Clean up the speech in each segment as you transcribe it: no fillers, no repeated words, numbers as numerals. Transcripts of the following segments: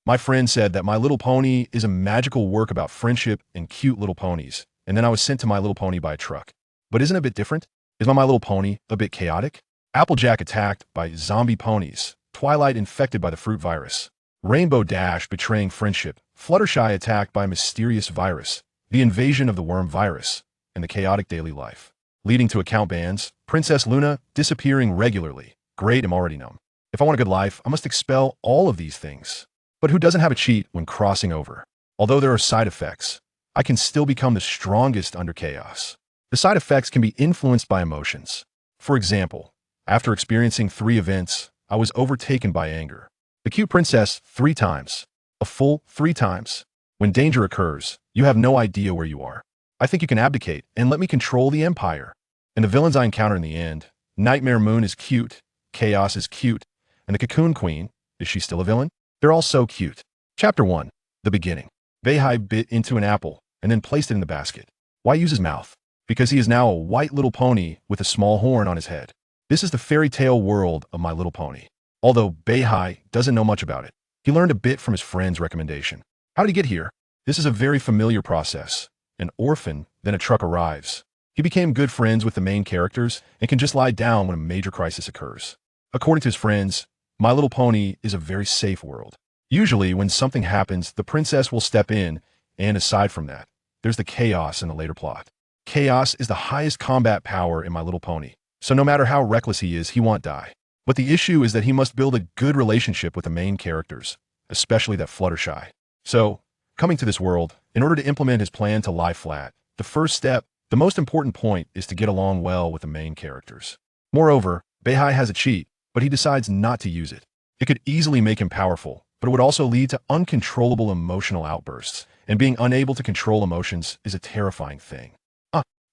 My friend said that My Little Pony is a magical work about friendship and cute little ponies, and then I was sent to My Little Pony by a truck. But isn't it a bit different? Is My Little Pony a bit chaotic? Applejack attacked by zombie ponies, Twilight infected by the fruit virus, Rainbow Dash betraying friendship, Fluttershy attacked by a mysterious virus, the invasion of the worm virus, and the chaotic daily life, leading to account bans, Princess Luna disappearing regularly. Great, I'm already numb. If I want a good life, I must expel all of these things. But who doesn't have a cheat when crossing over? Although there are side effects, I can still become the strongest under chaos. The side effects can be influenced by emotions. For example, after experiencing 3 events, I was overtaken by anger. The cute princess 3 times. A full 3 times. When danger occurs, you have no idea where you are. I think you can abdicate and let me control the empire. And the villains I encounter in the end, Nightmare Moon is cute, Chaos is cute, and the Cocoon Queen, is she still a villain? They're all so cute. Chapter 1. The beginning. Beihai bit into an apple and then placed it in the basket. Why use his mouth? Because he is now a white little pony with a small horn on his head. This is the fairy tale world of My Little Pony. Although Beihai doesn't know much about it, he learned a bit from his friend's recommendation. How did he get here? This is a very familiar process. An orphan, then a truck arrives. He became good friends with the main characters and can just lie down when a major crisis occurs. According to his friends, My Little Pony is a very safe world. Usually, when something happens, the princess will step in, and aside from that, there's the chaos in the later plot. Chaos is the highest combat power in My Little Pony, so no matter how reckless he is, he won't die. But the issue is that he must build a good relationship with the main characters, especially that Fluttershy. So, coming to this world, in order to implement his plan to lie flat, the first step, the most important point, is to get along well with the main characters. Moreover, Beihai has a cheat, but he decides not to use it. It could easily make him powerful, but it would also lead to uncontrollable emotional outbursts, and being unable to control emotions is a terrifying thing.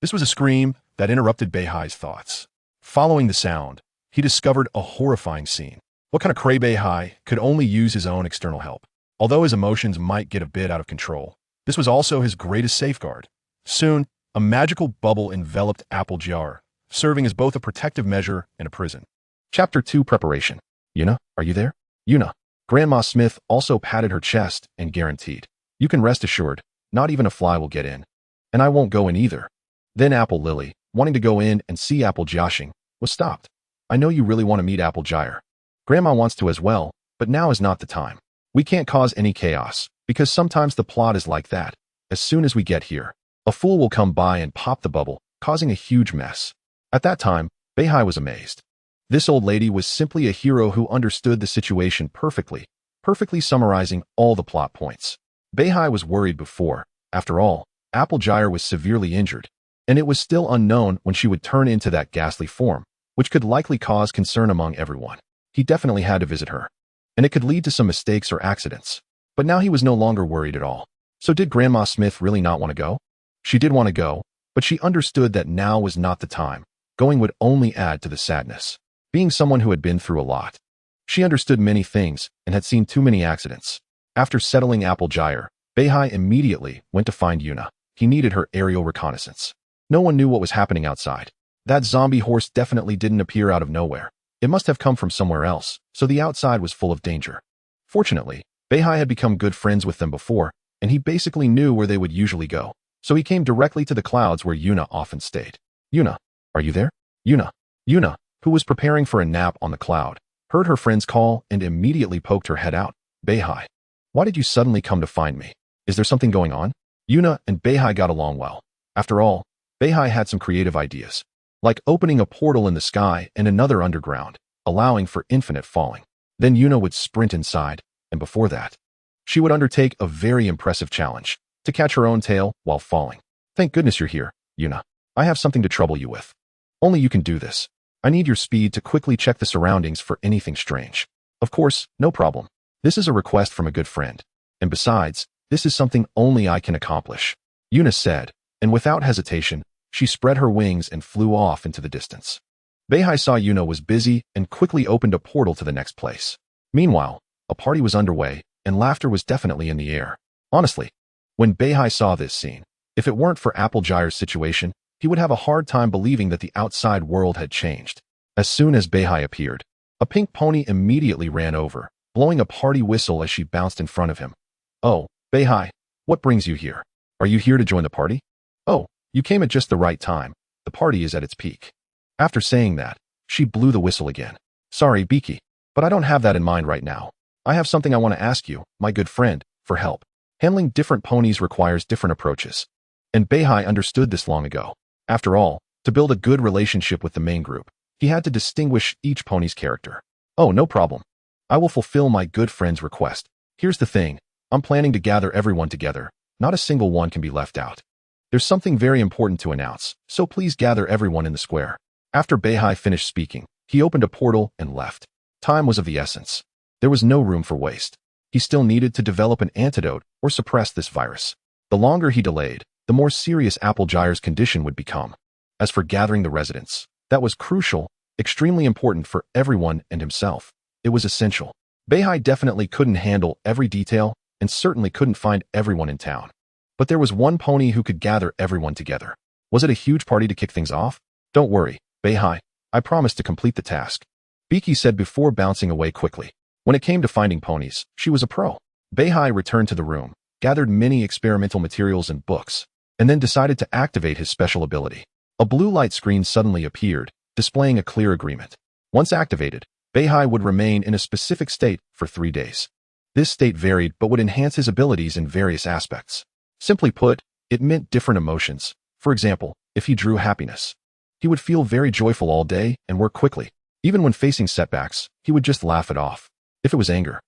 This was a scream that interrupted Beihai's thoughts. Following the sound, he discovered a horrifying scene. What kind of cray Beihai could only use his own external help? Although his emotions might get a bit out of control, this was also his greatest safeguard. Soon, a magical bubble enveloped Apple Jar, serving as both a protective measure and a prison. Chapter 2. Preparation. Yuna, are you there? Yuna. Grandma Smith also patted her chest and guaranteed, "You can rest assured, not even a fly will get in. And I won't go in either." Then Apple Lily, wanting to go in and see Apple joshing, was stopped. "I know you really want to meet Apple Gyre. Grandma wants to as well, but now is not the time. We can't cause any chaos, because sometimes the plot is like that. As soon as we get here, a fool will come by and pop the bubble, causing a huge mess." At that time, Beihai was amazed. This old lady was simply a hero who understood the situation perfectly summarizing all the plot points. Beihai was worried before. After all, Apple Gyre was severely injured, and it was still unknown when she would turn into that ghastly form, which could likely cause concern among everyone. He definitely had to visit her, and it could lead to some mistakes or accidents. But now he was no longer worried at all. So did Grandma Smith really not want to go? She did want to go, but she understood that now was not the time. Going would only add to the sadness. Being someone who had been through a lot, she understood many things and had seen too many accidents. After settling Apple Gyre, Beihai immediately went to find Yuna. He needed her aerial reconnaissance. No one knew what was happening outside. That zombie horse definitely didn't appear out of nowhere. It must have come from somewhere else, so the outside was full of danger. Fortunately, Beihai had become good friends with them before, and he basically knew where they would usually go. So he came directly to the clouds where Yuna often stayed. "Yuna, are you there?" Yuna, who was preparing for a nap on the cloud, heard her friend's call and immediately poked her head out. "Beihai, why did you suddenly come to find me? Is there something going on?" Yuna and Beihai got along well. After all, Beihai had some creative ideas, like opening a portal in the sky and another underground, allowing for infinite falling. Then Yuna would sprint inside, and before that, she would undertake a very impressive challenge, to catch her own tail while falling. "Thank goodness you're here, Yuna. I have something to trouble you with. Only you can do this. I need your speed to quickly check the surroundings for anything strange." "Of course, no problem. This is a request from a good friend. And besides, this is something only I can accomplish," Yuna said, and without hesitation, she spread her wings and flew off into the distance. Beihai saw Yuna was busy and quickly opened a portal to the next place. Meanwhile, a party was underway, and laughter was definitely in the air. Honestly, when Beihai saw this scene, if it weren't for Apple Gyre's situation, he would have a hard time believing that the outside world had changed. As soon as Beihai appeared, a pink pony immediately ran over, blowing a party whistle as she bounced in front of him. "Oh, Beihai, what brings you here? Are you here to join the party? Oh, you came at just the right time. The party is at its peak." After saying that, she blew the whistle again. "Sorry, Beaky, but I don't have that in mind right now. I have something I want to ask you, my good friend, for help. Handling different ponies requires different approaches." And Beihai understood this long ago. After all, to build a good relationship with the main group, he had to distinguish each pony's character. "Oh, no problem. I will fulfill my good friend's request. Here's the thing. I'm planning to gather everyone together. Not a single one can be left out. There's something very important to announce, so please gather everyone in the square." After Beihai finished speaking, he opened a portal and left. Time was of the essence. There was no room for waste. He still needed to develop an antidote or suppress this virus. The longer he delayed, the more serious Applegire's condition would become. As for gathering the residents, that was crucial, extremely important for everyone and himself. It was essential. Beihai definitely couldn't handle every detail and certainly couldn't find everyone in town. But there was one pony who could gather everyone together. Was it a huge party to kick things off? "Don't worry, Beihai. I promise to complete the task," Beaky said before bouncing away quickly. When it came to finding ponies, she was a pro. Beihai returned to the room, gathered many experimental materials and books, and then decided to activate his special ability. A blue light screen suddenly appeared, displaying a clear agreement. Once activated, Beihai would remain in a specific state for 3 days. This state varied but would enhance his abilities in various aspects. Simply put, it meant different emotions. For example, if he drew happiness, he would feel very joyful all day and work quickly. Even when facing setbacks, he would just laugh it off. If it was anger,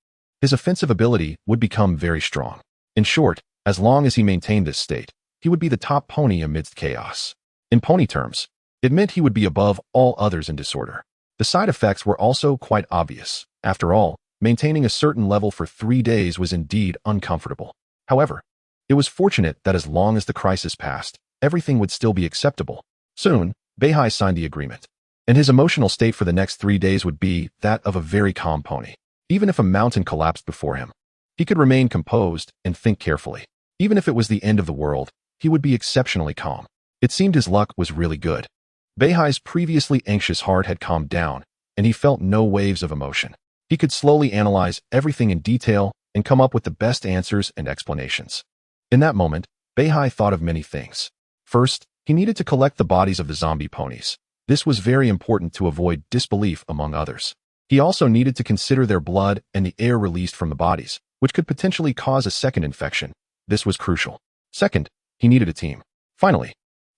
his offensive ability would become very strong. In short, as long as he maintained this state, he would be the top pony amidst chaos. In pony terms, it meant he would be above all others in disorder. The side effects were also quite obvious. After all, maintaining a certain level for 3 days was indeed uncomfortable. However, it was fortunate that as long as the crisis passed, everything would still be acceptable. Soon, Beihai signed the agreement, and his emotional state for the next 3 days would be that of a very calm pony. Even if a mountain collapsed before him, he could remain composed and think carefully. Even if it was the end of the world, he would be exceptionally calm. It seemed his luck was really good. Beihai's previously anxious heart had calmed down, and he felt no waves of emotion. He could slowly analyze everything in detail and come up with the best answers and explanations. In that moment, Beihai thought of many things. First, he needed to collect the bodies of the zombie ponies. This was very important to avoid disbelief among others. He also needed to consider their blood and the air released from the bodies, which could potentially cause a second infection. This was crucial. Second, he needed a team. Finally,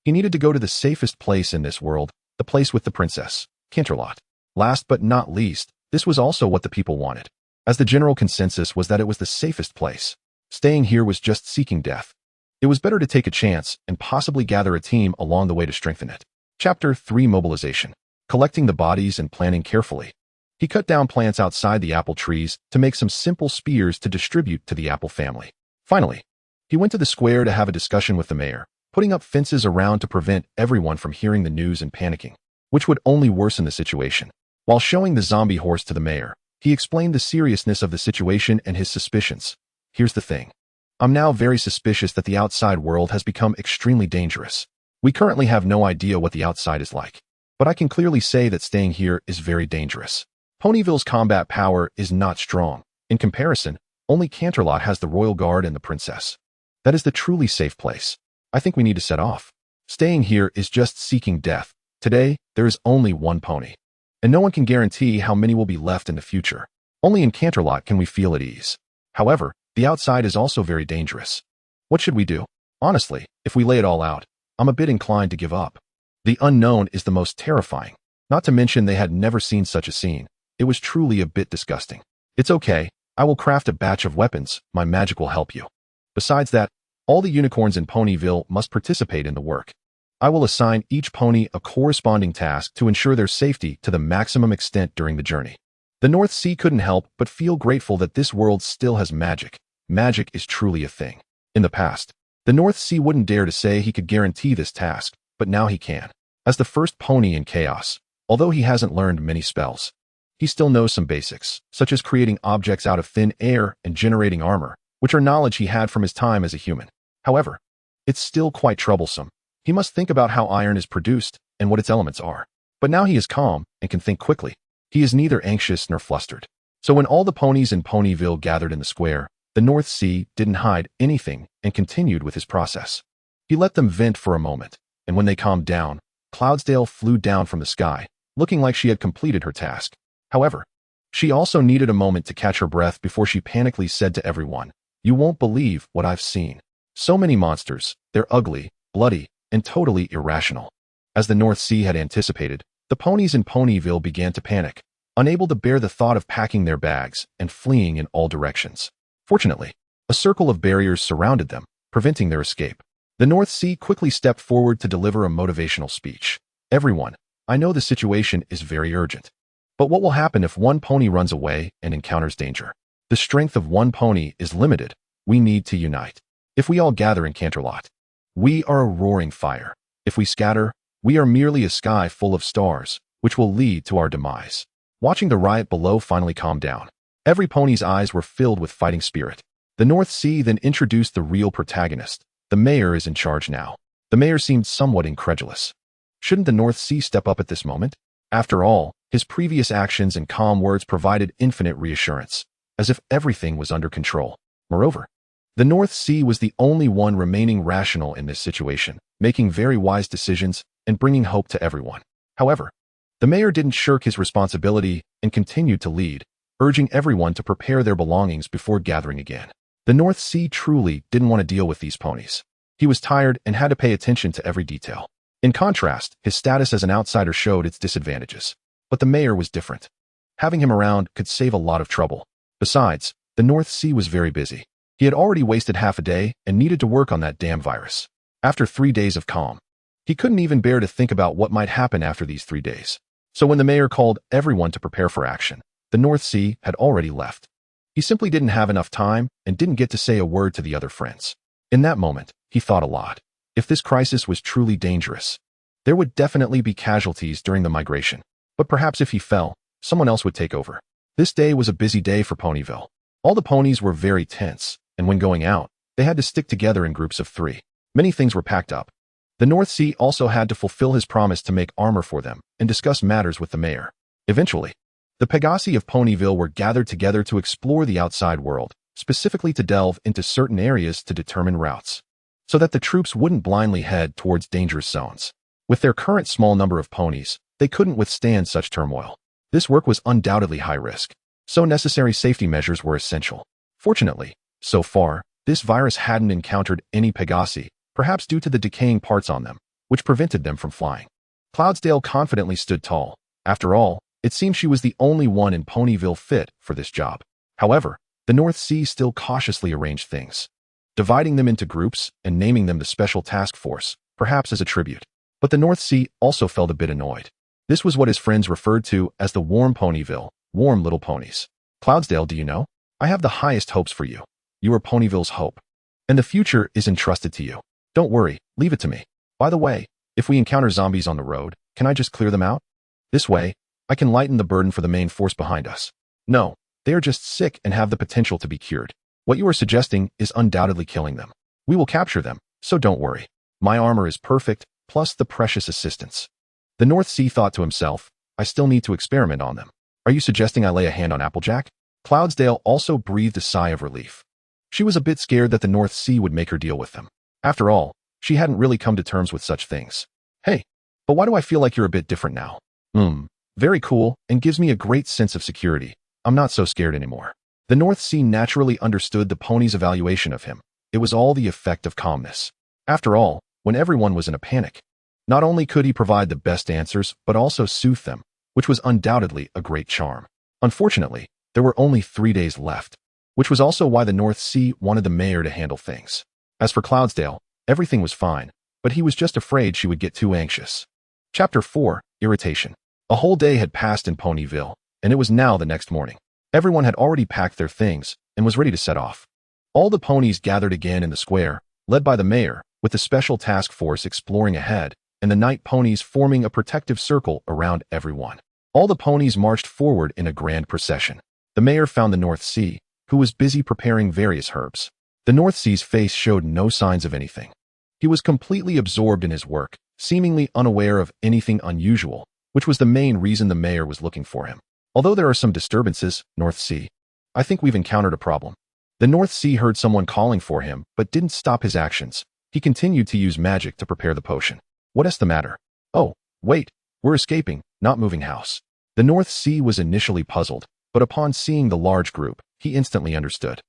he needed to go to the safest place in this world, the place with the princess, Canterlot. Last but not least, this was also what the people wanted, as the general consensus was that it was the safest place. Staying here was just seeking death. It was better to take a chance and possibly gather a team along the way to strengthen it. Chapter 3: Mobilization. Collecting the bodies and planning carefully. He cut down plants outside the apple trees to make some simple spears to distribute to the apple family. Finally, he went to the square to have a discussion with the mayor, putting up fences around to prevent everyone from hearing the news and panicking, which would only worsen the situation. While showing the zombie horse to the mayor, he explained the seriousness of the situation and his suspicions. "Here's the thing. I'm now very suspicious that the outside world has become extremely dangerous. We currently have no idea what the outside is like, but I can clearly say that staying here is very dangerous. Ponyville's combat power is not strong. In comparison, only Canterlot has the royal guard and the princess. That is the truly safe place. I think we need to set off. Staying here is just seeking death. Today, there is only one pony, and no one can guarantee how many will be left in the future. Only in Canterlot can we feel at ease. However, the outside is also very dangerous. What should we do? Honestly, if we lay it all out, I'm a bit inclined to give up. The unknown is the most terrifying. Not to mention they had never seen such a scene. It was truly a bit disgusting. It's okay. I will craft a batch of weapons. My magic will help you. Besides that, all the unicorns in Ponyville must participate in the work. I will assign each pony a corresponding task to ensure their safety to the maximum extent during the journey." The North Sea couldn't help but feel grateful that this world still has magic. Magic is truly a thing. In the past, the North Sea wouldn't dare to say he could guarantee this task, but now he can. As the first pony in Chaos, although he hasn't learned many spells, he still knows some basics, such as creating objects out of thin air and generating armor, which are knowledge he had from his time as a human. However, it's still quite troublesome. He must think about how iron is produced and what its elements are. But now he is calm and can think quickly. He is neither anxious nor flustered. So when all the ponies in Ponyville gathered in the square, the North Sea didn't hide anything and continued with his process. He let them vent for a moment, and when they calmed down, Cloudsdale flew down from the sky, looking like she had completed her task. However, she also needed a moment to catch her breath before she panically said to everyone, "You won't believe what I've seen. So many monsters, they're ugly, bloody, and totally irrational." As the North Sea had anticipated, the ponies in Ponyville began to panic, unable to bear the thought of packing their bags and fleeing in all directions. Fortunately, a circle of barriers surrounded them, preventing their escape. The North Sea quickly stepped forward to deliver a motivational speech. "Everyone, I know the situation is very urgent. But what will happen if one pony runs away and encounters danger? The strength of one pony is limited. We need to unite. If we all gather in Canterlot, we are a roaring fire. If we scatter, we are merely a sky full of stars, which will lead to our demise." Watching the riot below finally calm down, every pony's eyes were filled with fighting spirit. The North Sea then introduced the real protagonist. The mayor is in charge now. The mayor seemed somewhat incredulous. Shouldn't the North Sea step up at this moment? After all, his previous actions and calm words provided infinite reassurance, as if everything was under control. Moreover, the North Sea was the only one remaining rational in this situation, making very wise decisions and bringing hope to everyone. However, the mayor didn't shirk his responsibility and continued to lead, urging everyone to prepare their belongings before gathering again. The North Sea truly didn't want to deal with these ponies. He was tired and had to pay attention to every detail. In contrast, his status as an outsider showed its disadvantages. But the mayor was different. Having him around could save a lot of trouble. Besides, the North Sea was very busy. He had already wasted half a day and needed to work on that damn virus. After 3 days of calm, he couldn't even bear to think about what might happen after these 3 days. So when the mayor called everyone to prepare for action, the North Sea had already left. He simply didn't have enough time and didn't get to say a word to the other friends. In that moment, he thought a lot. If this crisis was truly dangerous, there would definitely be casualties during the migration. But perhaps if he fell, someone else would take over. This day was a busy day for Ponyville. All the ponies were very tense, and when going out, they had to stick together in groups of 3. Many things were packed up. The North Sea also had to fulfill his promise to make armor for them and discuss matters with the mayor. Eventually, the Pegasi of Ponyville were gathered together to explore the outside world, specifically to delve into certain areas to determine routes, so that the troops wouldn't blindly head towards dangerous zones. With their current small number of ponies, they couldn't withstand such turmoil. This work was undoubtedly high risk, so necessary safety measures were essential. Fortunately, so far, this virus hadn't encountered any Pegasi, perhaps due to the decaying parts on them, which prevented them from flying. Cloudsdale confidently stood tall. After all, it seemed she was the only one in Ponyville fit for this job. However, the North Sea still cautiously arranged things, dividing them into groups and naming them the Special Task Force, perhaps as a tribute. But the North Sea also felt a bit annoyed. This was what his friends referred to as the Warm Ponyville, warm little ponies. "Cloudsdale, do you know? I have the highest hopes for you. You are Ponyville's hope, and the future is entrusted to you. Don't worry, leave it to me. By the way, if we encounter zombies on the road, can I just clear them out? This way, I can lighten the burden for the main force behind us. No, they are just sick and have the potential to be cured. What you are suggesting is undoubtedly killing them. We will capture them, so don't worry. My armor is perfect, plus the precious assistance." The North Sea thought to himself, "I still need to experiment on them. Are you suggesting I lay a hand on Applejack?" Cloudsdale also breathed a sigh of relief. She was a bit scared that the North Sea would make her deal with them. After all, she hadn't really come to terms with such things. "Hey, but why do I feel like you're a bit different now?" Very cool, and gives me a great sense of security. I'm not so scared anymore." The North Sea naturally understood the pony's evaluation of him. It was all the effect of calmness. After all, when everyone was in a panic, not only could he provide the best answers, but also soothe them, which was undoubtedly a great charm. Unfortunately, there were only 3 days left, which was also why the North Sea wanted the mayor to handle things. As for Cloudsdale, everything was fine, but he was just afraid she would get too anxious. Chapter 4, Irritation. A whole day had passed in Ponyville, and it was now the next morning. Everyone had already packed their things and was ready to set off. All the ponies gathered again in the square, led by the mayor, with the Special Task Force exploring ahead, and the night ponies forming a protective circle around everyone. All the ponies marched forward in a grand procession. The mayor found the North Sea, who was busy preparing various herbs. The North Sea's face showed no signs of anything. He was completely absorbed in his work, seemingly unaware of anything unusual, which was the main reason the mayor was looking for him. Although there are some disturbances, North Sea, I think we've encountered a problem. The North Sea heard someone calling for him, but didn't stop his actions. He continued to use magic to prepare the potion. What's the matter? Oh, wait, we're escaping, not moving house. The North Sea was initially puzzled, but upon seeing the large group, he instantly understood.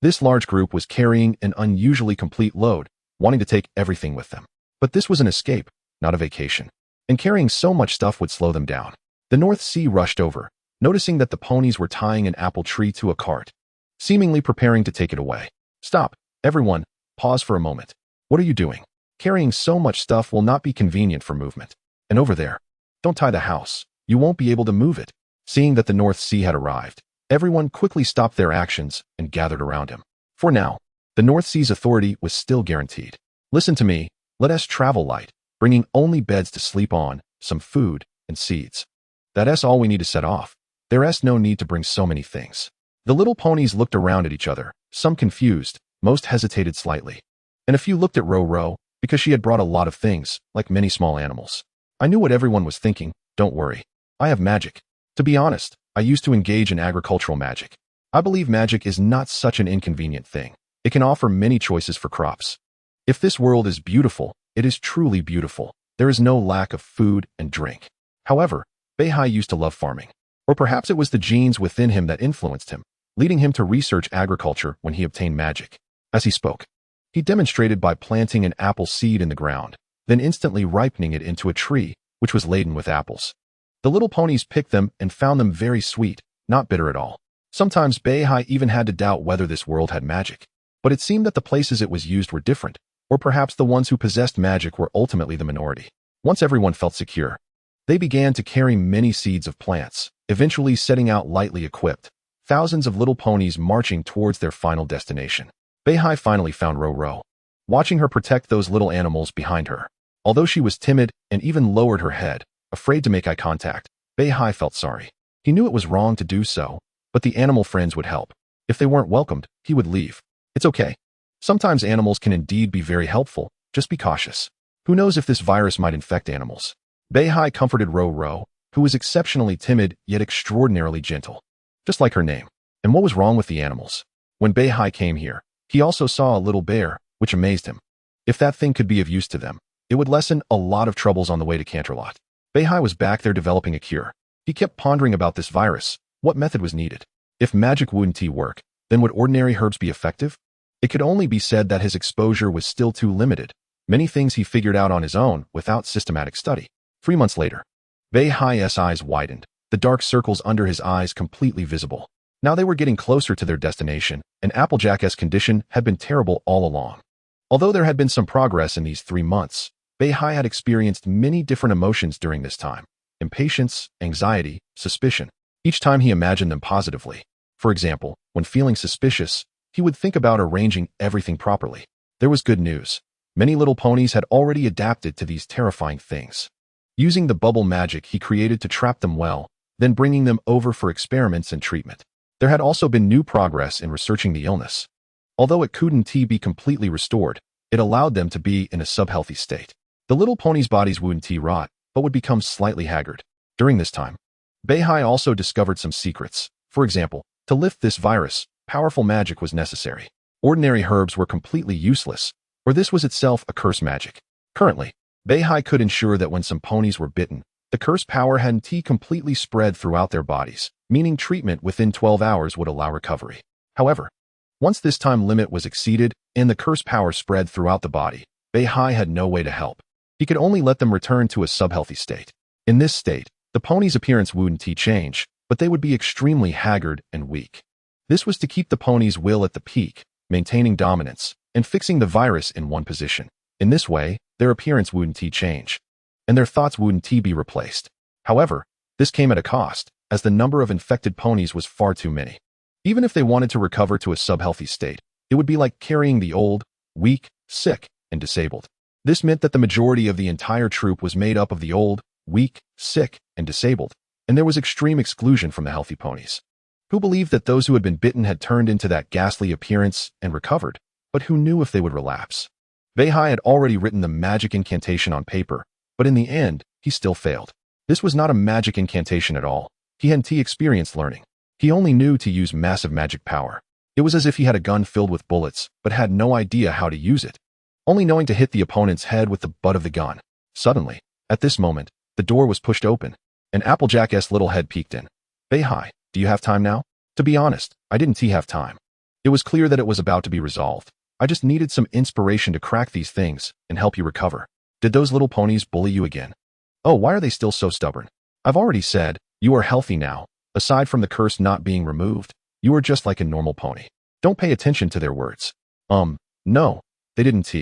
This large group was carrying an unusually complete load, wanting to take everything with them. But this was an escape, not a vacation. And carrying so much stuff would slow them down. The North Sea rushed over, noticing that the ponies were tying an apple tree to a cart, seemingly preparing to take it away. Stop, everyone, pause for a moment. What are you doing? Carrying so much stuff will not be convenient for movement. And over there, don't tie the house. You won't be able to move it. Seeing that the North Sea had arrived, everyone quickly stopped their actions and gathered around him. For now, the North Sea's authority was still guaranteed. Listen to me, let us travel light, bringing only beds to sleep on, some food, and seeds. That's all we need to set off. There's no need to bring so many things. The little ponies looked around at each other, some confused, most hesitated slightly. And a few looked at Ro, because she had brought a lot of things, like many small animals. I knew what everyone was thinking, don't worry. I have magic. To be honest, I used to engage in agricultural magic. I believe magic is not such an inconvenient thing. It can offer many choices for crops. If this world is beautiful, it is truly beautiful. There is no lack of food and drink. However, Beihai used to love farming. Or perhaps it was the genes within him that influenced him, leading him to research agriculture when he obtained magic. As he spoke, he demonstrated by planting an apple seed in the ground, then instantly ripening it into a tree, which was laden with apples. The little ponies picked them and found them very sweet, not bitter at all. Sometimes Beihai even had to doubt whether this world had magic. But it seemed that the places it was used were different, or perhaps the ones who possessed magic were ultimately the minority. Once everyone felt secure, they began to carry many seeds of plants, eventually setting out lightly equipped, thousands of little ponies marching towards their final destination. Beihai finally found Ro, watching her protect those little animals behind her. Although she was timid and even lowered her head, afraid to make eye contact, Beihai felt sorry. He knew it was wrong to do so, but the animal friends would help. If they weren't welcomed, he would leave. It's okay. Sometimes animals can indeed be very helpful, just be cautious. Who knows if this virus might infect animals? Beihai comforted Ro, who was exceptionally timid yet extraordinarily gentle, just like her name. And what was wrong with the animals? When Beihai came here, he also saw a little bear, which amazed him. If that thing could be of use to them, it would lessen a lot of troubles on the way to Canterlot. Beihai was back there developing a cure. He kept pondering about this virus. What method was needed? If magic wouldn't work, then would ordinary herbs be effective? It could only be said that his exposure was still too limited. Many things he figured out on his own without systematic study. 3 months later, Beihai's eyes widened, the dark circles under his eyes completely visible. Now they were getting closer to their destination, and Applejack's condition had been terrible all along. Although there had been some progress in these 3 months, Beihai had experienced many different emotions during this time. Impatience, anxiety, suspicion. Each time he imagined them positively. For example, when feeling suspicious, he would think about arranging everything properly. There was good news. Many little ponies had already adapted to these terrifying things. Using the bubble magic he created to trap them well, then bringing them over for experiments and treatment. There had also been new progress in researching the illness. Although it couldn't be completely restored, it allowed them to be in a sub-healthy state. The little ponies' bodies wouldn't rot, but would become slightly haggard. During this time, Beihai also discovered some secrets. For example, to lift this virus, powerful magic was necessary. Ordinary herbs were completely useless, or this was itself a curse magic. Currently, Beihai could ensure that when some ponies were bitten, the curse power hadn't completely spread throughout their bodies, meaning treatment within 12 hours would allow recovery. However, once this time limit was exceeded and the curse power spread throughout the body, Beihai had no way to help. He could only let them return to a sub-healthy state. In this state, the pony's appearance wouldn't change, but they would be extremely haggard and weak. This was to keep the pony's will at the peak, maintaining dominance, and fixing the virus in one position. In this way, their appearance wouldn't change, and their thoughts wouldn't be replaced. However, this came at a cost, as the number of infected ponies was far too many. Even if they wanted to recover to a sub-healthy state, it would be like carrying the old, weak, sick, and disabled. This meant that the majority of the entire troop was made up of the old, weak, sick, and disabled, and there was extreme exclusion from the healthy ponies, who believed that those who had been bitten had turned into that ghastly appearance and recovered, but who knew if they would relapse. Beihai had already written the magic incantation on paper, but in the end, he still failed. This was not a magic incantation at all. He hadn't experienced learning. He only knew to use massive magic power. It was as if he had a gun filled with bullets, but had no idea how to use it, only knowing to hit the opponent's head with the butt of the gun. Suddenly, at this moment, the door was pushed open, and Applejack's little head peeked in. "Hi, do you have time now?" To be honest, I didn't have time. It was clear that it was about to be resolved. I just needed some inspiration to crack these things and help you recover. Did those little ponies bully you again? Oh, why are they still so stubborn? I've already said, you are healthy now. Aside from the curse not being removed, you are just like a normal pony. Don't pay attention to their words. No, they didn't.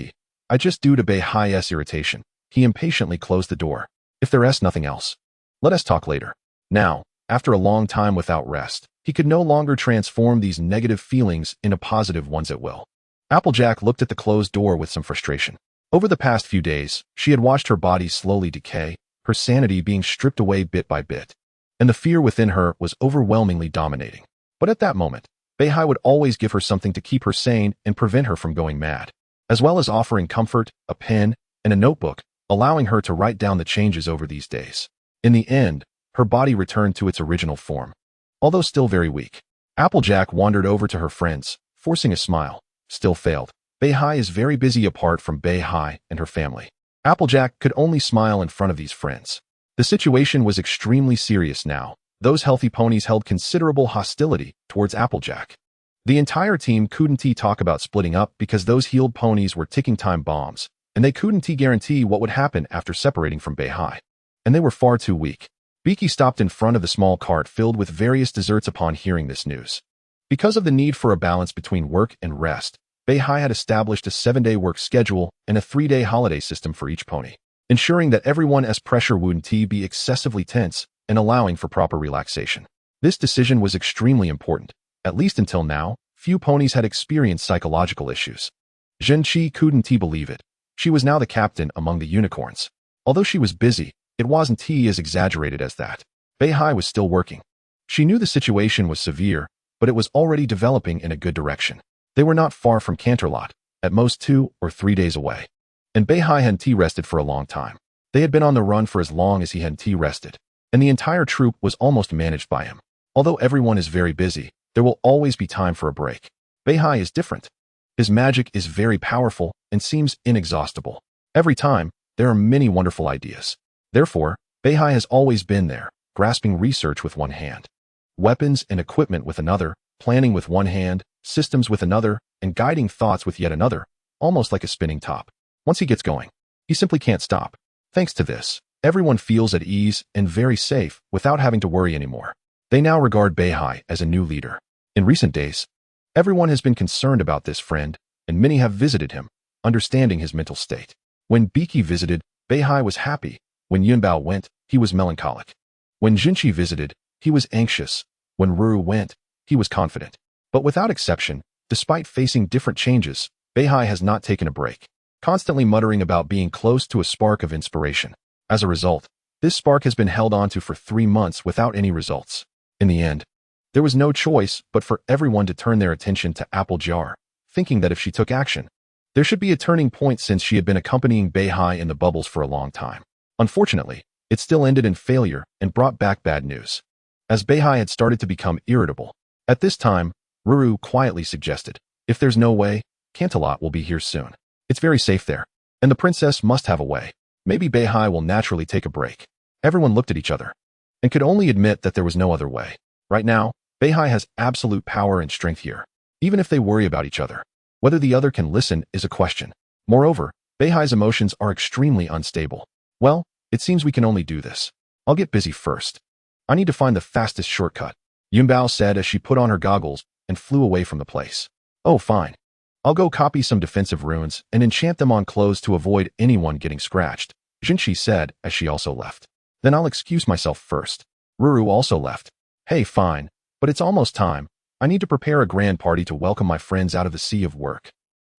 I just due to Hi's irritation. He impatiently closed the door. If there's nothing else, let us talk later. Now, after a long time without rest, he could no longer transform these negative feelings into positive ones at will. Applejack looked at the closed door with some frustration. Over the past few days, she had watched her body slowly decay, her sanity being stripped away bit by bit, and the fear within her was overwhelmingly dominating. But at that moment, Hi would always give her something to keep her sane and prevent her from going mad, as well as offering comfort, a pen, and a notebook, allowing her to write down the changes over these days. In the end, her body returned to its original form, although still very weak. Applejack wandered over to her friends, forcing a smile. Still failed. Hi is very busy apart from Hi and her family. Applejack could only smile in front of these friends. The situation was extremely serious now. Those healthy ponies held considerable hostility towards Applejack. The entire team couldn't talk about splitting up because those healed ponies were ticking time bombs, and they couldn't guarantee what would happen after separating from Hi. And they were far too weak. Beaky stopped in front of the small cart filled with various desserts upon hearing this news. Because of the need for a balance between work and rest, Hi had established a 7-day work schedule and a 3-day holiday system for each pony, ensuring that everyone's pressure wouldn't be excessively tense and allowing for proper relaxation. This decision was extremely important. At least until now, few ponies had experienced psychological issues. Zhenqi couldn't believe it. She was now the captain among the unicorns. Although she was busy, it wasn't as exaggerated as that. Hi was still working. She knew the situation was severe, but it was already developing in a good direction. They were not far from Canterlot, at most 2 or 3 days away. And Hi hadn't rested for a long time. They had been on the run for as long as he hadn't rested, and the entire troop was almost managed by him. Although everyone is very busy, there will always be time for a break. Hi is different. His magic is very powerful and seems inexhaustible. Every time, there are many wonderful ideas. Therefore, Hi has always been there, grasping research with one hand, weapons and equipment with another, planning with one hand, systems with another, and guiding thoughts with yet another, almost like a spinning top. Once he gets going, he simply can't stop. Thanks to this, everyone feels at ease and very safe without having to worry anymore. They now regard Hi as a new leader. In recent days, everyone has been concerned about this friend, and many have visited him, understanding his mental state. When Beaky visited, Hi was happy. When Yunbao went, he was melancholic. When Zhenqi visited, he was anxious. When Ruru went, he was confident. But without exception, despite facing different changes, Hi has not taken a break, constantly muttering about being close to a spark of inspiration. As a result, this spark has been held onto for 3 months without any results. In the end, there was no choice but for everyone to turn their attention to Applejar, thinking that if she took action, there should be a turning point since she had been accompanying Hi in the bubbles for a long time. Unfortunately, it still ended in failure and brought back bad news. As Hi had started to become irritable, at this time, Ruru quietly suggested, if there's no way, Canterlot will be here soon. It's very safe there, and the princess must have a way. Maybe Hi will naturally take a break. Everyone looked at each other and could only admit that there was no other way. Right now, Hi has absolute power and strength here. Even if they worry about each other, whether the other can listen is a question. Moreover, Hi's emotions are extremely unstable. Well, it seems we can only do this. I'll get busy first. I need to find the fastest shortcut, Yunbao said as she put on her goggles and flew away from the place. Oh, fine. I'll go copy some defensive runes and enchant them on clothes to avoid anyone getting scratched, Zhenqi said as she also left. Then I'll excuse myself first. Ruru also left. Hey, fine, but it's almost time. I need to prepare a grand party to welcome my friends out of the sea of work,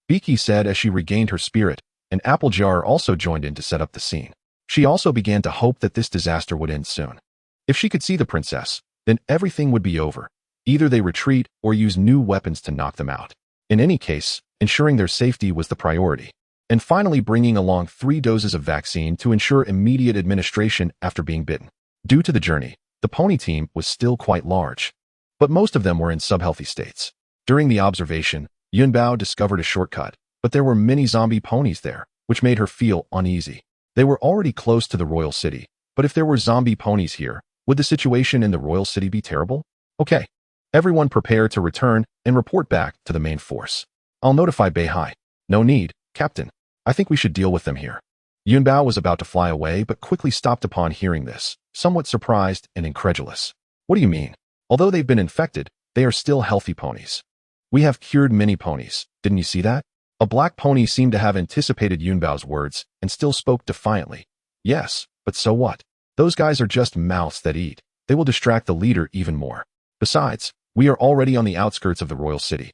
Beaky said as she regained her spirit, and Applejar also joined in to set up the scene. She also began to hope that this disaster would end soon. If she could see the princess, then everything would be over. Either they retreat or use new weapons to knock them out. In any case, ensuring their safety was the priority. And finally bringing along 3 doses of vaccine to ensure immediate administration after being bitten. Due to the journey, The pony team was still quite large, but most of them were in subhealthy states. During the observation, Yunbao discovered a shortcut, but there were many zombie ponies there, which made her feel uneasy. They were already close to the royal city, but if there were zombie ponies here, would the situation in the royal city be terrible? Okay. Everyone prepare to return and report back to the main force. I'll notify Beihai. No need, Captain. I think we should deal with them here. Yunbao was about to fly away but quickly stopped upon hearing this, somewhat surprised and incredulous. What do you mean? Although they've been infected, they are still healthy ponies. We have cured many ponies, didn't you see that? A black pony seemed to have anticipated Yunbao's words and still spoke defiantly. Yes, but so what? Those guys are just mouths that eat. They will distract the leader even more. Besides, we are already on the outskirts of the royal city.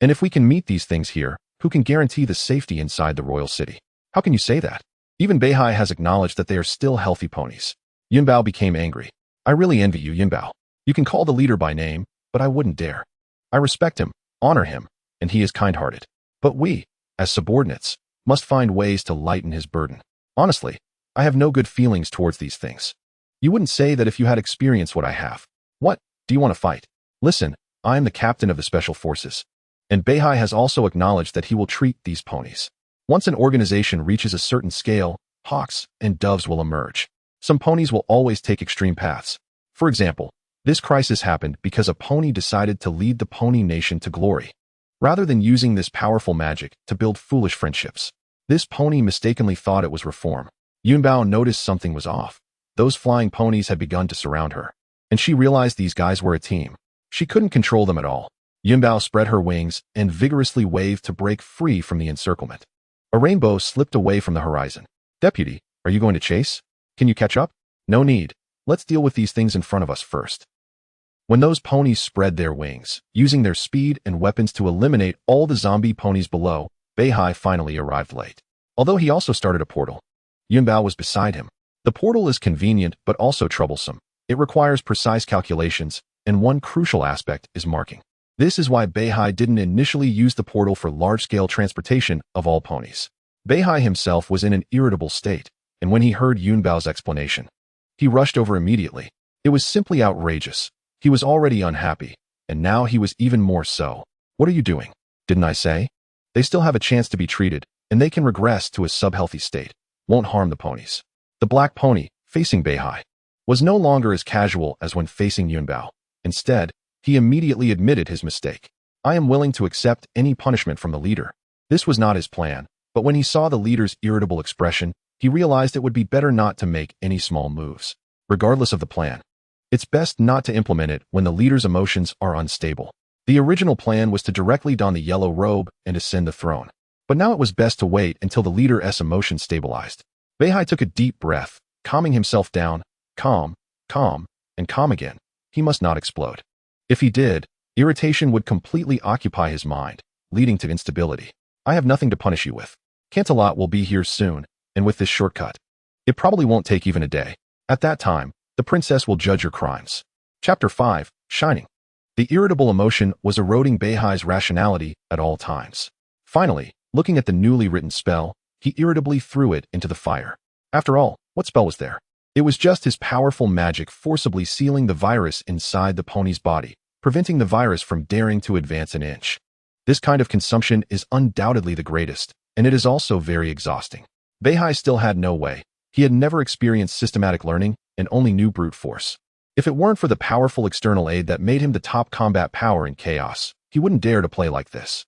And if we can meet these things here, who can guarantee the safety inside the royal city? How can you say that? Even Beihai has acknowledged that they are still healthy ponies. Yunbao became angry. I really envy you, Yunbao. You can call the leader by name, but I wouldn't dare. I respect him, honor him, and he is kind-hearted. But we, as subordinates, must find ways to lighten his burden. Honestly, I have no good feelings towards these things. You wouldn't say that if you had experienced what I have. What, do you want to fight? Listen, I am the captain of the special forces. And Beihai has also acknowledged that he will treat these ponies. Once an organization reaches a certain scale, hawks and doves will emerge. Some ponies will always take extreme paths. For example, this crisis happened because a pony decided to lead the pony nation to glory. Rather than using this powerful magic to build foolish friendships, this pony mistakenly thought it was reform. Yunbao noticed something was off. Those flying ponies had begun to surround her, and she realized these guys were a team. She couldn't control them at all. Yunbao spread her wings and vigorously waved to break free from the encirclement. A rainbow slipped away from the horizon. Deputy, are you going to chase? Can you catch up? No need. Let's deal with these things in front of us first. When those ponies spread their wings, using their speed and weapons to eliminate all the zombie ponies below, Beihai finally arrived late. Although he also started a portal. Yunbao was beside him. The portal is convenient but also troublesome. It requires precise calculations, and one crucial aspect is marking. This is why Beihai didn't initially use the portal for large-scale transportation of all ponies. Beihai himself was in an irritable state, and when he heard Yunbao's explanation, he rushed over immediately. It was simply outrageous. He was already unhappy, and now he was even more so. What are you doing? Didn't I say? They still have a chance to be treated, and they can regress to a subhealthy state. Won't harm the ponies. The black pony, facing Beihai, was no longer as casual as when facing Yunbao. Instead, he immediately admitted his mistake. I am willing to accept any punishment from the leader. This was not his plan, but when he saw the leader's irritable expression, he realized it would be better not to make any small moves. Regardless of the plan, it's best not to implement it when the leader's emotions are unstable. The original plan was to directly don the yellow robe and ascend the throne. But now it was best to wait until the leader's emotions stabilized. Beihai took a deep breath, calming himself down. Calm, and calm again. He must not explode. If he did, irritation would completely occupy his mind, leading to instability. I have nothing to punish you with. Cantalot will be here soon, and with this shortcut, it probably won't take even a day. At that time, the princess will judge your crimes. Chapter 5, Shining. The irritable emotion was eroding Beihai's rationality at all times. Finally, looking at the newly written spell, he irritably threw it into the fire. After all, what spell was there? It was just his powerful magic forcibly sealing the virus inside the pony's body, preventing the virus from daring to advance an inch. This kind of consumption is undoubtedly the greatest, and it is also very exhausting. Beihai still had no way. He had never experienced systematic learning and only knew brute force. If it weren't for the powerful external aid that made him the top combat power in chaos, he wouldn't dare to play like this.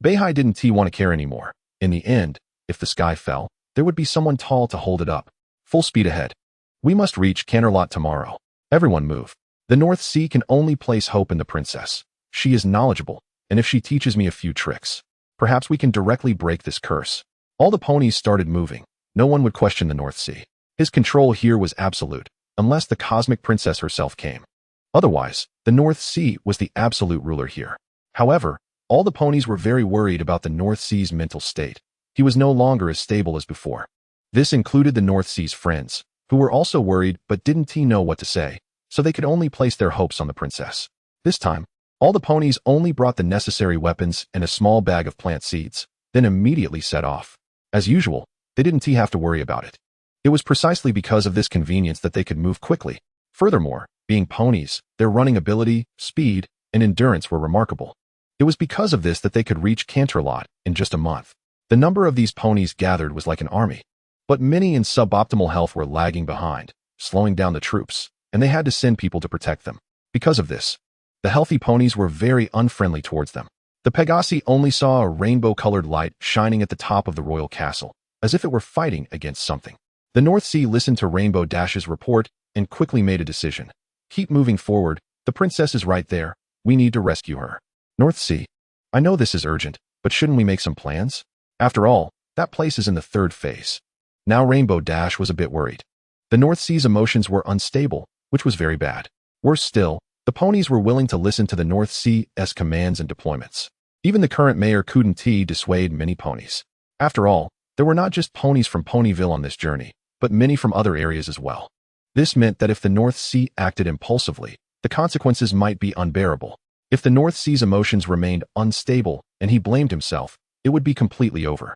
Beihai didn't want to care anymore. In the end, if the sky fell, there would be someone tall to hold it up. Full speed ahead. We must reach Canterlot tomorrow. Everyone move. The North Sea can only place hope in the princess. She is knowledgeable, and if she teaches me a few tricks, perhaps we can directly break this curse. All the ponies started moving. No one would question the North Sea. His control here was absolute, unless the cosmic princess herself came. Otherwise, the North Sea was the absolute ruler here. However, all the ponies were very worried about the North Sea's mental state. He was no longer as stable as before. This included the North Sea's friends, who were also worried but didn't know what to say, so they could only place their hopes on the princess. This time, all the ponies only brought the necessary weapons and a small bag of plant seeds, then immediately set off. As usual, they didn't have to worry about it. It was precisely because of this convenience that they could move quickly. Furthermore, being ponies, their running ability, speed, and endurance were remarkable. It was because of this that they could reach Canterlot in just a month. The number of these ponies gathered was like an army. But many in suboptimal health were lagging behind, slowing down the troops, and they had to send people to protect them. Because of this, the healthy ponies were very unfriendly towards them. The Pegasi only saw a rainbow-colored light shining at the top of the royal castle, as if it were fighting against something. The North Sea listened to Rainbow Dash's report and quickly made a decision. Keep moving forward, the princess is right there, we need to rescue her. North Sea, I know this is urgent, but shouldn't we make some plans? After all, that place is in the third phase. Now Rainbow Dash was a bit worried. The North Sea's emotions were unstable, which was very bad. Worse still, the ponies were willing to listen to the North Sea's commands and deployments. Even the current mayor couldn't dissuade many ponies. After all, there were not just ponies from Ponyville on this journey, but many from other areas as well. This meant that if the North Sea acted impulsively, the consequences might be unbearable. If the North Sea's emotions remained unstable and he blamed himself, it would be completely over.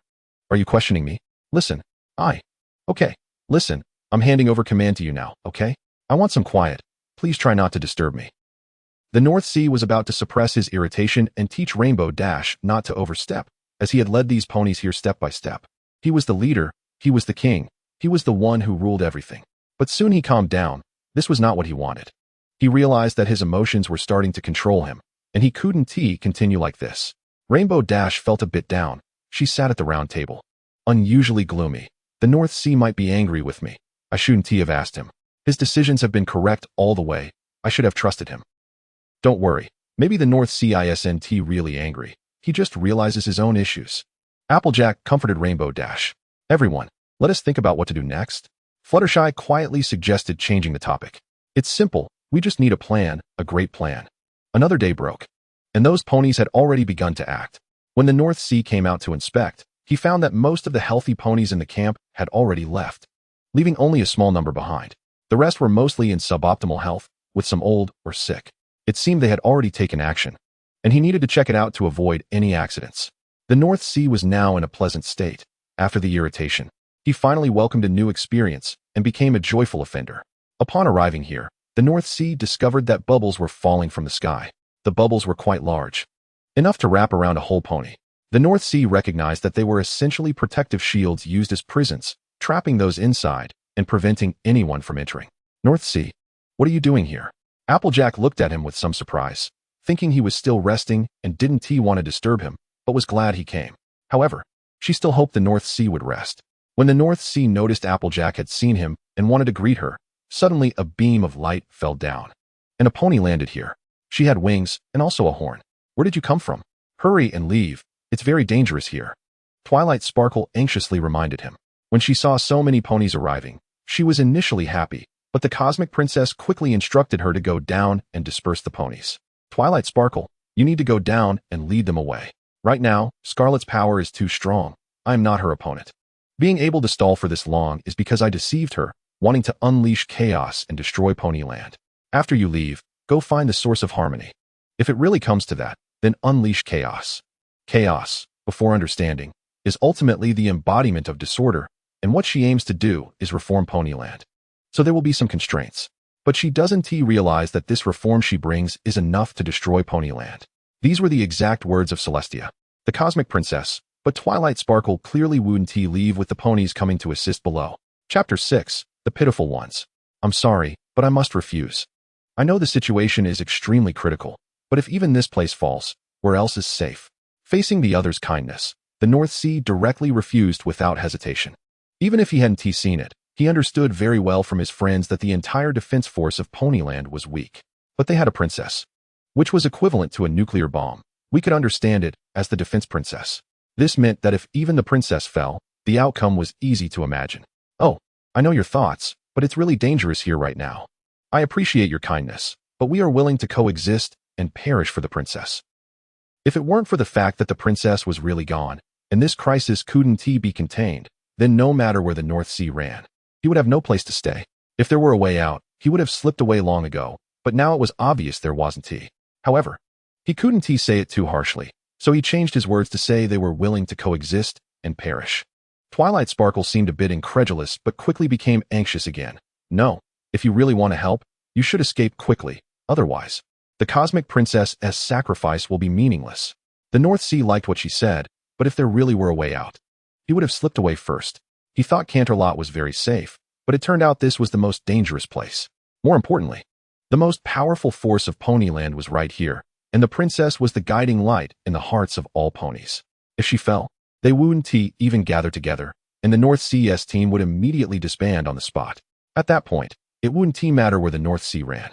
Are you questioning me? Listen. Okay. Listen, I'm handing over command to you now, okay? I want some quiet. Please try not to disturb me. The North Sea was about to suppress his irritation and teach Rainbow Dash not to overstep, as he had led these ponies here step by step. He was the leader, he was the king, he was the one who ruled everything. But soon he calmed down. This was not what he wanted. He realized that his emotions were starting to control him, and he couldn't continue like this. Rainbow Dash felt a bit down. She sat at the round table. Unusually gloomy. The North Sea might be angry with me. I shouldn't have asked him. His decisions have been correct all the way. I should have trusted him. Don't worry. Maybe the North Sea isn't really angry. He just realizes his own issues. Applejack comforted Rainbow Dash. Everyone, let us think about what to do next. Fluttershy quietly suggested changing the topic. It's simple. We just need a plan, a great plan. Another day broke, and those ponies had already begun to act. When the North Sea came out to inspect, he found that most of the healthy ponies in the camp had already left, leaving only a small number behind. The rest were mostly in suboptimal health, with some old or sick. It seemed they had already taken action, and he needed to check it out to avoid any accidents. The North Sea was now in a pleasant state. After the irritation, he finally welcomed a new experience and became a joyful offender. Upon arriving here, the North Sea discovered that bubbles were falling from the sky. The bubbles were quite large, enough to wrap around a whole pony. The North Sea recognized that they were essentially protective shields used as prisons, trapping those inside and preventing anyone from entering. North Sea, what are you doing here? Applejack looked at him with some surprise, thinking he was still resting and didn't want to disturb him, but was glad he came. However, she still hoped the North Sea would rest. When the North Sea noticed Applejack had seen him and wanted to greet her, suddenly a beam of light fell down, and a pony landed here. She had wings and also a horn. Where did you come from? Hurry and leave. It's very dangerous here. Twilight Sparkle anxiously reminded him. When she saw so many ponies arriving, she was initially happy, but the Cosmic Princess quickly instructed her to go down and disperse the ponies. Twilight Sparkle, you need to go down and lead them away. Right now, Scarlet's power is too strong. I am not her opponent. Being able to stall for this long is because I deceived her, wanting to unleash chaos and destroy Ponyland. After you leave, go find the source of harmony. If it really comes to that, then unleash chaos. Chaos, before understanding, is ultimately the embodiment of disorder, and what she aims to do is reform Ponyland. So there will be some constraints. But she doesn't realize that this reform she brings is enough to destroy Ponyland. These were the exact words of Celestia, the Cosmic Princess, but Twilight Sparkle clearly wouldn't leave with the ponies coming to assist below. Chapter 6, The Pitiful Ones. I'm sorry, but I must refuse. I know the situation is extremely critical, but if even this place falls, where else is safe? Facing the other's kindness, the North Sea directly refused without hesitation. Even if he hadn't seen it, he understood very well from his friends that the entire defense force of Ponyland was weak. But they had a princess, which was equivalent to a nuclear bomb. We could understand it as the defense princess. This meant that if even the princess fell, the outcome was easy to imagine. Oh, I know your thoughts, but it's really dangerous here right now. I appreciate your kindness, but we are willing to coexist and perish for the princess. If it weren't for the fact that the princess was really gone, and this crisis couldn't be contained, then no matter where the North Sea ran, he would have no place to stay. If there were a way out, he would have slipped away long ago, but now it was obvious there wasn't. However, he couldn't say it too harshly, so he changed his words to say they were willing to coexist and perish. Twilight Sparkle seemed a bit incredulous but quickly became anxious again. No, if you really want to help, You should escape quickly, otherwise, the Cosmic Princess's sacrifice will be meaningless. The North Sea liked what she said, but if there really were a way out, he would have slipped away first. He thought Canterlot was very safe, but it turned out this was the most dangerous place. More importantly, the most powerful force of Ponyland was right here, and the princess was the guiding light in the hearts of all ponies. If she fell, they wouldn't even gather together, and the North Sea's team would immediately disband on the spot. At that point, it wouldn't matter where the North Sea ran.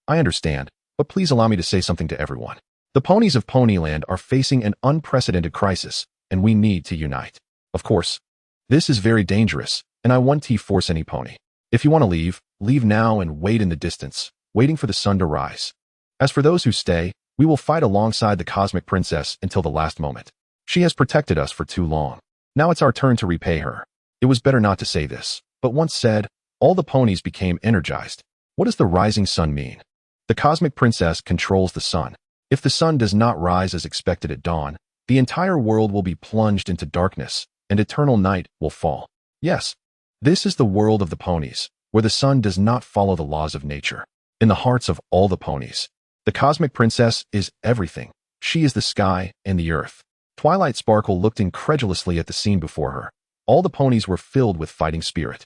I understand, but please allow me to say something to everyone. The ponies of Ponyland are facing an unprecedented crisis, and we need to unite. Of course, this is very dangerous, and I won't force any pony. If you want to leave, leave now and wait in the distance, waiting for the sun to rise. As for those who stay, we will fight alongside the Cosmic Princess until the last moment. She has protected us for too long. Now it's our turn to repay her. It was better not to say this, but once said, all the ponies became energized. What does the rising sun mean? The Cosmic Princess controls the sun. If the sun does not rise as expected at dawn, the entire world will be plunged into darkness, and eternal night will fall. Yes, this is the world of the ponies, where the sun does not follow the laws of nature. In the hearts of all the ponies, the Cosmic Princess is everything. She is the sky and the earth. Twilight Sparkle looked incredulously at the scene before her. All the ponies were filled with fighting spirit.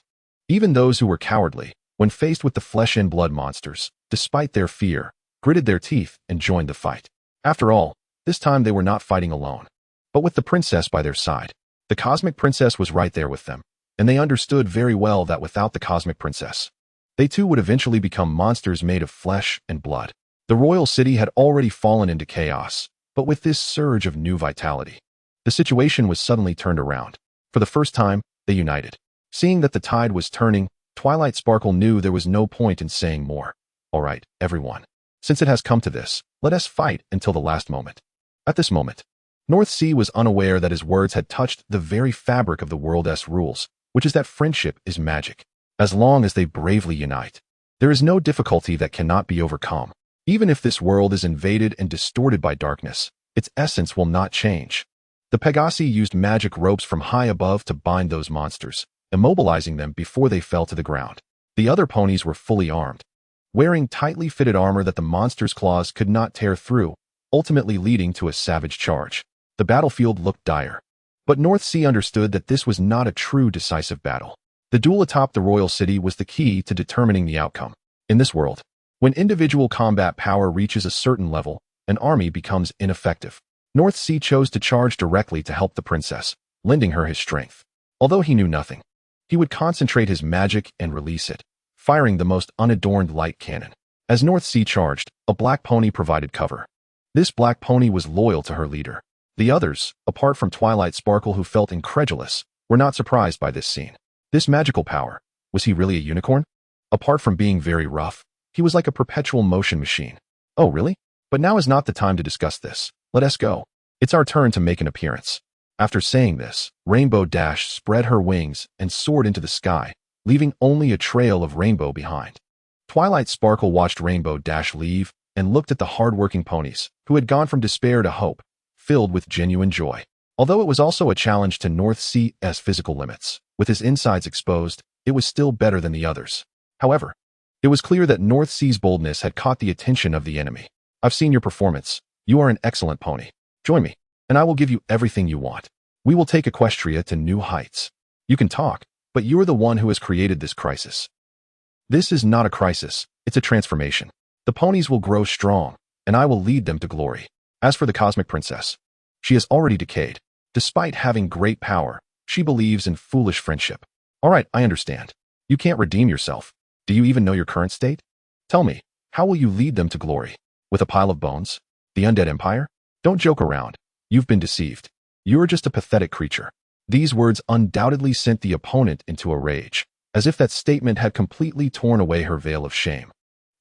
Even those who were cowardly, when faced with the flesh and blood monsters, despite their fear, gritted their teeth and joined the fight. After all, this time they were not fighting alone, but with the princess by their side. The Cosmic Princess was right there with them, and they understood very well that without the Cosmic Princess, they too would eventually become monsters made of flesh and blood. The royal city had already fallen into chaos, but with this surge of new vitality, the situation was suddenly turned around. For the first time, they united. Seeing that the tide was turning, Twilight Sparkle knew there was no point in saying more. All right, everyone. Since it has come to this, let us fight until the last moment. At this moment, North Sea was unaware that his words had touched the very fabric of the world's rules, which is that friendship is magic. As long as they bravely unite, there is no difficulty that cannot be overcome. Even if this world is invaded and distorted by darkness, its essence will not change. The Pegasi used magic ropes from high above to bind those monsters, immobilizing them before they fell to the ground. The other ponies were fully armed, wearing tightly fitted armor that the monster's claws could not tear through, ultimately leading to a savage charge. The battlefield looked dire, but North Sea understood that this was not a true decisive battle. The duel atop the royal city was the key to determining the outcome. In this world, when individual combat power reaches a certain level, an army becomes ineffective. North Sea chose to charge directly to help the princess, lending her his strength. Although he knew nothing, he would concentrate his magic and release it, firing the most unadorned light cannon. As North Sea charged, a black pony provided cover. This black pony was loyal to her leader. The others, apart from Twilight Sparkle who felt incredulous, were not surprised by this scene. This magical power, was he really a unicorn? Apart from being very rough, he was like a perpetual motion machine. Oh really? But now is not the time to discuss this. Let us go. It's our turn to make an appearance. After saying this, Rainbow Dash spread her wings and soared into the sky, leaving only a trail of rainbow behind. Twilight Sparkle watched Rainbow Dash leave and looked at the hard-working ponies, who had gone from despair to hope, filled with genuine joy. Although it was also a challenge to North Sea's physical limits, with his insides exposed, it was still better than the others. However, it was clear that North Sea's boldness had caught the attention of the enemy. I've seen your performance. You are an excellent pony. Join me, and I will give you everything you want. We will take Equestria to new heights. You can talk, but you are the one who has created this crisis. This is not a crisis, it's a transformation. The ponies will grow strong, and I will lead them to glory. As for the Cosmic Princess, she has already decayed. Despite having great power, she believes in foolish friendship. All right, I understand. You can't redeem yourself. Do you even know your current state? Tell me, how will you lead them to glory? With a pile of bones? The Undead Empire? Don't joke around. You've been deceived. You're just a pathetic creature. These words undoubtedly sent the opponent into a rage, as if that statement had completely torn away her veil of shame,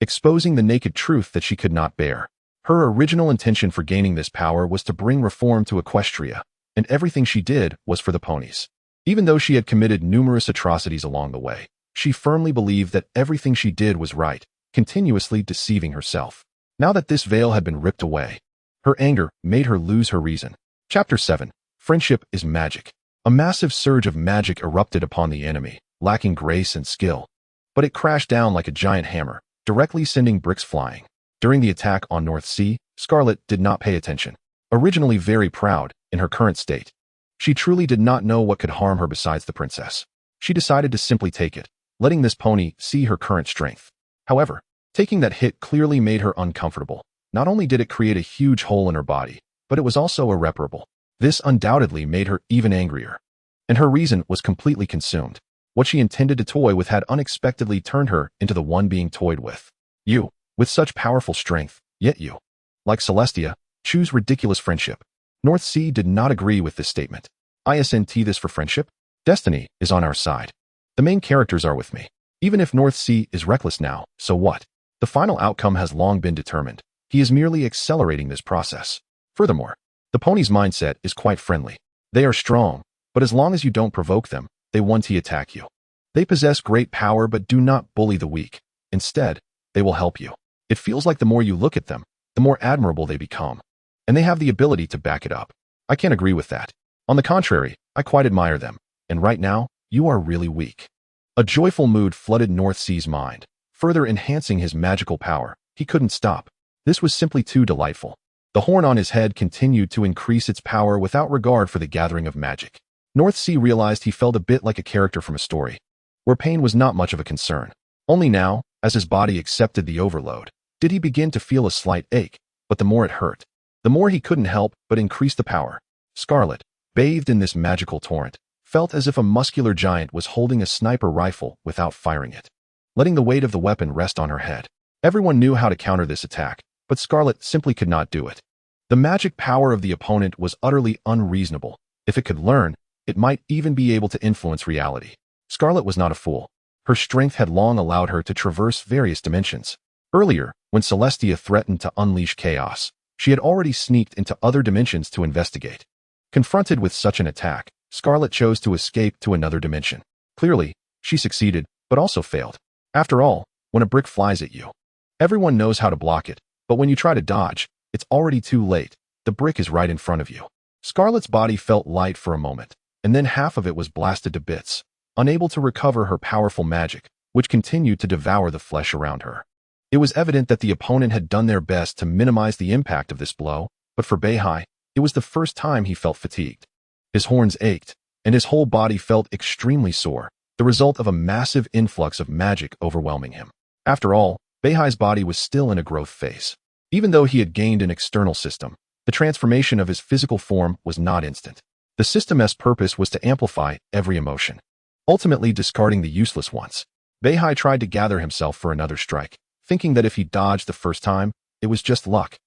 exposing the naked truth that she could not bear. Her original intention for gaining this power was to bring reform to Equestria, and everything she did was for the ponies. Even though she had committed numerous atrocities along the way, she firmly believed that everything she did was right, continuously deceiving herself. Now that this veil had been ripped away, her anger made her lose her reason. Chapter 7. Friendship is Magic. A massive surge of magic erupted upon the enemy, lacking grace and skill. But it crashed down like a giant hammer, directly sending bricks flying. During the attack on North Sea, Scarlet did not pay attention. Originally very proud, in her current state, she truly did not know what could harm her besides the princess. She decided to simply take it, letting this pony see her current strength. However, taking that hit clearly made her uncomfortable. Not only did it create a huge hole in her body, but it was also irreparable. This undoubtedly made her even angrier. And her reason was completely consumed. What she intended to toy with had unexpectedly turned her into the one being toyed with. You, with such powerful strength, yet you, like Celestia, choose ridiculous friendship. North Sea did not agree with this statement. Isn't this for friendship? Destiny is on our side. The main characters are with me. Even if North Sea is reckless now, so what? The final outcome has long been determined. He is merely accelerating this process. Furthermore, the pony's mindset is quite friendly. They are strong, but as long as you don't provoke them, they want to attack you. They possess great power but do not bully the weak. Instead, they will help you. It feels like the more you look at them, the more admirable they become. And they have the ability to back it up. I can't agree with that. On the contrary, I quite admire them. And right now, you are really weak. A joyful mood flooded North Sea's mind, further enhancing his magical power. He couldn't stop. This was simply too delightful. The horn on his head continued to increase its power without regard for the gathering of magic. North Sea realized he felt a bit like a character from a story, where pain was not much of a concern. Only now, as his body accepted the overload, did he begin to feel a slight ache, but the more it hurt, the more he couldn't help but increase the power. Scarlet, bathed in this magical torrent, felt as if a muscular giant was holding a sniper rifle without firing it, letting the weight of the weapon rest on her head. Everyone knew how to counter this attack, but Scarlet simply could not do it. The magic power of the opponent was utterly unreasonable. If it could learn, it might even be able to influence reality. Scarlet was not a fool. Her strength had long allowed her to traverse various dimensions. Earlier, when Celestia threatened to unleash chaos, she had already sneaked into other dimensions to investigate. Confronted with such an attack, Scarlet chose to escape to another dimension. Clearly, she succeeded, but also failed. After all, when a brick flies at you, everyone knows how to block it, but when you try to dodge, it's already too late. The brick is right in front of you. Scarlet's body felt light for a moment, and then half of it was blasted to bits, unable to recover her powerful magic, which continued to devour the flesh around her. It was evident that the opponent had done their best to minimize the impact of this blow, but for Beihai, it was the first time he felt fatigued. His horns ached, and his whole body felt extremely sore, the result of a massive influx of magic overwhelming him. After all, Beihai's body was still in a growth phase. Even though he had gained an external system, the transformation of his physical form was not instant. The system's purpose was to amplify every emotion, ultimately discarding the useless ones. Beihai tried to gather himself for another strike, thinking that if he dodged the first time, it was just luck.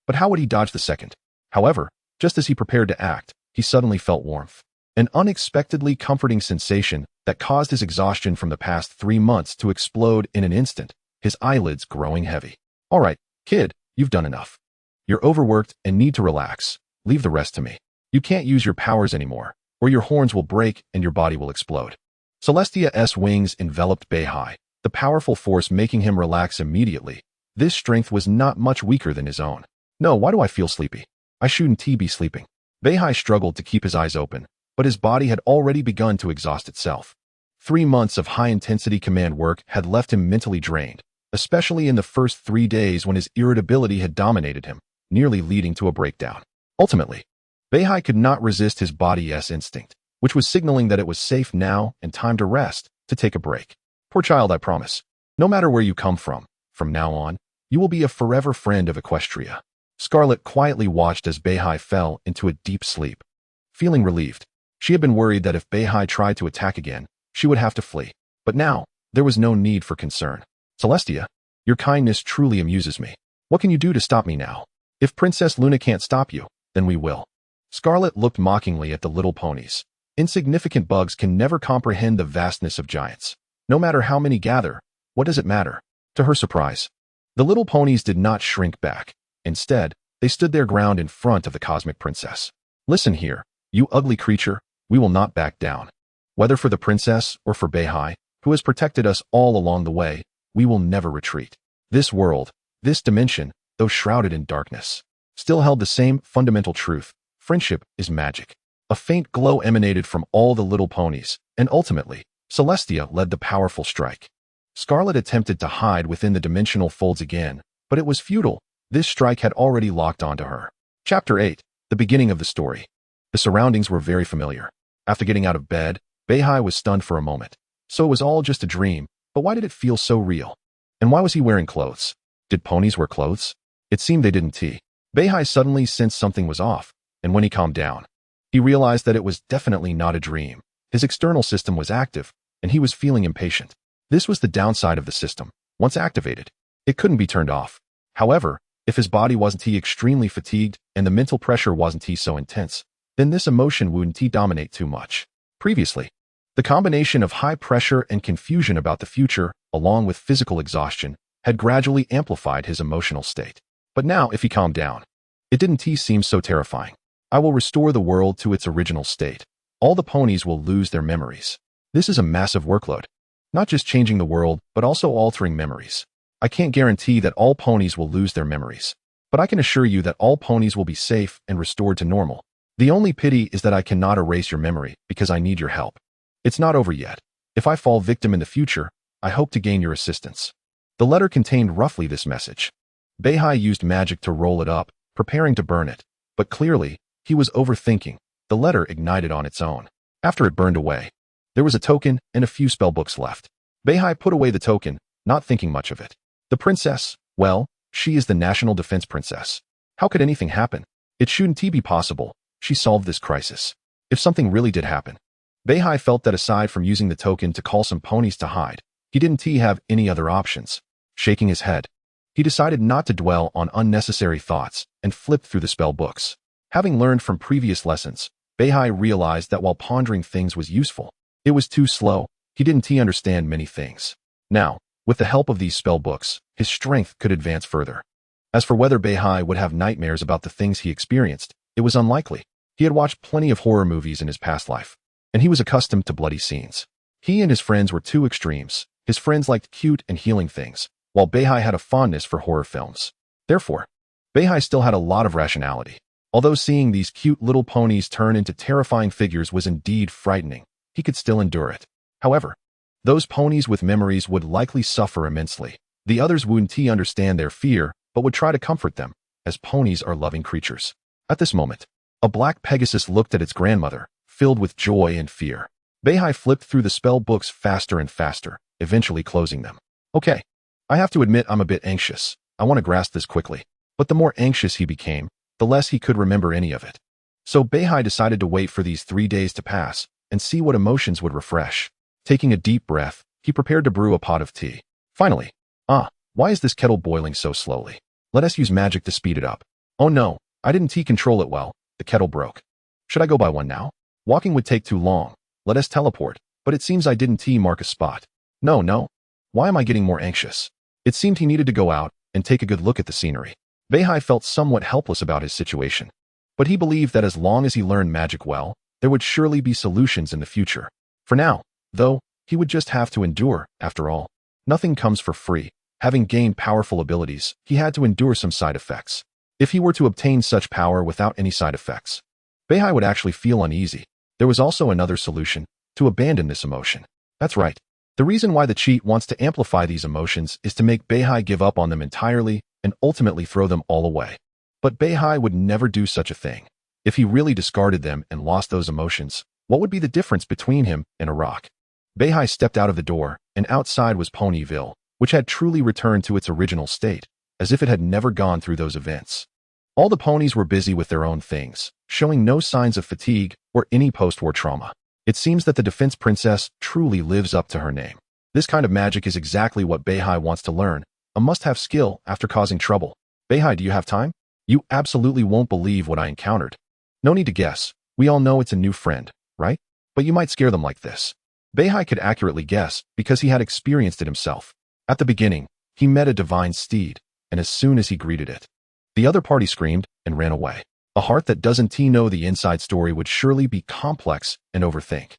But how would he dodge the second? However, just as he prepared to act, he suddenly felt warmth. An unexpectedly comforting sensation that caused his exhaustion from the past 3 months to explode in an instant, his eyelids growing heavy. All right, kid, you've done enough. You're overworked and need to relax. Leave the rest to me. You can't use your powers anymore, or your horns will break and your body will explode. Celestia's wings enveloped Beihai, the powerful force making him relax immediately. This strength was not much weaker than his own. No, why do I feel sleepy? I shouldn't be sleeping. Beihai struggled to keep his eyes open, but his body had already begun to exhaust itself. 3 months of high-intensity command work had left him mentally drained, especially in the first 3 days when his irritability had dominated him, nearly leading to a breakdown. Ultimately, Beihai could not resist his body's instinct, which was signaling that it was safe now and time to rest, to take a break. Poor child, I promise. No matter where you come from now on, you will be a forever friend of Equestria. Scarlet quietly watched as Beihai fell into a deep sleep. Feeling relieved, she had been worried that if Beihai tried to attack again, she would have to flee. But now, there was no need for concern. Celestia, your kindness truly amuses me. What can you do to stop me now? If Princess Luna can't stop you, then we will. Scarlet looked mockingly at the little ponies. Insignificant bugs can never comprehend the vastness of giants. No matter how many gather, what does it matter? To her surprise, the little ponies did not shrink back. Instead, they stood their ground in front of the cosmic princess. Listen here, you ugly creature, we will not back down. Whether for the princess or for Beihai, who has protected us all along the way, we will never retreat. This world, this dimension, though shrouded in darkness, still held the same fundamental truth. Friendship is magic. A faint glow emanated from all the little ponies, and ultimately, Celestia led the powerful strike. Scarlet attempted to hide within the dimensional folds again, but it was futile. This strike had already locked onto her. Chapter 8. The beginning of the story. The surroundings were very familiar. After getting out of bed, Beihai was stunned for a moment. So it was all just a dream, but why did it feel so real? And why was he wearing clothes? Did ponies wear clothes? It seemed they didn't. Beihai suddenly sensed something was off, and when he calmed down, he realized that it was definitely not a dream. His external system was active, and he was feeling impatient. This was the downside of the system. Once activated, it couldn't be turned off. However, if his body wasn't extremely fatigued and the mental pressure wasn't so intense, then this emotion wouldn't dominate too much. Previously, the combination of high pressure and confusion about the future, along with physical exhaustion, had gradually amplified his emotional state. But now, if he calmed down, it didn't seem so terrifying. I will restore the world to its original state. All the ponies will lose their memories. This is a massive workload. Not just changing the world, but also altering memories. I can't guarantee that all ponies will lose their memories, but I can assure you that all ponies will be safe and restored to normal. The only pity is that I cannot erase your memory because I need your help. It's not over yet. If I fall victim in the future, I hope to gain your assistance. The letter contained roughly this message. Beihai used magic to roll it up, preparing to burn it, but clearly, he was overthinking. The letter ignited on its own. After it burned away, there was a token and a few spellbooks left. Beihai put away the token, not thinking much of it. The princess, well, she is the national defense princess. How could anything happen? It shouldn't be possible. She solved this crisis. If something really did happen. Beihai felt that aside from using the token to call some ponies to hide, he didn't have any other options. Shaking his head, he decided not to dwell on unnecessary thoughts and flipped through the spell books. Having learned from previous lessons, Beihai realized that while pondering things was useful, it was too slow. He didn't understand many things. Now, with the help of these spell books, his strength could advance further. As for whether Beihai would have nightmares about the things he experienced, it was unlikely. He had watched plenty of horror movies in his past life, and he was accustomed to bloody scenes. He and his friends were two extremes. His friends liked cute and healing things, while Beihai had a fondness for horror films. Therefore, Beihai still had a lot of rationality. Although seeing these cute little ponies turn into terrifying figures was indeed frightening, he could still endure it. However, those ponies with memories would likely suffer immensely. The others wouldn't understand their fear, but would try to comfort them, as ponies are loving creatures. At this moment, a black Pegasus looked at its grandmother, filled with joy and fear. Beihai flipped through the spell books faster and faster, eventually closing them. Okay, I have to admit I'm a bit anxious. I want to grasp this quickly. But the more anxious he became, the less he could remember any of it. So Beihai decided to wait for these 3 days to pass and see what emotions would refresh. Taking a deep breath, he prepared to brew a pot of tea. Finally, why is this kettle boiling so slowly? Let us use magic to speed it up. Oh no, I didn't control it well. The kettle broke. Should I go buy one now? Walking would take too long. Let us teleport. But it seems I didn't mark a spot. No. Why am I getting more anxious? It seemed he needed to go out and take a good look at the scenery. Beihai felt somewhat helpless about his situation. But he believed that as long as he learned magic well, there would surely be solutions in the future. For now, though, he would just have to endure, after all. Nothing comes for free. Having gained powerful abilities, he had to endure some side effects. If he were to obtain such power without any side effects, Beihai would actually feel uneasy. There was also another solution, to abandon this emotion. That's right. The reason why the cheat wants to amplify these emotions is to make Beihai give up on them entirely and ultimately throw them all away. But Beihai would never do such a thing. If he really discarded them and lost those emotions, what would be the difference between him and a rock? Beihai stepped out of the door, and outside was Ponyville, which had truly returned to its original state, as if it had never gone through those events. All the ponies were busy with their own things, showing no signs of fatigue or any post-war trauma. It seems that the defense princess truly lives up to her name. This kind of magic is exactly what Beihai wants to learn, a must-have skill after causing trouble. Beihai, do you have time? You absolutely won't believe what I encountered. No need to guess. We all know it's a new friend, right? But you might scare them like this. Beihai could accurately guess because he had experienced it himself. At the beginning, he met a divine steed, and as soon as he greeted it, the other party screamed and ran away. A heart that doesn't know the inside story would surely be complex and overthink.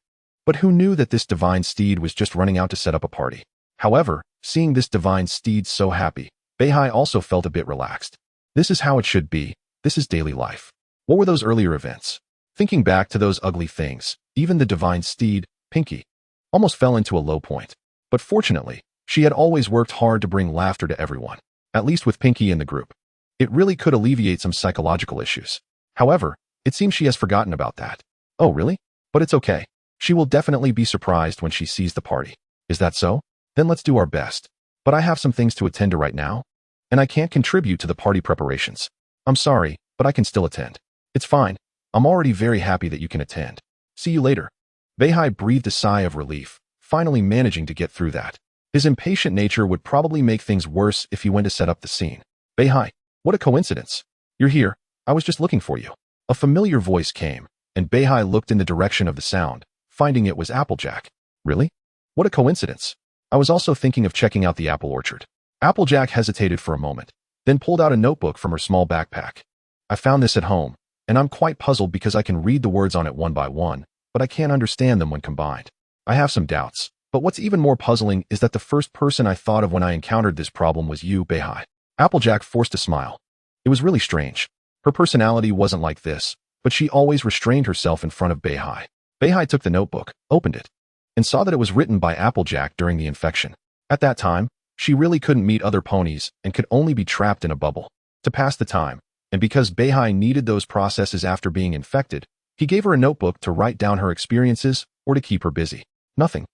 But who knew that this divine steed was just running out to set up a party? However, seeing this divine steed so happy, Beihai also felt a bit relaxed. This is how it should be. This is daily life. What were those earlier events? Thinking back to those ugly things, even the divine steed, Pinky, almost fell into a low point. But fortunately, She had always worked hard to bring laughter to everyone, at least with Pinky in the group. It really could alleviate some psychological issues. However, it seems she has forgotten about that. Oh, really? But it's okay. She will definitely be surprised when she sees the party. Is that so? Then let's do our best. But I have some things to attend to right now, and I can't contribute to the party preparations. I'm sorry, but I can still attend. It's fine. I'm already very happy that you can attend. See you later. Beihai breathed a sigh of relief, finally managing to get through that. His impatient nature would probably make things worse if he went to set up the scene. Beihai, what a coincidence. You're here. I was just looking for you. A familiar voice came, and Beihai looked in the direction of the sound, finding it was Applejack. Really? What a coincidence. I was also thinking of checking out the apple orchard. Applejack hesitated for a moment, then pulled out a notebook from her small backpack. I found this at home, and I'm quite puzzled because I can read the words on it one by one, but I can't understand them when combined. I have some doubts, but what's even more puzzling is that the first person I thought of when I encountered this problem was you, Beihai. Applejack forced a smile. It was really strange. Her personality wasn't like this, but she always restrained herself in front of Beihai. Beihai took the notebook, opened it, and saw that it was written by Applejack during the infection. At that time, she really couldn't meet other ponies and could only be trapped in a bubble. To pass the time, and because Beihai needed those processes after being infected, he gave her a notebook to write down her experiences or to keep her busy. Nothing.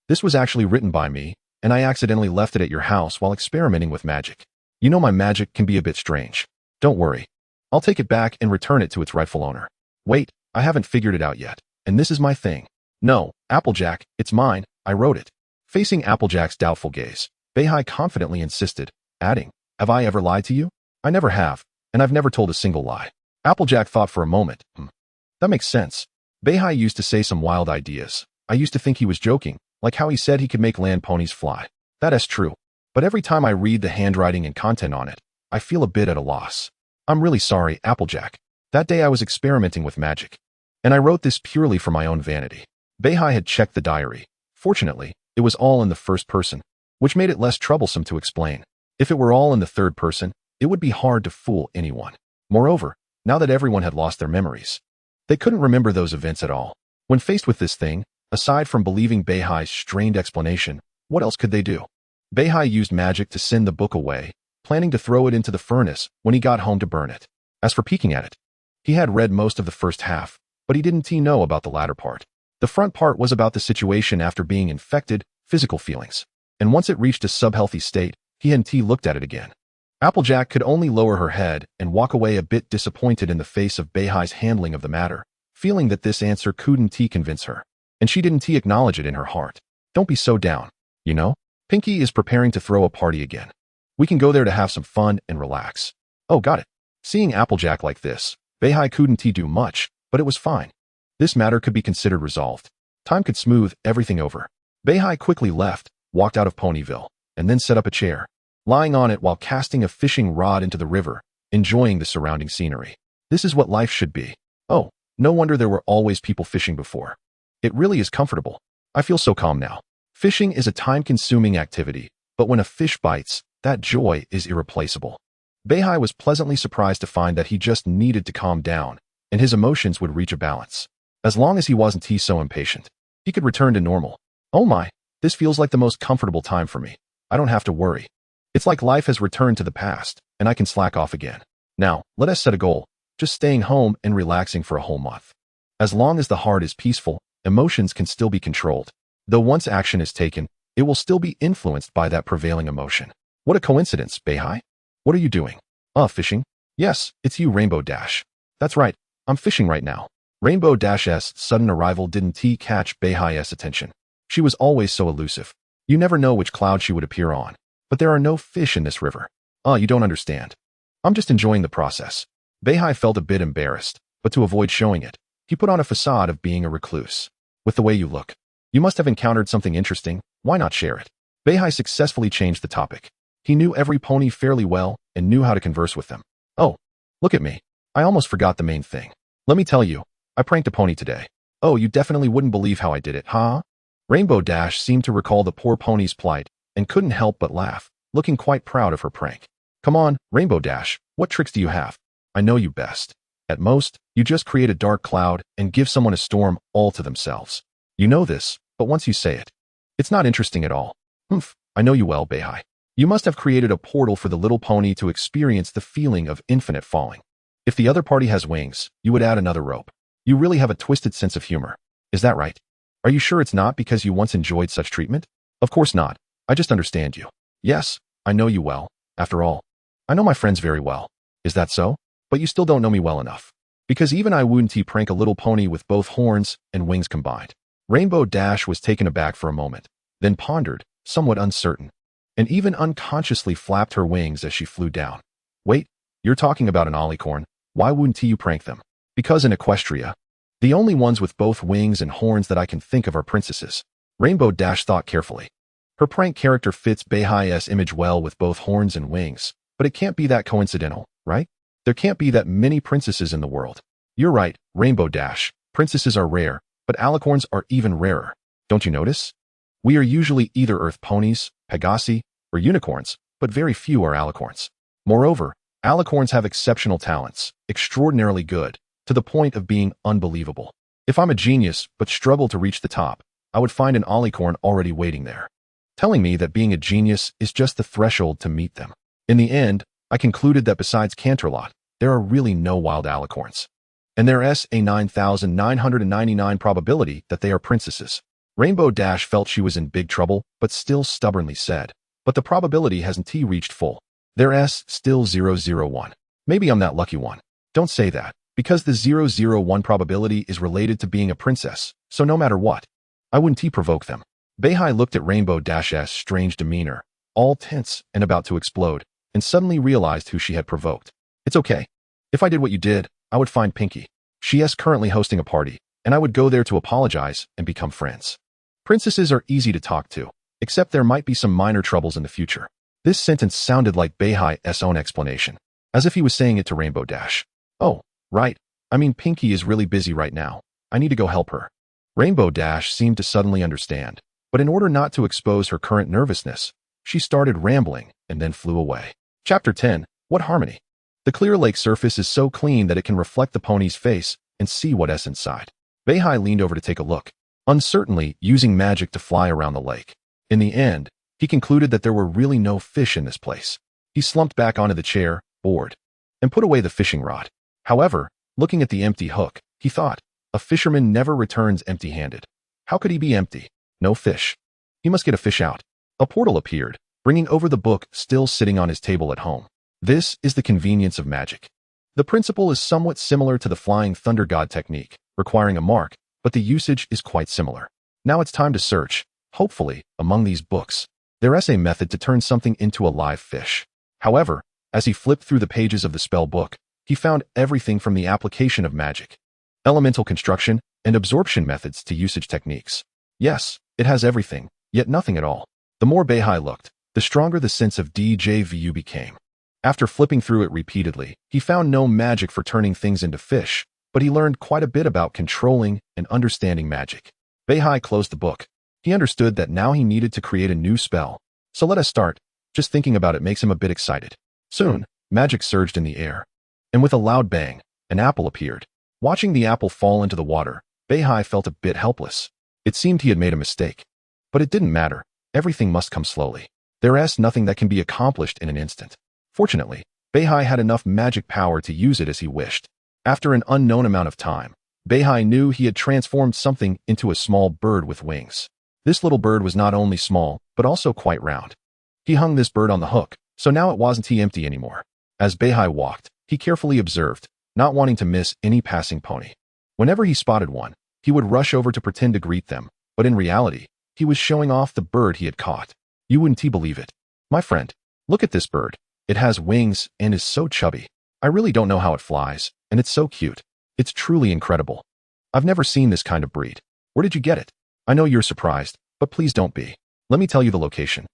This was actually written by me, and I accidentally left it at your house while experimenting with magic. You know my magic can be a bit strange. Don't worry. I'll take it back and return it to its rightful owner. Wait, I haven't figured it out yet, and this is my thing. No, Applejack, it's mine, I wrote it. Facing Applejack's doubtful gaze, Beihai confidently insisted, adding, have I ever lied to you? I never have, and I've never told a single lie. Applejack thought for a moment. That makes sense. Beihai used to say some wild ideas. I used to think he was joking, like how he said he could make land ponies fly. That is true. But every time I read the handwriting and content on it, I feel a bit at a loss. I'm really sorry, Applejack. That day I was experimenting with magic, and I wrote this purely for my own vanity. Beihai had checked the diary. Fortunately, it was all in the first person, which made it less troublesome to explain. If it were all in the third person, it would be hard to fool anyone. Moreover, now that everyone had lost their memories, they couldn't remember those events at all. When faced with this thing, aside from believing Beihai's strained explanation, what else could they do? Beihai used magic to send the book away, planning to throw it into the furnace when he got home to burn it. As for peeking at it, he had read most of the first half, but he didn't know about the latter part. The front part was about the situation after being infected, physical feelings. And once it reached a sub-healthy state, he and T looked at it again. Applejack could only lower her head and walk away a bit disappointed in the face of Beihai's handling of the matter, feeling that this answer couldn't convince her. And she didn't acknowledge it in her heart. Don't be so down. You know, Pinky is preparing to throw a party again. We can go there to have some fun and relax. Oh, got it. Seeing Applejack like this, Beihai couldn't do much, but it was fine. This matter could be considered resolved. Time could smooth everything over. Beihai quickly left, walked out of Ponyville, and then set up a chair, lying on it while casting a fishing rod into the river, enjoying the surrounding scenery. This is what life should be. Oh, no wonder there were always people fishing before. It really is comfortable. I feel so calm now. Fishing is a time-consuming activity, but when a fish bites, that joy is irreplaceable. Beihai was pleasantly surprised to find that he just needed to calm down, and his emotions would reach a balance. As long as he wasn't so impatient, he could return to normal. Oh my, this feels like the most comfortable time for me. I don't have to worry. It's like life has returned to the past, and I can slack off again. Now, let us set a goal, just staying home and relaxing for a whole month. As long as the heart is peaceful, emotions can still be controlled. Though once action is taken, it will still be influenced by that prevailing emotion. What a coincidence, Beihai. What are you doing? Fishing? Yes, it's you, Rainbow Dash. That's right, I'm fishing right now. Rainbow Dash's sudden arrival didn't catch Beihai's attention. She was always so elusive. You never know which cloud she would appear on. But there are no fish in this river. You don't understand. I'm just enjoying the process. Beihai felt a bit embarrassed, but to avoid showing it, he put on a facade of being a recluse. With the way you look, you must have encountered something interesting. Why not share it? Beihai successfully changed the topic. He knew every pony fairly well and knew how to converse with them. Oh, look at me. I almost forgot the main thing. Let me tell you, I pranked a pony today. Oh, you definitely wouldn't believe how I did it, huh? Rainbow Dash seemed to recall the poor pony's plight and couldn't help but laugh, looking quite proud of her prank. Come on, Rainbow Dash, what tricks do you have? I know you best. At most, you just create a dark cloud and give someone a storm all to themselves. You know this, but once you say it, it's not interesting at all. I know you well, Beihai. You must have created a portal for the little pony to experience the feeling of infinite falling. If the other party has wings, you would add another rope. You really have a twisted sense of humor. Is that right? Are you sure it's not because you once enjoyed such treatment? Of course not. I just understand you. Yes, I know you well. After all, I know my friends very well. Is that so? But you still don't know me well enough. Because even I wouldn't prank a little pony with both horns and wings combined. Rainbow Dash was taken aback for a moment, then pondered, somewhat uncertain, and even unconsciously flapped her wings as she flew down. Wait, you're talking about an alicorn. Why wouldn't you prank them? Because in Equestria, the only ones with both wings and horns that I can think of are princesses. Rainbow Dash thought carefully. Her prank character fits Beihai's image well with both horns and wings, but it can't be that coincidental, right? There can't be that many princesses in the world. You're right, Rainbow Dash. Princesses are rare, but alicorns are even rarer. Don't you notice? We are usually either earth ponies, pegasi, or unicorns, but very few are alicorns. Moreover, alicorns have exceptional talents, extraordinarily good, to the point of being unbelievable. If I'm a genius but struggle to reach the top, I would find an alicorn already waiting there, telling me that being a genius is just the threshold to meet them. In the end, I concluded that besides Canterlot, there are really no wild alicorns. And there's a 9,999 probability that they are princesses. Rainbow Dash felt she was in big trouble, but still stubbornly said, but the probability hasn't reached full. There's still 001. Maybe I'm that lucky one. Don't say that, because the 001 probability is related to being a princess, so no matter what, I wouldn't provoke them. Beihai looked at Rainbow Dash's strange demeanor, all tense and about to explode, and suddenly realized who she had provoked. It's okay. If I did what you did, I would find Pinky. She is currently hosting a party, and I would go there to apologize and become friends. Princesses are easy to talk to, except there might be some minor troubles in the future. This sentence sounded like Beihai's own explanation, as if he was saying it to Rainbow Dash. Oh, right. I mean, Pinky is really busy right now. I need to go help her. Rainbow Dash seemed to suddenly understand, but in order not to expose her current nervousness, she started rambling and then flew away. Chapter 10. What harmony? The clear lake surface is so clean that it can reflect the pony's face and see what's inside. Beihai leaned over to take a look, uncertainly using magic to fly around the lake. In the end, he concluded that there were really no fish in this place. He slumped back onto the chair, bored, and put away the fishing rod. However, looking at the empty hook, he thought, a fisherman never returns empty-handed. How could he be empty? No fish. He must get a fish out. A portal appeared, bringing over the book still sitting on his table at home. This is the convenience of magic. The principle is somewhat similar to the flying thunder god technique, requiring a mark, but the usage is quite similar. Now it's time to search, hopefully, among these books. There's a method to turn something into a live fish. However, as he flipped through the pages of the spell book, he found everything from the application of magic, elemental construction, and absorption methods to usage techniques. Yes, it has everything, yet nothing at all. The more Beihai looked, the stronger the sense of deja vu became. After flipping through it repeatedly, he found no magic for turning things into fish, but he learned quite a bit about controlling and understanding magic. Beihai closed the book. He understood that now he needed to create a new spell. So let us start. Just thinking about it makes him a bit excited. Soon, magic surged in the air. And with a loud bang, an apple appeared. Watching the apple fall into the water, Beihai felt a bit helpless. It seemed he had made a mistake. But it didn't matter. Everything must come slowly. There's nothing that can be accomplished in an instant. Fortunately, Beihai had enough magic power to use it as he wished. After an unknown amount of time, Beihai knew he had transformed something into a small bird with wings. This little bird was not only small, but also quite round. He hung this bird on the hook, so now it wasn't empty anymore. As Beihai walked, he carefully observed, not wanting to miss any passing pony. Whenever he spotted one, he would rush over to pretend to greet them, but in reality, he was showing off the bird he had caught. You wouldn't believe it. My friend, look at this bird. It has wings and is so chubby. I really don't know how it flies, and it's so cute. It's truly incredible. I've never seen this kind of breed. Where did you get it? I know you're surprised, but please don't be. Let me tell you the location.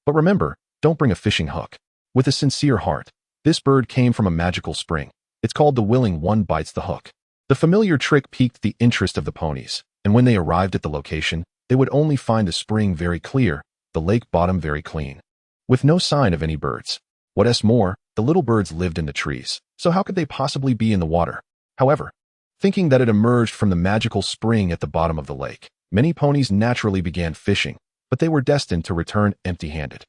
But remember, don't bring a fishing hook. With a sincere heart, this bird came from a magical spring. It's called the willing one bites the hook. The familiar trick piqued the interest of the ponies, and when they arrived at the location, they would only find the spring very clear, the lake bottom very clean, with no sign of any birds. What's more, the little birds lived in the trees, so how could they possibly be in the water? However, thinking that it emerged from the magical spring at the bottom of the lake, many ponies naturally began fishing, but they were destined to return empty-handed.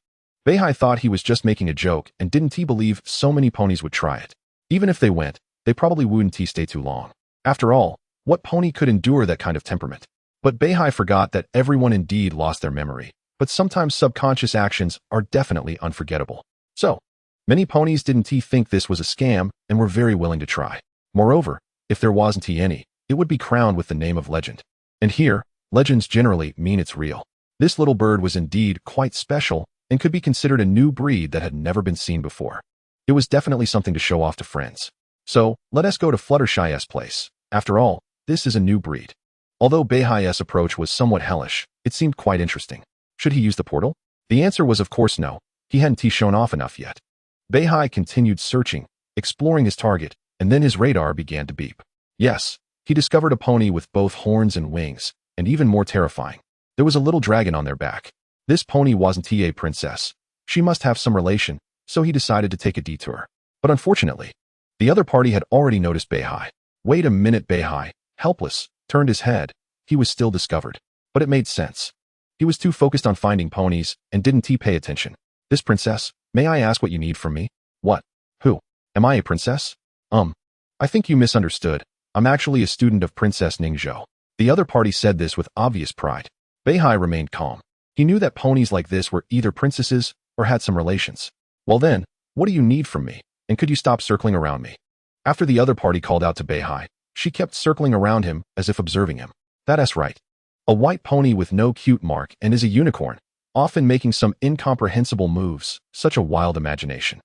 Beihai thought he was just making a joke, and didn't he believe so many ponies would try it. Even if they went, they probably wouldn't stay too long. After all, what pony could endure that kind of temperament? But Beihai forgot that everyone indeed lost their memory, but sometimes subconscious actions are definitely unforgettable. So, many ponies didn't think this was a scam and were very willing to try. Moreover, if there wasn't any, it would be crowned with the name of legend. And here, legends generally mean it's real. This little bird was indeed quite special and could be considered a new breed that had never been seen before. It was definitely something to show off to friends. So, let us go to Fluttershy's place. After all, this is a new breed. Although Beihai's approach was somewhat hellish, it seemed quite interesting. Should he use the portal? The answer was of course no. He hadn't shown off enough yet. Beihai continued searching, exploring his target, and then his radar began to beep. Yes, he discovered a pony with both horns and wings, and even more terrifying, there was a little dragon on their back. This pony wasn't a princess. She must have some relation, so he decided to take a detour. But unfortunately, the other party had already noticed Beihai. Wait a minute, Beihai, helpless, turned his head. He was still discovered. But it made sense. He was too focused on finding ponies and didn't pay attention. This princess, may I ask what you need from me? What? Who? Am I a princess? I think you misunderstood. I'm actually a student of Princess Ningzhou. The other party said this with obvious pride. Beihai remained calm. He knew that ponies like this were either princesses or had some relations. Well then, what do you need from me? And could you stop circling around me? After the other party called out to Beihai, she kept circling around him as if observing him. That's right. A white pony with no cute mark and is a unicorn, often making some incomprehensible moves, such a wild imagination.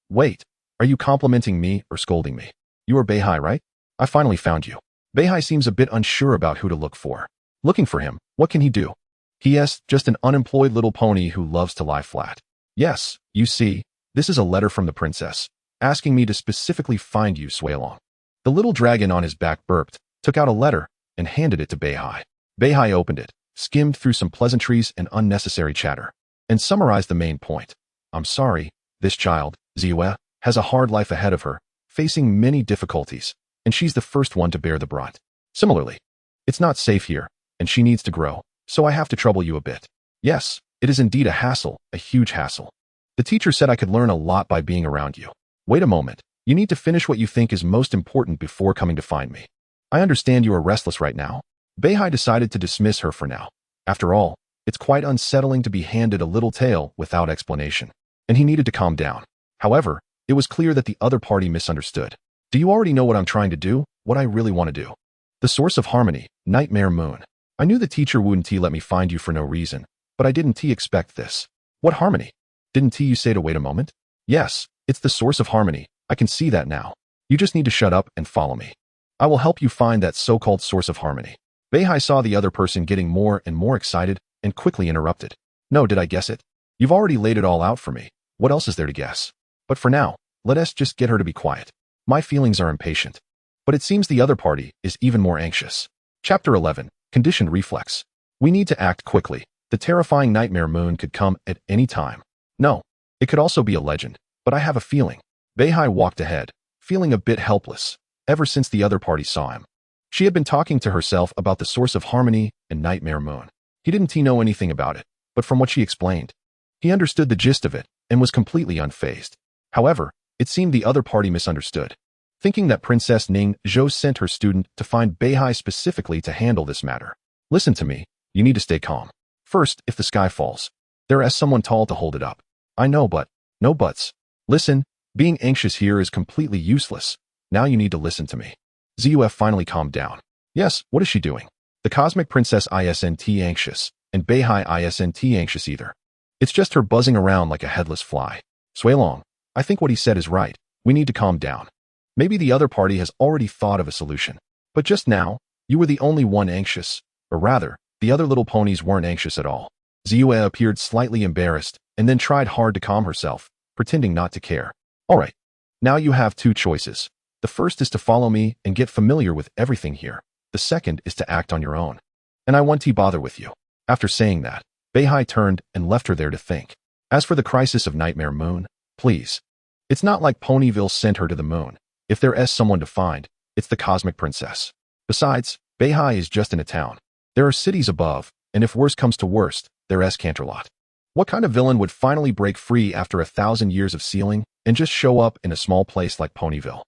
Wait, are you complimenting me or scolding me? You are Beihai, right? I finally found you. Beihai seems a bit unsure about who to look for. Looking for him, what can he do? He is just an unemployed little pony who loves to lie flat. Yes, you see, this is a letter from the princess, asking me to specifically find you, Swailong. The little dragon on his back burped, took out a letter, and handed it to Beihai. Beihai opened it, skimmed through some pleasantries and unnecessary chatter, and summarized the main point. I'm sorry, this child, Ziyue, has a hard life ahead of her, facing many difficulties, and she's the first one to bear the brunt. Similarly, it's not safe here, and she needs to grow, so I have to trouble you a bit. Yes, it is indeed a hassle, a huge hassle. The teacher said I could learn a lot by being around you. Wait a moment, you need to finish what you think is most important before coming to find me. I understand you are restless right now. Beihai decided to dismiss her for now. After all, it's quite unsettling to be handed a little tale without explanation, and he needed to calm down. However, it was clear that the other party misunderstood. Do you already know what I'm trying to do, what I really want to do? The source of harmony, Nightmare Moon. I knew the teacher wouldn't let me find you for no reason, but I didn't expect this. What harmony? Didn't you say to wait a moment? Yes, it's the source of harmony. I can see that now. You just need to shut up and follow me. I will help you find that so-called source of harmony. Beihai saw the other person getting more and more excited and quickly interrupted. No, did I guess it? You've already laid it all out for me. What else is there to guess? But for now, let us just get her to be quiet. My feelings are impatient. But it seems the other party is even more anxious. Chapter 11, Conditioned Reflex. We need to act quickly. The terrifying Nightmare Moon could come at any time. No, it could also be a legend, but I have a feeling. Beihai walked ahead, feeling a bit helpless, ever since the other party saw him. She had been talking to herself about the source of harmony and Nightmare Moon. He didn't know anything about it, but from what she explained, he understood the gist of it and was completely unfazed. However, it seemed the other party misunderstood, thinking that Princess Ningzhou sent her student to find Beihai specifically to handle this matter. Listen to me, you need to stay calm. First, if the sky falls, there is someone tall to hold it up. I know, but no buts. Listen, being anxious here is completely useless. Now you need to listen to me. Ziyue finally calmed down. Yes, what is she doing? The Cosmic Princess isn't anxious, and Beihai isn't anxious either. It's just her buzzing around like a headless fly. Swailong, I think what he said is right. We need to calm down. Maybe the other party has already thought of a solution. But just now, you were the only one anxious. Or rather, the other little ponies weren't anxious at all. Ziyue appeared slightly embarrassed, and then tried hard to calm herself, pretending not to care. Alright, now you have two choices. The first is to follow me and get familiar with everything here. The second is to act on your own. And I won't bother with you. After saying that, Beihai turned and left her there to think. As for the crisis of Nightmare Moon, please. It's not like Ponyville sent her to the moon. If there is someone to find, it's the Cosmic Princess. Besides, Beihai is just in a town. There are cities above, and if worse comes to worst, their Canterlot. What kind of villain would finally break free after 1,000 years of sealing and just show up in a small place like Ponyville?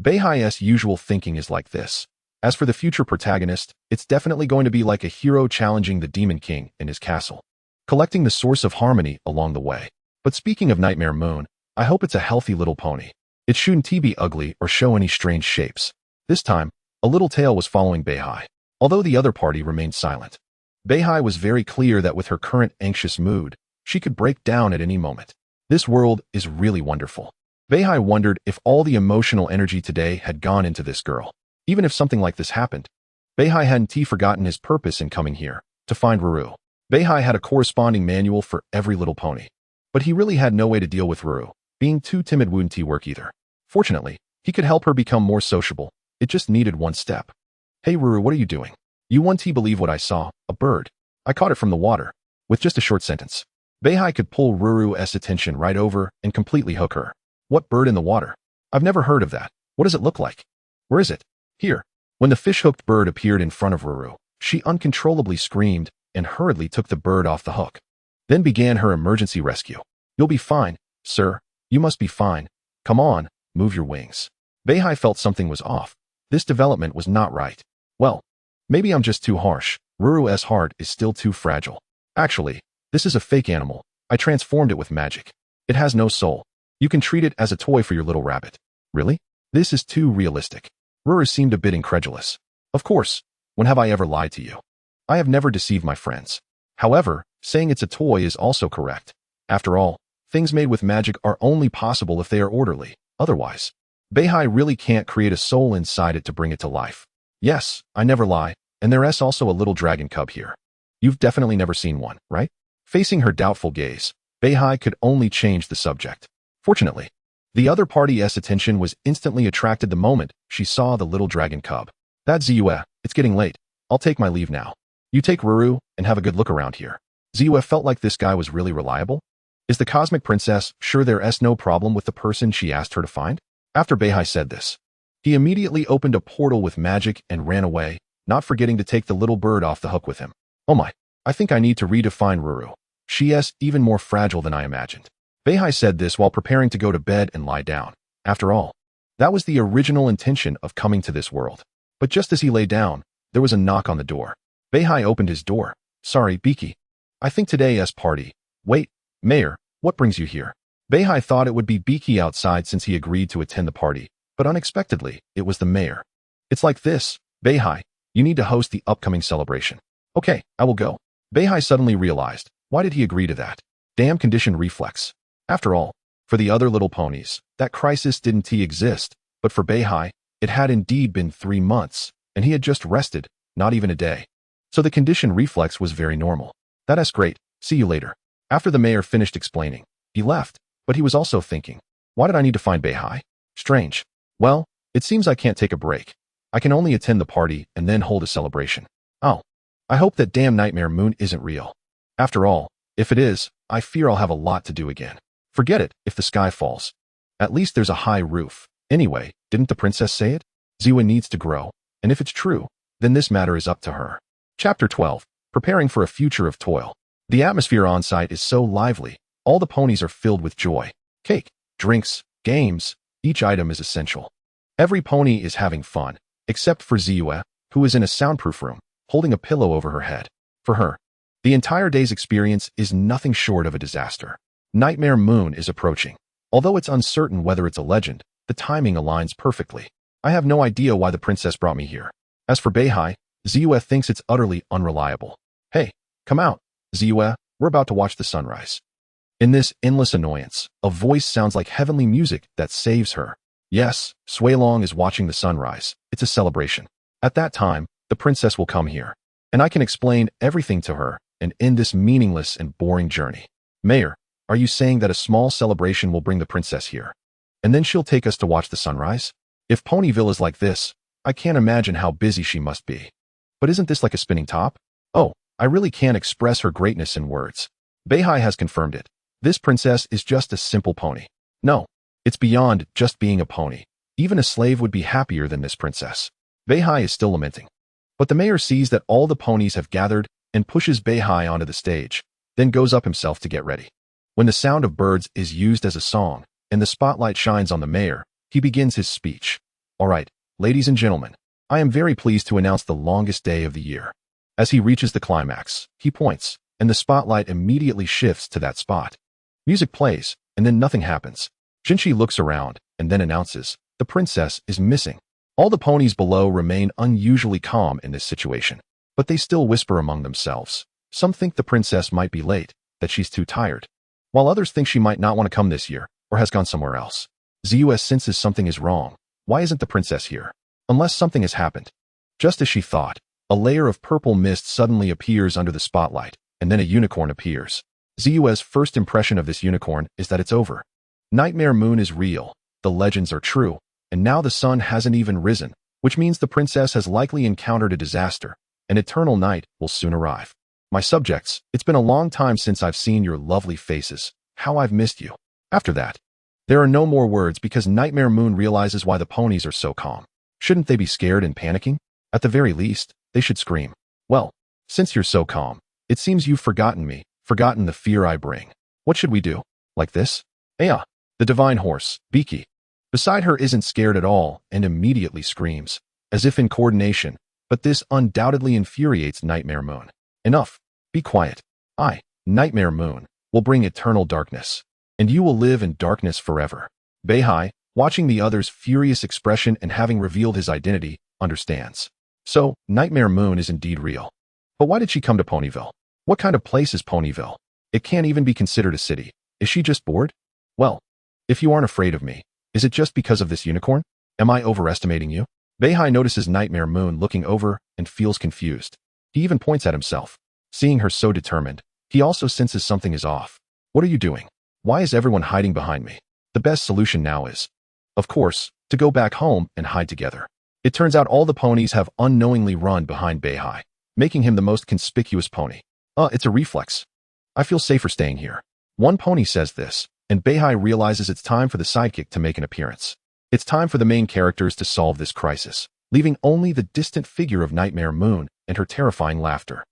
Beihai's usual thinking is like this. As for the future protagonist, it's definitely going to be like a hero challenging the Demon King in his castle, collecting the source of harmony along the way. But speaking of Nightmare Moon, I hope it's a healthy little pony. It shouldn't be ugly or show any strange shapes. This time, a little tail was following Beihai, although the other party remained silent. Beihai was very clear that with her current anxious mood, she could break down at any moment. This world is really wonderful. Beihai wondered if all the emotional energy today had gone into this girl. Even if something like this happened, Beihai hadn't forgotten his purpose in coming here, to find Ruru. Beihai had a corresponding manual for every little pony. But he really had no way to deal with Ruru. Being too timid wouldn't work either. Fortunately, he could help her become more sociable. It just needed one step. Hey Ruru, what are you doing? You won't believe what I saw, a bird. I caught it from the water. With just a short sentence, Beihai could pull Ruru's attention right over and completely hook her. What bird in the water? I've never heard of that. What does it look like? Where is it? Here. When the fish-hooked bird appeared in front of Ruru, she uncontrollably screamed and hurriedly took the bird off the hook. Then began her emergency rescue. You'll be fine, sir. You must be fine. Come on, move your wings. Beihai felt something was off. This development was not right. Well, maybe I'm just too harsh. Ruru's heart is still too fragile. Actually, this is a fake animal. I transformed it with magic. It has no soul. You can treat it as a toy for your little rabbit. Really? This is too realistic. Ruru seemed a bit incredulous. Of course. When have I ever lied to you? I have never deceived my friends. However, saying it's a toy is also correct. After all, things made with magic are only possible if they are orderly. Otherwise, Beihai really can't create a soul inside it to bring it to life. Yes, I never lie, and there's also a little dragon cub here. You've definitely never seen one, right? Facing her doubtful gaze, Beihai could only change the subject. Fortunately, the other party's attention was instantly attracted the moment she saw the little dragon cub. That's Ziyue, it's getting late. I'll take my leave now. You take Ruru and have a good look around here. Ziyue felt like this guy was really reliable. Is the cosmic princess sure there's no problem with the person she asked her to find? After Beihai said this, he immediately opened a portal with magic and ran away, not forgetting to take the little bird off the hook with him. Oh my, I think I need to redefine Ruru. She is even more fragile than I imagined. Beihai said this while preparing to go to bed and lie down. After all, that was the original intention of coming to this world. But just as he lay down, there was a knock on the door. Beihai opened his door. Sorry, Beaky. I think today's party. Wait, Mayor, what brings you here? Beihai thought it would be Beaky outside since he agreed to attend the party, but unexpectedly, it was the mayor. It's like this, Beihai, you need to host the upcoming celebration. Okay, I will go. Beihai suddenly realized, why did he agree to that? Damn conditioned reflex. After all, for the other little ponies, that crisis didn't exist, but for Beihai, it had indeed been 3 months, and he had just rested, not even a day. So the conditioned reflex was very normal. That's great, see you later. After the mayor finished explaining, he left, but he was also thinking, why did I need to find Beihai? Strange. Well, it seems I can't take a break. I can only attend the party and then hold a celebration. Oh, I hope that damn Nightmare Moon isn't real. After all, if it is, I fear I'll have a lot to do again. Forget it if the sky falls. At least there's a high roof. Anyway, didn't the princess say it? Ziyue needs to grow, and if it's true, then this matter is up to her. Chapter 12. Preparing for a future of toil. The atmosphere on site is so lively. All the ponies are filled with joy. Cake, drinks, games, each item is essential. Every pony is having fun, except for Ziyue, who is in a soundproof room, holding a pillow over her head. For her, the entire day's experience is nothing short of a disaster. Nightmare Moon is approaching. Although it's uncertain whether it's a legend, the timing aligns perfectly. I have no idea why the princess brought me here. As for Beihai, Ziyue thinks it's utterly unreliable. Hey, come out, Ziyue, we're about to watch the sunrise. In this endless annoyance, a voice sounds like heavenly music that saves her. Yes, Suilong is watching the sunrise. It's a celebration. At that time, the princess will come here, and I can explain everything to her and end this meaningless and boring journey. Mayor, are you saying that a small celebration will bring the princess here, and then she'll take us to watch the sunrise? If Ponyville is like this, I can't imagine how busy she must be. But isn't this like a spinning top? Oh, I really can't express her greatness in words. Beihai has confirmed it. This princess is just a simple pony. No, it's beyond just being a pony. Even a slave would be happier than this princess. Beihai is still lamenting. But the mayor sees that all the ponies have gathered and pushes Beihai onto the stage. then goes up himself to get ready. When the sound of birds is used as a song, and the spotlight shines on the mayor, he begins his speech. All right, ladies and gentlemen, I am very pleased to announce the longest day of the year. As he reaches the climax, he points, and the spotlight immediately shifts to that spot. Music plays, and then nothing happens. Jinchi looks around, and then announces, the princess is missing. All the ponies below remain unusually calm in this situation, but they still whisper among themselves. Some think the princess might be late, that she's too tired, while others think she might not want to come this year, or has gone somewhere else. Zeus senses something is wrong. Why isn't the princess here? Unless something has happened. Just as she thought, a layer of purple mist suddenly appears under the spotlight, and then a unicorn appears. Zeus' first impression of this unicorn is that it's over. Nightmare Moon is real, the legends are true, and now the sun hasn't even risen, which means the princess has likely encountered a disaster. An eternal night will soon arrive. My subjects, it's been a long time since I've seen your lovely faces. How I've missed you. After that, there are no more words because Nightmare Moon realizes why the ponies are so calm. Shouldn't they be scared and panicking? At the very least, they should scream. Well, since you're so calm, it seems you've forgotten me, forgotten the fear I bring. What should we do? Like this? Aya, the divine horse, Beaky, beside her isn't scared at all and immediately screams, as if in coordination, but this undoubtedly infuriates Nightmare Moon. Enough. Be quiet. I, Nightmare Moon, will bring eternal darkness, and you will live in darkness forever. Beihai, watching the other's furious expression and having revealed his identity, understands. So, Nightmare Moon is indeed real. But why did she come to Ponyville? What kind of place is Ponyville? It can't even be considered a city. Is she just bored? Well, if you aren't afraid of me, is it just because of this unicorn? Am I overestimating you? Beihai notices Nightmare Moon looking over and feels confused. He even points at himself. Seeing her so determined, he also senses something is off. What are you doing? Why is everyone hiding behind me? The best solution now is, of course, to go back home and hide together. It turns out all the ponies have unknowingly run behind Beihai, making him the most conspicuous pony. It's a reflex. I feel safer staying here. One pony says this, and Beihai realizes it's time for the sidekick to make an appearance. It's time for the main characters to solve this crisis, leaving only the distant figure of Nightmare Moon and her terrifying laughter.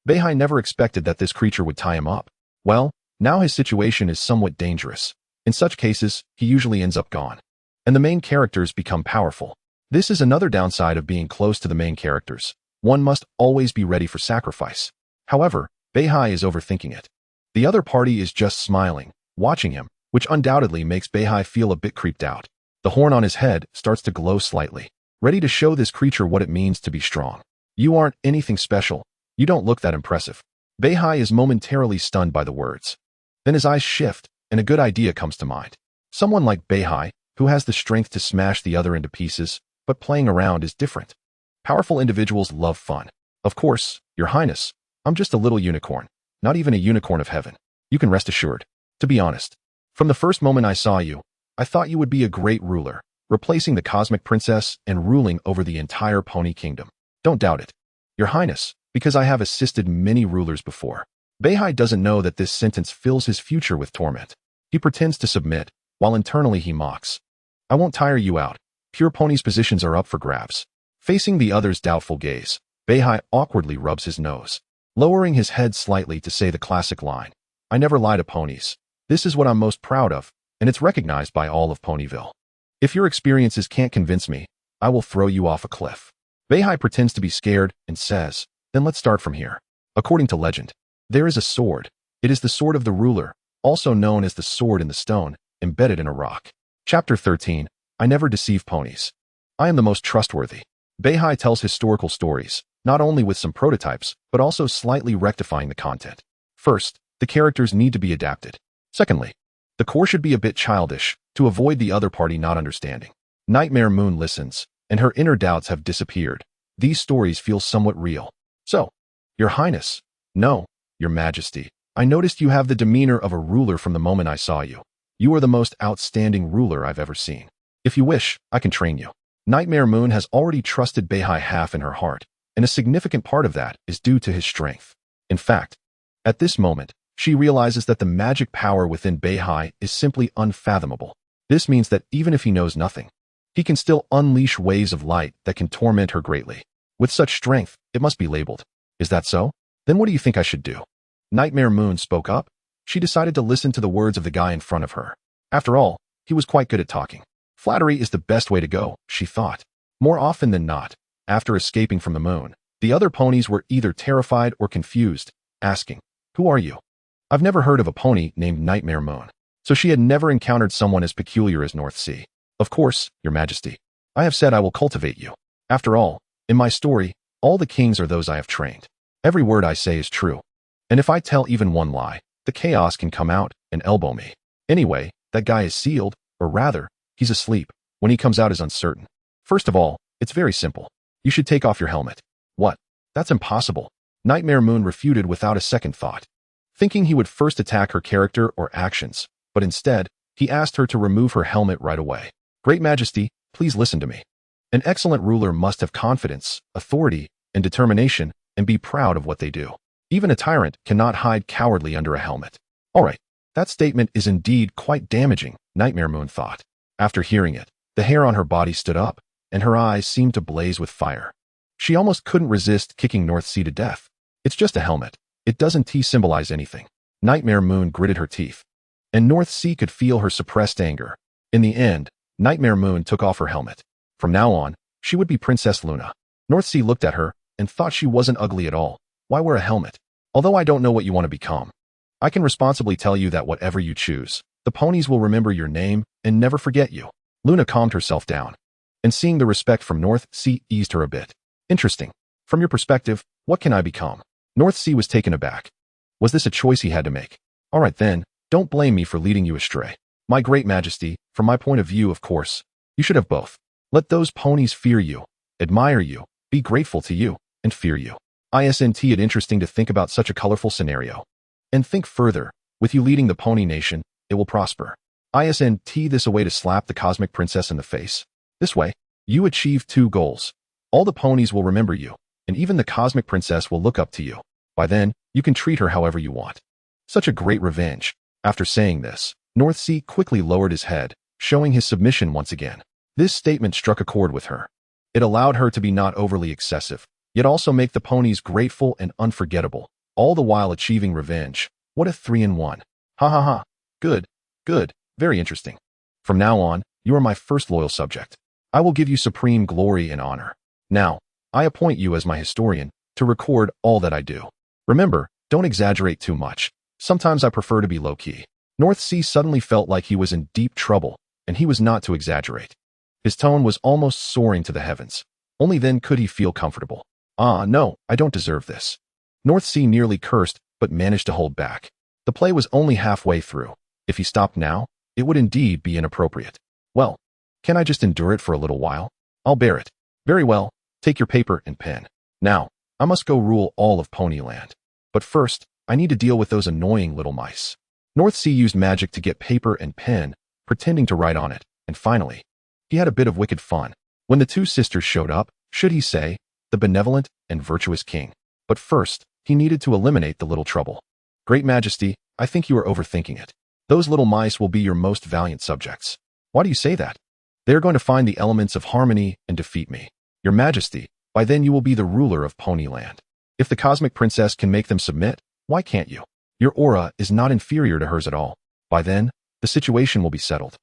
Beihai never expected that this creature would tie him up. Well, now his situation is somewhat dangerous. In such cases, he usually ends up gone. And the main characters become powerful. This is another downside of being close to the main characters. One must always be ready for sacrifice. However, Beihai is overthinking it. The other party is just smiling, watching him, which undoubtedly makes Beihai feel a bit creeped out. The horn on his head starts to glow slightly, ready to show this creature what it means to be strong. You aren't anything special. You don't look that impressive. Beihai is momentarily stunned by the words. Then his eyes shift, and a good idea comes to mind. Someone like Beihai, who has the strength to smash the other into pieces, but playing around is different. Powerful individuals love fun. Of course, Your Highness, I'm just a little unicorn, not even a unicorn of heaven. You can rest assured. To be honest, from the first moment I saw you, I thought you would be a great ruler, replacing the cosmic princess and ruling over the entire pony kingdom. Don't doubt it. Your Highness, because I have assisted many rulers before. Beihai doesn't know that this sentence fills his future with torment. He pretends to submit, while internally he mocks. I won't tire you out. Pure Pony's positions are up for grabs. Facing the other's doubtful gaze, Beihai awkwardly rubs his nose, lowering his head slightly to say the classic line. I never lie to ponies. This is what I'm most proud of, and it's recognized by all of Ponyville. If your experiences can't convince me, I will throw you off a cliff. Beihai pretends to be scared and says, then let's start from here. According to legend, there is a sword. It is the sword of the ruler, also known as the sword in the stone, embedded in a rock. Chapter 13. I never deceive ponies. I am the most trustworthy. Beihai tells historical stories, not only with some prototypes, but also slightly rectifying the content. First, the characters need to be adapted. Secondly, the core should be a bit childish, to avoid the other party not understanding. Nightmare Moon listens, and her inner doubts have disappeared. These stories feel somewhat real. So, Your Highness, no, Your Majesty, I noticed you have the demeanor of a ruler from the moment I saw you. You are the most outstanding ruler I've ever seen. If you wish, I can train you. Nightmare Moon has already trusted Beihai half in her heart, and a significant part of that is due to his strength. In fact, at this moment, she realizes that the magic power within Beihai is simply unfathomable. This means that even if he knows nothing, he can still unleash waves of light that can torment her greatly. With such strength, it must be labeled. Is that so? Then what do you think I should do? Nightmare Moon spoke up. She decided to listen to the words of the guy in front of her. After all, he was quite good at talking. Flattery is the best way to go, she thought. More often than not, after escaping from the moon, the other ponies were either terrified or confused, asking, "Who are you?" I've never heard of a pony named Nightmare Moon, so she had never encountered someone as peculiar as North Sea. Of course, Your Majesty. I have said I will cultivate you. After all, in my story, all the kings are those I have trained. Every word I say is true. And if I tell even one lie, the chaos can come out and elbow me. Anyway, that guy is sealed, or rather, he's asleep. When he comes out is uncertain. First of all, it's very simple. You should take off your helmet. What? That's impossible. Nightmare Moon refuted without a second thought, thinking he would first attack her character or actions, but instead, he asked her to remove her helmet right away. Great Majesty, please listen to me. An excellent ruler must have confidence, authority, and determination, and be proud of what they do. Even a tyrant cannot hide cowardly under a helmet. All right, that statement is indeed quite damaging, Nightmare Moon thought. After hearing it, the hair on her body stood up, and her eyes seemed to blaze with fire. She almost couldn't resist kicking North Sea to death. It's just a helmet. It doesn't symbolize anything. Nightmare Moon gritted her teeth, and North Sea could feel her suppressed anger. In the end, Nightmare Moon took off her helmet. From now on, she would be Princess Luna. North Sea looked at her and thought she wasn't ugly at all. Why wear a helmet? Although I don't know what you want to become, I can responsibly tell you that whatever you choose, the ponies will remember your name and never forget you. Luna calmed herself down, and seeing the respect from North Sea eased her a bit. Interesting. From your perspective, what can I become? North Sea was taken aback. Was this a choice he had to make? All right then, don't blame me for leading you astray. My great Majesty, from my point of view, of course, you should have both. Let those ponies fear you, admire you, be grateful to you, and fear you. Isn't it interesting to think about such a colorful scenario? And think further, with you leading the pony nation, it will prosper. Isn't this a way to slap the cosmic princess in the face? This way, you achieve two goals. All the ponies will remember you, and even the cosmic princess will look up to you. By then, you can treat her however you want. Such a great revenge. After saying this, North Sea quickly lowered his head, showing his submission once again. This statement struck a chord with her. It allowed her to be not overly excessive, yet also make the ponies grateful and unforgettable, all the while achieving revenge. What a 3-in-1. Ha ha ha. Good, good, very interesting. From now on, you are my first loyal subject. I will give you supreme glory and honor. Now, I appoint you as my historian to record all that I do. Remember, don't exaggerate too much. Sometimes I prefer to be low-key. North Sea suddenly felt like he was in deep trouble, and he was not to exaggerate. His tone was almost soaring to the heavens. Only then could he feel comfortable. Ah, no, I don't deserve this. North Sea nearly cursed, but managed to hold back. The play was only halfway through. If he stopped now, it would indeed be inappropriate. Well, can I just endure it for a little while? I'll bear it. Very well, take your paper and pen. Now, I must go rule all of Ponyland. But first, I need to deal with those annoying little mice. North Sea used magic to get paper and pen, pretending to write on it, and finally, he had a bit of wicked fun. When the two sisters showed up, should he say, the benevolent and virtuous king. But first, he needed to eliminate the little trouble. Great Majesty, I think you are overthinking it. Those little mice will be your most valiant subjects. Why do you say that? They are going to find the elements of harmony and defeat me. Your Majesty, by then you will be the ruler of Ponyland. If the cosmic princess can make them submit, why can't you? Your aura is not inferior to hers at all. By then, the situation will be settled,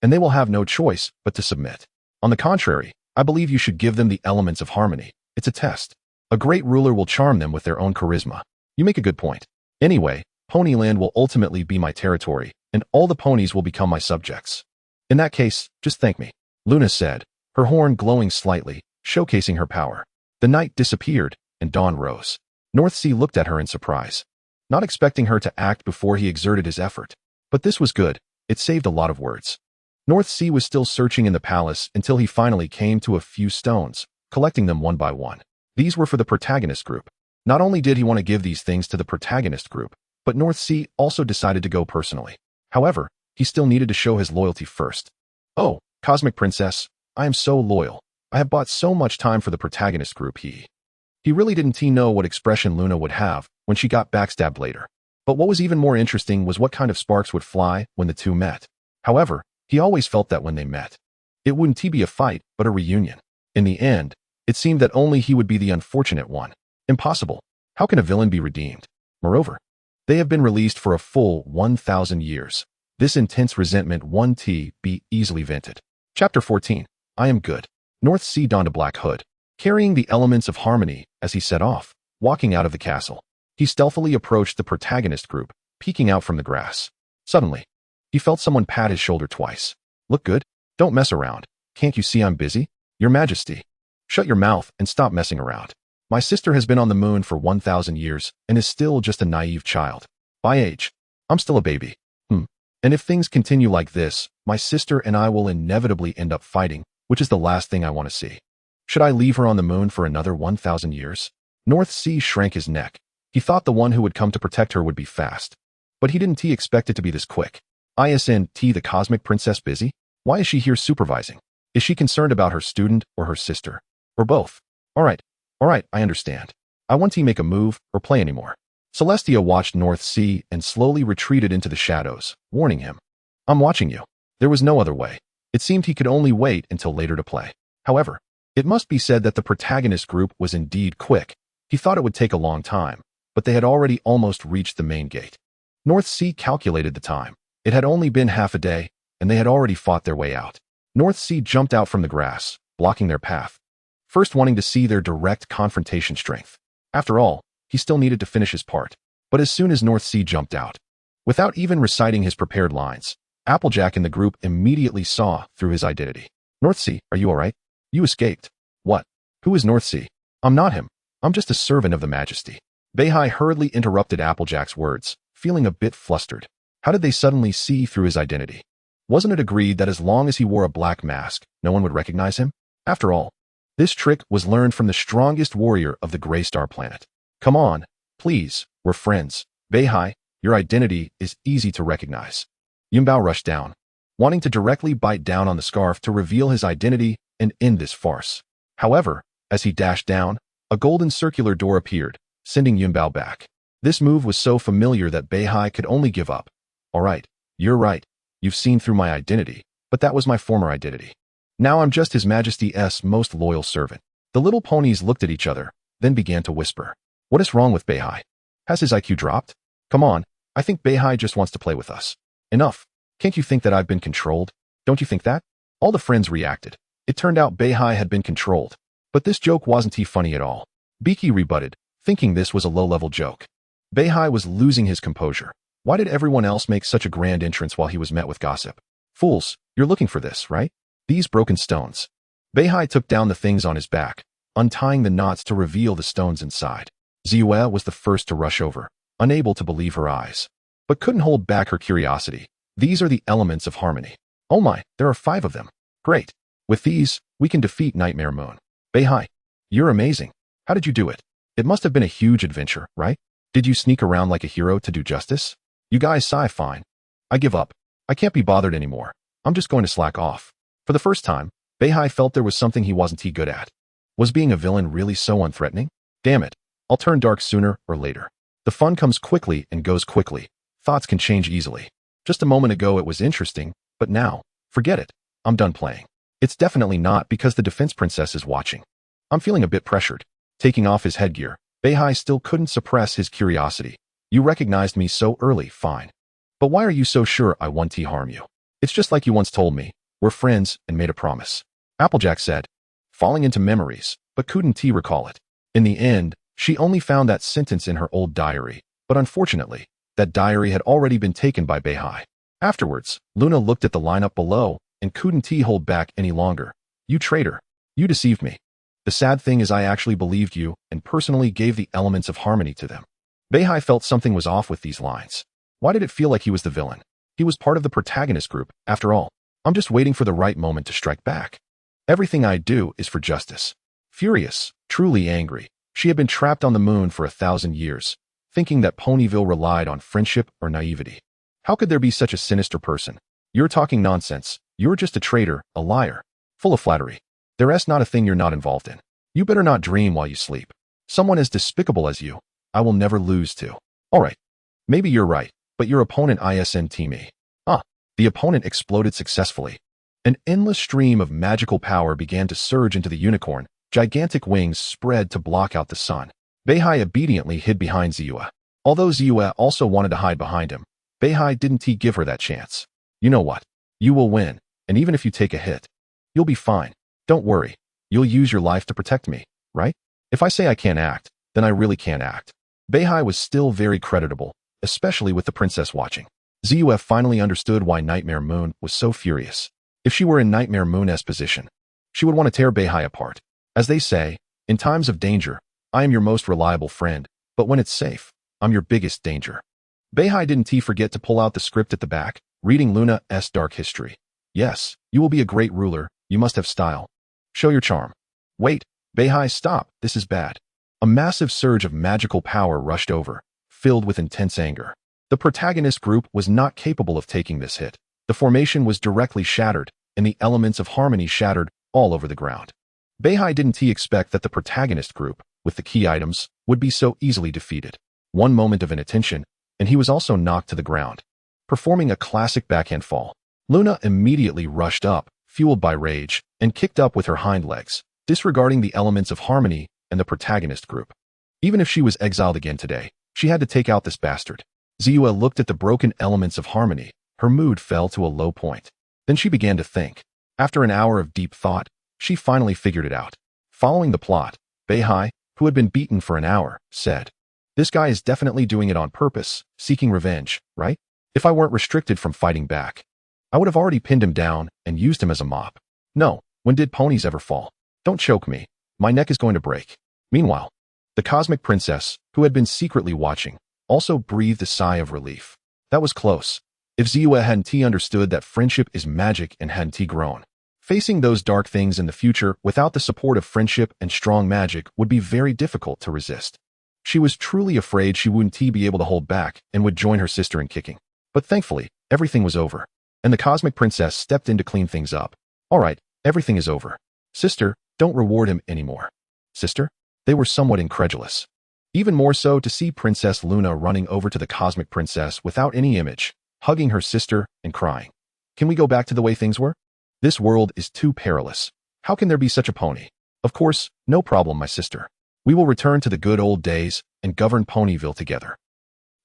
and they will have no choice but to submit. On the contrary, I believe you should give them the elements of harmony. It's a test. A great ruler will charm them with their own charisma. You make a good point. Anyway, Ponyland will ultimately be my territory, and all the ponies will become my subjects. In that case, just thank me, Luna said, her horn glowing slightly, showcasing her power. The night disappeared, and dawn rose. North Sea looked at her in surprise, not expecting her to act before he exerted his effort. But this was good. It saved a lot of words. North Sea was still searching in the palace until he finally came to a few stones, collecting them one by one. These were for the protagonist group. Not only did he want to give these things to the protagonist group, but North Sea also decided to go personally. However, he still needed to show his loyalty first. Oh, Cosmic Princess, I am so loyal. I have bought so much time for the protagonist group. He really didn't know what expression Luna would have when she got backstabbed later. But what was even more interesting was what kind of sparks would fly when the two met. However, he always felt that when they met, it wouldn't be a fight, but a reunion. In the end, it seemed that only he would be the unfortunate one. Impossible. How can a villain be redeemed? Moreover, They have been released for a full 1,000 years. This intense resentment 1T be easily vented. Chapter 14. I am good. North Sea donned a black hood, carrying the elements of harmony as he set off, walking out of the castle. He stealthily approached the protagonist group, peeking out from the grass. Suddenly, he felt someone pat his shoulder twice. Look good? Don't mess around. Can't you see I'm busy? Your Majesty. Shut your mouth and stop messing around. My sister has been on the moon for 1,000 years and is still just a naive child. By age, I'm still a baby. And if things continue like this, my sister and I will inevitably end up fighting, which is the last thing I want to see. Should I leave her on the moon for another 1,000 years? North Sea shrank his neck. He thought the one who would come to protect her would be fast. But he didn't expect it to be this quick. Isn't the cosmic princess busy? Why is she here supervising? Is she concerned about her student or her sister? Or both? All right, I understand. I want to make a move or play anymore. Celestia watched North Sea and slowly retreated into the shadows, warning him. I'm watching you. There was no other way. It seemed he could only wait until later to play. However, it must be said that the protagonist group was indeed quick. He thought it would take a long time, but they had already almost reached the main gate. North Sea calculated the time. It had only been half a day, and they had already fought their way out. North Sea jumped out from the grass, blocking their path, first wanting to see their direct confrontation strength. After all, he still needed to finish his part. But as soon as North Sea jumped out, without even reciting his prepared lines, Applejack in the group immediately saw through his identity. North Sea, are you all right? You escaped. What? Who is North Sea? I'm not him. I'm just a servant of the Majesty. Beihai hurriedly interrupted Applejack's words, feeling a bit flustered. How did they suddenly see through his identity? Wasn't it agreed that as long as he wore a black mask, no one would recognize him? After all, this trick was learned from the strongest warrior of the Gray Star planet. Come on, please, we're friends. Beihai, your identity is easy to recognize. Yunbao rushed down, wanting to directly bite down on the scarf to reveal his identity and end this farce. However, as he dashed down, a golden circular door appeared, sending Yunbao back. This move was so familiar that Beihai could only give up. All right, you're right. You've seen through my identity, but that was my former identity. Now I'm just His Majesty's most loyal servant. The little ponies looked at each other, then began to whisper. What is wrong with Beihai? Has his IQ dropped? Come on, I think Beihai just wants to play with us. Enough. Can't you think that I've been controlled? Don't you think that? All the friends reacted. It turned out Beihai had been controlled. But this joke wasn't funny at all. Beaky rebutted, thinking this was a low-level joke. Beihai was losing his composure. Why did everyone else make such a grand entrance while he was met with gossip? Fools, you're looking for this, right? These broken stones. Beihai took down the things on his back, untying the knots to reveal the stones inside. Ziyue was the first to rush over, unable to believe her eyes, but couldn't hold back her curiosity. These are the elements of harmony. Oh my, there are 5 of them. Great. With these, we can defeat Nightmare Moon. Beihai, you're amazing. How did you do it? It must have been a huge adventure, right? Did you sneak around like a hero to do justice? You guys sigh fine. I give up. I can't be bothered anymore. I'm just going to slack off. For the first time, Beihai felt there was something he wasn't good at. Was being a villain really so unthreatening? Damn it. I'll turn dark sooner or later. The fun comes quickly and goes quickly. Thoughts can change easily. Just a moment ago it was interesting, but now, forget it. I'm done playing. It's definitely not because the defense princess is watching. I'm feeling a bit pressured. Taking off his headgear, Beihai still couldn't suppress his curiosity. You recognized me so early, fine. But why are you so sure I won't harm you? It's just like you once told me. We're friends and made a promise. Applejack said, falling into memories, but couldn't recall it. In the end, she only found that sentence in her old diary, but unfortunately, that diary had already been taken by Beihai. Afterwards, Luna looked at the lineup below and couldn't hold back any longer. You traitor. You deceived me. The sad thing is I actually believed you and personally gave the elements of harmony to them. Beihai felt something was off with these lines. Why did it feel like he was the villain? He was part of the protagonist group, after all. I'm just waiting for the right moment to strike back. Everything I do is for justice. Furious, truly angry, she had been trapped on the moon for 1,000 years, thinking that Ponyville relied on friendship or naivety. How could there be such a sinister person? You're talking nonsense. You're just a traitor, a liar, full of flattery. There's not a thing you're not involved in. You better not dream while you sleep. Someone as despicable as you, I will never lose to. All right. Maybe you're right, but your opponent isn't me. The opponent exploded successfully. An endless stream of magical power began to surge into the unicorn. Gigantic wings spread to block out the sun. Beihai obediently hid behind Ziyue. Although Ziyue also wanted to hide behind him, Beihai didn't give her that chance. You know what? You will win, and even if you take a hit, you'll be fine. Don't worry. You'll use your life to protect me, right? If I say I can't act, then I really can't act. Beihai was still very creditable, especially with the princess watching. Ziyue finally understood why Nightmare Moon was so furious. If she were in Nightmare Moon's position, she would want to tear Beihai apart. As they say, in times of danger, I am your most reliable friend, but when it's safe, I'm your biggest danger. Beihai didn't forget to pull out the script at the back, reading Luna's dark history. Yes, you will be a great ruler, you must have style. Show your charm. Wait, Beihai, stop, this is bad. A massive surge of magical power rushed over, filled with intense anger. The protagonist group was not capable of taking this hit. The formation was directly shattered, and the elements of harmony shattered all over the ground. Beihai didn't expect that the protagonist group, with the key items, would be so easily defeated. One moment of inattention, and he was also knocked to the ground, performing a classic backhand fall. Luna immediately rushed up, fueled by rage, and kicked up with her hind legs, disregarding the elements of harmony and the protagonist group. Even if she was exiled again today, she had to take out this bastard. Ziyue looked at the broken elements of harmony. Her mood fell to a low point. Then she began to think. After an hour of deep thought, she finally figured it out. Following the plot, Beihai, who had been beaten for an hour, said, "This guy is definitely doing it on purpose, seeking revenge, right? If I weren't restricted from fighting back, I would have already pinned him down and used him as a mop. No, when did ponies ever fall? Don't choke me. My neck is going to break." Meanwhile, the cosmic princess, who had been secretly watching, also breathed a sigh of relief. That was close. If Ziyue hadn't understood that friendship is magic and hadn't grown, facing those dark things in the future without the support of friendship and strong magic would be very difficult to resist. She was truly afraid she wouldn't be able to hold back and would join her sister in kicking. But thankfully, everything was over, and the cosmic princess stepped in to clean things up. All right, everything is over. Sister, don't reward him anymore. Sister? They were somewhat incredulous. Even more so to see Princess Luna running over to the cosmic princess without any image, hugging her sister and crying. Can we go back to the way things were? This world is too perilous. How can there be such a pony? Of course, no problem, my sister. We will return to the good old days and govern Ponyville together.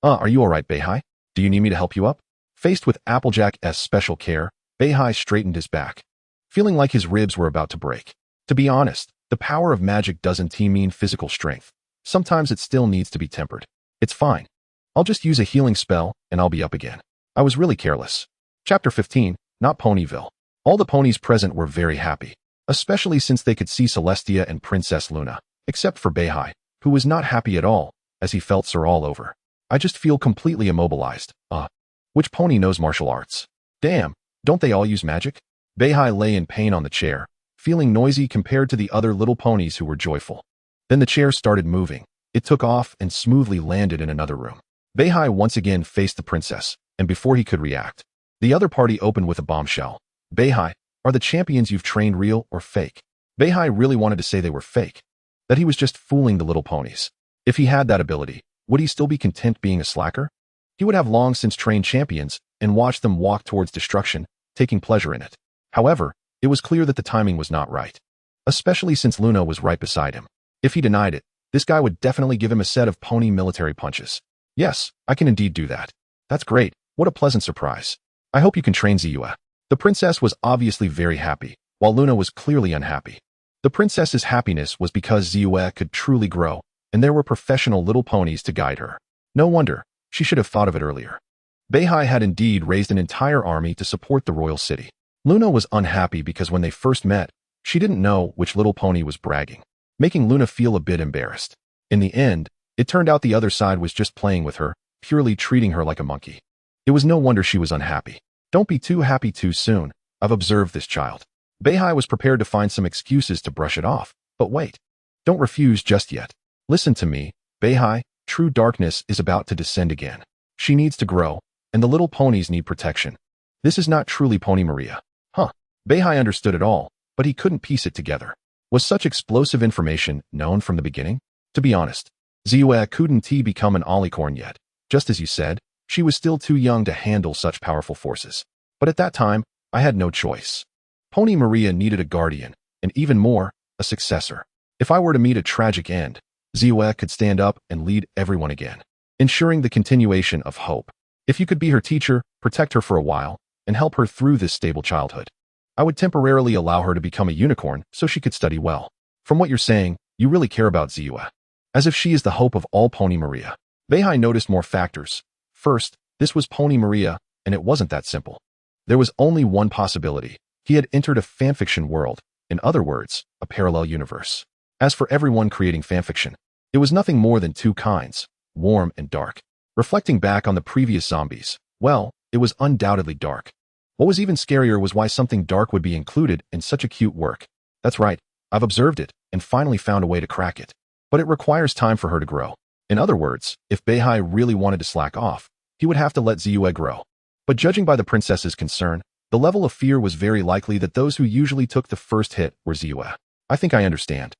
Are you alright, Beihai? Do you need me to help you up? Faced with Applejack's special care, Beihai straightened his back, feeling like his ribs were about to break. To be honest, the power of magic doesn't mean physical strength. Sometimes it still needs to be tempered. It's fine. I'll just use a healing spell and I'll be up again. I was really careless. Chapter 15, Not Ponyville. All the ponies present were very happy, especially since they could see Celestia and Princess Luna, except for Beihai, who was not happy at all, as he felt sore all over. I just feel completely immobilized. Which pony knows martial arts? Damn, don't they all use magic? Beihai lay in pain on the chair, feeling noisy compared to the other little ponies who were joyful. Then the chair started moving. It took off and smoothly landed in another room. Beihai once again faced the princess, and before he could react, the other party opened with a bombshell. Beihai, are the champions you've trained real or fake? Beihai really wanted to say they were fake, that he was just fooling the little ponies. If he had that ability, would he still be content being a slacker? He would have long since trained champions and watched them walk towards destruction, taking pleasure in it. However, it was clear that the timing was not right, especially since Luna was right beside him. If he denied it, this guy would definitely give him a set of pony military punches. Yes, I can indeed do that. That's great. What a pleasant surprise. I hope you can train Ziyue. The princess was obviously very happy, while Luna was clearly unhappy. The princess's happiness was because Ziyue could truly grow, and there were professional little ponies to guide her. No wonder, she should have thought of it earlier. Beihai had indeed raised an entire army to support the royal city. Luna was unhappy because when they first met, she didn't know which little pony was bragging, making Luna feel a bit embarrassed. In the end, it turned out the other side was just playing with her, purely treating her like a monkey. It was no wonder she was unhappy. Don't be too happy too soon. I've observed this child. Beihai was prepared to find some excuses to brush it off, but wait. Don't refuse just yet. Listen to me, Beihai, true darkness is about to descend again. She needs to grow, and the little ponies need protection. This is not truly Pony Maria. Beihai understood it all, but he couldn't piece it together. Was such explosive information known from the beginning? To be honest, Ziyue couldn't become an alicorn yet. Just as you said, she was still too young to handle such powerful forces. But at that time, I had no choice. Pony Maria needed a guardian, and even more, a successor. If I were to meet a tragic end, Ziyue could stand up and lead everyone again. ensuring the continuation of hope. If you could be her teacher, protect her for a while, and help her through this stable childhood. I would temporarily allow her to become a unicorn so she could study well. From what you're saying, you really care about Ziyue. As if she is the hope of all Pony Maria. Beihai noticed more factors. First, this was Pony Maria, and it wasn't that simple. There was only one possibility. He had entered a fanfiction world, in other words, a parallel universe. As for everyone creating fanfiction, it was nothing more than two kinds, warm and dark. Reflecting back on the previous zombies, well, it was undoubtedly dark. What was even scarier was why something dark would be included in such a cute work. That's right, I've observed it and finally found a way to crack it. But it requires time for her to grow. In other words, if Beihai really wanted to slack off, he would have to let Ziyue grow. But judging by the princess's concern, the level of fear was very likely that those who usually took the first hit were Ziyue. I think I understand.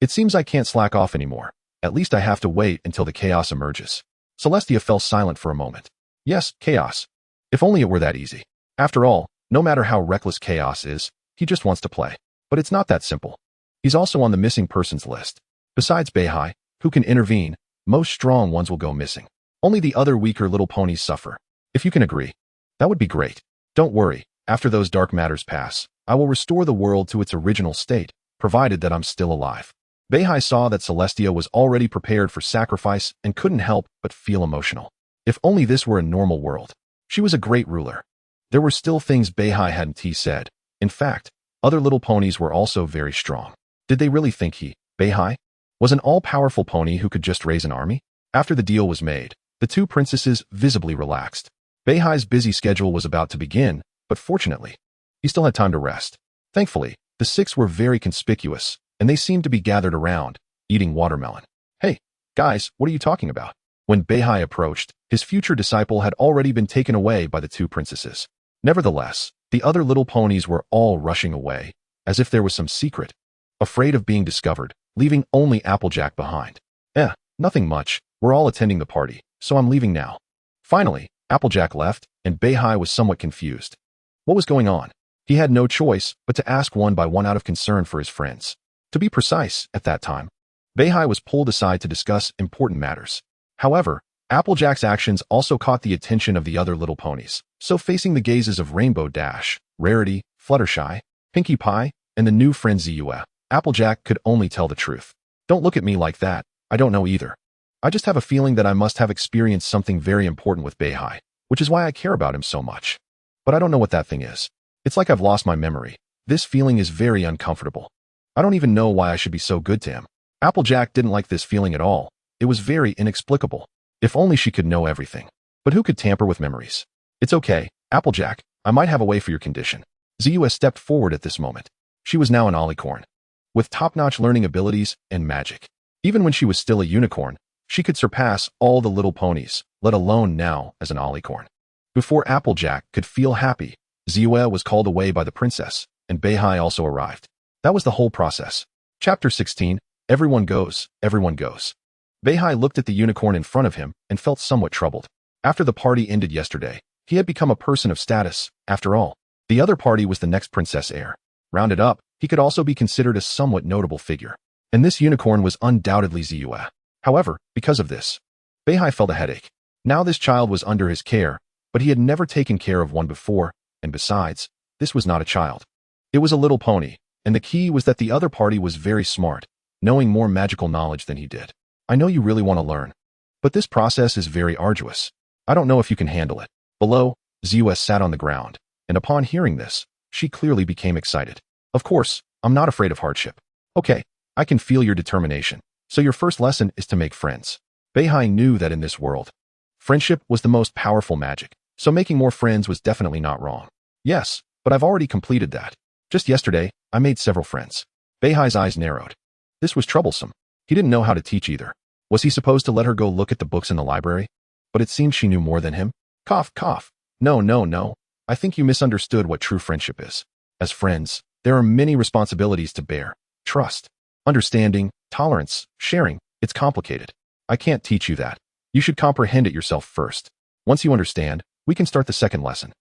It seems I can't slack off anymore. At least I have to wait until the chaos emerges. Celestia fell silent for a moment. Yes, chaos. If only it were that easy. After all, no matter how reckless chaos is, he just wants to play. But it's not that simple. He's also on the missing persons list. Besides Beihai, who can intervene, most strong ones will go missing. Only the other weaker little ponies suffer. If you can agree, that would be great. Don't worry, after those dark matters pass, I will restore the world to its original state, provided that I'm still alive. Beihai saw that Celestia was already prepared for sacrifice and couldn't help but feel emotional. If only this were a normal world. She was a great ruler. There were still things Beihai hadn't said. In fact, other little ponies were also very strong. Did they really think he, Beihai, was an all-powerful pony who could just raise an army? After the deal was made, the two princesses visibly relaxed. Beihai's busy schedule was about to begin, but fortunately, he still had time to rest. Thankfully, the six were very conspicuous, and they seemed to be gathered around, eating watermelon. Hey, guys, what are you talking about? When Beihai approached, his future disciple had already been taken away by the two princesses. Nevertheless, the other little ponies were all rushing away, as if there was some secret, afraid of being discovered, leaving only Applejack behind. Nothing much, we're all attending the party, so I'm leaving now. Finally, Applejack left, and Beihai was somewhat confused. What was going on? He had no choice but to ask one by one out of concern for his friends. To be precise, at that time, Beihai was pulled aside to discuss important matters. However, Applejack's actions also caught the attention of the other little ponies, so facing the gazes of Rainbow Dash, Rarity, Fluttershy, Pinkie Pie, and the new friend Ziyue, Applejack could only tell the truth. Don't look at me like that, I don't know either. I just have a feeling that I must have experienced something very important with Beihai, which is why I care about him so much. But I don't know what that thing is. It's like I've lost my memory. This feeling is very uncomfortable. I don't even know why I should be so good to him. Applejack didn't like this feeling at all. It was very inexplicable. If only she could know everything. But who could tamper with memories? It's okay, Applejack, I might have a way for your condition. Ziyue stepped forward at this moment. She was now an alicorn, with top-notch learning abilities and magic. Even when she was still a unicorn, she could surpass all the little ponies, let alone now as an alicorn. Before Applejack could feel happy, Ziyue was called away by the princess, and Beihai also arrived. That was the whole process. Chapter 16, Everyone Goes, Everyone Goes. Beihai looked at the unicorn in front of him and felt somewhat troubled. After the party ended yesterday, he had become a person of status, after all. The other party was the next princess heir. Rounded up, he could also be considered a somewhat notable figure. And this unicorn was undoubtedly Ziyue. However, because of this, Beihai felt a headache. Now this child was under his care, but he had never taken care of one before, and besides, this was not a child. It was a little pony, and the key was that the other party was very smart, knowing more magical knowledge than he did. I know you really want to learn, but this process is very arduous. I don't know if you can handle it. Below, Ziyue sat on the ground, and upon hearing this, she clearly became excited. Of course, I'm not afraid of hardship. Okay, I can feel your determination. So your first lesson is to make friends. Beihai knew that in this world, friendship was the most powerful magic, so making more friends was definitely not wrong. Yes, but I've already completed that. Just yesterday, I made several friends. Beihai's eyes narrowed. This was troublesome. He didn't know how to teach either. Was he supposed to let her go look at the books in the library? But it seemed she knew more than him. Cough, cough. No. I think you misunderstood what true friendship is. As friends, there are many responsibilities to bear. Trust, understanding, tolerance, sharing. It's complicated. I can't teach you that. You should comprehend it yourself first. Once you understand, we can start the second lesson.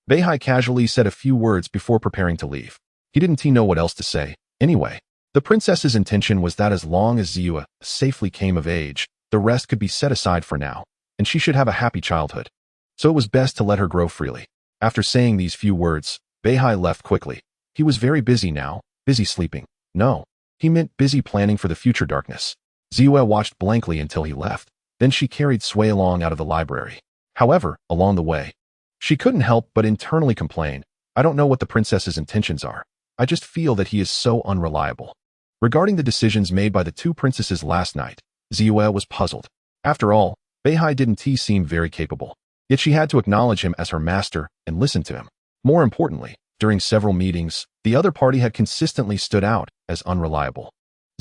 Beihai casually said a few words before preparing to leave. He didn't know what else to say. Anyway, the princess's intention was that as long as Ziyue safely came of age, the rest could be set aside for now. and she should have a happy childhood. So it was best to let her grow freely. After saying these few words, Beihai left quickly. He was very busy now, busy sleeping. No, he meant busy planning for the future darkness. Ziyue watched blankly until he left. Then she carried Sui along out of the library. However, along the way, she couldn't help but internally complain, I don't know what the princess's intentions are. I just feel that he is so unreliable. Regarding the decisions made by the two princesses last night, Ziyue was puzzled. After all, Beihai didn't seem very capable. Yet she had to acknowledge him as her master and listen to him. More importantly, during several meetings, the other party had consistently stood out as unreliable.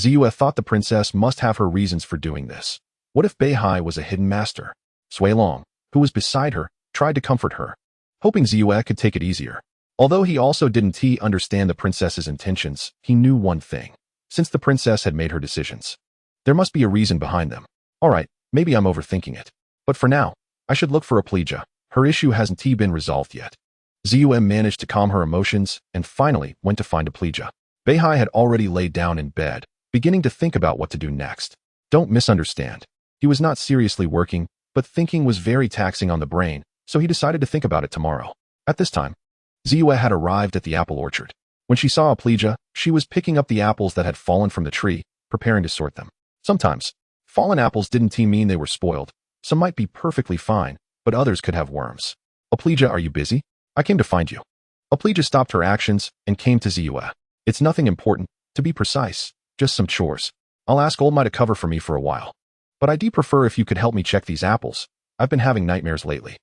Ziyue thought the princess must have her reasons for doing this. What if Beihai was a hidden master? Suilong, who was beside her, tried to comfort her, hoping Ziyue could take it easier. Although he also didn't understand the princess's intentions, he knew one thing. Since the princess had made her decisions, there must be a reason behind them. Alright, maybe I'm overthinking it. But for now, I should look for Apleja. Her issue hasn't been resolved yet. Ziyue managed to calm her emotions and finally went to find Apleja. Beihai had already laid down in bed, beginning to think about what to do next. Don't misunderstand. He was not seriously working, but thinking was very taxing on the brain, so he decided to think about it tomorrow. At this time, Ziyue had arrived at the apple orchard. When she saw Apleja, she was picking up the apples that had fallen from the tree, preparing to sort them. Sometimes, fallen apples didn't mean they were spoiled. Some might be perfectly fine, but others could have worms. Apleja, are you busy? I came to find you. Apleja stopped her actions and came to Ziyue. It's nothing important, to be precise, just some chores. I'll ask Old Mai to cover for me for a while. But I'd prefer if you could help me check these apples. I've been having nightmares lately.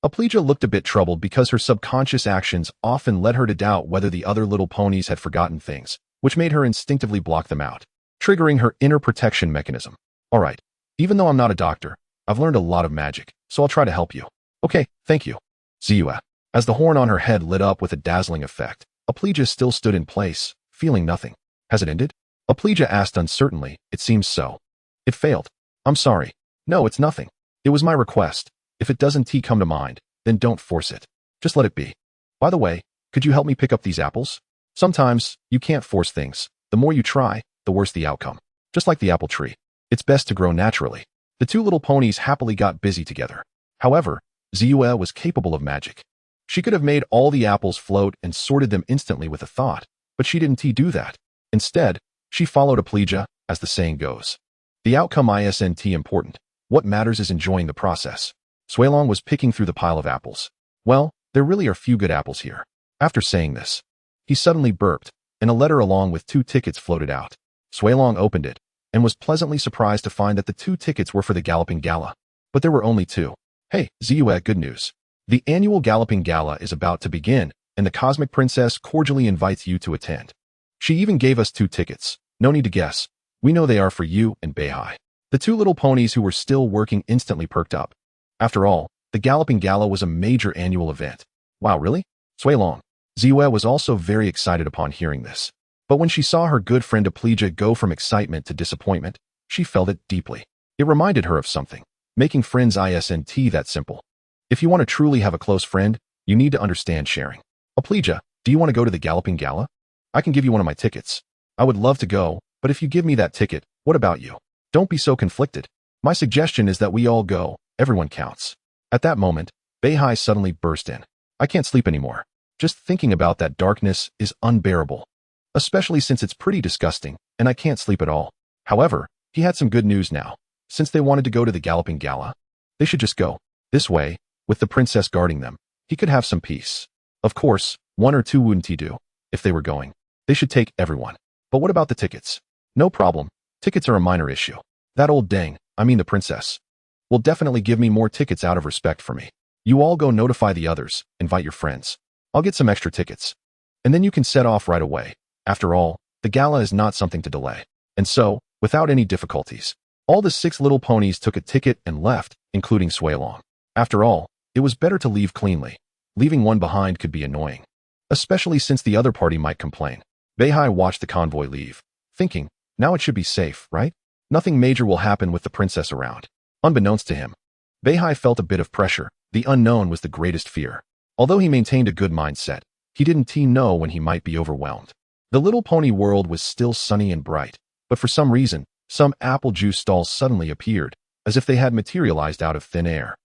Apleja looked a bit troubled because her subconscious actions often led her to doubt whether the other little ponies had forgotten things, which made her instinctively block them out, triggering her inner protection mechanism. Alright, even though I'm not a doctor, I've learned a lot of magic, so I'll try to help you. Okay, thank you. Ziyue. As the horn on her head lit up with a dazzling effect, Apleja still stood in place, feeling nothing. Has it ended? Apleja asked uncertainly. It seems so. It failed. I'm sorry. No, it's nothing. It was my request. If it doesn't come to mind, then don't force it. Just let it be. By the way, could you help me pick up these apples? Sometimes, you can't force things. The more you try, the worse the outcome. Just like the apple tree. It's best to grow naturally. The two little ponies happily got busy together. However, Ziyue was capable of magic. She could have made all the apples float and sorted them instantly with a thought, but she didn't do that. Instead, she followed Apleja, as the saying goes. The outcome isn't important. What matters is enjoying the process. Suilong was picking through the pile of apples. Well, there really are few good apples here. After saying this, he suddenly burped, and a letter along with 2 tickets floated out. Suilong opened it, and was pleasantly surprised to find that the 2 tickets were for the Galloping Gala. But there were only 2. Hey, Ziyue, good news. The annual Galloping Gala is about to begin, and the Cosmic Princess cordially invites you to attend. She even gave us 2 tickets. No need to guess. We know they are for you and Beihai. The 2 little ponies who were still working instantly perked up. After all, the Galloping Gala was a major annual event. Wow, really? Suilong. Ziyue was also very excited upon hearing this. But when she saw her good friend Apleja go from excitement to disappointment, she felt it deeply. It reminded her of something. Making friends isn't that simple. If you want to truly have a close friend, you need to understand sharing. Apleja, do you want to go to the Galloping Gala? I can give you one of my tickets. I would love to go, but if you give me that ticket, what about you? Don't be so conflicted. My suggestion is that we all go. Everyone counts. At that moment, Beihai suddenly burst in. I can't sleep anymore. Just thinking about that darkness is unbearable. Especially since it's pretty disgusting, and I can't sleep at all. However, he had some good news now. Since they wanted to go to the Galloping Gala, they should just go. This way, with the princess guarding them, he could have some peace. Of course, 1 or 2 wouldn't he do. If they were going, they should take everyone. But what about the tickets? No problem. Tickets are a minor issue. That old dang, I mean the princess, will definitely give me more tickets out of respect for me. You all go notify the others, invite your friends. I'll get some extra tickets. And then you can set off right away. After all, the gala is not something to delay. And so, without any difficulties, all the 6 little ponies took a ticket and left, including Suilong. After all, it was better to leave cleanly. Leaving one behind could be annoying, especially since the other party might complain. Beihai watched the convoy leave, thinking, now it should be safe, right? Nothing major will happen with the princess around. Unbeknownst to him, Beihai felt a bit of pressure. The unknown was the greatest fear. Although he maintained a good mindset, he didn't know when he might be overwhelmed. The little pony world was still sunny and bright, but for some reason, some apple juice stalls suddenly appeared, as if they had materialized out of thin air.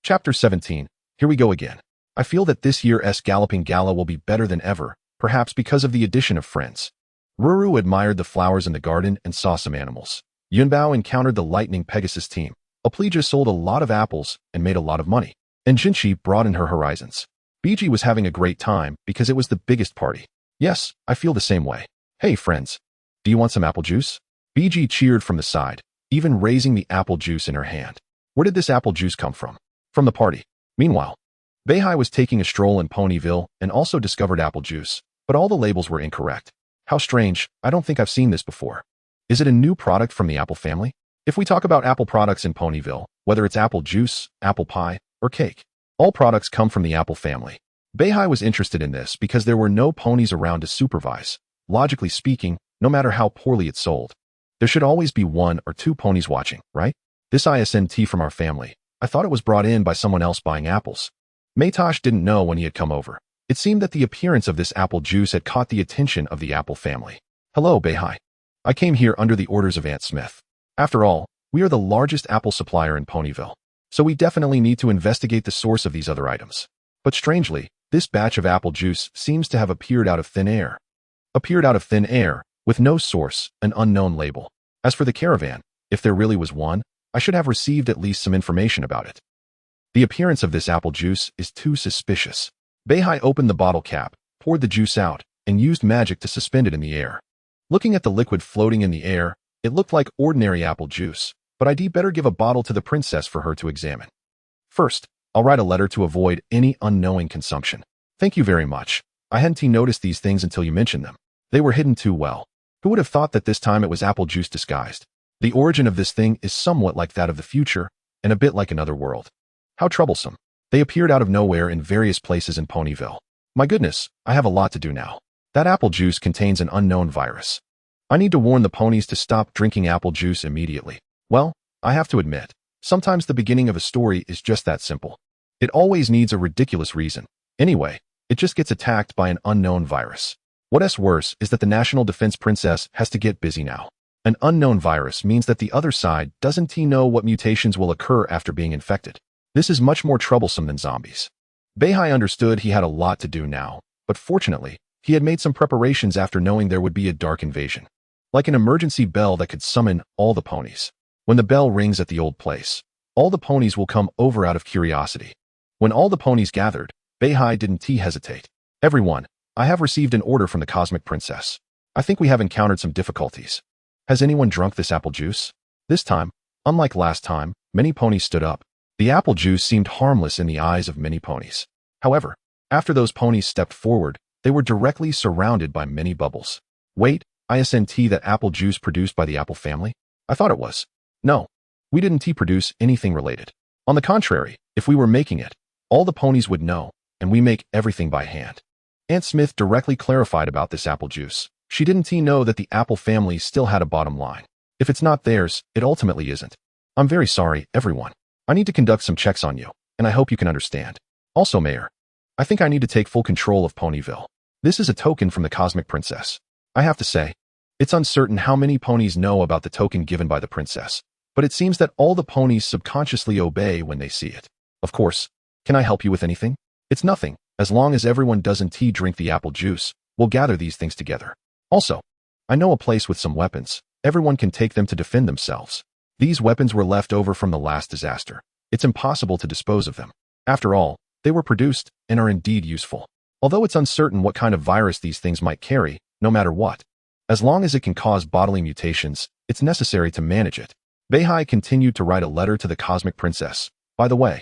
Chapter 17. Here we go again. I feel that this year's Galloping Gala will be better than ever, perhaps because of the addition of friends. Ruru admired the flowers in the garden and saw some animals. Yunbao encountered the Lightning Pegasus team. Apleja sold a lot of apples and made a lot of money. And Jinchi broadened her horizons. Biji was having a great time because it was the biggest party. Yes, I feel the same way. Hey friends, do you want some apple juice? Biji cheered from the side, even raising the apple juice in her hand. Where did this apple juice come from? From the party. Meanwhile, Beihai was taking a stroll in Ponyville and also discovered apple juice, but all the labels were incorrect. How strange, I don't think I've seen this before. Is it a new product from the apple family? If we talk about apple products in Ponyville, whether it's apple juice, apple pie, or cake, all products come from the apple family. Beihai was interested in this because there were no ponies around to supervise. Logically speaking, no matter how poorly it's sold, there should always be 1 or 2 ponies watching, right? This isn't from our family. I thought it was brought in by someone else buying apples. Maytosh didn't know when he had come over. It seemed that the appearance of this apple juice had caught the attention of the apple family. Hello, Beihai. I came here under the orders of Aunt Smith. After all, we are the largest apple supplier in Ponyville, so we definitely need to investigate the source of these other items. But strangely, this batch of apple juice seems to have appeared out of thin air. Appeared out of thin air, with no source, an unknown label. As for the caravan, if there really was one, I should have received at least some information about it. The appearance of this apple juice is too suspicious. Beihai opened the bottle cap, poured the juice out, and used magic to suspend it in the air. Looking at the liquid floating in the air, it looked like ordinary apple juice, but I'd better give a bottle to the princess for her to examine. First, I'll write a letter to avoid any unknowing consumption. Thank you very much. I hadn't noticed these things until you mentioned them. They were hidden too well. Who would have thought that this time it was apple juice disguised? The origin of this thing is somewhat like that of the future, and a bit like another world. How troublesome. They appeared out of nowhere in various places in Ponyville. My goodness, I have a lot to do now. That apple juice contains an unknown virus. I need to warn the ponies to stop drinking apple juice immediately. Well, I have to admit, sometimes the beginning of a story is just that simple. It always needs a ridiculous reason. Anyway, it just gets attacked by an unknown virus. What's worse is that the National Defense Princess has to get busy now. An unknown virus means that the other side doesn't know what mutations will occur after being infected. This is much more troublesome than zombies. Beihai understood he had a lot to do now, but fortunately, he had made some preparations after knowing there would be a dark invasion. Like an emergency bell that could summon all the ponies. When the bell rings at the old place, all the ponies will come over out of curiosity. When all the ponies gathered, Beihai didn't hesitate. Everyone, I have received an order from the Cosmic Princess. I think we have encountered some difficulties. Has anyone drunk this apple juice? This time, unlike last time, many ponies stood up. The apple juice seemed harmless in the eyes of many ponies. However, after those ponies stepped forward, they were directly surrounded by many bubbles. Wait, isn't that apple juice produced by the apple family? I thought it was. No, we didn't produce anything related. On the contrary, if we were making it, all the ponies would know, and we make everything by hand. Aunt Smith directly clarified about this apple juice. She didn't know that the apple family still had a bottom line. If it's not theirs, it ultimately isn't. I'm very sorry, everyone. I need to conduct some checks on you, and I hope you can understand. Also, Mayor, I think I need to take full control of Ponyville. This is a token from the Cosmic Princess. I have to say, it's uncertain how many ponies know about the token given by the princess, but it seems that all the ponies subconsciously obey when they see it. Of course, can I help you with anything? It's nothing, as long as everyone doesn't drink the apple juice, we'll gather these things together. Also, I know a place with some weapons. Everyone can take them to defend themselves. These weapons were left over from the last disaster. It's impossible to dispose of them. After all, they were produced and are indeed useful. Although it's uncertain what kind of virus these things might carry, no matter what. As long as it can cause bodily mutations, it's necessary to manage it. Beihai continued to write a letter to the Cosmic Princess. By the way,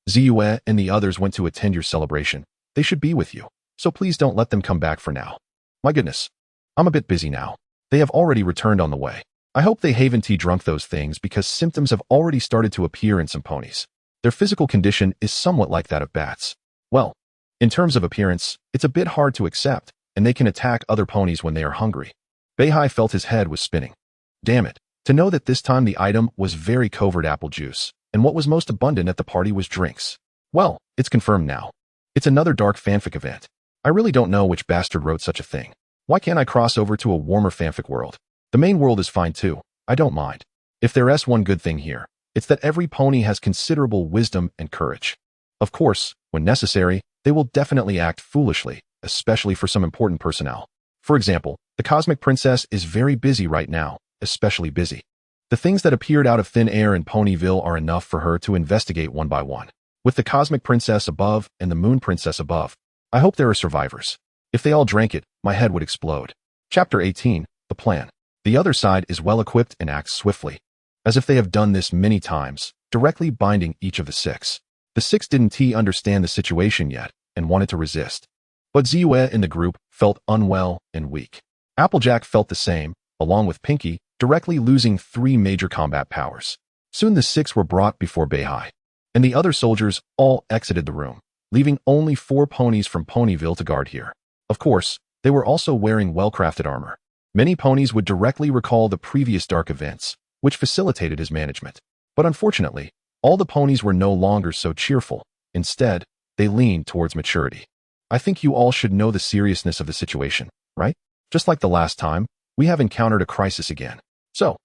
Ziyue and the others went to attend your celebration. They should be with you, so please don't let them come back for now. My goodness. I'm a bit busy now. They have already returned on the way. I hope they haven't drunk those things because symptoms have already started to appear in some ponies. Their physical condition is somewhat like that of bats. Well, in terms of appearance, it's a bit hard to accept, and they can attack other ponies when they are hungry. Beihai felt his head was spinning. Damn it, to know that this time the item was very covert apple juice, and what was most abundant at the party was drinks. Well, it's confirmed now. It's another dark fanfic event. I really don't know which bastard wrote such a thing. Why can't I cross over to a warmer fanfic world? The main world is fine too. I don't mind. If there's one good thing here, It's that every pony has considerable wisdom and courage. Of course, when necessary, they will definitely act foolishly, especially for some important personnel. For example, the Cosmic Princess is very busy right now, especially busy. The things that appeared out of thin air in Ponyville are enough for her to investigate one by one. With the Cosmic Princess above and the Moon Princess above, I hope there are survivors. If they all drank it, my head would explode. Chapter 18, The Plan. The other side is well-equipped and acts swiftly, as if they have done this many times, directly binding each of the six. The six didn't understand the situation yet and wanted to resist. But Ziyue in the group felt unwell and weak. Applejack felt the same, along with Pinky, directly losing 3 major combat powers. Soon the 6 were brought before Beihai, and the other soldiers all exited the room, leaving only 4 ponies from Ponyville to guard here. Of course, they were also wearing well-crafted armor. Many ponies would directly recall the previous dark events, which facilitated his management. But unfortunately, all the ponies were no longer so cheerful. Instead, they leaned towards maturity. I think you all should know the seriousness of the situation, right? Just like the last time, we have encountered a crisis again. So,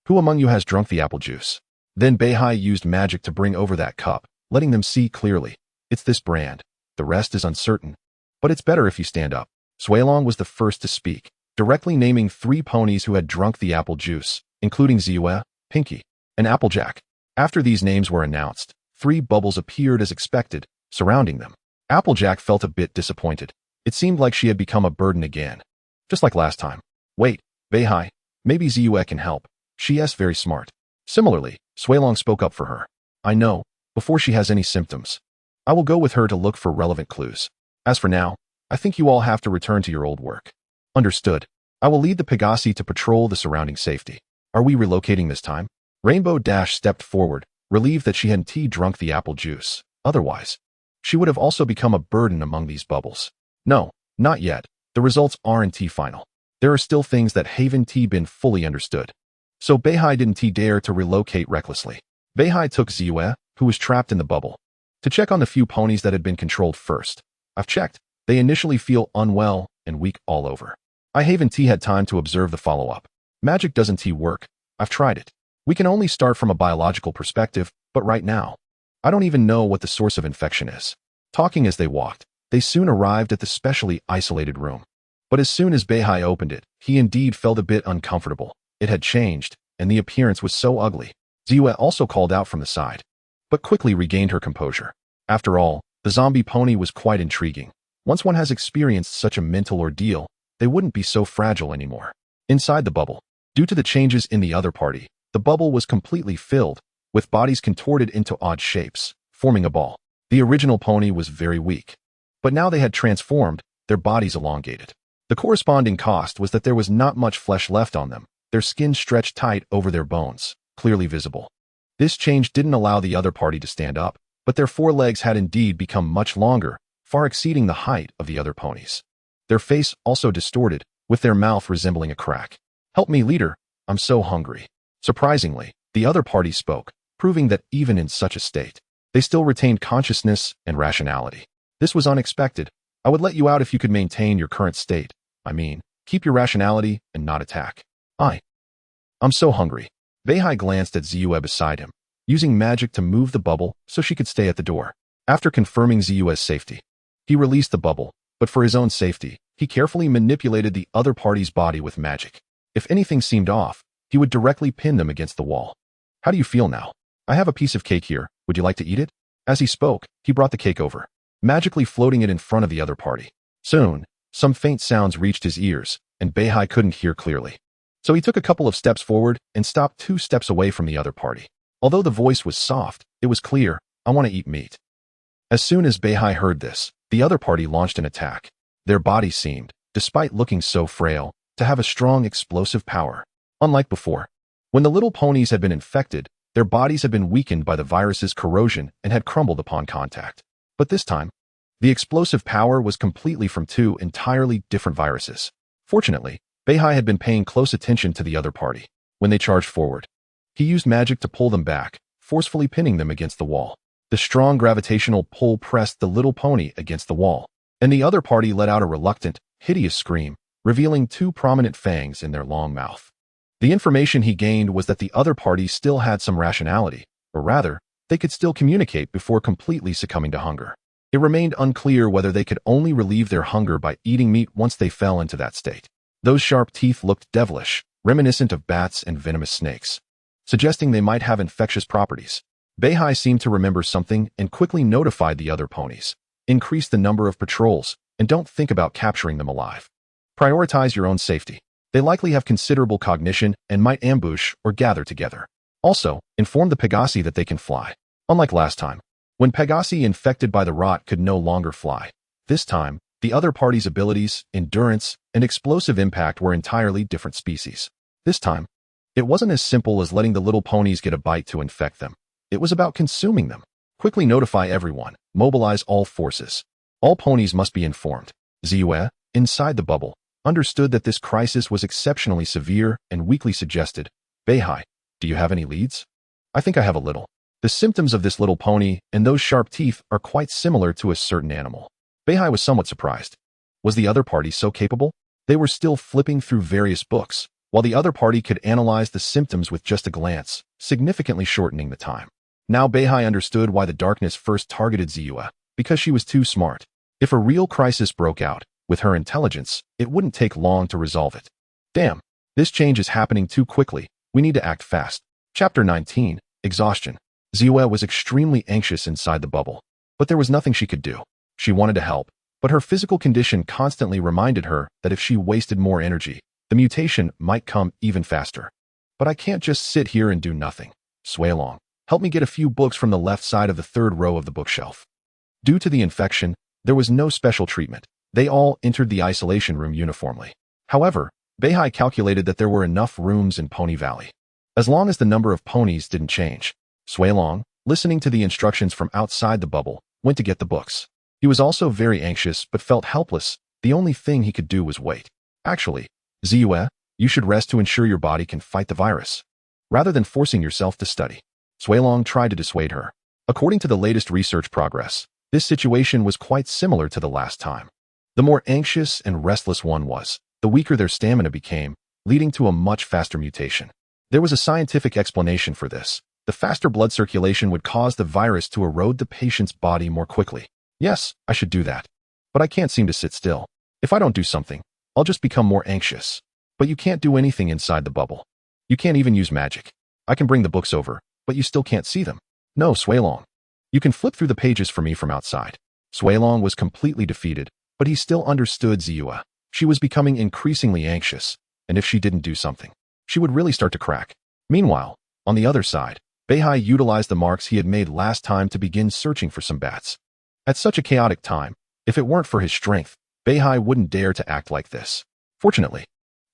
who among you has drunk the apple juice? Then Beihai used magic to bring over that cup, letting them see clearly. It's this brand. The rest is uncertain. But it's better if you stand up. Suilong was the first to speak, directly naming 3 ponies who had drunk the apple juice, including Ziyue, Pinky, and Applejack. After these names were announced, 3 bubbles appeared as expected, surrounding them. Applejack felt a bit disappointed. It seemed like she had become a burden again. Just like last time. Wait, Beihai, maybe Ziyue can help. She is very smart. Similarly, Suilong spoke up for her. I know, before she has any symptoms. I will go with her to look for relevant clues. As for now, I think you all have to return to your old work. Understood. I will lead the Pegasi to patrol the surrounding safety. Are we relocating this time? Rainbow Dash stepped forward, relieved that she hadn't drunk the apple juice. Otherwise, she would have also become a burden among these bubbles. No, not yet. The results aren't final. There are still things that haven't been fully understood. So Beihai didn't dare to relocate recklessly. Beihai took Ziyue, who was trapped in the bubble, to check on the few ponies that had been controlled first. I've checked. They initially feel unwell and weak all over. I haven't had time to observe the follow-up. Magic doesn't work. I've tried it. We can only start from a biological perspective, but right now, I don't even know what the source of infection is. Talking as they walked, they soon arrived at the specially isolated room. But as soon as Beihai opened it, he indeed felt a bit uncomfortable. It had changed, and the appearance was so ugly. Ziyue also called out from the side, but quickly regained her composure. After all, the zombie pony was quite intriguing. Once one has experienced such a mental ordeal, they wouldn't be so fragile anymore. Inside the bubble, due to the changes in the other party, the bubble was completely filled, with bodies contorted into odd shapes, forming a ball. The original pony was very weak, but now they had transformed, their bodies elongated. The corresponding cost was that there was not much flesh left on them, their skin stretched tight over their bones, clearly visible. This change didn't allow the other party to stand up, but their forelegs had indeed become much longer, far exceeding the height of the other ponies. Their face also distorted, with their mouth resembling a crack. Help me, leader, I'm so hungry. Surprisingly, the other party spoke, proving that even in such a state, they still retained consciousness and rationality. This was unexpected. I would let you out if you could maintain your current state. I mean, keep your rationality and not attack. I'm so hungry. Beihai glanced at Ziyue beside him, using magic to move the bubble so she could stay at the door. After confirming Ziyue's safety, he released the bubble, but for his own safety, he carefully manipulated the other party's body with magic. If anything seemed off, he would directly pin them against the wall. How do you feel now? I have a piece of cake here. Would you like to eat it? As he spoke, he brought the cake over, magically floating it in front of the other party. Soon, some faint sounds reached his ears, and Beihai couldn't hear clearly. So he took a couple of steps forward and stopped 2 steps away from the other party. Although the voice was soft, it was clear, I want to eat meat. As soon as Beihai heard this, the other party launched an attack. Their bodies seemed, despite looking so frail, to have a strong explosive power. Unlike before, when the little ponies had been infected, their bodies had been weakened by the virus's corrosion and had crumbled upon contact. But this time, the explosive power was completely from 2 entirely different viruses. Fortunately, Beihai had been paying close attention to the other party. When they charged forward, he used magic to pull them back, forcefully pinning them against the wall. The strong gravitational pull pressed the little pony against the wall, and the other party let out a reluctant, hideous scream, revealing 2 prominent fangs in their long mouth. The information he gained was that the other party still had some rationality, or rather, they could still communicate before completely succumbing to hunger. It remained unclear whether they could only relieve their hunger by eating meat once they fell into that state. Those sharp teeth looked devilish, reminiscent of bats and venomous snakes, suggesting they might have infectious properties. Beihai seemed to remember something and quickly notified the other ponies. Increase the number of patrols, and don't think about capturing them alive. Prioritize your own safety. They likely have considerable cognition and might ambush or gather together. Also, inform the Pegasi that they can fly. Unlike last time, when Pegasi infected by the rot could no longer fly. This time, the other party's abilities, endurance, and explosive impact were entirely different species. This time, it wasn't as simple as letting the little ponies get a bite to infect them. It was about consuming them. Quickly notify everyone. Mobilize all forces. All ponies must be informed. Ziyue, inside the bubble, understood that this crisis was exceptionally severe and weakly suggested, Beihai, do you have any leads? I think I have a little. The symptoms of this little pony and those sharp teeth are quite similar to a certain animal. Beihai was somewhat surprised. Was the other party so capable? They were still flipping through various books, while the other party could analyze the symptoms with just a glance, significantly shortening the time. Now Beihai understood why the darkness first targeted Ziyue, because she was too smart. If a real crisis broke out, with her intelligence, it wouldn't take long to resolve it. Damn, this change is happening too quickly. We need to act fast. Chapter 19, Exhaustion. Ziyue was extremely anxious inside the bubble, but there was nothing she could do. She wanted to help, but her physical condition constantly reminded her that if she wasted more energy, the mutation might come even faster. But I can't just sit here and do nothing. Sway along. Help me get a few books from the left side of the third row of the bookshelf. Due to the infection, there was no special treatment. They all entered the isolation room uniformly. However, Beihai calculated that there were enough rooms in Pony Valley. As long as the number of ponies didn't change. Sway Long, listening to the instructions from outside the bubble, went to get the books. He was also very anxious but felt helpless. The only thing he could do was wait. Actually, Ziyue, you should rest to ensure your body can fight the virus, rather than forcing yourself to study. Sway Long tried to dissuade her. According to the latest research progress, this situation was quite similar to the last time. The more anxious and restless one was, the weaker their stamina became, leading to a much faster mutation. There was a scientific explanation for this. The faster blood circulation would cause the virus to erode the patient's body more quickly. Yes, I should do that. But I can't seem to sit still. If I don't do something, I'll just become more anxious. But you can't do anything inside the bubble. You can't even use magic. I can bring the books over, but you still can't see them. No, Sway Long. You can flip through the pages for me from outside. Sway Long was completely defeated, but he still understood Ziyue. She was becoming increasingly anxious, and if she didn't do something, she would really start to crack. Meanwhile, on the other side, Beihai utilized the marks he had made last time to begin searching for some bats. At such a chaotic time, if it weren't for his strength, Beihai wouldn't dare to act like this. Fortunately,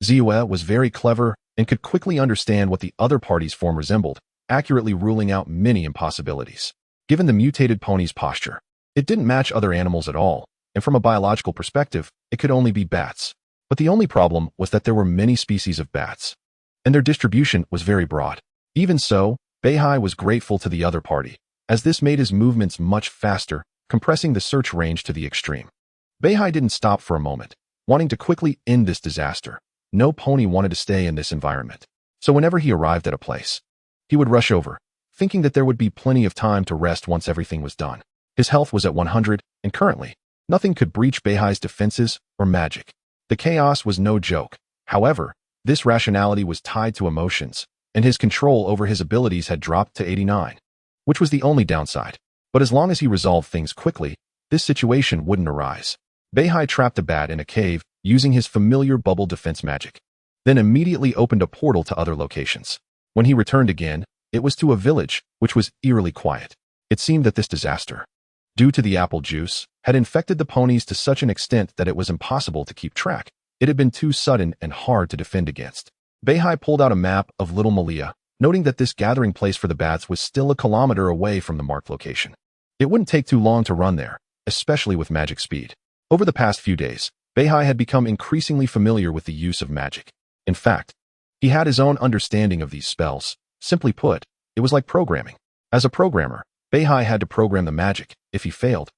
Ziyue was very clever and could quickly understand what the other party's form resembled, accurately ruling out many impossibilities. Given the mutated pony's posture, it didn't match other animals at all, and from a biological perspective, it could only be bats. But the only problem was that there were many species of bats, and their distribution was very broad. Even so, Beihai was grateful to the other party, as this made his movements much faster, compressing the search range to the extreme. Beihai didn't stop for a moment, wanting to quickly end this disaster. No pony wanted to stay in this environment, so whenever he arrived at a place, he would rush over, thinking that there would be plenty of time to rest once everything was done. His health was at 100, and currently, nothing could breach Beihai's defenses or magic. The chaos was no joke. However, this rationality was tied to emotions, and his control over his abilities had dropped to 89, which was the only downside. But as long as he resolved things quickly, this situation wouldn't arise. Beihai trapped a bat in a cave using his familiar bubble defense magic, then immediately opened a portal to other locations. When he returned again, it was to a village, which was eerily quiet. It seemed that this disaster, due to the apple juice, had infected the ponies to such an extent that it was impossible to keep track. It had been too sudden and hard to defend against. Beihai pulled out a map of Little Malia, noting that this gathering place for the bats was still a kilometer away from the marked location. It wouldn't take too long to run there, especially with magic speed. Over the past few days, Beihai had become increasingly familiar with the use of magic. In fact, he had his own understanding of these spells. Simply put, it was like programming. As a programmer, Beihai had to program the magic. If he failed,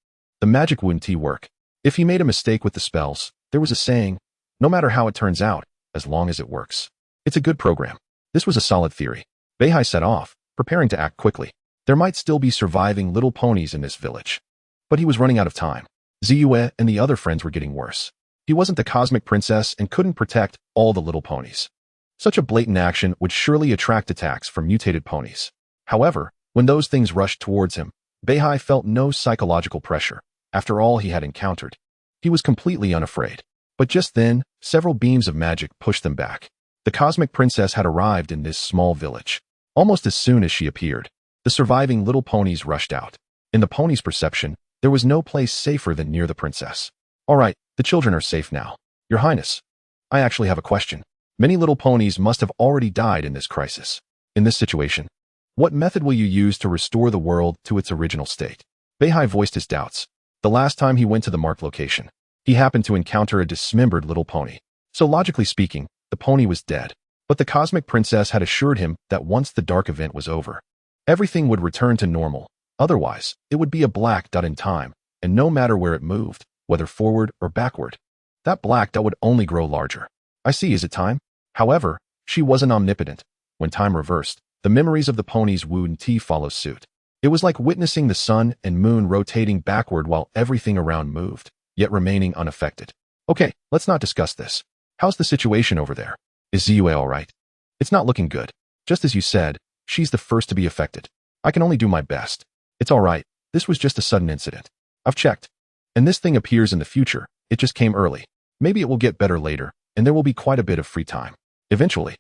the magic wouldn't work. If he made a mistake with the spells, there was a saying, no matter how it turns out, as long as it works, it's a good program. This was a solid theory. Beihai set off, preparing to act quickly. There might still be surviving little ponies in this village. But he was running out of time. Ziyue and the other friends were getting worse. He wasn't the cosmic princess and couldn't protect all the little ponies. Such a blatant action would surely attract attacks from mutated ponies. However, when those things rushed towards him, Beihai felt no psychological pressure. After all he had encountered, he was completely unafraid. But just then, several beams of magic pushed them back. The cosmic princess had arrived in this small village. Almost as soon as she appeared, the surviving little ponies rushed out. In the ponies' perception, there was no place safer than near the princess. All right, the children are safe now. Your Highness, I actually have a question. Many little ponies must have already died in this crisis. In this situation, what method will you use to restore the world to its original state? Beihai voiced his doubts. The last time he went to the marked location, he happened to encounter a dismembered little pony. So logically speaking, the pony was dead. But the cosmic princess had assured him that once the dark event was over, everything would return to normal. Otherwise, it would be a black dot in time, and no matter where it moved, whether forward or backward, that black dot would only grow larger. I see, is it time? However, she wasn't omnipotent. When time reversed, the memories of the ponies Wu and Ti follow suit. It was like witnessing the sun and moon rotating backward while everything around moved, yet remaining unaffected. Okay, let's not discuss this. How's the situation over there? Is Ziyue all right? It's not looking good. Just as you said, she's the first to be affected. I can only do my best. It's all right. This was just a sudden incident. I've checked. And this thing appears in the future. It just came early. Maybe it will get better later, and there will be quite a bit of free time. Eventually,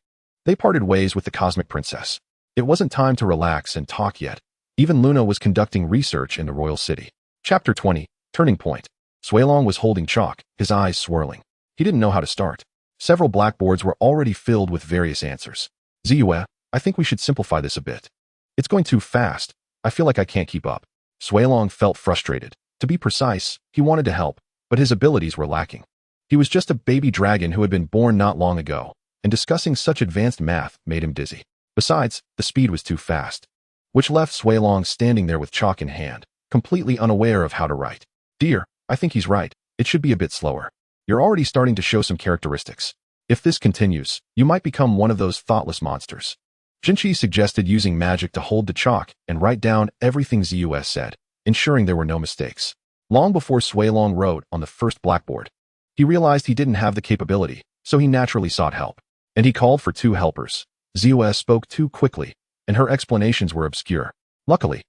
they parted ways with the cosmic princess. It wasn't time to relax and talk yet. Even Luna was conducting research in the royal city. Chapter 20, Turning Point. Suilong was holding chalk, his eyes swirling. He didn't know how to start. Several blackboards were already filled with various answers. Ziyue, I think we should simplify this a bit. It's going too fast. I feel like I can't keep up. Suilong felt frustrated. To be precise, he wanted to help, but his abilities were lacking. He was just a baby dragon who had been born not long ago, and discussing such advanced math made him dizzy. Besides, the speed was too fast, which left Suilong standing there with chalk in hand, completely unaware of how to write. Dear, I think he's right. It should be a bit slower. You're already starting to show some characteristics. If this continues, you might become one of those thoughtless monsters. Jinchi suggested using magic to hold the chalk and write down everything Ziyue said, ensuring there were no mistakes. Long before Suilong wrote on the first blackboard, he realized he didn't have the capability, so he naturally sought help. And he called for 2 helpers. Ziyue spoke too quickly, and her explanations were obscure. Luckily,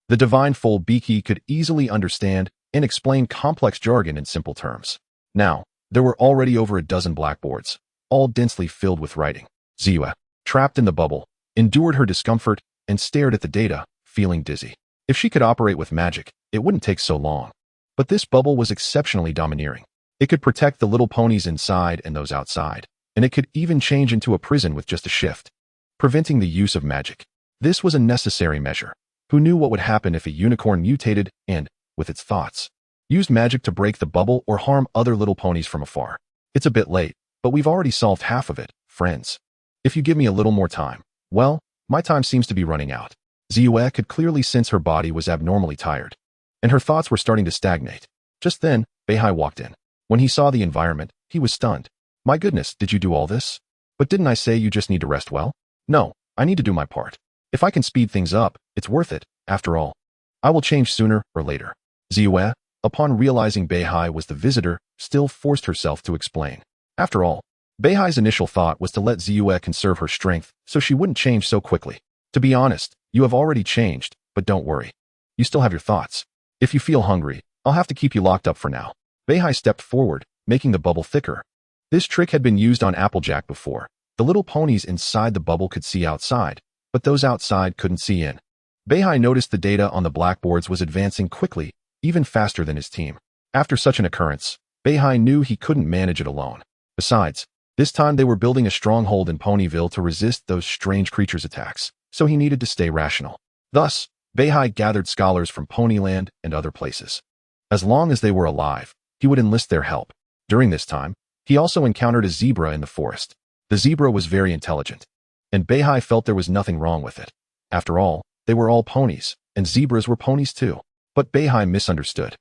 the divine Full Biki could easily understand and explain complex jargon in simple terms. Now, there were already over a dozen blackboards, all densely filled with writing. Ziyue, trapped in the bubble, endured her discomfort and stared at the data, feeling dizzy. If she could operate with magic, it wouldn't take so long. But this bubble was exceptionally domineering. It could protect the little ponies inside and those outside, and it could even change into a prison with just a shift, preventing the use of magic. This was a necessary measure. Who knew what would happen if a unicorn mutated and, with its thoughts, used magic to break the bubble or harm other little ponies from afar? It's a bit late, but we've already solved half of it, friends. If you give me a little more time, well, my time seems to be running out. Ziyue could clearly sense her body was abnormally tired, and her thoughts were starting to stagnate. Just then, Beihai walked in. When he saw the environment, he was stunned. My goodness, did you do all this? But didn't I say you just need to rest well? No, I need to do my part. If I can speed things up, it's worth it, after all. I will change sooner or later. Ziyue, upon realizing Beihai was the visitor, still forced herself to explain. After all, Beihai's initial thought was to let Ziyue conserve her strength so she wouldn't change so quickly. To be honest, you have already changed, but don't worry. You still have your thoughts. If you feel hungry, I'll have to keep you locked up for now. Beihai stepped forward, making the bubble thicker. This trick had been used on Applejack before. The little ponies inside the bubble could see outside, but those outside couldn't see in. Beihai noticed the data on the blackboards was advancing quickly, even faster than his team. After such an occurrence, Beihai knew he couldn't manage it alone. Besides, this time they were building a stronghold in Ponyville to resist those strange creatures' attacks, so he needed to stay rational. Thus, Beihai gathered scholars from Ponyland and other places. As long as they were alive, he would enlist their help. During this time, he also encountered a zebra in the forest. The zebra was very intelligent, and Beihai felt there was nothing wrong with it. After all, they were all ponies, and zebras were ponies too. But Beihai misunderstood.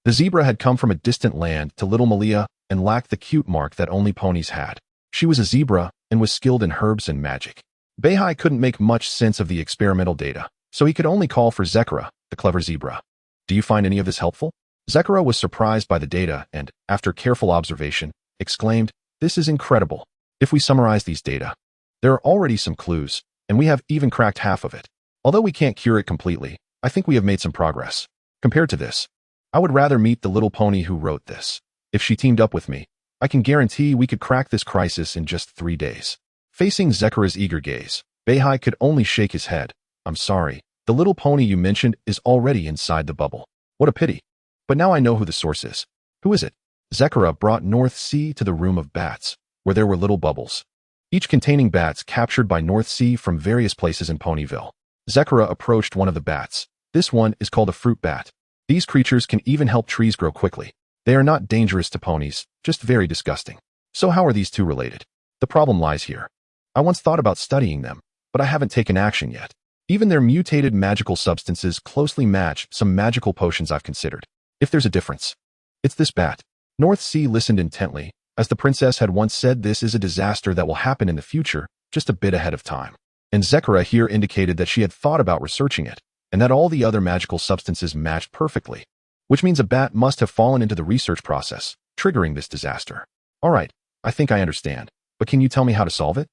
The zebra had come from a distant land to Little Malia and lacked the cute mark that only ponies had. She was a zebra and was skilled in herbs and magic. Beihai couldn't make much sense of the experimental data, So he could only call for Zekara, the clever zebra. Do you find any of this helpful? Zekara was surprised by the data and, after careful observation, exclaimed, "This is incredible. If we summarize these data, there are already some clues, and we have even cracked half of it. Although we can't cure it completely, I think we have made some progress. Compared to this, I would rather meet the little pony who wrote this. If she teamed up with me, I can guarantee we could crack this crisis in just 3 days." Facing Zekara's eager gaze, Beihai could only shake his head. "I'm sorry, the little pony you mentioned is already inside the bubble. What a pity. But now I know who the source is." "Who is it?" Zekara brought North Sea to the room of bats, where there were little bubbles, each containing bats captured by North Sea from various places in Ponyville. Zekara approached one of the bats. "This one is called a fruit bat. These creatures can even help trees grow quickly. They are not dangerous to ponies, just very disgusting. So how are these two related? The problem lies here. I once thought about studying them, but I haven't taken action yet. Even their mutated magical substances closely match some magical potions I've considered. If there's a difference, it's this bat." North Sea listened intently, as the princess had once said this is a disaster that will happen in the future, just a bit ahead of time. And Zekara here indicated that she had thought about researching it, and that all the other magical substances matched perfectly, which means a bat must have fallen into the research process, triggering this disaster. "All right, I think I understand, but can you tell me how to solve it?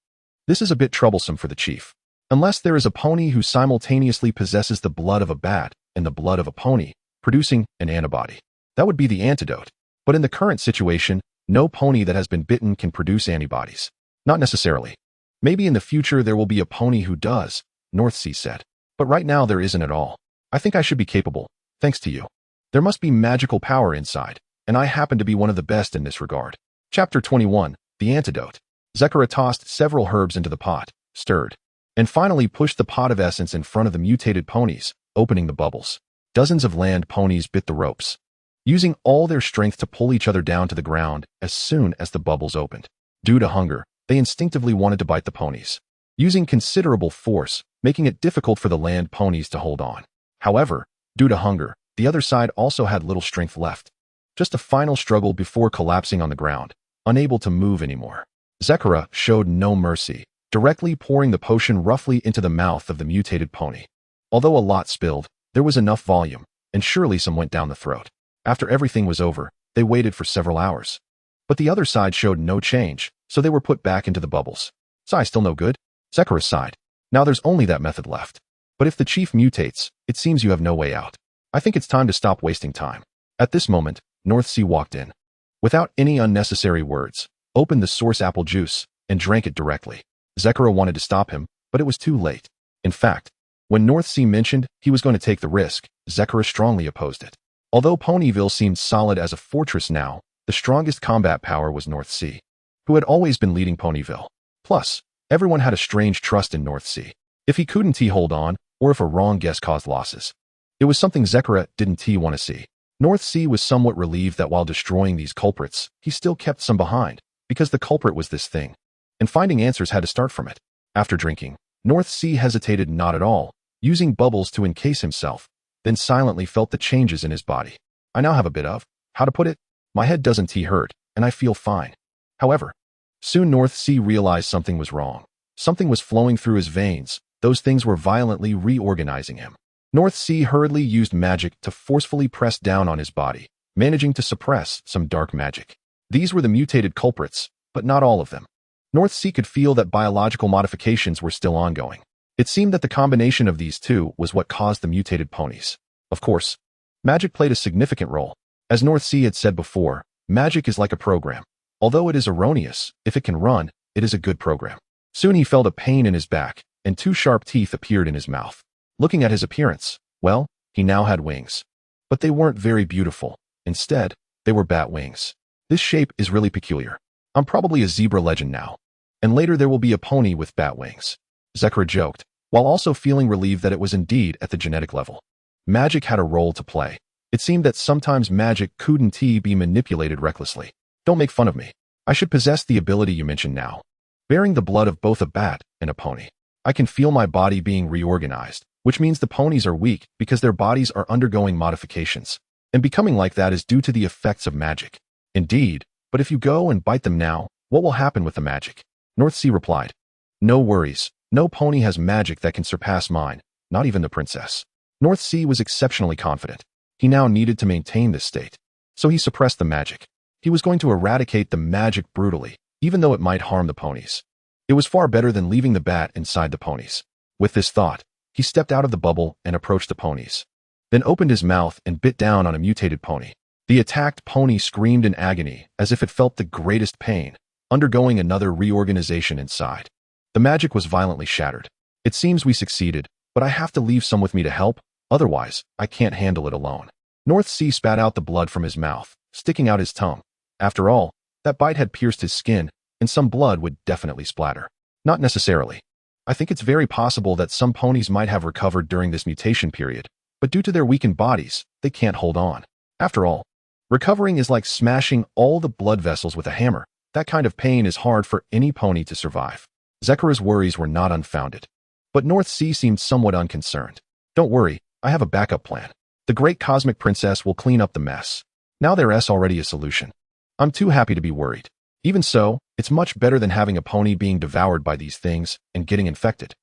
This is a bit troublesome for the chief. Unless there is a pony who simultaneously possesses the blood of a bat and the blood of a pony, producing an antibody. That would be the antidote. But in the current situation, no pony that has been bitten can produce antibodies. Not necessarily. Maybe in the future there will be a pony who does," North Sea said. "But right now there isn't at all. I think I should be capable, thanks to you. There must be magical power inside, and I happen to be one of the best in this regard." Chapter 21, The Antidote. Zekara tossed several herbs into the pot, stirred, and finally pushed the pot of essence in front of the mutated ponies, opening the bubbles. Dozens of land ponies bit the ropes, using all their strength to pull each other down to the ground as soon as the bubbles opened. Due to hunger, they instinctively wanted to bite the ponies, using considerable force, making it difficult for the land ponies to hold on. However, due to hunger, the other side also had little strength left. Just a final struggle before collapsing on the ground, unable to move anymore. Zekara showed no mercy, directly pouring the potion roughly into the mouth of the mutated pony. Although a lot spilled, there was enough volume, and surely some went down the throat. After everything was over, they waited for several hours. But the other side showed no change, so they were put back into the bubbles. "Sigh, still no good?" Zekara sighed. "Now there's only that method left. But if the chief mutates, it seems you have no way out. I think it's time to stop wasting time." At this moment, North Sea walked in. Without any unnecessary words, opened the source apple juice, and drank it directly. Zekara wanted to stop him, but it was too late. In fact, when North Sea mentioned he was going to take the risk, Zekara strongly opposed it. Although Ponyville seemed solid as a fortress now, the strongest combat power was North Sea, who had always been leading Ponyville. Plus, everyone had a strange trust in North Sea. If he couldn't hold on, or if a wrong guess caused losses, it was something Zekara didn't want to see. North Sea was somewhat relieved that while destroying these culprits, he still kept some behind, because the culprit was this thing, and finding answers had to start from it. After drinking, North Sea hesitated not at all, using bubbles to encase himself, then silently felt the changes in his body. "I now have a bit of, how to put it? My head doesn't hurt, and I feel fine." However, soon North Sea realized something was wrong. Something was flowing through his veins. Those things were violently reorganizing him. North Sea hurriedly used magic to forcefully press down on his body, managing to suppress some dark magic. These were the mutated culprits, but not all of them. North Sea could feel that biological modifications were still ongoing. It seemed that the combination of these two was what caused the mutated ponies. Of course, magic played a significant role. As North Sea had said before, magic is like a program. Although it is erroneous, if it can run, it is a good program. Soon he felt a pain in his back, and 2 sharp teeth appeared in his mouth. Looking at his appearance, well, he now had wings. But they weren't very beautiful. Instead, they were bat wings. "This shape is really peculiar. I'm probably a zebra legend now. And later there will be a pony with bat wings," Zekara joked, while also feeling relieved that it was indeed at the genetic level. Magic had a role to play. It seemed that sometimes magic couldn't be manipulated recklessly. "Don't make fun of me. I should possess the ability you mentioned now. Bearing the blood of both a bat and a pony. I can feel my body being reorganized, which means the ponies are weak because their bodies are undergoing modifications. And becoming like that is due to the effects of magic." "Indeed, but if you go and bite them now, what will happen with the magic?" North Sea replied. "No worries. No pony has magic that can surpass mine. not even the princess. North Sea was exceptionally confident. He now needed to maintain this state. So he suppressed the magic. He was going to eradicate the magic brutally, even though it might harm the ponies. It was far better than leaving the bat inside the ponies. With this thought, he stepped out of the bubble and approached the ponies. Then opened his mouth and bit down on a mutated pony. The attacked pony screamed in agony as if it felt the greatest pain, undergoing another reorganization inside. The magic was violently shattered. It seems we succeeded, but I have to leave some with me to help, otherwise, I can't handle it alone. North Sea spat out the blood from his mouth, sticking out his tongue. After all, that bite had pierced his skin, and some blood would definitely splatter. Not necessarily. I think it's very possible that some ponies might have recovered during this mutation period, but due to their weakened bodies, they can't hold on. After all, recovering is like smashing all the blood vessels with a hammer. That kind of pain is hard for any pony to survive. Zekara's worries were not unfounded. But North Sea seemed somewhat unconcerned. Don't worry, I have a backup plan. The great cosmic princess will clean up the mess. Now there's already a solution. I'm too happy to be worried. Even so, it's much better than having a pony being devoured by these things and getting infected.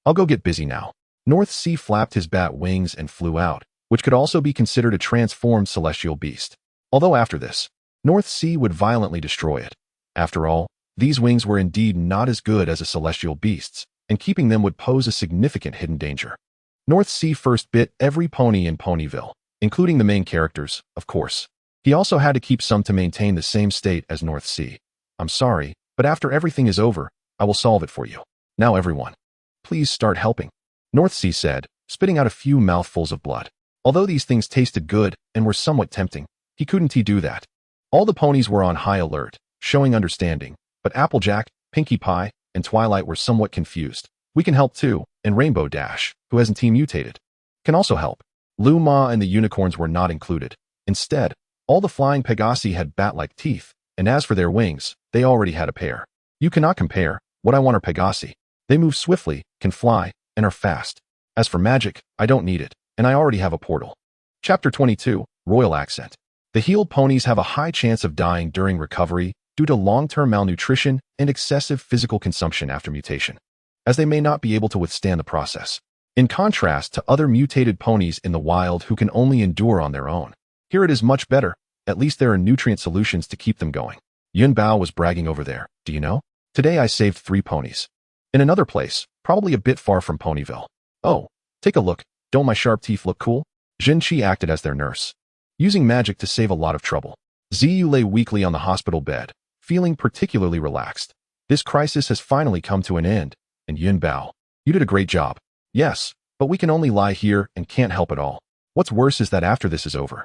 I'll go get busy now. North Sea flapped his bat wings and flew out, which could also be considered a transformed celestial beast. Although after this, North Sea would violently destroy it. After all, these wings were indeed not as good as a celestial beast's, and keeping them would pose a significant hidden danger. North Sea first bit every pony in Ponyville, including the main characters, of course. He also had to keep some to maintain the same state as North Sea. I'm sorry, but after everything is over, I will solve it for you. Now everyone, please start helping. North Sea said, spitting out a few mouthfuls of blood. Although these things tasted good and were somewhat tempting, he couldn't do that. All the ponies were on high alert, showing understanding, but Applejack, Pinkie Pie, and Twilight were somewhat confused. We can help too, and Rainbow Dash, who hasn't mutated, can also help. Luma and the unicorns were not included. Instead, all the flying Pegasi had bat-like teeth, and as for their wings, they already had a pair. You cannot compare. What I want are Pegasi. They move swiftly, can fly, and are fast. As for magic, I don't need it, and I already have a portal. Chapter 22, Royal Accent. The healed ponies have a high chance of dying during recovery due to long-term malnutrition and excessive physical consumption after mutation, as they may not be able to withstand the process. In contrast to other mutated ponies in the wild who can only endure on their own. Here it is much better. At least there are nutrient solutions to keep them going. Yun Bao was bragging over there. Do you know? Today I saved 3 ponies. In another place, probably a bit far from Ponyville. Oh, take a look. Don't my sharp teeth look cool? Jin Qi acted as their nurse, using magic to save a lot of trouble. Ziyu lay weakly on the hospital bed, feeling particularly relaxed. This crisis has finally come to an end, and Yun Bao, you did a great job. Yes, but we can only lie here and can't help at all. What's worse is that after this is over,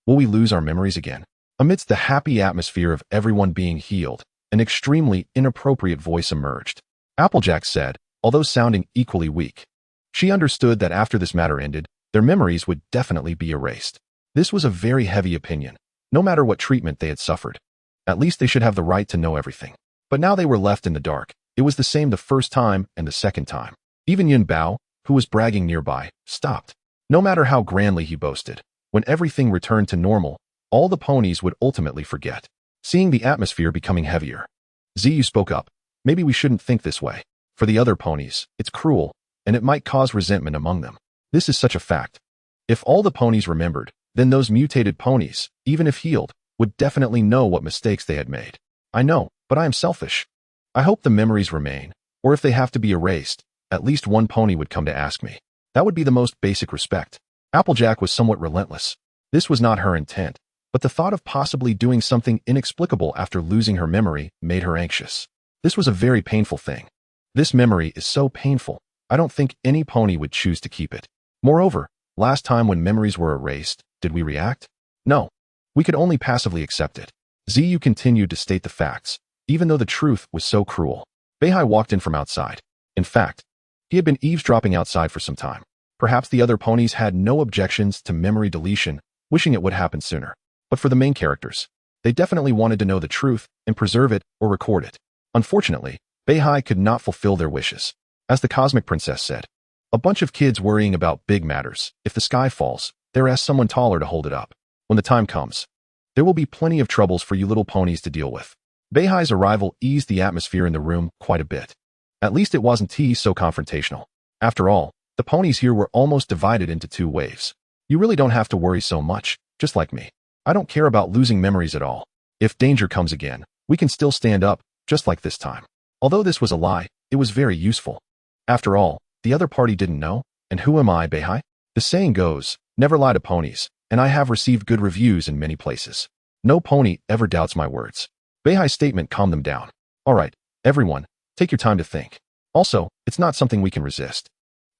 will we lose our memories again? Amidst the happy atmosphere of everyone being healed, an extremely inappropriate voice emerged. Applejack said, although sounding equally weak. She understood that after this matter ended, their memories would definitely be erased. This was a very heavy opinion, no matter what treatment they had suffered. At least they should have the right to know everything. But now they were left in the dark. It was the same the first time and the second time. Even Yun Bao, who was bragging nearby, stopped. No matter how grandly he boasted, when everything returned to normal, all the ponies would ultimately forget. Seeing the atmosphere becoming heavier, Ziyu spoke up. Maybe we shouldn't think this way. For the other ponies, it's cruel, and it might cause resentment among them. This is such a fact. If all the ponies remembered, then those mutated ponies, even if healed, would definitely know what mistakes they had made. I know, but I am selfish. I hope the memories remain, or if they have to be erased, at least one pony would come to ask me. That would be the most basic respect. Applejack was somewhat relentless. This was not her intent, but the thought of possibly doing something inexplicable after losing her memory made her anxious. This was a very painful thing. This memory is so painful, I don't think any pony would choose to keep it. Moreover, last time when memories were erased, did we react? No. We could only passively accept it. Ziyu continued to state the facts, even though the truth was so cruel. Beihai walked in from outside. In fact, he had been eavesdropping outside for some time. Perhaps the other ponies had no objections to memory deletion, wishing it would happen sooner. But for the main characters, they definitely wanted to know the truth and preserve it or record it. Unfortunately, Beihai could not fulfill their wishes. As the cosmic princess said, a bunch of kids worrying about big matters. If the sky falls, they'll ask someone taller to hold it up. When the time comes, there will be plenty of troubles for you little ponies to deal with. Beihai's arrival eased the atmosphere in the room quite a bit. At least it wasn't so confrontational. After all, the The ponies here were almost divided into two waves. You really don't have to worry so much, just like me. I don't care about losing memories at all. If danger comes again, we can still stand up, just like this time. Although this was a lie, it was very useful. After all, the other party didn't know, and who am I, Beihai? The saying goes, never lie to ponies, and I have received good reviews in many places. No pony ever doubts my words. Beihai's statement calmed them down. All right, everyone, take your time to think. Also, it's not something we can resist.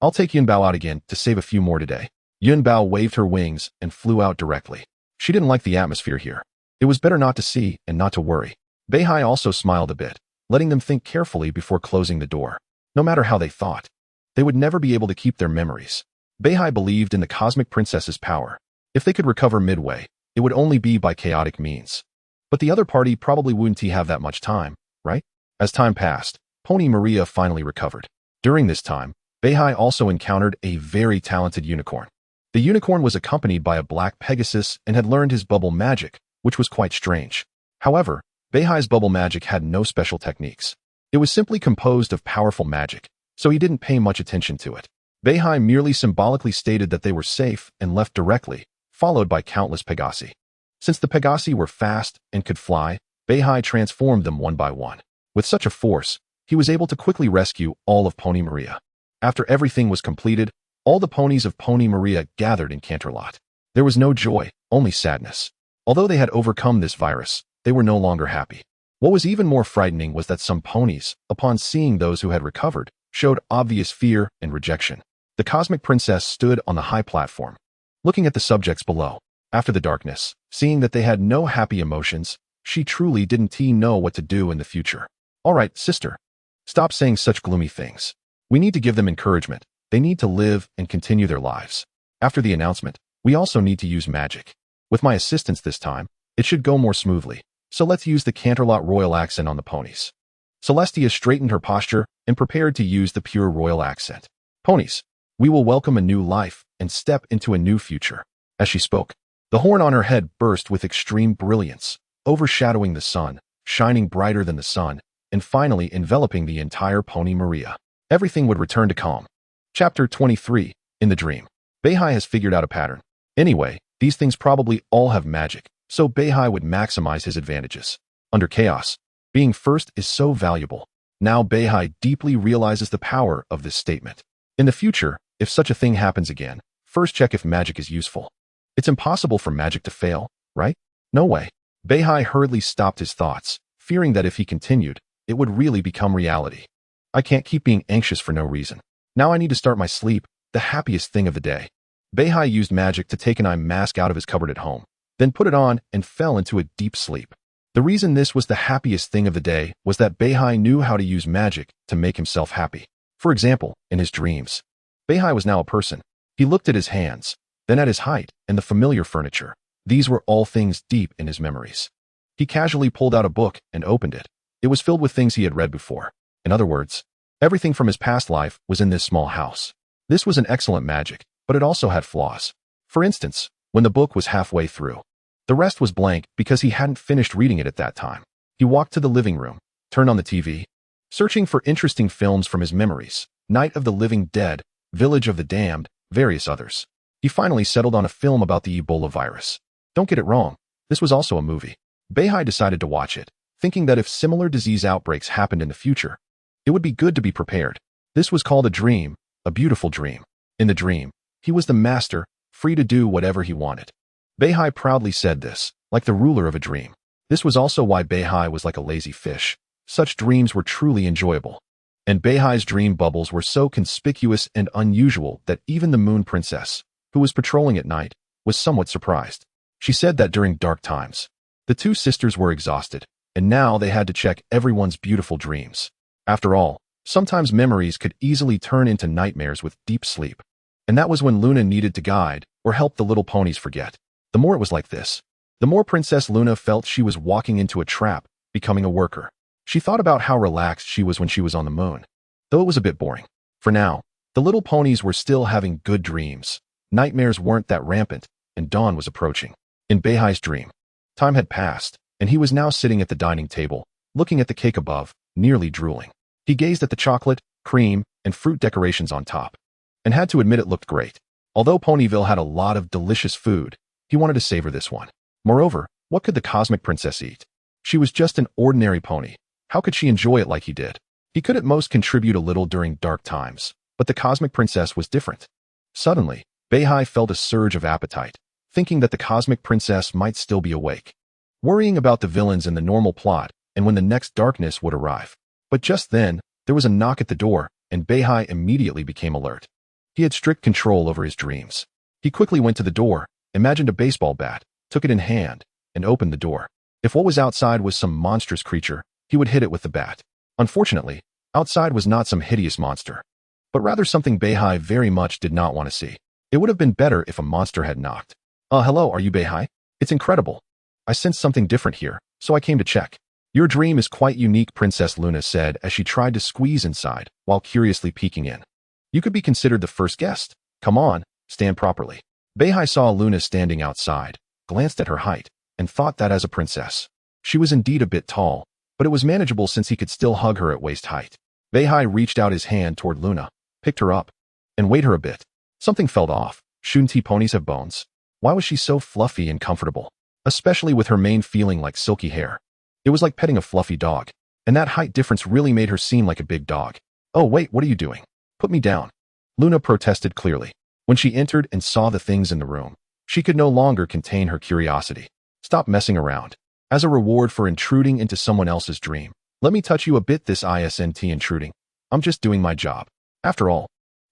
I'll take Yun Bao out again to save a few more today. Yun Bao waved her wings and flew out directly. She didn't like the atmosphere here. It was better not to see and not to worry. Beihai also smiled a bit, letting them think carefully before closing the door. No matter how they thought, they would never be able to keep their memories. Beihai believed in the cosmic princess's power. If they could recover midway, it would only be by chaotic means. But the other party probably wouldn't have that much time, right? As time passed, Pony Maria finally recovered. During this time, Beihai also encountered a very talented unicorn. The unicorn was accompanied by a black Pegasus and had learned his bubble magic, which was quite strange. However, Beihai's bubble magic had no special techniques. It was simply composed of powerful magic, so he didn't pay much attention to it. Beihai merely symbolically stated that they were safe and left directly, followed by countless Pegasi. Since the Pegasi were fast and could fly, Beihai transformed them one by one. With such a force, he was able to quickly rescue all of Pony Maria. After everything was completed, all the ponies of Pony Maria gathered in Canterlot. There was no joy, only sadness. Although they had overcome this virus, they were no longer happy. What was even more frightening was that some ponies, upon seeing those who had recovered, showed obvious fear and rejection. The cosmic princess stood on the high platform, looking at the subjects below. After the darkness, seeing that they had no happy emotions, she truly didn't know what to do in the future. All right, sister. Stop saying such gloomy things. We need to give them encouragement. They need to live and continue their lives. After the announcement, we also need to use magic. With my assistance this time, it should go more smoothly. So let's use the Canterlot royal accent on the ponies. Celestia straightened her posture and prepared to use the pure royal accent. Ponies, we will welcome a new life and step into a new future. As she spoke, the horn on her head burst with extreme brilliance, overshadowing the sun, shining brighter than the sun, and finally enveloping the entire Pony Maria. Everything would return to calm. Chapter 23, In the Dream. Beihai has figured out a pattern. Anyway, these things probably all have magic, so Beihai would maximize his advantages. Under chaos, being first is so valuable. Now Beihai deeply realizes the power of this statement. In the future, if such a thing happens again, first check if magic is useful. It's impossible for magic to fail, right? No way. Beihai hurriedly stopped his thoughts, fearing that if he continued, it would really become reality. I can't keep being anxious for no reason. Now I need to start my sleep, the happiest thing of the day. Beihai used magic to take an eye mask out of his cupboard at home, then put it on and fell into a deep sleep. The reason this was the happiest thing of the day was that Beihai knew how to use magic to make himself happy. For example, in his dreams, Beihai was now a person. He looked at his hands, then at his height and the familiar furniture. These were all things deep in his memories. He casually pulled out a book and opened it. It was filled with things he had read before. In other words, everything from his past life was in this small house. This was an excellent magic, but it also had flaws. For instance, when the book was halfway through, the rest was blank because he hadn't finished reading it at that time. He walked to the living room, turned on the TV, searching for interesting films from his memories, Night of the Living Dead, Village of the Damned, various others. He finally settled on a film about the Ebola virus. Don't get it wrong, this was also a movie. Beihai decided to watch it, thinking that if similar disease outbreaks happened in the future, it would be good to be prepared. This was called a dream, a beautiful dream. In the dream, he was the master, free to do whatever he wanted. Beihai proudly said this, like the ruler of a dream. This was also why Beihai was like a lazy fish. Such dreams were truly enjoyable. And Beihai's dream bubbles were so conspicuous and unusual that even the Moon Princess, who was patrolling at night, was somewhat surprised. She said that during dark times, the two sisters were exhausted, and now they had to check everyone's beautiful dreams. After all, sometimes memories could easily turn into nightmares with deep sleep. And that was when Luna needed to guide or help the little ponies forget. The more it was like this, the more Princess Luna felt she was walking into a trap, becoming a worker. She thought about how relaxed she was when she was on the moon, though it was a bit boring. For now, the little ponies were still having good dreams. Nightmares weren't that rampant, and dawn was approaching. In Beihai's dream, time had passed, and he was now sitting at the dining table, looking at the cake above, nearly drooling. He gazed at the chocolate, cream, and fruit decorations on top. and had to admit it looked great. Although Ponyville had a lot of delicious food, he wanted to savor this one. Moreover, what could the cosmic princess eat? She was just an ordinary pony. How could she enjoy it like he did? He could at most contribute a little during dark times, but the cosmic princess was different. Suddenly, Beihai felt a surge of appetite, thinking that the cosmic princess might still be awake, worrying about the villains in the normal plot and when the next darkness would arrive. But just then, there was a knock at the door, and Beihai immediately became alert. He had strict control over his dreams. He quickly went to the door, imagined a baseball bat, took it in hand, and opened the door. If what was outside was some monstrous creature, he would hit it with the bat. Unfortunately, outside was not some hideous monster, but rather something Beihai very much did not want to see. It would have been better if a monster had knocked. Hello, are you Beihai? It's incredible. I sensed something different here, so I came to check. Your dream is quite unique, Princess Luna said as she tried to squeeze inside while curiously peeking in. You could be considered the first guest. Come on, stand properly. Beihai saw Luna standing outside, glanced at her height, and thought that as a princess, she was indeed a bit tall, but it was manageable since he could still hug her at waist height. Beihai reached out his hand toward Luna, picked her up, and weighed her a bit. Something felt off. Shouldn't ponies have bones? Why was she so fluffy and comfortable, especially with her mane feeling like silky hair? It was like petting a fluffy dog, and that height difference really made her seem like a big dog. Oh wait, what are you doing? Put me down. Luna protested clearly. When she entered and saw the things in the room, she could no longer contain her curiosity. Stop messing around. As a reward for intruding into someone else's dream, let me touch you a bit. This isn't intruding. I'm just doing my job. After all,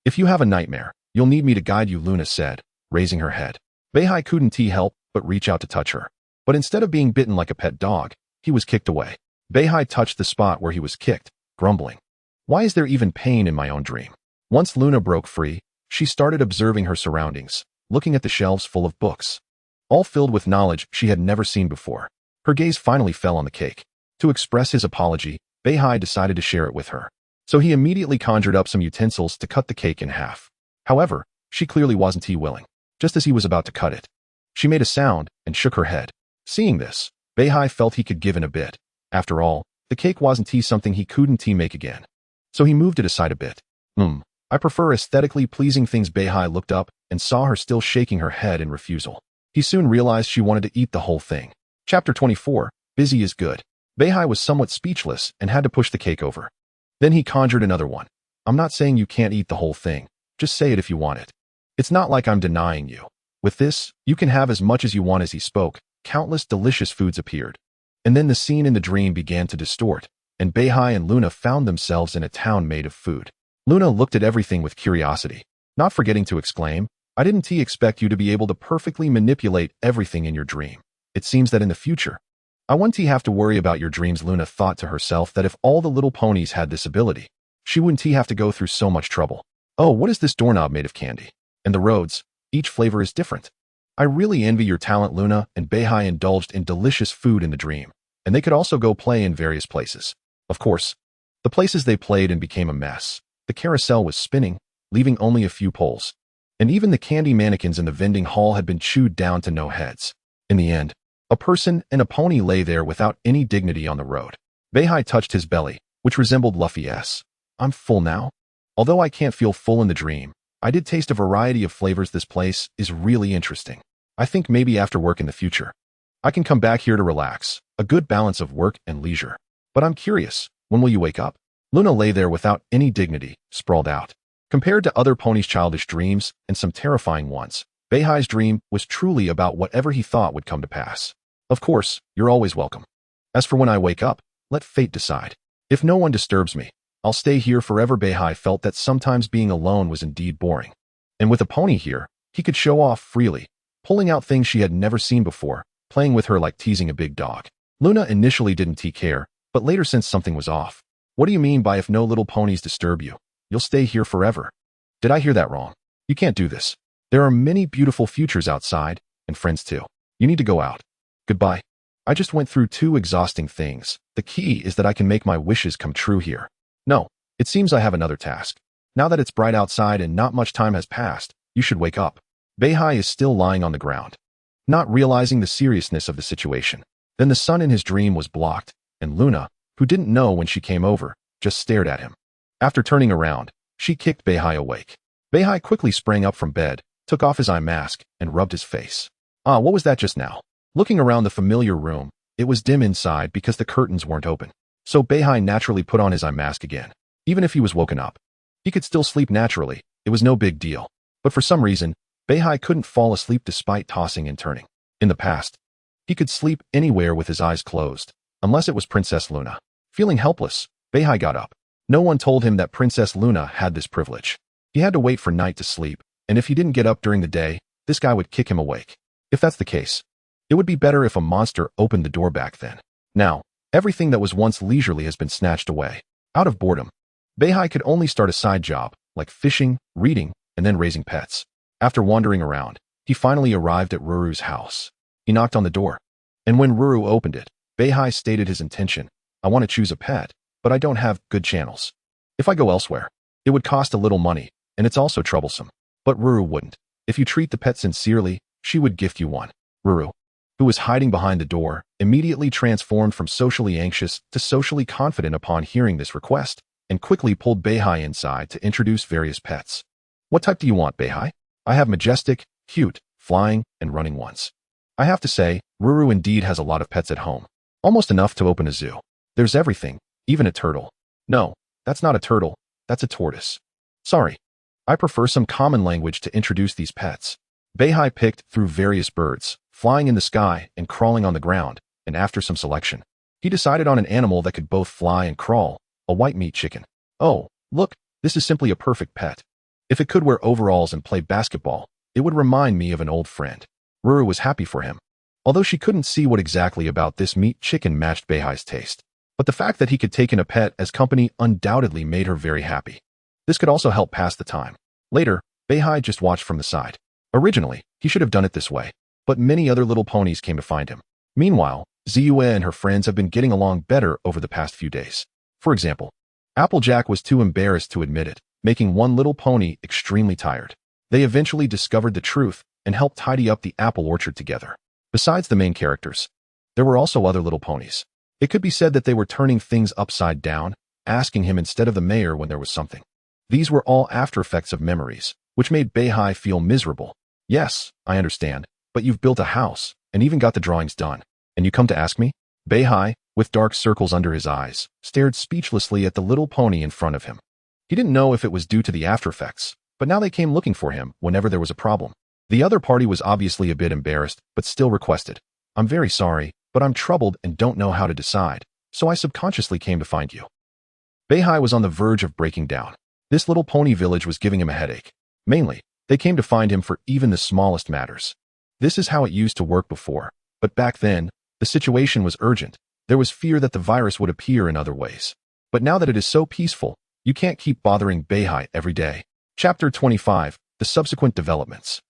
if you have a nightmare, you'll need me to guide you, Luna said, raising her head. Beihai couldn't help but reach out to touch her. But instead of being bitten like a pet dog, he was kicked away. Beihai touched the spot where he was kicked, grumbling. Why is there even pain in my own dream? Once Luna broke free, she started observing her surroundings, looking at the shelves full of books, all filled with knowledge she had never seen before. Her gaze finally fell on the cake. To express his apology, Beihai decided to share it with her. So he immediately conjured up some utensils to cut the cake in half. However, she clearly wasn't willing. Just as he was about to cut it, she made a sound and shook her head. Seeing this, Beihai felt he could give in a bit. After all, the cake wasn't something he couldn't make again. So he moved it aside a bit. I prefer aesthetically pleasing things. Beihai looked up and saw her still shaking her head in refusal. He soon realized she wanted to eat the whole thing. Chapter 24, Busy is Good. Beihai was somewhat speechless and had to push the cake over. Then he conjured another one. I'm not saying you can't eat the whole thing. Just say it if you want it. It's not like I'm denying you. With this, you can have as much as you want. As he spoke, countless delicious foods appeared. And then the scene in the dream began to distort, and Beihai and Luna found themselves in a town made of food. Luna looked at everything with curiosity, not forgetting to exclaim, I didn't expect you to be able to perfectly manipulate everything in your dream. It seems that in the future, I won't have to worry about your dreams. Luna thought to herself that if all the little ponies had this ability, she wouldn't have to go through so much trouble. Oh, what is this doorknob made of candy? And the roads, each flavor is different. I really envy your talent, Luna, and Beihai indulged in delicious food in the dream, and they could also go play in various places. Of course, the places they played in became a mess. The carousel was spinning, leaving only a few poles. And even the candy mannequins in the vending hall had been chewed down to no heads. In the end, a person and a pony lay there without any dignity on the road. Beihai touched his belly, which resembled Luffy's. I'm full now. Although I can't feel full in the dream, I did taste a variety of flavors. This place is really interesting. I think maybe after work in the future, I can come back here to relax, a good balance of work and leisure. But I'm curious, when will you wake up? Luna lay there without any dignity, sprawled out. Compared to other ponies' childish dreams and some terrifying ones, Beihai's dream was truly about whatever he thought would come to pass. Of course, you're always welcome. As for when I wake up, let fate decide. If no one disturbs me, I'll stay here forever. Beihai felt that sometimes being alone was indeed boring. And with a pony here, he could show off freely, pulling out things she had never seen before, playing with her like teasing a big dog. Luna initially didn't care, but later sensed something was off. What do you mean by if no little ponies disturb you, you'll stay here forever? Did I hear that wrong? You can't do this. There are many beautiful futures outside, and friends too. You need to go out. Goodbye. I just went through 2 exhausting things. The key is that I can make my wishes come true here. No, it seems I have another task. Now that it's bright outside and not much time has passed, you should wake up. Beihai is still lying on the ground, not realizing the seriousness of the situation. Then the sun in his dream was blocked, and Luna, who didn't know when she came over, just stared at him. After turning around, she kicked Beihai awake. Beihai quickly sprang up from bed, took off his eye mask, and rubbed his face. Ah, what was that just now? Looking around the familiar room, it was dim inside because the curtains weren't open. So Beihai naturally put on his eye mask again. Even if he was woken up, he could still sleep naturally. It was no big deal. But for some reason, Beihai couldn't fall asleep despite tossing and turning. In the past, he could sleep anywhere with his eyes closed, unless it was Princess Luna. Feeling helpless, Beihai got up. No one told him that Princess Luna had this privilege. He had to wait for night to sleep, and if he didn't get up during the day, this guy would kick him awake. If that's the case, it would be better if a monster opened the door back then. Now, everything that was once leisurely has been snatched away. Out of boredom, Beihai could only start a side job, like fishing, reading, and then raising pets. After wandering around, he finally arrived at Ruru's house. He knocked on the door, and when Ruru opened it, Beihai stated his intention. I want to choose a pet, but I don't have good channels. If I go elsewhere, it would cost a little money, and it's also troublesome. But Ruru wouldn't. If you treat the pet sincerely, she would gift you one. Ruru, who was hiding behind the door, immediately transformed from socially anxious to socially confident upon hearing this request, and quickly pulled Beihai inside to introduce various pets. What type do you want, Beihai? I have majestic, cute, flying, and running ones. I have to say, Ruru indeed has a lot of pets at home. Almost enough to open a zoo. There's everything, even a turtle. No, that's not a turtle, that's a tortoise. Sorry. I prefer some common language to introduce these pets. Beihai picked through various birds, flying in the sky and crawling on the ground, and after some selection, he decided on an animal that could both fly and crawl, a white meat chicken. Oh, look, this is simply a perfect pet. If it could wear overalls and play basketball, it would remind me of an old friend. Ruru was happy for him, although she couldn't see what exactly about this meat chicken matched Beihai's taste. But the fact that he could take in a pet as company undoubtedly made her very happy. This could also help pass the time. Later, Beihai just watched from the side. Originally, he should have done it this way, but many other little ponies came to find him. Meanwhile, Ziyue and her friends have been getting along better over the past few days. For example, Applejack was too embarrassed to admit it, making one little pony extremely tired. They eventually discovered the truth and helped tidy up the apple orchard together. Besides the main characters, there were also other little ponies. It could be said that they were turning things upside down, asking him instead of the mayor when there was something. These were all after effects of memories, which made Beihai feel miserable. Yes, I understand, but you've built a house, and even got the drawings done, and you come to ask me? Beihai, with dark circles under his eyes, stared speechlessly at the little pony in front of him. He didn't know if it was due to the after effects, but now they came looking for him whenever there was a problem. The other party was obviously a bit embarrassed, but still requested, I'm very sorry, but I'm troubled and don't know how to decide, so I subconsciously came to find you. Beihai was on the verge of breaking down. This little pony village was giving him a headache. Mainly, they came to find him for even the smallest matters. This is how it used to work before, but back then, the situation was urgent. There was fear that the virus would appear in other ways. But now that it is so peaceful, you can't keep bothering Beihai every day. Chapter 25, The Subsequent Developments.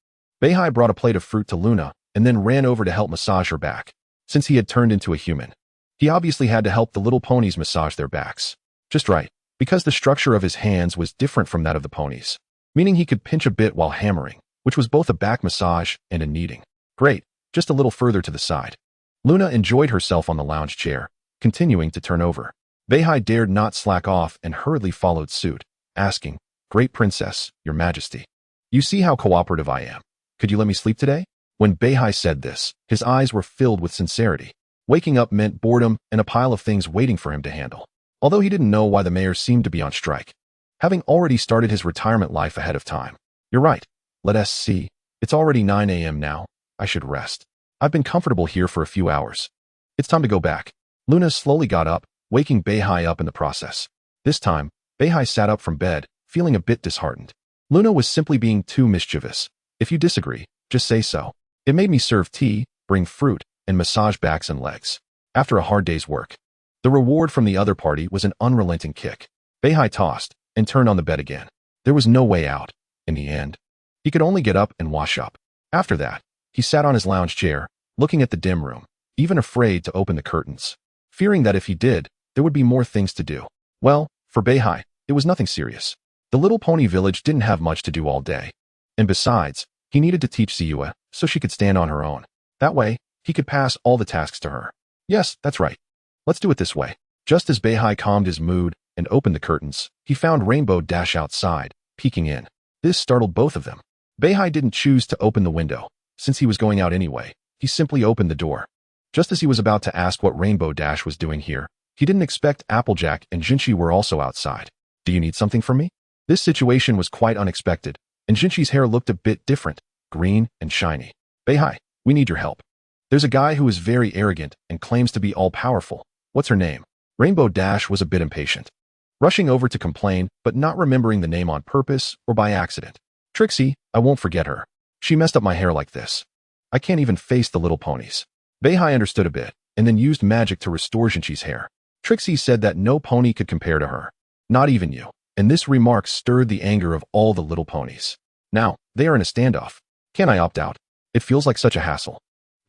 Beihai brought a plate of fruit to Luna, and then ran over to help massage her back. Since he had turned into a human, he obviously had to help the little ponies massage their backs. Just right, because the structure of his hands was different from that of the ponies, meaning he could pinch a bit while hammering, which was both a back massage and a kneading. Great, just a little further to the side. Luna enjoyed herself on the lounge chair, continuing to turn over. Beihai dared not slack off and hurriedly followed suit, asking, Great Princess, Your Majesty, you see how cooperative I am. Could you let me sleep today? When Beihai said this, his eyes were filled with sincerity. Waking up meant boredom and a pile of things waiting for him to handle. Although he didn't know why the mayor seemed to be on strike, having already started his retirement life ahead of time. You're right. Let us see. It's already 9 a.m. now. I should rest. I've been comfortable here for a few hours. It's time to go back. Luna slowly got up, waking Beihai up in the process. This time, Beihai sat up from bed, feeling a bit disheartened. Luna was simply being too mischievous. If you disagree, just say so. It made me serve tea, bring fruit, and massage backs and legs. After a hard day's work, the reward from the other party was an unrelenting kick. Beihai tossed and turned on the bed again. There was no way out. In the end, he could only get up and wash up. After that, he sat on his lounge chair, looking at the dim room, even afraid to open the curtains, fearing that if he did, there would be more things to do. Well, for Beihai, it was nothing serious. The little pony village didn't have much to do all day. And besides, he needed to teach Ziyue so she could stand on her own. That way, he could pass all the tasks to her. Yes, that's right. Let's do it this way. Just as Beihai calmed his mood and opened the curtains, he found Rainbow Dash outside, peeking in. This startled both of them. Beihai didn't choose to open the window. Since he was going out anyway, he simply opened the door. Just as he was about to ask what Rainbow Dash was doing here, he didn't expect Applejack and Jinchi were also outside. Do you need something from me? This situation was quite unexpected, and Jinchi's hair looked a bit different, green and shiny. Beihai, we need your help. There's a guy who is very arrogant and claims to be all-powerful. What's her name? Rainbow Dash was a bit impatient, rushing over to complain, but not remembering the name on purpose or by accident. Trixie, I won't forget her. She messed up my hair like this. I can't even face the little ponies. Beihai understood a bit, and then used magic to restore Jinchi's hair. Trixie said that no pony could compare to her. Not even you. And this remark stirred the anger of all the little ponies. Now, they are in a standoff. Can I opt out? It feels like such a hassle.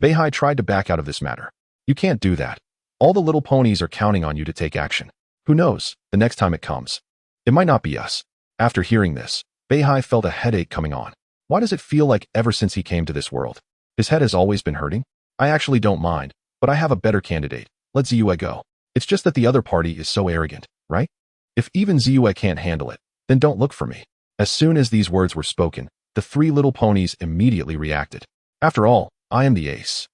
Beihai tried to back out of this matter. You can't do that. All the little ponies are counting on you to take action. Who knows, the next time it comes. It might not be us. After hearing this, Beihai felt a headache coming on. Why does it feel like ever since he came to this world, his head has always been hurting? I actually don't mind, but I have a better candidate. Let Ziyue go. It's just that the other party is so arrogant, right? If even Ziyue can't handle it, then don't look for me. As soon as these words were spoken, the three little ponies immediately reacted. After all, I am the ace.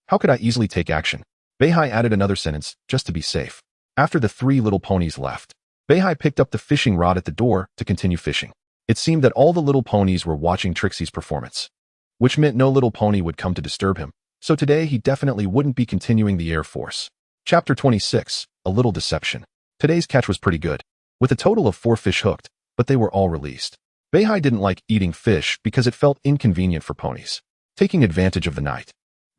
How could I easily take action? Beihai added another sentence, just to be safe. After the three little ponies left, Beihai picked up the fishing rod at the door to continue fishing. It seemed that all the little ponies were watching Trixie's performance, which meant no little pony would come to disturb him, so today he definitely wouldn't be continuing the Air Force. Chapter 26, A Little Deception. Today's catch was pretty good, with a total of 4 fish hooked, but they were all released. Beihai didn't like eating fish because it felt inconvenient for ponies. Taking advantage of the night,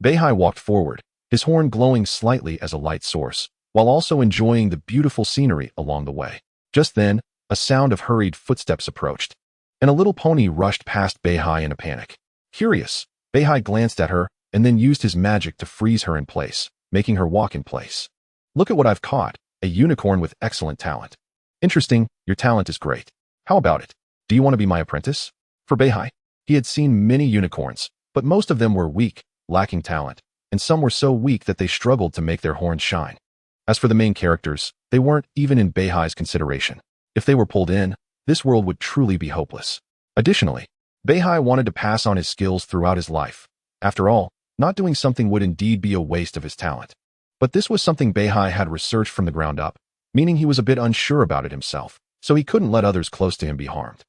Beihai walked forward, his horn glowing slightly as a light source, while also enjoying the beautiful scenery along the way. Just then, a sound of hurried footsteps approached, and a little pony rushed past Beihai in a panic. Curious, Beihai glanced at her and then used his magic to freeze her in place, making her walk in place. Look at what I've caught, a unicorn with excellent talent. Interesting, your talent is great. How about it? Do you want to be my apprentice? For Beihai, he had seen many unicorns, but most of them were weak, lacking talent, and some were so weak that they struggled to make their horns shine. As for the main characters, they weren't even in Beihai's consideration. If they were pulled in, this world would truly be hopeless. Additionally, Beihai wanted to pass on his skills throughout his life. After all, not doing something would indeed be a waste of his talent. But this was something Beihai had researched from the ground up, meaning he was a bit unsure about it himself, so he couldn't let others close to him be harmed.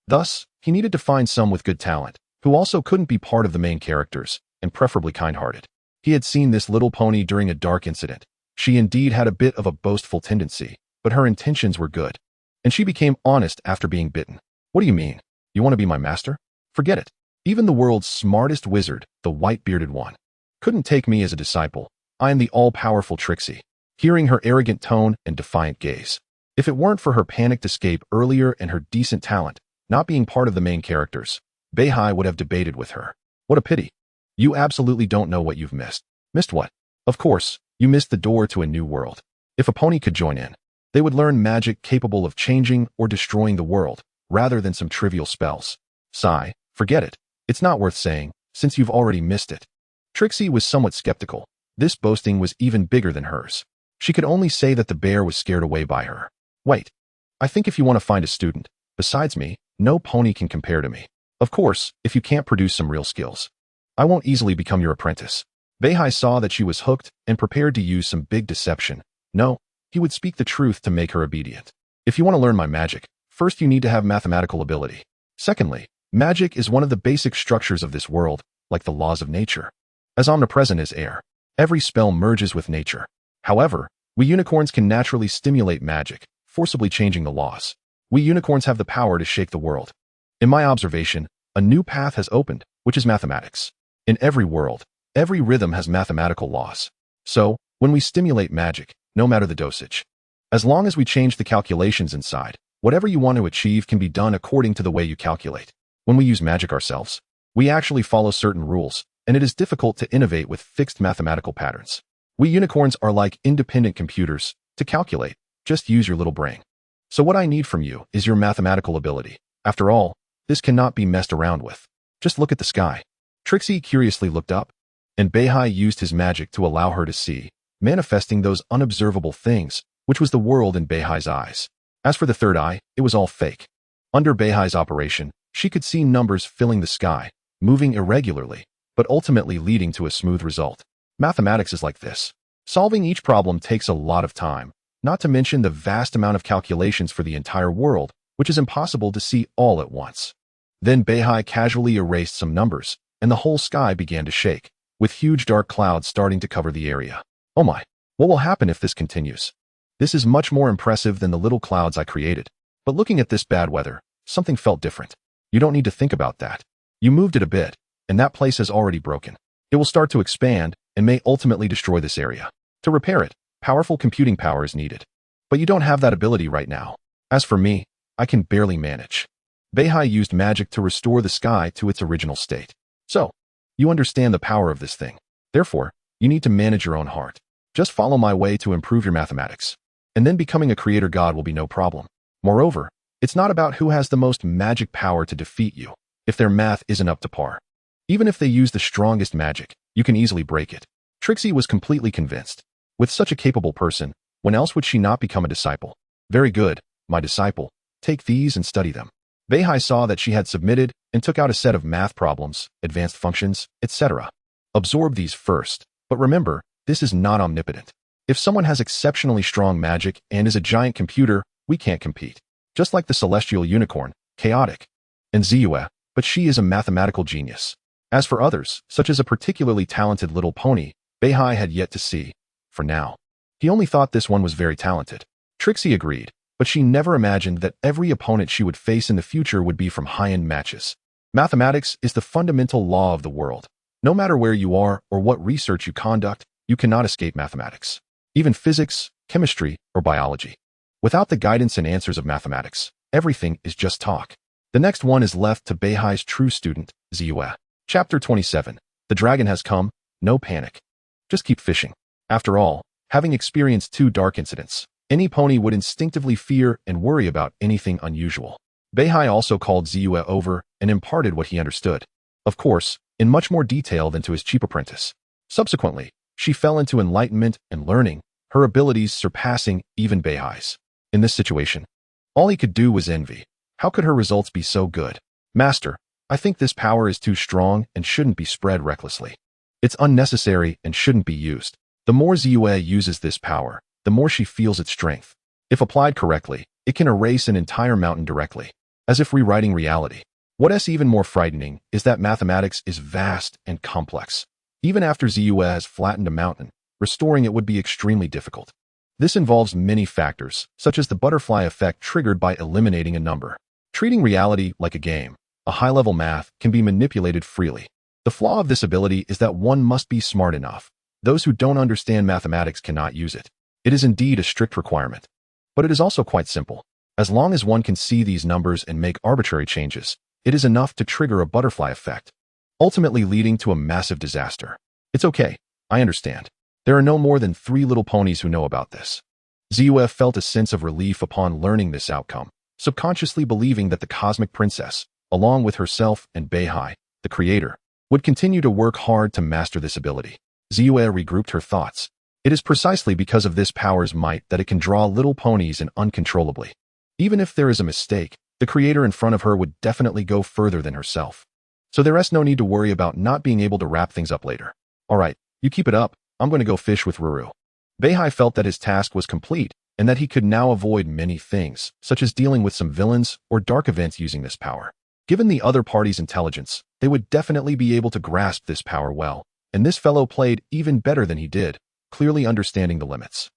Thus, he needed to find some with good talent, who also couldn't be part of the main characters, and preferably kind-hearted. He had seen this little pony during a dark incident. She indeed had a bit of a boastful tendency, but her intentions were good. And she became honest after being bitten. What do you mean? You want to be my master? Forget it. Even the world's smartest wizard, the white-bearded one, couldn't take me as a disciple. I am the all-powerful Trixie. Hearing her arrogant tone and defiant gaze. If it weren't for her panicked escape earlier and her decent talent, not being part of the main characters, Beihai would have debated with her. What a pity. You absolutely don't know what you've missed. Missed what? Of course, you missed the door to a new world. If a pony could join in, they would learn magic capable of changing or destroying the world, rather than some trivial spells. Sigh, forget it. It's not worth saying, since you've already missed it. Trixie was somewhat skeptical. This boasting was even bigger than hers. She could only say that the bear was scared away by her. Wait. I think if you want to find a student, besides me, no pony can compare to me. Of course, if you can't produce some real skills. I won't easily become your apprentice. Beihai saw that she was hooked and prepared to use some big deception. No, he would speak the truth to make her obedient. If you want to learn my magic, first you need to have mathematical ability. Secondly, magic is one of the basic structures of this world, like the laws of nature. As omnipresent as air, every spell merges with nature. However, we unicorns can naturally stimulate magic, forcibly changing the laws. We unicorns have the power to shake the world. In my observation, a new path has opened, which is mathematics. In every world, every rhythm has mathematical laws. So, when we stimulate magic, no matter the dosage, as long as we change the calculations inside, whatever you want to achieve can be done according to the way you calculate. When we use magic ourselves, we actually follow certain rules, and it is difficult to innovate with fixed mathematical patterns. We unicorns are like independent computers. To calculate, just use your little brain. So what I need from you is your mathematical ability. After all, this cannot be messed around with. Just look at the sky. Trixie curiously looked up, and Beihai used his magic to allow her to see, manifesting those unobservable things, which was the world in Beihai's eyes. As for the third eye, it was all fake. Under Beihai's operation, She could see numbers filling the sky, moving irregularly, but ultimately leading to a smooth result. Mathematics is like this. Solving each problem takes a lot of time, not to mention the vast amount of calculations for the entire world, which is impossible to see all at once. Then Beihai casually erased some numbers, and the whole sky began to shake, with huge dark clouds starting to cover the area. Oh my, what will happen if this continues? This is much more impressive than the little clouds I created. But looking at this bad weather, something felt different. You don't need to think about that. You moved it a bit, and that place has already broken. It will start to expand and may ultimately destroy this area. To repair it, powerful computing power is needed. But you don't have that ability right now. As for me, I can barely manage. Beihai used magic to restore the sky to its original state. So, you understand the power of this thing. Therefore, you need to manage your own heart. Just follow my way to improve your mathematics. And then becoming a creator god will be no problem. Moreover, it's not about who has the most magic power to defeat you, if their math isn't up to par. Even if they use the strongest magic, you can easily break it. Trixie was completely convinced. With such a capable person, when else would she not become a disciple? Very good, my disciple. Take these and study them. Beihai saw that she had submitted and took out a set of math problems, advanced functions, etc. Absorb these first, but remember, this is not omnipotent. If someone has exceptionally strong magic and is a giant computer, we can't compete. Just like the celestial unicorn, chaotic, and Ziyue, but she is a mathematical genius. As for others, such as a particularly talented little pony, Beihai had yet to see. For now, he only thought this one was very talented. Trixie agreed, but she never imagined that every opponent she would face in the future would be from high-end matches. Mathematics is the fundamental law of the world. No matter where you are or what research you conduct, you cannot escape mathematics. Even physics, chemistry, or biology. Without the guidance and answers of mathematics, everything is just talk. The next one is left to Beihai's true student, Ziyue. Chapter 27. The dragon has come, no panic. Just keep fishing. After all, having experienced 2 dark incidents, any pony would instinctively fear and worry about anything unusual. Beihai also called Ziyue over and imparted what he understood. Of course, in much more detail than to his cheap apprentice. Subsequently, she fell into enlightenment and learning, her abilities surpassing even Beihai's. In this situation, all he could do was envy. How could her results be so good? Master, I think this power is too strong and shouldn't be spread recklessly. It's unnecessary and shouldn't be used. The more Ziyue uses this power, the more she feels its strength. If applied correctly, it can erase an entire mountain directly, as if rewriting reality. What's even more frightening is that mathematics is vast and complex. Even after Ziyue has flattened a mountain, restoring it would be extremely difficult. This involves many factors, such as the butterfly effect triggered by eliminating a number. Treating reality like a game, a high-level math can be manipulated freely. The flaw of this ability is that one must be smart enough. Those who don't understand mathematics cannot use it. It is indeed a strict requirement. But it is also quite simple. As long as one can see these numbers and make arbitrary changes, it is enough to trigger a butterfly effect, ultimately leading to a massive disaster. It's okay, I understand. There are no more than 3 little ponies who know about this. Ziyue felt a sense of relief upon learning this outcome, subconsciously believing that the cosmic princess, along with herself and Beihai, the creator, would continue to work hard to master this ability. Ziyue regrouped her thoughts. It is precisely because of this power's might that it can draw little ponies in uncontrollably. Even if there is a mistake, the creator in front of her would definitely go further than herself. So there is no need to worry about not being able to wrap things up later. Alright, you keep it up, I'm going to go fish with Ruru. Beihai felt that his task was complete and that he could now avoid many things, such as dealing with some villains or dark events using this power. Given the other party's intelligence, they would definitely be able to grasp this power well, and this fellow played even better than he did, clearly understanding the limits.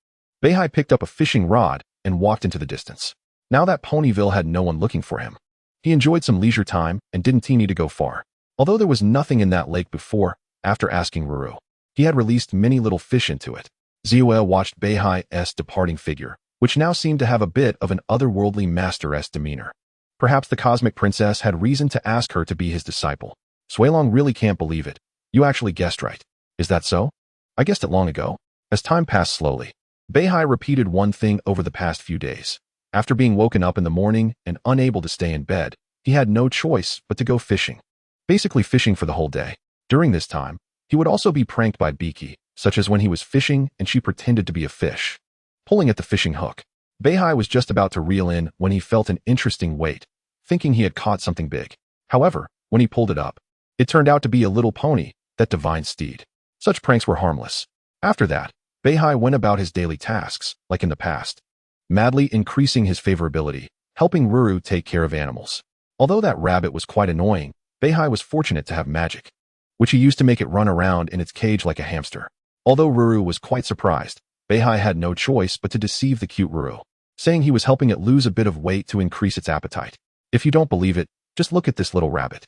Beihai picked up a fishing rod and walked into the distance. Now that Ponyville had no one looking for him. He enjoyed some leisure time and didn't need to go far. Although there was nothing in that lake before, after asking Ruru, he had released many little fish into it. Ziyue watched Beihai's departing figure, which now seemed to have a bit of an otherworldly master-esque demeanor. Perhaps the cosmic princess had reason to ask her to be his disciple. Suilong really can't believe it. You actually guessed right. Is that so? I guessed it long ago. As time passed slowly, Beihai repeated one thing over the past few days. After being woken up in the morning and unable to stay in bed, he had no choice but to go fishing. Basically fishing for the whole day. During this time, he would also be pranked by Beaky, such as when he was fishing and she pretended to be a fish. Pulling at the fishing hook, Beihai was just about to reel in when he felt an interesting weight, thinking he had caught something big. However, when he pulled it up, it turned out to be a little pony, that divine steed. Such pranks were harmless. After that, Beihai went about his daily tasks, like in the past, madly increasing his favorability, helping Ruru take care of animals. Although that rabbit was quite annoying, Beihai was fortunate to have magic, which he used to make it run around in its cage like a hamster. Although Ruru was quite surprised, Beihai had no choice but to deceive the cute Ruru, saying he was helping it lose a bit of weight to increase its appetite. If you don't believe it, just look at this little rabbit.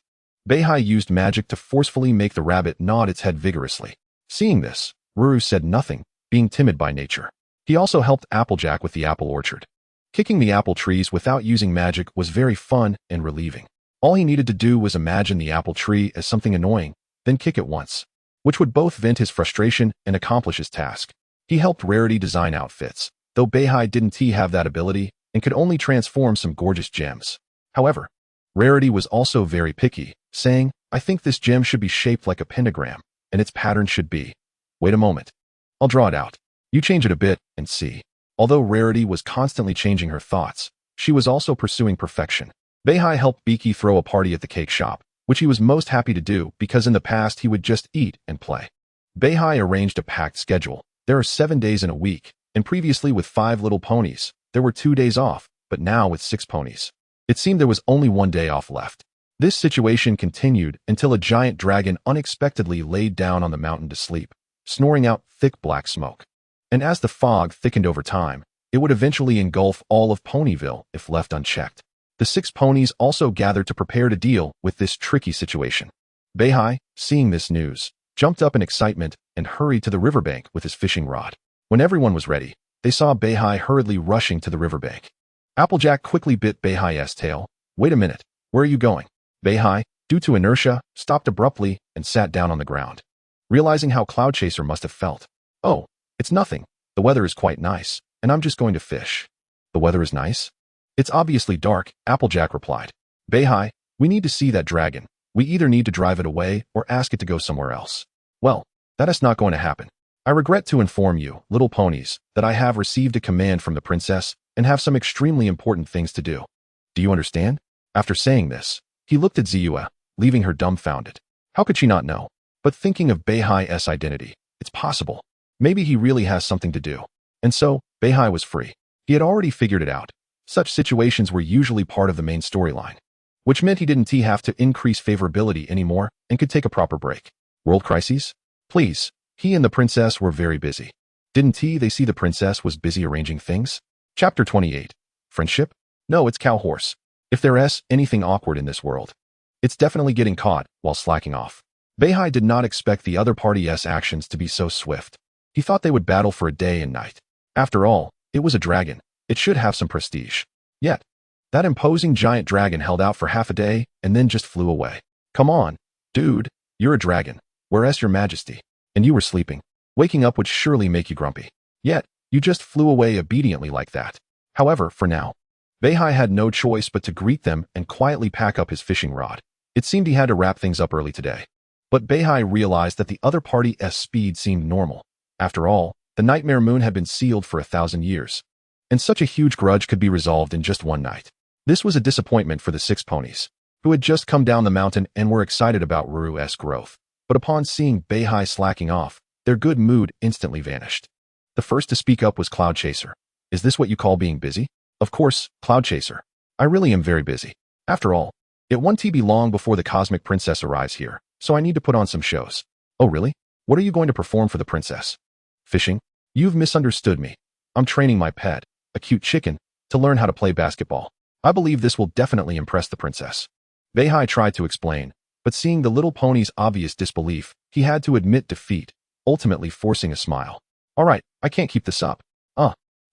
Beihai used magic to forcefully make the rabbit nod its head vigorously. Seeing this, Ruru said nothing, being timid by nature. He also helped Applejack with the apple orchard. Kicking the apple trees without using magic was very fun and relieving. All he needed to do was imagine the apple tree as something annoying, then kick it once, which would both vent his frustration and accomplish his task. He helped Rarity design outfits, though Beihai didn't have that ability and could only transform some gorgeous gems. However, Rarity was also very picky, saying, "I think this gem should be shaped like a pentagram, and its pattern should be." Wait a moment. I'll draw it out. You change it a bit and see. Although Rarity was constantly changing her thoughts, she was also pursuing perfection. Beihai helped Beaky throw a party at the cake shop, which he was most happy to do because in the past he would just eat and play. Beihai arranged a packed schedule. There are 7 days in a week, and previously with 5 little ponies, there were 2 days off, but now with 6 ponies, it seemed there was only 1 day off left. This situation continued until a giant dragon unexpectedly laid down on the mountain to sleep, snoring out thick black smoke. And as the fog thickened over time, it would eventually engulf all of Ponyville if left unchecked. The 6 ponies also gathered to prepare to deal with this tricky situation. Beihai, seeing this news, jumped up in excitement and hurried to the riverbank with his fishing rod. When everyone was ready, they saw Beihai hurriedly rushing to the riverbank. Applejack quickly bit Beihai's tail. "Wait a minute, where are you going?" Beihai, due to inertia, stopped abruptly and sat down on the ground, realizing how Cloud Chaser must have felt. "Oh, it's nothing. The weather is quite nice, and I'm just going to fish." "The weather is nice? It's obviously dark," Applejack replied. "Beihai, we need to see that dragon. We either need to drive it away or ask it to go somewhere else." "Well, that is not going to happen. I regret to inform you, little ponies, that I have received a command from the princess and have some extremely important things to do. Do you understand?" After saying this, he looked at Ziyue, leaving her dumbfounded. How could she not know? But thinking of Beihai's identity, it's possible. Maybe he really has something to do. And so, Beihai was free. He had already figured it out. Such situations were usually part of the main storyline, which meant he didn't have to increase favorability anymore and could take a proper break. World crises? Please, he and the princess were very busy. Didn't they see the princess was busy arranging things? Chapter 28. Friendship? No, it's cow horse. If there's anything awkward in this world, it's definitely getting caught while slacking off. Beihai did not expect the other party's actions to be so swift. He thought they would battle for a day and night. After all, it was a dragon. It should have some prestige. Yet, that imposing giant dragon held out for half a day and then just flew away. Come on, dude, you're a dragon. Whereas your majesty, and you were sleeping. Waking up would surely make you grumpy. Yet, you just flew away obediently like that. However, for now, Beihai had no choice but to greet them and quietly pack up his fishing rod. It seemed he had to wrap things up early today. But Beihai realized that the other party's speed seemed normal. After all, the Nightmare Moon had been sealed for 1,000 years. And such a huge grudge could be resolved in just one night. This was a disappointment for the 6 ponies, who had just come down the mountain and were excited about Ruru's growth. But upon seeing Beihai slacking off, their good mood instantly vanished. The first to speak up was Cloud Chaser. "Is this what you call being busy?" "Of course, Cloud Chaser. I really am very busy. After all, it won't be long before the Cosmic Princess arrives here, so I need to put on some shows." "Oh really? What are you going to perform for the princess?" "Fishing? You've misunderstood me. I'm training my pet, a cute chicken, to learn how to play basketball. I believe this will definitely impress the princess." Beihai tried to explain, but seeing the little pony's obvious disbelief, he had to admit defeat, ultimately forcing a smile. "All right, I can't keep this up.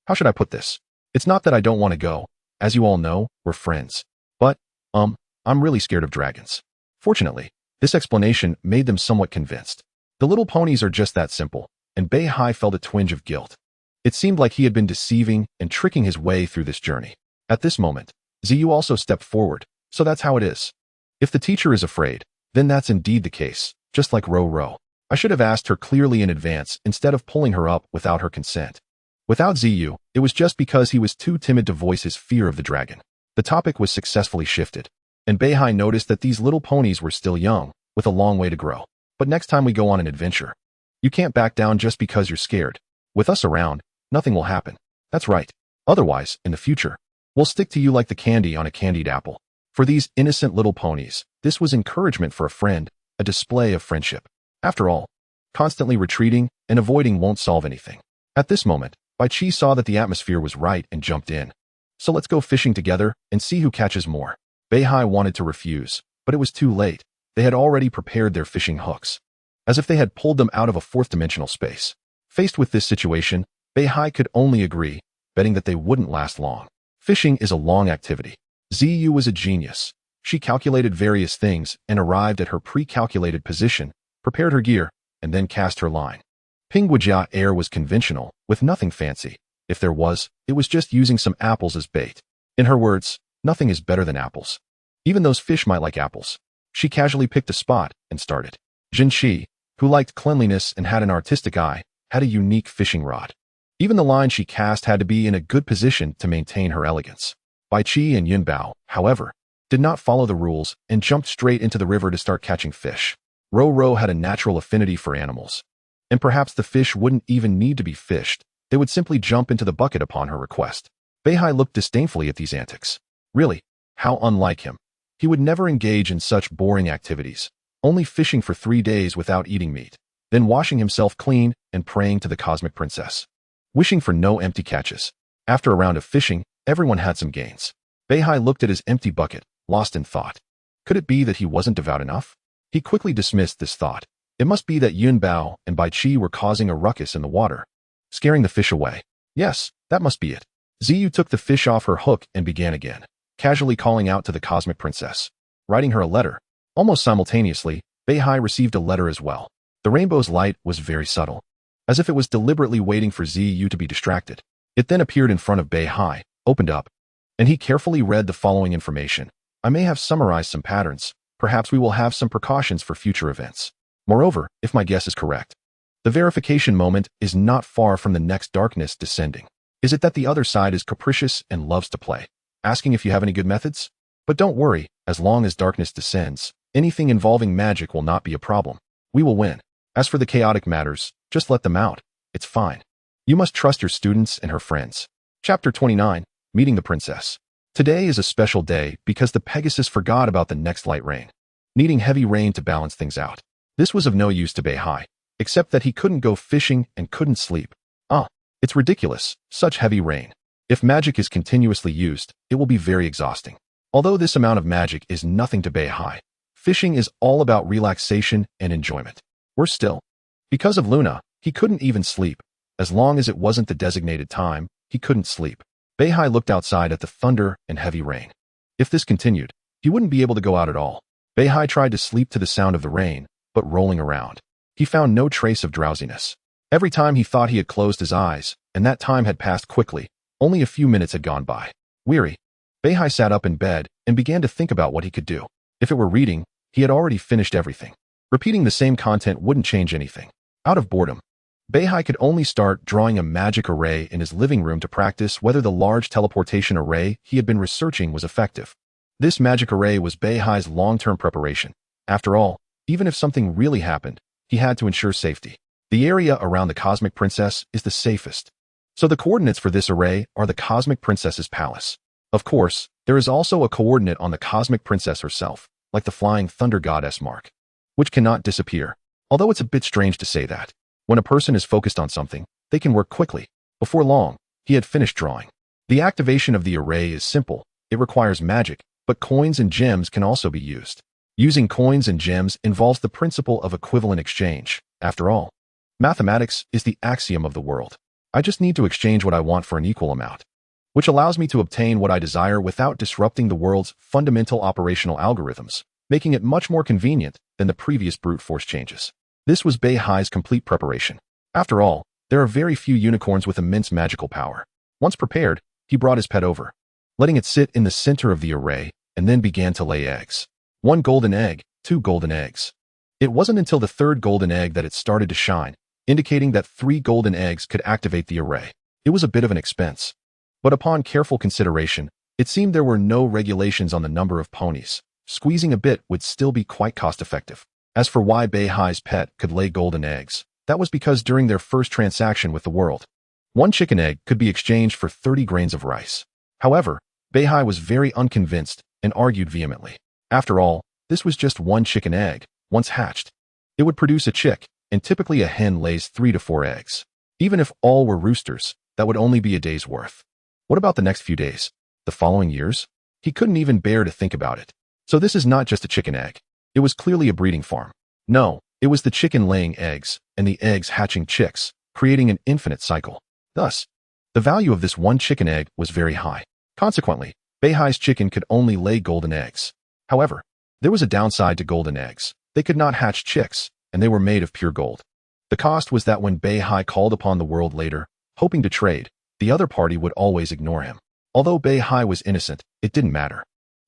How should I put this? It's not that I don't want to go. As you all know, we're friends. But, I'm really scared of dragons." Fortunately, this explanation made them somewhat convinced. The little ponies are just that simple, and Beihai felt a twinge of guilt. It seemed like he had been deceiving and tricking his way through this journey. At this moment, Ziyue also stepped forward, so that's how it is. If the teacher is afraid, then that's indeed the case, just like Ro. I should have asked her clearly in advance instead of pulling her up without her consent. Without Ziyue, it was just because he was too timid to voice his fear of the dragon. The topic was successfully shifted, and Beihai noticed that these little ponies were still young, with a long way to grow. But next time we go on an adventure, you can't back down just because you're scared. With us around, nothing will happen. That's right. Otherwise, in the future, we'll stick to you like the candy on a candied apple. For these innocent little ponies, this was encouragement for a friend, a display of friendship. After all, constantly retreating and avoiding won't solve anything. At this moment, Bai Chi saw that the atmosphere was right and jumped in. So let's go fishing together and see who catches more. Beihai wanted to refuse, but it was too late. They had already prepared their fishing hooks, as if they had pulled them out of a fourth-dimensional space. Faced with this situation, Beihai could only agree, betting that they wouldn't last long. Fishing is a long activity. Ziyu was a genius. She calculated various things and arrived at her pre-calculated position, prepared her gear, and then cast her line. Pingguijia air was conventional, with nothing fancy. If there was, it was just using some apples as bait. In her words, nothing is better than apples. Even those fish might like apples. She casually picked a spot and started. Jinshi, who liked cleanliness and had an artistic eye, had a unique fishing rod. Even the line she cast had to be in a good position to maintain her elegance. Bai Chi and Yunbao, however, did not follow the rules and jumped straight into the river to start catching fish. Ro had a natural affinity for animals, and perhaps the fish wouldn't even need to be fished. They would simply jump into the bucket upon her request. Beihai looked disdainfully at these antics. Really, how unlike him. He would never engage in such boring activities, only fishing for 3 days without eating meat, then washing himself clean and praying to the cosmic princess, wishing for no empty catches. After a round of fishing, everyone had some gains. Beihai looked at his empty bucket, lost in thought. Could it be that he wasn't devout enough? He quickly dismissed this thought. It must be that Yunbao and Bai Chi were causing a ruckus in the water, scaring the fish away. Yes, that must be it. Ziyu took the fish off her hook and began again, casually calling out to the cosmic princess, writing her a letter. Almost simultaneously, Beihai received a letter as well. The rainbow's light was very subtle, as if it was deliberately waiting for Ziyu to be distracted. It then appeared in front of Beihai, opened up, and he carefully read the following information. I may have summarized some patterns. Perhaps we will have some precautions for future events. Moreover, if my guess is correct, the verification moment is not far from the next darkness descending. Is it that the other side is capricious and loves to play, asking if you have any good methods? But don't worry, as long as darkness descends, anything involving magic will not be a problem. We will win. As for the chaotic matters, just let them out. It's fine. You must trust your students and her friends. Chapter 29, Meeting the Princess. Today is a special day because the Pegasus forgot about the next light rain, needing heavy rain to balance things out. This was of no use to Beihai, except that he couldn't go fishing and couldn't sleep. It's ridiculous, such heavy rain. If magic is continuously used, it will be very exhausting. Although this amount of magic is nothing to Beihai, fishing is all about relaxation and enjoyment. Worse still, because of Luna, he couldn't even sleep. As long as it wasn't the designated time, he couldn't sleep. Beihai looked outside at the thunder and heavy rain. If this continued, he wouldn't be able to go out at all. Beihai tried to sleep to the sound of the rain, but rolling around, he found no trace of drowsiness. Every time he thought he had closed his eyes, and that time had passed quickly, only a few minutes had gone by. Weary, Beihai sat up in bed and began to think about what he could do. If it were reading, he had already finished everything. Repeating the same content wouldn't change anything. Out of boredom, Beihai could only start drawing a magic array in his living room to practice whether the large teleportation array he had been researching was effective. This magic array was Beihai's long-term preparation. After all, even if something really happened, he had to ensure safety. The area around the Cosmic Princess is the safest. So the coordinates for this array are the Cosmic Princess's palace. Of course, there is also a coordinate on the Cosmic Princess herself, like the flying thunder goddess mark, which cannot disappear. Although it's a bit strange to say that. When a person is focused on something, they can work quickly. Before long, he had finished drawing. The activation of the array is simple. It requires magic, but coins and gems can also be used. Using coins and gems involves the principle of equivalent exchange. After all, mathematics is the axiom of the world. I just need to exchange what I want for an equal amount, which allows me to obtain what I desire without disrupting the world's fundamental operational algorithms, making it much more convenient than the previous brute force changes. This was Beihai's complete preparation. After all, there are very few unicorns with immense magical power. Once prepared, he brought his pet over, letting it sit in the center of the array, and then began to lay eggs. 1 golden egg, 2 golden eggs. It wasn't until the 3rd golden egg that it started to shine, indicating that 3 golden eggs could activate the array. It was a bit of an expense, but upon careful consideration, it seemed there were no regulations on the number of ponies, squeezing a bit would still be quite cost-effective. As for why Beihai's pet could lay golden eggs, that was because during their first transaction with the world, one chicken egg could be exchanged for 30 grains of rice. However, Beihai was very unconvinced and argued vehemently. After all, this was just one chicken egg, once hatched. It would produce a chick, and typically a hen lays 3 to 4 eggs. Even if all were roosters, that would only be a day's worth. What about the next few days? The following years? He couldn't even bear to think about it. So this is not just a chicken egg. It was clearly a breeding farm. No, it was the chicken laying eggs, and the eggs hatching chicks, creating an infinite cycle. Thus, the value of this one chicken egg was very high. Consequently, Beihai's chicken could only lay golden eggs. However, there was a downside to golden eggs. They could not hatch chicks, and they were made of pure gold. The cost was that when Beihai called upon the world later, hoping to trade, the other party would always ignore him. Although Beihai was innocent, it didn't matter.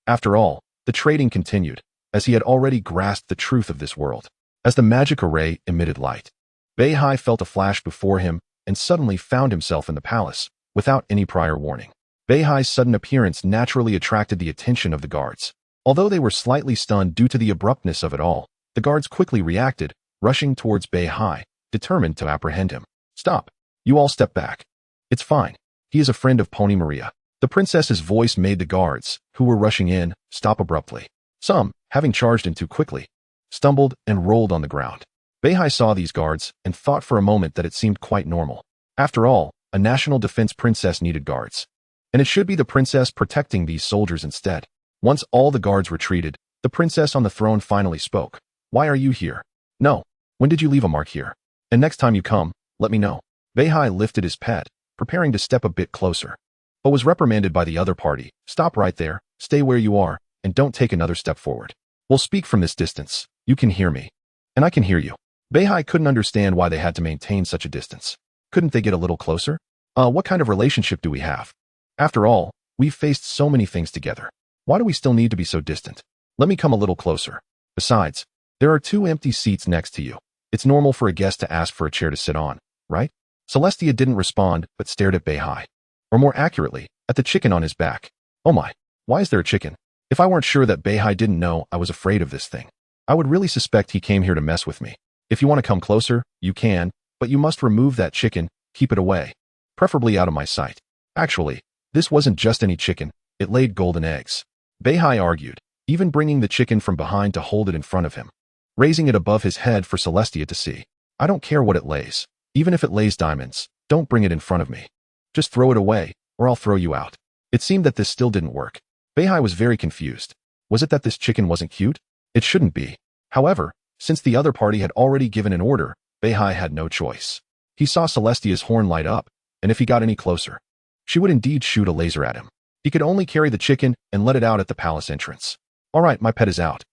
After all, the trading continued, as he had already grasped the truth of this world. As the magic array emitted light, Beihai felt a flash before him and suddenly found himself in the palace, without any prior warning. Beihai's sudden appearance naturally attracted the attention of the guards. Although they were slightly stunned due to the abruptness of it all, the guards quickly reacted, rushing towards Beihai, determined to apprehend him. Stop. You all step back. It's fine. He is a friend of Pony Maria. The princess's voice made the guards, who were rushing in, stop abruptly. Some, having charged in too quickly, stumbled and rolled on the ground. Beihai saw these guards and thought for a moment that it seemed quite normal. After all, a national defense princess needed guards. And it should be the princess protecting these soldiers instead. Once all the guards retreated, the princess on the throne finally spoke. Why are you here? No. When did you leave a mark here? And next time you come, let me know. Beihai lifted his pet, preparing to step a bit closer, but was reprimanded by the other party. Stop right there, stay where you are, and don't take another step forward. We'll speak from this distance. You can hear me. And I can hear you. Beihai couldn't understand why they had to maintain such a distance. Couldn't they get a little closer? What kind of relationship do we have? After all, we've faced so many things together. Why do we still need to be so distant? Let me come a little closer. Besides, there are 2 empty seats next to you. It's normal for a guest to ask for a chair to sit on, right? Celestia didn't respond, but stared at Beihai. Or more accurately, at the chicken on his back. Oh my, why is there a chicken? If I weren't sure that Beihai didn't know I was afraid of this thing, I would really suspect he came here to mess with me. If you want to come closer, you can, but you must remove that chicken, keep it away. Preferably out of my sight. Actually, this wasn't just any chicken, it laid golden eggs. Beihai argued, even bringing the chicken from behind to hold it in front of him, raising it above his head for Celestia to see. I don't care what it lays. Even if it lays diamonds, don't bring it in front of me. Just throw it away, or I'll throw you out. It seemed that this still didn't work. Beihai was very confused. Was it that this chicken wasn't cute? It shouldn't be. However, since the other party had already given an order, Beihai had no choice. He saw Celestia's horn light up, and if he got any closer, she would indeed shoot a laser at him. He could only carry the chicken and let it out at the palace entrance. All right, my pet is out.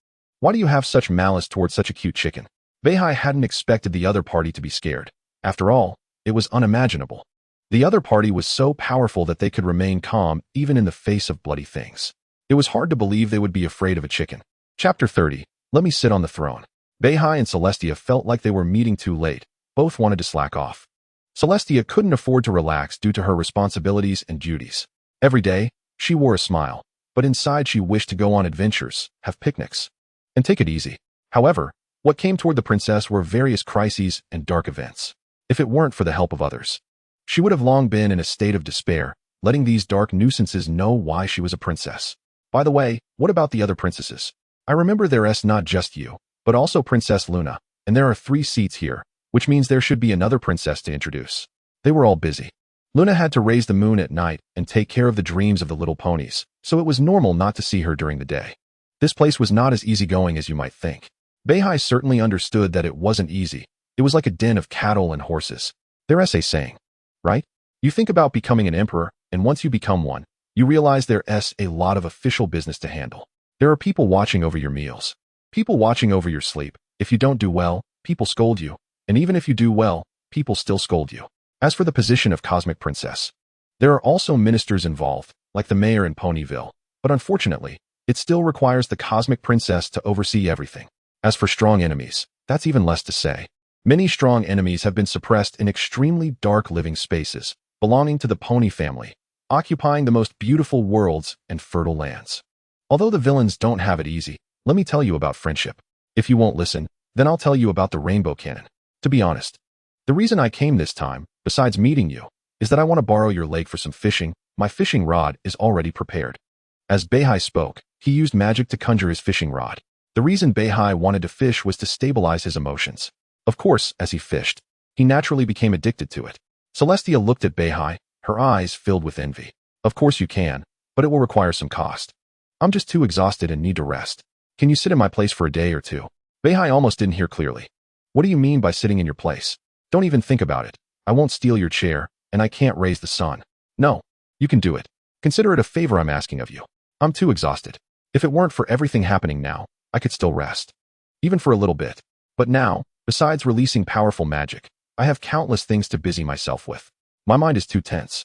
Why do you have such malice towards such a cute chicken? Beihai hadn't expected the other party to be scared. After all, it was unimaginable. The other party was so powerful that they could remain calm even in the face of bloody things. It was hard to believe they would be afraid of a chicken. Chapter 30. Let me sit on the throne. Beihai and Celestia felt like they were meeting too late. Both wanted to slack off. Celestia couldn't afford to relax due to her responsibilities and duties. Every day, she wore a smile, but inside she wished to go on adventures, have picnics, and take it easy. However, what came toward the princess were various crises and dark events. If it weren't for the help of others, she would have long been in a state of despair, letting these dark nuisances know why she was a princess. By the way, what about the other princesses? I remember there's not just you, but also Princess Luna, and there are 3 seats here, which means there should be another princess to introduce. They were all busy. Luna had to raise the moon at night and take care of the dreams of the little ponies, so it was normal not to see her during the day. This place was not as easygoing as you might think. Beihai certainly understood that it wasn't easy. It was like a den of cattle and horses. There's a saying, right? You think about becoming an emperor, and once you become one, you realize there's a lot of official business to handle. There are people watching over your meals, people watching over your sleep. If you don't do well, people scold you, and even if you do well, people still scold you. As for the position of Cosmic Princess, there are also ministers involved, like the mayor in Ponyville, but unfortunately, it still requires the Cosmic Princess to oversee everything. As for strong enemies, that's even less to say. Many strong enemies have been suppressed in extremely dark living spaces, belonging to the Pony family, occupying the most beautiful worlds and fertile lands. Although the villains don't have it easy, let me tell you about friendship. If you won't listen, then I'll tell you about the rainbow cannon. To be honest, the reason I came this time, besides meeting you, is that I want to borrow your leg for some fishing. My fishing rod is already prepared. As Beihai spoke, he used magic to conjure his fishing rod. The reason Beihai wanted to fish was to stabilize his emotions. Of course, as he fished, he naturally became addicted to it. Celestia looked at Beihai, her eyes filled with envy. Of course you can, but it will require some cost. I'm just too exhausted and need to rest. Can you sit in my place for a day or two? Beihai almost didn't hear clearly. What do you mean by sitting in your place? Don't even think about it. I won't steal your chair, and I can't raise the sun. No, you can do it. Consider it a favor I'm asking of you. I'm too exhausted. If it weren't for everything happening now, I could still rest. Even for a little bit. But now, besides releasing powerful magic, I have countless things to busy myself with. My mind is too tense.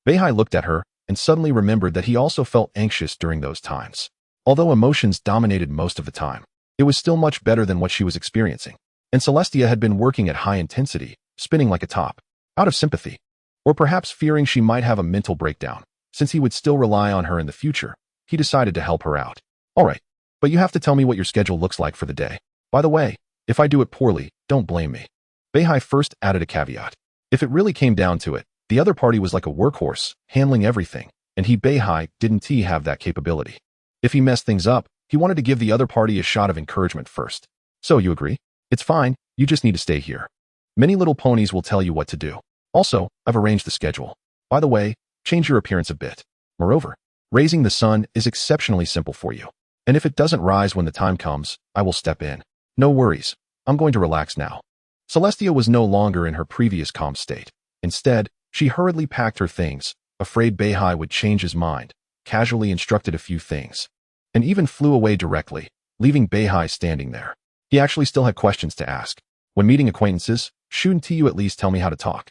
Beihai looked at her and suddenly remembered that he also felt anxious during those times. Although emotions dominated most of the time, it was still much better than what she was experiencing. And Celestia had been working at high intensity, spinning like a top, out of sympathy. Or perhaps fearing she might have a mental breakdown. Since he would still rely on her in the future, he decided to help her out. All right, but you have to tell me what your schedule looks like for the day. By the way, if I do it poorly, don't blame me. Beihai first added a caveat. If it really came down to it, the other party was like a workhorse, handling everything, and he, Beihai, didn't have that capability. If he messed things up, he wanted to give the other party a shot of encouragement first. So you agree? It's fine, you just need to stay here. Many little ponies will tell you what to do. Also, I've arranged the schedule. By the way, change your appearance a bit. Moreover, raising the sun is exceptionally simple for you. And if it doesn't rise when the time comes, I will step in. No worries, I'm going to relax now. Celestia was no longer in her previous calm state. Instead, she hurriedly packed her things, afraid Beihai would change his mind, casually instructed a few things, and even flew away directly, leaving Beihai standing there. He actually still had questions to ask. When meeting acquaintances, shouldn't you at least tell me how to talk?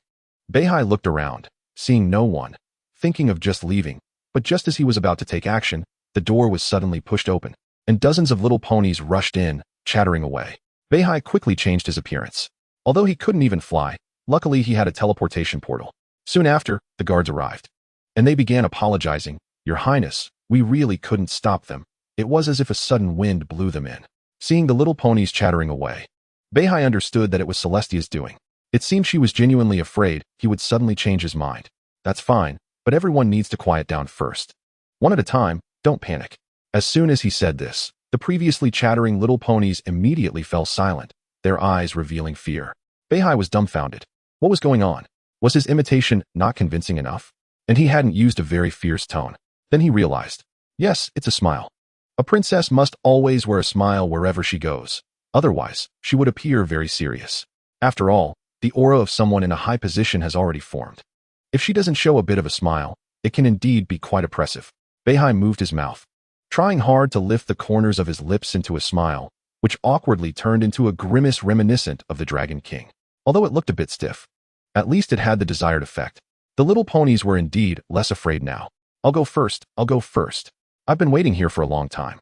Beihai looked around, seeing no one, thinking of just leaving, but just as he was about to take action, the door was suddenly pushed open, and dozens of little ponies rushed in, chattering away. Beihai quickly changed his appearance. Although he couldn't even fly, luckily he had a teleportation portal. Soon after, the guards arrived, and they began apologizing. Your Highness, we really couldn't stop them. It was as if a sudden wind blew them in. Seeing the little ponies chattering away, Beihai understood that it was Celestia's doing. It seemed she was genuinely afraid he would suddenly change his mind. That's fine, but everyone needs to quiet down first. One at a time, don't panic. As soon as he said this, the previously chattering little ponies immediately fell silent, their eyes revealing fear. Beihai was dumbfounded. What was going on? Was his imitation not convincing enough? And he hadn't used a very fierce tone. Then he realized. Yes, it's a smile. A princess must always wear a smile wherever she goes. Otherwise, she would appear very serious. After all, the aura of someone in a high position has already formed. If she doesn't show a bit of a smile, it can indeed be quite oppressive. Beihai moved his mouth, trying hard to lift the corners of his lips into a smile, which awkwardly turned into a grimace reminiscent of the Dragon King. Although it looked a bit stiff, at least it had the desired effect. The little ponies were indeed less afraid now. I'll go first. I've been waiting here for a long time.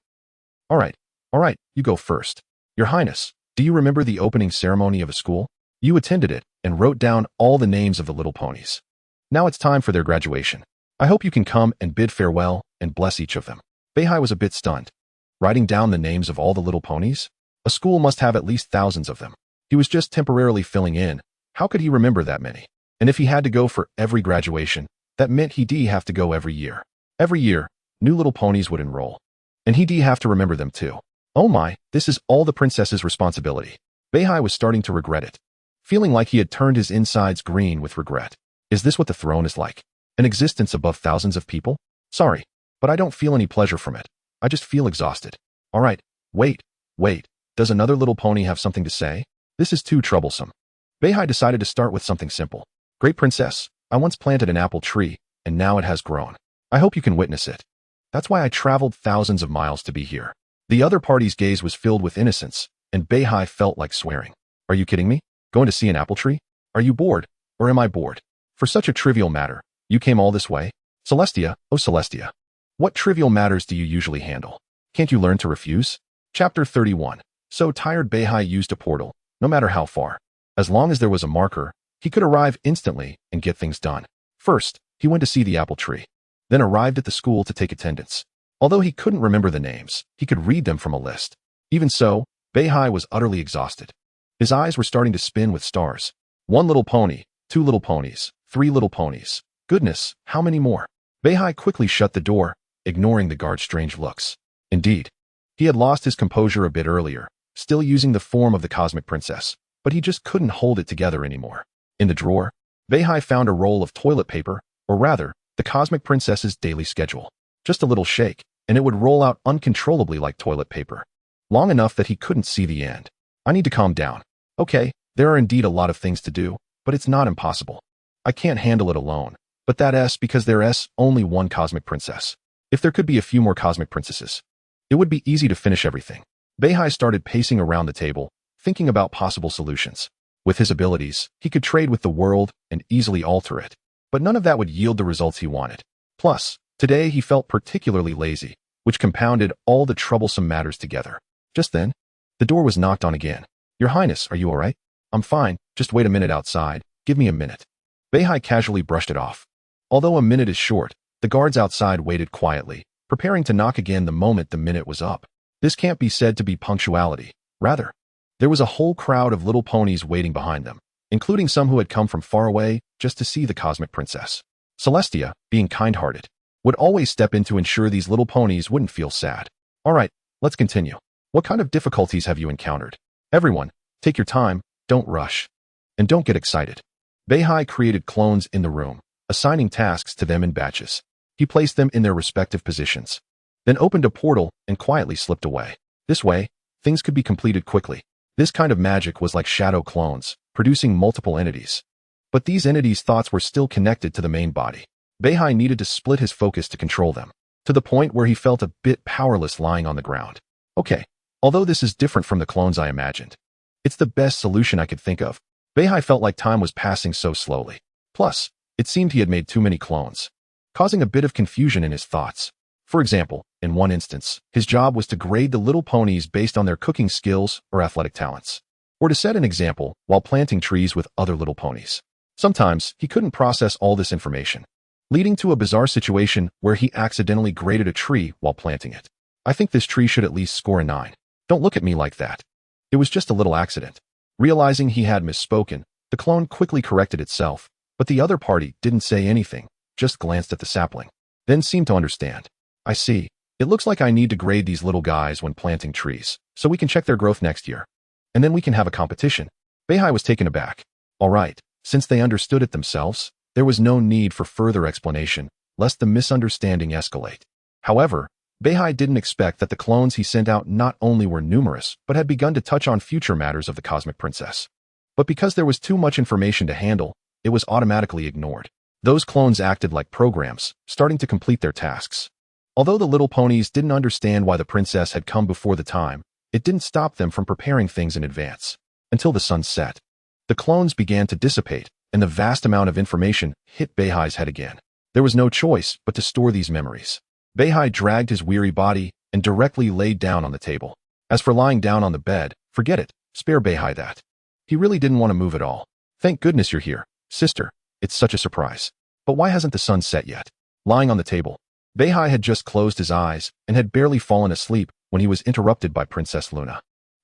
All right, you go first. Your Highness, do you remember the opening ceremony of a school? You attended it and wrote down all the names of the little ponies. Now it's time for their graduation. I hope you can come and bid farewell and bless each of them. Beihai was a bit stunned. Writing down the names of all the little ponies? A school must have at least thousands of them. He was just temporarily filling in. How could he remember that many? And if he had to go for every graduation, that meant he'd have to go every year. Every year, new little ponies would enroll. And he'd have to remember them too. Oh my, this is all the princess's responsibility. Beihai was starting to regret it, feeling like he had turned his insides green with regret. Is this what the throne is like? An existence above thousands of people? Sorry, but I don't feel any pleasure from it. I just feel exhausted. All right, wait. Does another little pony have something to say? This is too troublesome. Beihai decided to start with something simple. Great princess, I once planted an apple tree, and now it has grown. I hope you can witness it. That's why I traveled thousands of miles to be here. The other party's gaze was filled with innocence, and Beihai felt like swearing. Are you kidding me? Going to see an apple tree? Are you bored? Or am I bored? For such a trivial matter, you came all this way? Celestia, oh Celestia. What trivial matters do you usually handle? Can't you learn to refuse? Chapter 31. So tired Beihai used a portal, no matter how far. As long as there was a marker, he could arrive instantly and get things done. First, he went to see the apple tree, then arrived at the school to take attendance. Although he couldn't remember the names, he could read them from a list. Even so, Beihai was utterly exhausted. His eyes were starting to spin with stars. 1 little pony, 2 little ponies, 3 little ponies. Goodness, how many more? Beihai quickly shut the door, ignoring the guard's strange looks. Indeed, he had lost his composure a bit earlier, still using the form of the cosmic princess, but he just couldn't hold it together anymore. In the drawer, Beihai found a roll of toilet paper, or rather, the cosmic princess's daily schedule. Just a little shake, and it would roll out uncontrollably like toilet paper. Long enough that he couldn't see the end. I need to calm down. Okay, there are indeed a lot of things to do, but it's not impossible. I can't handle it alone. But that's because there's only one cosmic princess. If there could be a few more cosmic princesses, it would be easy to finish everything. Beihai started pacing around the table, thinking about possible solutions. With his abilities, he could trade with the world and easily alter it. But none of that would yield the results he wanted. Plus, today he felt particularly lazy, which compounded all the troublesome matters together. Just then, the door was knocked on again. Your Highness, are you all right? I'm fine, just wait a minute outside. Give me a minute. Beihai casually brushed it off. Although a minute is short, the guards outside waited quietly, preparing to knock again the moment the minute was up. This can't be said to be punctuality. Rather, there was a whole crowd of little ponies waiting behind them, including some who had come from far away just to see the cosmic princess. Celestia, being kind-hearted, would always step in to ensure these little ponies wouldn't feel sad. All right, let's continue. What kind of difficulties have you encountered? Everyone, take your time, don't rush, and don't get excited. Beihai created clones in the room, assigning tasks to them in batches. He placed them in their respective positions, then opened a portal and quietly slipped away. This way, things could be completed quickly. This kind of magic was like shadow clones, producing multiple entities. But these entities' thoughts were still connected to the main body. Beihai needed to split his focus to control them, to the point where he felt a bit powerless lying on the ground. Okay, although this is different from the clones I imagined, it's the best solution I could think of. Beihai felt like time was passing so slowly. Plus, it seemed he had made too many clones, causing a bit of confusion in his thoughts. For example, in one instance, his job was to grade the little ponies based on their cooking skills or athletic talents, or to set an example while planting trees with other little ponies. Sometimes, he couldn't process all this information, leading to a bizarre situation where he accidentally graded a tree while planting it. I think this tree should at least score a 9. Don't look at me like that. It was just a little accident. Realizing he had misspoken, the clone quickly corrected itself, but the other party didn't say anything, just glanced at the sapling, then seemed to understand. I see. It looks like I need to grade these little guys when planting trees, so we can check their growth next year. And then we can have a competition. Beihai was taken aback. All right, since they understood it themselves, there was no need for further explanation, lest the misunderstanding escalate. However, Beihai didn't expect that the clones he sent out not only were numerous, but had begun to touch on future matters of the cosmic princess. But because there was too much information to handle, it was automatically ignored. Those clones acted like programs, starting to complete their tasks. Although the little ponies didn't understand why the princess had come before the time, it didn't stop them from preparing things in advance. Until the sun set, the clones began to dissipate, and the vast amount of information hit Beihai's head again. There was no choice but to store these memories. Beihai dragged his weary body and directly laid down on the table. As for lying down on the bed, forget it, spare Beihai that. He really didn't want to move at all. Thank goodness you're here, sister. It's such a surprise. But why hasn't the sun set yet? Lying on the table, Beihai had just closed his eyes and had barely fallen asleep when he was interrupted by Princess Luna.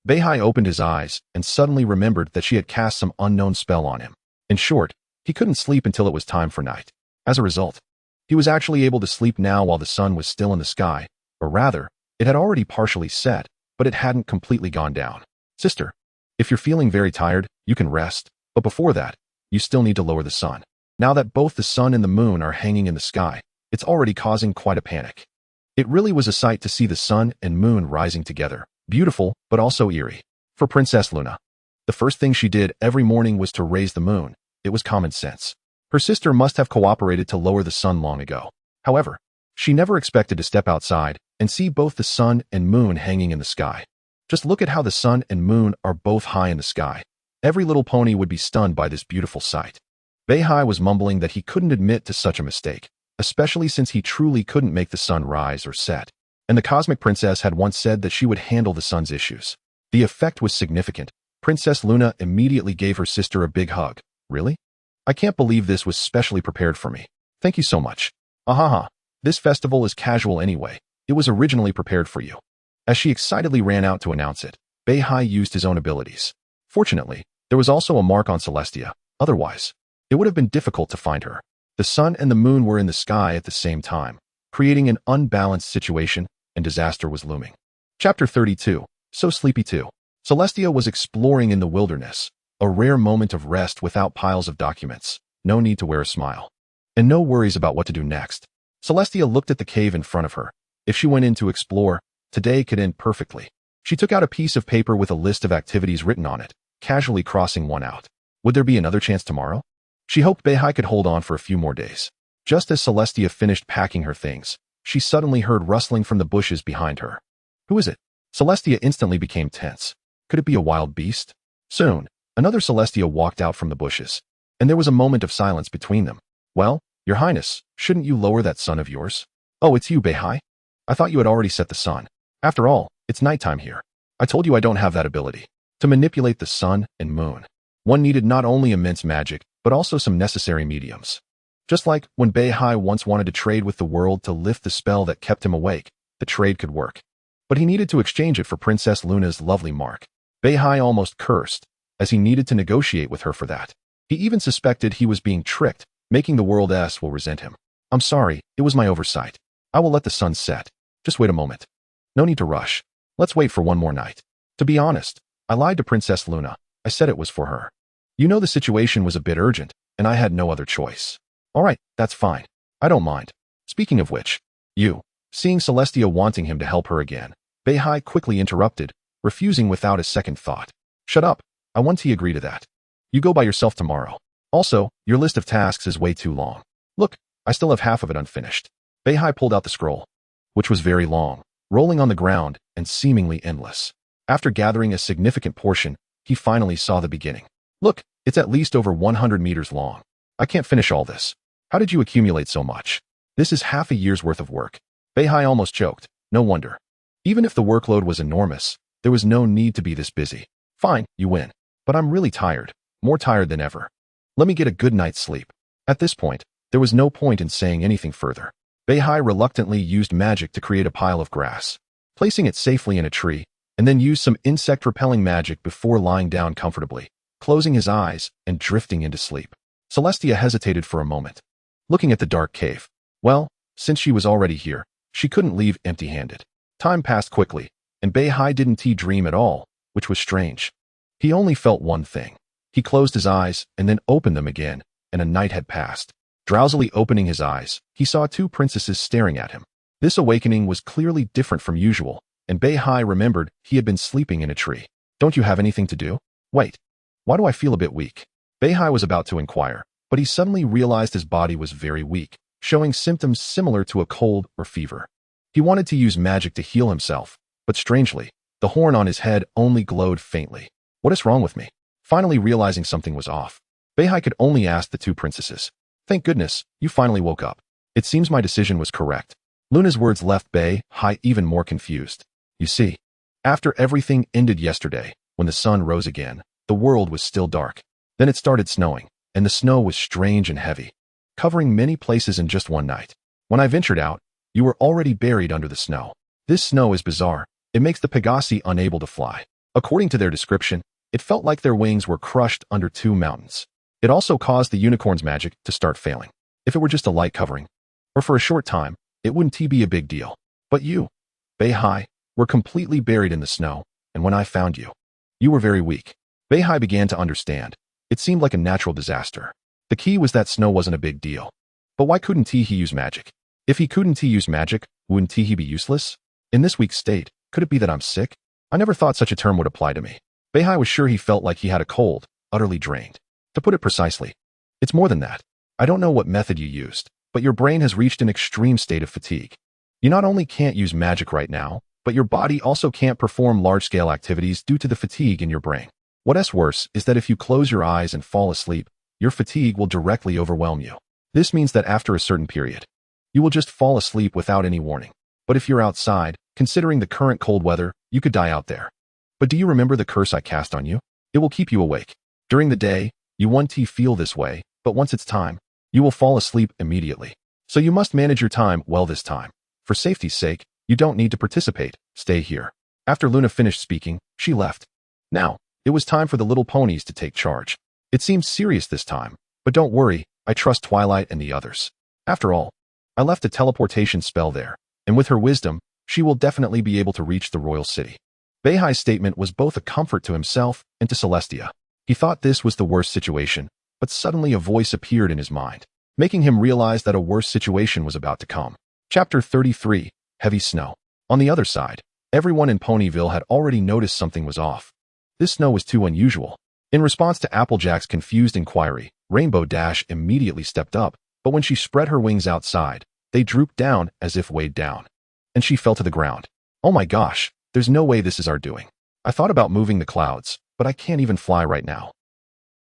Beihai opened his eyes and suddenly remembered that she had cast some unknown spell on him. In short, he couldn't sleep until it was time for night. As a result, he was actually able to sleep now while the sun was still in the sky, or rather, it had already partially set, but it hadn't completely gone down. Sister, if you're feeling very tired, you can rest, but before that, you still need to lower the sun. Now that both the sun and the moon are hanging in the sky, it's already causing quite a panic. It really was a sight to see the sun and moon rising together, beautiful, but also eerie. For Princess Luna, the first thing she did every morning was to raise the moon. It was common sense. Her sister must have cooperated to lower the sun long ago. However, she never expected to step outside and see both the sun and moon hanging in the sky. Just look at how the sun and moon are both high in the sky. Every little pony would be stunned by this beautiful sight. Beihai was mumbling that he couldn't admit to such a mistake, especially since he truly couldn't make the sun rise or set. And the cosmic princess had once said that she would handle the sun's issues. The effect was significant. Princess Luna immediately gave her sister a big hug. Really? I can't believe this was specially prepared for me. Thank you so much. Ahaha. This festival is casual anyway. It was originally prepared for you. As she excitedly ran out to announce it, Beihai used his own abilities. Fortunately, there was also a mark on Celestia. Otherwise, it would have been difficult to find her. The sun and the moon were in the sky at the same time, creating an unbalanced situation, and disaster was looming. Chapter 32. So sleepy too. Celestia was exploring in the wilderness, a rare moment of rest without piles of documents, no need to wear a smile, and no worries about what to do next. Celestia looked at the cave in front of her. If she went in to explore, today could end perfectly. She took out a piece of paper with a list of activities written on it, casually crossing one out. Would there be another chance tomorrow? She hoped Beihai could hold on for a few more days. Just as Celestia finished packing her things, she suddenly heard rustling from the bushes behind her. Who is it? Celestia instantly became tense. Could it be a wild beast? Soon, another Celestia walked out from the bushes, and there was a moment of silence between them. Well, Your Highness, shouldn't you lower that sun of yours? Oh, it's you, Beihai? I thought you had already set the sun. After all, it's nighttime here. I told you I don't have that ability. To manipulate the sun and moon, one needed not only immense magic, but also some necessary mediums. Just like when Beihai once wanted to trade with the world to lift the spell that kept him awake, the trade could work. But he needed to exchange it for Princess Luna's lovely mark. Beihai almost cursed, as he needed to negotiate with her for that. He even suspected he was being tricked, making the world will resent him. I'm sorry, it was my oversight. I will let the sun set. Just wait a moment. No need to rush. Let's wait for one more night. To be honest, I lied to Princess Luna. I said it was for her. You know the situation was a bit urgent, and I had no other choice. All right, that's fine. I don't mind. Speaking of which, seeing Celestia wanting him to help her again, Beihai quickly interrupted, refusing without a second thought. Shut up. I want to agree to that. You go by yourself tomorrow. Also, your list of tasks is way too long. Look, I still have half of it unfinished. Beihai pulled out the scroll, which was very long, rolling on the ground and seemingly endless. After gathering a significant portion, he finally saw the beginning. Look, it's at least over 100 meters long. I can't finish all this. How did you accumulate so much? This is half a year's worth of work. Beihai almost choked. No wonder. Even if the workload was enormous, there was no need to be this busy. Fine, you win. But I'm really tired. More tired than ever. Let me get a good night's sleep. At this point, there was no point in saying anything further. Beihai reluctantly used magic to create a pile of grass, placing it safely in a tree, and then used some insect-repelling magic before lying down comfortably, closing his eyes and drifting into sleep. Celestia hesitated for a moment, looking at the dark cave. Well, since she was already here, she couldn't leave empty-handed. Time passed quickly, and Beihai didn't dream at all, which was strange. He only felt one thing. He closed his eyes and then opened them again, and a night had passed. Drowsily opening his eyes, he saw two princesses staring at him. This awakening was clearly different from usual, and Beihai remembered he had been sleeping in a tree. Don't you have anything to do? Wait. Why do I feel a bit weak? Beihai was about to inquire, but he suddenly realized his body was very weak, showing symptoms similar to a cold or fever. He wanted to use magic to heal himself, but strangely, the horn on his head only glowed faintly. What is wrong with me? Finally realizing something was off, Beihai could only ask the two princesses. Thank goodness, you finally woke up. It seems my decision was correct. Luna's words left Beihai even more confused. You see, after everything ended yesterday, when the sun rose again, the world was still dark. Then it started snowing, and the snow was strange and heavy, covering many places in just one night. When I ventured out, you were already buried under the snow. This snow is bizarre. It makes the Pegasi unable to fly. According to their description, it felt like their wings were crushed under two mountains. It also caused the unicorn's magic to start failing. If it were just a light covering, or for a short time, it wouldn't be a big deal. But you, Beihai, were completely buried in the snow, and when I found you, you were very weak. Beihai began to understand. It seemed like a natural disaster. The key was that snow wasn't a big deal. But why couldn't he use magic? If he couldn't use magic, wouldn't he be useless? In this weak state, could it be that I'm sick? I never thought such a term would apply to me. Beihai was sure he felt like he had a cold, utterly drained. To put it precisely, it's more than that. I don't know what method you used, but your brain has reached an extreme state of fatigue. You not only can't use magic right now, but your body also can't perform large-scale activities due to the fatigue in your brain. What's worse is that if you close your eyes and fall asleep, your fatigue will directly overwhelm you. This means that after a certain period, you will just fall asleep without any warning. But if you're outside, considering the current cold weather, you could die out there. But do you remember the curse I cast on you? It will keep you awake. During the day, you won't feel this way, but once it's time, you will fall asleep immediately. So you must manage your time well this time. For safety's sake, You don't need to participate. Stay here. After Luna finished speaking, she left. Now, it was time for the little ponies to take charge. It seemed serious this time, but don't worry, I trust Twilight and the others. After all, I left a teleportation spell there, and with her wisdom, she will definitely be able to reach the royal city. Beihai's statement was both a comfort to himself and to Celestia. He thought this was the worst situation, but suddenly a voice appeared in his mind, making him realize that a worse situation was about to come. Chapter 33, Heavy Snow. On the other side, everyone in Ponyville had already noticed something was off. This snow was too unusual. In response to Applejack's confused inquiry, Rainbow Dash immediately stepped up, but when she spread her wings outside, they drooped down as if weighed down. And she fell to the ground. Oh my gosh, there's no way this is our doing. I thought about moving the clouds, but I can't even fly right now.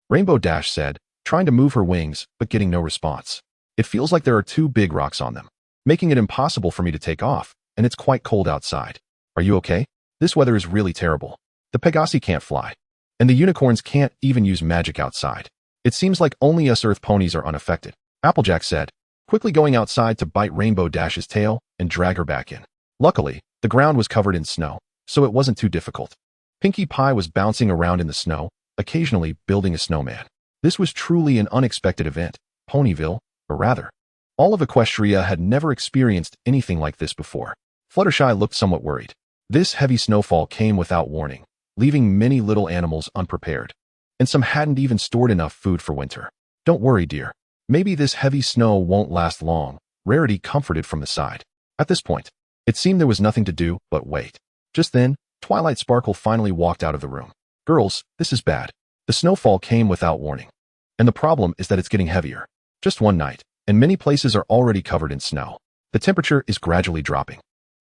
Rainbow Dash said, trying to move her wings, but getting no response. It feels like there are two big rocks on them, making it impossible for me to take off, and it's quite cold outside. Are you okay? This weather is really terrible. The Pegasi can't fly, and the unicorns can't even use magic outside. It seems like only us Earth ponies are unaffected, Applejack said, quickly going outside to bite Rainbow Dash's tail and drag her back in. Luckily, the ground was covered in snow, so it wasn't too difficult. Pinkie Pie was bouncing around in the snow, occasionally building a snowman. This was truly an unexpected event. Ponyville, or rather, all of Equestria had never experienced anything like this before. Fluttershy looked somewhat worried. This heavy snowfall came without warning, leaving many little animals unprepared, and some hadn't even stored enough food for winter. Don't worry, dear. Maybe this heavy snow won't last long, Rarity comforted from the side. At this point, it seemed there was nothing to do but wait. Just then, Twilight Sparkle finally walked out of the room. Girls, this is bad. The snowfall came without warning. And the problem is that it's getting heavier. Just one night, and many places are already covered in snow. The temperature is gradually dropping.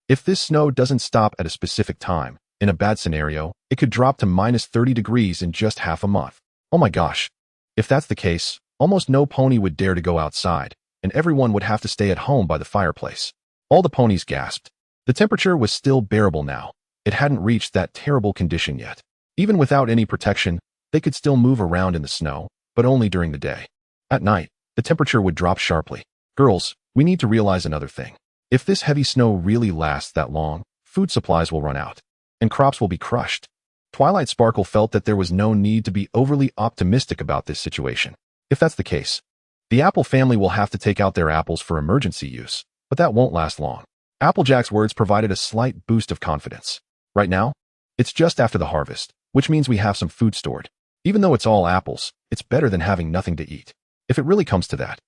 If this snow doesn't stop at a specific time, in a bad scenario, it could drop to minus 30 degrees in just half a month. Oh my gosh. If that's the case, almost no pony would dare to go outside, and everyone would have to stay at home by the fireplace. All the ponies gasped. The temperature was still bearable now. It hadn't reached that terrible condition yet. Even without any protection, they could still move around in the snow, but only during the day. At night, the temperature would drop sharply. Girls, we need to realize another thing. If this heavy snow really lasts that long, food supplies will run out, and crops will be crushed. Twilight Sparkle felt that there was no need to be overly optimistic about this situation. If that's the case, the Apple family will have to take out their apples for emergency use, but that won't last long. Applejack's words provided a slight boost of confidence. Right now, it's just after the harvest, which means we have some food stored. Even though it's all apples, it's better than having nothing to eat. If it really comes to that,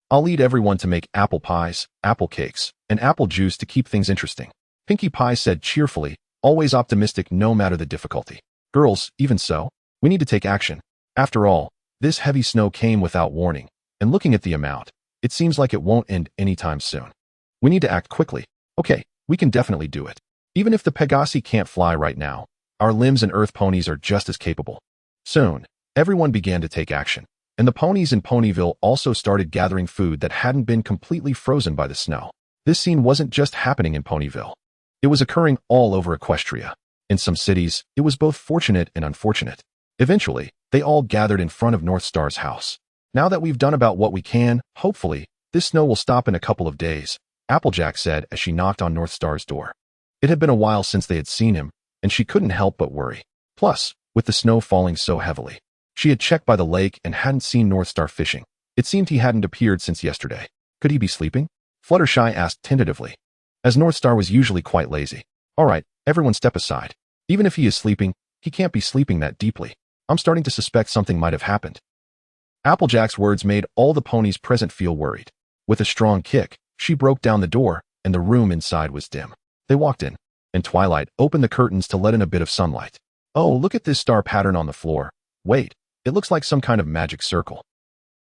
I'll lead everyone to make apple pies, apple cakes, and apple juice to keep things interesting. Pinkie Pie said cheerfully, always optimistic no matter the difficulty. Girls, even so, we need to take action. After all, this heavy snow came without warning, and looking at the amount, it seems like it won't end anytime soon. We need to act quickly. Okay, we can definitely do it. Even if the Pegasi can't fly right now, our limbs and Earth ponies are just as capable. Soon, everyone began to take action, and the ponies in Ponyville also started gathering food that hadn't been completely frozen by the snow. This scene wasn't just happening in Ponyville. It was occurring all over Equestria. In some cities, it was both fortunate and unfortunate. Eventually, they all gathered in front of Northstar's house. Now that we've done about what we can, hopefully, this snow will stop in a couple of days, Applejack said as she knocked on Northstar's door. It had been a while since they had seen him, and she couldn't help but worry. Plus, with the snow falling so heavily, she had checked by the lake and hadn't seen Northstar fishing. It seemed he hadn't appeared since yesterday. Could he be sleeping? Fluttershy asked tentatively, as Northstar was usually quite lazy. All right, everyone step aside. Even if he is sleeping, he can't be sleeping that deeply. I'm starting to suspect something might have happened. Applejack's words made all the ponies present feel worried. With a strong kick, she broke down the door, and the room inside was dim. They walked in, and Twilight opened the curtains to let in a bit of sunlight. Oh, look at this star pattern on the floor. Wait, it looks like some kind of magic circle.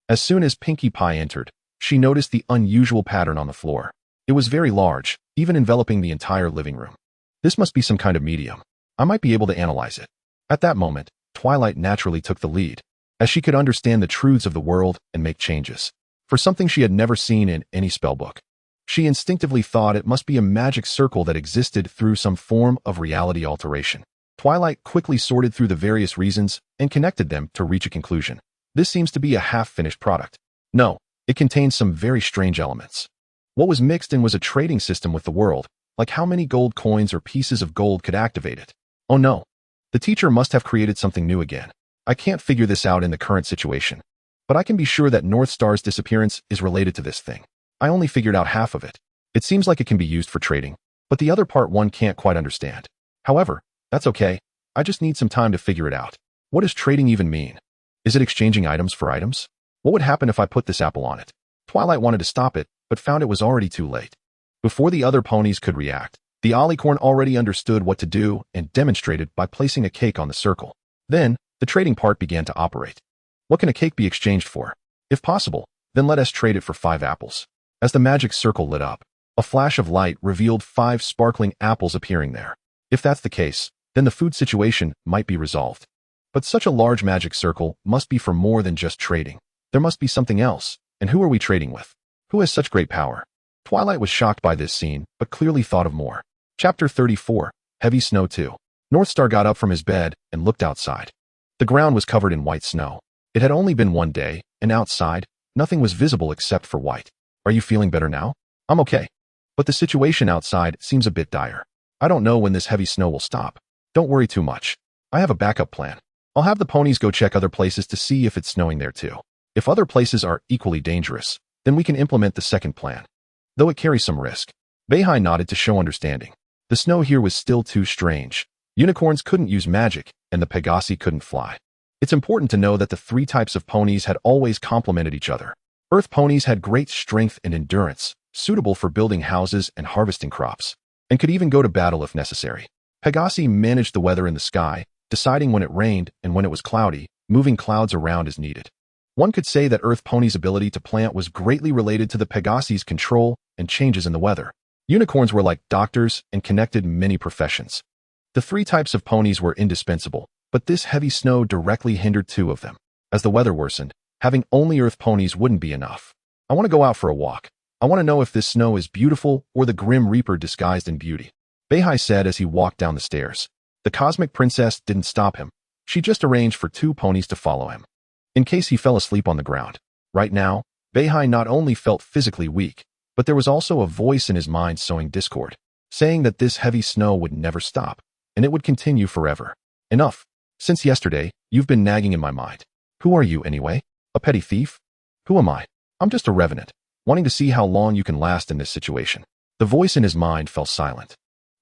As soon as Pinkie Pie entered, she noticed the unusual pattern on the floor. It was very large, even enveloping the entire living room. This must be some kind of medium. I might be able to analyze it. At that moment, Twilight naturally took the lead, as she could understand the truths of the world and make changes. For something she had never seen in any spellbook, she instinctively thought it must be a magic circle that existed through some form of reality alteration. Twilight quickly sorted through the various reasons and connected them to reach a conclusion. This seems to be a half-finished product. No, it contains some very strange elements. What was mixed in was a trading system with the world, Like how many gold coins or pieces of gold could activate it? Oh no. The teacher must have created something new again. I can't figure this out in the current situation. But I can be sure that North Star's disappearance is related to this thing. I only figured out half of it. It seems like it can be used for trading, but the other part one can't quite understand. However, that's okay. I just need some time to figure it out. What does trading even mean? Is it exchanging items for items? What would happen if I put this apple on it? Twilight wanted to stop it, but found it was already too late. Before the other ponies could react, the alicorn already understood what to do and demonstrated by placing a cake on the circle. Then, the trading part began to operate. What can a cake be exchanged for? If possible, then let us trade it for 5 apples. As the magic circle lit up, a flash of light revealed 5 sparkling apples appearing there. If that's the case, then the food situation might be resolved. But such a large magic circle must be for more than just trading. There must be something else, and who are we trading with? Who has such great power? Twilight was shocked by this scene, but clearly thought of more. Chapter 34, Heavy Snow 2. Northstar got up from his bed and looked outside. The ground was covered in white snow. It had only been one day, and outside, nothing was visible except for white. Are you feeling better now? I'm okay. But the situation outside seems a bit dire. I don't know when this heavy snow will stop. Don't worry too much. I have a backup plan. I'll have the ponies go check other places to see if it's snowing there too. If other places are equally dangerous, then we can implement the second plan. Though it carries some risk. Beihai nodded to show understanding. The snow here was still too strange. Unicorns couldn't use magic, and the Pegasi couldn't fly. It's important to know that the 3 types of ponies had always complemented each other. Earth ponies had great strength and endurance, suitable for building houses and harvesting crops, and could even go to battle if necessary. Pegasi managed the weather in the sky, deciding when it rained and when it was cloudy, moving clouds around as needed. One could say that Earth ponies' ability to plant was greatly related to the Pegasi's control and changes in the weather. Unicorns were like doctors and connected many professions. The 3 types of ponies were indispensable, but this heavy snow directly hindered 2 of them. As the weather worsened, having only Earth ponies wouldn't be enough. I want to go out for a walk. I want to know if this snow is beautiful or the Grim Reaper disguised in beauty. Beihai said as he walked down the stairs. The Cosmic Princess didn't stop him. She just arranged for 2 ponies to follow him, in case he fell asleep on the ground. Right now, Beihai not only felt physically weak, but there was also a voice in his mind sowing discord, saying that this heavy snow would never stop, and it would continue forever. Enough. Since yesterday, you've been nagging in my mind. Who are you, anyway? A petty thief? Who am I? I'm just a revenant, wanting to see how long you can last in this situation. The voice in his mind fell silent,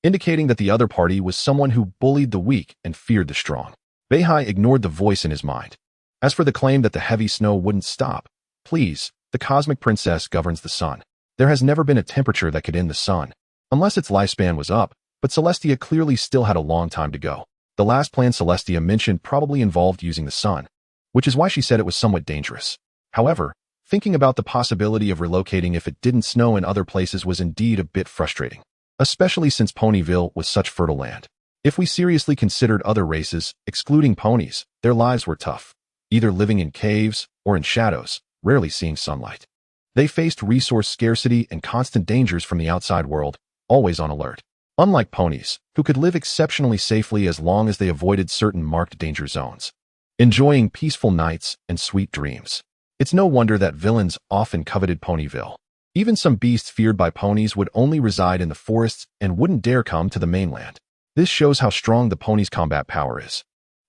indicating that the other party was someone who bullied the weak and feared the strong. Beihai ignored the voice in his mind. As for the claim that the heavy snow wouldn't stop, please, the Cosmic Princess governs the sun. There has never been a temperature that could end the sun, unless its lifespan was up, but Celestia clearly still had a long time to go. The last plan Celestia mentioned probably involved using the sun, which is why she said it was somewhat dangerous. However, thinking about the possibility of relocating if it didn't snow in other places was indeed a bit frustrating, especially since Ponyville was such fertile land. If we seriously considered other races, excluding ponies, their lives were tough, either living in caves or in shadows, rarely seeing sunlight. They faced resource scarcity and constant dangers from the outside world, always on alert. Unlike ponies, who could live exceptionally safely as long as they avoided certain marked danger zones, enjoying peaceful nights and sweet dreams. It's no wonder that villains often coveted Ponyville. Even some beasts feared by ponies would only reside in the forests and wouldn't dare come to the mainland. This shows how strong the ponies' combat power is.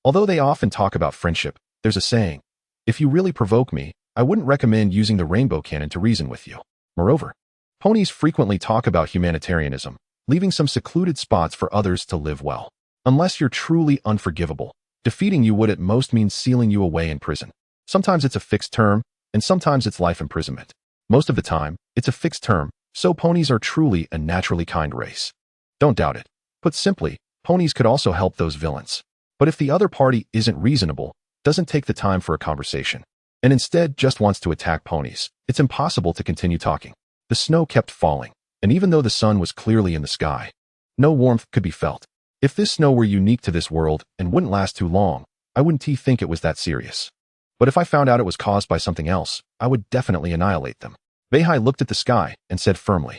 Although they often talk about friendship, there's a saying, if you really provoke me, I wouldn't recommend using the rainbow cannon to reason with you. Moreover, ponies frequently talk about humanitarianism, leaving some secluded spots for others to live well. Unless you're truly unforgivable, defeating you would at most mean sealing you away in prison. Sometimes it's a fixed term, and sometimes it's life imprisonment. Most of the time, it's a fixed term, so ponies are truly a naturally kind race. Don't doubt it. Put simply, ponies could also help those villains. But if the other party isn't reasonable, doesn't take the time for a conversation, and instead just wants to attack ponies, it's impossible to continue talking. The snow kept falling, and even though the sun was clearly in the sky, no warmth could be felt. If this snow were unique to this world and wouldn't last too long, I wouldn't think it was that serious. But if I found out it was caused by something else, I would definitely annihilate them. Beihai looked at the sky and said firmly.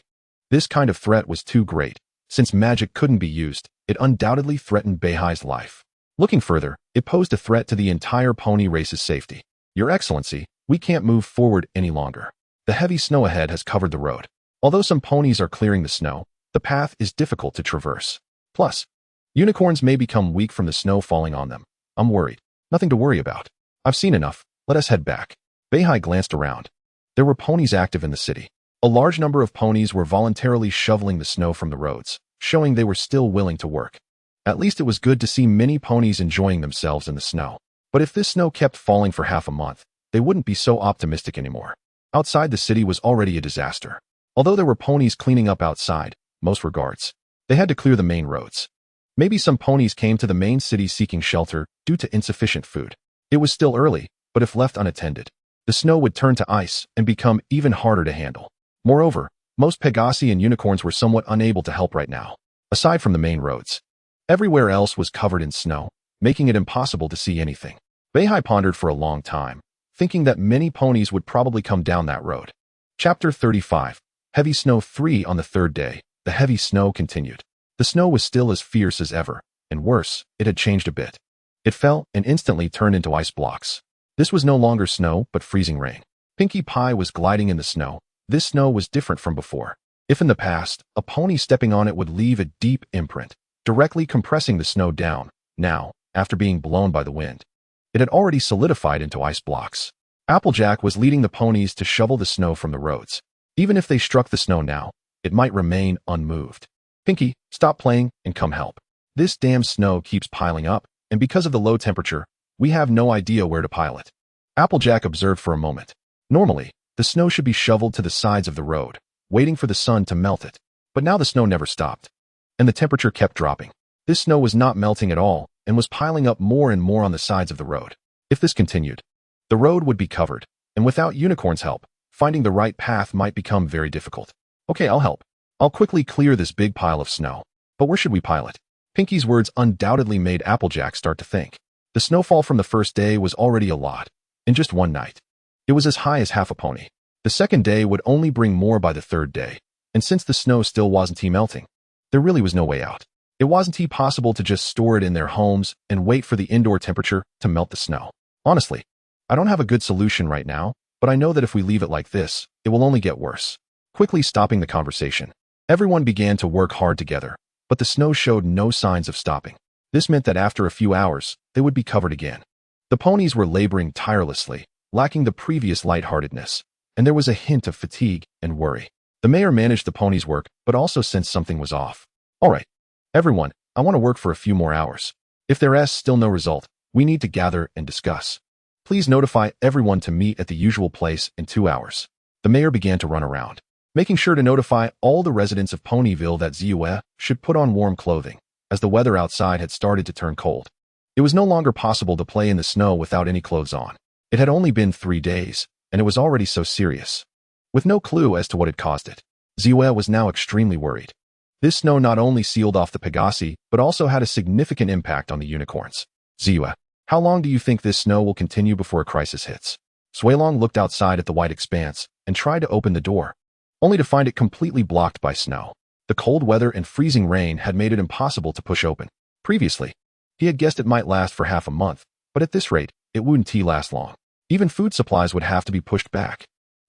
This kind of threat was too great. Since magic couldn't be used, it undoubtedly threatened Beihai's life. Looking further, it posed a threat to the entire pony race's safety. Your Excellency, we can't move forward any longer. The heavy snow ahead has covered the road. Although some ponies are clearing the snow, The path is difficult to traverse. Plus, unicorns may become weak from the snow falling on them. I'm worried. Nothing to worry about. I've seen enough. Let us head back. Beihai glanced around. There were ponies active in the city. A large number of ponies were voluntarily shoveling the snow from the roads, showing they were still willing to work. At least it was good to see many ponies enjoying themselves in the snow. But if this snow kept falling for half a month, they wouldn't be so optimistic anymore. Outside the city was already a disaster. Although there were ponies cleaning up outside, most were guards. They had to clear the main roads. Maybe some ponies came to the main city seeking shelter due to insufficient food. It was still early, but if left unattended, the snow would turn to ice and become even harder to handle. Moreover, most Pegasi and unicorns were somewhat unable to help right now, aside from the main roads. Everywhere else was covered in snow, making it impossible to see anything. Beihai pondered for a long time, thinking that many ponies would probably come down that road. Chapter 35. Heavy Snow 3. On the third day, the heavy snow continued. The snow was still as fierce as ever, and worse, it had changed a bit. It fell and instantly turned into ice blocks. This was no longer snow, but freezing rain. Pinkie Pie was gliding in the snow. This snow was different from before. If in the past, a pony stepping on it would leave a deep imprint, directly compressing the snow down, now, after being blown by the wind, it had already solidified into ice blocks. Applejack was leading the ponies to shovel the snow from the roads. Even if they struck the snow now, it might remain unmoved. Pinkie, stop playing and come help. This damn snow keeps piling up, and because of the low temperature, we have no idea where to pile it. Applejack observed for a moment. Normally, the snow should be shoveled to the sides of the road, waiting for the sun to melt it. But now the snow never stopped, and the temperature kept dropping. This snow was not melting at all, and was piling up more and more on the sides of the road. If this continued, the road would be covered, and without Unicorn's help, finding the right path might become very difficult. Okay, I'll help. I'll quickly clear this big pile of snow. But where should we pile it? Pinkie's words undoubtedly made Applejack start to think. The snowfall from the first day was already a lot. In just one night, it was as high as half a pony. The second day would only bring more by the third day, and since the snow still wasn't melting, there really was no way out. It wasn't possible to just store it in their homes and wait for the indoor temperature to melt the snow. Honestly, I don't have a good solution right now, but I know that if we leave it like this, it will only get worse. Quickly stopping the conversation, everyone began to work hard together, but the snow showed no signs of stopping. This meant that after a few hours, they would be covered again. The ponies were laboring tirelessly, lacking the previous lightheartedness, and there was a hint of fatigue and worry. The mayor managed the ponies' work, but also sensed something was off. All right, everyone, I want to work for a few more hours. If there is still no result, we need to gather and discuss. Please notify everyone to meet at the usual place in 2 hours. The mayor began to run around, making sure to notify all the residents of Ponyville that Ziyue should put on warm clothing, as the weather outside had started to turn cold. It was no longer possible to play in the snow without any clothes on. It had only been 3 days, and it was already so serious. With no clue as to what had caused it, Ziyue was now extremely worried. This snow not only sealed off the Pegasi, but also had a significant impact on the unicorns. Ziyue, how long do you think this snow will continue before a crisis hits? Suilong looked outside at the white expanse and tried to open the door, only to find it completely blocked by snow. The cold weather and freezing rain had made it impossible to push open. Previously, he had guessed it might last for half a month, but at this rate, it wouldn't last long. Even food supplies would have to be pushed back.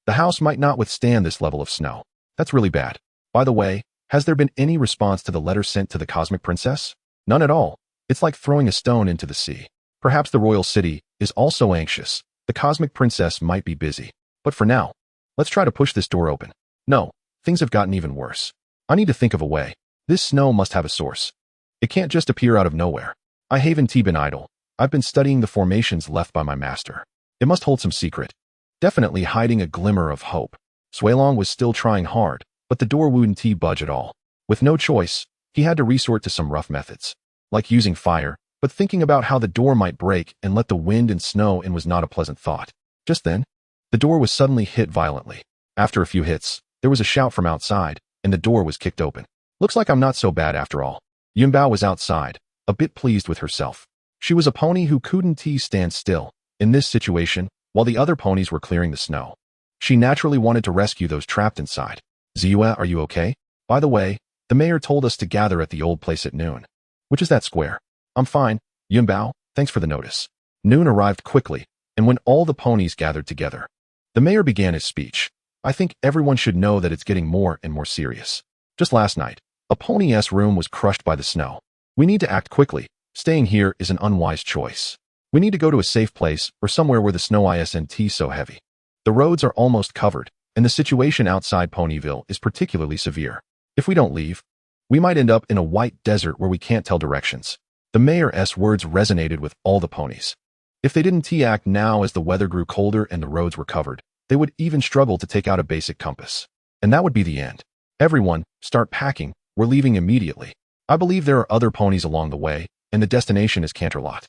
The house might not withstand this level of snow. That's really bad. By the way, has there been any response to the letter sent to the Cosmic Princess? None at all. It's like throwing a stone into the sea. Perhaps the royal city is also anxious. The Cosmic Princess might be busy. But for now, let's try to push this door open. No, things have gotten even worse. I need to think of a way. This snow must have a source. It can't just appear out of nowhere. I haven't been idle. I've been studying the formations left by my master. It must hold some secret. Definitely hiding a glimmer of hope. Suilong was still trying hard, but the door wouldn't budge at all. With no choice, he had to resort to some rough methods, like using fire, but thinking about how the door might break and let the wind and snow in was not a pleasant thought. Just then, the door was suddenly hit violently. After a few hits, there was a shout from outside, and the door was kicked open. Looks like I'm not so bad after all. Yunbao was outside, a bit pleased with herself. She was a pony who couldn't stand still in this situation, while the other ponies were clearing the snow. She naturally wanted to rescue those trapped inside. Ziyue, are you okay? By the way, the mayor told us to gather at the old place at noon. Which is that square? I'm fine. Yunbao, thanks for the notice. Noon arrived quickly, and when all the ponies gathered together, the mayor began his speech. I think everyone should know that it's getting more and more serious. Just last night, A pony's room was crushed by the snow. We need to act quickly. Staying here is an unwise choice. We need to go to a safe place or somewhere where the snow isn't so heavy. The roads are almost covered, and the situation outside Ponyville is particularly severe. If we don't leave, we might end up in a white desert where we can't tell directions. The mayor's words resonated with all the ponies. If they didn't act now as the weather grew colder and the roads were covered, they would even struggle to take out a basic compass. And that would be the end. Everyone, start packing. We're leaving immediately. I believe there are other ponies along the way, and the destination is Canterlot.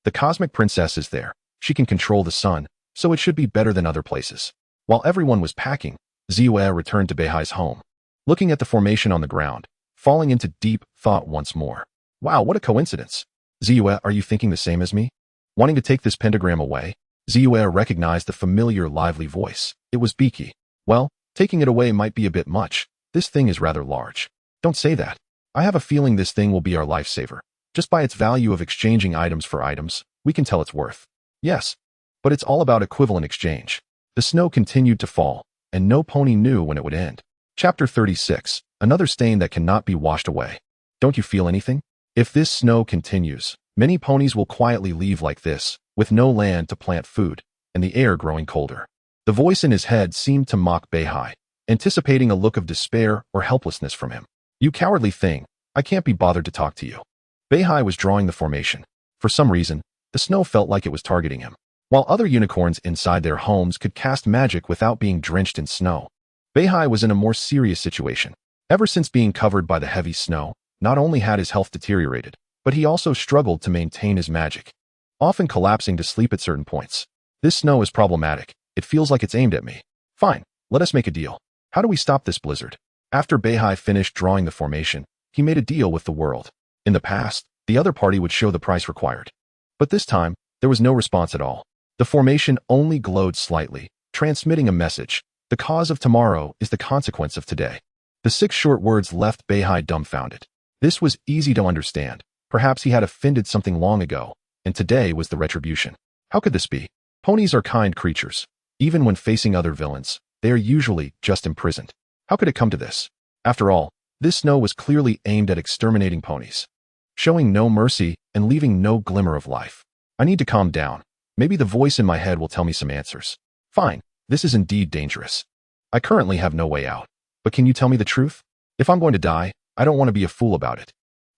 The cosmic princess is there. She can control the sun, so it should be better than other places. While everyone was packing, Ziwe returned to Beihai's home. Looking at the formation on the ground, falling into deep thought once more. Wow, what a coincidence. Ziwe, are you thinking the same as me? Wanting to take this pentagram away? Ziwe recognized the familiar lively voice. It was Beaky. Well, taking it away might be a bit much. This thing is rather large. Don't say that. I have a feeling this thing will be our lifesaver. Just by its value of exchanging items for items, we can tell its worth. Yes, but it's all about equivalent exchange. The snow continued to fall, and no pony knew when it would end. Chapter 36. Another stain that cannot be washed away. Don't you feel anything? If this snow continues, many ponies will quietly leave like this, with no land to plant food, and the air growing colder. The voice in his head seemed to mock Beihai, anticipating a look of despair or helplessness from him. You cowardly thing, I can't be bothered to talk to you. Beihai was drawing the formation. For some reason, the snow felt like it was targeting him. While other unicorns inside their homes could cast magic without being drenched in snow, Beihai was in a more serious situation. Ever since being covered by the heavy snow, not only had his health deteriorated, but he also struggled to maintain his magic, often collapsing to sleep at certain points. This snow is problematic. It feels like it's aimed at me. Fine, let us make a deal. How do we stop this blizzard? After Beihai finished drawing the formation, he made a deal with the world. In the past, the other party would show the price required. But this time, there was no response at all. The formation only glowed slightly, transmitting a message. The cause of tomorrow is the consequence of today. The 6 short words left Beihai dumbfounded. This was easy to understand. Perhaps he had offended something long ago, and today was the retribution. How could this be? Ponies are kind creatures. Even when facing other villains, they are usually just imprisoned. How could it come to this? After all, this snow was clearly aimed at exterminating ponies, showing no mercy and leaving no glimmer of life. I need to calm down. Maybe the voice in my head will tell me some answers. Fine, this is indeed dangerous. I currently have no way out. But can you tell me the truth? If I'm going to die, I don't want to be a fool about it.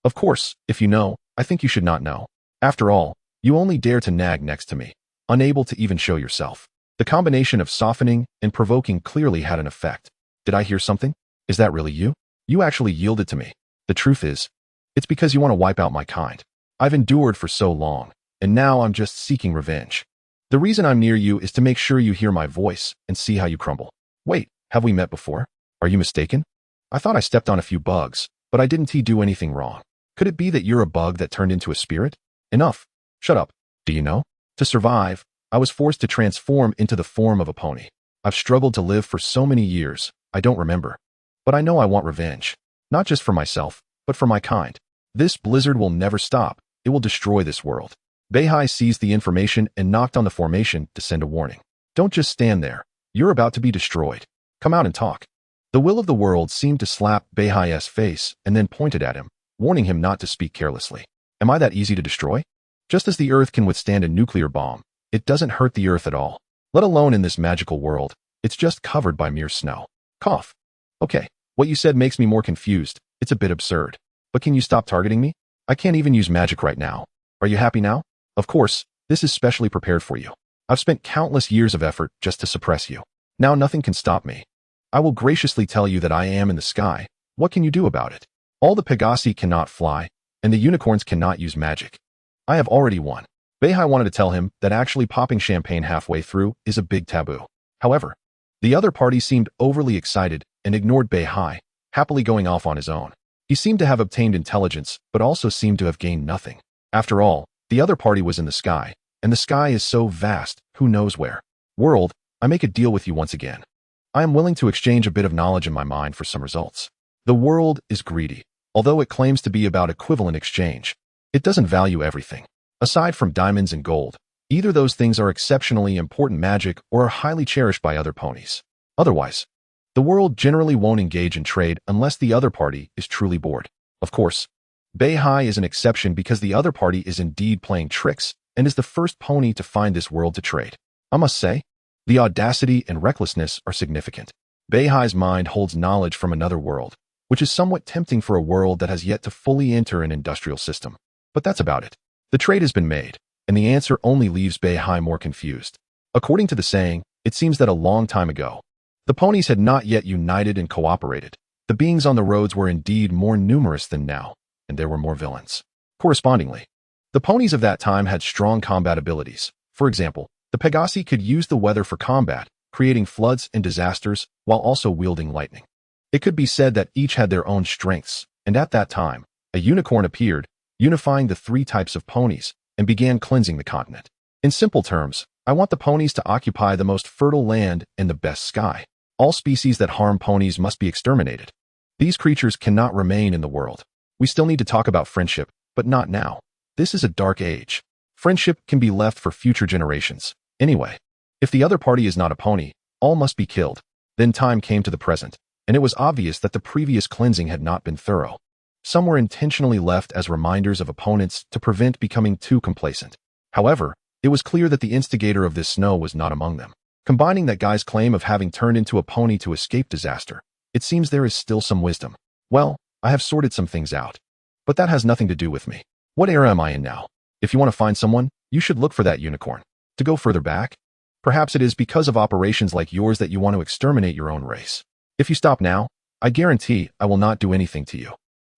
Of course, if you know, I think you should not know. After all, you only dare to nag next to me, unable to even show yourself. The combination of softening and provoking clearly had an effect. Did I hear something? Is that really you? You actually yielded to me. The truth is, it's because you want to wipe out my kind. I've endured for so long, and now I'm just seeking revenge. The reason I'm near you is to make sure you hear my voice and see how you crumble. Wait, have we met before? Are you mistaken? I thought I stepped on a few bugs, but I didn't do anything wrong. Could it be that you're a bug that turned into a spirit? Enough. Shut up. Do you know? To survive, I was forced to transform into the form of a pony. I've struggled to live for so many years, I don't remember. But I know I want revenge. Not just for myself, but for my kind. This blizzard will never stop. It will destroy this world. Beihai seized the information and knocked on the formation to send a warning. Don't just stand there. You're about to be destroyed. Come out and talk. The will of the world seemed to slap Beihai's face and then pointed at him, warning him not to speak carelessly. Am I that easy to destroy? Just as the earth can withstand a nuclear bomb, it doesn't hurt the earth at all. Let alone in this magical world, it's just covered by mere snow. Cough. Okay, what you said makes me more confused. It's a bit absurd. But can you stop targeting me? I can't even use magic right now. Are you happy now? Of course, this is specially prepared for you. I've spent countless years of effort just to suppress you. Now nothing can stop me. I will graciously tell you that I am in the sky. What can you do about it? All the Pegasi cannot fly, and the unicorns cannot use magic. I have already won. Beihai wanted to tell him that actually popping champagne halfway through is a big taboo. However, the other party seemed overly excited and ignored Beihai, happily going off on his own. He seemed to have obtained intelligence, but also seemed to have gained nothing. After all, the other party was in the sky, and the sky is so vast, who knows where. World, I make a deal with you once again. I am willing to exchange a bit of knowledge in my mind for some results. The world is greedy. Although it claims to be about equivalent exchange, it doesn't value everything. Aside from diamonds and gold, either those things are exceptionally important magic or are highly cherished by other ponies. Otherwise, The world generally won't engage in trade unless the other party is truly bored. Of course, Beihai is an exception because the other party is indeed playing tricks and is the first pony to find this world to trade. I must say, the audacity and recklessness are significant. Beihai's mind holds knowledge from another world, which is somewhat tempting for a world that has yet to fully enter an industrial system. But that's about it. The trade has been made, and the answer only leaves Beihai more confused. According to the saying, it seems that a long time ago, the ponies had not yet united and cooperated. The beings on the roads were indeed more numerous than now, and there were more villains. Correspondingly, the ponies of that time had strong combat abilities. For example, the Pegasi could use the weather for combat, creating floods and disasters while also wielding lightning. It could be said that each had their own strengths, and at that time, a unicorn appeared, unifying the three types of ponies, and began cleansing the continent. In simple terms, I want the ponies to occupy the most fertile land and the best sky. All species that harm ponies must be exterminated. These creatures cannot remain in the world. We still need to talk about friendship, but not now. This is a dark age. Friendship can be left for future generations. Anyway, if the other party is not a pony, all must be killed. Then time came to the present, and it was obvious that the previous cleansing had not been thorough. Some were intentionally left as reminders of opponents to prevent becoming too complacent. However, it was clear that the instigator of this snow was not among them. Combining that guy's claim of having turned into a pony to escape disaster, it seems there is still some wisdom. Well, I have sorted some things out. But that has nothing to do with me. What era am I in now? If you want to find someone, you should look for that unicorn. To go further back, perhaps it is because of operations like yours that you want to exterminate your own race. If you stop now, I guarantee I will not do anything to you.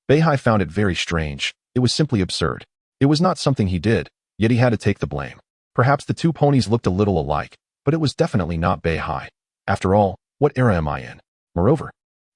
Beihai found it very strange. It was simply absurd. It was not something he did, yet he had to take the blame. Perhaps the two ponies looked a little alike, but it was definitely not Beihai. After all, what era am I in? Moreover,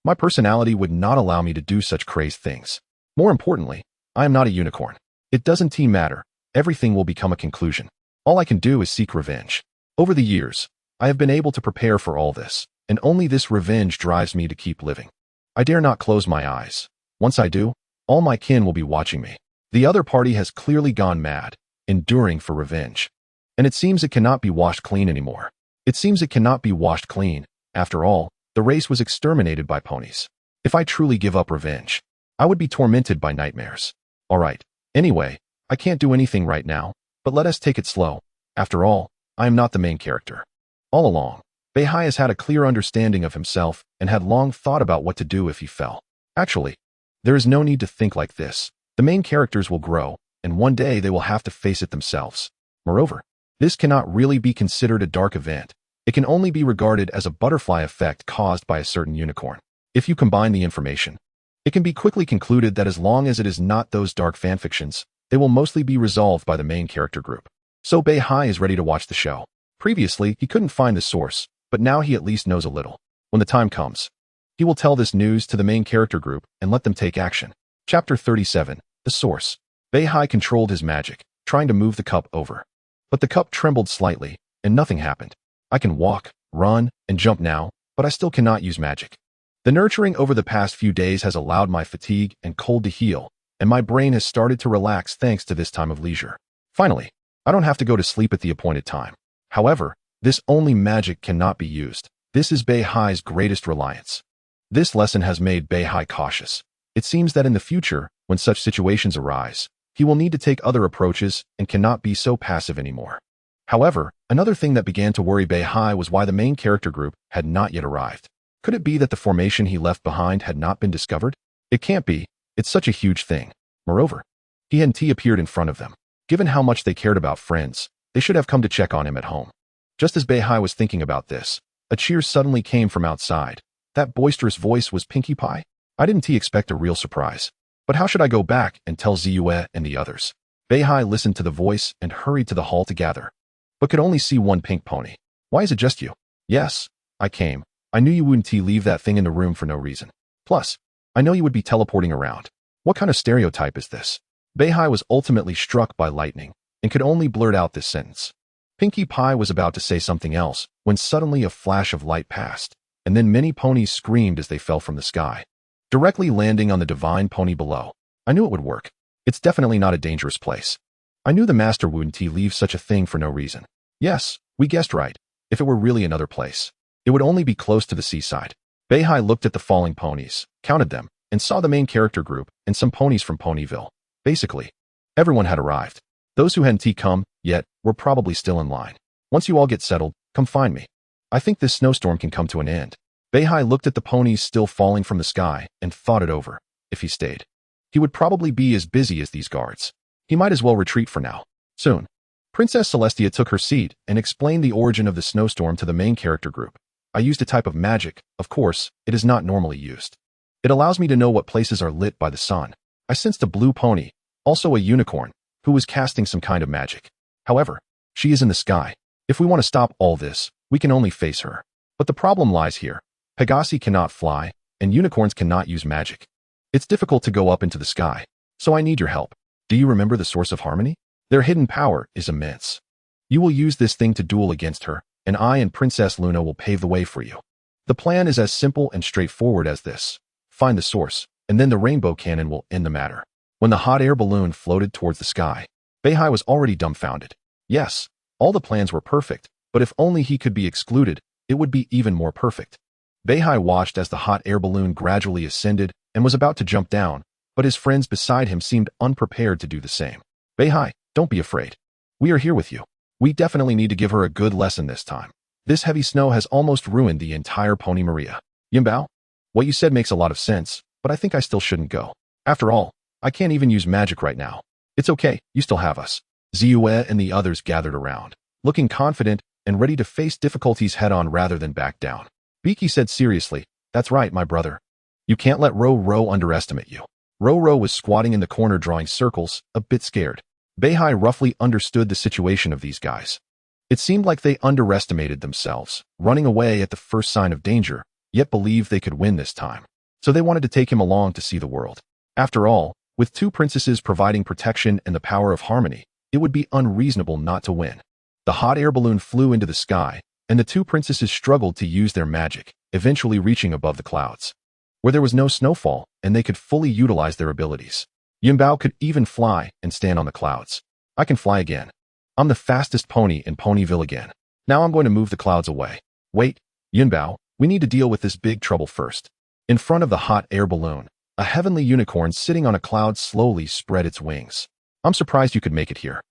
my personality would not allow me to do such crazed things. More importantly, I am not a unicorn. It doesn't matter. Everything will become a conclusion. All I can do is seek revenge. Over the years, I have been able to prepare for all this, and only this revenge drives me to keep living. I dare not close my eyes. Once I do, all my kin will be watching me. The other party has clearly gone mad, enduring for revenge. And it seems it cannot be washed clean anymore. It seems it cannot be washed clean. After all, the race was exterminated by ponies. If I truly give up revenge, I would be tormented by nightmares. All right. Anyway, I can't do anything right now, but let us take it slow. After all, I am not the main character. All along, Beihai has had a clear understanding of himself and had long thought about what to do if he fell. Actually, there is no need to think like this. The main characters will grow, and one day they will have to face it themselves. Moreover, this cannot really be considered a dark event. It can only be regarded as a butterfly effect caused by a certain unicorn. If you combine the information, it can be quickly concluded that as long as it is not those dark fanfictions, they will mostly be resolved by the main character group. So Beihai is ready to watch the show. Previously, he couldn't find the source, but now he at least knows a little. When the time comes, he will tell this news to the main character group and let them take action. Chapter 37. The Source. Beihai controlled his magic, trying to move the cup over. But the cup trembled slightly, and nothing happened. I can walk, run, and jump now, but I still cannot use magic. The nurturing over the past few days has allowed my fatigue and cold to heal, and my brain has started to relax thanks to this time of leisure. Finally, I don't have to go to sleep at the appointed time. However, this only magic cannot be used. This is Beihai's greatest reliance. This lesson has made Beihai cautious. It seems that in the future, when such situations arise, he will need to take other approaches and cannot be so passive anymore. However, another thing that began to worry Beihai was why the main character group had not yet arrived. Could it be that the formation he left behind had not been discovered? It can't be. It's such a huge thing. Moreover, he and T appeared in front of them. Given how much they cared about friends, they should have come to check on him at home. Just as Beihai was thinking about this, a cheer suddenly came from outside. That boisterous voice was Pinkie Pie. I didn't expect a real surprise. But how should I go back and tell Ziyue and the others? Beihai listened to the voice and hurried to the hall to gather, but could only see one pink pony. Why is it just you? Yes, I came. I knew you wouldn't leave that thing in the room for no reason. Plus, I know you would be teleporting around. What kind of stereotype is this? Beihai was ultimately struck by lightning and could only blurt out this sentence. Pinkie Pie was about to say something else when suddenly a flash of light passed, and then many ponies screamed as they fell from the sky, directly landing on the divine pony below. I knew it would work. It's definitely not a dangerous place. I knew the master wouldn't leave such a thing for no reason. Yes, we guessed right. If it were really another place, it would only be close to the seaside. Beihai looked at the falling ponies, counted them, and saw the main character group and some ponies from Ponyville. Basically, everyone had arrived. Those who hadn't come yet were probably still in line. Once you all get settled, come find me. I think this snowstorm can come to an end. Beihai looked at the ponies still falling from the sky and thought it over. If he stayed, he would probably be as busy as these guards. He might as well retreat for now. Soon, Princess Celestia took her seat and explained the origin of the snowstorm to the main character group. I used a type of magic. Of course, it is not normally used. It allows me to know what places are lit by the sun. I sensed a blue pony, also a unicorn, who was casting some kind of magic. However, she is in the sky. If we want to stop all this, we can only face her. But the problem lies here. Pegasi cannot fly, and unicorns cannot use magic. It's difficult to go up into the sky, so I need your help. Do you remember the source of harmony? Their hidden power is immense. You will use this thing to duel against her, and I and Princess Luna will pave the way for you. The plan is as simple and straightforward as this. Find the source, and then the rainbow cannon will end the matter. When the hot air balloon floated towards the sky, Beihai was already dumbfounded. Yes, all the plans were perfect, but if only he could be excluded, it would be even more perfect. Beihai watched as the hot air balloon gradually ascended and was about to jump down, but his friends beside him seemed unprepared to do the same. Beihai, don't be afraid. We are here with you. We definitely need to give her a good lesson this time. This heavy snow has almost ruined the entire Pony Maria. Yinbao, what you said makes a lot of sense, but I think I still shouldn't go. After all, I can't even use magic right now. It's okay, you still have us. Ziyue and the others gathered around, looking confident and ready to face difficulties head-on rather than back down. Biki said seriously, that's right, my brother. You can't let Ro underestimate you. Ro was squatting in the corner drawing circles, a bit scared. Beihai roughly understood the situation of these guys. It seemed like they underestimated themselves, running away at the first sign of danger, yet believed they could win this time. So they wanted to take him along to see the world. After all, with two princesses providing protection and the power of harmony, it would be unreasonable not to win. The hot air balloon flew into the sky, and the two princesses struggled to use their magic, eventually reaching above the clouds, where there was no snowfall, and they could fully utilize their abilities. Yinbao could even fly and stand on the clouds. I can fly again. I'm the fastest pony in Ponyville again. Now I'm going to move the clouds away. Wait, Yinbao, we need to deal with this big trouble first. In front of the hot air balloon, a heavenly unicorn sitting on a cloud slowly spread its wings. I'm surprised you could make it here.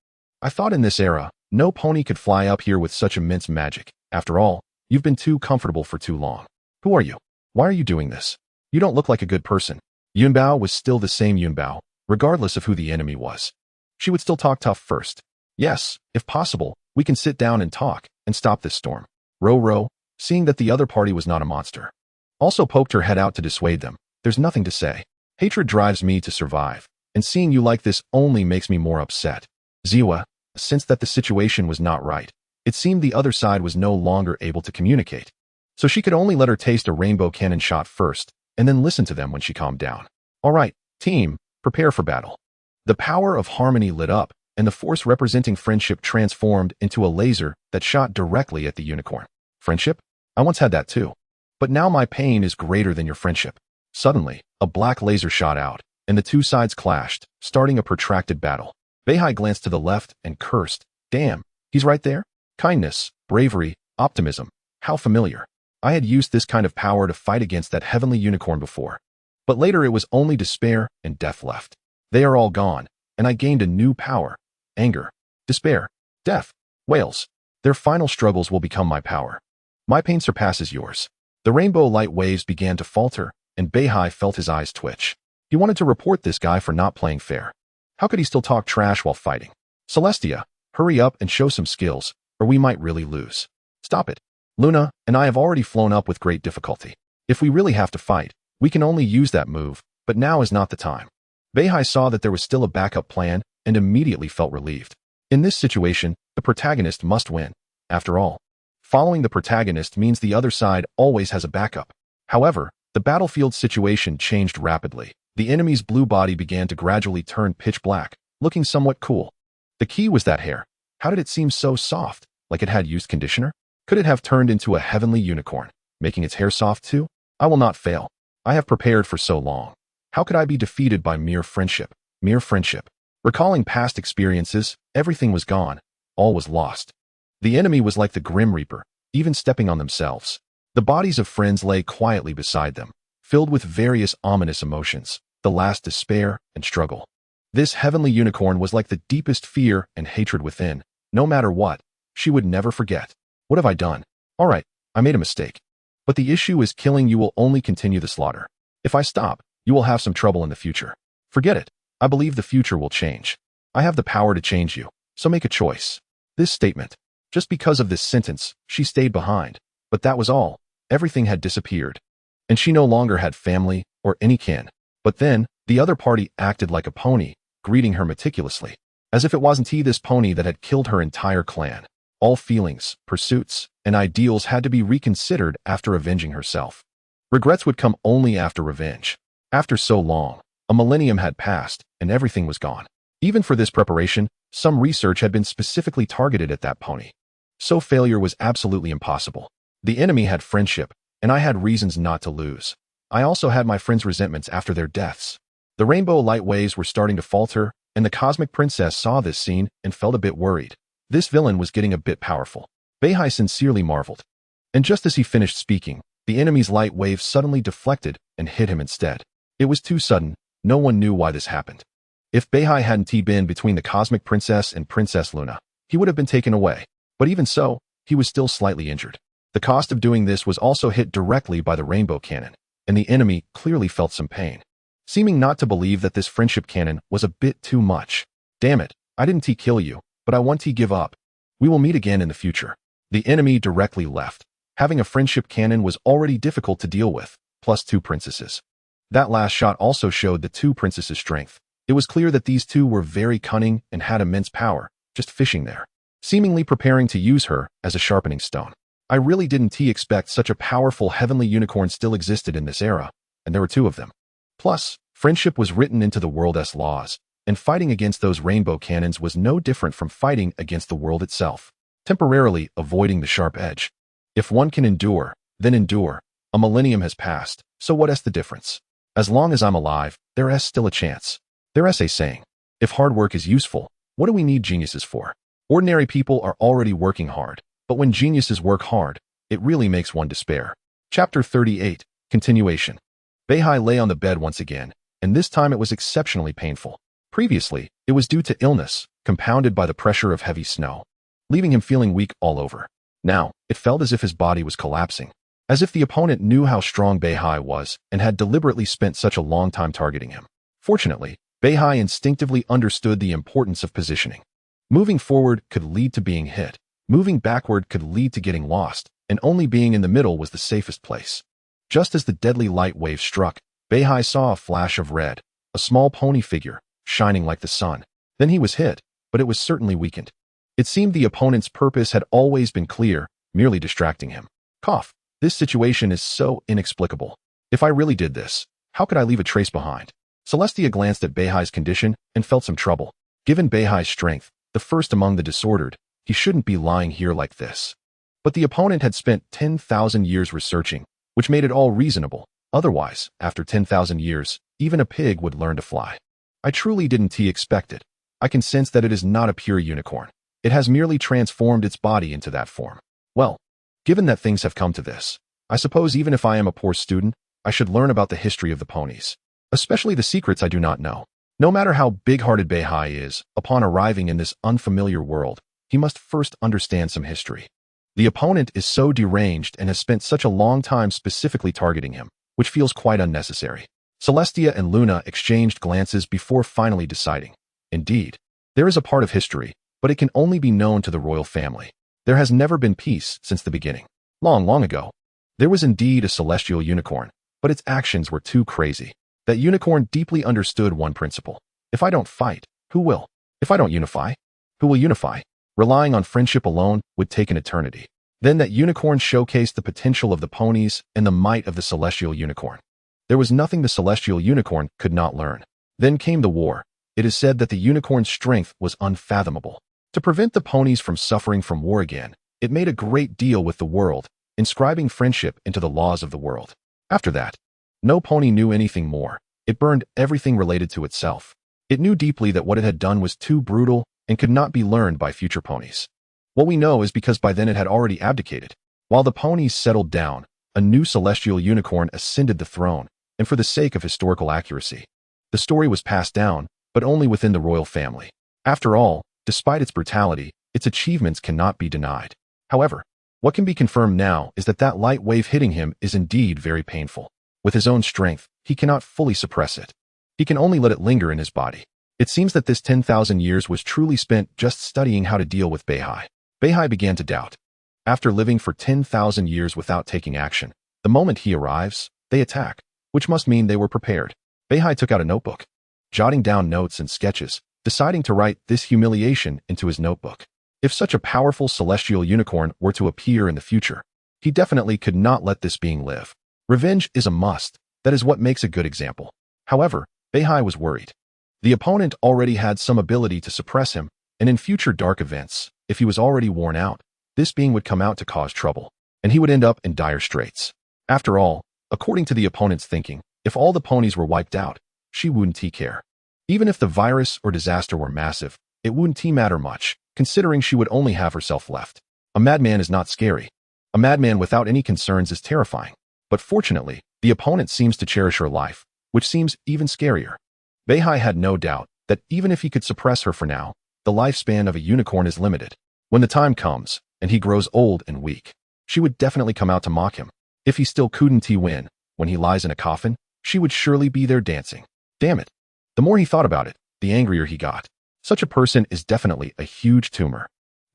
I thought in this era, no pony could fly up here with such immense magic. After all, you've been too comfortable for too long. Who are you? Why are you doing this? You don't look like a good person. Yunbao was still the same Yunbao, regardless of who the enemy was. She would still talk tough first. Yes, if possible, we can sit down and talk and stop this storm. Ro, seeing that the other party was not a monster, also poked her head out to dissuade them. There's nothing to say. Hatred drives me to survive, and seeing you like this only makes me more upset. Ziwa sensed that the situation was not right. It seemed the other side was no longer able to communicate, so she could only let her taste a rainbow cannon shot first, and then listen to them when she calmed down. All right, team, prepare for battle. The power of harmony lit up, and the force representing friendship transformed into a laser that shot directly at the unicorn. Friendship? I once had that too. But now my pain is greater than your friendship. Suddenly, a black laser shot out, and the two sides clashed, starting a protracted battle. Beihai glanced to the left and cursed. Damn, he's right there? Kindness, bravery, optimism. How familiar. I had used this kind of power to fight against that heavenly unicorn before. But later it was only despair and death left. They are all gone, and I gained a new power. Anger, despair, death, wails. Their final struggles will become my power. My pain surpasses yours. The rainbow light waves began to falter, and Beihai felt his eyes twitch. He wanted to report this guy for not playing fair. How could he still talk trash while fighting? Celestia, hurry up and show some skills, or we might really lose. Stop it. Luna and I have already flown up with great difficulty. If we really have to fight, we can only use that move, but now is not the time. Beihai saw that there was still a backup plan and immediately felt relieved. In this situation, the protagonist must win. After all, following the protagonist means the other side always has a backup. However, the battlefield situation changed rapidly. The enemy's blue body began to gradually turn pitch black, looking somewhat cool. The key was that hair. How did it seem so soft, like it had used conditioner? Could it have turned into a heavenly unicorn, making its hair soft too? I will not fail. I have prepared for so long. How could I be defeated by mere friendship? Mere friendship. Recalling past experiences, everything was gone. All was lost. The enemy was like the Grim Reaper, even stepping on themselves. The bodies of friends lay quietly beside them, filled with various ominous emotions, the last despair and struggle. This heavenly unicorn was like the deepest fear and hatred within. No matter what, she would never forget. What have I done? All right, I made a mistake. But the issue is killing you will only continue the slaughter. If I stop, you will have some trouble in the future. Forget it. I believe the future will change. I have the power to change you, so make a choice. This statement. Just because of this sentence, she stayed behind. But that was all. Everything had disappeared. And she no longer had family or any kin. But then, the other party acted like a pony, greeting her meticulously. As if it wasn't he, this pony, that had killed her entire clan. All feelings, pursuits, and ideals had to be reconsidered after avenging herself. Regrets would come only after revenge. After so long, a millennium had passed, and everything was gone. Even for this preparation, some research had been specifically targeted at that pony. So failure was absolutely impossible. The enemy had friendship, and I had reasons not to lose. I also had my friends' resentments after their deaths. The rainbow light waves were starting to falter, and the cosmic princess saw this scene and felt a bit worried. This villain was getting a bit powerful. Beihai sincerely marveled. And just as he finished speaking, the enemy's light wave suddenly deflected and hit him instead. It was too sudden. No one knew why this happened. If Beihai hadn't been between the cosmic princess and Princess Luna, he would have been taken away. But even so, he was still slightly injured. The cost of doing this was also hit directly by the rainbow cannon, and the enemy clearly felt some pain, seeming not to believe that this friendship cannon was a bit too much. Damn it, I didn't kill you, but I want to give up. We will meet again in the future. The enemy directly left. Having a friendship cannon was already difficult to deal with, plus two princesses. That last shot also showed the two princesses' strength. It was clear that these two were very cunning and had immense power, just fishing there, seemingly preparing to use her as a sharpening stone. I really didn't expect such a powerful heavenly unicorn still existed in this era, and there were two of them. Plus, friendship was written into the world's laws, and fighting against those rainbow cannons was no different from fighting against the world itself, temporarily avoiding the sharp edge. If one can endure, then endure. A millennium has passed, so what is the difference? As long as I'm alive, there is still a chance. There is a saying. If hard work is useful, what do we need geniuses for? Ordinary people are already working hard, but when geniuses work hard, it really makes one despair. Chapter 38, Continuation. Beihai lay on the bed once again, and this time it was exceptionally painful. Previously, it was due to illness, compounded by the pressure of heavy snow, leaving him feeling weak all over. Now, it felt as if his body was collapsing, as if the opponent knew how strong Beihai was and had deliberately spent such a long time targeting him. Fortunately, Beihai instinctively understood the importance of positioning. Moving forward could lead to being hit. Moving backward could lead to getting lost, and only being in the middle was the safest place. Just as the deadly light wave struck, Beihai saw a flash of red, a small pony figure, shining like the sun. Then he was hit, but it was certainly weakened. It seemed the opponent's purpose had always been clear, merely distracting him. Cough. This situation is so inexplicable. If I really did this, how could I leave a trace behind? Celestia glanced at Beihai's condition and felt some trouble. Given Beihai's strength, the first among the disordered, he shouldn't be lying here like this. But the opponent had spent 10,000 years researching, which made it all reasonable. Otherwise, after 10,000 years, even a pig would learn to fly. I truly didn't expect it. I can sense that it is not a pure unicorn. It has merely transformed its body into that form. Well, given that things have come to this, I suppose even if I am a poor student, I should learn about the history of the ponies, especially the secrets I do not know. No matter how big-hearted Beihai is, upon arriving in this unfamiliar world, he must first understand some history. The opponent is so deranged and has spent such a long time specifically targeting him, which feels quite unnecessary. Celestia and Luna exchanged glances before finally deciding. Indeed, there is a part of history, but it can only be known to the royal family. There has never been peace since the beginning. Long, long ago, there was indeed a celestial unicorn, but its actions were too crazy. That unicorn deeply understood one principle. If I don't fight, who will? If I don't unify, who will unify? Relying on friendship alone would take an eternity. Then that unicorn showcased the potential of the ponies and the might of the celestial unicorn. There was nothing the celestial unicorn could not learn. Then came the war. It is said that the unicorn's strength was unfathomable. To prevent the ponies from suffering from war again, it made a great deal with the world, inscribing friendship into the laws of the world. After that, no pony knew anything more. It burned everything related to itself. It knew deeply that what it had done was too brutal and could not be learned by future ponies. What we know is because by then it had already abdicated. While the ponies settled down, a new celestial unicorn ascended the throne, and for the sake of historical accuracy, the story was passed down, but only within the royal family. After all, despite its brutality, its achievements cannot be denied. However, what can be confirmed now is that light wave hitting him is indeed very painful. With his own strength, he cannot fully suppress it. He can only let it linger in his body. It seems that this 10,000 years was truly spent just studying how to deal with Beihai. Beihai began to doubt. After living for 10,000 years without taking action, the moment he arrives, they attack, which must mean they were prepared. Beihai took out a notebook, jotting down notes and sketches, deciding to write this humiliation into his notebook. If such a powerful celestial unicorn were to appear in the future, he definitely could not let this being live. Revenge is a must. That is what makes a good example. However, Beihai was worried. The opponent already had some ability to suppress him, and in future dark events, if he was already worn out, this being would come out to cause trouble, and he would end up in dire straits. After all, according to the opponent's thinking, if all the ponies were wiped out, she wouldn't care. Even if the virus or disaster were massive, it wouldn't matter much, considering she would only have herself left. A madman is not scary. A madman without any concerns is terrifying. But fortunately, the opponent seems to cherish her life, which seems even scarier. Beihai had no doubt that even if he could suppress her for now, the lifespan of a unicorn is limited. When the time comes, and he grows old and weak, she would definitely come out to mock him. If he still couldn't win, when he lies in a coffin, she would surely be there dancing. Damn it. The more he thought about it, the angrier he got. Such a person is definitely a huge tumor.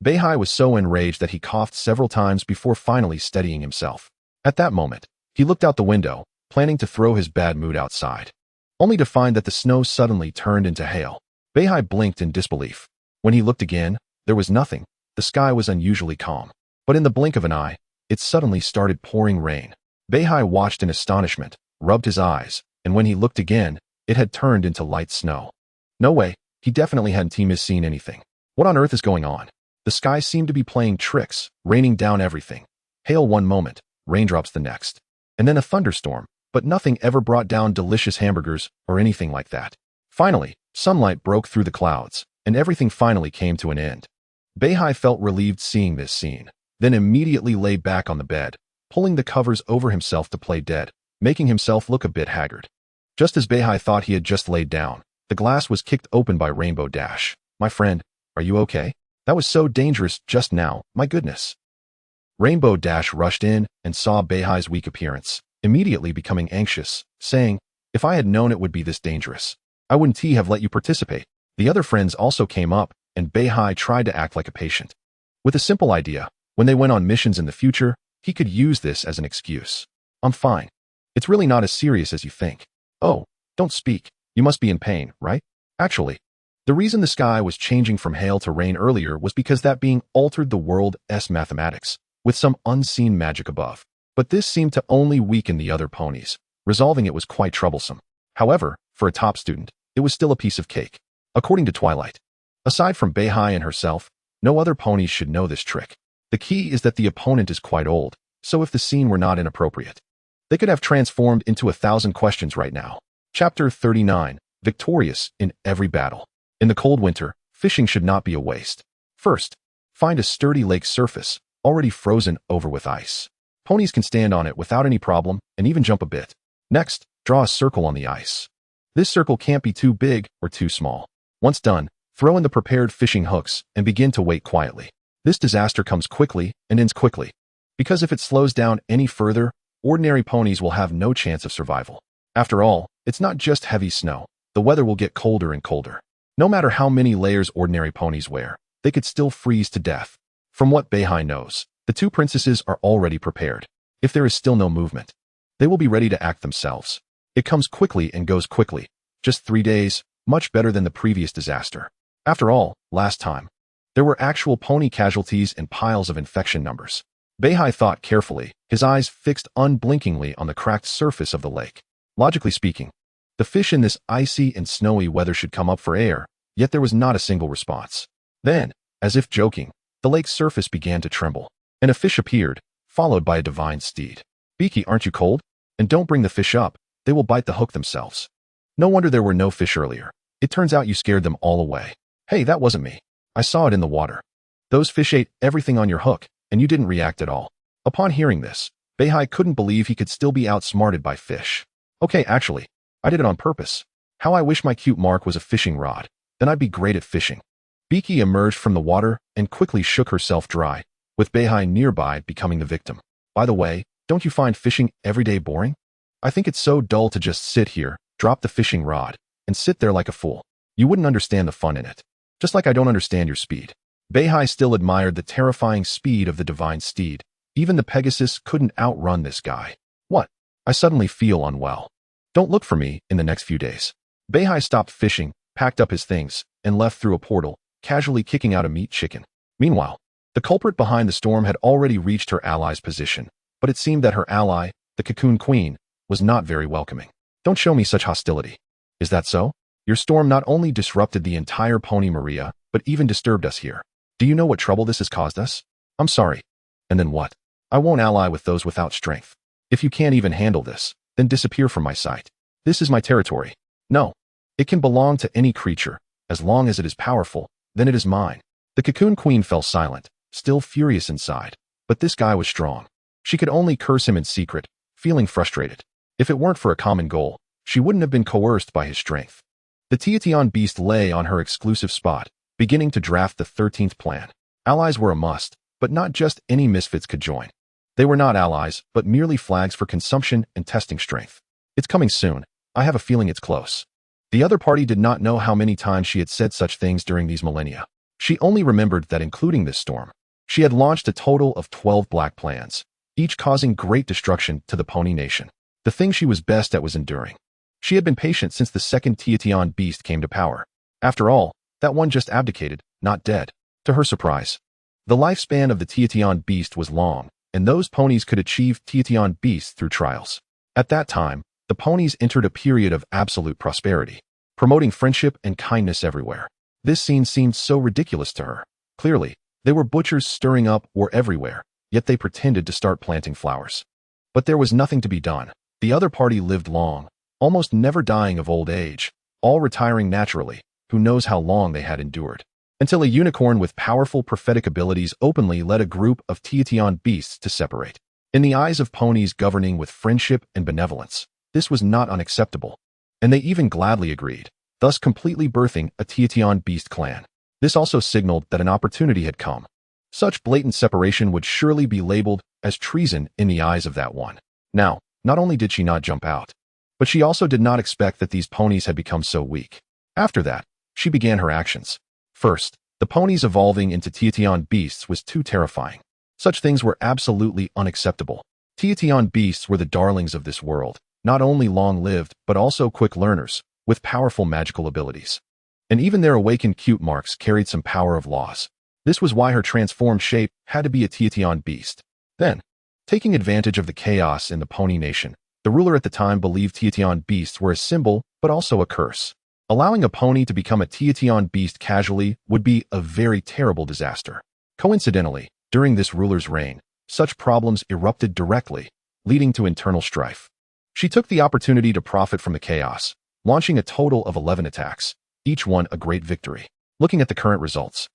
Beihai was so enraged that he coughed several times before finally steadying himself. At that moment, he looked out the window, planning to throw his bad mood outside, only to find that the snow suddenly turned into hail. Beihai blinked in disbelief. When he looked again, there was nothing. The sky was unusually calm. But in the blink of an eye, it suddenly started pouring rain. Beihai watched in astonishment, rubbed his eyes, and when he looked again, it had turned into light snow. No way. He definitely hadn't seen anything. What on earth is going on? The sky seemed to be playing tricks, raining down everything. Hail one moment, raindrops the next. And then a thunderstorm, but nothing ever brought down delicious hamburgers or anything like that. Finally, sunlight broke through the clouds, and everything finally came to an end. Beihai felt relieved seeing this scene, then immediately lay back on the bed, pulling the covers over himself to play dead, making himself look a bit haggard. Just as Beihai thought he had just laid down, the glass was kicked open by Rainbow Dash. "My friend, are you okay? That was so dangerous just now, my goodness." Rainbow Dash rushed in and saw Beihai's weak appearance, immediately becoming anxious, saying, "If I had known it would be this dangerous, I wouldn't have let you participate." The other friends also came up, and Beihai tried to act like a patient. With a simple idea, when they went on missions in the future, he could use this as an excuse. "I'm fine. It's really not as serious as you think." "Oh, don't speak. You must be in pain, right?" Actually, the reason the sky was changing from hail to rain earlier was because that being altered the world's mathematics, with some unseen magic above. But this seemed to only weaken the other ponies. Resolving it was quite troublesome. However, for a top student, it was still a piece of cake. According to Twilight, aside from Beihai and herself, no other ponies should know this trick. The key is that the opponent is quite old, so if the scene were not inappropriate, they could have transformed into 1,000 questions right now. Chapter 39. Victorious in every battle. In the cold winter, fishing should not be a waste. First, find a sturdy lake surface, already frozen over with ice. Ponies can stand on it without any problem and even jump a bit. Next, draw a circle on the ice. This circle can't be too big or too small. Once done, throw in the prepared fishing hooks and begin to wait quietly. This disaster comes quickly and ends quickly, because if it slows down any further, ordinary ponies will have no chance of survival. After all, it's not just heavy snow. The weather will get colder and colder. No matter how many layers ordinary ponies wear, they could still freeze to death. From what Beihai knows, the two princesses are already prepared. If there is still no movement, they will be ready to act themselves. It comes quickly and goes quickly. Just 3 days, much better than the previous disaster. After all, last time, there were actual pony casualties and piles of infection numbers. Beihai thought carefully, his eyes fixed unblinkingly on the cracked surface of the lake. Logically speaking, the fish in this icy and snowy weather should come up for air, yet there was not a single response. Then, as if joking, the lake's surface began to tremble, and a fish appeared, followed by a divine steed. "Beaky, aren't you cold? And don't bring the fish up, they will bite the hook themselves." No wonder there were no fish earlier. It turns out you scared them all away. "Hey, that wasn't me. I saw it in the water. Those fish ate everything on your hook, and you didn't react at all." Upon hearing this, Beihai couldn't believe he could still be outsmarted by fish. Okay, actually, I did it on purpose. How I wish my cute mark was a fishing rod. Then I'd be great at fishing. Beaky emerged from the water and quickly shook herself dry, with Beihai nearby becoming the victim. By the way, don't you find fishing every day boring? I think it's so dull to just sit here, drop the fishing rod, and sit there like a fool. You wouldn't understand the fun in it. Just like I don't understand your speed. Beihai still admired the terrifying speed of the divine steed. Even the Pegasus couldn't outrun this guy. What? I suddenly feel unwell. Don't look for me in the next few days. Beihai stopped fishing, packed up his things, and left through a portal, casually kicking out a meat chicken. Meanwhile, the culprit behind the storm had already reached her ally's position, but it seemed that her ally, the Cocoon Queen, was not very welcoming. Don't show me such hostility. Is that so? Your storm not only disrupted the entire Pony Maria, but even disturbed us here. Do you know what trouble this has caused us? I'm sorry. And then what? I won't ally with those without strength. If you can't even handle this, then disappear from my sight. This is my territory. No. It can belong to any creature. As long as it is powerful, then it is mine. The Cocoon Queen fell silent, still furious inside. But this guy was strong. She could only curse him in secret, feeling frustrated. If it weren't for a common goal, she wouldn't have been coerced by his strength. The Tiation beast lay on her exclusive spot, beginning to draft the 13th plan. Allies were a must, but not just any misfits could join. They were not allies, but merely flags for consumption and testing strength. It's coming soon. I have a feeling it's close. The other party did not know how many times she had said such things during these millennia. She only remembered that including this storm, she had launched a total of 12 black plans, each causing great destruction to the Pony Nation. The thing she was best at was enduring. She had been patient since the second Tiation beast came to power. After all, that one just abdicated, not dead. To her surprise, the lifespan of the Tiation beast was long, and those ponies could achieve Tiation beasts through trials. At that time, the ponies entered a period of absolute prosperity, promoting friendship and kindness everywhere. This scene seemed so ridiculous to her. Clearly, there were butchers stirring up war everywhere, yet they pretended to start planting flowers. But there was nothing to be done. The other party lived long, almost never dying of old age, all retiring naturally. Who knows how long they had endured. Until a unicorn with powerful prophetic abilities openly led a group of Tiation beasts to separate. In the eyes of ponies governing with friendship and benevolence, this was not unacceptable. And they even gladly agreed, thus completely birthing a Tiation beast clan. This also signaled that an opportunity had come. Such blatant separation would surely be labeled as treason in the eyes of that one. Now, not only did she not jump out, but she also did not expect that these ponies had become so weak. After that, she began her actions. First, the ponies evolving into Tiation beasts was too terrifying. Such things were absolutely unacceptable. Tiation beasts were the darlings of this world, not only long-lived, but also quick learners, with powerful magical abilities. And even their awakened cute marks carried some power of loss. This was why her transformed shape had to be a Tiation beast. Then, taking advantage of the chaos in the Pony Nation, the ruler at the time believed Tiation beasts were a symbol, but also a curse. Allowing a pony to become a Tiation beast casually would be a very terrible disaster. Coincidentally, during this ruler's reign, such problems erupted directly, leading to internal strife. She took the opportunity to profit from the chaos, launching a total of 11 attacks, each one a great victory. Looking at the current results,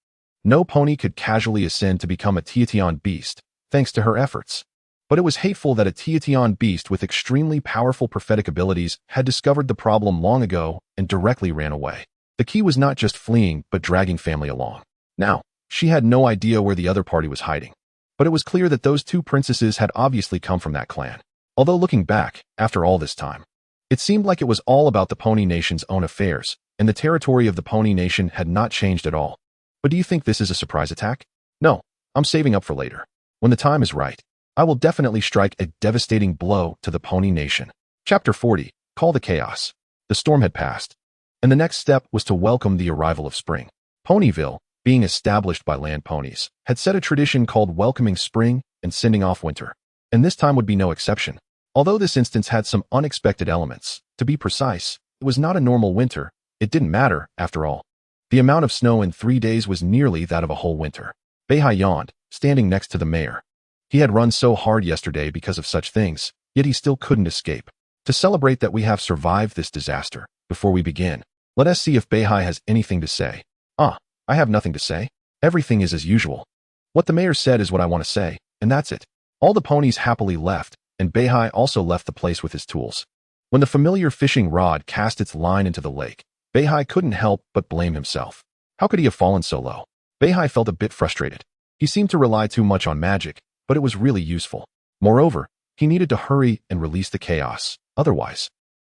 no pony could casually ascend to become a Tiation beast, thanks to her efforts. But it was hateful that a Tiation beast with extremely powerful prophetic abilities had discovered the problem long ago and directly ran away. The key was not just fleeing, but dragging family along. Now, she had no idea where the other party was hiding. But it was clear that those two princesses had obviously come from that clan. Although looking back, after all this time, it seemed like it was all about the Pony Nation's own affairs, and the territory of the Pony Nation had not changed at all. But do you think this is a surprise attack? No, I'm saving up for later. When the time is right, I will definitely strike a devastating blow to the Pony Nation. Chapter 40, Call the Chaos. The storm had passed, and the next step was to welcome the arrival of spring. Ponyville, being established by land ponies, had set a tradition called welcoming spring and sending off winter. And this time would be no exception. Although this instance had some unexpected elements, to be precise, it was not a normal winter. It didn't matter, after all. The amount of snow in 3 days was nearly that of a whole winter. Beihai yawned, standing next to the mayor. He had run so hard yesterday because of such things, yet he still couldn't escape. To celebrate that we have survived this disaster, before we begin, let us see if Beihai has anything to say. I have nothing to say. Everything is as usual. What the mayor said is what I want to say, and that's it. All the ponies happily left, and Beihai also left the place with his tools. When the familiar fishing rod cast its line into the lake, Beihai couldn't help but blame himself. How could he have fallen so low? Beihai felt a bit frustrated. He seemed to rely too much on magic, but it was really useful. Moreover, he needed to hurry and release the chaos. Otherwise,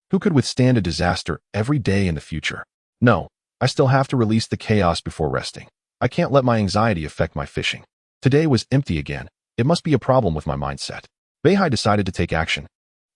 who could withstand a disaster every day in the future? No, I still have to release the chaos before resting. I can't let my anxiety affect my fishing. Today was empty again. It must be a problem with my mindset. Beihai decided to take action.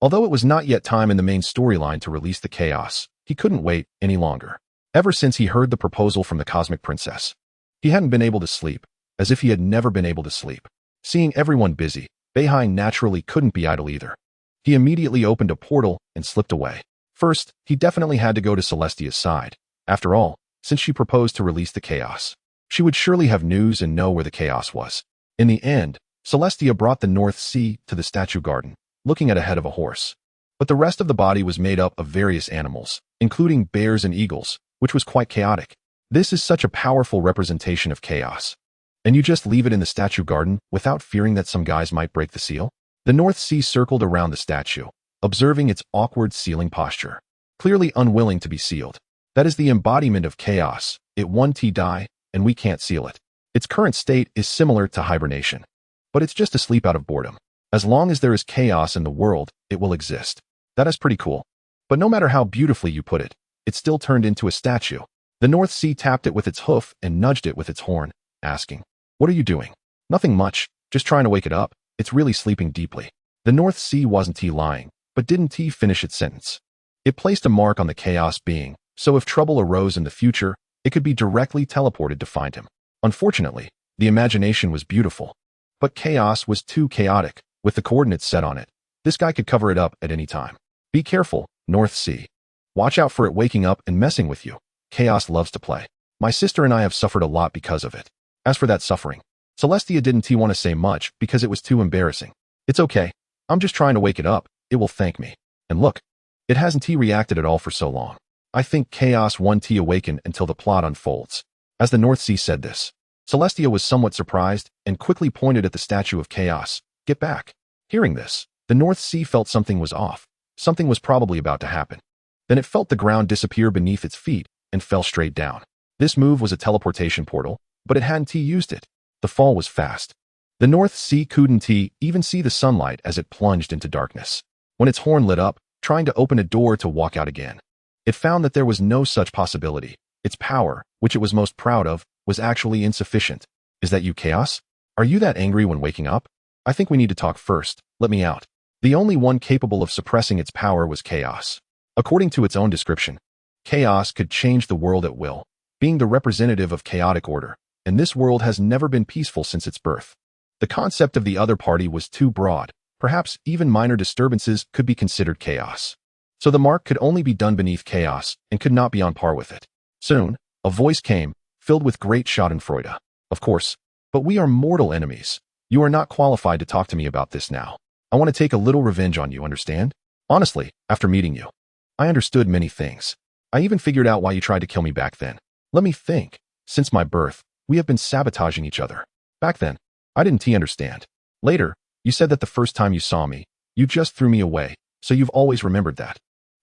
Although it was not yet time in the main storyline to release the chaos, he couldn't wait any longer. Ever since he heard the proposal from the Cosmic Princess, he hadn't been able to sleep, as if he had never been able to sleep. Seeing everyone busy, Beihai naturally couldn't be idle either. He immediately opened a portal and slipped away. First, he definitely had to go to Celestia's side. After all, since she proposed to release the chaos, she would surely have news and know where the chaos was. In the end, Celestia brought the North Sea to the statue garden, looking at a head of a horse. But the rest of the body was made up of various animals, including bears and eagles, which was quite chaotic. This is such a powerful representation of chaos. And you just leave it in the statue garden without fearing that some guys might break the seal? The North Sea circled around the statue, observing its awkward sealing posture, clearly unwilling to be sealed. That is the embodiment of chaos. It won't die, and we can't seal it. Its current state is similar to hibernation, but it's just asleep out of boredom. As long as there is chaos in the world, it will exist. That is pretty cool. But no matter how beautifully you put it, it still turned into a statue. The North Sea tapped it with its hoof and nudged it with its horn, asking, "What are you doing?" "Nothing much, just trying to wake it up. It's really sleeping deeply." The North Sea wasn't lying, but didn't finish its sentence. It placed a mark on the chaos being, so if trouble arose in the future, it could be directly teleported to find him. Unfortunately, the imagination was beautiful, but chaos was too chaotic. With the coordinates set on it, this guy could cover it up at any time. Be careful, North Sea. Watch out for it waking up and messing with you. Chaos loves to play. My sister and I have suffered a lot because of it. As for that suffering, Celestia didn't want to say much because it was too embarrassing. It's okay. I'm just trying to wake it up. It will thank me. And look, it hasn't reacted at all for so long. I think chaos won't awaken until the plot unfolds. As the North Sea said this, Celestia was somewhat surprised and quickly pointed at the statue of chaos. "Get back." Hearing this, the North Sea felt something was off. Something was probably about to happen. Then it felt the ground disappear beneath its feet and fell straight down. This move was a teleportation portal, but it hadn't used it. The fall was fast. The North Sea couldn't even see the sunlight as it plunged into darkness. When its horn lit up, trying to open a door to walk out again, it found that there was no such possibility. Its power, which it was most proud of, was actually insufficient. "Is that you, Chaos? Are you that angry when waking up? I think we need to talk first. Let me out." The only one capable of suppressing its power was Chaos. According to its own description, Chaos could change the world at will, being the representative of chaotic order, and this world has never been peaceful since its birth. The concept of the other party was too broad. Perhaps even minor disturbances could be considered chaos. So the mark could only be done beneath chaos and could not be on par with it. Soon, a voice came, filled with great schadenfreude. "Of course, but we are mortal enemies. You are not qualified to talk to me about this now. I want to take a little revenge on you, understand? Honestly, after meeting you, I understood many things. I even figured out why you tried to kill me back then. Let me think. Since my birth, we have been sabotaging each other. Back then, I didn't understand. Later, you said that the first time you saw me, you just threw me away, so you've always remembered that.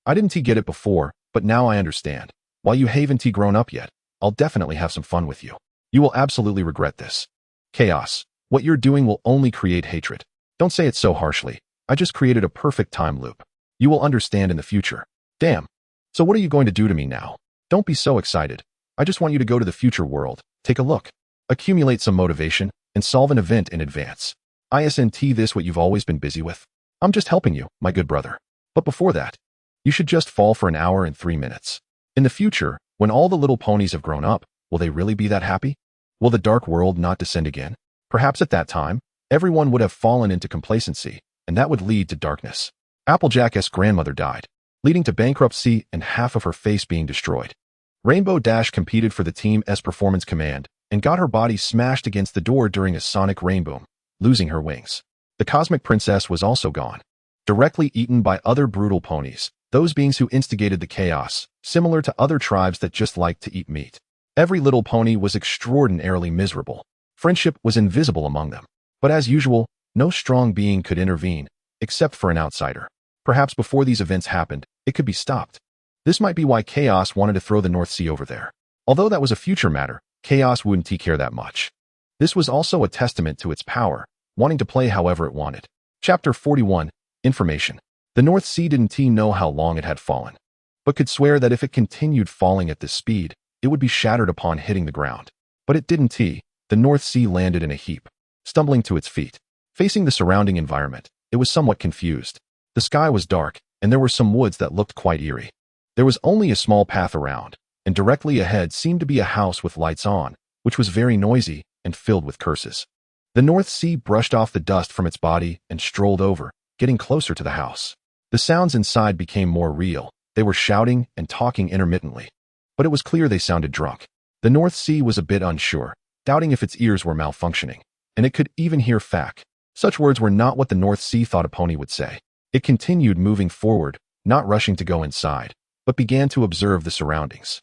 I didn't get it before, but now I understand. While you haven't grown up yet, I'll definitely have some fun with you. You will absolutely regret this. Chaos, what you're doing will only create hatred. Don't say it so harshly. I just created a perfect time loop. You will understand in the future. Damn. So what are you going to do to me now? Don't be so excited. I just want you to go to the future world, take a look, accumulate some motivation, and solve an event in advance. Isn't this what you've always been busy with? I'm just helping you, my good brother. But before that, you should just fall for an hour and 3 minutes. In the future, when all the little ponies have grown up, will they really be that happy? Will the dark world not descend again? Perhaps at that time, everyone would have fallen into complacency, and that would lead to darkness. Applejack's grandmother died, leading to bankruptcy and half of her face being destroyed. Rainbow Dash competed for the team's performance command and got her body smashed against the door during a sonic rainboom, losing her wings. The Cosmic Princess was also gone, directly eaten by other brutal ponies, those beings who instigated the chaos, similar to other tribes that just liked to eat meat. Every little pony was extraordinarily miserable. Friendship was invisible among them. But as usual, No strong being could intervene, except for an outsider. Perhaps before these events happened, it could be stopped. This might be why Chaos wanted to throw the North Sea over there. Although that was a future matter, Chaos wouldn't care that much. This was also a testament to its power, wanting to play however it wanted. Chapter 41. Information. The North Sea didn't know how long it had fallen, but could swear that if it continued falling at this speed, it would be shattered upon hitting the ground. But it didn't. The North Sea landed in a heap, stumbling to its feet. Facing the surrounding environment, it was somewhat confused. The sky was dark, and there were some woods that looked quite eerie. There was only a small path around, and directly ahead seemed to be a house with lights on, which was very noisy and filled with curses. The North Sea brushed off the dust from its body and strolled over, getting closer to the house. The sounds inside became more real. They were shouting and talking intermittently, but it was clear they sounded drunk. The North Sea was a bit unsure, doubting if its ears were malfunctioning, and it could even hear "fuck." Such words were not what the North Sea thought a pony would say. It continued moving forward, not rushing to go inside, but began to observe the surroundings.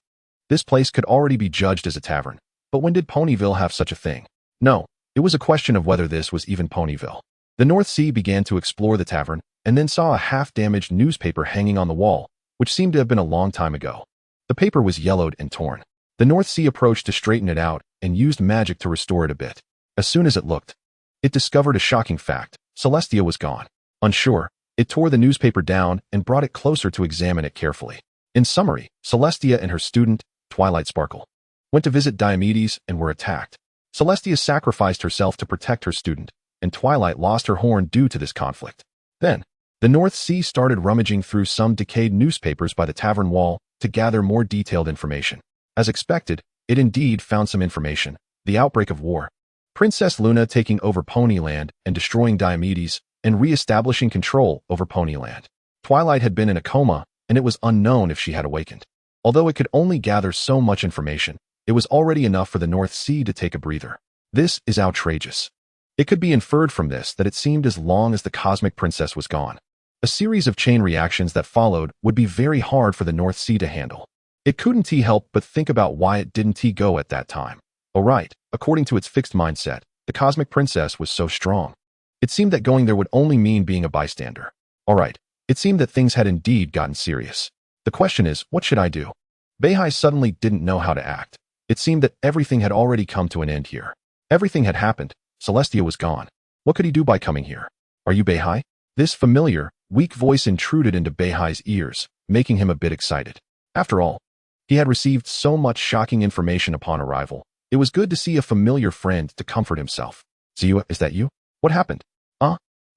This place could already be judged as a tavern, but when did Ponyville have such a thing? No, it was a question of whether this was even Ponyville. The North Sea began to explore the tavern, and then saw a half-damaged newspaper hanging on the wall, which seemed to have been a long time ago. The paper was yellowed and torn. The North Sea approached to straighten it out and used magic to restore it a bit. As soon as it looked, it discovered a shocking fact. Celestia was gone. Unsure, it tore the newspaper down and brought it closer to examine it carefully. In summary, Celestia and her student, Twilight Sparkle, went to visit Diomedes and were attacked. Celestia sacrificed herself to protect her student, and Twilight lost her horn due to this conflict. Then, the North Sea started rummaging through some decayed newspapers by the tavern wall to gather more detailed information. As expected, it indeed found some information. The outbreak of war, Princess Luna taking over Ponyland and destroying Diomedes, and re-establishing control over Ponyland. Twilight had been in a coma, and it was unknown if she had awakened. Although it could only gather so much information, it was already enough for the North Sea to take a breather. This is outrageous. It could be inferred from this that it seemed as long as the Cosmic Princess was gone. A series of chain reactions that followed would be very hard for the North Sea to handle. It couldn't help but think about why it didn't go at that time. Oh right, according to its fixed mindset, the Cosmic Princess was so strong. It seemed that going there would only mean being a bystander. Alright, it seemed that things had indeed gotten serious. The question is, what should I do? Beihai suddenly didn't know how to act. It seemed that everything had already come to an end here. Everything had happened. Celestia was gone. What could he do by coming here? Are you Beihai? This familiar, weak voice intruded into Beihai's ears, making him a bit excited. After all, he had received so much shocking information upon arrival. It was good to see a familiar friend to comfort himself. Ziyue, is that you? What happened?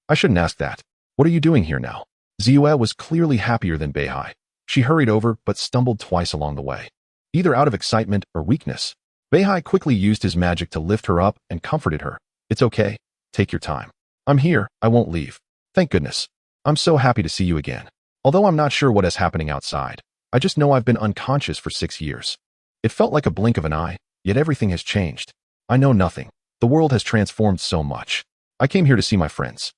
I shouldn't ask that. What are you doing here now? Ziyue was clearly happier than Beihai. She hurried over but stumbled twice along the way, either out of excitement or weakness. Beihai quickly used his magic to lift her up and comforted her. It's okay. Take your time. I'm here. I won't leave. Thank goodness. I'm so happy to see you again. Although I'm not sure what is happening outside, I just know I've been unconscious for 6 years. It felt like a blink of an eye, yet everything has changed. I know nothing. The world has transformed so much. I came here to see my friends.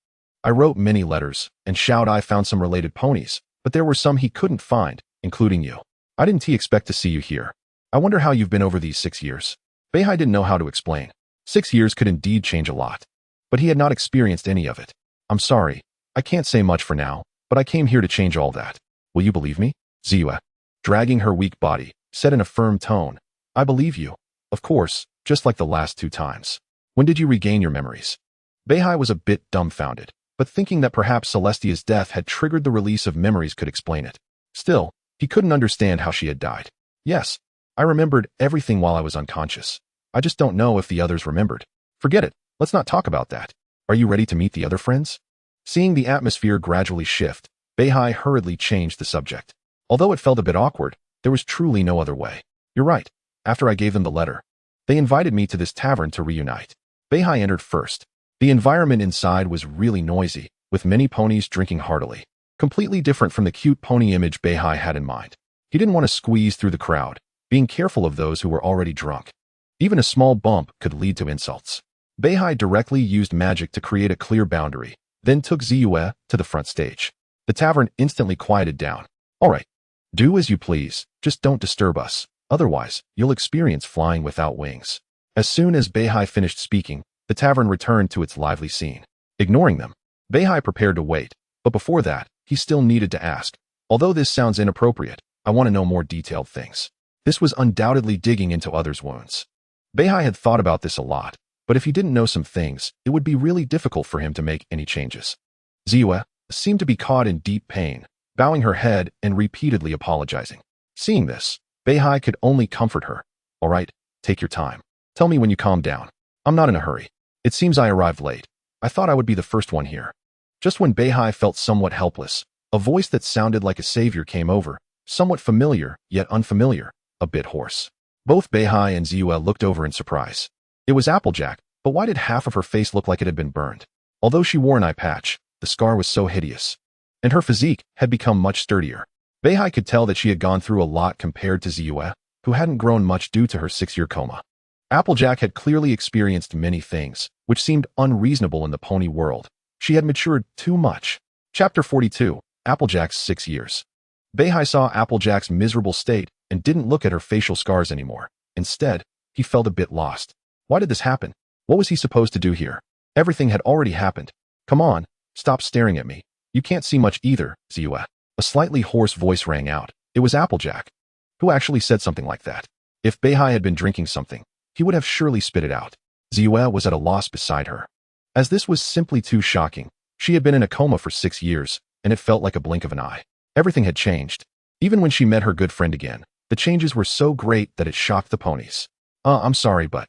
I wrote many letters, and I found some related ponies, but there were some he couldn't find, including you. I didn't expect to see you here. I wonder how you've been over these 6 years. Beihai didn't know how to explain. 6 years could indeed change a lot, but he had not experienced any of it. I'm sorry. I can't say much for now, but I came here to change all that. Will you believe me? Ziyue, dragging her weak body, said in a firm tone. I believe you. Of course, just like the last 2 times. When did you regain your memories? Beihai was a bit dumbfounded, but thinking that perhaps Celestia's death had triggered the release of memories could explain it. Still, he couldn't understand how she had died. Yes, I remembered everything while I was unconscious. I just don't know if the others remembered. Forget it. Let's not talk about that. Are you ready to meet the other friends? Seeing the atmosphere gradually shift, Beihai hurriedly changed the subject. Although it felt a bit awkward, there was truly no other way. You're right. After I gave them the letter, they invited me to this tavern to reunite. Beihai entered first. The environment inside was really noisy, with many ponies drinking heartily. Completely different from the cute pony image Beihai had in mind. He didn't want to squeeze through the crowd, being careful of those who were already drunk. Even a small bump could lead to insults. Beihai directly used magic to create a clear boundary, then took Ziyue to the front stage. The tavern instantly quieted down. All right. Do as you please, just don't disturb us. Otherwise, you'll experience flying without wings. As soon as Beihai finished speaking, the tavern returned to its lively scene. ignoring them. Beihai prepared to wait, but before that, he still needed to ask. Although this sounds inappropriate, I want to know more detailed things. This was undoubtedly digging into others' wounds. Beihai had thought about this a lot, but if he didn't know some things, it would be really difficult for him to make any changes. Ziyue seemed to be caught in deep pain, bowing her head and repeatedly apologizing. Seeing this, Beihai could only comfort her. All right, take your time. Tell me when you calm down. I'm not in a hurry. It seems I arrived late. I thought I would be the first one here. Just when Beihai felt somewhat helpless, a voice that sounded like a savior came over, somewhat familiar, yet unfamiliar, a bit hoarse. Both Beihai and Ziyue looked over in surprise. It was Applejack, but why did half of her face look like it had been burned? Although she wore an eye patch, the scar was so hideous. And her physique had become much sturdier. Beihai could tell that she had gone through a lot compared to Ziyue, who hadn't grown much due to her 6-year coma. Applejack had clearly experienced many things, which seemed unreasonable in the pony world. She had matured too much. Chapter 42, Applejack's 6 years. Beihai saw Applejack's miserable state and didn't look at her facial scars anymore. Instead, he felt a bit lost. Why did this happen? What was he supposed to do here? Everything had already happened. Come on, stop staring at me. You can't see much either, Ziyue. A slightly hoarse voice rang out. It was Applejack. Who actually said something like that? If Beihai had been drinking something, he would have surely spit it out. Ziyue was at a loss beside her. As this was simply too shocking, she had been in a coma for 6 years, and it felt like a blink of an eye. Everything had changed. Even when she met her good friend again, the changes were so great that it shocked the ponies. I'm sorry, but...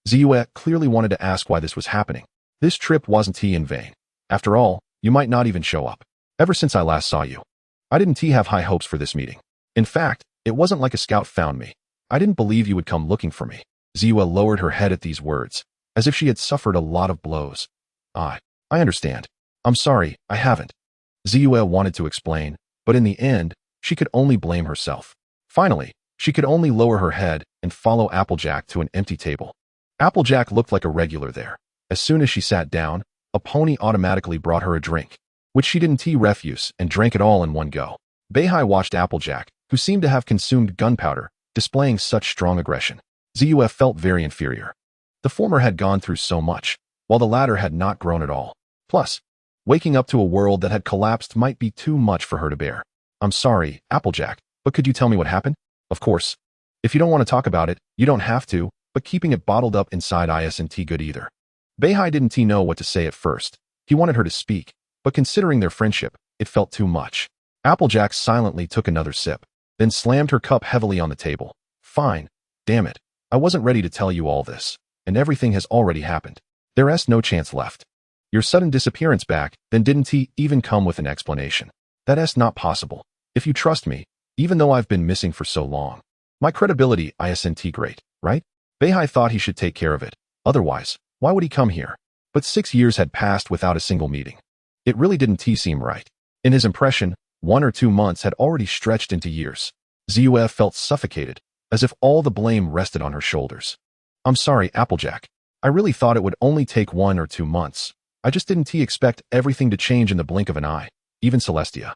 Ziyue clearly wanted to ask why this was happening. This trip wasn't in vain. After all, you might not even show up. Ever since I last saw you, I didn't have high hopes for this meeting. In fact, it wasn't like a scout found me. I didn't believe you would come looking for me. Ziyue lowered her head at these words, as if she had suffered a lot of blows. I understand. I'm sorry, I haven't. Ziyue wanted to explain, but in the end, she could only blame herself. Finally, she could only lower her head and follow Applejack to an empty table. Applejack looked like a regular there. As soon as she sat down, a pony automatically brought her a drink, which she didn't refuse and drank it all in one go. Beihai watched Applejack, who seemed to have consumed gunpowder, displaying such strong aggression. Ziyue felt very inferior. The former had gone through so much, while the latter had not grown at all. Plus, waking up to a world that had collapsed might be too much for her to bear. I'm sorry, Applejack, but could you tell me what happened? Of course. If you don't want to talk about it, you don't have to, but keeping it bottled up inside isn't good either. Beihai didn't know what to say at first. He wanted her to speak, but considering their friendship, it felt too much. Applejack silently took another sip, then slammed her cup heavily on the table. Fine. Damn it. I wasn't ready to tell you all this, and everything has already happened. There's no chance left. Your sudden disappearance back, then didn't even come with an explanation. That's not possible. If you trust me, even though I've been missing for so long. My credibility isn't great, right? Beihai thought he should take care of it. Otherwise, why would he come here? But 6 years had passed without a single meeting. It really didn't seem right. In his impression, 1 or 2 months had already stretched into years. Ziyue felt suffocated, as if all the blame rested on her shoulders. I'm sorry, Applejack. I really thought it would only take 1 or 2 months. I just didn't expect everything to change in the blink of an eye, even Celestia.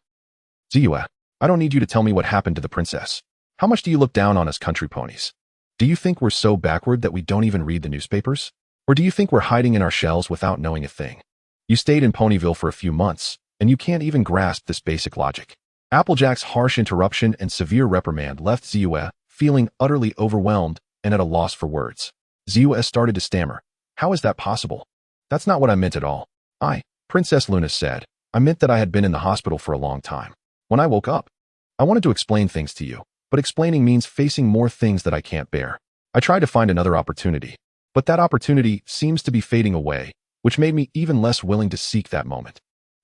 Ziyue, I don't need you to tell me what happened to the princess. How much do you look down on us country ponies? Do you think we're so backward that we don't even read the newspapers? Or do you think we're hiding in our shells without knowing a thing? You stayed in Ponyville for a few months, and you can't even grasp this basic logic. Applejack's harsh interruption and severe reprimand left Ziyue feeling utterly overwhelmed and at a loss for words. Ziyue started to stammer. How is that possible? That's not what I meant at all. Princess Luna said, I meant that I had been in the hospital for a long time. When I woke up, I wanted to explain things to you, but explaining means facing more things that I can't bear. I tried to find another opportunity, but that opportunity seems to be fading away, which made me even less willing to seek that moment.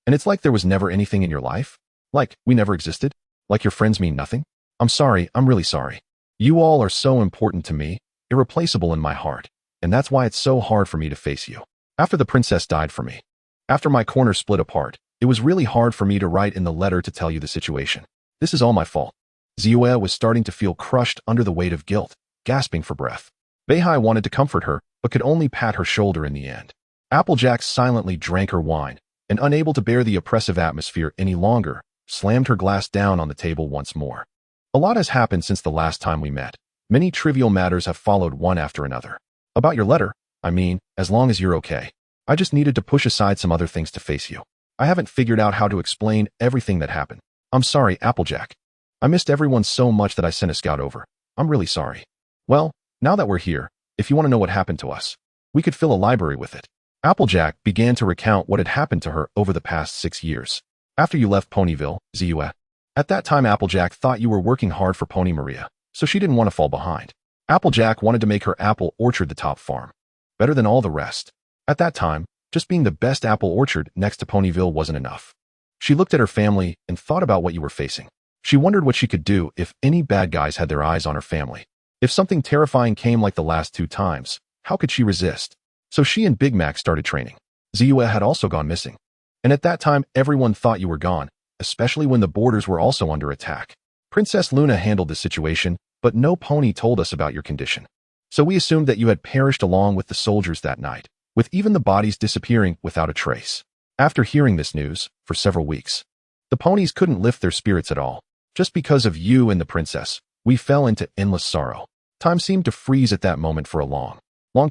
And it's like there was never anything in your life? Like we never existed? Like your friends mean nothing? I'm sorry, I'm really sorry. You all are so important to me, irreplaceable in my heart, and that's why it's so hard for me to face you. After the princess died for me, after my corner split apart, it was really hard for me to write in the letter to tell you the situation. This is all my fault. Ziyue was starting to feel crushed under the weight of guilt, gasping for breath. Beihai wanted to comfort her, but could only pat her shoulder in the end. Applejack silently drank her wine, and unable to bear the oppressive atmosphere any longer, slammed her glass down on the table once more. A lot has happened since the last time we met. Many trivial matters have followed one after another. About your letter, I mean, as long as you're okay. I just needed to push aside some other things to face you. I haven't figured out how to explain everything that happened. I'm sorry, Applejack. I missed everyone so much that I sent a scout over. I'm really sorry. Well, now that we're here, if you want to know what happened to us, we could fill a library with it. Applejack began to recount what had happened to her over the past 6 years. After you left Ponyville, Zua. At that time, Applejack thought you were working hard for Pony Maria, so she didn't want to fall behind. Applejack wanted to make her apple orchard the top farm, better than all the rest. At that time, just being the best apple orchard next to Ponyville wasn't enough. She looked at her family and thought about what you were facing. She wondered what she could do if any bad guys had their eyes on her family. If something terrifying came like the last 2 times, how could she resist? So she and Big Mac started training. Zua had also gone missing. And at that time, everyone thought you were gone, especially when the borders were also under attack. Princess Luna handled the situation, but no pony told us about your condition. So we assumed that you had perished along with the soldiers that night, with even the bodies disappearing without a trace. After hearing this news, for several weeks, the ponies couldn't lift their spirits at all. Just because of you and the princess, we fell into endless sorrow. Time seemed to freeze at that moment for a long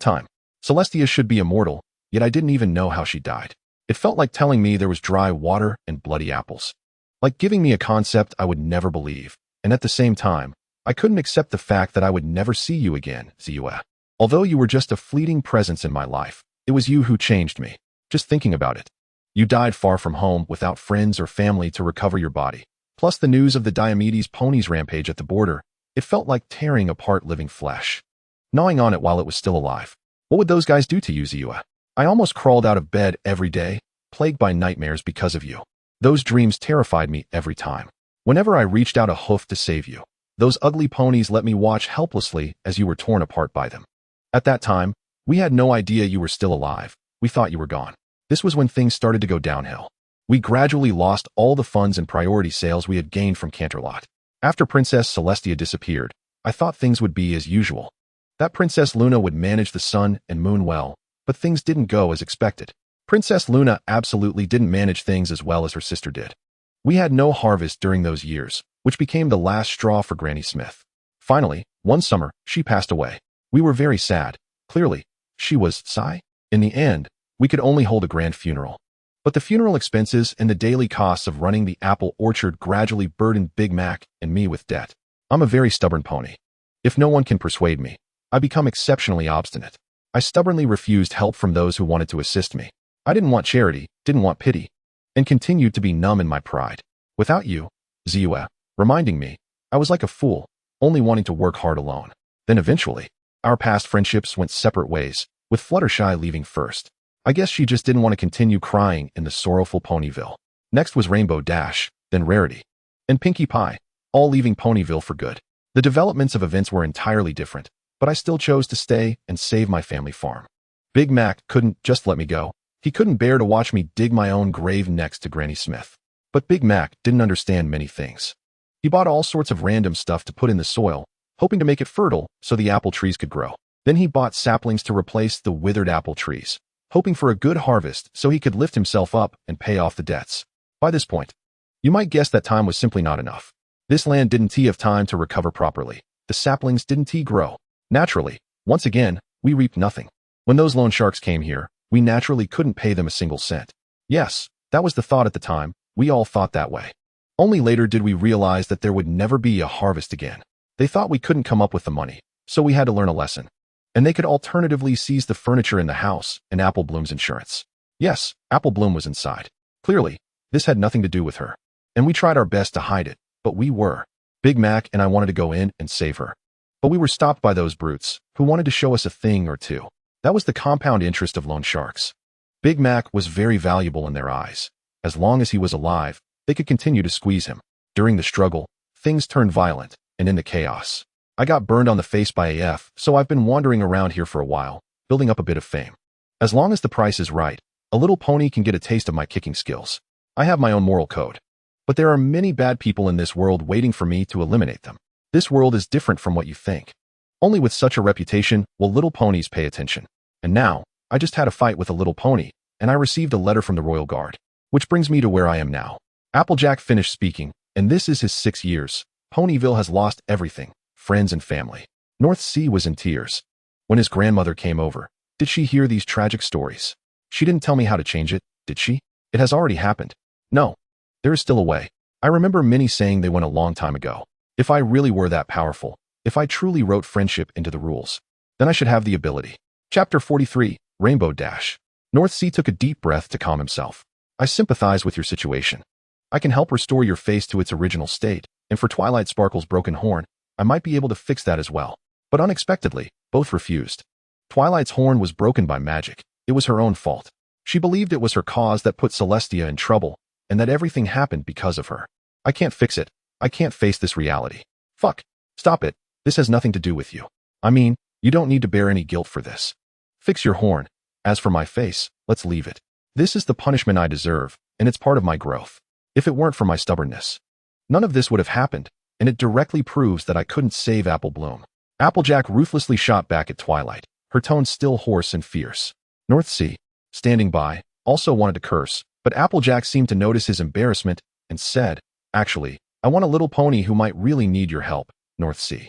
time. Celestia should be immortal, yet I didn't even know how she died. It felt like telling me there was dry water and bloody apples. Like giving me a concept I would never believe, and at the same time, I couldn't accept the fact that I would never see you again, Zua. Although you were just a fleeting presence in my life, it was you who changed me. Just thinking about it. You died far from home without friends or family to recover your body. Plus the news of the Diomedes ponies rampage at the border, it felt like tearing apart living flesh. Gnawing on it while it was still alive. What would those guys do to you, Zua? I almost crawled out of bed every day, plagued by nightmares because of you. Those dreams terrified me every time. Whenever I reached out a hoof to save you, those ugly ponies let me watch helplessly as you were torn apart by them. At that time, we had no idea you were still alive. We thought you were gone. This was when things started to go downhill. We gradually lost all the funds and priority sales we had gained from Canterlot. After Princess Celestia disappeared, I thought things would be as usual. That Princess Luna would manage the sun and moon well, but things didn't go as expected. Princess Luna absolutely didn't manage things as well as her sister did. We had no harvest during those years, which became the last straw for Granny Smith. Finally, one summer, she passed away. We were very sad. Clearly, she was sigh. In the end, we could only hold a grand funeral. But the funeral expenses and the daily costs of running the apple orchard gradually burdened Big Mac and me with debt. I'm a very stubborn pony. If no one can persuade me, I become exceptionally obstinate. I stubbornly refused help from those who wanted to assist me. I didn't want charity, didn't want pity, and continued to be numb in my pride. Without you, Zua, reminding me, I was like a fool, only wanting to work hard alone. Then eventually, our past friendships went separate ways, with Fluttershy leaving first. I guess she just didn't want to continue crying in the sorrowful Ponyville. Next was Rainbow Dash, then Rarity, and Pinkie Pie, all leaving Ponyville for good. The developments of events were entirely different, but I still chose to stay and save my family farm. Big Mac couldn't just let me go. He couldn't bear to watch me dig my own grave next to Granny Smith. But Big Mac didn't understand many things. He bought all sorts of random stuff to put in the soil, hoping to make it fertile so the apple trees could grow. Then he bought saplings to replace the withered apple trees, hoping for a good harvest so he could lift himself up and pay off the debts. By this point, you might guess that time was simply not enough. This land didn't have time to recover properly. The saplings didn't grow. Naturally, once again, we reaped nothing. When those loan sharks came here, we naturally couldn't pay them a single cent. Yes, that was the thought at the time. We all thought that way. Only later did we realize that there would never be a harvest again. They thought we couldn't come up with the money, so we had to learn a lesson. And they could alternatively seize the furniture in the house and Apple Bloom's insurance. Yes, Apple Bloom was inside. Clearly, this had nothing to do with her. And we tried our best to hide it, but we were. Big Mac and I wanted to go in and save her. But we were stopped by those brutes, who wanted to show us a thing or two. That was the compound interest of loan sharks. Big Mac was very valuable in their eyes. As long as he was alive, they could continue to squeeze him. During the struggle, things turned violent, and in the chaos, I got burned on the face by AF, so I've been wandering around here for a while, building up a bit of fame. As long as the price is right, a little pony can get a taste of my kicking skills. I have my own moral code. But there are many bad people in this world waiting for me to eliminate them. This world is different from what you think. Only with such a reputation will little ponies pay attention. And now, I just had a fight with a little pony, and I received a letter from the Royal Guard. Which brings me to where I am now. Applejack finished speaking, and this is his 6 years. Ponyville has lost everything, friends and family. North Sea was in tears. When his grandmother came over, did she hear these tragic stories? She didn't tell me how to change it, did she? It has already happened. No. There is still a way. I remember many saying they went a long time ago. If I really were that powerful, if I truly wrote friendship into the rules, then I should have the ability. Chapter 43, Rainbow Dash. North Sea took a deep breath to calm himself. I sympathize with your situation. I can help restore your face to its original state, and for Twilight Sparkle's broken horn, I might be able to fix that as well. But unexpectedly, both refused. Twilight's horn was broken by magic. It was her own fault. She believed it was her cause that put Celestia in trouble, and that everything happened because of her. I can't fix it. I can't face this reality. Fuck. Stop it. This has nothing to do with you. I mean, you don't need to bear any guilt for this. Fix your horn. As for my face, let's leave it. This is the punishment I deserve, and it's part of my growth. If it weren't for my stubbornness, none of this would have happened, and it directly proves that I couldn't save Apple Bloom. Applejack ruthlessly shot back at Twilight, her tone still hoarse and fierce. North Sea, standing by, also wanted to curse, but Applejack seemed to notice his embarrassment and said, "Actually, I want a little pony who might really need your help, North Sea."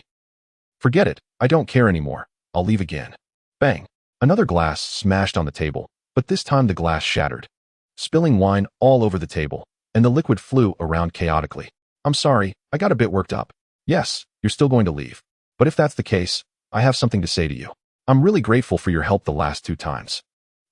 "Forget it, I don't care anymore. I'll leave again." Bang. Another glass smashed on the table, but this time the glass shattered, spilling wine all over the table, and the liquid flew around chaotically. "I'm sorry, I got a bit worked up." "Yes, you're still going to leave. But if that's the case, I have something to say to you. I'm really grateful for your help the last 2 times."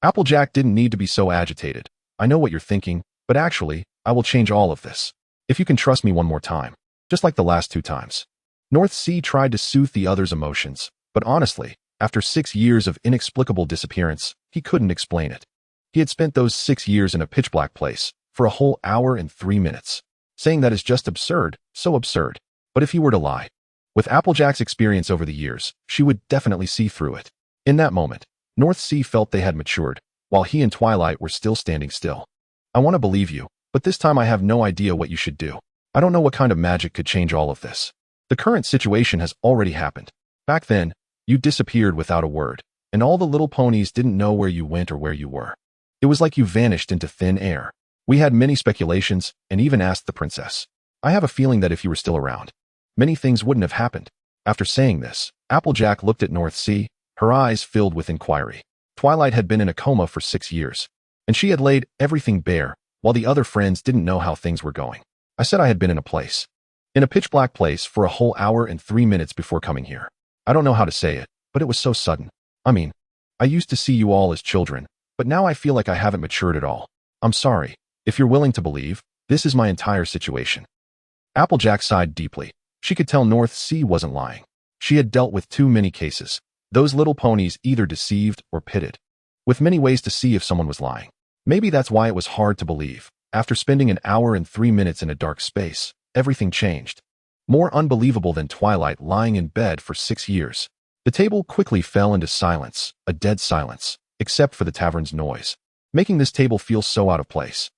Applejack didn't need to be so agitated. "I know what you're thinking, but actually, I will change all of this. If you can trust me one more time, just like the last 2 times. North Sea tried to soothe the other's emotions, but honestly, after 6 years of inexplicable disappearance, he couldn't explain it. He had spent those 6 years in a pitch-black place, for a whole hour and 3 minutes. Saying that is just absurd, so absurd. But if he were to lie, with Applejack's experience over the years, she would definitely see through it. In that moment, North Sea felt they had matured, while he and Twilight were still standing still. "I want to believe you, but this time I have no idea what you should do. I don't know what kind of magic could change all of this. The current situation has already happened. Back then, you disappeared without a word, and all the little ponies didn't know where you went or where you were. It was like you vanished into thin air. We had many speculations, and even asked the princess. I have a feeling that if you were still around, many things wouldn't have happened." After saying this, Applejack looked at North Sea, her eyes filled with inquiry. Twilight had been in a coma for 6 years, and she had laid everything bare, while the other friends didn't know how things were going. "I said I had been in a pitch-black place for a whole hour and 3 minutes before coming here. I don't know how to say it, but it was so sudden. I mean, I used to see you all as children, but now I feel like I haven't matured at all. I'm sorry. If you're willing to believe, this is my entire situation." Applejack sighed deeply. She could tell North Sea wasn't lying. She had dealt with too many cases. Those little ponies either deceived or pitted, with many ways to see if someone was lying. Maybe that's why it was hard to believe. After spending an hour and 3 minutes in a dark space, everything changed. More unbelievable than Twilight lying in bed for 6 years. The table quickly fell into silence, a dead silence, except for the tavern's noise, making this table feel so out of place.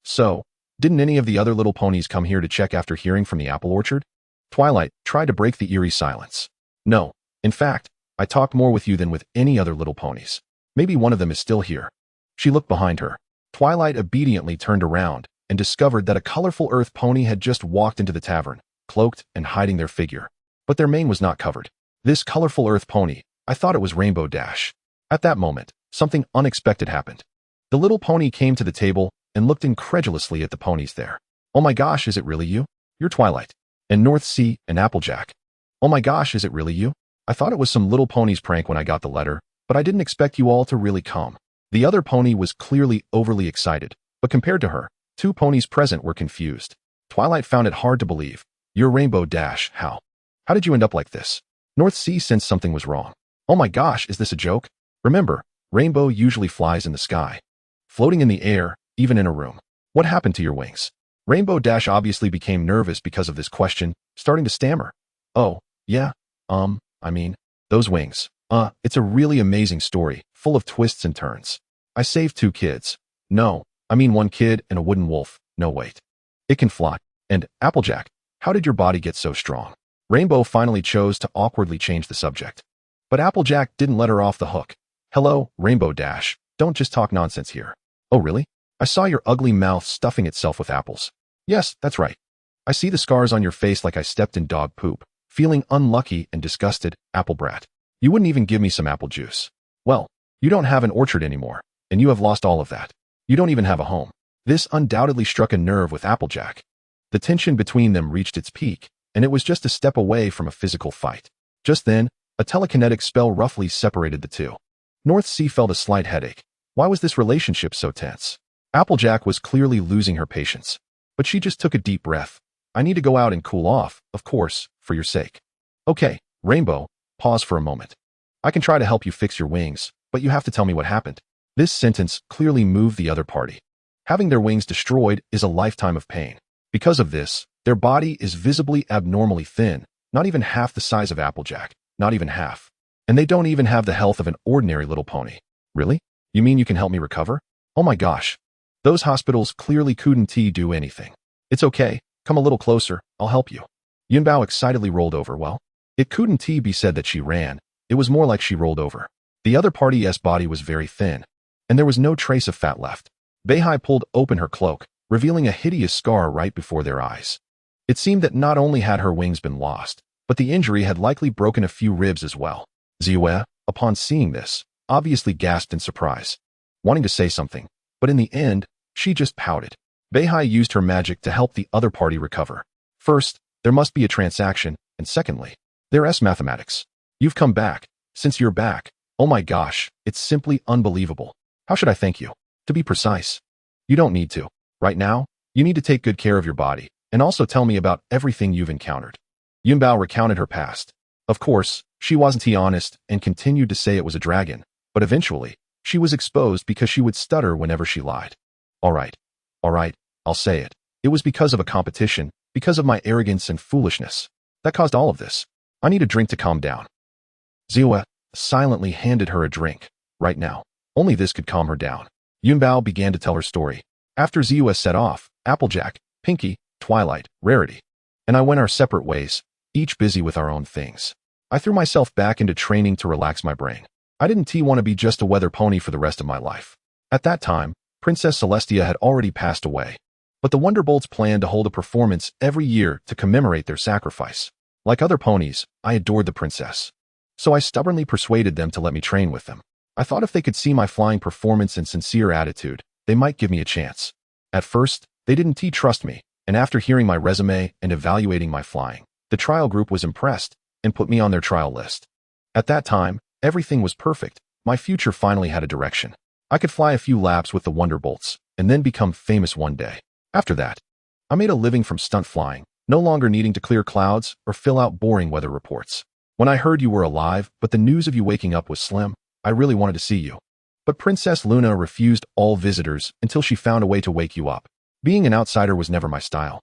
So, didn't any of the other little ponies come here to check after hearing from the apple orchard?" Twilight tried to break the eerie silence. "No. In fact, I talked more with you than with any other little ponies. Maybe one of them is still here." She looked behind her. Twilight obediently turned around and discovered that a colorful earth pony had just walked into the tavern, cloaked and hiding their figure. But their mane was not covered. This colorful earth pony, I thought it was Rainbow Dash. At that moment, something unexpected happened. The little pony came to the table and looked incredulously at the ponies there. "Oh my gosh, is it really you? You're Twilight." And North Sea and Applejack. "Oh my gosh, is it really you? I thought it was some little pony's prank when I got the letter, but I didn't expect you all to really come." The other pony was clearly overly excited, but compared to her, 2 ponies present were confused. Twilight found it hard to believe. "You're Rainbow Dash, how? How did you end up like this?" North Sea sensed something was wrong. "Oh my gosh, is this a joke? Remember, Rainbow usually flies in the sky, floating in the air, even in a room. What happened to your wings?" Rainbow Dash obviously became nervous because of this question, starting to stammer. "Oh, yeah, I mean, those wings. It's a really amazing story, full of twists and turns. I saved 2 kids. No, I mean 1 kid and a wooden wolf. No, wait. It can fly. And, Applejack, how did your body get so strong?" Rainbow finally chose to awkwardly change the subject. But Applejack didn't let her off the hook. "Hello, Rainbow Dash. Don't just talk nonsense here." "Oh, really? I saw your ugly mouth stuffing itself with apples." "Yes, that's right. I see the scars on your face like I stepped in dog poop. Feeling unlucky and disgusted, apple brat. You wouldn't even give me some apple juice. Well, you don't have an orchard anymore. and you have lost all of that. You don't even have a home. This undoubtedly struck a nerve with Applejack. The tension between them reached its peak, and it was just a step away from a physical fight. Just then, a telekinetic spell roughly separated the two. North Sea felt a slight headache. Why was this relationship so tense? Applejack was clearly losing her patience. But she just took a deep breath. I need to go out and cool off, of course, for your sake. Okay, Rainbow, pause for a moment. I can try to help you fix your wings, but you have to tell me what happened. This sentence clearly moved the other party. Having their wings destroyed is a lifetime of pain. Because of this, their body is visibly abnormally thin, not even half the size of Applejack, not even half. And they don't even have the health of an ordinary little pony. Really? You mean you can help me recover? Oh my gosh. Those hospitals clearly couldn't do anything. It's okay, come a little closer, I'll help you. Yunbao excitedly rolled over. Well, it couldn't be said that she ran, it was more like she rolled over. The other party's body was very thin, and there was no trace of fat left. Beihai pulled open her cloak, revealing a hideous scar right before their eyes. It seemed that not only had her wings been lost, but the injury had likely broken a few ribs as well. Ziwe, upon seeing this, obviously gasped in surprise, wanting to say something, but in the end, she just pouted. Beihai used her magic to help the other party recover. First, there must be a transaction, and secondly, there's mathematics. You've come back. Since you're back, oh my gosh, it's simply unbelievable. How should I thank you? To be precise, you don't need to. Right now, you need to take good care of your body, and also tell me about everything you've encountered. Yunbao recounted her past. Of course, she wasn't honest and continued to say it was a dragon, but eventually, she was exposed because she would stutter whenever she lied. All right, I'll say it. It was because of a competition, because of my arrogance and foolishness. That caused all of this. I need a drink to calm down. Ziwe silently handed her a drink. Right now, only this could calm her down. Yunbao began to tell her story. After Ziwe set off, Applejack, Pinky, Twilight, Rarity, and I went our separate ways, each busy with our own things. I threw myself back into training to relax my brain. I didn't want to be just a weather pony for the rest of my life. At that time, Princess Celestia had already passed away. But the Wonderbolts planned to hold a performance every year to commemorate their sacrifice. Like other ponies, I adored the princess. So I stubbornly persuaded them to let me train with them. I thought if they could see my flying performance and sincere attitude, they might give me a chance. At first, they didn't trust me, and after hearing my resume and evaluating my flying, the trial group was impressed and put me on their trial list. At that time, everything was perfect. My future finally had a direction. I could fly a few laps with the Wonderbolts, and then become famous one day. After that, I made a living from stunt flying, no longer needing to clear clouds or fill out boring weather reports. When I heard you were alive, but the news of you waking up was slim, I really wanted to see you. But Princess Luna refused all visitors until she found a way to wake you up. Being an outsider was never my style.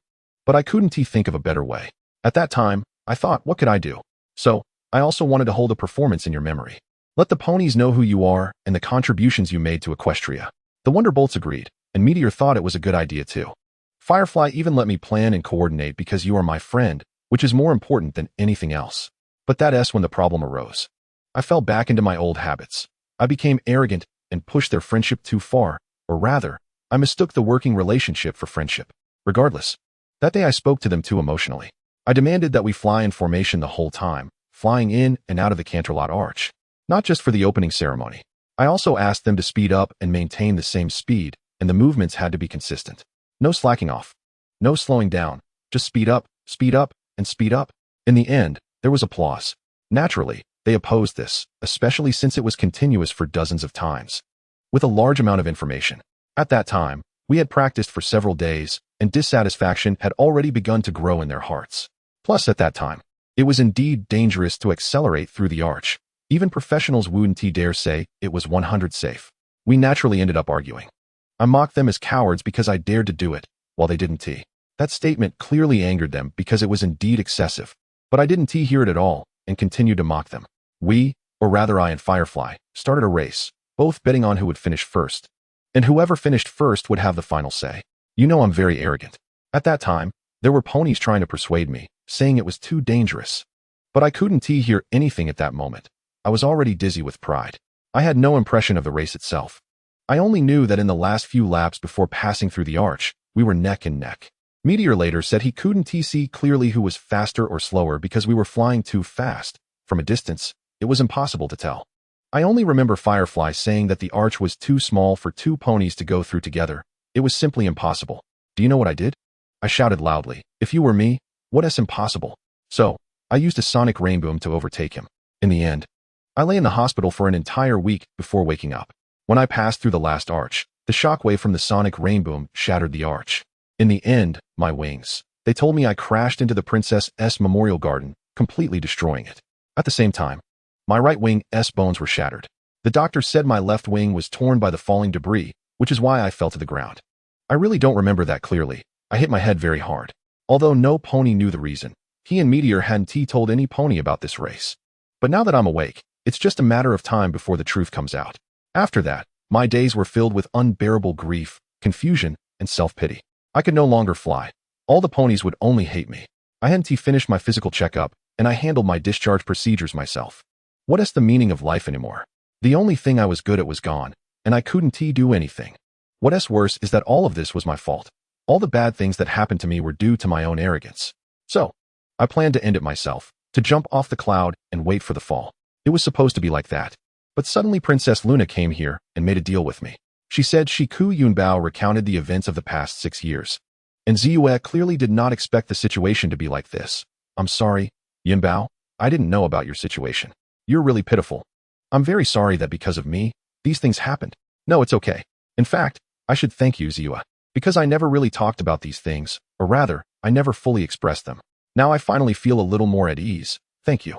But I couldn't think of a better way. At that time, I thought, what could I do? So, I also wanted to hold a performance in your memory. Let the ponies know who you are and the contributions you made to Equestria. The Wonderbolts agreed, and Meteor thought it was a good idea too. Firefly even let me plan and coordinate because you are my friend, which is more important than anything else. But that's when the problem arose. I fell back into my old habits. I became arrogant and pushed their friendship too far, or rather, I mistook the working relationship for friendship. Regardless, that day I spoke to them too emotionally. I demanded that we fly in formation the whole time, flying in and out of the Canterlot Arch. Not just for the opening ceremony. I also asked them to speed up and maintain the same speed, and the movements had to be consistent. No slacking off. No slowing down. Just speed up, and speed up. In the end, there was applause. Naturally, they opposed this, especially since it was continuous for dozens of times. With a large amount of information. At that time, we had practiced for several days, and dissatisfaction had already begun to grow in their hearts. Plus, at that time, it was indeed dangerous to accelerate through the arch. Even professionals wouldn't dare say it was 100 safe. We naturally ended up arguing. I mocked them as cowards because I dared to do it, while they didn't. That statement clearly angered them because it was indeed excessive. But I didn't hear it at all, and continued to mock them. We, or rather I and Firefly, started a race, both betting on who would finish first. And whoever finished first would have the final say. You know I'm very arrogant. At that time, there were ponies trying to persuade me, saying it was too dangerous. But I couldn't hear anything at that moment. I was already dizzy with pride. I had no impression of the race itself. I only knew that in the last few laps before passing through the arch, we were neck and neck. Meteor later said he couldn't see clearly who was faster or slower because we were flying too fast. From a distance, it was impossible to tell. I only remember Firefly saying that the arch was too small for two ponies to go through together. It was simply impossible. Do you know what I did? I shouted loudly. If you were me, what's impossible? So, I used a sonic rainboom to overtake him. In the end, I lay in the hospital for an entire week before waking up. When I passed through the last arch, the shockwave from the sonic rainboom shattered the arch. In the end, my wings. They told me I crashed into the Princess's Memorial Garden, completely destroying it. At the same time, my right wing's bones were shattered. The doctor said my left wing was torn by the falling debris, which is why I fell to the ground. I really don't remember that clearly. I hit my head very hard. Although no pony knew the reason, he and Meteor hadn't told any pony about this race. But now that I'm awake, it's just a matter of time before the truth comes out. After that, my days were filled with unbearable grief, confusion, and self-pity. I could no longer fly. All the ponies would only hate me. I hadn't finished my physical checkup, and I handled my discharge procedures myself. What is the meaning of life anymore? The only thing I was good at was gone, and I couldn't do anything. What's worse is that all of this was my fault. All the bad things that happened to me were due to my own arrogance. So, I planned to end it myself, to jump off the cloud and wait for the fall. It was supposed to be like that. But suddenly Princess Luna came here and made a deal with me. She said Shiku Yunbao recounted the events of the past 6 years. And Ziyue clearly did not expect the situation to be like this. I'm sorry, Yunbao, I didn't know about your situation. You're really pitiful. I'm very sorry that because of me, these things happened. No, it's okay. In fact, I should thank you, Ziyue, because I never really talked about these things, or rather, I never fully expressed them. Now I finally feel a little more at ease. Thank you.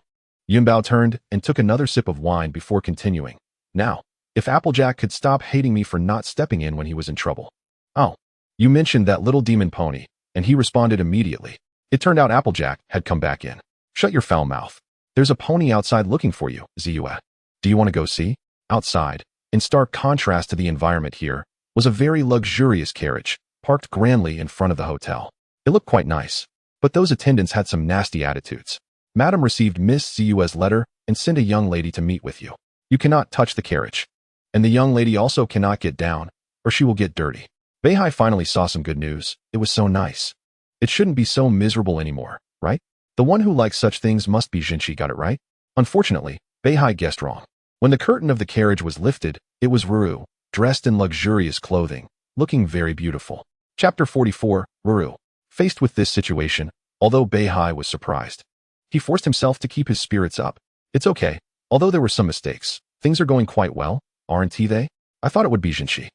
Yunbao turned and took another sip of wine before continuing. Now, if Applejack could stop hating me for not stepping in when he was in trouble. Oh, you mentioned that little demon pony, and he responded immediately. It turned out Applejack had come back in. Shut your foul mouth. There's a pony outside looking for you, Ziyue. Do you want to go see? Outside, in stark contrast to the environment here, was a very luxurious carriage, parked grandly in front of the hotel. It looked quite nice, but those attendants had some nasty attitudes. Madam received Miss Ziyue's letter and sent a young lady to meet with you. You cannot touch the carriage. And the young lady also cannot get down, or she will get dirty. Beihai finally saw some good news. It was so nice. It shouldn't be so miserable anymore, right? The one who likes such things must be Jinchi, got it right? Unfortunately, Beihai guessed wrong. When the curtain of the carriage was lifted, it was Ruru, dressed in luxurious clothing, looking very beautiful. Chapter 44, Ruru. Faced with this situation, although Beihai was surprised, he forced himself to keep his spirits up. It's okay, although there were some mistakes. Things are going quite well, aren't they? I thought it would be Jinchi.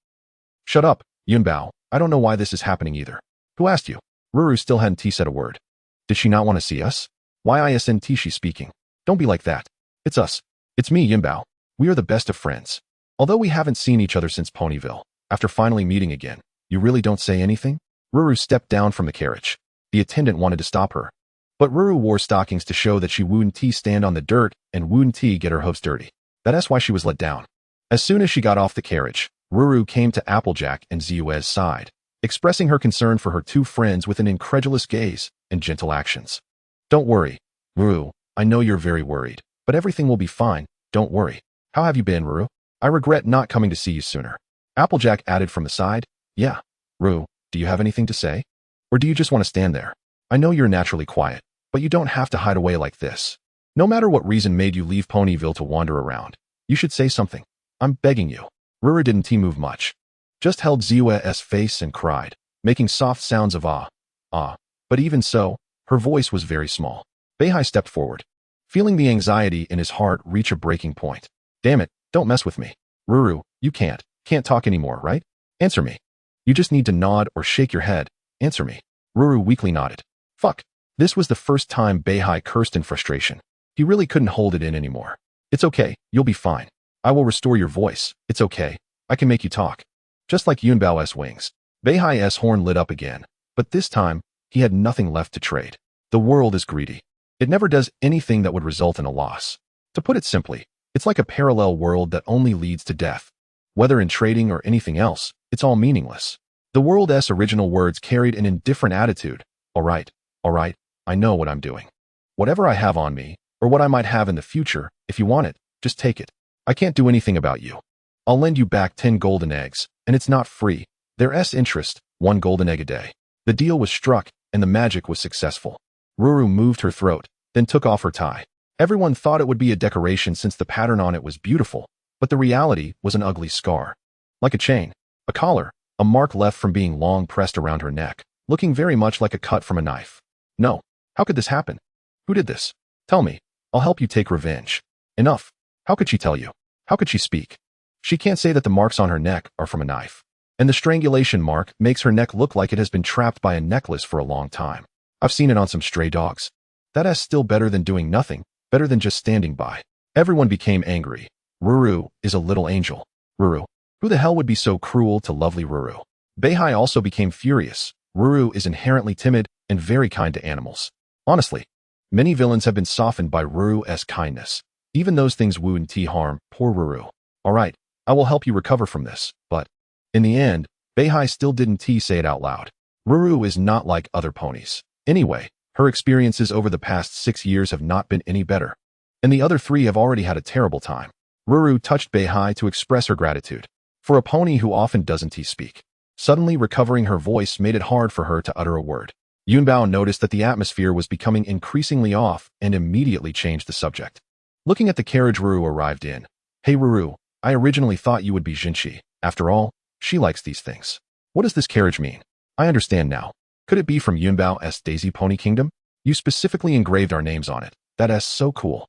Shut up, Yunbao. I don't know why this is happening either. Who asked you? Ruru still hadn't said a word. Did she not want to see us? Why isn't she speaking? Don't be like that. It's us. It's me, Yunbao. We are the best of friends. Although we haven't seen each other since Ponyville, after finally meeting again, you really don't say anything? Ruru stepped down from the carriage. The attendant wanted to stop her. But Ruru wore stockings to show that she wouldn't stand on the dirt and wouldn't get her hooves dirty. That's why she was let down. As soon as she got off the carriage, Ruru came to Applejack and Ziyue's side, expressing her concern for her two friends with an incredulous gaze and gentle actions. Don't worry, Ruru, I know you're very worried, but everything will be fine, don't worry. How have you been, Ruru? I regret not coming to see you sooner. Applejack added from the side. Yeah, Ruru, do you have anything to say? Or do you just want to stand there? I know you're naturally quiet, but you don't have to hide away like this. No matter what reason made you leave Ponyville to wander around, you should say something. I'm begging you. Ruru didn't move much. Just held Ziyue's face and cried, making soft sounds of ah. But even so, her voice was very small. Beihai stepped forward, feeling the anxiety in his heart reach a breaking point. Damn it, don't mess with me. Ruru, you can't talk anymore, right? Answer me. You just need to nod or shake your head. Answer me. Ruru weakly nodded. Fuck. This was the first time Beihai cursed in frustration. He really couldn't hold it in anymore. It's okay, you'll be fine. I will restore your voice. It's okay. I can make you talk. Just like Yunbao's wings. Beihai's horn lit up again, but this time, he had nothing left to trade. The world is greedy. It never does anything that would result in a loss. To put it simply, it's like a parallel world that only leads to death. Whether in trading or anything else, it's all meaningless. The world's original words carried an indifferent attitude. All right, I know what I'm doing. Whatever I have on me, or what I might have in the future, if you want it, just take it. I can't do anything about you. I'll lend you back 10 golden eggs, and it's not free. There's interest, 1 golden egg a day. The deal was struck, and the magic was successful. Ruru moved her throat, then took off her tie. Everyone thought it would be a decoration since the pattern on it was beautiful, but the reality was an ugly scar. Like a chain, a collar, a mark left from being long pressed around her neck, looking very much like a cut from a knife. No. How could this happen? Who did this? Tell me. I'll help you take revenge. Enough. How could she tell you? How could she speak? She can't say that the marks on her neck are from a knife. And the strangulation mark makes her neck look like it has been trapped by a necklace for a long time. I've seen it on some stray dogs. That's still better than doing nothing, better than just standing by. Everyone became angry. Ruru is a little angel. Ruru. Who the hell would be so cruel to lovely Ruru? Beihai also became furious. Ruru is inherently timid and very kind to animals. Honestly, many villains have been softened by Ruru's kindness. Even those things wouldn't harm poor Ruru. Alright, I will help you recover from this, but in the end, Beihai still didn't say it out loud. Ruru is not like other ponies. Anyway, her experiences over the past 6 years have not been any better. And the other 3 have already had a terrible time. Ruru touched Beihai to express her gratitude. For a pony who often doesn't speak. Suddenly recovering her voice made it hard for her to utter a word. Yunbao noticed that the atmosphere was becoming increasingly off and immediately changed the subject. Looking at the carriage Ruru arrived in. Hey Ruru, I originally thought you would be Jinshi. After all, she likes these things. What does this carriage mean? I understand now. Could it be from Yunbao's Daisy Pony Kingdom? You specifically engraved our names on it. That's so cool.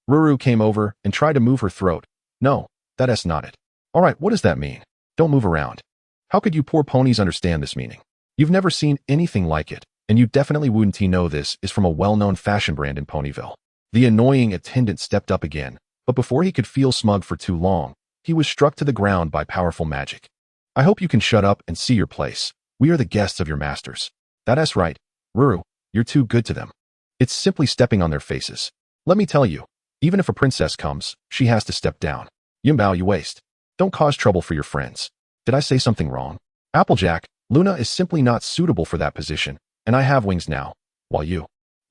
Ruru came over and tried to move her throat. No, that's not it. Alright, what does that mean? Don't move around. How could you poor ponies understand this meaning? You've never seen anything like it. And you definitely wouldn't know this is from a well-known fashion brand in Ponyville. The annoying attendant stepped up again, but before he could feel smug for too long, he was struck to the ground by powerful magic. I hope you can shut up and see your place. We are the guests of your masters. That's right, Ruru, you're too good to them. It's simply stepping on their faces. Let me tell you, even if a princess comes, she has to step down. Yunbao, you waste. Don't cause trouble for your friends. Did I say something wrong? Applejack, Luna is simply not suitable for that position. And I have wings now, while your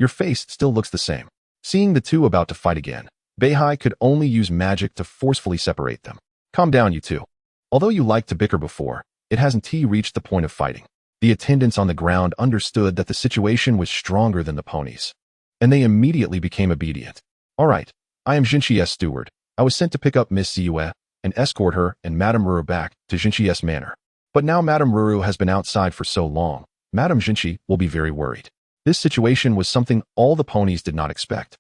face still looks the same. Seeing the two about to fight again, Beihai could only use magic to forcefully separate them. Calm down, you two. Although you liked to bicker before, it hasn't reached the point of fighting. The attendants on the ground understood that the situation was stronger than the ponies. And they immediately became obedient. Alright, I am Jinshi's steward. I was sent to pick up Miss Ziyue and escort her and Madame Ruru back to Jinshi's manor. But now Madame Ruru has been outside for so long, Madame Jinshi will be very worried. This situation was something all the ponies did not expect.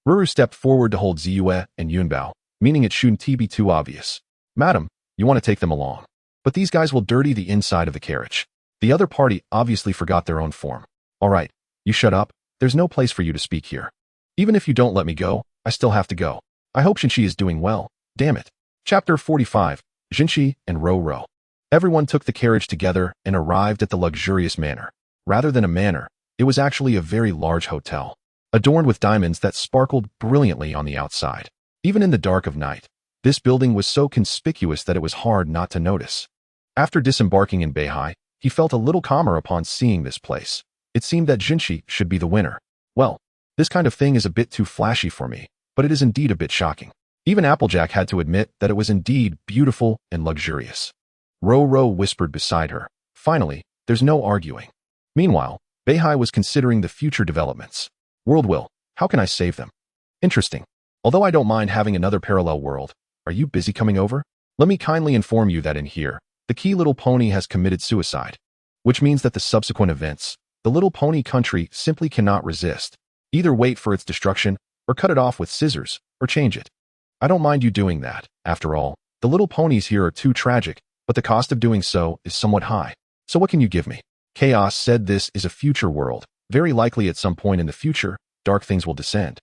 Ruru stepped forward to hold Ziyue and Yunbao, meaning it shouldn't be too obvious. Madam, you want to take them along. But these guys will dirty the inside of the carriage. The other party obviously forgot their own form. Alright, you shut up. There's no place for you to speak here. Even if you don't let me go, I still have to go. I hope Jinshi is doing well. Damn it. Chapter 45, Jinshi and Ro. Everyone took the carriage together and arrived at the luxurious manor. Rather than a manor, it was actually a very large hotel, adorned with diamonds that sparkled brilliantly on the outside. Even in the dark of night, this building was so conspicuous that it was hard not to notice. After disembarking in Beihai, he felt a little calmer upon seeing this place. It seemed that Jinshi should be the winner. Well, this kind of thing is a bit too flashy for me, but it is indeed a bit shocking. Even Applejack had to admit that it was indeed beautiful and luxurious. Ro whispered beside her. Finally, there's no arguing. Meanwhile, Beihai was considering the future developments. World will, how can I save them? Interesting. Although I don't mind having another parallel world, are you busy coming over? Let me kindly inform you that in here, the key little pony has committed suicide. Which means that the subsequent events, the little pony country simply cannot resist. Either wait for its destruction, or cut it off with scissors, or change it. I don't mind you doing that. After all, the little ponies here are too tragic, but the cost of doing so is somewhat high. So what can you give me? Chaos said this is a future world. Very likely at some point in the future, dark things will descend.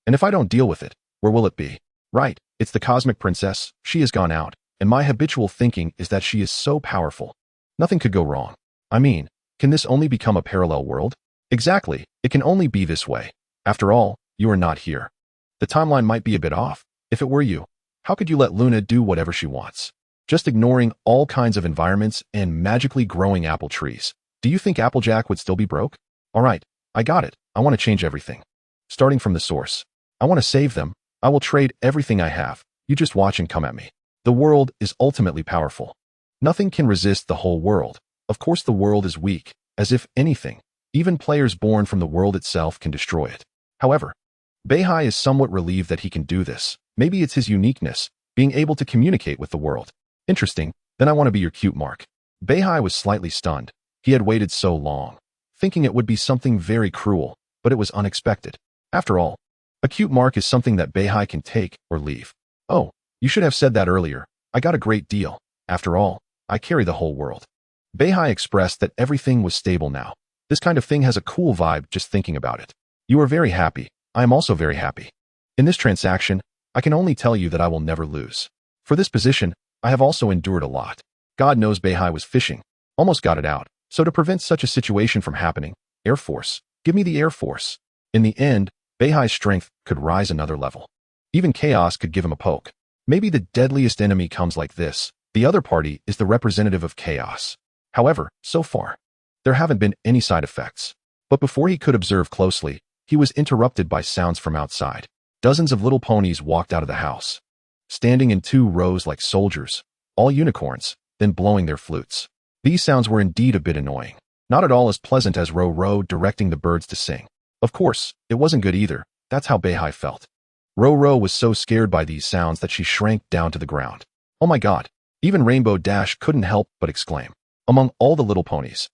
And if I don't deal with it, where will it be? Right, it's the cosmic princess. She has gone out, and my habitual thinking is that she is so powerful. Nothing could go wrong. I mean, can this only become a parallel world? Exactly, it can only be this way. After all, you are not here. The timeline might be a bit off. If it were you, how could you let Luna do whatever she wants? Just ignoring all kinds of environments and magically growing apple trees. Do you think Applejack would still be broke? Alright, I got it. I want to change everything. Starting from the source. I want to save them. I will trade everything I have. You just watch and come at me. The world is ultimately powerful. Nothing can resist the whole world. Of course the world is weak, as if anything, even players born from the world itself can destroy it. However, Beihai is somewhat relieved that he can do this. Maybe it's his uniqueness, being able to communicate with the world. Interesting, then I want to be your cute mark. Beihai was slightly stunned. He had waited so long, thinking it would be something very cruel, but it was unexpected. After all, a cute mark is something that Beihai can take or leave. Oh, you should have said that earlier. I got a great deal. After all, I carry the whole world. Beihai expressed that everything was stable now. This kind of thing has a cool vibe just thinking about it. You are very happy. I am also very happy. In this transaction, I can only tell you that I will never lose. For this position, I have also endured a lot. God knows Beihai was fishing. Almost got it out. So to prevent such a situation from happening, Air Force, give me the Air Force. In the end, Beihai's strength could rise another level. Even chaos could give him a poke. Maybe the deadliest enemy comes like this. The other party is the representative of chaos. However, so far, there haven't been any side effects. But before he could observe closely, he was interrupted by sounds from outside. Dozens of little ponies walked out of the house, standing in 2 rows like soldiers, all unicorns, then blowing their flutes. These sounds were indeed a bit annoying. Not at all as pleasant as Ro directing the birds to sing. Of course, it wasn't good either. That's how Beihai felt. Ro was so scared by these sounds that she shrank down to the ground. Oh my god. Even Rainbow Dash couldn't help but exclaim. Among all the little ponies,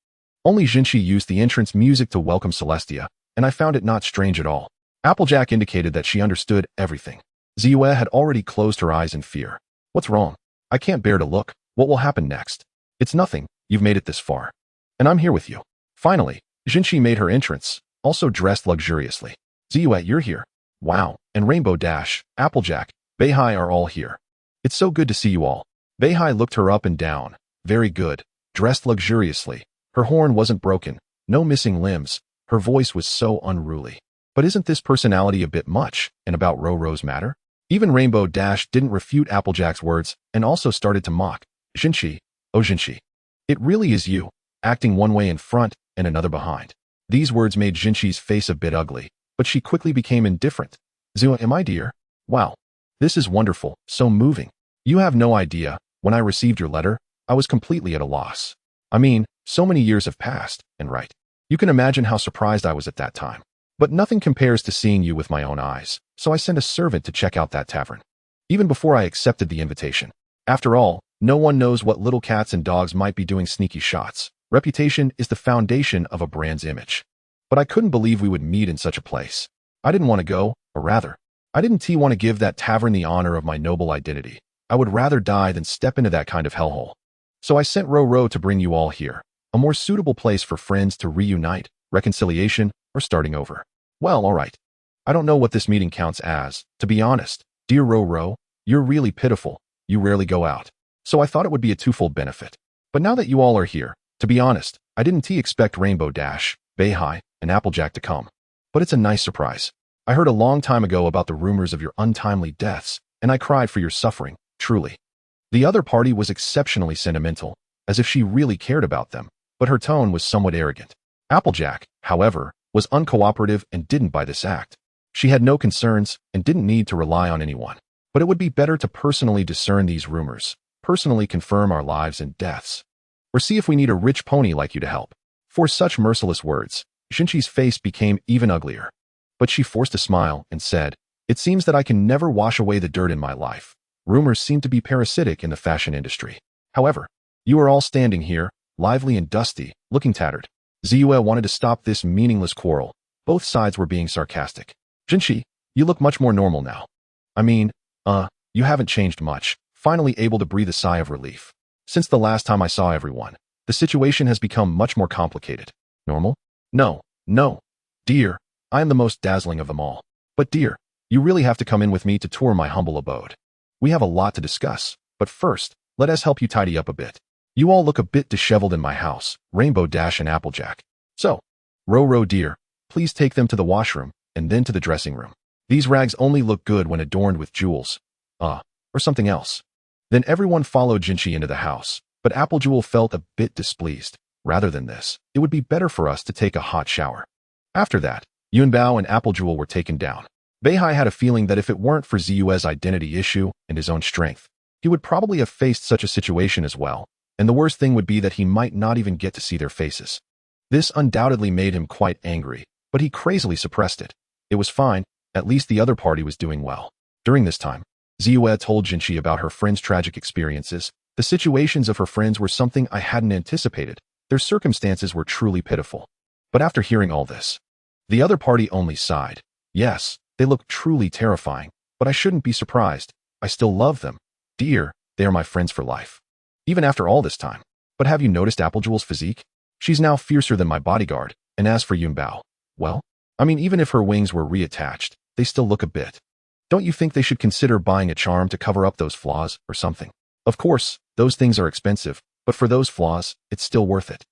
only Jinshi used the entrance music to welcome Celestia, and I found it not strange at all. Applejack indicated that she understood everything. Ziyue had already closed her eyes in fear. What's wrong? I can't bear to look. What will happen next? It's nothing. You've made it this far. And I'm here with you. Finally, Jinshi made her entrance, also dressed luxuriously. Ziyue, you're here. Wow, and Rainbow Dash, Applejack, Beihai are all here. It's so good to see you all. Beihai looked her up and down. Very good. Dressed luxuriously. Her horn wasn't broken. No missing limbs. Her voice was so unruly. But isn't this personality a bit much? And about Ro's matter? Even Rainbow Dash didn't refute Applejack's words and also started to mock. Jinshi, oh Jinshi. It really is you, acting one way in front and another behind. These words made Jinshi's face a bit ugly, but she quickly became indifferent. Ziyue, am I dear? Wow. This is wonderful, so moving. You have no idea, when I received your letter, I was completely at a loss. I mean, so many years have passed, and right. You can imagine how surprised I was at that time. But nothing compares to seeing you with my own eyes, so I sent a servant to check out that tavern. Even before I accepted the invitation. After all, no one knows what little cats and dogs might be doing sneaky shots. Reputation is the foundation of a brand's image. But I couldn't believe we would meet in such a place. I didn't want to go, or rather, I didn't want to give that tavern the honor of my noble identity. I would rather die than step into that kind of hellhole. So I sent Ro to bring you all here. A more suitable place for friends to reunite, reconciliation, or starting over. Well, alright. I don't know what this meeting counts as. To be honest, dear Ro, you're really pitiful. You rarely go out. So I thought it would be a twofold benefit. But now that you all are here, to be honest, I didn't expect Rainbow Dash, Beihai, and Applejack to come. But it's a nice surprise. I heard a long time ago about the rumors of your untimely deaths, and I cried for your suffering, truly. The other party was exceptionally sentimental, as if she really cared about them, but her tone was somewhat arrogant. Applejack, however, was uncooperative and didn't buy this act. She had no concerns and didn't need to rely on anyone. But it would be better to personally discern these rumors, personally confirm our lives and deaths, or see if we need a rich pony like you to help. For such merciless words, Jinshi's face became even uglier. But she forced a smile and said, "It seems that I can never wash away the dirt in my life. Rumors seem to be parasitic in the fashion industry. However, you are all standing here, lively and dusty, looking tattered." Ziyue wanted to stop this meaningless quarrel. Both sides were being sarcastic. "Jinshi, you look much more normal now. I mean, you haven't changed much." Finally able to breathe a sigh of relief. "Since the last time I saw everyone, the situation has become much more complicated." "Normal? No. Dear, I am the most dazzling of them all. But dear, you really have to come in with me to tour my humble abode. We have a lot to discuss, but first, let us help you tidy up a bit. You all look a bit disheveled in my house, Rainbow Dash and Applejack. So, Ro dear, please take them to the washroom, and then to the dressing room. These rags only look good when adorned with jewels. Or something else." Then everyone followed Jinshi into the house, but Applejewel felt a bit displeased. "Rather than this, it would be better for us to take a hot shower." After that, Yunbao and Applejewel were taken down. Beihai had a feeling that if it weren't for Ziyue's identity issue and his own strength, he would probably have faced such a situation as well, and the worst thing would be that he might not even get to see their faces. This undoubtedly made him quite angry, but he crazily suppressed it. It was fine, At least the other party was doing well. During this time, Ziyue told Jinchi about her friend's tragic experiences. The situations of her friends were something I hadn't anticipated. Their circumstances were truly pitiful. But after hearing all this, the other party only sighed. Yes, they look truly terrifying, but I shouldn't be surprised. I still love them. Dear, they are my friends for life. Even after all this time. But have you noticed Apple Jewel's physique? She's now fiercer than my bodyguard. And as for Yunbao, well, I mean, even if her wings were reattached, they still look a bit. Don't you think they should consider buying a charm to cover up those flaws or something? Of course, those things are expensive, but for those flaws, it's still worth it.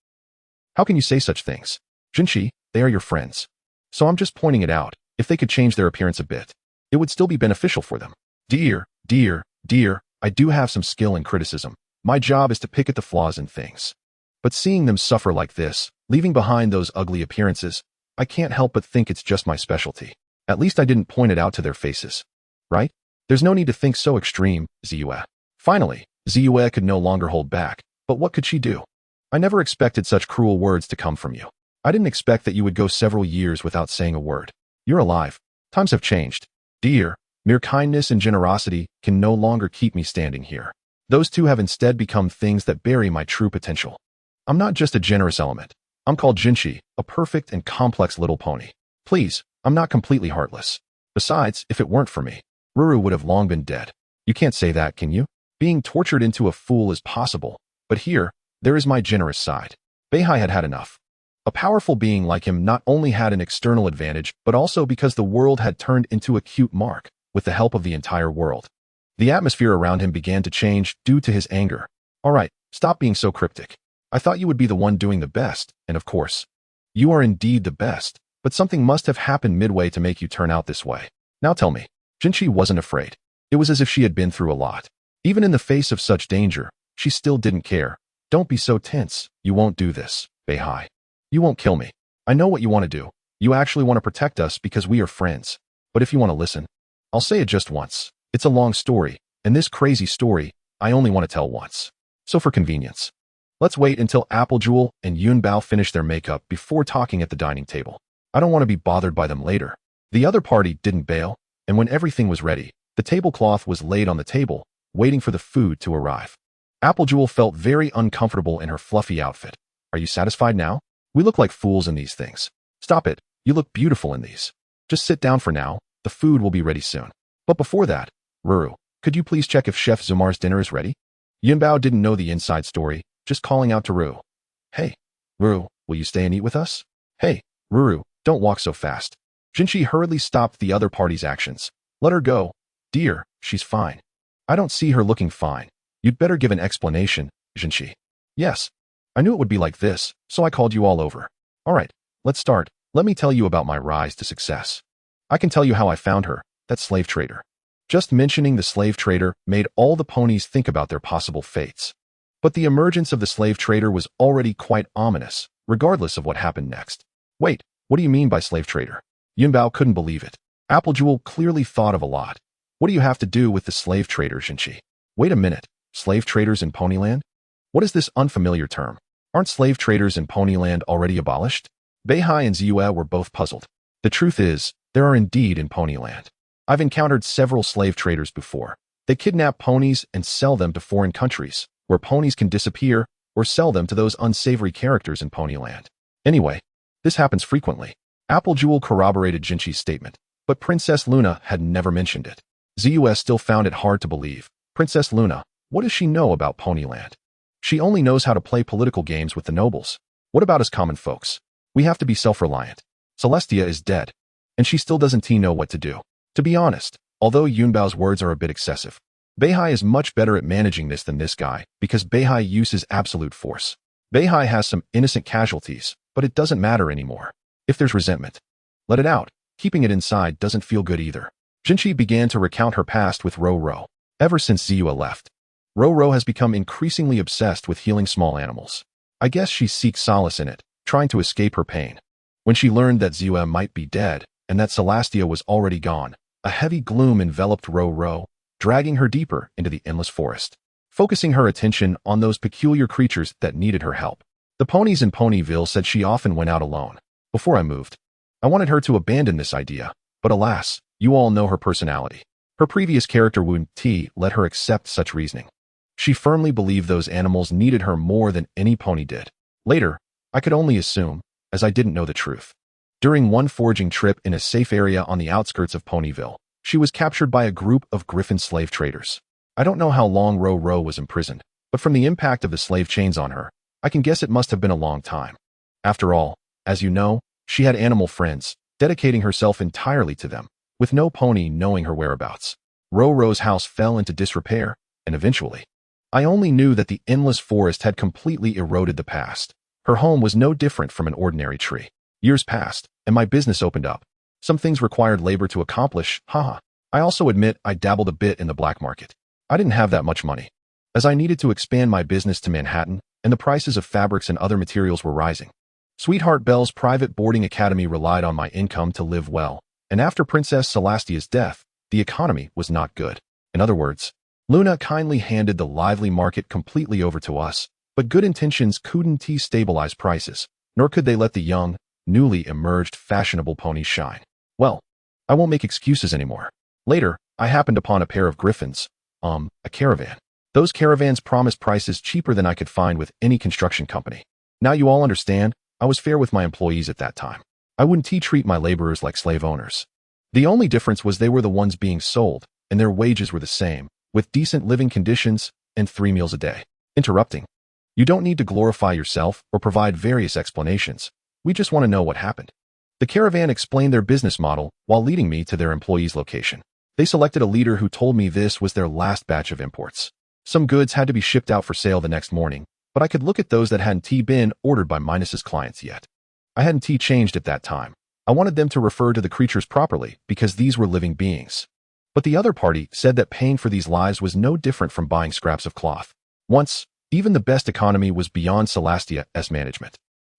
How can you say such things? Jinchi, they are your friends. So I'm just pointing it out. If they could change their appearance a bit, it would still be beneficial for them. Dear, I do have some skill in criticism. My job is to pick at the flaws in things. But seeing them suffer like this, leaving behind those ugly appearances, I can't help but think it's just my specialty. At least I didn't point it out to their faces. Right? There's no need to think so extreme, Ziyue. Finally, Ziyue could no longer hold back. But what could she do? I never expected such cruel words to come from you. I didn't expect that you would go several years without saying a word. You're alive. Times have changed. Dear, mere kindness and generosity can no longer keep me standing here. Those two have instead become things that bury my true potential. I'm not just a generous element. I'm called Jinchi, a perfect and complex little pony. Please, I'm not completely heartless. Besides, if it weren't for me, Ruru would have long been dead. You can't say that, can you? Being tortured into a fool is possible, but here, there is my generous side. Beihai had had enough. A powerful being like him not only had an external advantage, but also because the world had turned into a cute mark, with the help of the entire world. The atmosphere around him began to change due to his anger. All right, stop being so cryptic. I thought you would be the one doing the best, and of course, you are indeed the best, but something must have happened midway to make you turn out this way. Now tell me. Jinchi wasn't afraid. It was as if she had been through a lot. Even in the face of such danger, she still didn't care. Don't be so tense. You won't do this, Beihai. You won't kill me. I know what you want to do. You actually want to protect us because we are friends. But if you want to listen, I'll say it just once. It's a long story, and this crazy story, I only want to tell once. So for convenience, let's wait until Apple Jewel and Yunbao finish their makeup before talking at the dining table. I don't want to be bothered by them later. The other party didn't bail, and when everything was ready, the tablecloth was laid on the table, waiting for the food to arrive. Apple Jewel felt very uncomfortable in her fluffy outfit. Are you satisfied now? We look like fools in these things. Stop it. You look beautiful in these. Just sit down for now. The food will be ready soon. But before that, Ruru, could you please check if Chef Zumar's dinner is ready? Yunbao didn't know the inside story, just calling out to Ruru. Hey, Ruru, will you stay and eat with us? Hey, Ruru, don't walk so fast. Jinchi hurriedly stopped the other party's actions. Let her go. Dear, she's fine. I don't see her looking fine. You'd better give an explanation, Jinchi. Yes. I knew it would be like this, so I called you all over. All right, let's start. Let me tell you about my rise to success. I can tell you how I found her, that slave trader. Just mentioning the slave trader made all the ponies think about their possible fates. But the emergence of the slave trader was already quite ominous, regardless of what happened next. Wait, what do you mean by slave trader? Yunbao couldn't believe it. Apple Jewel clearly thought of a lot. What do you have to do with the slave trader, Jinchi? Wait a minute, slave traders in Ponyland? What is this unfamiliar term? Aren't slave traders in Ponyland already abolished? Beihai and Ziyue were both puzzled. The truth is, there are indeed in Ponyland. I've encountered several slave traders before. They kidnap ponies and sell them to foreign countries, where ponies can disappear, or sell them to those unsavory characters in Ponyland. Anyway, this happens frequently. Apple Jewel corroborated Jinchi's statement, but Princess Luna had never mentioned it. Ziyue still found it hard to believe. Princess Luna, what does she know about Ponyland? She only knows how to play political games with the nobles. What about us common folks? We have to be self-reliant. Celestia is dead, and she still doesn't know what to do. To be honest, although Yunbao's words are a bit excessive, Beihai is much better at managing this than this guy because Beihai uses absolute force. Beihai has some innocent casualties, but it doesn't matter anymore. If there's resentment, let it out. Keeping it inside doesn't feel good either. Jinchi began to recount her past with Ro-Ro. Ever since Ziyue left, Ro-Ro has become increasingly obsessed with healing small animals. I guess she seeks solace in it, trying to escape her pain. When she learned that Ziyue might be dead and that Celestia was already gone, a heavy gloom enveloped Ro-Ro, dragging her deeper into the endless forest, focusing her attention on those peculiar creatures that needed her help. The ponies in Ponyville said she often went out alone. Before I moved, I wanted her to abandon this idea, but alas, You all know her personality. Her previous character Woon T let her accept such reasoning. She firmly believed those animals needed her more than any pony did. Later, I could only assume, as I didn't know the truth. During one foraging trip in a safe area on the outskirts of Ponyville, she was captured by a group of Griffin slave traders. I don't know how long Ro was imprisoned, but from the impact of the slave chains on her, I can guess it must have been a long time. After all, as you know, she had animal friends, dedicating herself entirely to them, with no pony knowing her whereabouts. Ro's house fell into disrepair, and eventually, I only knew that the endless forest had completely eroded the past. Her home was no different from an ordinary tree. Years passed, and my business opened up. Some things required labor to accomplish, haha. I also admit I dabbled a bit in the black market. I didn't have that much money, as I needed to expand my business to Manhattan, and the prices of fabrics and other materials were rising. Sweetheart Belle's private boarding academy relied on my income to live well, and after Princess Celastia's death, the economy was not good. In other words, Luna kindly handed the lively market completely over to us, but good intentions couldn't stabilize prices, nor could they let the young, newly emerged fashionable ponies shine. Well, I won't make excuses anymore. Later, I happened upon a pair of griffins, a caravan. Those caravans promised prices cheaper than I could find with any construction company. Now you all understand, I was fair with my employees at that time. I wouldn't treat my laborers like slave owners. The only difference was they were the ones being sold, and their wages were the same, with decent living conditions and 3 meals a day. Interrupting. You don't need to glorify yourself or provide various explanations. We just want to know what happened. The caravan explained their business model while leading me to their employees' location. They selected a leader who told me this was their last batch of imports. Some goods had to be shipped out for sale the next morning, but I could look at those that hadn't been ordered by ManeSix clients yet. I hadn't changed at that time. I wanted them to refer to the creatures properly because these were living beings. But the other party said that paying for these lives was no different from buying scraps of cloth. Once, even the best economy was beyond Celastia's management.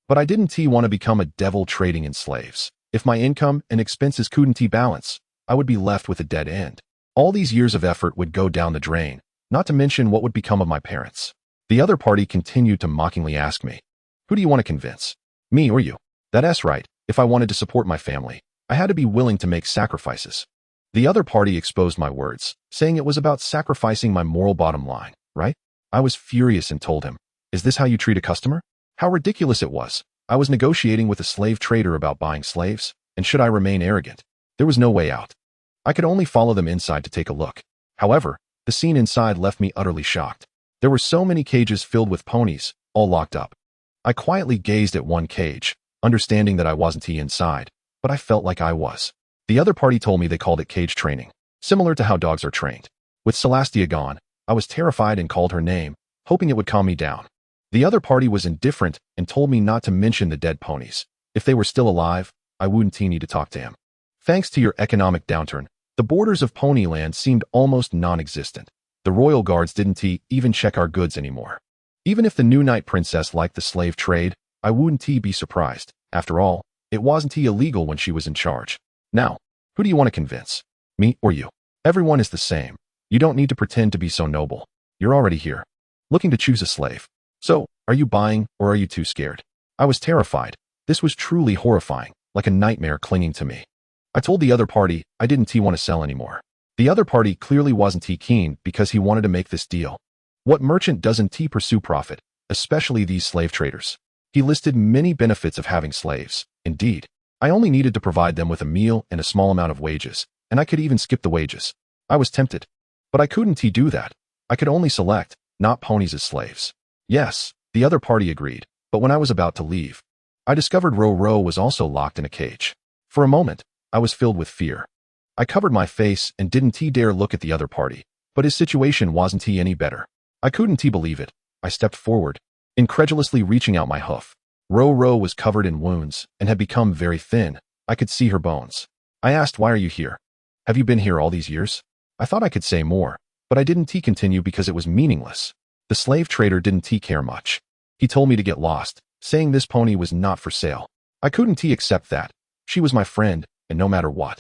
But I didn't want to become a devil trading in slaves. If my income and expenses couldn't balance, I would be left with a dead end. All these years of effort would go down the drain, not to mention what would become of my parents. The other party continued to mockingly ask me, "Who do you want to convince? Me or you?" That's right. If I wanted to support my family, I had to be willing to make sacrifices. The other party exposed my words, saying it was about sacrificing my moral bottom line, right? I was furious and told him, "Is this how you treat a customer?" How ridiculous it was. I was negotiating with a slave trader about buying slaves, and should I remain arrogant? There was no way out. I could only follow them inside to take a look. However, the scene inside left me utterly shocked. There were so many cages filled with ponies, all locked up. I quietly gazed at one cage, understanding that I wasn't inside, but I felt like I was. The other party told me they called it cage training, similar to how dogs are trained. With Celastia gone, I was terrified and called her name, hoping it would calm me down. The other party was indifferent and told me not to mention the dead ponies. If they were still alive, I wouldn't need to talk to him. Thanks to your economic downturn, the borders of Ponyland seemed almost non-existent. The royal guards didn't even check our goods anymore. Even if the new night princess liked the slave trade, I wouldn't be surprised. After all, it wasn't illegal when she was in charge. Now, who do you want to convince? Me or you? Everyone is the same. You don't need to pretend to be so noble. You're already here, looking to choose a slave. So, are you buying or are you too scared? I was terrified. This was truly horrifying, like a nightmare clinging to me. I told the other party I didn't want to sell anymore. The other party clearly wasn't keen because he wanted to make this deal. What merchant doesn't pursue profit, especially these slave traders? He listed many benefits of having slaves. Indeed, I only needed to provide them with a meal and a small amount of wages, and I could even skip the wages. I was tempted, but I couldn't do that. I could only select, not ponies as slaves. Yes, the other party agreed, but when I was about to leave, I discovered Ro was also locked in a cage. For a moment, I was filled with fear. I covered my face and didn't dare look at the other party, but his situation wasn't any better. I couldn't believe it. I stepped forward, incredulously reaching out my hoof. Ro was covered in wounds and had become very thin. I could see her bones. I asked, "Why are you here? Have you been here all these years?" I thought I could say more, but I didn't continue because it was meaningless. The slave trader didn't care much. He told me to get lost, saying this pony was not for sale. I couldn't accept that. She was my friend, and no matter what,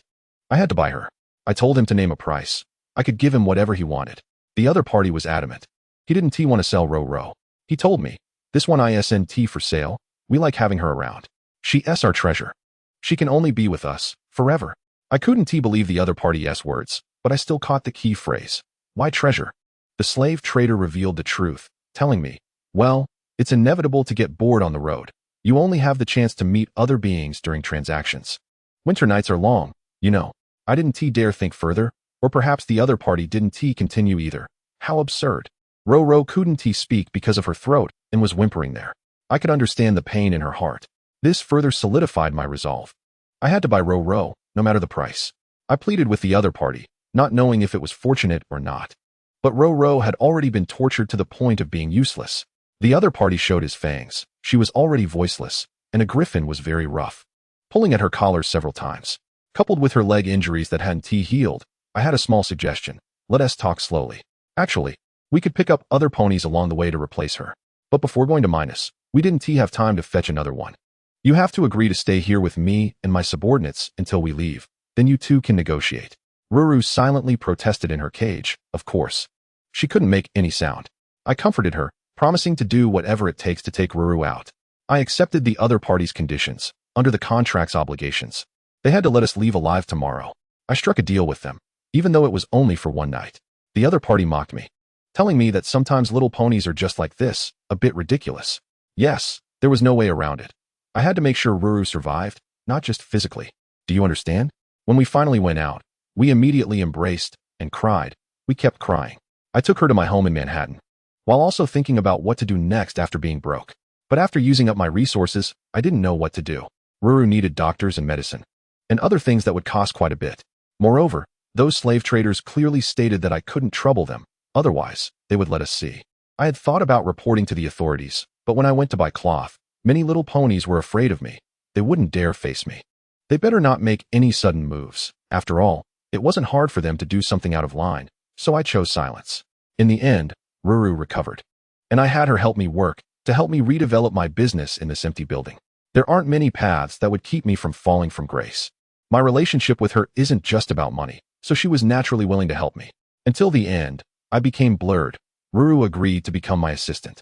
I had to buy her. I told him to name a price. I could give him whatever he wanted. The other party was adamant. He didn't want to sell Ro. He told me, "This one isn't for sale. We like having her around. She's our treasure. She can only be with us, forever." I couldn't believe the other party's words, but I still caught the key phrase. Why treasure? The slave trader revealed the truth, telling me, well, it's inevitable to get bored on the road. You only have the chance to meet other beings during transactions. Winter nights are long, you know. I didn't dare think further, or perhaps the other party didn't continue either. How absurd. Ro couldn't speak because of her throat and was whimpering there. I could understand the pain in her heart. This further solidified my resolve. I had to buy Ro, no matter the price. I pleaded with the other party, not knowing if it was fortunate or not. But Ro had already been tortured to the point of being useless. The other party showed his fangs. She was already voiceless, and a griffin was very rough, pulling at her collar several times. Coupled with her leg injuries that hadn't healed, I had a small suggestion. Let us talk slowly. Actually, we could pick up other ponies along the way to replace her. But before going to Minus, we didn't have time to fetch another one. You have to agree to stay here with me and my subordinates until we leave. Then you two can negotiate. Ruru silently protested in her cage, of course. She couldn't make any sound. I comforted her, promising to do whatever it takes to take Ruru out. I accepted the other party's conditions, under the contract's obligations. They had to let us leave alive tomorrow. I struck a deal with them, even though it was only for one night. The other party mocked me, telling me that sometimes little ponies are just like this, a bit ridiculous. Yes, there was no way around it. I had to make sure Ruru survived, not just physically. Do you understand? When we finally went out, we immediately embraced and cried. We kept crying. I took her to my home in Manhattan, while also thinking about what to do next after being broke. But after using up my resources, I didn't know what to do. Ruru needed doctors and medicine, and other things that would cost quite a bit. Moreover, those slave traders clearly stated that I couldn't trouble them, otherwise, they would let us see. I had thought about reporting to the authorities, but when I went to buy cloth, many little ponies were afraid of me. They wouldn't dare face me. They better not make any sudden moves. After all, it wasn't hard for them to do something out of line, so I chose silence. In the end, Ruru recovered, and I had her help me work to help me redevelop my business in this empty building. There aren't many paths that would keep me from falling from grace. My relationship with her isn't just about money, so she was naturally willing to help me. Until the end, I became blurred. Ruru agreed to become my assistant,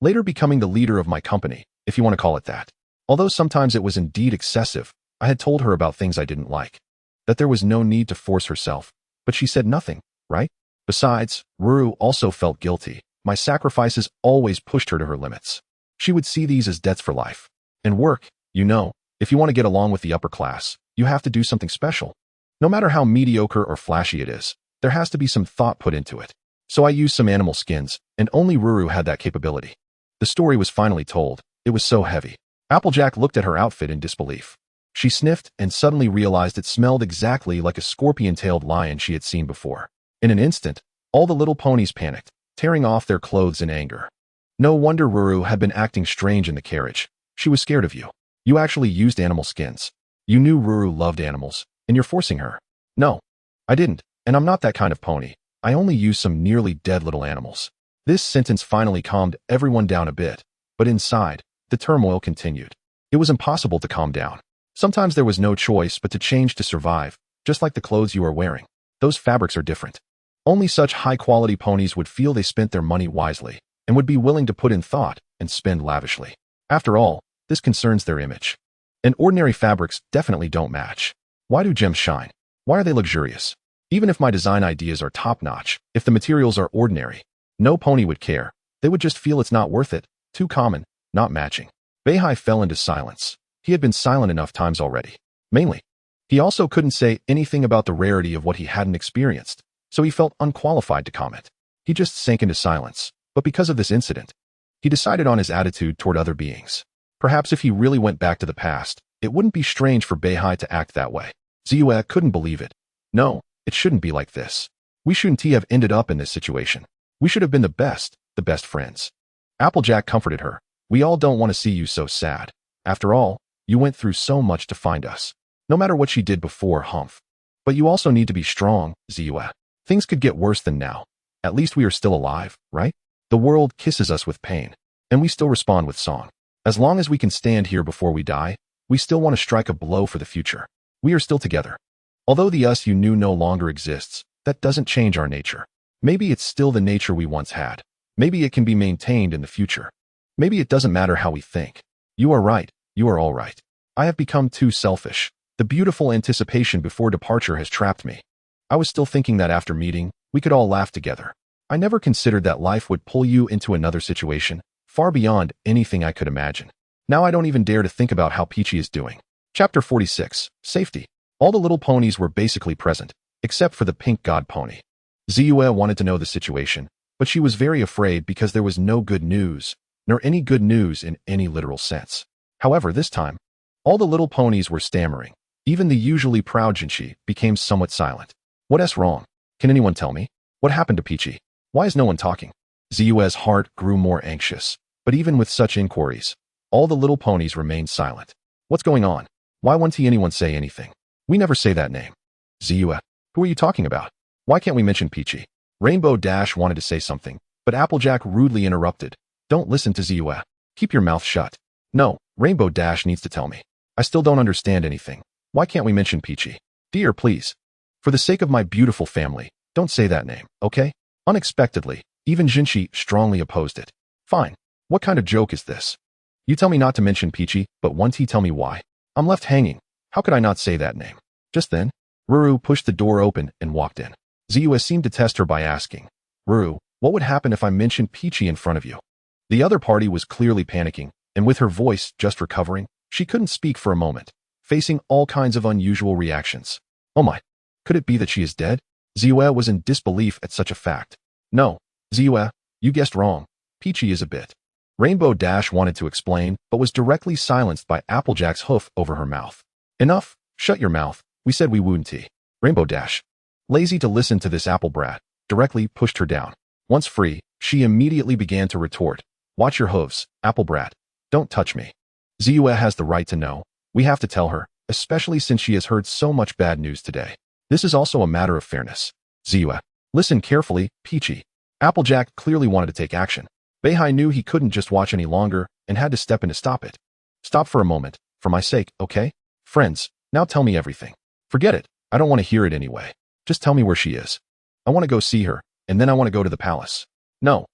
later becoming the leader of my company, if you want to call it that. Although sometimes it was indeed excessive, I had told her about things I didn't like, that there was no need to force herself, but she said nothing, right? Besides, Ruru also felt guilty. My sacrifices always pushed her to her limits. She would see these as debts for life. And work, you know, if you want to get along with the upper class, you have to do something special. No matter how mediocre or flashy it is, there has to be some thought put into it. So I used some animal skins, and only Ruru had that capability. The story was finally told. It was so heavy. Applejack looked at her outfit in disbelief. She sniffed and suddenly realized it smelled exactly like a scorpion-tailed lion she had seen before. In an instant, all the little ponies panicked, tearing off their clothes in anger. No wonder Ruru had been acting strange in the carriage. She was scared of you. You actually used animal skins. You knew Ruru loved animals, and you're forcing her. No, I didn't, and I'm not that kind of pony. I only used some nearly dead little animals. This sentence finally calmed everyone down a bit, but inside, the turmoil continued. It was impossible to calm down. Sometimes there was no choice but to change to survive, just like the clothes you are wearing. Those fabrics are different. Only such high-quality ponies would feel they spent their money wisely and would be willing to put in thought and spend lavishly. After all, this concerns their image. And ordinary fabrics definitely don't match. Why do gems shine? Why are they luxurious? Even if my design ideas are top-notch, if the materials are ordinary, no pony would care. They would just feel it's not worth it, too common, not matching. Beihai fell into silence. He had been silent enough times already. Mainly, he also couldn't say anything about the rarity of what he hadn't experienced, so he felt unqualified to comment. He just sank into silence. But because of this incident, he decided on his attitude toward other beings. Perhaps if he really went back to the past, it wouldn't be strange for Beihai to act that way. Ziyue couldn't believe it. No, it shouldn't be like this. We shouldn't have ended up in this situation. We should have been the best friends. Applejack comforted her. We all don't want to see you so sad. After all, you went through so much to find us. No matter what she did before, Humph. But you also need to be strong, Ziyue. Things could get worse than now. At least we are still alive, right? The world kisses us with pain, and we still respond with song. As long as we can stand here before we die, we still want to strike a blow for the future. We are still together. Although the us you knew no longer exists, that doesn't change our nature. Maybe it's still the nature we once had. Maybe it can be maintained in the future. Maybe it doesn't matter how we think. You are right. You are all right. I have become too selfish. The beautiful anticipation before departure has trapped me. I was still thinking that after meeting, we could all laugh together. I never considered that life would pull you into another situation, far beyond anything I could imagine. Now I don't even dare to think about how Peachy is doing. Chapter 46. Safety. All the little ponies were basically present, except for the pink god pony. Ziyue wanted to know the situation, but she was very afraid because there was no good news, nor any good news in any literal sense. However, this time, all the little ponies were stammering. Even the usually proud Jinchi became somewhat silent. What's wrong? Can anyone tell me? What happened to Peachy? Why is no one talking? Ziyue's heart grew more anxious, but even with such inquiries, all the little ponies remained silent. What's going on? Why won't anyone say anything? We never say that name. Ziyue, who are you talking about? Why can't we mention Peachy? Rainbow Dash wanted to say something, but Applejack rudely interrupted. Don't listen to Ziyue. Keep your mouth shut. No, Rainbow Dash needs to tell me. I still don't understand anything. Why can't we mention Peachy? Dear, please. For the sake of my beautiful family, don't say that name, okay? Unexpectedly, even Jinchi strongly opposed it. Fine. What kind of joke is this? You tell me not to mention Peachy, but won't he tell me why? I'm left hanging. How could I not say that name? Just then, Ruru pushed the door open and walked in. Ziyue seemed to test her by asking, Ruru, what would happen if I mentioned Peachy in front of you? The other party was clearly panicking, and with her voice just recovering, she couldn't speak for a moment, facing all kinds of unusual reactions. Oh my, could it be that she is dead? Ziyue was in disbelief at such a fact. No, Ziyue, you guessed wrong. Peachy is a bit. Rainbow Dash wanted to explain, but was directly silenced by Applejack's hoof over her mouth. Enough, shut your mouth, we said we wouldn't. Rainbow Dash, lazy to listen to this apple brat, directly pushed her down. Once free, she immediately began to retort. Watch your hooves, apple brat. Don't touch me. Ziyue has the right to know. We have to tell her, especially since she has heard so much bad news today. This is also a matter of fairness. Ziyue, listen carefully, Peachy. Applejack clearly wanted to take action. Beihai knew he couldn't just watch any longer and had to step in to stop it. Stop for a moment, for my sake, okay? Friends, now tell me everything. Forget it, I don't want to hear it anyway. Just tell me where she is. I want to go see her, and then I want to go to the palace. No,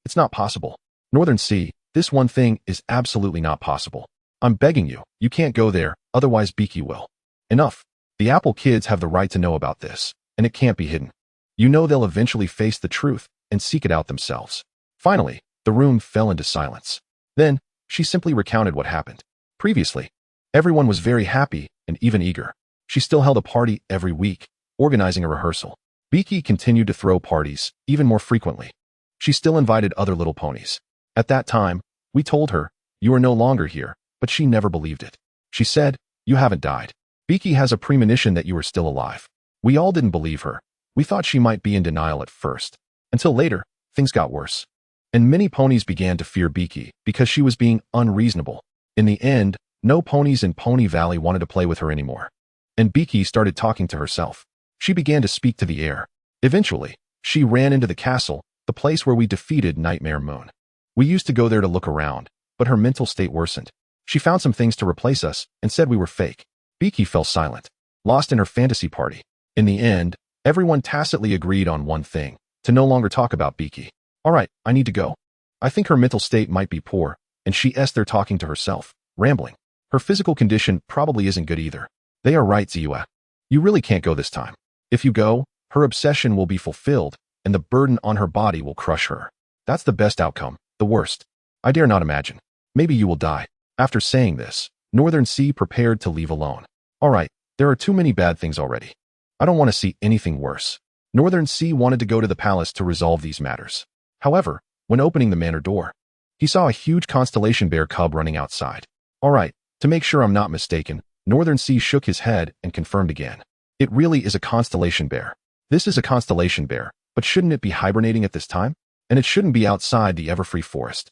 it's not possible. Northern Sea, this one thing is absolutely not possible. I'm begging you, you can't go there, otherwise Beaky will. Enough. The Apple kids have the right to know about this, and it can't be hidden. You know they'll eventually face the truth and seek it out themselves. Finally, the room fell into silence. Then, she simply recounted what happened. Previously, everyone was very happy and even eager. She still held a party every week, organizing a rehearsal. Beaky continued to throw parties, even more frequently. She still invited other little ponies. At that time, we told her, you are no longer here, but she never believed it. She said, you haven't died. Beaky has a premonition that you are still alive. We all didn't believe her. We thought she might be in denial at first. Until later, things got worse. And many ponies began to fear Beaky because she was being unreasonable. In the end, no ponies in Pony Valley wanted to play with her anymore. And Beaky started talking to herself. She began to speak to the air. Eventually, she ran into the castle, the place where we defeated Nightmare Moon. We used to go there to look around, but her mental state worsened. She found some things to replace us and said we were fake. Beaky fell silent, lost in her fantasy party. In the end, everyone tacitly agreed on one thing, to no longer talk about Beaky. All right, I need to go. I think her mental state might be poor, and she's there talking to herself, rambling. Her physical condition probably isn't good either. They are right, Ziyue. You really can't go this time. If you go, her obsession will be fulfilled, and the burden on her body will crush her. That's the best outcome, the worst. I dare not imagine. Maybe you will die. After saying this, Northern Sea prepared to leave alone. All right, there are too many bad things already. I don't want to see anything worse. Northern Sea wanted to go to the palace to resolve these matters. However, when opening the manor door, he saw a huge constellation bear cub running outside. All right, to make sure I'm not mistaken, Northern Sea shook his head and confirmed again. It really is a constellation bear. This is a constellation bear, but shouldn't it be hibernating at this time? And it shouldn't be outside the everfree forest.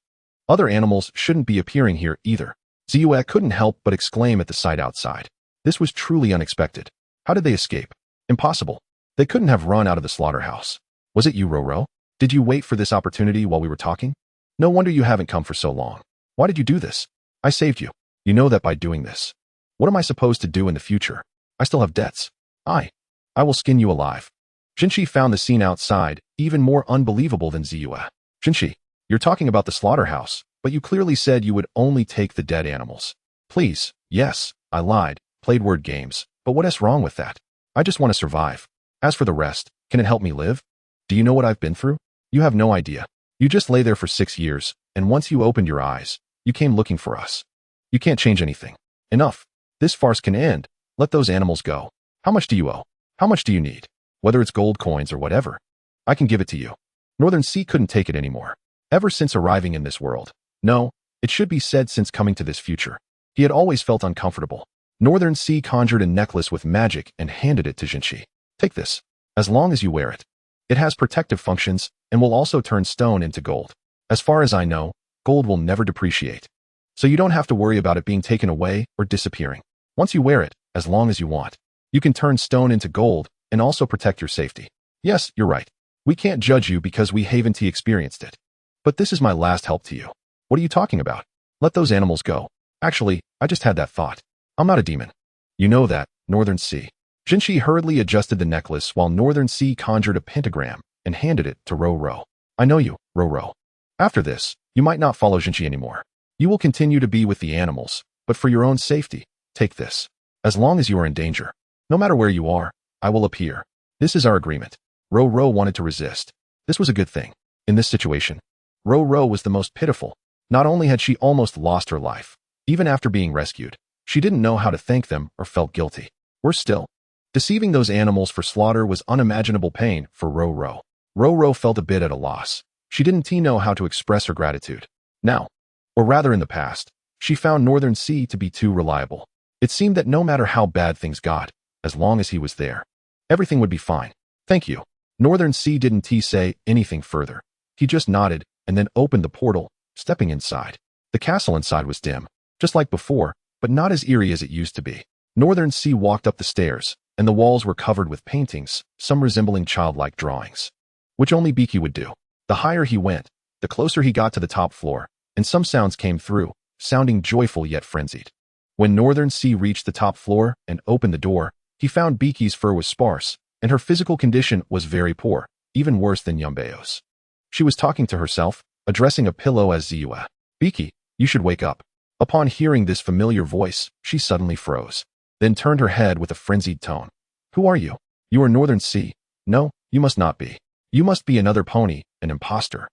Other animals shouldn't be appearing here either. Ziyue couldn't help but exclaim at the sight outside. This was truly unexpected. How did they escape? Impossible. They couldn't have run out of the slaughterhouse. Was it you, Roro? Did you wait for this opportunity while we were talking? No wonder you haven't come for so long. Why did you do this? I saved you. You know that by doing this. What am I supposed to do in the future? I still have debts. I will skin you alive. Jinchi found the scene outside even more unbelievable than Ziyue. Jinchi, you're talking about the slaughterhouse, but you clearly said you would only take the dead animals. Please, yes, I lied. played word games, but what is wrong with that? I just want to survive. As for the rest, can it help me live? Do you know what I've been through? You have no idea. You just lay there for 6 years, and once you opened your eyes, you came looking for us. You can't change anything. Enough. This farce can end. Let those animals go. How much do you owe? How much do you need? Whether it's gold coins or whatever. I can give it to you. Northern Sea couldn't take it anymore. Ever since arriving in this world. No, it should be said since coming to this future. He had always felt uncomfortable. Northern Sea conjured a necklace with magic and handed it to Jinchi. Take this. As long as you wear it. It has protective functions and will also turn stone into gold. As far as I know, gold will never depreciate. So you don't have to worry about it being taken away or disappearing. Once you wear it, as long as you want, you can turn stone into gold and also protect your safety. Yes, you're right. We can't judge you because we haven't experienced it. But this is my last help to you. What are you talking about? Let those animals go. Actually, I just had that thought. I'm not a demon. You know that, Northern Sea. Jinchi hurriedly adjusted the necklace while Northern Sea conjured a pentagram and handed it to Ro. I know you, Ro. After this, you might not follow Jinchi anymore. You will continue to be with the animals, but for your own safety, take this. As long as you are in danger, no matter where you are, I will appear. This is our agreement. Ro wanted to resist. This was a good thing. In this situation, Ro was the most pitiful. Not only had she almost lost her life, even after being rescued, she didn't know how to thank them or felt guilty. Worse still, deceiving those animals for slaughter was unimaginable pain for Ro. Ro felt a bit at a loss. She didn't know how to express her gratitude. Now, or rather in the past, she found Northern Sea to be too reliable. It seemed that no matter how bad things got, as long as he was there, everything would be fine. Thank you. Northern Sea didn't say anything further. He just nodded and then opened the portal, stepping inside. The castle inside was dim, just like before, but not as eerie as it used to be. Northern Sea walked up the stairs, and the walls were covered with paintings, some resembling childlike drawings, which only Beaky would do. The higher he went, the closer he got to the top floor, and some sounds came through, sounding joyful yet frenzied. When Northern Sea reached the top floor and opened the door, he found Beaky's fur was sparse, and her physical condition was very poor, even worse than Yumbeo's. She was talking to herself, addressing a pillow as Ziua. Beaky, you should wake up. Upon hearing this familiar voice, she suddenly froze, then turned her head with a frenzied tone. Who are you? You are Northern Sea. No, you must not be. You must be another pony, an imposter.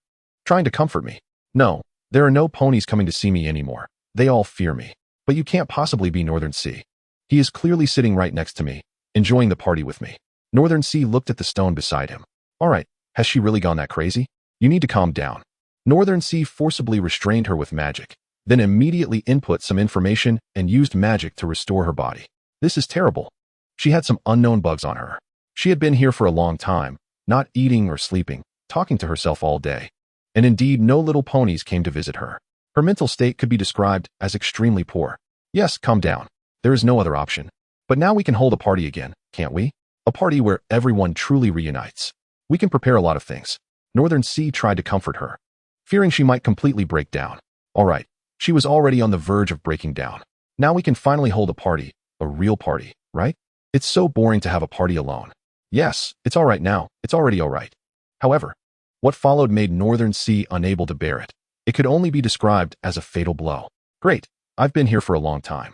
Trying to comfort me. No, there are no ponies coming to see me anymore. They all fear me. But you can't possibly be Northern Sea. He is clearly sitting right next to me, enjoying the party with me. Northern Sea looked at the stone beside him. All right, has she really gone that crazy? You need to calm down. Northern Sea forcibly restrained her with magic, then immediately input some information and used magic to restore her body. This is terrible. She had some unknown bugs on her. She had been here for a long time, not eating or sleeping, talking to herself all day. And indeed, no little ponies came to visit her. Her mental state could be described as extremely poor. Yes, calm down. There is no other option. But now we can hold a party again, can't we? A party where everyone truly reunites. We can prepare a lot of things. Northern Sea tried to comfort her, fearing she might completely break down. All right, she was already on the verge of breaking down. Now we can finally hold a party, a real party, right? It's so boring to have a party alone. Yes, it's all right now. It's already all right. However, what followed made Northern Sea unable to bear it. It could only be described as a fatal blow. Great, I've been here for a long time,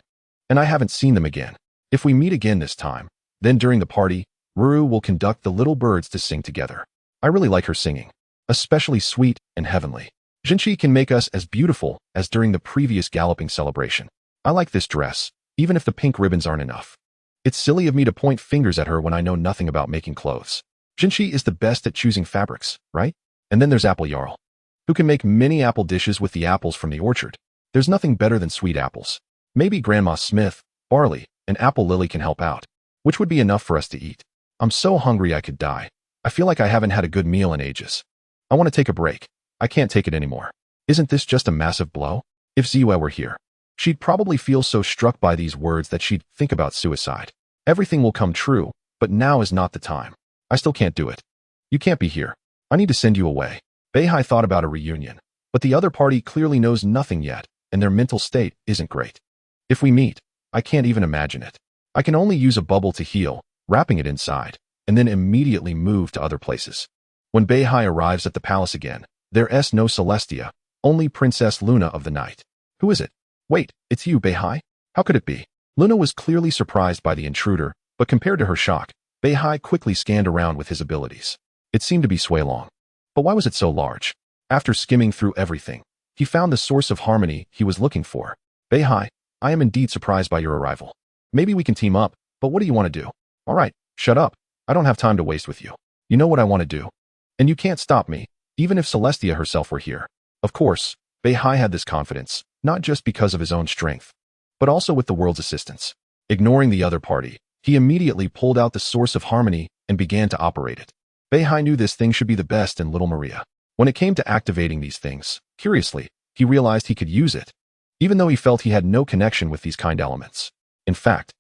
and I haven't seen them again. If we meet again this time, then during the party, Ruru will conduct the little birds to sing together. I really like her singing, especially sweet and heavenly. Jinchi can make us as beautiful as during the previous galloping celebration. I like this dress, even if the pink ribbons aren't enough. It's silly of me to point fingers at her when I know nothing about making clothes. Jinchi is the best at choosing fabrics, right? And then there's Apple Jarl, who can make many apple dishes with the apples from the orchard. There's nothing better than sweet apples. Maybe Grandma Smith, Barley, and Apple Lily can help out, which would be enough for us to eat. I'm so hungry I could die. I feel like I haven't had a good meal in ages. I want to take a break. I can't take it anymore. Isn't this just a massive blow? If Ziwa were here, she'd probably feel so struck by these words that she'd think about suicide. Everything will come true, but now is not the time. I still can't do it. You can't be here. I need to send you away. Beihai thought about a reunion, but the other party clearly knows nothing yet, and their mental state isn't great. If we meet, I can't even imagine it. I can only use a bubble to heal, wrapping it inside, and then immediately move to other places. When Beihai arrives at the palace again, there's no Celestia, only Princess Luna of the Night. Who is it? Wait, it's you, Beihai? How could it be? Luna was clearly surprised by the intruder, but compared to her shock, Beihai quickly scanned around with his abilities. It seemed to be Suilong. But why was it so large? After skimming through everything, he found the source of harmony he was looking for. Beihai, I am indeed surprised by your arrival. Maybe we can team up, but what do you want to do? All right, shut up. I don't have time to waste with you. You know what I want to do. And you can't stop me, even if Celestia herself were here. Of course, Beihai had this confidence, not just because of his own strength, but also with the world's assistance. Ignoring the other party, he immediately pulled out the source of harmony and began to operate it. Beihai knew this thing should be the best in Little Maria. When it came to activating these things, curiously, he realized he could use it, even though he felt he had no connection with these kind elements. In fact,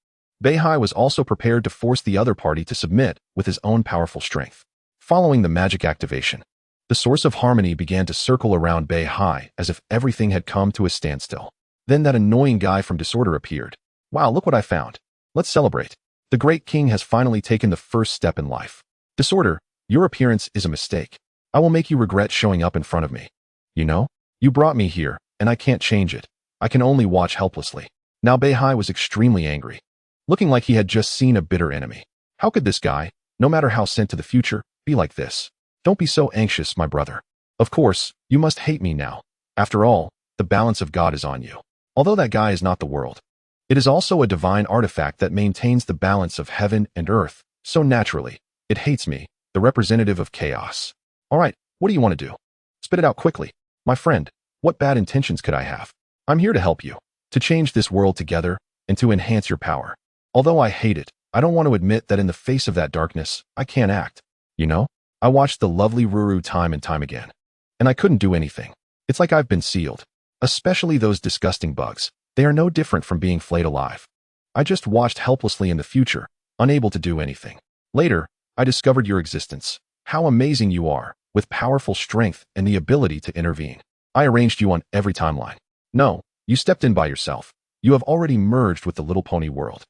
Beihai was also prepared to force the other party to submit with his own powerful strength. Following the magic activation, the source of harmony began to circle around Beihai as if everything had come to a standstill. Then that annoying guy from Disorder appeared. Wow, look what I found. Let's celebrate. The great king has finally taken the first step in life. Disorder, your appearance is a mistake. I will make you regret showing up in front of me. You know, you brought me here, and I can't change it. I can only watch helplessly. Now Beihai was extremely angry, looking like he had just seen a bitter enemy. How could this guy, no matter how sent to the future, be like this? Don't be so anxious, my brother. Of course, you must hate me now. After all, the balance of God is on you. Although that guy is not the world, it is also a divine artifact that maintains the balance of heaven and earth, so naturally, it hates me, the representative of chaos. All right, what do you want to do? Spit it out quickly. My friend, what bad intentions could I have? I'm here to help you, to change this world together, and to enhance your power. Although I hate it, I don't want to admit that in the face of that darkness, I can't act. You know, I watched the lovely Ruru time and time again, and I couldn't do anything. It's like I've been sealed. Especially those disgusting bugs. They are no different from being flayed alive. I just watched helplessly in the future, unable to do anything. Later, I discovered your existence. How amazing you are, with powerful strength and the ability to intervene. I arranged you on every timeline. No, you stepped in by yourself. You have already merged with the Little Pony world.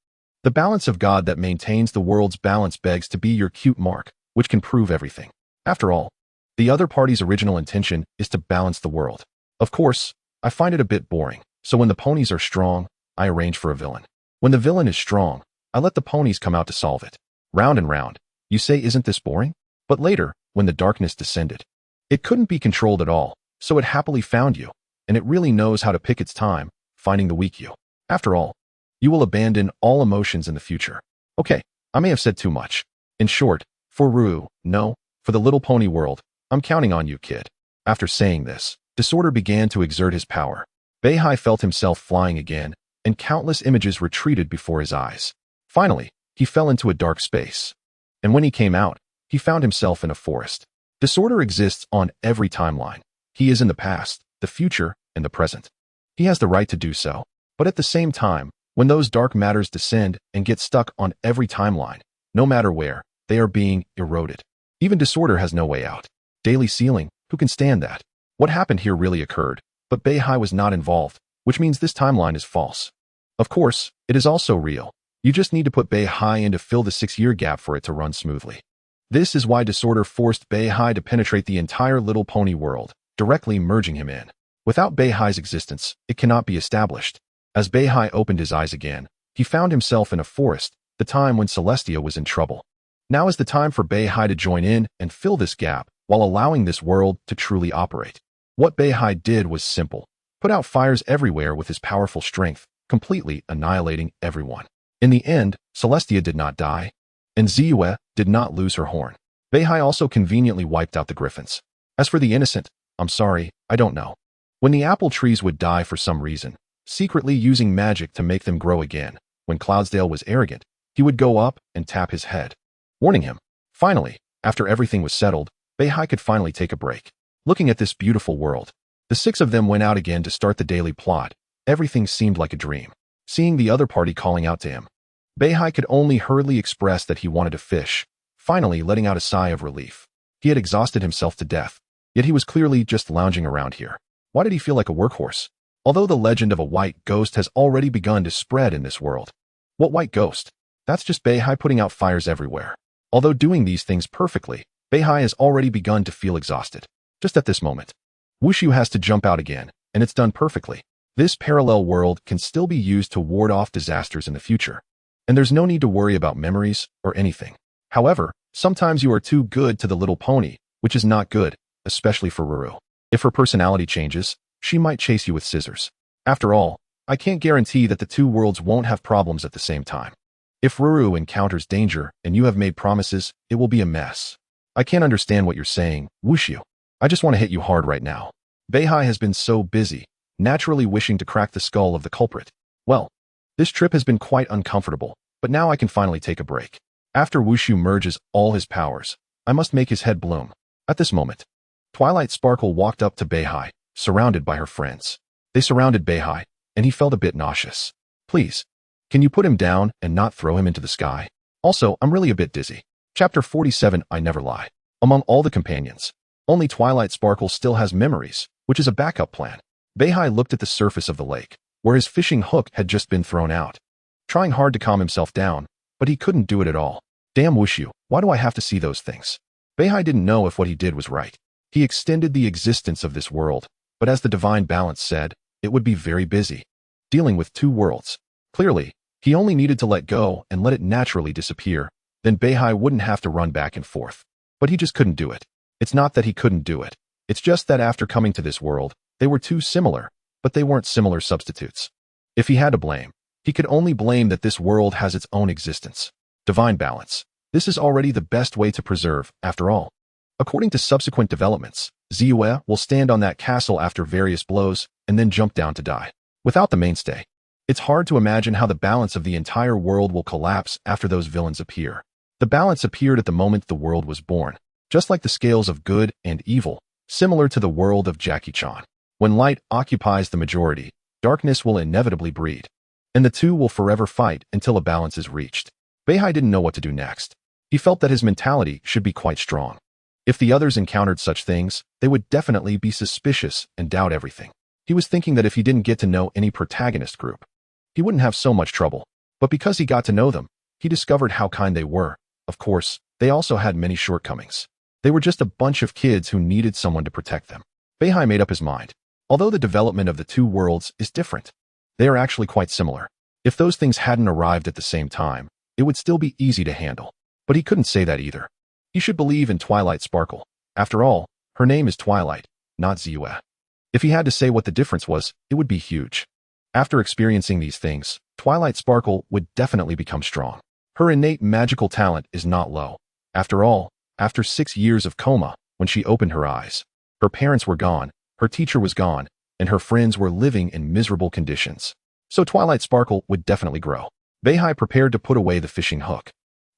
The balance of God that maintains the world's balance begs to be your cute mark, which can prove everything. After all, the other party's original intention is to balance the world. Of course, I find it a bit boring, so when the ponies are strong, I arrange for a villain. When the villain is strong, I let the ponies come out to solve it. Round and round. You say, isn't this boring? But later, when the darkness descended, it couldn't be controlled at all, so it happily found you, and it really knows how to pick its time, finding the weak you. After all, you will abandon all emotions in the future. Okay, I may have said too much. In short, for Ruru, no, for the Little Pony world, I'm counting on you, kid. After saying this, Disorder began to exert his power. Beihai felt himself flying again, and countless images retreated before his eyes. Finally, he fell into a dark space. And when he came out, he found himself in a forest. Disorder exists on every timeline. He is in the past, the future, and the present. He has the right to do so. But at the same time, when those dark matters descend and get stuck on every timeline, no matter where, they are being eroded. Even Disorder has no way out. Daily ceiling, who can stand that? What happened here really occurred, but Beihai was not involved, which means this timeline is false. Of course, it is also real. You just need to put Beihai in to fill the 6-year gap for it to run smoothly. This is why Disorder forced Beihai to penetrate the entire Little Pony world, directly merging him in. Without Beihai's existence, it cannot be established. As Beihai opened his eyes again, he found himself in a forest, the time when Celestia was in trouble. Now is the time for Beihai to join in and fill this gap, while allowing this world to truly operate. What Beihai did was simple. Put out fires everywhere with his powerful strength, completely annihilating everyone. In the end, Celestia did not die, and Ziyue did not lose her horn. Beihai also conveniently wiped out the griffins. As for the innocent, I'm sorry, I don't know. When the apple trees would die for some reason, secretly using magic to make them grow again, when Cloudsdale was arrogant, he would go up and tap his head, warning him. Finally, after everything was settled, Beihai could finally take a break. Looking at this beautiful world, the 6 of them went out again to start the daily plot. Everything seemed like a dream. Seeing the other party calling out to him, Beihai could only hurriedly express that he wanted to fish, finally letting out a sigh of relief. He had exhausted himself to death, yet he was clearly just lounging around here. Why did he feel like a workhorse? Although the legend of a white ghost has already begun to spread in this world. What white ghost? That's just Beihai putting out fires everywhere. Although doing these things perfectly, Beihai has already begun to feel exhausted. Just at this moment, Wushu has to jump out again, and it's done perfectly. This parallel world can still be used to ward off disasters in the future, and there's no need to worry about memories or anything. However, sometimes you are too good to the little pony, which is not good, especially for Ruru. If her personality changes, she might chase you with scissors. After all, I can't guarantee that the two worlds won't have problems at the same time. If Ruru encounters danger and you have made promises, it will be a mess. I can't understand what you're saying, Wuxiu. I just want to hit you hard right now. Beihai has been so busy, naturally wishing to crack the skull of the culprit. Well, this trip has been quite uncomfortable, but now I can finally take a break. After Wuxiu merges all his powers, I must make his head bloom. At this moment, Twilight Sparkle walked up to Beihai, surrounded by her friends. They surrounded Beihai, and he felt a bit nauseous. Please, can you put him down and not throw him into the sky? Also, I'm really a bit dizzy. Chapter 47, I Never Lie. Among all the companions, only Twilight Sparkle still has memories, which is a backup plan. Beihai looked at the surface of the lake, where his fishing hook had just been thrown out, trying hard to calm himself down, but he couldn't do it at all. Damn Wuxiu, why do I have to see those things? Beihai didn't know if what he did was right. He extended the existence of this world, but as the divine balance said, it would be very busy, dealing with two worlds. Clearly, he only needed to let go and let it naturally disappear, then Beihai wouldn't have to run back and forth. But he just couldn't do it. It's not that he couldn't do it. It's just that after coming to this world, they were too similar, but they weren't similar substitutes. If he had to blame, he could only blame that this world has its own existence. Divine balance. This is already the best way to preserve, after all. According to subsequent developments, Ziyue will stand on that castle after various blows and then jump down to die. Without the mainstay, it's hard to imagine how the balance of the entire world will collapse after those villains appear. The balance appeared at the moment the world was born, just like the scales of good and evil, similar to the world of Jackie Chan. When light occupies the majority, darkness will inevitably breed, and the two will forever fight until a balance is reached. Beihai didn't know what to do next. He felt that his mentality should be quite strong. If the others encountered such things, they would definitely be suspicious and doubt everything. He was thinking that if he didn't get to know any protagonist group, he wouldn't have so much trouble. But because he got to know them, he discovered how kind they were. Of course, they also had many shortcomings. They were just a bunch of kids who needed someone to protect them. Beihai made up his mind. Although the development of the two worlds is different, they are actually quite similar. If those things hadn't arrived at the same time, it would still be easy to handle. But he couldn't say that either. He should believe in Twilight Sparkle. After all, her name is Twilight, not Ziyue. If he had to say what the difference was, it would be huge. After experiencing these things, Twilight Sparkle would definitely become strong. Her innate magical talent is not low. After all, after 6 years of coma, when she opened her eyes, her parents were gone, her teacher was gone, and her friends were living in miserable conditions. So Twilight Sparkle would definitely grow. Beihai prepared to put away the fishing hook.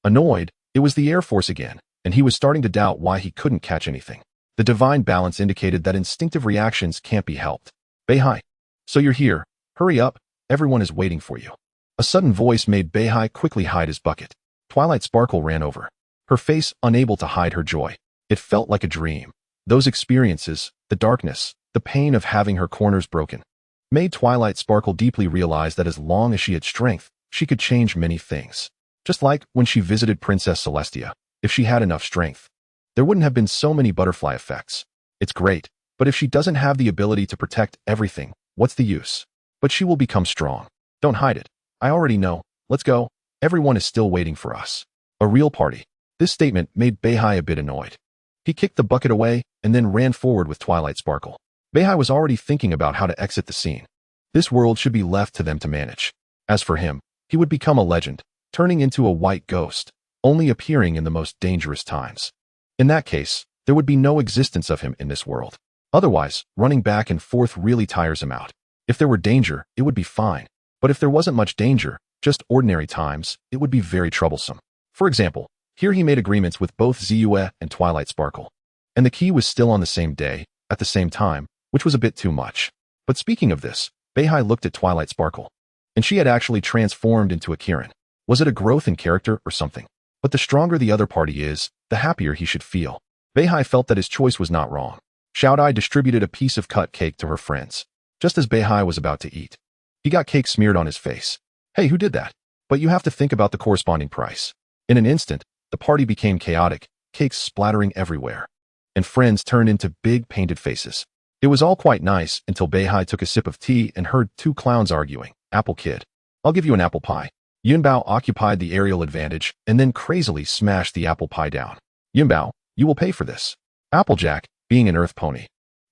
Annoyed, it was the Air Force again, and he was starting to doubt why he couldn't catch anything. The divine balance indicated that instinctive reactions can't be helped. Beihai, so you're here. Hurry up, everyone is waiting for you. A sudden voice made Beihai quickly hide his bucket. Twilight Sparkle ran over, her face unable to hide her joy. It felt like a dream. Those experiences, the darkness, the pain of having her corners broken, made Twilight Sparkle deeply realize that as long as she had strength, she could change many things. Just like when she visited Princess Celestia, if she had enough strength, there wouldn't have been so many butterfly effects. It's great, but if she doesn't have the ability to protect everything, what's the use? But she will become strong. Don't hide it. I already know. Let's go. Everyone is still waiting for us. A real party. This statement made Beihai a bit annoyed. He kicked the bucket away and then ran forward with Twilight Sparkle. Beihai was already thinking about how to exit the scene. This world should be left to them to manage. As for him, he would become a legend, turning into a white ghost, only appearing in the most dangerous times. In that case, there would be no existence of him in this world. Otherwise, running back and forth really tires him out. If there were danger, it would be fine. But if there wasn't much danger, just ordinary times, it would be very troublesome. For example, here he made agreements with both Ziyue and Twilight Sparkle. And the key was still on the same day, at the same time, which was a bit too much. But speaking of this, Beihai looked at Twilight Sparkle. And she had actually transformed into a Kirin. Was it a growth in character or something? But the stronger the other party is, the happier he should feel. Beihai felt that his choice was not wrong. Xiaodai distributed a piece of cut cake to her friends, just as Beihai was about to eat. He got cake smeared on his face. Hey, who did that? But you have to think about the corresponding price. In an instant, the party became chaotic, cakes splattering everywhere. And friends turned into big painted faces. It was all quite nice until Beihai took a sip of tea and heard two clowns arguing. Apple kid. I'll give you an apple pie. Yunbao occupied the aerial advantage and then crazily smashed the apple pie down. Yunbao, you will pay for this. Applejack, being an earth pony,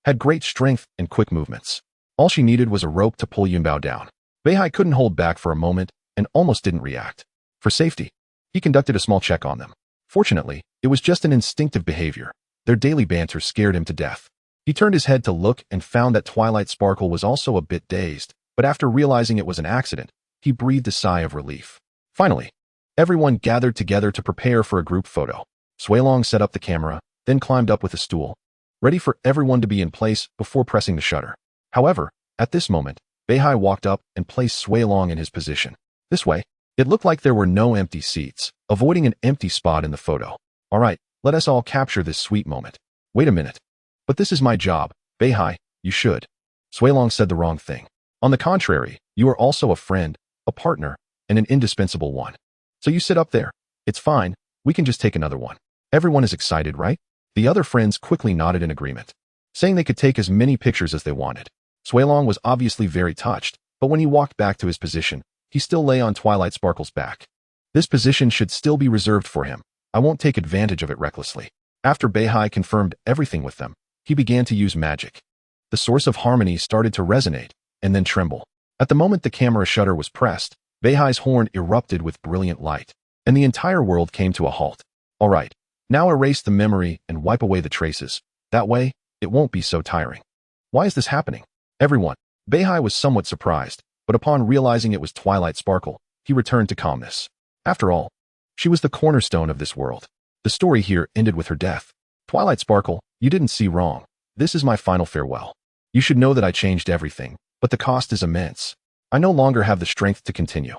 had great strength and quick movements. All she needed was a rope to pull Yunbao down. Beihai couldn't hold back for a moment and almost didn't react. For safety, he conducted a small check on them. Fortunately, it was just an instinctive behavior. Their daily banter scared him to death. He turned his head to look and found that Twilight Sparkle was also a bit dazed, but after realizing it was an accident, he breathed a sigh of relief. Finally, everyone gathered together to prepare for a group photo. Suilong set up the camera, then climbed up with a stool, ready for everyone to be in place before pressing the shutter. However, at this moment, Beihai walked up and placed Suilong in his position. This way, it looked like there were no empty seats, avoiding an empty spot in the photo. All right, let us all capture this sweet moment. Wait a minute. But this is my job. Beihai, you should. Suilong said the wrong thing. On the contrary, you are also a friend, a partner, and an indispensable one. So you sit up there. It's fine, we can just take another one. Everyone is excited, right? The other friends quickly nodded in agreement, saying they could take as many pictures as they wanted. Suilong was obviously very touched, but when he walked back to his position, he still lay on Twilight Sparkle's back. This position should still be reserved for him. I won't take advantage of it recklessly. After Beihai confirmed everything with them, he began to use magic. The source of harmony started to resonate, and then tremble. At the moment the camera shutter was pressed, Beihai's horn erupted with brilliant light, and the entire world came to a halt. All right, now erase the memory and wipe away the traces. That way, it won't be so tiring. Why is this happening? Everyone. Beihai was somewhat surprised, but upon realizing it was Twilight Sparkle, he returned to calmness. After all, she was the cornerstone of this world. The story here ended with her death. Twilight Sparkle, you didn't see wrong. This is my final farewell. You should know that I changed everything, but the cost is immense. I no longer have the strength to continue.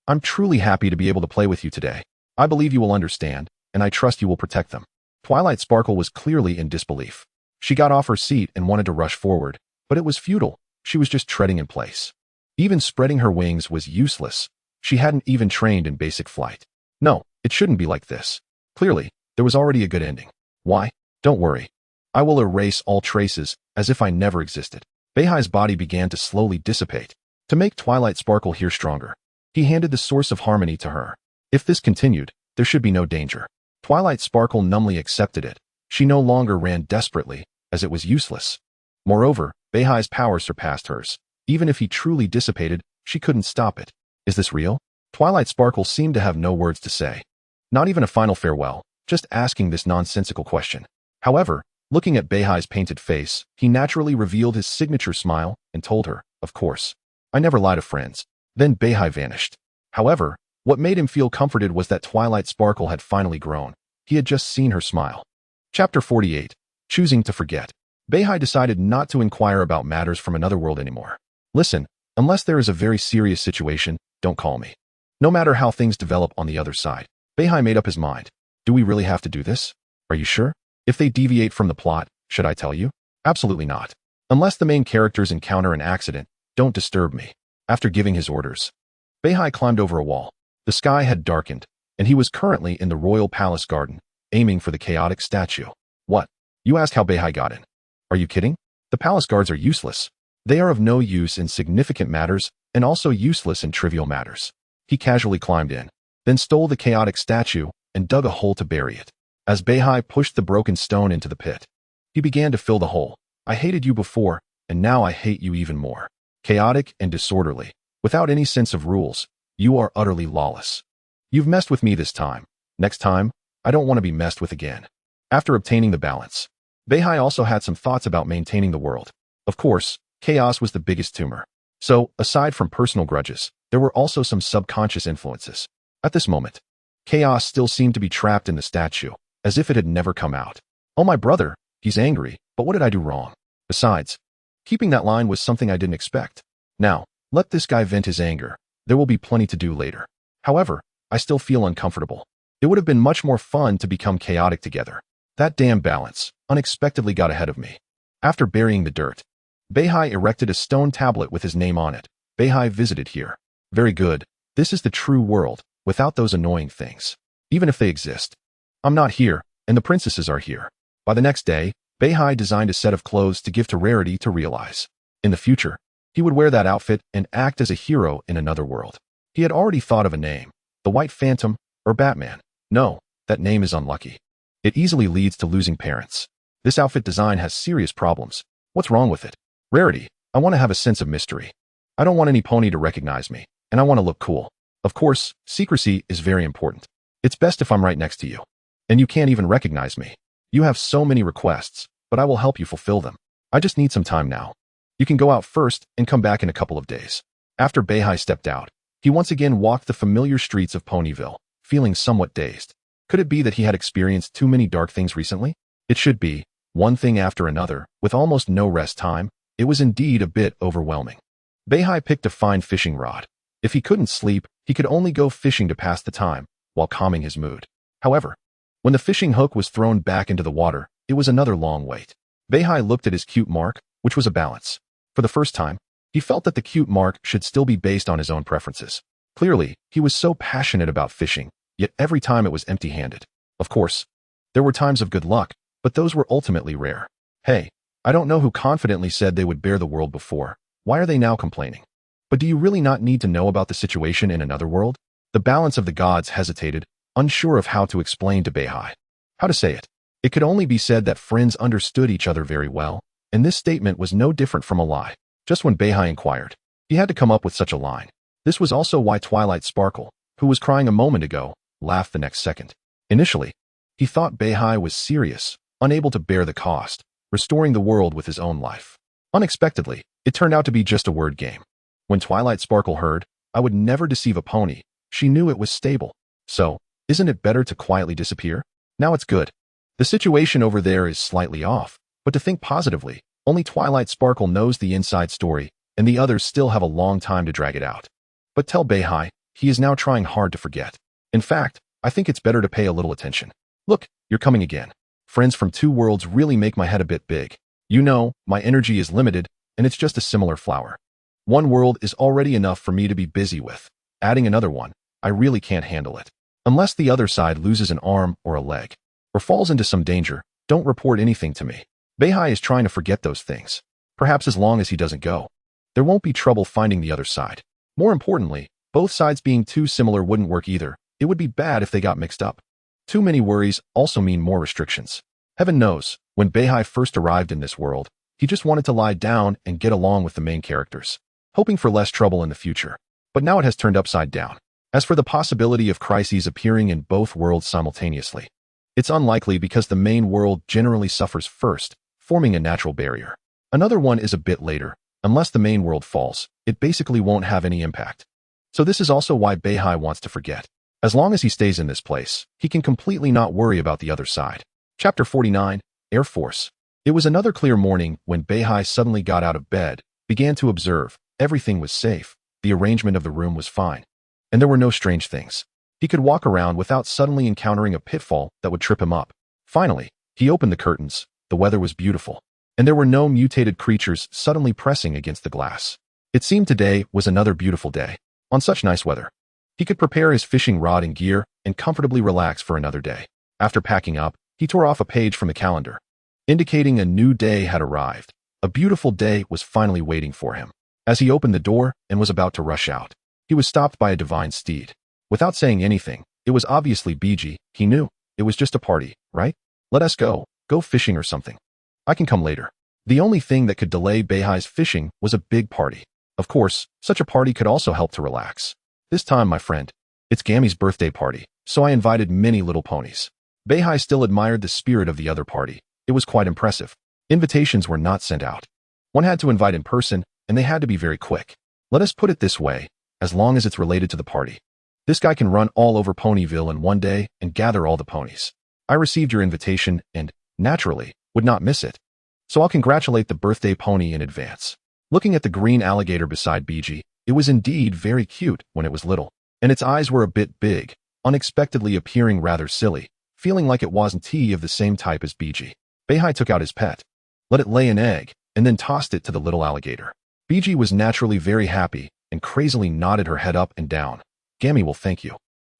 I'm truly happy to be able to play with you today. I believe you will understand, and I trust you will protect them. Twilight Sparkle was clearly in disbelief. She got off her seat and wanted to rush forward, but it was futile. She was just treading in place. Even spreading her wings was useless. She hadn't even trained in basic flight. No, it shouldn't be like this. Clearly, there was already a good ending. Why? Don't worry. I will erase all traces, as if I never existed. Beihai's body began to slowly dissipate. To make Twilight Sparkle here stronger, he handed the source of harmony to her. If this continued, there should be no danger. Twilight Sparkle numbly accepted it. She no longer ran desperately, as it was useless. Moreover, Beihai's power surpassed hers. Even if he truly dissipated, she couldn't stop it. Is this real? Twilight Sparkle seemed to have no words to say. Not even a final farewell, just asking this nonsensical question. However, looking at Beihai's painted face, he naturally revealed his signature smile and told her, of course. I never lie to friends. Then Beihai vanished. However, what made him feel comforted was that Twilight Sparkle had finally grown. He had just seen her smile. Chapter 48. Choosing to Forget. Beihai decided not to inquire about matters from another world anymore. Listen, unless there is a very serious situation, don't call me. No matter how things develop on the other side. Beihai made up his mind. Do we really have to do this? Are you sure? If they deviate from the plot, should I tell you? Absolutely not. Unless the main characters encounter an accident, don't disturb me. After giving his orders, Beihai climbed over a wall. The sky had darkened, and he was currently in the royal palace garden, aiming for the chaotic statue. What? You ask how Beihai got in. Are you kidding? The palace guards are useless. They are of no use in significant matters, and also useless in trivial matters. He casually climbed in, then stole the chaotic statue and dug a hole to bury it. As Beihai pushed the broken stone into the pit, he began to fill the hole. I hated you before, and now I hate you even more. Chaotic and disorderly, without any sense of rules, you are utterly lawless. You've messed with me this time. Next time, I don't want to be messed with again. After obtaining the balance, Beihai also had some thoughts about maintaining the world. Of course, chaos was the biggest tumor. So, aside from personal grudges, there were also some subconscious influences. At this moment, chaos still seemed to be trapped in the statue, as if it had never come out. Oh, my brother, he's angry, but what did I do wrong? Besides, keeping that line was something I didn't expect. Now, let this guy vent his anger. There will be plenty to do later. However, I still feel uncomfortable. It would have been much more fun to become chaotic together. That damn balance unexpectedly got ahead of me. After burying the dirt, Beihai erected a stone tablet with his name on it. Beihai visited here. Very good. This is the true world, without those annoying things. Even if they exist. I'm not here, and the princesses are here. By the next day, Beihai designed a set of clothes to give to Rarity to realize. In the future, he would wear that outfit and act as a hero in another world. He had already thought of a name, the White Phantom or Batman. No, that name is unlucky. It easily leads to losing parents. This outfit design has serious problems. What's wrong with it? Rarity, I want to have a sense of mystery. I don't want any pony to recognize me, and I want to look cool. Of course, secrecy is very important. It's best if I'm right next to you. And you can't even recognize me. You have so many requests, but I will help you fulfill them. I just need some time now. You can go out first and come back in a couple of days. After Beihai stepped out, he once again walked the familiar streets of Ponyville, feeling somewhat dazed. Could it be that he had experienced too many dark things recently? It should be, one thing after another, with almost no rest time. It was indeed a bit overwhelming. Beihai picked a fine fishing rod. If he couldn't sleep, he could only go fishing to pass the time, while calming his mood. However, when the fishing hook was thrown back into the water, it was another long wait. Beihai looked at his cute mark, which was a balance. For the first time, he felt that the cute mark should still be based on his own preferences. Clearly, he was so passionate about fishing, yet every time it was empty-handed. Of course, there were times of good luck, but those were ultimately rare. Hey, I don't know who confidently said they would bear the world before. Why are they now complaining? But do you really not need to know about the situation in another world? The balance of the gods hesitated, unsure of how to explain to Beihai. How to say it? It could only be said that friends understood each other very well, and this statement was no different from a lie. Just when Beihai inquired, he had to come up with such a line. This was also why Twilight Sparkle, who was crying a moment ago, laughed the next second. Initially, he thought Beihai was serious, unable to bear the cost, restoring the world with his own life. Unexpectedly, it turned out to be just a word game. When Twilight Sparkle heard, I would never deceive a pony, she knew it was stable. So, isn't it better to quietly disappear? Now it's good. The situation over there is slightly off, but to think positively, only Twilight Sparkle knows the inside story, and the others still have a long time to drag it out. But tell Beihai, he is now trying hard to forget. In fact, I think it's better to pay a little attention. Look, you're coming again. Friends from two worlds really make my head a bit big. You know, my energy is limited, and it's just a similar flower. One world is already enough for me to be busy with. Adding another one, I really can't handle it. Unless the other side loses an arm or a leg, or falls into some danger, don't report anything to me. Beihai is trying to forget those things. Perhaps as long as he doesn't go, there won't be trouble finding the other side. More importantly, both sides being too similar wouldn't work either. It would be bad if they got mixed up. Too many worries also mean more restrictions. Heaven knows, when Beihai first arrived in this world, he just wanted to lie down and get along with the main characters, hoping for less trouble in the future. But now it has turned upside down. As for the possibility of crises appearing in both worlds simultaneously, it's unlikely because the main world generally suffers first, forming a natural barrier. Another one is a bit later. Unless the main world falls, it basically won't have any impact. So this is also why Beihai wants to forget. As long as he stays in this place, he can completely not worry about the other side. Chapter 49, Air Force. It was another clear morning when Beihai suddenly got out of bed, began to observe. Everything was safe, the arrangement of the room was fine, and there were no strange things. He could walk around without suddenly encountering a pitfall that would trip him up. Finally, he opened the curtains. The weather was beautiful, and there were no mutated creatures suddenly pressing against the glass. It seemed today was another beautiful day. On such nice weather, he could prepare his fishing rod and gear and comfortably relax for another day. After packing up, he tore off a page from the calendar, indicating a new day had arrived. A beautiful day was finally waiting for him. As he opened the door and was about to rush out, he was stopped by a divine steed. Without saying anything, it was obviously BG. He knew. It was just a party, right? Let us go fishing or something. I can come later. The only thing that could delay Beihai's fishing was a big party. Of course, such a party could also help to relax. This time, my friend, it's Gammy's birthday party, so I invited many little ponies. Beihai still admired the spirit of the other party. It was quite impressive. Invitations were not sent out. One had to invite in person, and they had to be very quick. Let us put it this way, as long as it's related to the party. This guy can run all over Ponyville in one day and gather all the ponies. I received your invitation and, naturally, would not miss it. So I'll congratulate the birthday pony in advance. Looking at the green alligator beside BG, it was indeed very cute when it was little, and its eyes were a bit big, unexpectedly appearing rather silly, feeling like it wasn't tea of the same type as BG. Beihai took out his pet, let it lay an egg, and then tossed it to the little alligator. BG was naturally very happy and crazily nodded her head up and down. Gammy will thank you.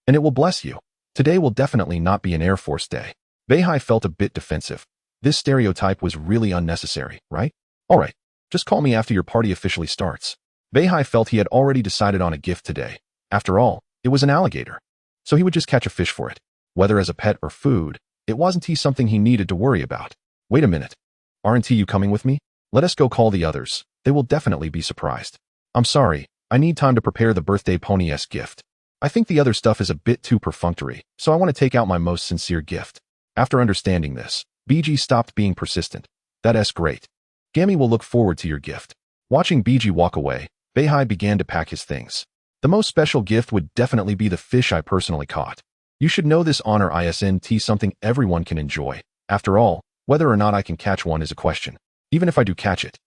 And it will bless you. Today will definitely not be an Air Force day. Beihai felt a bit defensive. This stereotype was really unnecessary, right? Alright, just call me after your party officially starts. Beihai felt he had already decided on a gift today. After all, it was an alligator. So he would just catch a fish for it. Whether as a pet or food, it wasn't something he needed to worry about. Wait a minute. Aren't you coming with me? Let us go call the others. They will definitely be surprised. I'm sorry, I need time to prepare the birthday pony-esque gift. I think the other stuff is a bit too perfunctory, so I want to take out my most sincere gift. After understanding this, BG stopped being persistent. That's great. Gammy will look forward to your gift. Watching BG walk away, Beihai began to pack his things. The most special gift would definitely be the fish I personally caught. You should know this honor isn't something everyone can enjoy. After all, whether or not I can catch one is a question. Even if I do catch it,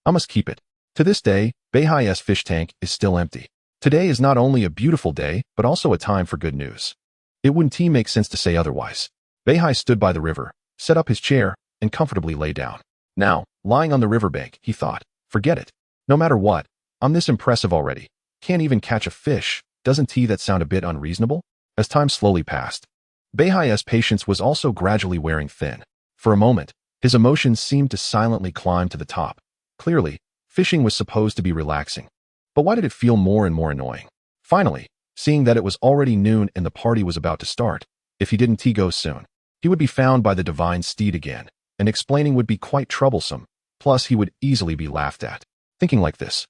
I must keep it. To this day, Beihai's fish tank is still empty. Today is not only a beautiful day, but also a time for good news. It wouldn't make sense to say otherwise. Beihai stood by the river, set up his chair, and comfortably lay down. Now, lying on the riverbank, he thought, forget it. No matter what, I'm this impressive already. Can't even catch a fish. Doesn't that sound a bit unreasonable? As time slowly passed, Beihai's patience was also gradually wearing thin. For a moment, his emotions seemed to silently climb to the top. Clearly, fishing was supposed to be relaxing. But why did it feel more and more annoying? Finally, seeing that it was already noon and the party was about to start, if he didn't go soon, he would be found by the divine steed again, and explaining would be quite troublesome, plus he would easily be laughed at. Thinking like this,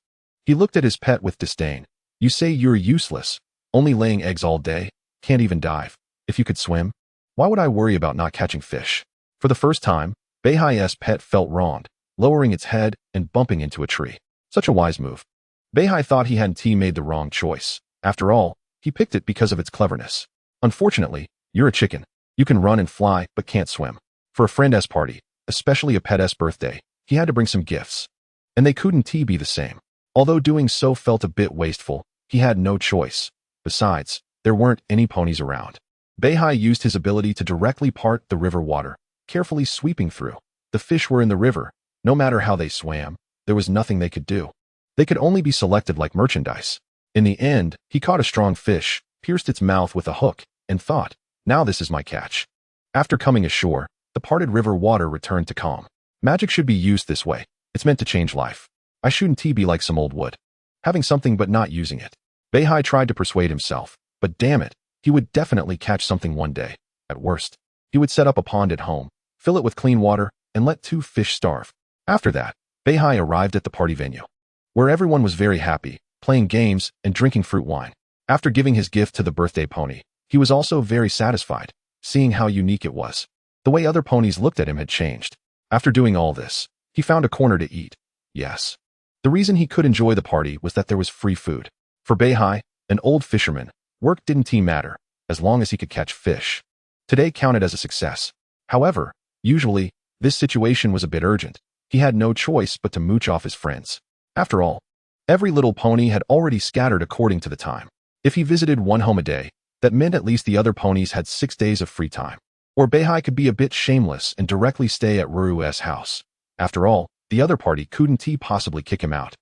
he looked at his pet with disdain. You say you're useless, only laying eggs all day, can't even dive. If you could swim, why would I worry about not catching fish? For the first time, Beihai's pet felt wronged, lowering its head and bumping into a tree. Such a wise move. Beihai thought he hadn't made the wrong choice. After all, he picked it because of its cleverness. Unfortunately, you're a chicken. You can run and fly, but can't swim. For a friend's party, especially a pet's birthday, he had to bring some gifts. And they couldn't be the same. Although doing so felt a bit wasteful, he had no choice. Besides, there weren't any ponies around. Beihai used his ability to directly part the river water, carefully sweeping through. The fish were in the river. No matter how they swam, there was nothing they could do. They could only be selected like merchandise. In the end, he caught a strong fish, pierced its mouth with a hook, and thought, now this is my catch. After coming ashore, the parted river water returned to calm. Magic should be used this way. It's meant to change life. I shouldn't be like some old wood, having something but not using it. Beihai tried to persuade himself, but damn it, he would definitely catch something one day. At worst, he would set up a pond at home, fill it with clean water, and let 2 fish starve. After that, Beihai arrived at the party venue, where everyone was very happy, playing games and drinking fruit wine. After giving his gift to the birthday pony, he was also very satisfied, seeing how unique it was. The way other ponies looked at him had changed. After doing all this, he found a corner to eat. Yes. The reason he could enjoy the party was that there was free food. For Beihai, an old fisherman, work didn't matter, as long as he could catch fish. Today counted as a success. However, usually, this situation was a bit urgent. He had no choice but to mooch off his friends. After all, every little pony had already scattered according to the time. If he visited one home a day, that meant at least the other ponies had 6 days of free time. Or Beihai could be a bit shameless and directly stay at Ruru's house. After all, the other party couldn't possibly kick him out,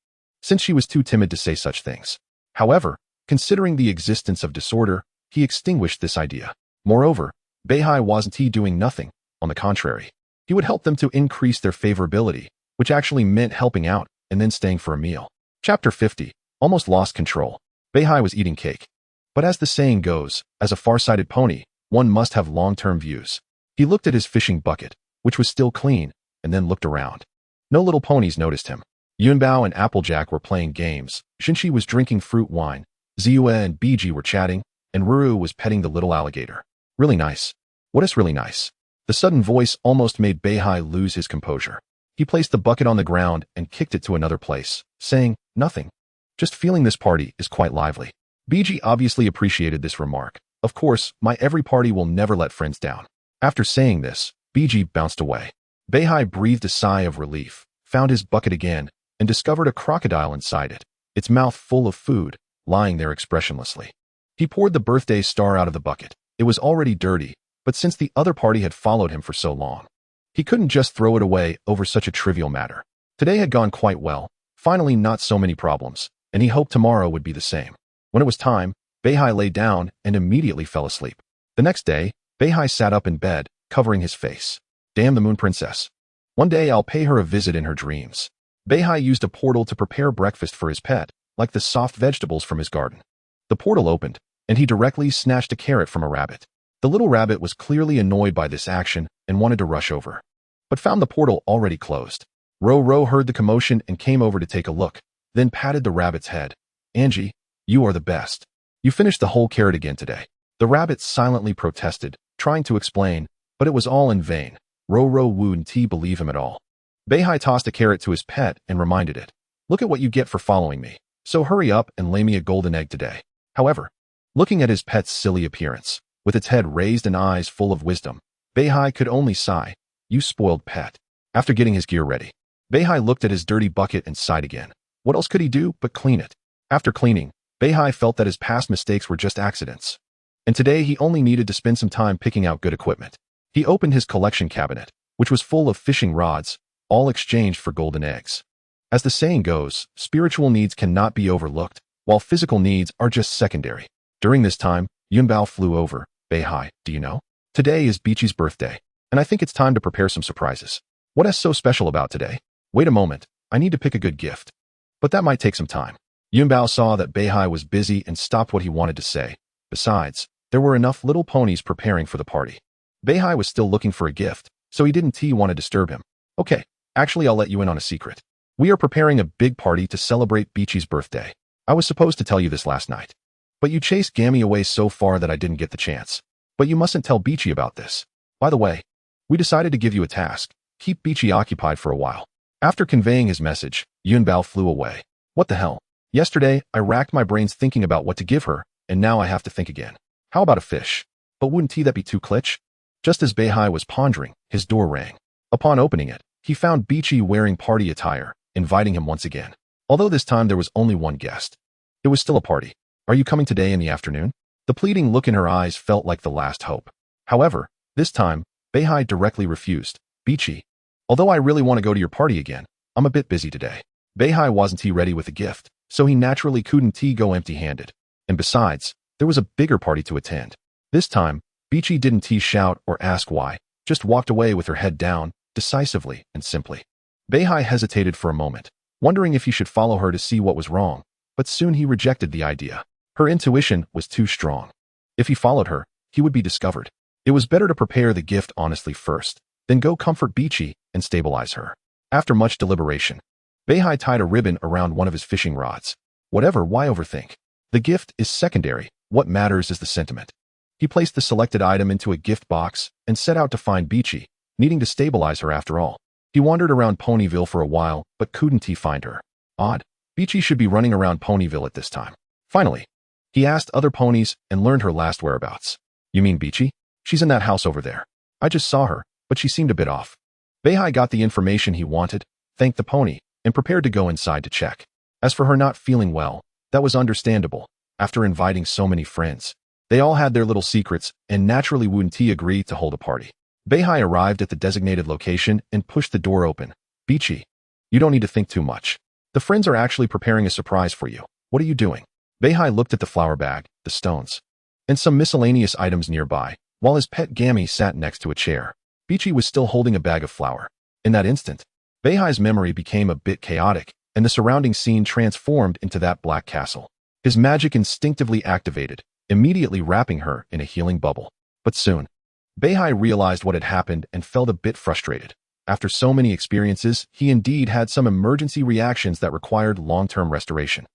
since she was too timid to say such things. However, considering the existence of disorder, he extinguished this idea. Moreover, Beihai wasn't doing nothing. On the contrary, he would help them to increase their favorability, which actually meant helping out and then staying for a meal. Chapter 50. Almost lost control. Beihai was eating cake. But as the saying goes, as a far-sighted pony, one must have long-term views. He looked at his fishing bucket, which was still clean, and then looked around. No little ponies noticed him. Yunbao and Applejack were playing games, Shinchi was drinking fruit wine, Ziyue and Biji were chatting, and Ruru was petting the little alligator. Really nice. What is really nice? The sudden voice almost made Beihai lose his composure. He placed the bucket on the ground and kicked it to another place, saying, nothing. Just feeling this party is quite lively. Biji obviously appreciated this remark. Of course, my every party will never let friends down. After saying this, Biji bounced away. Beihai breathed a sigh of relief, found his bucket again, and discovered a crocodile inside it, its mouth full of food, lying there expressionlessly. He poured the birthday star out of the bucket. It was already dirty, but since the other party had followed him for so long, he couldn't just throw it away over such a trivial matter. Today had gone quite well, finally not so many problems, and he hoped tomorrow would be the same. When it was time, Beihai lay down and immediately fell asleep. The next day, Beihai sat up in bed, covering his face. Damn the Moon Princess. One day I'll pay her a visit in her dreams. Beihai used a portal to prepare breakfast for his pet, like the soft vegetables from his garden. The portal opened, and he directly snatched a carrot from a rabbit. The little rabbit was clearly annoyed by this action and wanted to rush over, but found the portal already closed. Ro heard the commotion and came over to take a look, then patted the rabbit's head. Angie, you are the best. You finished the whole carrot again today. The rabbit silently protested, trying to explain, but it was all in vain. Ro wouldn't believe him at all. Beihai tossed a carrot to his pet and reminded it, look at what you get for following me, so hurry up and lay me a golden egg today. However, looking at his pet's silly appearance, with its head raised and eyes full of wisdom, Beihai could only sigh, you spoiled pet. After getting his gear ready, Beihai looked at his dirty bucket and sighed again. What else could he do but clean it? After cleaning, Beihai felt that his past mistakes were just accidents, and today he only needed to spend some time picking out good equipment. He opened his collection cabinet, which was full of fishing rods, all exchanged for golden eggs. As the saying goes, spiritual needs cannot be overlooked, while physical needs are just secondary. During this time, Yunbao flew over. Beihai, do you know? Today is Bichi's birthday, and I think it's time to prepare some surprises. What is so special about today? Wait a moment, I need to pick a good gift. But that might take some time. Yunbao saw that Beihai was busy and stopped what he wanted to say. Besides, there were enough little ponies preparing for the party. Beihai was still looking for a gift, so he didn't want to disturb him. Okay, actually I'll let you in on a secret. We are preparing a big party to celebrate Bichi's birthday. I was supposed to tell you this last night, but you chased Gammy away so far that I didn't get the chance. But you mustn't tell Bichi about this. By the way, we decided to give you a task. Keep Bichi occupied for a while. After conveying his message, Yunbao flew away. What the hell? Yesterday, I racked my brains thinking about what to give her, and now I have to think again. How about a fish? But wouldn't that be too kitsch? Just as Beihai was pondering, his door rang. Upon opening it, he found Bichi wearing party attire, inviting him once again. Although this time there was only one guest, it was still a party. Are you coming today in the afternoon? The pleading look in her eyes felt like the last hope. However, this time, Beihai directly refused. Bichi, although I really want to go to your party again, I'm a bit busy today. Beihai wasn't ready with a gift, so he naturally couldn't go empty-handed. And besides, there was a bigger party to attend. This time, Bichi didn't shout or ask why, just walked away with her head down, decisively and simply. Beihai hesitated for a moment, wondering if he should follow her to see what was wrong, but soon he rejected the idea. Her intuition was too strong. If he followed her, he would be discovered. It was better to prepare the gift honestly first, then go comfort Bichi and stabilize her. After much deliberation, Beihai tied a ribbon around one of his fishing rods. Whatever, why overthink? The gift is secondary, what matters is the sentiment. He placed the selected item into a gift box and set out to find Bichi, needing to stabilize her after all. He wandered around Ponyville for a while, but couldn't find her. Odd. Bichi should be running around Ponyville at this time. Finally, he asked other ponies and learned her last whereabouts. You mean Bichi? She's in that house over there. I just saw her, but she seemed a bit off. Beihai got the information he wanted, thanked the pony, and prepared to go inside to check. As for her not feeling well, that was understandable. After inviting so many friends, they all had their little secrets, and naturally wouldn't agree to hold a party. Beihai arrived at the designated location and pushed the door open. Bichi, you don't need to think too much. The friends are actually preparing a surprise for you. What are you doing? Beihai looked at the flower bag, the stones, and some miscellaneous items nearby, while his pet Gammy sat next to a chair. Bichi was still holding a bag of flour. In that instant, Beihai's memory became a bit chaotic, and the surrounding scene transformed into that black castle. His magic instinctively activated, immediately wrapping her in a healing bubble. But soon, Beihai realized what had happened and felt a bit frustrated. After so many experiences, he indeed had some emergency reactions that required long-term restoration.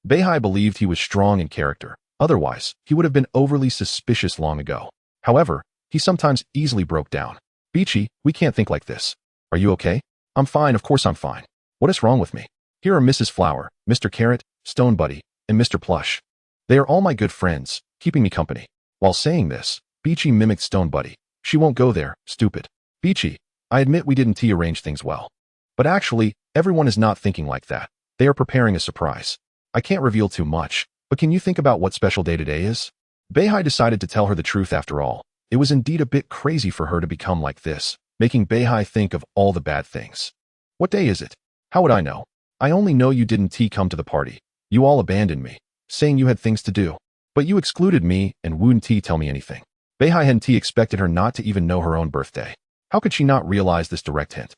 Beihai believed he was strong in character. Otherwise, he would have been overly suspicious long ago. However, he sometimes easily broke down. Bichi, we can't think like this. Are you okay? I'm fine, of course I'm fine. What is wrong with me? Here are Mrs. Flower, Mr. Carrot, Stone Buddy, and Mr. Plush. They are all my good friends, keeping me company. While saying this, Bichi mimicked Stone Buddy. She won't go there, stupid. Bichi, I admit we didn't arrange things well. But actually, everyone is not thinking like that. They are preparing a surprise. I can't reveal too much, but can you think about what special day today is? Beihai decided to tell her the truth after all. It was indeed a bit crazy for her to become like this, making Beihai think of all the bad things. What day is it? How would I know? I only know you didn't come to the party. You all abandoned me, saying you had things to do. But you excluded me and wouldn't tell me anything. Beihai hadn't expected her not to even know her own birthday. How could she not realize this direct hint?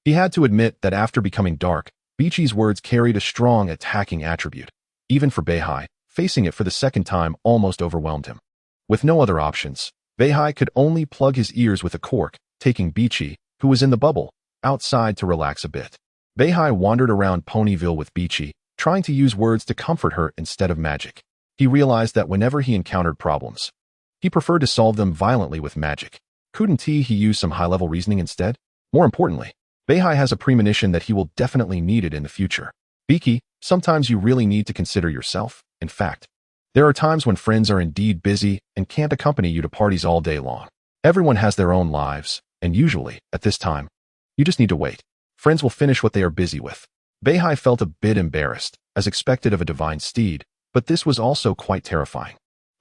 He had to admit that after becoming dark, Beachy's words carried a strong attacking attribute. Even for Beihai, facing it for the second time almost overwhelmed him. With no other options, Beihai could only plug his ears with a cork, taking Beachy, who was in the bubble, outside to relax a bit. Beihai wandered around Ponyville with Beachy, trying to use words to comfort her instead of magic. He realized that whenever he encountered problems, he preferred to solve them violently with magic. Couldn't he use some high-level reasoning instead? More importantly, Beihai has a premonition that he will definitely need it in the future. Beaky, sometimes you really need to consider yourself. In fact, there are times when friends are indeed busy and can't accompany you to parties all day long. Everyone has their own lives, and usually, at this time, you just need to wait. Friends will finish what they are busy with. Beihai felt a bit embarrassed, as expected of a divine steed, but this was also quite terrifying.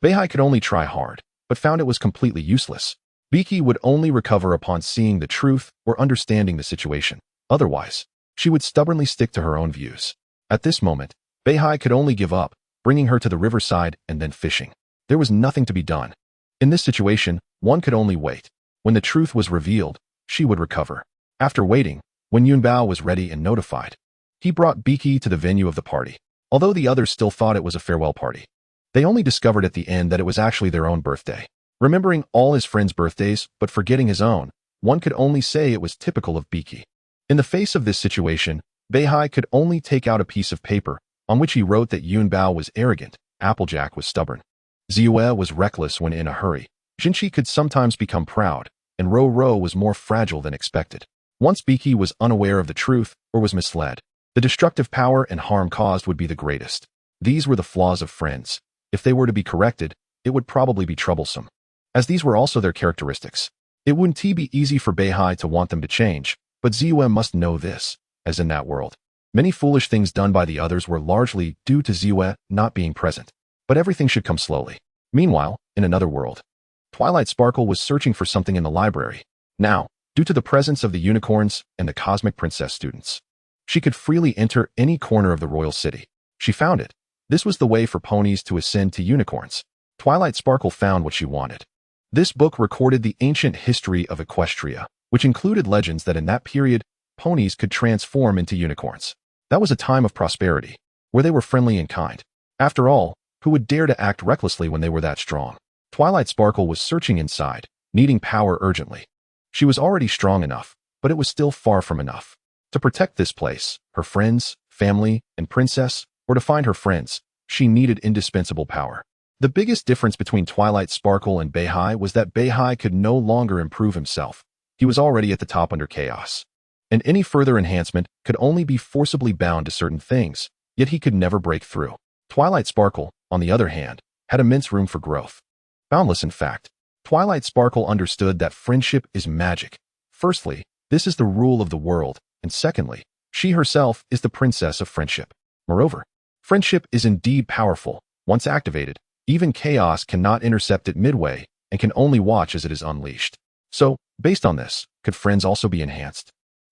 Beihai could only try hard, but found it was completely useless. Beaky would only recover upon seeing the truth or understanding the situation. Otherwise, she would stubbornly stick to her own views. At this moment, Beihai could only give up, bringing her to the riverside and then fishing. There was nothing to be done. In this situation, one could only wait. When the truth was revealed, she would recover. After waiting, when Yunbao was ready and notified, he brought Beaky to the venue of the party. Although the others still thought it was a farewell party, they only discovered at the end that it was actually their own birthday. Remembering all his friends' birthdays, but forgetting his own, one could only say it was typical of Beaky. In the face of this situation, Beihai could only take out a piece of paper, on which he wrote that Yunbao was arrogant, Applejack was stubborn, Ziue was reckless when in a hurry, Jinchi could sometimes become proud, and Ro was more fragile than expected. Once Beaky was unaware of the truth or was misled, the destructive power and harm caused would be the greatest. These were the flaws of friends. If they were to be corrected, it would probably be troublesome. As these were also their characteristics, it wouldn't be easy for Beihai to want them to change, but Ziue must know this, as in that world, many foolish things done by the others were largely due to Ziue not being present. But everything should come slowly. Meanwhile, in another world, Twilight Sparkle was searching for something in the library. Now, due to the presence of the unicorns and the Cosmic Princess students, she could freely enter any corner of the royal city. She found it. This was the way for ponies to ascend to unicorns. Twilight Sparkle found what she wanted. This book recorded the ancient history of Equestria, which included legends that in that period, ponies could transform into unicorns. That was a time of prosperity, where they were friendly and kind. After all, who would dare to act recklessly when they were that strong? Twilight Sparkle was searching inside, needing power urgently. She was already strong enough, but it was still far from enough. To protect this place, her friends, family, and princess, or to find her friends, she needed indispensable power. The biggest difference between Twilight Sparkle and Beihai was that Beihai could no longer improve himself. He was already at the top under chaos. And any further enhancement could only be forcibly bound to certain things, yet he could never break through. Twilight Sparkle, on the other hand, had immense room for growth. Boundless in fact, Twilight Sparkle understood that friendship is magic. Firstly, this is the rule of the world, and secondly, she herself is the princess of friendship. Moreover, friendship is indeed powerful. Once activated, even chaos cannot intercept it midway and can only watch as it is unleashed. So, based on this, could friends also be enhanced?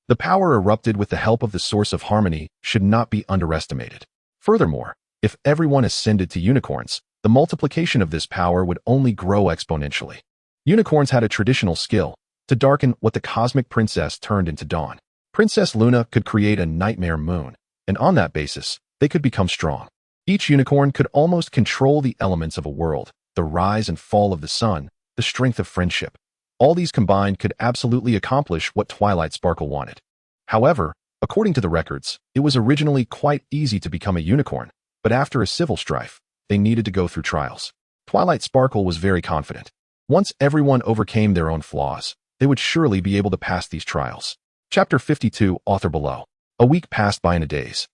The power erupted with the help of the source of harmony should not be underestimated. Furthermore, if everyone ascended to unicorns, the multiplication of this power would only grow exponentially. Unicorns had a traditional skill to darken what the Cosmic Princess turned into dawn. Princess Luna could create a nightmare moon, and on that basis, they could become strong. Each unicorn could almost control the elements of a world, the rise and fall of the sun, the strength of friendship. All these combined could absolutely accomplish what Twilight Sparkle wanted. However, according to the records, it was originally quite easy to become a unicorn, but after a civil strife, they needed to go through trials. Twilight Sparkle was very confident. Once everyone overcame their own flaws, they would surely be able to pass these trials. Chapter 52, author below. A week passed by in a daze,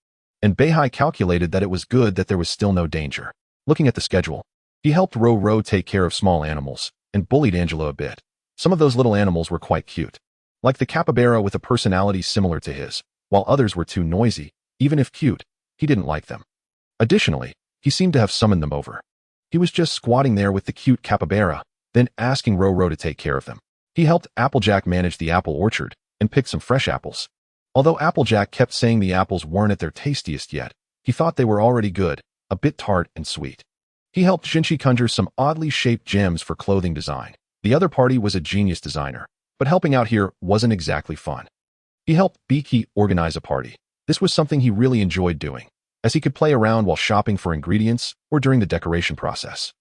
and Beihai calculated that it was good that there was still no danger. Looking at the schedule, he helped Ro take care of small animals, and bullied Angela a bit. Some of those little animals were quite cute, like the capybara with a personality similar to his, while others were too noisy. Even if cute, he didn't like them. Additionally, he seemed to have summoned them over. He was just squatting there with the cute capybara, then asking Ro to take care of them. He helped Applejack manage the apple orchard and picked some fresh apples. Although Applejack kept saying the apples weren't at their tastiest yet, he thought they were already good, a bit tart and sweet. He helped Jinchi conjure some oddly shaped gems for clothing design. The other party was a genius designer. But helping out here wasn't exactly fun. He helped Beaky organize a party. This was something he really enjoyed doing, as he could play around while shopping for ingredients or during the decoration process.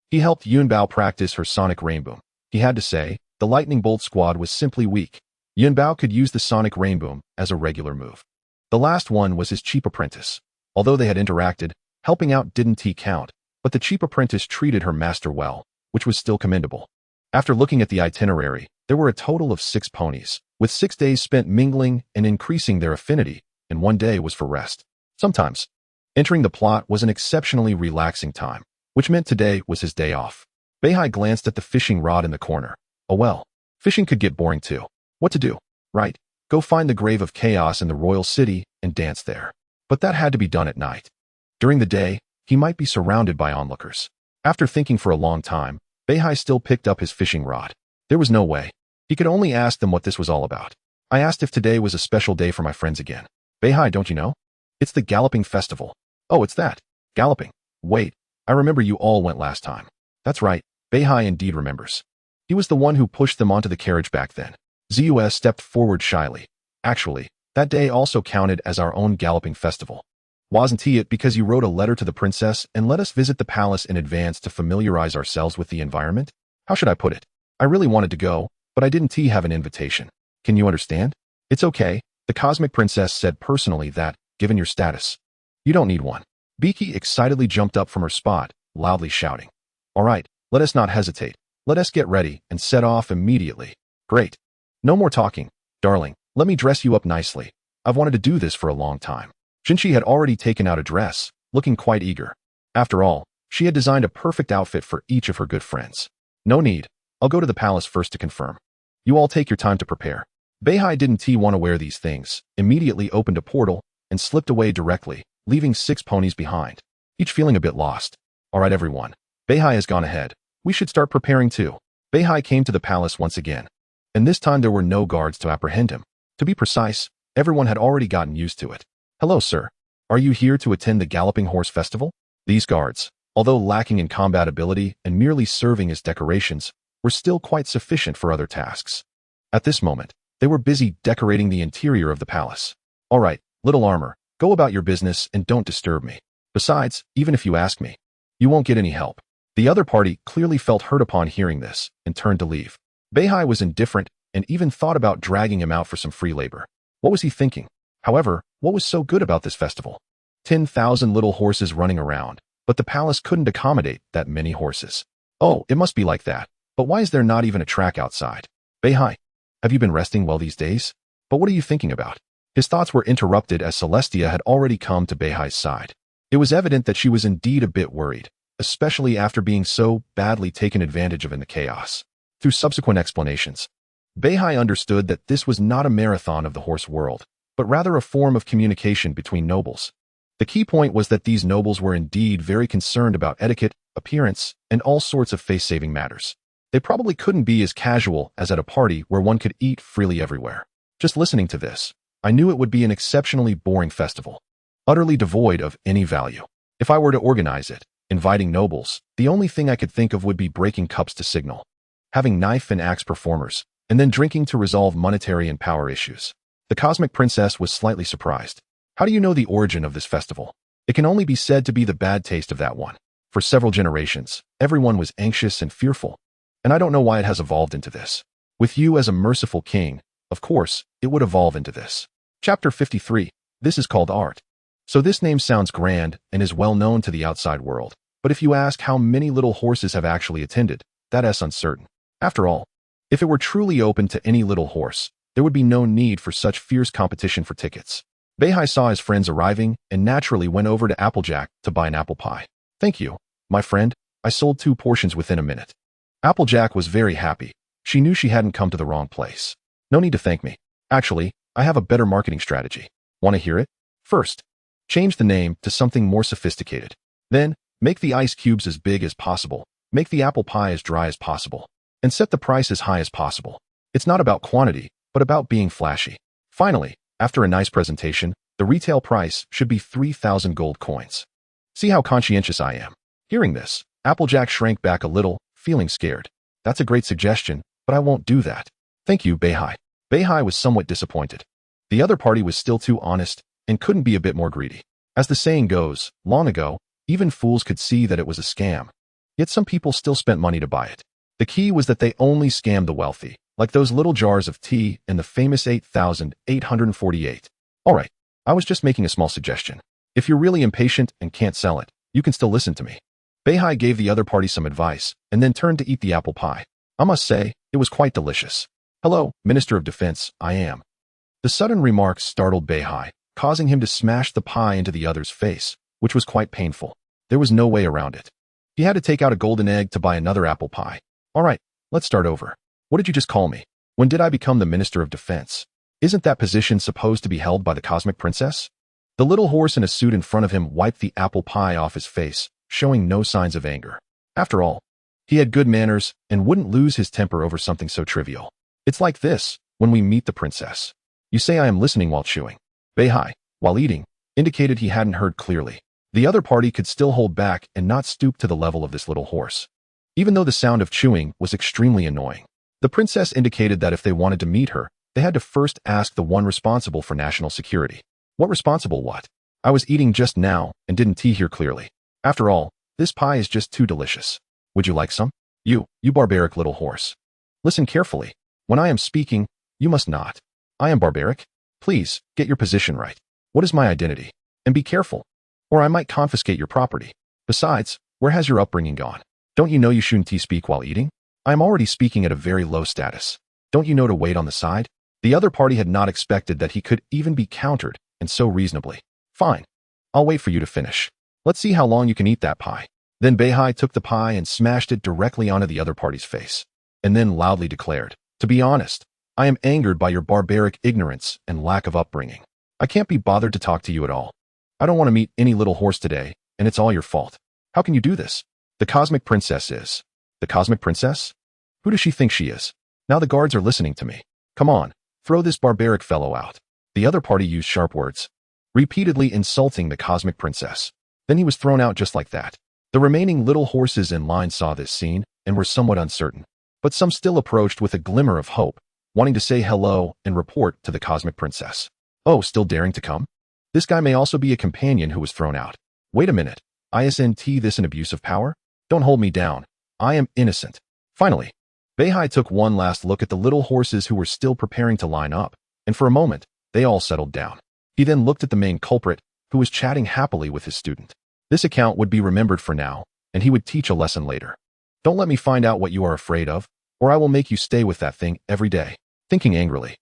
He helped Yunbao practice her sonic rainboom. He had to say, the lightning bolt squad was simply weak. Yunbao could use the sonic rainboom as a regular move. The last one was his cheap apprentice. Although they had interacted, helping out didn't count, but the cheap apprentice treated her master well, which was still commendable. After looking at the itinerary, there were a total of 6 ponies, with 6 days spent mingling and increasing their affinity, and 1 day was for rest. Sometimes, entering the plot was an exceptionally relaxing time, which meant today was his day off. Beihai glanced at the fishing rod in the corner. Oh well, fishing could get boring too. What to do? Right, go find the grave of chaos in the royal city and dance there. But that had to be done at night. During the day, he might be surrounded by onlookers. After thinking for a long time, Beihai still picked up his fishing rod. There was no way. He could only ask them what this was all about. I asked if today was a special day for my friends again. Beihai, don't you know? It's the Galloping Festival. Oh, it's that. Galloping. Wait, I remember you all went last time. That's right, Beihai indeed remembers. He was the one who pushed them onto the carriage back then. Zus stepped forward shyly. Actually, that day also counted as our own Galloping Festival. Wasn't it because you wrote a letter to the princess and let us visit the palace in advance to familiarize ourselves with the environment? How should I put it? I really wanted to go, but I didn't have an invitation. Can you understand? It's okay, the Cosmic Princess said personally that, given your status, you don't need one. Beaky excitedly jumped up from her spot, loudly shouting. All right, let us not hesitate. Let us get ready and set off immediately. Great. No more talking, darling. Let me dress you up nicely. I've wanted to do this for a long time. Jinchi had already taken out a dress, looking quite eager. After all, she had designed a perfect outfit for each of her good friends. No need. I'll go to the palace first to confirm. You all take your time to prepare. Beihai didn't want to wear these things, immediately opened a portal, and slipped away directly, leaving 6 ponies behind, each feeling a bit lost. All right, everyone. Beihai has gone ahead. We should start preparing too. Beihai came to the palace once again, and this time there were no guards to apprehend him. To be precise, everyone had already gotten used to it. Hello, sir. Are you here to attend the Galloping Horse Festival? These guards, although lacking in combat ability and merely serving as decorations, were still quite sufficient for other tasks. At this moment, they were busy decorating the interior of the palace. All right, little armor, go about your business and don't disturb me. Besides, even if you ask me, you won't get any help. The other party clearly felt hurt upon hearing this and turned to leave. Beihai was indifferent and even thought about dragging him out for some free labor. What was he thinking? However, what was so good about this festival? 10,000 little horses running around, but the palace couldn't accommodate that many horses. Oh, it must be like that. But why is there not even a track outside? Beihai, have you been resting well these days? But what are you thinking about? His thoughts were interrupted as Celestia had already come to Beihai's side. It was evident that she was indeed a bit worried, especially after being so badly taken advantage of in the chaos. Through subsequent explanations, Beihai understood that this was not a marathon of the horse world, but rather a form of communication between nobles. The key point was that these nobles were indeed very concerned about etiquette, appearance, and all sorts of face-saving matters. They probably couldn't be as casual as at a party where one could eat freely everywhere. Just listening to this, I knew it would be an exceptionally boring festival, utterly devoid of any value. If I were to organize it, inviting nobles, the only thing I could think of would be breaking cups to signal, having knife and axe performers, and then drinking to resolve monetary and power issues. The Cosmic Princess was slightly surprised. How do you know the origin of this festival? It can only be said to be the bad taste of that one. For several generations, everyone was anxious and fearful, and I don't know why it has evolved into this. With you as a merciful king, of course, it would evolve into this. Chapter 53. This is called art. So this name sounds grand and is well known to the outside world, but if you ask how many little horses have actually attended, that is uncertain. After all, if it were truly open to any little horse, there would be no need for such fierce competition for tickets. Beihai saw his friends arriving and naturally went over to Applejack to buy an apple pie. Thank you, my friend. I sold 2 portions within a minute. Applejack was very happy. She knew she hadn't come to the wrong place. No need to thank me. Actually, I have a better marketing strategy. Want to hear it? First, change the name to something more sophisticated. Then, make the ice cubes as big as possible. Make the apple pie as dry as possible. And set the price as high as possible. It's not about quantity, but about being flashy. Finally, after a nice presentation, the retail price should be 3,000 gold coins. See how conscientious I am. Hearing this, Applejack shrank back a little, feeling scared. That's a great suggestion, but I won't do that. Thank you, Beihai. Beihai was somewhat disappointed. The other party was still too honest and couldn't be a bit more greedy. As the saying goes, long ago, even fools could see that it was a scam. Yet some people still spent money to buy it. The key was that they only scammed the wealthy, like those little jars of tea and the famous 8,848. Alright, I was just making a small suggestion. If you're really impatient and can't sell it, you can still listen to me. Beihai gave the other party some advice and then turned to eat the apple pie. I must say, it was quite delicious. Hello, Minister of Defense, I am. The sudden remark startled Beihai, causing him to smash the pie into the other's face, which was quite painful. There was no way around it. He had to take out a golden egg to buy another apple pie. Alright, let's start over. What did you just call me? When did I become the Minister of Defense? Isn't that position supposed to be held by the Cosmic Princess? The little horse in a suit in front of him wiped the apple pie off his face, showing no signs of anger. After all, he had good manners and wouldn't lose his temper over something so trivial. It's like this, when we meet the princess. You say I am listening while chewing. Beihai, while eating, indicated he hadn't heard clearly. The other party could still hold back and not stoop to the level of this little horse. Even though the sound of chewing was extremely annoying, the princess indicated that if they wanted to meet her, they had to first ask the one responsible for national security. What responsible what? I was eating just now and didn't hear clearly. After all, this pie is just too delicious. Would you like some? You barbaric little horse. Listen carefully. When I am speaking, you must not. I am barbaric. Please, get your position right. What is my identity? And be careful, or I might confiscate your property. Besides, where has your upbringing gone? Don't you know you shouldn't speak while eating? I am already speaking at a very low status. Don't you know to wait on the side? The other party had not expected that he could even be countered, and so reasonably. Fine. I'll wait for you to finish. Let's see how long you can eat that pie. Then Beihai took the pie and smashed it directly onto the other party's face, and then loudly declared, to be honest, I am angered by your barbaric ignorance and lack of upbringing. I can't be bothered to talk to you at all. I don't want to meet any little horse today, and it's all your fault. How can you do this? The Cosmic Princess is. The Cosmic Princess? Who does she think she is? Now the guards are listening to me. Come on, throw this barbaric fellow out. The other party used sharp words, repeatedly insulting the Cosmic Princess. Then he was thrown out just like that. The remaining little horses in line saw this scene and were somewhat uncertain, but some still approached with a glimmer of hope, wanting to say hello and report to the Cosmic Princess. Oh, still daring to come? This guy may also be a companion who was thrown out. Wait a minute. Isn't this an abuse of power? Don't hold me down. I am innocent. Finally, Beihai took one last look at the little horses who were still preparing to line up, and for a moment, they all settled down. He then looked at the main culprit, who was chatting happily with his student. This account would be remembered for now, and he would teach a lesson later. Don't let me find out what you are afraid of, or I will make you stay with that thing every day. Thinking angrily,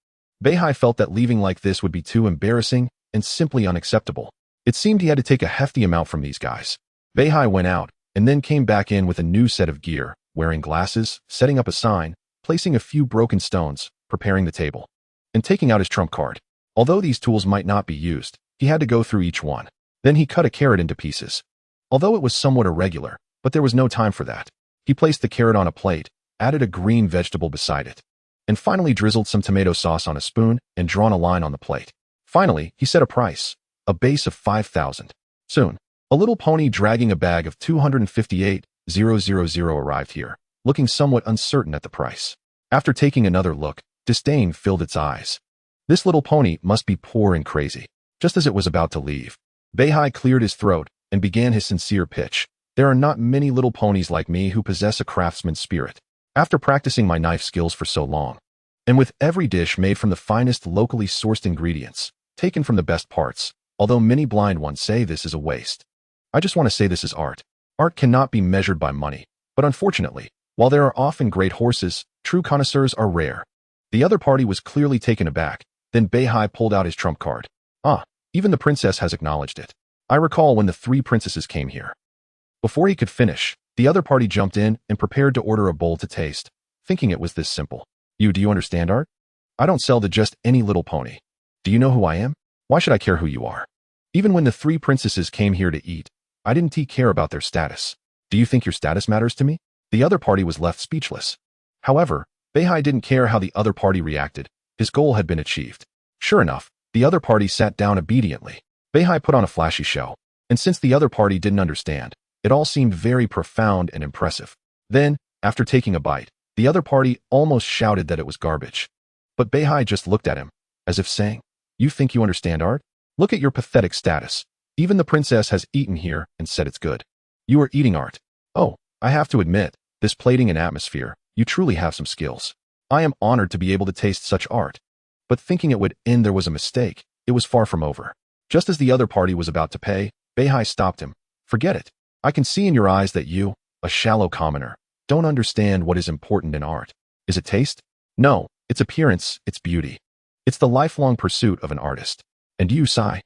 Beihai felt that leaving like this would be too embarrassing and simply unacceptable. It seemed he had to take a hefty amount from these guys. Beihai went out, and then came back in with a new set of gear, wearing glasses, setting up a sign, placing a few broken stones, preparing the table, and taking out his trump card. Although these tools might not be used, he had to go through each one. Then he cut a carrot into pieces. Although it was somewhat irregular, but there was no time for that. He placed the carrot on a plate, added a green vegetable beside it, and finally drizzled some tomato sauce on a spoon and drawn a line on the plate. Finally, he set a price, a base of 5,000. Soon, a little pony dragging a bag of 258,000 arrived here, looking somewhat uncertain at the price. After taking another look, disdain filled its eyes. This little pony must be poor and crazy. Just as it was about to leave, Beihai cleared his throat and began his sincere pitch. There are not many little ponies like me who possess a craftsman's spirit. After practicing my knife skills for so long, and with every dish made from the finest locally sourced ingredients, taken from the best parts, although many blind ones say this is a waste, I just want to say this is art. Art cannot be measured by money, but unfortunately, while there are often great horses, true connoisseurs are rare. The other party was clearly taken aback. Then Beihai pulled out his trump card. Ah, even the princess has acknowledged it. I recall when the 3 princesses came here. Before he could finish, the other party jumped in and prepared to order a bowl to taste, thinking it was this simple. Do you understand art? I don't sell to just any little pony. Do you know who I am? Why should I care who you are? Even when the 3 princesses came here to eat, I didn't care about their status. Do you think your status matters to me? The other party was left speechless. However, Beihai didn't care how the other party reacted. His goal had been achieved. Sure enough, the other party sat down obediently. Beihai put on a flashy show, and since the other party didn't understand, it all seemed very profound and impressive. Then, after taking a bite, The other party almost shouted that it was garbage. But Beihai just looked at him, as if saying, "You think you understand art? Look at your pathetic status. Even the princess has eaten here and said it's good. You are eating art. Oh, I have to admit, this plating and atmosphere, you truly have some skills. I am honored to be able to taste such art." But thinking it would end there was a mistake. It was far from over. Just as the other party was about to pay, Beihai stopped him. "Forget it. I can see in your eyes that you, a shallow commoner, don't understand what is important in art. Is it taste? No, it's appearance, it's beauty. It's the lifelong pursuit of an artist. And do you sigh?"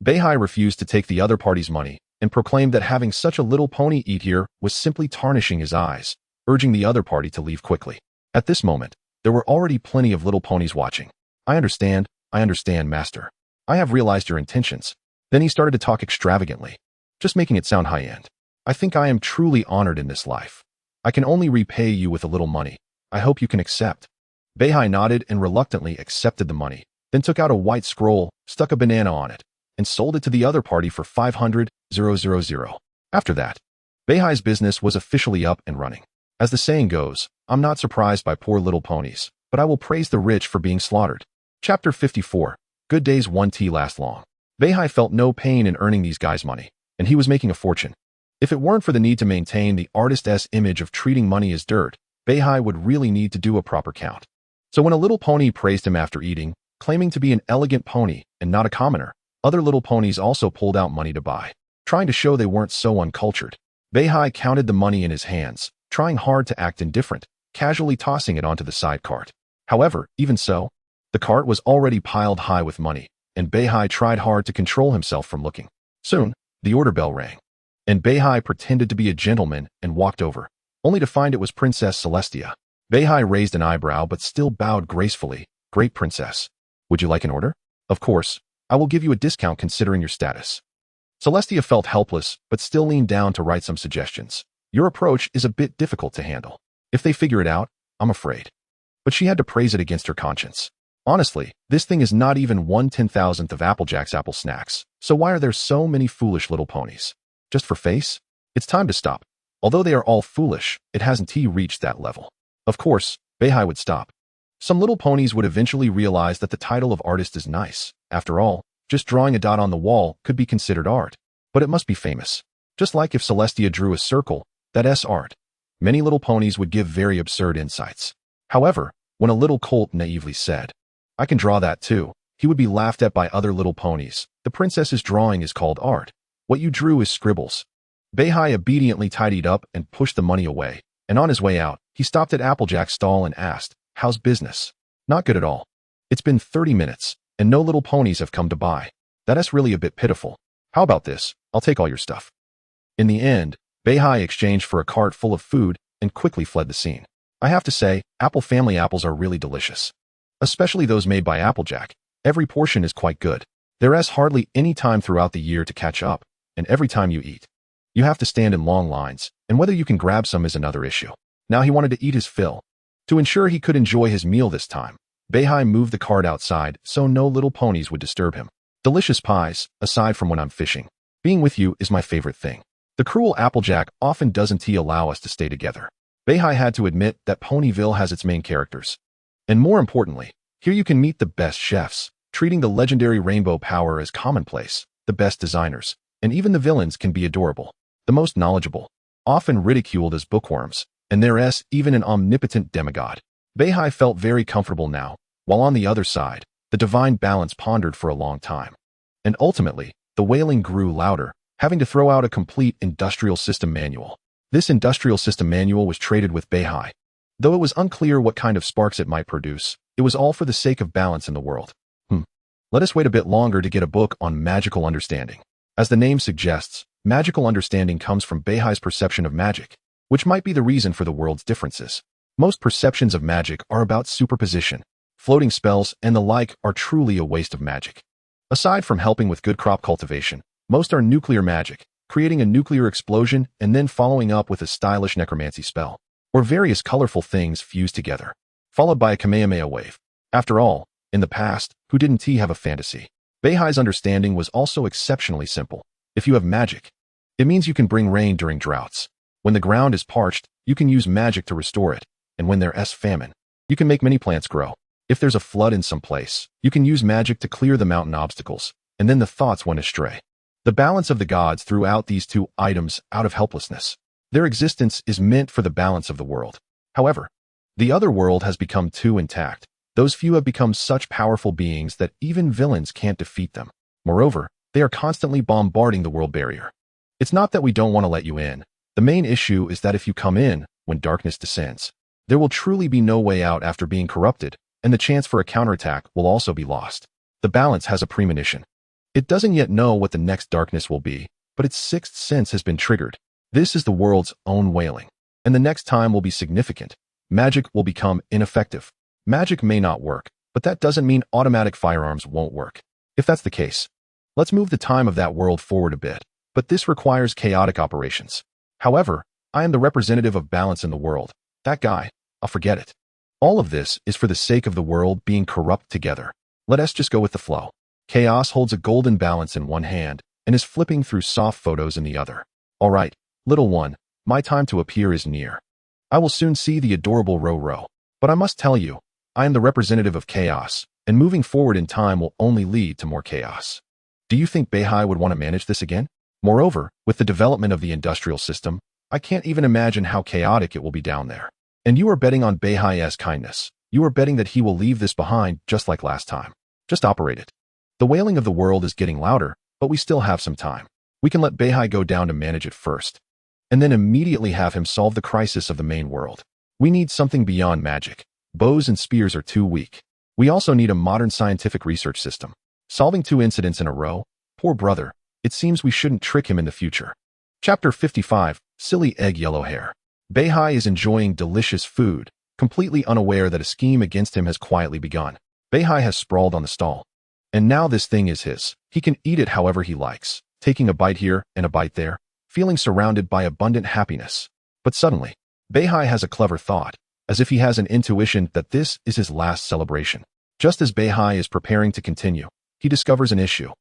Beihai refused to take the other party's money and proclaimed that having such a little pony eat here was simply tarnishing his eyes, urging the other party to leave quickly. At this moment, there were already plenty of little ponies watching. I understand, master. I have realized your intentions." Then he started to talk extravagantly, just making it sound high-end. "I think I am truly honored in this life. I can only repay you with a little money. I hope you can accept." Beihai nodded and reluctantly accepted the money, then took out a white scroll, stuck a banana on it, and sold it to the other party for 500,000. After that, Beihai's business was officially up and running. As the saying goes, I'm not surprised by poor little ponies, but I will praise the rich for being slaughtered. Chapter 54. Good days won't last long. Beihai felt no pain in earning these guys money, and he was making a fortune. If it weren't for the need to maintain the artist's image of treating money as dirt, Beihai would really need to do a proper count. So when a little pony praised him after eating, claiming to be an elegant pony and not a commoner, other little ponies also pulled out money to buy, trying to show they weren't so uncultured. Beihai counted the money in his hands, trying hard to act indifferent, casually tossing it onto the side cart. However, even so, the cart was already piled high with money, and Beihai tried hard to control himself from looking. Soon, the order bell rang, and Beihai pretended to be a gentleman and walked over, only to find it was Princess Celestia. Beihai raised an eyebrow but still bowed gracefully. "Great princess. Would you like an order?" "Of course. I will give you a discount considering your status." Celestia felt helpless but still leaned down to write some suggestions. "Your approach is a bit difficult to handle. If they figure it out, I'm afraid." But she had to praise it against her conscience. "Honestly, this thing is not even 1/10,000th of Applejack's apple snacks, so why are there so many foolish little ponies? Just for face? It's time to stop. Although they are all foolish, it hasn't reached that level." Of course, Beihai would stop. Some little ponies would eventually realize that the title of artist is nice. After all, just drawing a dot on the wall could be considered art. But it must be famous. Just like if Celestia drew a circle, that's art. Many little ponies would give very absurd insights. However, when a little colt naively said, "I can draw that too," he would be laughed at by other little ponies. "The princess's drawing is called art. What you drew is scribbles." Beihai obediently tidied up and pushed the money away, and on his way out, he stopped at Applejack's stall and asked, "How's business?" "Not good at all. It's been 30 minutes, and no little ponies have come to buy. That's really a bit pitiful. How about this? I'll take all your stuff." In the end, Beihai exchanged for a cart full of food and quickly fled the scene. I have to say, Apple family apples are really delicious. Especially those made by Applejack. Every portion is quite good. There is hardly any time throughout the year to catch up, and every time you eat, you have to stand in long lines, and whether you can grab some is another issue. Now he wanted to eat his fill. To ensure he could enjoy his meal this time, Beihai moved the cart outside so no little ponies would disturb him. Delicious pies, aside from when I'm fishing. Being with you is my favorite thing. The cruel Applejack often doesn't allow us to stay together. Beihai had to admit that Ponyville has its main characters. And more importantly, here you can meet the best chefs, treating the legendary rainbow power as commonplace, the best designers, and even the villains can be adorable, the most knowledgeable, often ridiculed as bookworms, and there's even an omnipotent demigod. Beihai felt very comfortable now, while on the other side, the divine balance pondered for a long time. And ultimately, the wailing grew louder, having to throw out a complete industrial system manual. This industrial system manual was traded with Beihai. Though it was unclear what kind of sparks it might produce, it was all for the sake of balance in the world. Let us wait a bit longer to get a book on magical understanding. As the name suggests, magical understanding comes from Beihai's perception of magic, which might be the reason for the world's differences. Most perceptions of magic are about superposition. Floating spells and the like are truly a waste of magic. Aside from helping with good crop cultivation, most are nuclear magic, creating a nuclear explosion and then following up with a stylish necromancy spell, or various colorful things fused together, followed by a Kamehameha wave. After all, in the past, who didn't have a fantasy? Beihai's understanding was also exceptionally simple. If you have magic, it means you can bring rain during droughts. When the ground is parched, you can use magic to restore it. and when there's famine, you can make many plants grow. If there's a flood in some place, you can use magic to clear the mountain obstacles, and then the thoughts went astray. The balance of the gods threw out these two items out of helplessness. Their existence is meant for the balance of the world. However, the other world has become too intact. Those few have become such powerful beings that even villains can't defeat them. Moreover, they are constantly bombarding the world barrier. It's not that we don't want to let you in. The main issue is that if you come in, when darkness descends, there will truly be no way out after being corrupted, and the chance for a counterattack will also be lost. The balance has a premonition. It doesn't yet know what the next darkness will be, but its sixth sense has been triggered. This is the world's own wailing, and the next time will be significant. Magic will become ineffective. Magic may not work, but that doesn't mean automatic firearms won't work. If that's the case, let's move the time of that world forward a bit, but this requires chaotic operations. However, I am the representative of balance in the world. That guy, I'll forget it. All of this is for the sake of the world being corrupt together. Let us just go with the flow. Chaos holds a golden balance in one hand and is flipping through soft photos in the other. All right, little one, my time to appear is near. I will soon see the adorable Ro-Ro. But I must tell you, I am the representative of chaos, and moving forward in time will only lead to more chaos. Do you think Beihai would want to manage this again? Moreover, with the development of the industrial system, I can't even imagine how chaotic it will be down there. And you are betting on Beihai's kindness. You are betting that he will leave this behind just like last time. Just operate it. The wailing of the world is getting louder, but we still have some time. We can let Beihai go down to manage it first, and then immediately have him solve the crisis of the main world. We need something beyond magic. Bows and spears are too weak. We also need a modern scientific research system. Solving 2 incidents in a row? Poor brother. It seems we shouldn't trick him in the future. Chapter 55, Silly Egg Yellow Hair. Beihai is enjoying delicious food, completely unaware that a scheme against him has quietly begun. Beihai has sprawled on the stall. And now this thing is his. He can eat it however he likes, taking a bite here and a bite there, feeling surrounded by abundant happiness. But suddenly, Beihai has a clever thought, as if he has an intuition that this is his last celebration. Just as Beihai is preparing to continue, he discovers an issue,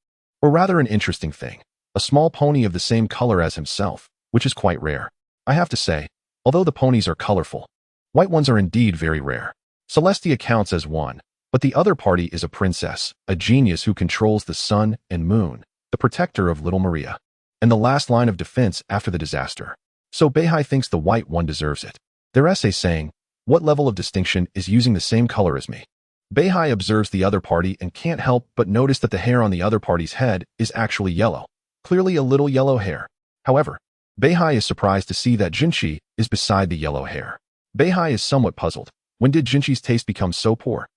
or rather an interesting thing, a small pony of the same color as himself, which is quite rare. I have to say, although the ponies are colorful, white ones are indeed very rare. Celestia counts as one, but the other party is a princess, a genius who controls the sun and moon, the protector of little Maria, and the last line of defense after the disaster. So Beihai thinks the white one deserves it. Their essay saying, "What level of distinction is using the same color as me?" Beihai observes the other party and can't help but notice that the hair on the other party's head is actually yellow, clearly a little yellow hair. However, Beihai is surprised to see that Jinchi is beside the yellow hair. Beihai is somewhat puzzled. When did Jinchi's taste become so poor?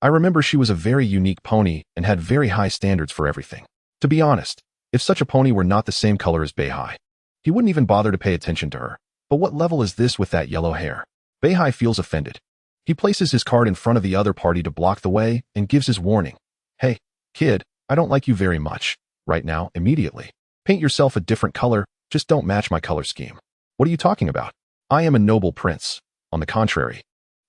I remember she was a very unique pony and had very high standards for everything. To be honest, if such a pony were not the same color as Beihai, he wouldn't even bother to pay attention to her. But what level is this with that yellow hair? Beihai feels offended. He places his card in front of the other party to block the way and gives his warning. "Hey, kid, I don't like you very much. Right now, immediately. Paint yourself a different color, just don't match my color scheme." "What are you talking about? I am a noble prince. On the contrary.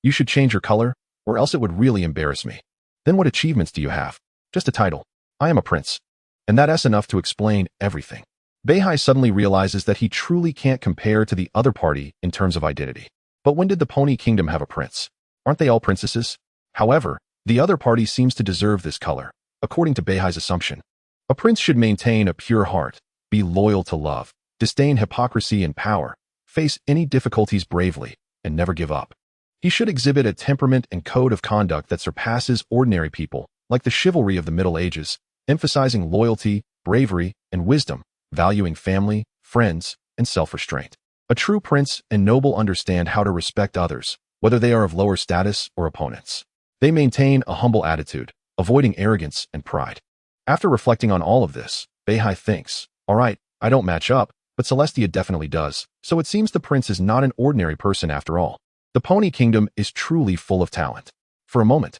You should change your color, or else it would really embarrass me." "Then what achievements do you have?" "Just a title. I am a prince." And that's enough to explain everything. Beihai suddenly realizes that he truly can't compare to the other party in terms of identity. But when did the Pony Kingdom have a prince? Aren't they all princesses? However, the other party seems to deserve this color, according to Beihai's assumption. A prince should maintain a pure heart, be loyal to love, disdain hypocrisy and power, face any difficulties bravely, and never give up. He should exhibit a temperament and code of conduct that surpasses ordinary people, like the chivalry of the Middle Ages, emphasizing loyalty, bravery, and wisdom, valuing family, friends, and self-restraint. A true prince and noble understand how to respect others, whether they are of lower status or opponents. They maintain a humble attitude, avoiding arrogance and pride. After reflecting on all of this, Beihai thinks, "All right, I don't match up, but Celestia definitely does, so it seems the prince is not an ordinary person after all. The Pony Kingdom is truly full of talent." For a moment,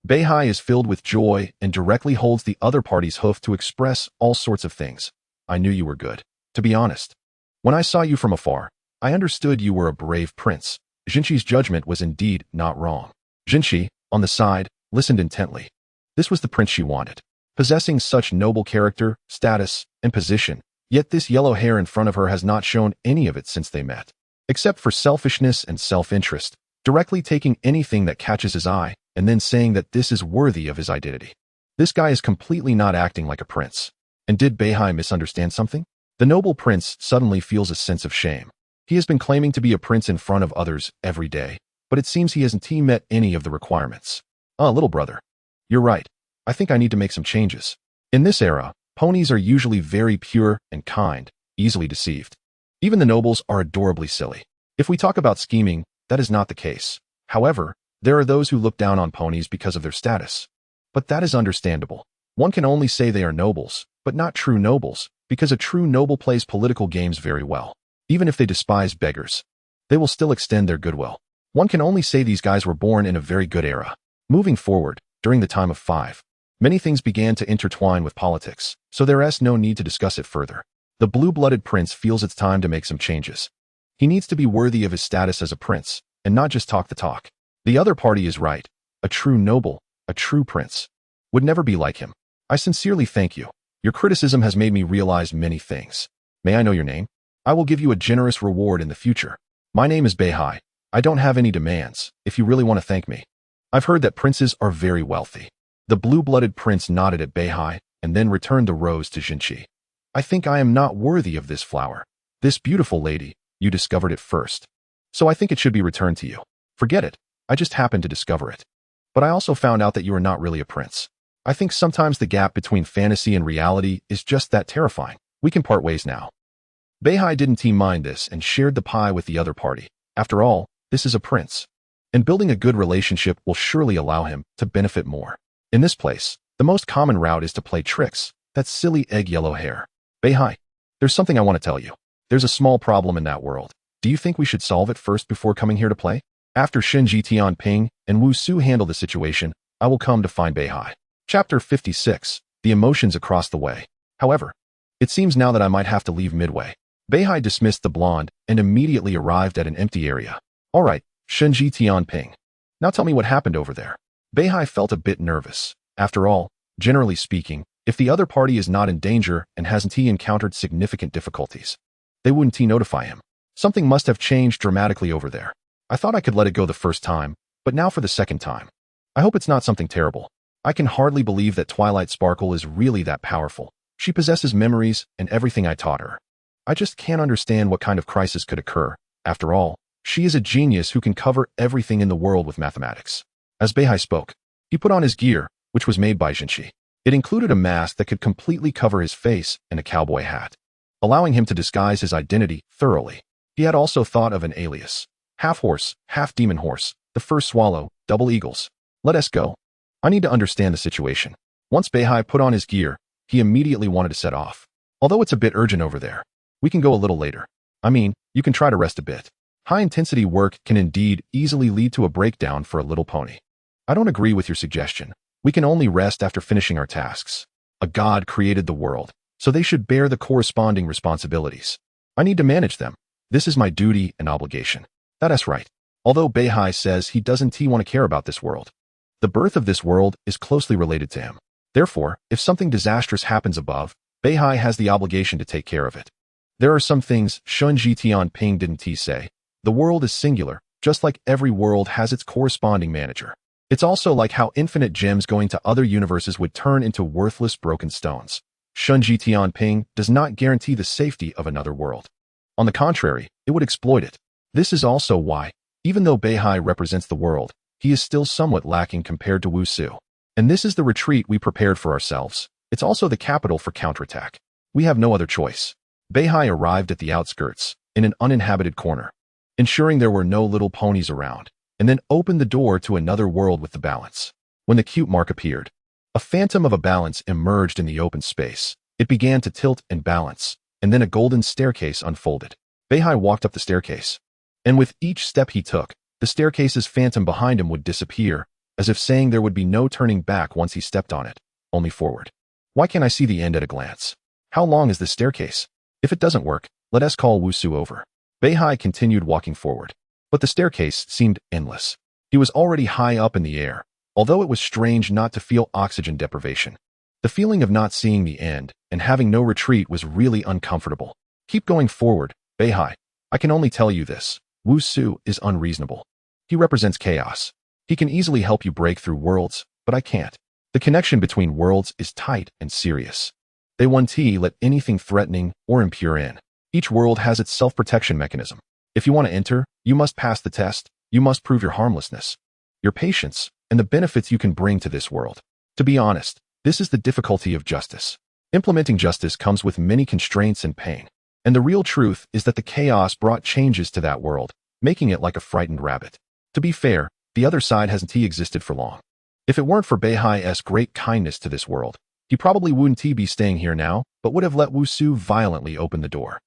Beihai is filled with joy and directly holds the other party's hoof to express all sorts of things. "I knew you were good. To be honest, when I saw you from afar, I understood you were a brave prince." Jinchi's judgment was indeed not wrong. Jinchi, on the side, listened intently. This was the prince she wanted, possessing such noble character, status, and position, yet this yellow hair in front of her has not shown any of it since they met. Except for selfishness and self-interest, directly taking anything that catches his eye and then saying that this is worthy of his identity. This guy is completely not acting like a prince. And did Beihai misunderstand something? The noble prince suddenly feels a sense of shame. He has been claiming to be a prince in front of others every day, but it seems he hasn't met any of the requirements. Little brother. You're right. I think I need to make some changes. In this era, ponies are usually very pure and kind, easily deceived. Even the nobles are adorably silly. If we talk about scheming, that is not the case. However, there are those who look down on ponies because of their status. But that is understandable. One can only say they are nobles, but not true nobles, because a true noble plays political games very well. Even if they despise beggars, they will still extend their goodwill. One can only say these guys were born in a very good era. Moving forward, during the time of 5, many things began to intertwine with politics, so there is no need to discuss it further. The blue-blooded prince feels it's time to make some changes. He needs to be worthy of his status as a prince, and not just talk the talk. The other party is right. A true noble, a true prince, would never be like him. I sincerely thank you. Your criticism has made me realize many things. May I know your name? I will give you a generous reward in the future. My name is Beihai. I don't have any demands, if you really want to thank me. I've heard that princes are very wealthy. The blue-blooded prince nodded at Beihai and then returned the rose to Jinchi. I think I am not worthy of this flower. This beautiful lady, you discovered it first. So I think it should be returned to you. Forget it. I just happened to discover it. But I also found out that you are not really a prince. I think sometimes the gap between fantasy and reality is just that terrifying. We can part ways now. Beihai didn't mind this and shared the pie with the other party. After all, this is a prince. And building a good relationship will surely allow him to benefit more. In this place, the most common route is to play tricks. That silly egg yellow hair. Beihai, there's something I want to tell you. There's a small problem in that world. Do you think we should solve it first before coming here to play? After Shenji Tianping and Wu Su handle the situation, I will come to find Beihai. Chapter 56. The emotions across the way. However, it seems now that I might have to leave midway. Beihai dismissed the blonde and immediately arrived at an empty area. All right, Shenji Tianping. Now tell me what happened over there. Beihai felt a bit nervous. After all, generally speaking, if the other party is not in danger and hasn't encountered significant difficulties, they wouldn't notify him. Something must have changed dramatically over there. I thought I could let it go the first time, but now for the second time. I hope it's not something terrible. I can hardly believe that Twilight Sparkle is really that powerful. She possesses memories and everything I taught her. I just can't understand what kind of crisis could occur. After all, she is a genius who can cover everything in the world with mathematics. As Beihai spoke, he put on his gear, which was made by Jinchi. It included a mask that could completely cover his face and a cowboy hat, allowing him to disguise his identity thoroughly. He had also thought of an alias. Half horse, half demon horse, the first swallow, double eagles. Let us go. I need to understand the situation. Once Beihai put on his gear, he immediately wanted to set off. Although it's a bit urgent over there, we can go a little later. I mean, you can try to rest a bit. High-intensity work can indeed easily lead to a breakdown for a little pony. I don't agree with your suggestion. We can only rest after finishing our tasks. A god created the world, so they should bear the corresponding responsibilities. I need to manage them. This is my duty and obligation. That is right. Although Beihai says he doesn't want to care about this world, the birth of this world is closely related to him. Therefore, if something disastrous happens above, Beihai has the obligation to take care of it. There are some things Shunji Tianping didn't say. The world is singular, just like every world has its corresponding manager. It's also like how infinite gems going to other universes would turn into worthless broken stones. Shunji Tianping does not guarantee the safety of another world. On the contrary, it would exploit it. This is also why, even though Beihai represents the world, he is still somewhat lacking compared to Wu Su. And this is the retreat we prepared for ourselves. It's also the capital for counterattack. We have no other choice. Beihai arrived at the outskirts, in an uninhabited corner, ensuring there were no little ponies around, and then opened the door to another world with the balance. When the cute mark appeared, a phantom of a balance emerged in the open space. It began to tilt and balance, and then a golden staircase unfolded. Beihai walked up the staircase, and with each step he took, the staircase's phantom behind him would disappear, as if saying there would be no turning back once he stepped on it, only forward. Why can't I see the end at a glance? How long is this staircase? If it doesn't work, let us call Wu Su over. Beihai continued walking forward, but the staircase seemed endless. He was already high up in the air, although it was strange not to feel oxygen deprivation. The feeling of not seeing the end and having no retreat was really uncomfortable. Keep going forward, Beihai. I can only tell you this. Wu Su is unreasonable. He represents chaos. He can easily help you break through worlds, but I can't. The connection between worlds is tight and serious. They won't let anything threatening or impure in. Each world has its self-protection mechanism. If you want to enter, you must pass the test. You must prove your harmlessness, your patience, and the benefits you can bring to this world. To be honest, this is the difficulty of justice. Implementing justice comes with many constraints and pain. And the real truth is that the chaos brought changes to that world, making it like a frightened rabbit. To be fair, the other side hasn't existed for long. If it weren't for Beihai's great kindness to this world, he probably wouldn't be staying here now, but would have let Wusu violently open the door.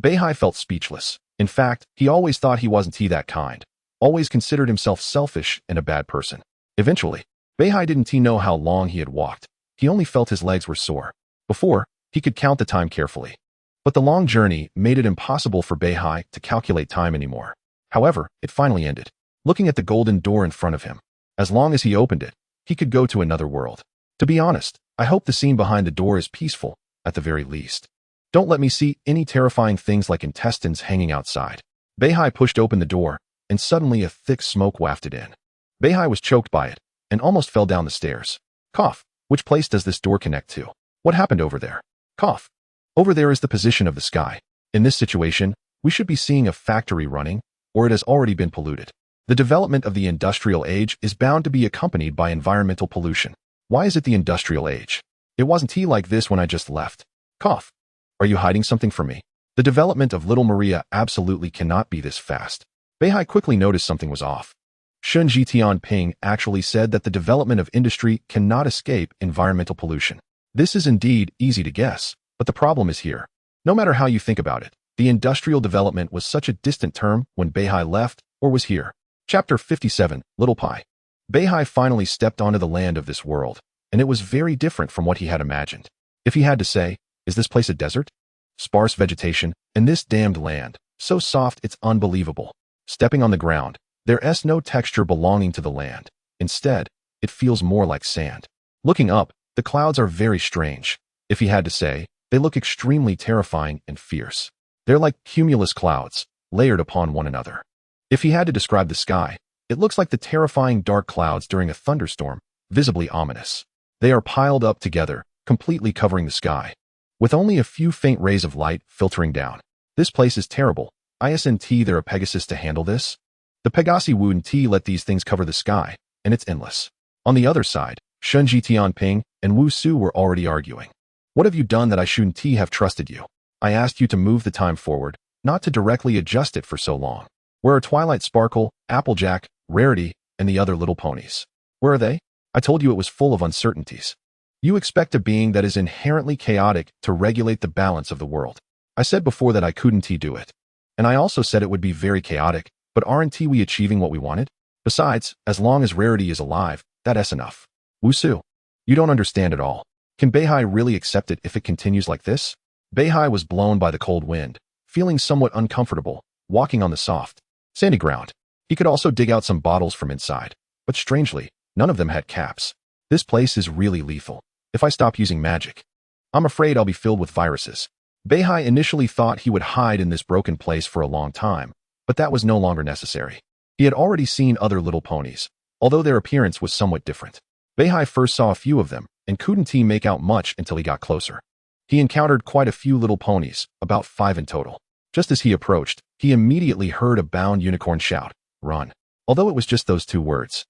Beihai felt speechless. In fact, he always thought he wasn't that kind. Always considered himself selfish and a bad person. Eventually, Beihai didn't know how long he had walked. He only felt his legs were sore. Before, he could count the time carefully. But the long journey made it impossible for Beihai to calculate time anymore. However, it finally ended. Looking at the golden door in front of him. As long as he opened it, he could go to another world. To be honest, I hope the scene behind the door is peaceful, at the very least. Don't let me see any terrifying things like intestines hanging outside. Beihai pushed open the door, and suddenly a thick smoke wafted in. Beihai was choked by it, and almost fell down the stairs. Cough. Which place does this door connect to? What happened over there? Cough. Over there is the position of the sky. In this situation, we should be seeing a factory running, or it has already been polluted. The development of the industrial age is bound to be accompanied by environmental pollution. Why is it the industrial age? It wasn't like this when I just left. Cough. Are you hiding something from me? The development of Little Maria absolutely cannot be this fast. Beihai quickly noticed something was off. Shun Jitianping actually said that the development of industry cannot escape environmental pollution. This is indeed easy to guess, but the problem is here. No matter how you think about it, the industrial development was such a distant term when Beihai left or was here. Chapter 57, Little Pie. Beihai finally stepped onto the land of this world, and it was very different from what he had imagined. If he had to say, is this place a desert? Sparse vegetation, and this damned land, so soft it's unbelievable. Stepping on the ground, there's no texture belonging to the land. Instead, it feels more like sand. Looking up, the clouds are very strange. If he had to say, they look extremely terrifying and fierce. They're like cumulus clouds, layered upon one another. If he had to describe the sky, it looks like the terrifying dark clouds during a thunderstorm, visibly ominous. They are piled up together, completely covering the sky, with only a few faint rays of light filtering down. This place is terrible. Isn't there a Pegasus to handle this? The Pegasi wouldn't let these things cover the sky, and it's endless. On the other side, Shun Jitianping and Wu Su were already arguing. What have you done that I shouldn't have trusted you? I asked you to move the time forward, not to directly adjust it for so long. Where are Twilight Sparkle, Applejack, Rarity, and the other little ponies? Where are they? I told you it was full of uncertainties. You expect a being that is inherently chaotic to regulate the balance of the world. I said before that I couldn't do it. And I also said it would be very chaotic, but aren't we achieving what we wanted? Besides, as long as Rarity is alive, that's enough. Wu Su, you don't understand at all. Can Beihai really accept it if it continues like this? Beihai was blown by the cold wind, feeling somewhat uncomfortable, walking on the soft, sandy ground. He could also dig out some bottles from inside, but strangely, none of them had caps. This place is really lethal. If I stop using magic, I'm afraid I'll be filled with viruses. Beihai initially thought he would hide in this broken place for a long time, but that was no longer necessary. He had already seen other little ponies, although their appearance was somewhat different. Beihai first saw a few of them, and couldn't make out much until he got closer. He encountered quite a few little ponies, about 5 in total. Just as he approached, he immediately heard a bound unicorn shout, "Run!" Although it was just those 2 words.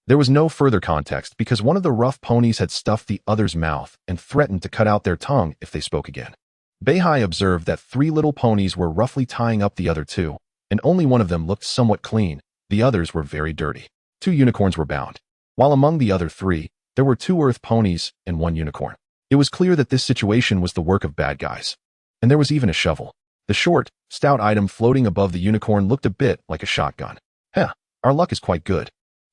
There was no further context because one of the rough ponies had stuffed the other's mouth and threatened to cut out their tongue if they spoke again. Beihai observed that 3 little ponies were roughly tying up the other 2, and only one of them looked somewhat clean. The others were very dirty. 2 unicorns were bound, while among the other 3, there were 2 earth ponies and 1 unicorn. It was clear that this situation was the work of bad guys. And there was even a shovel. The short, stout item floating above the unicorn looked a bit like a shotgun. Heh, our luck is quite good.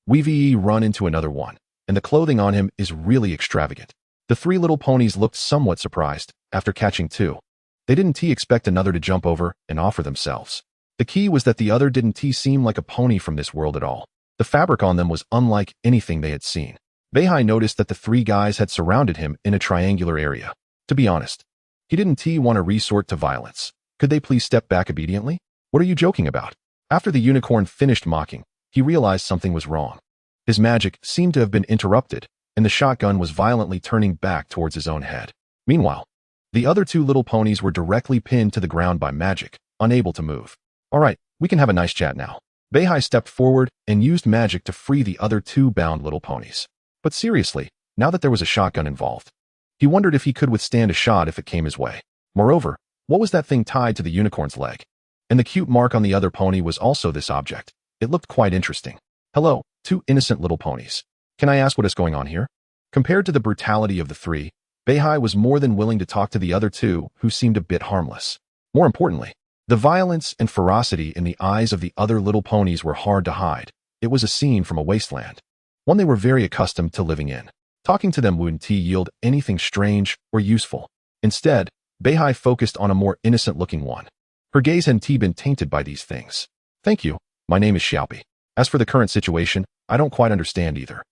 We've run into another one, and the clothing on him is really extravagant. The 3 little ponies looked somewhat surprised after catching 2. They didn't expect another to jump over and offer themselves. The key was that the other didn't seem like a pony from this world at all. The fabric on them was unlike anything they had seen. Beihai noticed that the 3 guys had surrounded him in a triangular area. To be honest, he didn't want to resort to violence. Could they please step back obediently? What are you joking about? After the unicorn finished mocking, he realized something was wrong. His magic seemed to have been interrupted, and the shotgun was violently turning back towards his own head. Meanwhile, the other two little ponies were directly pinned to the ground by magic, unable to move. All right, we can have a nice chat now. Beihai stepped forward and used magic to free the other two bound little ponies. But seriously, now that there was a shotgun involved, he wondered if he could withstand a shot if it came his way. Moreover, what was that thing tied to the unicorn's leg? And the cute mark on the other pony was also this object. It looked quite interesting. Hello, two innocent little ponies. Can I ask what is going on here? Compared to the brutality of the three, Beihai was more than willing to talk to the other two, who seemed a bit harmless. More importantly, the violence and ferocity in the eyes of the other little ponies were hard to hide. It was a scene from a wasteland, one they were very accustomed to living in. Talking to them wouldn't yield anything strange or useful. Instead, Beihai focused on a more innocent-looking one. Her gaze hadn't been tainted by these things. Thank you. My name is Xiaopi. As for the current situation, I don't quite understand either.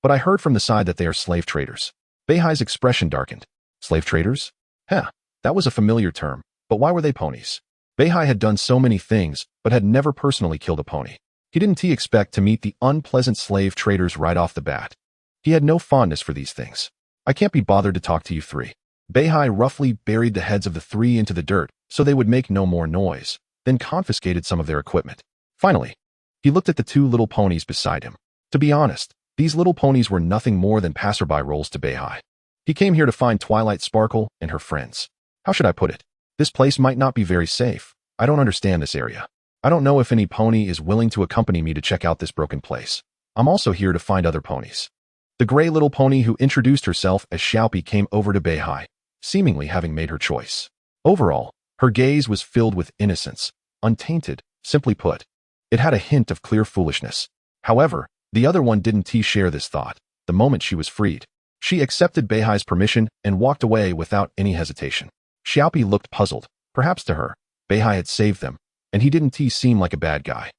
But I heard from the side that they are slave traders. Beihai's expression darkened. Slave traders? That was a familiar term, but why were they ponies? Beihai had done so many things, but had never personally killed a pony. He didn't expect to meet the unpleasant slave traders right off the bat. He had no fondness for these things. I can't be bothered to talk to you three. Beihai roughly buried the heads of the three into the dirt so they would make no more noise, then confiscated some of their equipment. Finally, he looked at the two little ponies beside him. To be honest, these little ponies were nothing more than passerby roles to Beihai. He came here to find Twilight Sparkle and her friends. How should I put it? This place might not be very safe. I don't understand this area. I don't know if any pony is willing to accompany me to check out this broken place. I'm also here to find other ponies. The gray little pony who introduced herself as Xiaopi came over to Beihai, seemingly having made her choice. Overall, her gaze was filled with innocence, untainted, simply put. It had a hint of clear foolishness. However, the other one didn't share this thought. The moment she was freed, she accepted Beihai's permission and walked away without any hesitation. Xiaopi looked puzzled. Perhaps to her, Beihai had saved them, and he didn't seem like a bad guy.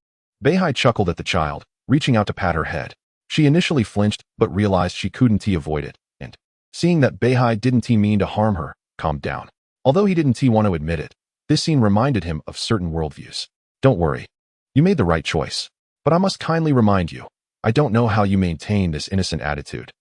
Beihai chuckled at the child, reaching out to pat her head. She initially flinched, but realized she couldn't avoid it, and, seeing that Beihai didn't mean to harm her, calmed down. Although he didn't want to admit it, this scene reminded him of certain worldviews. Don't worry. You made the right choice. But I must kindly remind you, I don't know how you maintain this innocent attitude.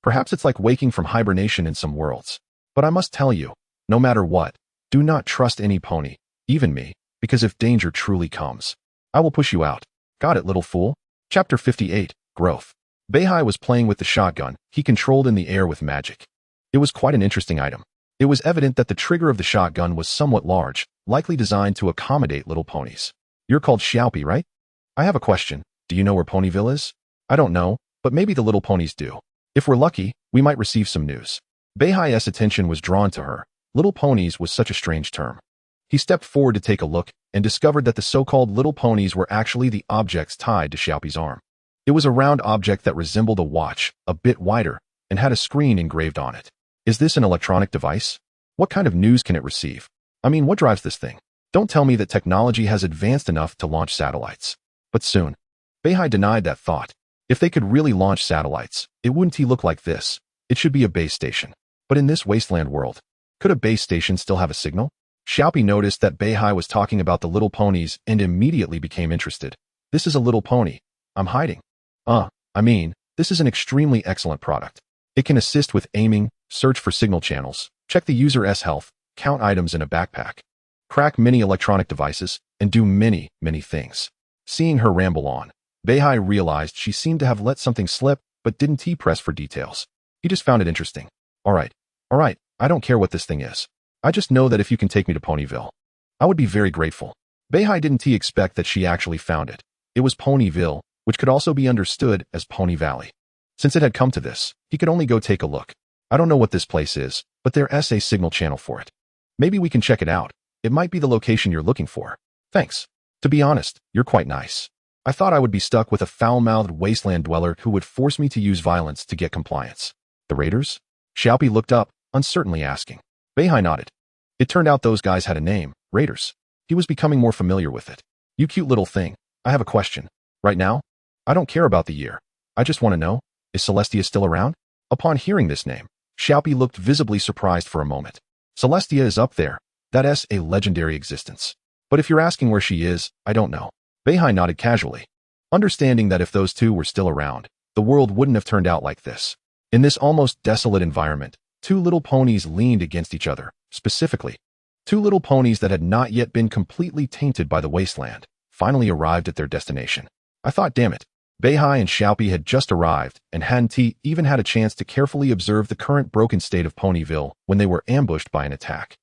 Perhaps it's like waking from hibernation in some worlds. But I must tell you, no matter what, do not trust any pony, even me, because if danger truly comes, I will push you out. Got it, little fool? Chapter 58, Growth. Beihai was playing with the shotgun he controlled in the air with magic. It was quite an interesting item. It was evident that the trigger of the shotgun was somewhat large, likely designed to accommodate little ponies. You're called Xiaopi, right? I have a question. Do you know where Ponyville is? I don't know, but maybe the little ponies do. If we're lucky, we might receive some news. Beihai's attention was drawn to her. Little ponies was such a strange term. He stepped forward to take a look and discovered that the so-called little ponies were actually the objects tied to Xiaopi's arm. It was a round object that resembled a watch, a bit wider, and had a screen engraved on it. Is this an electronic device? What kind of news can it receive? I mean, what drives this thing? Don't tell me that technology has advanced enough to launch satellites. But soon, Beihai denied that thought. If they could really launch satellites, it wouldn't look like this. It should be a base station. But in this wasteland world, could a base station still have a signal? Xiaopi noticed that Beihai was talking about the little ponies and immediately became interested. This is a little pony. I'm hiding. This is an extremely excellent product. It can assist with aiming, search for signal channels, check the user's health, count items in a backpack, crack many electronic devices, and do many, many things. Seeing her ramble on, Beihai realized she seemed to have let something slip, but didn't press for details. He just found it interesting. All right, I don't care what this thing is. I just know that if you can take me to Ponyville, I would be very grateful. Beihai didn't expect that she actually found it. It was Ponyville, which could also be understood as Pony Valley. Since it had come to this, he could only go take a look. I don't know what this place is, but there's a signal channel for it. Maybe we can check it out. It might be the location you're looking for. Thanks. To be honest, you're quite nice. I thought I would be stuck with a foul-mouthed wasteland dweller who would force me to use violence to get compliance. The raiders? Xiaopi looked up, uncertainly asking. Beihai nodded. It turned out those guys had a name, raiders. He was becoming more familiar with it. You cute little thing, I have a question. Right now? I don't care about the year. I just want to know, is Celestia still around? Upon hearing this name, Xiaopi looked visibly surprised for a moment. Celestia is up there. That is a legendary existence. But if you're asking where she is, I don't know. Beihai nodded casually. understanding that if those two were still around, the world wouldn't have turned out like this. In this almost desolate environment, two little ponies leaned against each other, specifically. Two little ponies that had not yet been completely tainted by the wasteland, finally arrived at their destination. I thought, damn it. Beihai and Xiaopi had just arrived and hadn't even had a chance to carefully observe the current broken state of Ponyville when they were ambushed by an attack.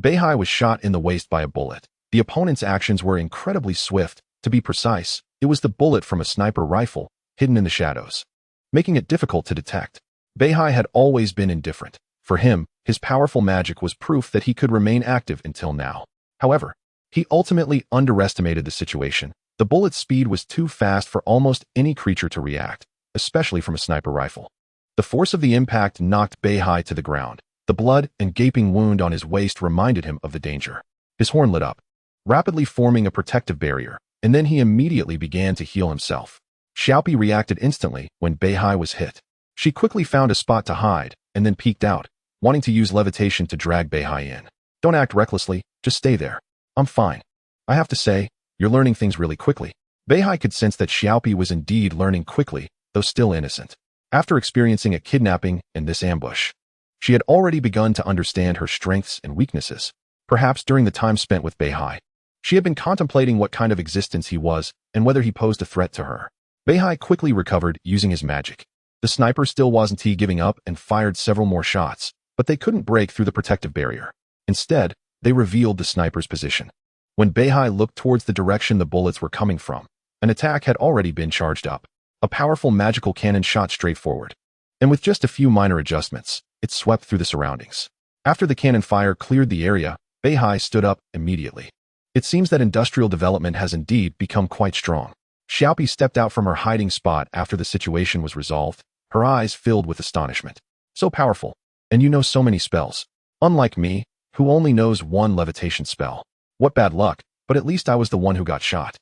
Beihai was shot in the waist by a bullet. The opponent's actions were incredibly swift. To be precise, it was the bullet from a sniper rifle, hidden in the shadows, making it difficult to detect. Beihai had always been indifferent. For him, his powerful magic was proof that he could remain active until now. However, he ultimately underestimated the situation. The bullet's speed was too fast for almost any creature to react, especially from a sniper rifle. The force of the impact knocked Beihai to the ground. The blood and gaping wound on his waist reminded him of the danger. His horn lit up, rapidly forming a protective barrier, and then he immediately began to heal himself. Xiaopi reacted instantly when Beihai was hit. She quickly found a spot to hide, and then peeked out, wanting to use levitation to drag Beihai in. Don't act recklessly, just stay there. I'm fine. I have to say, you're learning things really quickly. Beihai could sense that Xiaopi was indeed learning quickly, though still innocent. After experiencing a kidnapping and this ambush, she had already begun to understand her strengths and weaknesses. Perhaps during the time spent with Beihai, she had been contemplating what kind of existence he was and whether he posed a threat to her. Beihai quickly recovered using his magic. The sniper still wasn't giving up and fired several more shots, but they couldn't break through the protective barrier. Instead, they revealed the sniper's position. When Beihai looked towards the direction the bullets were coming from, an attack had already been charged up. A powerful magical cannon shot straight forward, and with just a few minor adjustments, it swept through the surroundings. After the cannon fire cleared the area, Beihai stood up immediately. It seems that industrial development has indeed become quite strong. Xiaopi stepped out from her hiding spot after the situation was resolved, her eyes filled with astonishment. So powerful, and you know so many spells. Unlike me, who only knows one levitation spell. What bad luck, but at least I was the one who got shot.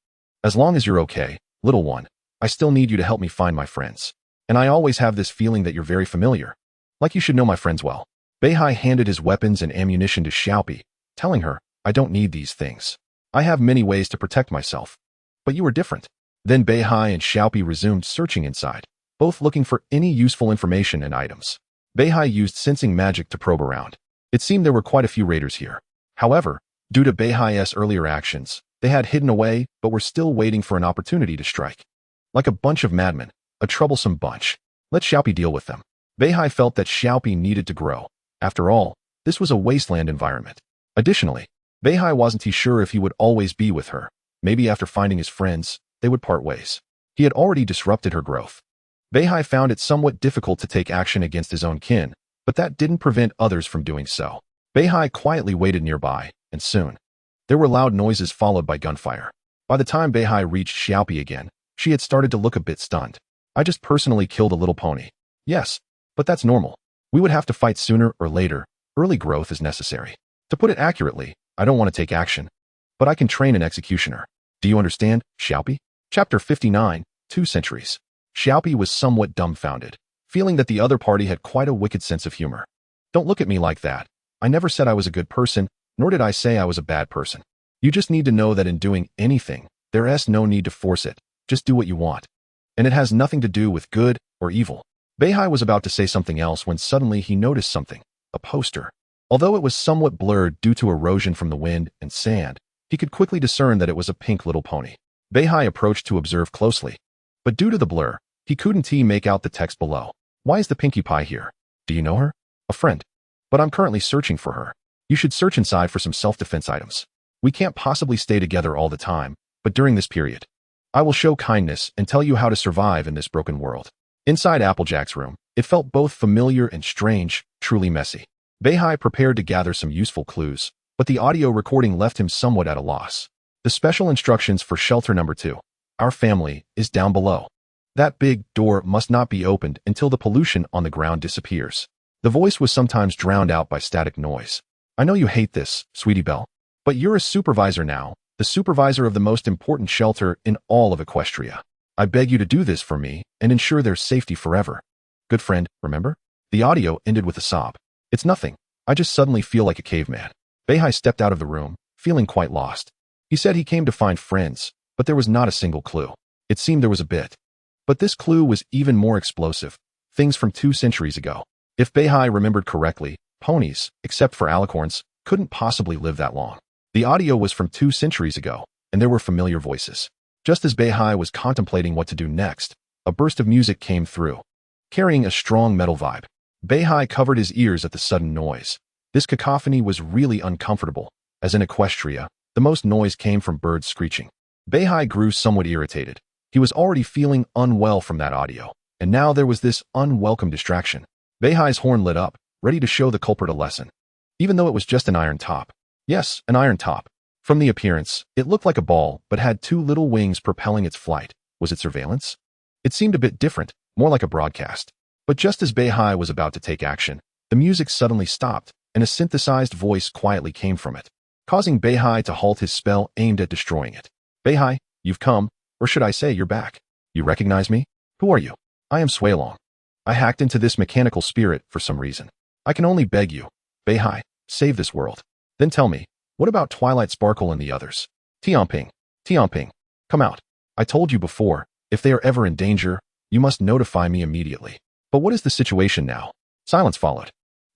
As long as you're okay, little one, I still need you to help me find my friends. And I always have this feeling that you're very familiar. Like you should know my friends well. Beihai handed his weapons and ammunition to Xiaopi, telling her, I don't need these things. I have many ways to protect myself. But you are different. Then Beihai and Xiaopi resumed searching inside, both looking for any useful information and items. Beihai used sensing magic to probe around. It seemed there were quite a few raiders here. However, due to Beihai's earlier actions, they had hidden away but were still waiting for an opportunity to strike. Like a bunch of madmen, a troublesome bunch. Let Xiaopi deal with them. Beihai felt that Xiaopi needed to grow. After all, this was a wasteland environment. Additionally, Beihai wasn't sure if he would always be with her. Maybe after finding his friends, they would part ways. He had already disrupted her growth. Beihai found it somewhat difficult to take action against his own kin, but that didn't prevent others from doing so. Beihai quietly waited nearby, and soon, there were loud noises followed by gunfire. By the time Beihai reached Xiaopi again, she had started to look a bit stunned. I just personally killed a little pony. Yes, but that's normal. We would have to fight sooner or later. Early growth is necessary. To put it accurately, I don't want to take action, but I can train an executioner. Do you understand, Xiaopi? Chapter 59, 2 Centuries. Xiaopi was somewhat dumbfounded, feeling that the other party had quite a wicked sense of humor. Don't look at me like that. I never said I was a good person, nor did I say I was a bad person. You just need to know that in doing anything, there's no need to force it. Just do what you want. And it has nothing to do with good or evil. Beihai was about to say something else when suddenly he noticed something, a poster. Although it was somewhat blurred due to erosion from the wind and sand, he could quickly discern that it was a pink little pony. Beihai approached to observe closely, but due to the blur, he couldn't make out the text below. Why is the Pinkie Pie here? Do you know her? A friend. But I'm currently searching for her. You should search inside for some self-defense items. We can't possibly stay together all the time, but during this period, I will show kindness and tell you how to survive in this broken world. Inside Applejack's room, it felt both familiar and strange, truly messy. Beihai prepared to gather some useful clues, but the audio recording left him somewhat at a loss. The special instructions for shelter number 2. Our family is down below. That big door must not be opened until the pollution on the ground disappears. The voice was sometimes drowned out by static noise. I know you hate this, Sweetie Belle, but you're a supervisor now, the supervisor of the most important shelter in all of Equestria. I beg you to do this for me and ensure their safety forever. Good friend, remember? The audio ended with a sob. It's nothing. I just suddenly feel like a caveman. Beihai stepped out of the room, feeling quite lost. He said he came to find friends, but there was not a single clue. It seemed there was a bit. But this clue was even more explosive. Things from 2 centuries ago. If Beihai remembered correctly, ponies, except for alicorns, couldn't possibly live that long. The audio was from 2 centuries ago, and there were familiar voices. Just as Beihai was contemplating what to do next, a burst of music came through, carrying a strong metal vibe. Beihai covered his ears at the sudden noise. This cacophony was really uncomfortable. As in Equestria, the most noise came from birds screeching. Beihai grew somewhat irritated. He was already feeling unwell from that audio, and now there was this unwelcome distraction. Beihai's horn lit up, ready to show the culprit a lesson. Even though it was just an iron top. Yes, an iron top. From the appearance, it looked like a ball, but had 2 little wings propelling its flight. Was it surveillance? It seemed a bit different, more like a broadcast. But just as Beihai was about to take action, the music suddenly stopped, and a synthesized voice quietly came from it, causing Beihai to halt his spell aimed at destroying it. Beihai, you've come, or should I say you're back. You recognize me? Who are you? I am Suilong. I hacked into this mechanical spirit for some reason. I can only beg you, Beihai, save this world. Then tell me, what about Twilight Sparkle and the others? Tianping, come out. I told you before, if they are ever in danger, you must notify me immediately. But what is the situation now? Silence followed.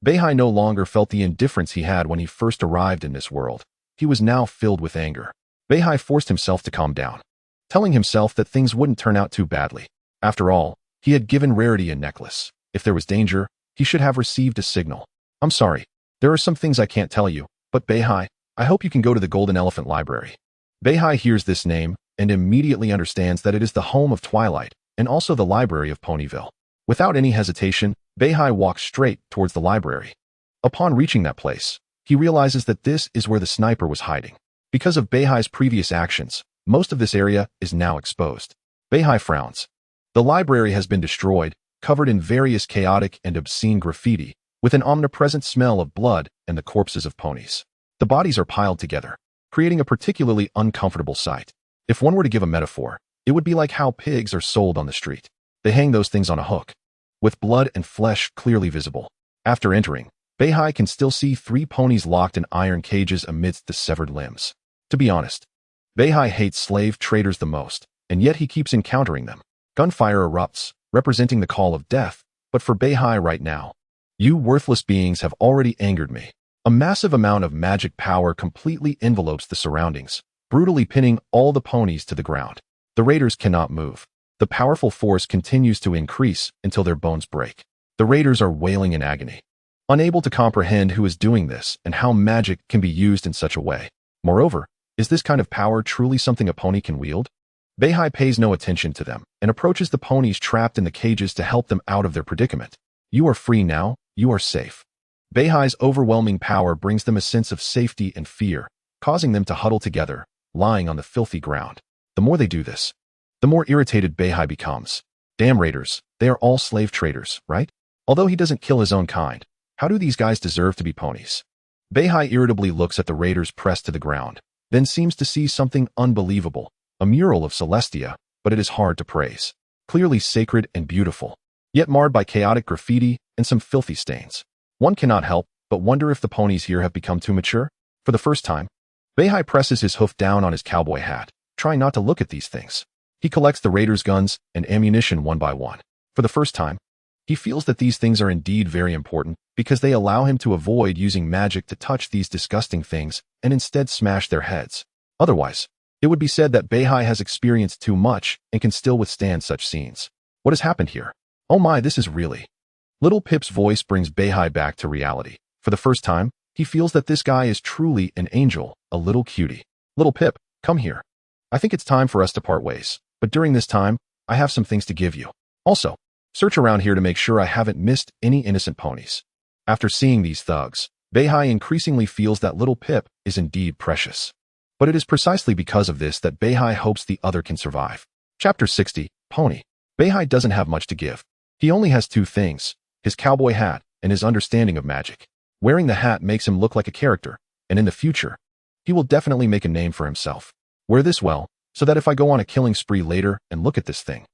Beihai no longer felt the indifference he had when he first arrived in this world. He was now filled with anger. Beihai forced himself to calm down, telling himself that things wouldn't turn out too badly. After all, he had given Rarity a necklace. If there was danger, he should have received a signal. I'm sorry. There are some things I can't tell you, but Beihai, I hope you can go to the Golden Elephant Library. Beihai hears this name and immediately understands that it is the home of Twilight and also the library of Ponyville. Without any hesitation, Beihai walks straight towards the library. Upon reaching that place, he realizes that this is where the sniper was hiding. Because of Beihai's previous actions, most of this area is now exposed. Beihai frowns. The library has been destroyed, covered in various chaotic and obscene graffiti, with an omnipresent smell of blood and the corpses of ponies. The bodies are piled together, creating a particularly uncomfortable sight. If one were to give a metaphor, it would be like how pigs are sold on the street. They hang those things on a hook, with blood and flesh clearly visible. After entering, Beihai can still see 3 ponies locked in iron cages amidst the severed limbs. To be honest, Beihai hates slave traders the most, and yet he keeps encountering them. Gunfire erupts, representing the call of death, but for Beihai right now, you worthless beings have already angered me. A massive amount of magic power completely envelopes the surroundings, brutally pinning all the ponies to the ground. The raiders cannot move. The powerful force continues to increase until their bones break. The raiders are wailing in agony, unable to comprehend who is doing this and how magic can be used in such a way. Moreover, is this kind of power truly something a pony can wield? Beihai pays no attention to them and approaches the ponies trapped in the cages to help them out of their predicament. You are free now, you are safe. Beihai's overwhelming power brings them a sense of safety and fear, causing them to huddle together, lying on the filthy ground. The more they do this, the more irritated Beihai becomes. Damn raiders, they are all slave traders, right? Although he doesn't kill his own kind, how do these guys deserve to be ponies? Beihai irritably looks at the raiders pressed to the ground, then seems to see something unbelievable. A mural of Celestia, but it is hard to praise. Clearly sacred and beautiful, yet marred by chaotic graffiti and some filthy stains. One cannot help but wonder if the ponies here have become too mature. For the first time, Beihai presses his hoof down on his cowboy hat, trying not to look at these things. He collects the raiders' guns and ammunition one by one. For the first time, he feels that these things are indeed very important because they allow him to avoid using magic to touch these disgusting things and instead smash their heads. Otherwise, it would be said that Beihai has experienced too much and can still withstand such scenes. What has happened here? Oh my, this is really... Little Pip's voice brings Beihai back to reality. For the first time, he feels that this guy is truly an angel, a little cutie. Little Pip, come here. I think it's time for us to part ways, but during this time, I have some things to give you. Also, search around here to make sure I haven't missed any innocent ponies. After seeing these thugs, Beihai increasingly feels that Little Pip is indeed precious. But it is precisely because of this that Beihai hopes the other can survive. Chapter 60, Pony. Beihai doesn't have much to give. He only has 2 things, his cowboy hat and his understanding of magic. Wearing the hat makes him look like a character, and in the future, he will definitely make a name for himself. Wear this well, so that if I go on a killing spree later and look at this thing,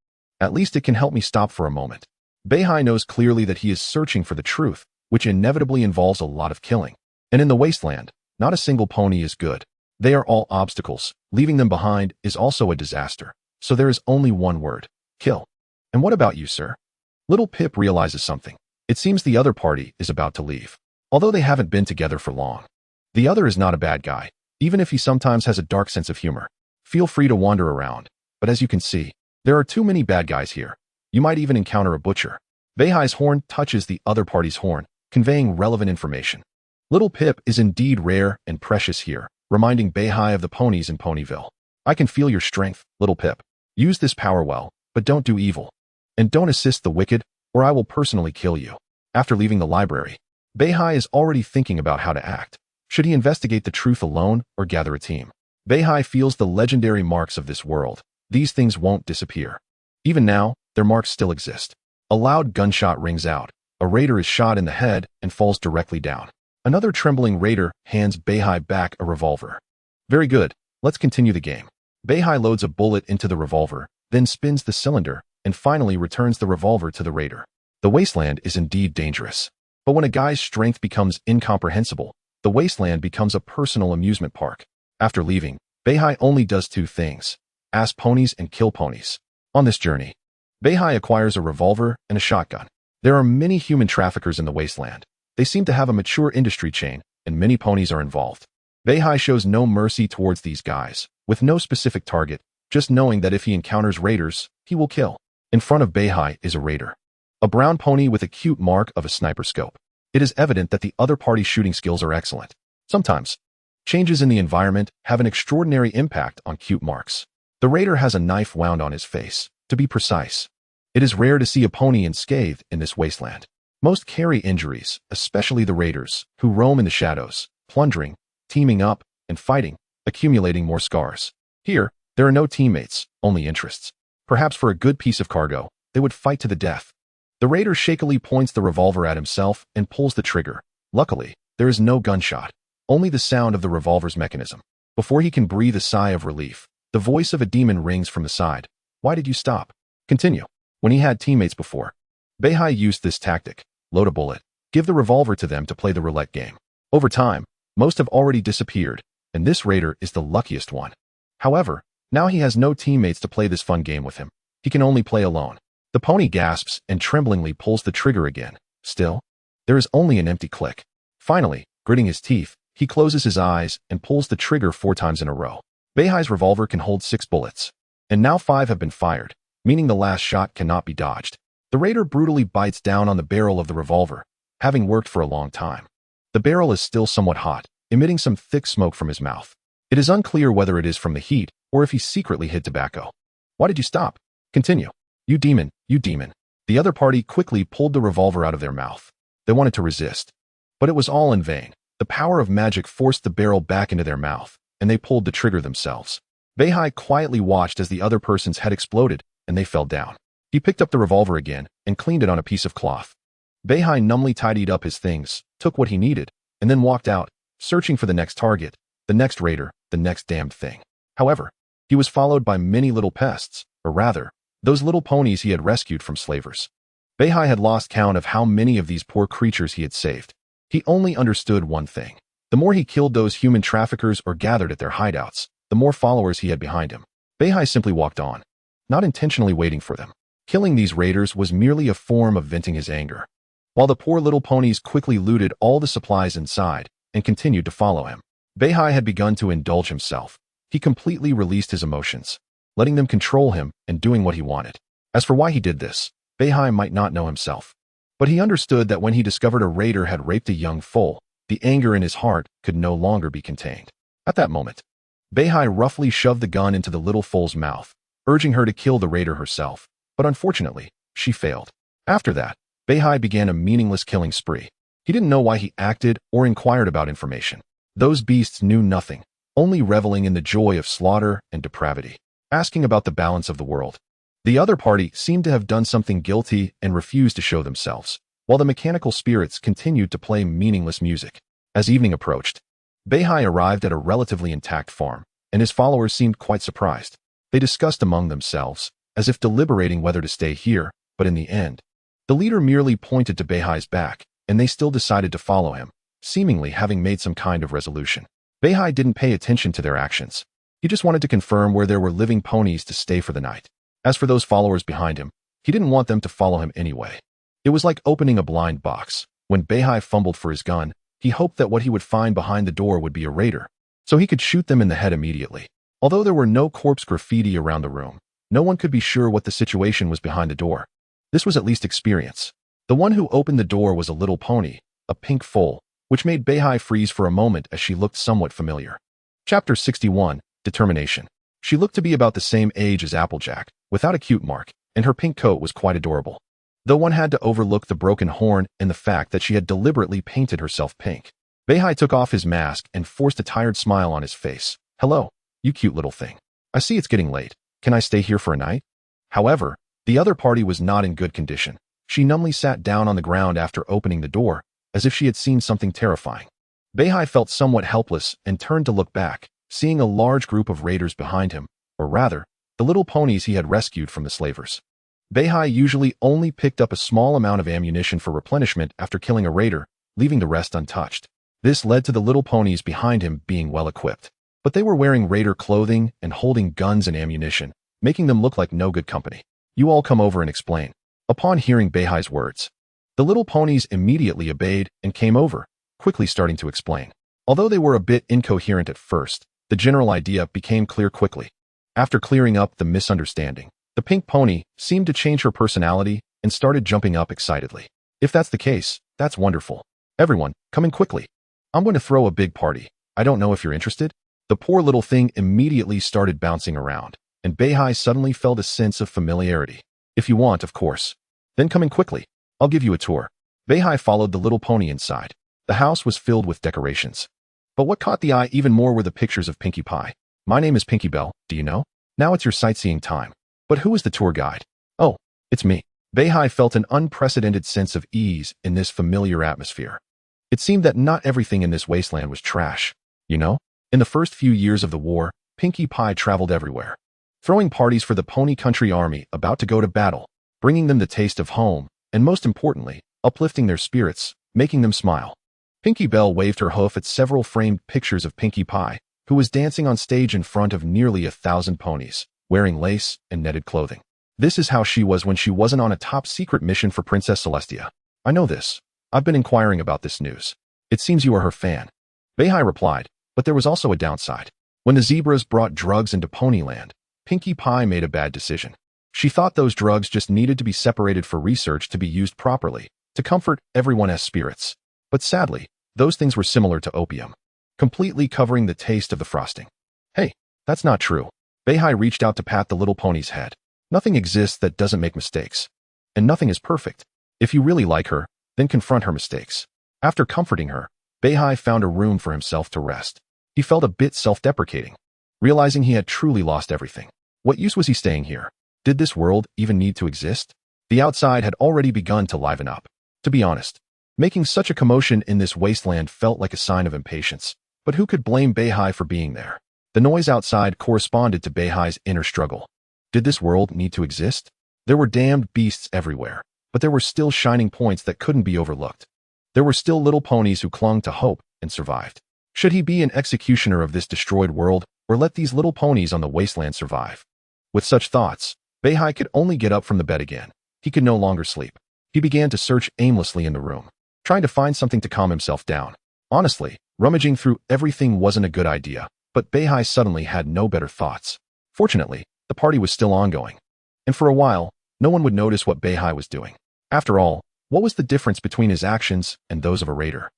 at least it can help me stop for a moment. Beihai knows clearly that he is searching for the truth, which inevitably involves a lot of killing. And in the wasteland, not a single pony is good. They are all obstacles. Leaving them behind is also a disaster. so there is only one word: kill. And what about you, sir? Little Pip realizes something. It seems the other party is about to leave, although they haven't been together for long. The other is not a bad guy, even if he sometimes has a dark sense of humor. Feel free to wander around, but as you can see, there are too many bad guys here. You might even encounter a butcher. Beihai's horn touches the other party's horn, conveying relevant information. Little Pip is indeed rare and precious here, reminding Beihai of the ponies in Ponyville. I can feel your strength, Little Pip. Use this power well, but don't do evil. And don't assist the wicked, or I will personally kill you. After leaving the library, Beihai is already thinking about how to act. Should he investigate the truth alone or gather a team? Beihai feels the legendary marks of this world. These things won't disappear. Even now, their marks still exist. A loud gunshot rings out. A raider is shot in the head and falls directly down. Another trembling raider hands Beihai back a revolver. Very good, let's continue the game. Beihai loads a bullet into the revolver, then spins the cylinder, and finally returns the revolver to the raider. The wasteland is indeed dangerous. But when a guy's strength becomes incomprehensible, the wasteland becomes a personal amusement park. After leaving, Beihai only does two things: ask ponies and kill ponies. On this journey, Beihai acquires a revolver and a shotgun. There are many human traffickers in the wasteland. They seem to have a mature industry chain, and many ponies are involved. Beihai shows no mercy towards these guys, with no specific target, just knowing that if he encounters raiders, he will kill. In front of Beihai is a raider. A brown pony with a cute mark of a sniper scope. It is evident that the other party's shooting skills are excellent. Sometimes, changes in the environment have an extraordinary impact on cute marks. The raider has a knife wound on his face, to be precise. It is rare to see a pony unscathed in this wasteland. Most carry injuries, especially the raiders, who roam in the shadows, plundering, teaming up, and fighting, accumulating more scars. Here, there are no teammates, only interests. Perhaps for a good piece of cargo, they would fight to the death. The raider shakily points the revolver at himself and pulls the trigger. Luckily, there is no gunshot, only the sound of the revolver's mechanism. Before he can breathe a sigh of relief, the voice of a demon rings from the side. Why did you stop? Continue. When he had teammates before, Beihai used this tactic: load a bullet, give the revolver to them to play the roulette game. Over time, most have already disappeared, and this raider is the luckiest one. However, now he has no teammates to play this fun game with him. He can only play alone. The pony gasps and tremblingly pulls the trigger again. Still, there is only an empty click. Finally, gritting his teeth, he closes his eyes and pulls the trigger 4 times in a row. Beihai's revolver can hold 6 bullets, and now 5 have been fired, meaning the last shot cannot be dodged. The raider brutally bites down on the barrel of the revolver, having worked for a long time. The barrel is still somewhat hot, emitting some thick smoke from his mouth. It is unclear whether it is from the heat or if he secretly hid tobacco. Why did you stop? Continue. You demon, you demon. The other party quickly pulled the revolver out of their mouth. They wanted to resist, but it was all in vain. The power of magic forced the barrel back into their mouth, and they pulled the trigger themselves. Beihai quietly watched as the other person's head exploded, and they fell down. He picked up the revolver again and cleaned it on a piece of cloth. Beihai numbly tidied up his things, took what he needed, and then walked out, searching for the next target, the next raider, the next damned thing. However, he was followed by many little pests, or rather, those little ponies he had rescued from slavers. Beihai had lost count of how many of these poor creatures he had saved. He only understood one thing. The more he killed those human traffickers or gathered at their hideouts, the more followers he had behind him. Beihai simply walked on, not intentionally waiting for them. Killing these raiders was merely a form of venting his anger. While the poor little ponies quickly looted all the supplies inside and continued to follow him, Beihai had begun to indulge himself. He completely released his emotions, letting them control him and doing what he wanted. As for why he did this, Beihai might not know himself. But he understood that when he discovered a raider had raped a young foal, the anger in his heart could no longer be contained. At that moment, Beihai roughly shoved the gun into the little foal's mouth, urging her to kill the raider herself. But unfortunately, she failed. After that, Beihai began a meaningless killing spree. He didn't know why he acted or inquired about information. Those beasts knew nothing, only reveling in the joy of slaughter and depravity, asking about the balance of the world. The other party seemed to have done something guilty and refused to show themselves, while the mechanical spirits continued to play meaningless music. As evening approached, Beihai arrived at a relatively intact farm, and his followers seemed quite surprised. They discussed among themselves, as if deliberating whether to stay here, but in the end, the leader merely pointed to Beihai's back, and they still decided to follow him, seemingly having made some kind of resolution. Beihai didn't pay attention to their actions. He just wanted to confirm where there were living ponies to stay for the night. As for those followers behind him, he didn't want them to follow him anyway. It was like opening a blind box. When Beihai fumbled for his gun, he hoped that what he would find behind the door would be a raider, so he could shoot them in the head immediately. Although there were no corpse graffiti around the room, no one could be sure what the situation was behind the door. This was at least experience. The one who opened the door was a little pony, a pink foal, which made Beihai freeze for a moment as she looked somewhat familiar. Chapter 61, Determination. She looked to be about the same age as Applejack, without a cute mark, and her pink coat was quite adorable. Though one had to overlook the broken horn and the fact that she had deliberately painted herself pink. Beihai took off his mask and forced a tired smile on his face. Hello, you cute little thing. I see it's getting late. Can I stay here for a night? However, the other party was not in good condition. She numbly sat down on the ground after opening the door, as if she had seen something terrifying. Beihai felt somewhat helpless and turned to look back, seeing a large group of raiders behind him, or rather, the little ponies he had rescued from the slavers. Beihai usually only picked up a small amount of ammunition for replenishment after killing a raider, leaving the rest untouched. This led to the little ponies behind him being well equipped. But they were wearing raider clothing and holding guns and ammunition, making them look like no good company. You all come over and explain. Upon hearing Beihai's words, the little ponies immediately obeyed and came over, quickly starting to explain. Although they were a bit incoherent at first, the general idea became clear quickly. After clearing up the misunderstanding, the pink pony seemed to change her personality and started jumping up excitedly. If that's the case, that's wonderful. Everyone, come in quickly. I'm going to throw a big party. I don't know if you're interested. The poor little thing immediately started bouncing around, and Beihai suddenly felt a sense of familiarity. If you want, of course. Then come in quickly. I'll give you a tour. Beihai followed the little pony inside. The house was filled with decorations. But what caught the eye even more were the pictures of Pinkie Pie. My name is Pinkie Bell, do you know? Now it's your sightseeing time. But who is the tour guide? Oh, it's me. Beihai felt an unprecedented sense of ease in this familiar atmosphere. It seemed that not everything in this wasteland was trash. You know, in the first few years of the war, Pinkie Pie traveled everywhere, throwing parties for the Pony Country Army about to go to battle, bringing them the taste of home, and most importantly, uplifting their spirits, making them smile. Pinkie Bell waved her hoof at several framed pictures of Pinkie Pie, who was dancing on stage in front of nearly 1,000 ponies, wearing lace and netted clothing. This is how she was when she wasn't on a top-secret mission for Princess Celestia. I know this. I've been inquiring about this news. It seems you are her fan. Beihai replied, but there was also a downside. When the zebras brought drugs into Ponyland, Pinkie Pie made a bad decision. She thought those drugs just needed to be separated for research to be used properly, to comfort everyone's spirits. But sadly, those things were similar to opium, completely covering the taste of the frosting. Hey, that's not true. Beihai reached out to pat the little pony's head. Nothing exists that doesn't make mistakes. And nothing is perfect. If you really like her, then confront her mistakes. After comforting her, Beihai found a room for himself to rest. He felt a bit self-deprecating, realizing he had truly lost everything. What use was he staying here? Did this world even need to exist? The outside had already begun to liven up. To be honest, making such a commotion in this wasteland felt like a sign of impatience. But who could blame Beihai for being there? The noise outside corresponded to Beihai's inner struggle. Did this world need to exist? There were damned beasts everywhere, but there were still shining points that couldn't be overlooked. There were still little ponies who clung to hope and survived. Should he be an executioner of this destroyed world, or let these little ponies on the wasteland survive? With such thoughts, Beihai could only get up from the bed again. He could no longer sleep. He began to search aimlessly in the room, trying to find something to calm himself down. Honestly, rummaging through everything wasn't a good idea, but Beihai suddenly had no better thoughts. Fortunately, the party was still ongoing, and for a while, no one would notice what Beihai was doing. After all, what was the difference between his actions and those of a raider?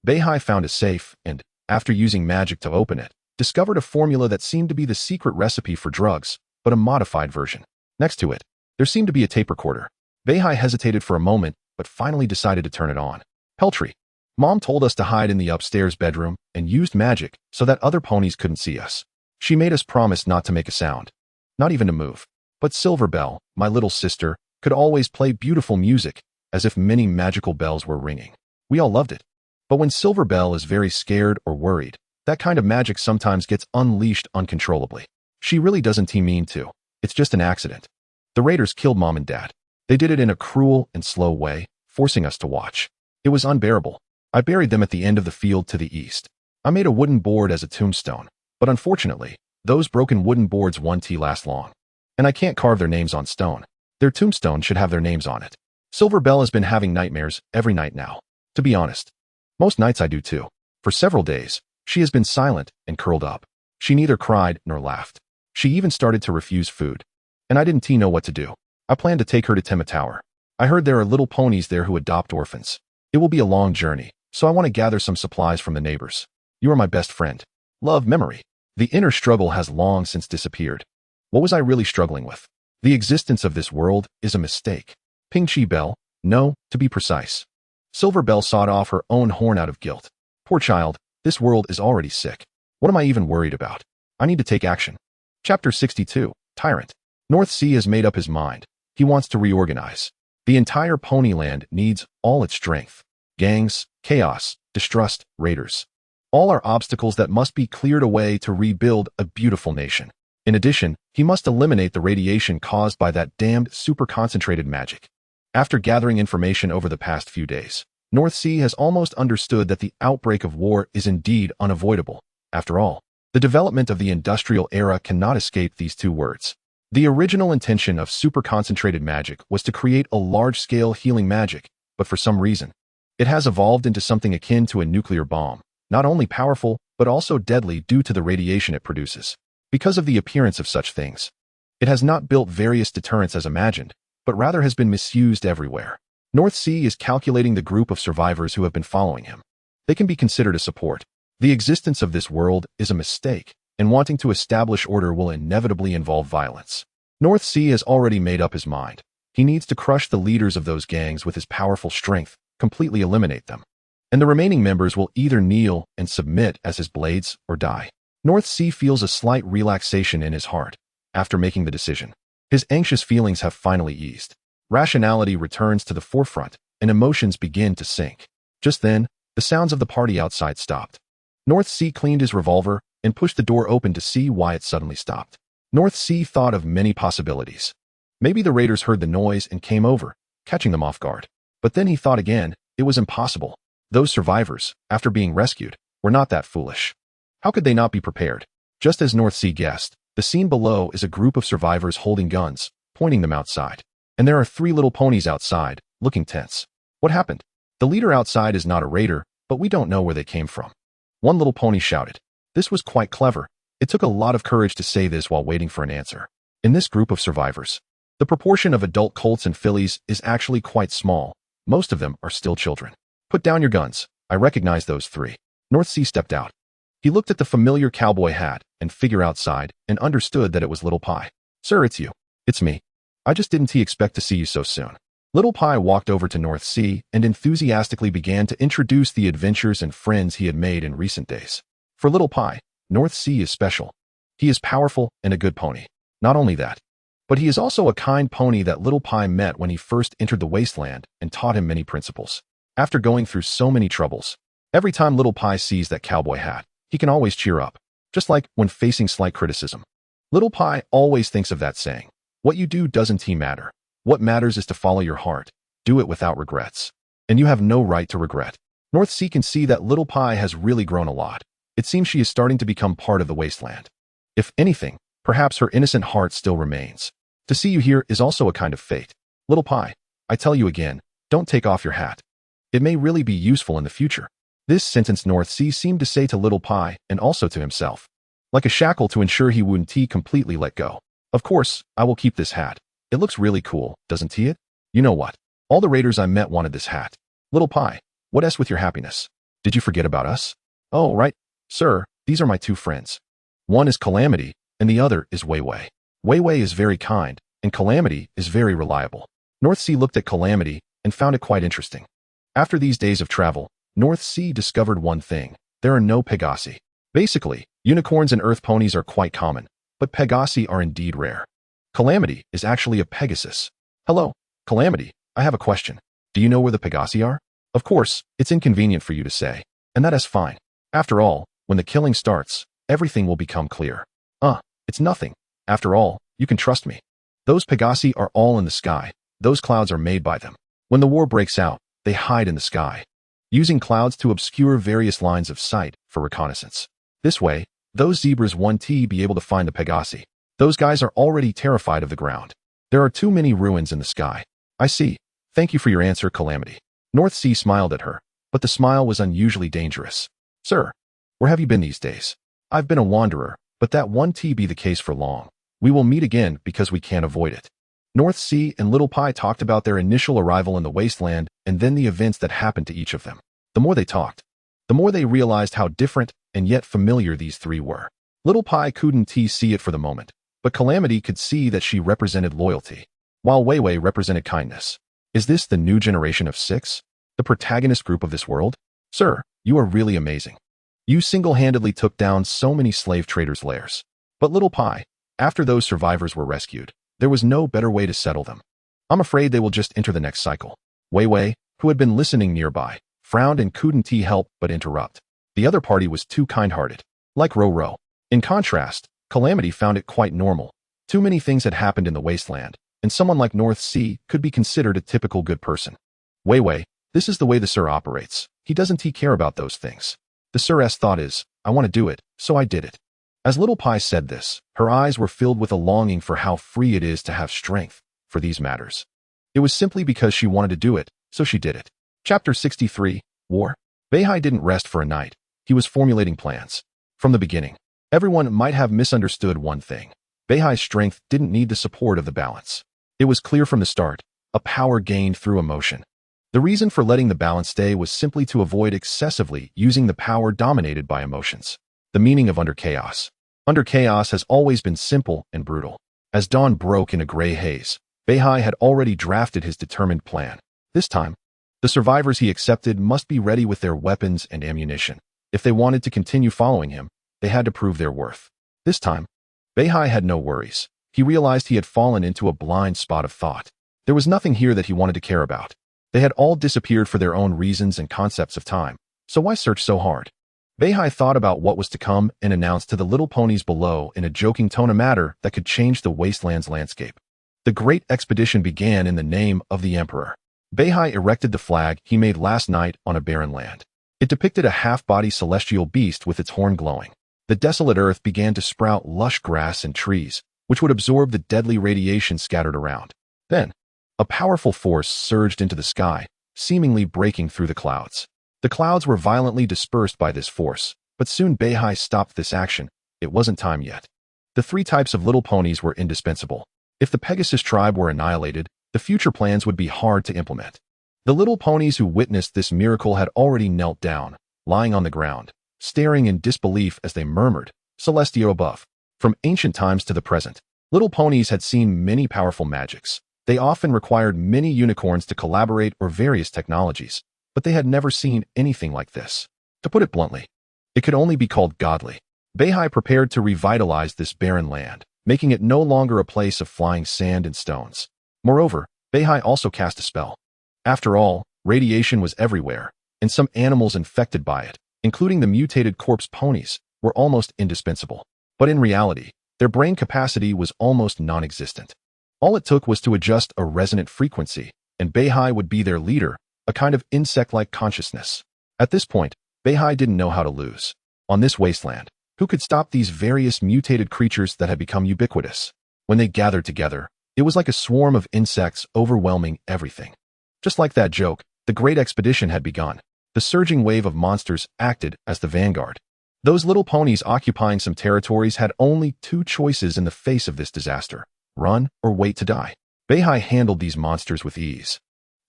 Beihai found a safe and, after using magic to open it, discovered a formula that seemed to be the secret recipe for drugs, but a modified version. Next to it, there seemed to be a tape recorder. Beihai hesitated for a moment, but finally decided to turn it on. Peltry. Mom told us to hide in the upstairs bedroom and used magic so that other ponies couldn't see us. She made us promise not to make a sound, not even to move. But Silver Bell, my little sister, could always play beautiful music, as if many magical bells were ringing. We all loved it. But when Silver Bell is very scared or worried, that kind of magic sometimes gets unleashed uncontrollably. She really doesn't mean to. It's just an accident. The raiders killed Mom and Dad. They did it in a cruel and slow way, forcing us to watch. It was unbearable. I buried them at the end of the field to the east. I made a wooden board as a tombstone, but unfortunately, Those broken wooden boards won't last long. And I can't carve their names on stone. Their tombstone should have their names on it. Silver Bell has been having nightmares every night now. To be honest, most nights I do too. For several days, she has been silent and curled up. She neither cried nor laughed. She even started to refuse food. And I didn't know what to do. I planned to take her to Tema Tower. I heard there are little ponies there who adopt orphans. It will be a long journey, so I want to gather some supplies from the neighbors. You are my best friend. Love, Memory. The inner struggle has long since disappeared. What was I really struggling with? The existence of this world is a mistake. Ping Chi Bell, no, to be precise. Silver Bell sawed off her own horn out of guilt. Poor child, this world is already sick. What am I even worried about? I need to take action. Chapter 62, Tyrant. North Sea has made up his mind. He wants to reorganize. The entire Ponyland needs all its strength. Gangs, chaos, distrust, raiders. All are obstacles that must be cleared away to rebuild a beautiful nation. In addition, he must eliminate the radiation caused by that damned super-concentrated magic. After gathering information over the past few days, North Sea has almost understood that the outbreak of war is indeed unavoidable. After all, the development of the industrial era cannot escape these two words. The original intention of super-concentrated magic was to create a large-scale healing magic, but for some reason, it has evolved into something akin to a nuclear bomb, not only powerful, but also deadly due to the radiation it produces. Because of the appearance of such things, it has not built various deterrents as imagined, but rather has been misused everywhere. North Sea is calculating the group of survivors who have been following him. They can be considered a support. The existence of this world is a mistake, and wanting to establish order will inevitably involve violence. North Sea has already made up his mind. He needs to crush the leaders of those gangs with his powerful strength, completely eliminate them. And the remaining members will either kneel and submit as his blades or die. North Sea feels a slight relaxation in his heart after making the decision. His anxious feelings have finally eased. Rationality returns to the forefront, and emotions begin to sink. Just then, the sounds of the party outside stopped. North Sea cleaned his revolver and pushed the door open to see why it suddenly stopped. North Sea thought of many possibilities. Maybe the raiders heard the noise and came over, catching them off guard. But then he thought again, it was impossible. Those survivors, after being rescued, were not that foolish. How could they not be prepared? Just as North Sea guessed, the scene below is a group of survivors holding guns, pointing them outside. And there are 3 little ponies outside, looking tense. What happened? The leader outside is not a raider, but we don't know where they came from. One little pony shouted. This was quite clever. It took a lot of courage to say this while waiting for an answer. In this group of survivors, the proportion of adult colts and fillies is actually quite small. Most of them are still children. Put down your guns. I recognize those 3. North Sea stepped out. He looked at the familiar cowboy hat and figure outside and understood that it was Little Pie. Sir, it's you. It's me. I just didn't expect to see you so soon. Little Pie walked over to North Sea and enthusiastically began to introduce the adventures and friends he had made in recent days. For Little Pie, North Sea is special. He is powerful and a good pony. Not only that, but he is also a kind pony that Little Pie met when he first entered the wasteland and taught him many principles. After going through so many troubles, every time Little Pie sees that cowboy hat, he can always cheer up, just like when facing slight criticism. Little Pie always thinks of that saying, what you do doesn't matter. What matters is to follow your heart. Do it without regrets. And you have no right to regret. North Sea can see that Little Pie has really grown a lot. It seems she is starting to become part of the wasteland. If anything, perhaps her innocent heart still remains. To see you here is also a kind of fate. Little Pie, I tell you again, don't take off your hat. It may really be useful in the future. This sentence North Sea seemed to say to Little Pie and also to himself. Like a shackle to ensure he wouldn't completely let go. Of course, I will keep this hat. It looks really cool, doesn't it? You know what? All the raiders I met wanted this hat. Little Pie, what else with your happiness? Did you forget about us? Oh, right. Sir, these are my 2 friends. One is Calamity, and the other is Wei Wei. Wei Wei is very kind, and Calamity is very reliable. North Sea looked at Calamity and found it quite interesting. After these days of travel, North Sea discovered one thing. There are no Pegasi. Basically, unicorns and earth ponies are quite common, but Pegasi are indeed rare. Calamity is actually a Pegasus. Hello, Calamity, I have a question. Do you know where the Pegasi are? Of course, it's inconvenient for you to say, and that is fine. After all, when the killing starts, everything will become clear. It's nothing. After all, you can trust me. Those Pegasi are all in the sky. Those clouds are made by them. When the war breaks out, they hide in the sky, using clouds to obscure various lines of sight for reconnaissance. This way, Those zebras won't be able to find the Pegasi. Those guys are already terrified of the ground. There are too many ruins in the sky. I see. Thank you for your answer, Calamity. North Sea smiled at her, but the smile was unusually dangerous. Sir, where have you been these days? I've been a wanderer, but that won't be the case for long. We will meet again because we can't avoid it. North Sea and Little Pie talked about their initial arrival in the wasteland and then the events that happened to each of them. The more they talked, the more they realized how different and yet familiar these three were. Little Pie couldn't see it for the moment, but Calamity could see that she represented loyalty, while Wei Wei represented kindness. Is this the new generation of Six? The protagonist group of this world? Sir, you are really amazing. You single-handedly took down so many slave traders' lairs. But Little Pie, after those survivors were rescued, there was no better way to settle them. I'm afraid they will just enter the next cycle. Wei Wei, who had been listening nearby, frowned and couldn't help but interrupt. The other party was too kind-hearted, like Ro Ro. In contrast, Calamity found it quite normal. Too many things had happened in the wasteland, and someone like North Sea could be considered a typical good person. Wei Wei, this is the way the Sir operates. He doesn't care about those things. The Sir's thought is, I want to do it, so I did it. As Little Pie said this, her eyes were filled with a longing for how free it is to have strength for these matters. It was simply because she wanted to do it, so she did it. Chapter 63, War. Beihai didn't rest for a night. He was formulating plans. From the beginning, everyone might have misunderstood one thing. Beihai's strength didn't need the support of the balance. It was clear from the start, a power gained through emotion. The reason for letting the balance stay was simply to avoid excessively using the power dominated by emotions. The meaning of Under Chaos. Under Chaos has always been simple and brutal. As dawn broke in a gray haze, Beihai had already drafted his determined plan. This time, the survivors he accepted must be ready with their weapons and ammunition. If they wanted to continue following him, they had to prove their worth. This time, Beihai had no worries. He realized he had fallen into a blind spot of thought. There was nothing here that he wanted to care about. They had all disappeared for their own reasons and concepts of time, so why search so hard? Beihai thought about what was to come and announced to the little ponies below in a joking tone a matter that could change the wasteland's landscape. The great expedition began in the name of the Emperor. Beihai erected the flag he made last night on a barren land. It depicted a half-body celestial beast with its horn glowing. The desolate earth began to sprout lush grass and trees, which would absorb the deadly radiation scattered around. Then, a powerful force surged into the sky, seemingly breaking through the clouds. The clouds were violently dispersed by this force, but soon Beihai stopped this action. It wasn't time yet. The three types of little ponies were indispensable. If the Pegasus tribe were annihilated, the future plans would be hard to implement. The little ponies who witnessed this miracle had already knelt down, lying on the ground, staring in disbelief as they murmured, Celestial above. From ancient times to the present, little ponies had seen many powerful magics. They often required many unicorns to collaborate or various technologies, but they had never seen anything like this. To put it bluntly, it could only be called godly. Beihai prepared to revitalize this barren land, making it no longer a place of flying sand and stones. Moreover, Beihai also cast a spell. After all, radiation was everywhere, and some animals infected by it, including the mutated corpse ponies, were almost indispensable. But in reality, their brain capacity was almost non-existent. All it took was to adjust a resonant frequency, and Beihai would be their leader, a kind of insect-like consciousness. At this point, Beihai didn't know how to lose. On this wasteland, who could stop these various mutated creatures that had become ubiquitous? When they gathered together, it was like a swarm of insects overwhelming everything. Just like that joke, the great expedition had begun. The surging wave of monsters acted as the vanguard. Those little ponies occupying some territories had only two choices in the face of this disaster: run or wait to die. Beihai handled these monsters with ease.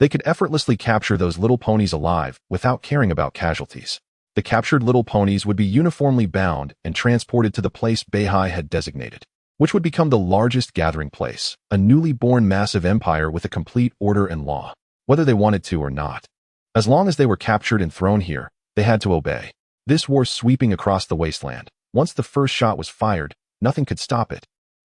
They could effortlessly capture those little ponies alive without caring about casualties. The captured little ponies would be uniformly bound and transported to the place Beihai had designated, which would become the largest gathering place, a newly born massive empire with a complete order and law, whether they wanted to or not. As long as they were captured and thrown here, they had to obey. This war sweeping across the wasteland. Once the first shot was fired, nothing could stop it.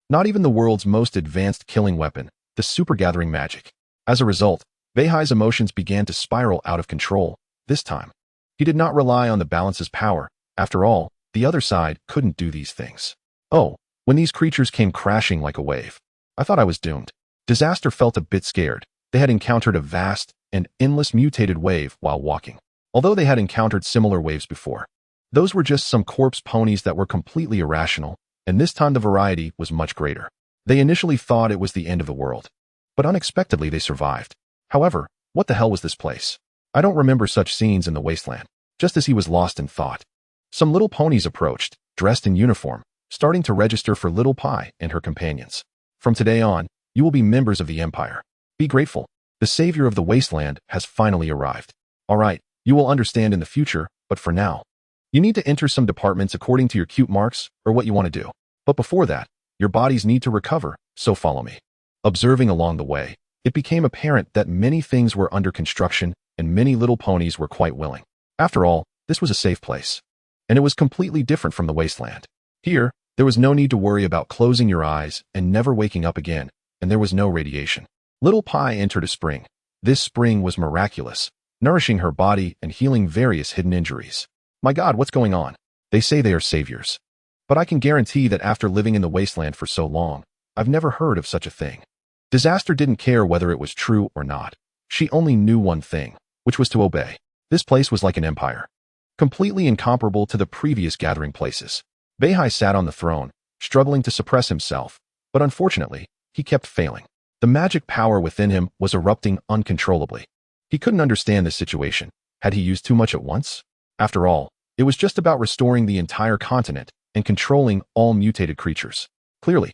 Not even the world's most advanced killing weapon, the super-gathering magic. As a result, Beihai's emotions began to spiral out of control. This time, he did not rely on the balance's power. After all, the other side couldn't do these things. Oh, when these creatures came crashing like a wave, I thought I was doomed. Disaster felt a bit scared. They had encountered a vast and endless mutated wave while walking. Although they had encountered similar waves before, Those were just some corpse ponies that were completely irrational, and this time the variety was much greater. They initially thought it was the end of the world, but unexpectedly they survived. However, what the hell was this place? I don't remember such scenes in the wasteland. Just as he was lost in thought, some little ponies approached, dressed in uniform, starting to register for Little Pie and her companions. From today on, you will be members of the Empire. Be grateful. The savior of the wasteland has finally arrived. All right, you will understand in the future, but for now, you need to enter some departments according to your cute marks or what you want to do. But before that, your bodies need to recover, so follow me. Observing along the way, it became apparent that many things were under construction and many little ponies were quite willing. After all, this was a safe place, and it was completely different from the wasteland. Here, there was no need to worry about closing your eyes and never waking up again, and there was no radiation. Little Pie entered a spring. This spring was miraculous, nourishing her body and healing various hidden injuries. My God, what's going on? They say they are saviors. But I can guarantee that after living in the wasteland for so long, I've never heard of such a thing. Disaster didn't care whether it was true or not. She only knew one thing, which was to obey. This place was like an empire, completely incomparable to the previous gathering places. Beihai sat on the throne, struggling to suppress himself, but unfortunately, he kept failing. The magic power within him was erupting uncontrollably. He couldn't understand this situation. Had he used too much at once? After all, it was just about restoring the entire continent and controlling all mutated creatures. Clearly,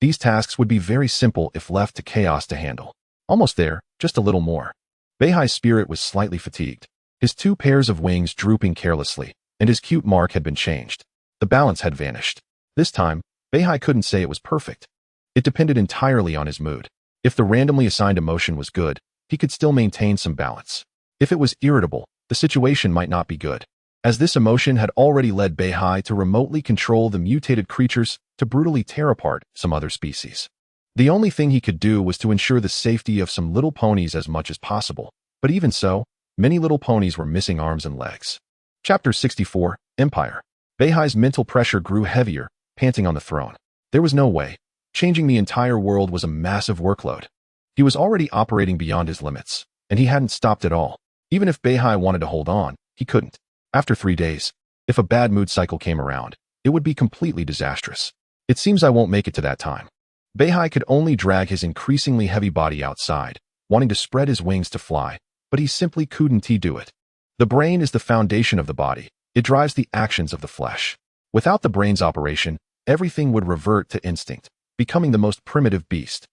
these tasks would be very simple if left to chaos to handle. Almost there, just a little more. Beihai's spirit was slightly fatigued, his 2 pairs of wings drooping carelessly, and his cute mark had been changed. The balance had vanished. This time, Beihai couldn't say it was perfect. It depended entirely on his mood. If the randomly assigned emotion was good, he could still maintain some balance. If it was irritable, the situation might not be good, as this emotion had already led Beihai to remotely control the mutated creatures to brutally tear apart some other species. The only thing he could do was to ensure the safety of some little ponies as much as possible, but even so, many little ponies were missing arms and legs. Chapter 64, Empire. Beihai's mental pressure grew heavier, panting on the throne. There was no way. Changing the entire world was a massive workload. He was already operating beyond his limits, and he hadn't stopped at all. Even if Beihai wanted to hold on, he couldn't. After 3 days, if a bad mood cycle came around, it would be completely disastrous. It seems I won't make it to that time. Beihai could only drag his increasingly heavy body outside, wanting to spread his wings to fly, but he simply couldn't do it. The brain is the foundation of the body. It drives the actions of the flesh. Without the brain's operation, everything would revert to instinct, becoming the most primitive beast.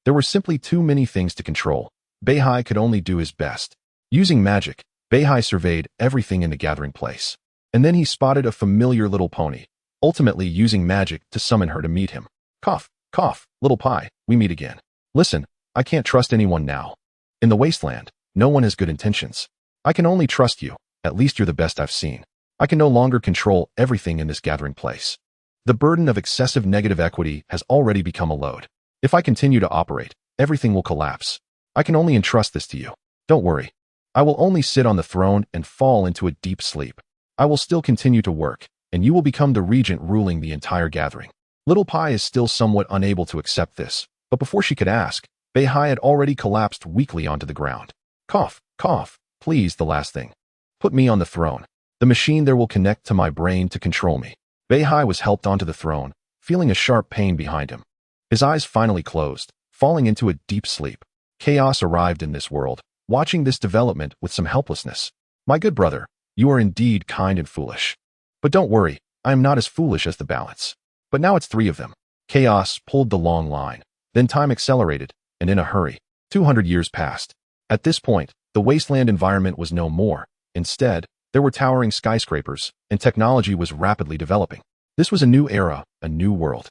There were simply too many things to control. Beihai could only do his best. Using magic, Beihai surveyed everything in the gathering place. And then he spotted a familiar little pony, ultimately using magic to summon her to meet him. Cough, cough, Little Pie, we meet again. Listen, I can't trust anyone now. In the wasteland, no one has good intentions. I can only trust you. At least you're the best I've seen. I can no longer control everything in this gathering place. The burden of excessive negative equity has already become a load. If I continue to operate, everything will collapse. I can only entrust this to you. Don't worry. I will only sit on the throne and fall into a deep sleep. I will still continue to work, and you will become the regent ruling the entire gathering. Little Pie is still somewhat unable to accept this, but before she could ask, Beihai had already collapsed weakly onto the ground. Cough, cough, please, the last thing. Put me on the throne. The machine there will connect to my brain to control me. Beihai was helped onto the throne, feeling a sharp pain behind him. His eyes finally closed, falling into a deep sleep. Chaos arrived in this world, watching this development with some helplessness. My good brother, you are indeed kind and foolish. But don't worry, I am not as foolish as the balance. But now it's 3 of them. Chaos pulled the long line. Then time accelerated, and in a hurry, 200 years passed. At this point, the wasteland environment was no more. Instead, there were towering skyscrapers, and technology was rapidly developing. This was a new era, a new world.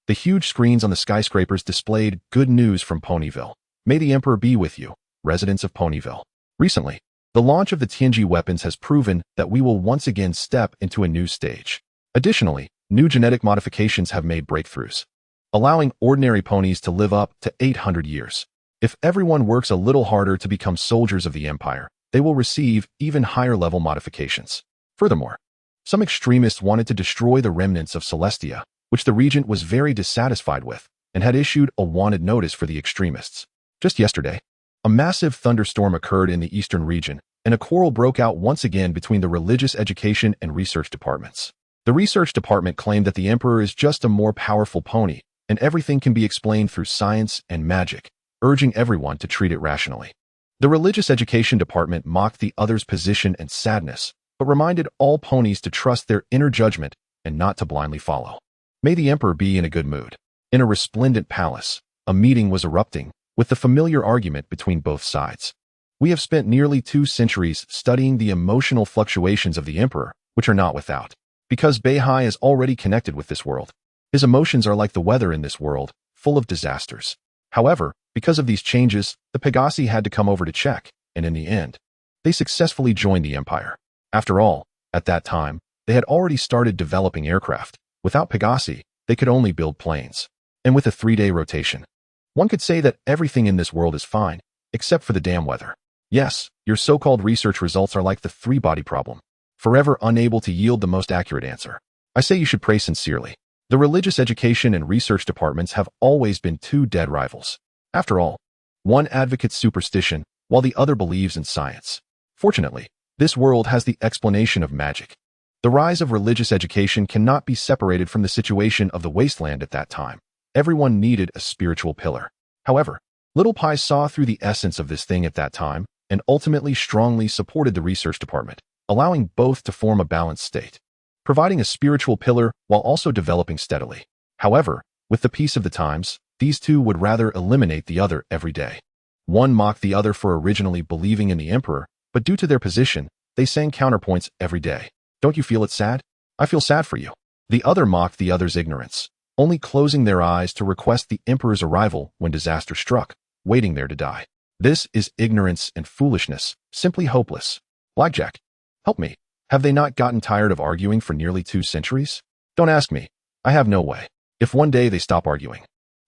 The huge screens on the skyscrapers displayed good news from Ponyville. May the Emperor be with you, residents of Ponyville. Recently, the launch of the Tianji weapons has proven that we will once again step into a new stage. Additionally, new genetic modifications have made breakthroughs, allowing ordinary ponies to live up to 800 years. If everyone works a little harder to become soldiers of the Empire, they will receive even higher level modifications. Furthermore, some extremists wanted to destroy the remnants of Celestia, which the regent was very dissatisfied with, and had issued a wanted notice for the extremists. Just yesterday, a massive thunderstorm occurred in the eastern region, and a quarrel broke out once again between the religious education and research departments. The research department claimed that the emperor is just a more powerful pony, and everything can be explained through science and magic, urging everyone to treat it rationally. The religious education department mocked the other's position and sadness, but reminded all ponies to trust their inner judgment and not to blindly follow. May the emperor be in a good mood. In a resplendent palace, a meeting was erupting, with the familiar argument between both sides. We have spent nearly 2 centuries studying the emotional fluctuations of the emperor, which are not without. Because Beihai is already connected with this world, his emotions are like the weather in this world, full of disasters. However, because of these changes, the Pegasi had to come over to check, and in the end, they successfully joined the empire. After all, at that time, they had already started developing aircraft. Without Pegasi, they could only build planes. And with a 3-day rotation, one could say that everything in this world is fine, except for the damn weather. Yes, your so-called research results are like the 3-body problem, forever unable to yield the most accurate answer. I say you should pray sincerely. The religious education and research departments have always been 2 dead rivals. After all, one advocates superstition, while the other believes in science. Fortunately, this world has the explanation of magic. The rise of religious education cannot be separated from the situation of the wasteland at that time. Everyone needed a spiritual pillar. However, Little Pie saw through the essence of this thing at that time and ultimately strongly supported the research department, allowing both to form a balanced state, providing a spiritual pillar while also developing steadily. However, with the peace of the times, these 2 would rather eliminate the other every day. One mocked the other for originally believing in the emperor, but due to their position, they sang counterpoints every day. Don't you feel it sad? I feel sad for you. The other mocked the other's ignorance, only closing their eyes to request the emperor's arrival when disaster struck, waiting there to die. This is ignorance and foolishness, simply hopeless. Blackjack, help me. Have they not gotten tired of arguing for nearly 2 centuries? Don't ask me. I have no way. If one day they stop arguing,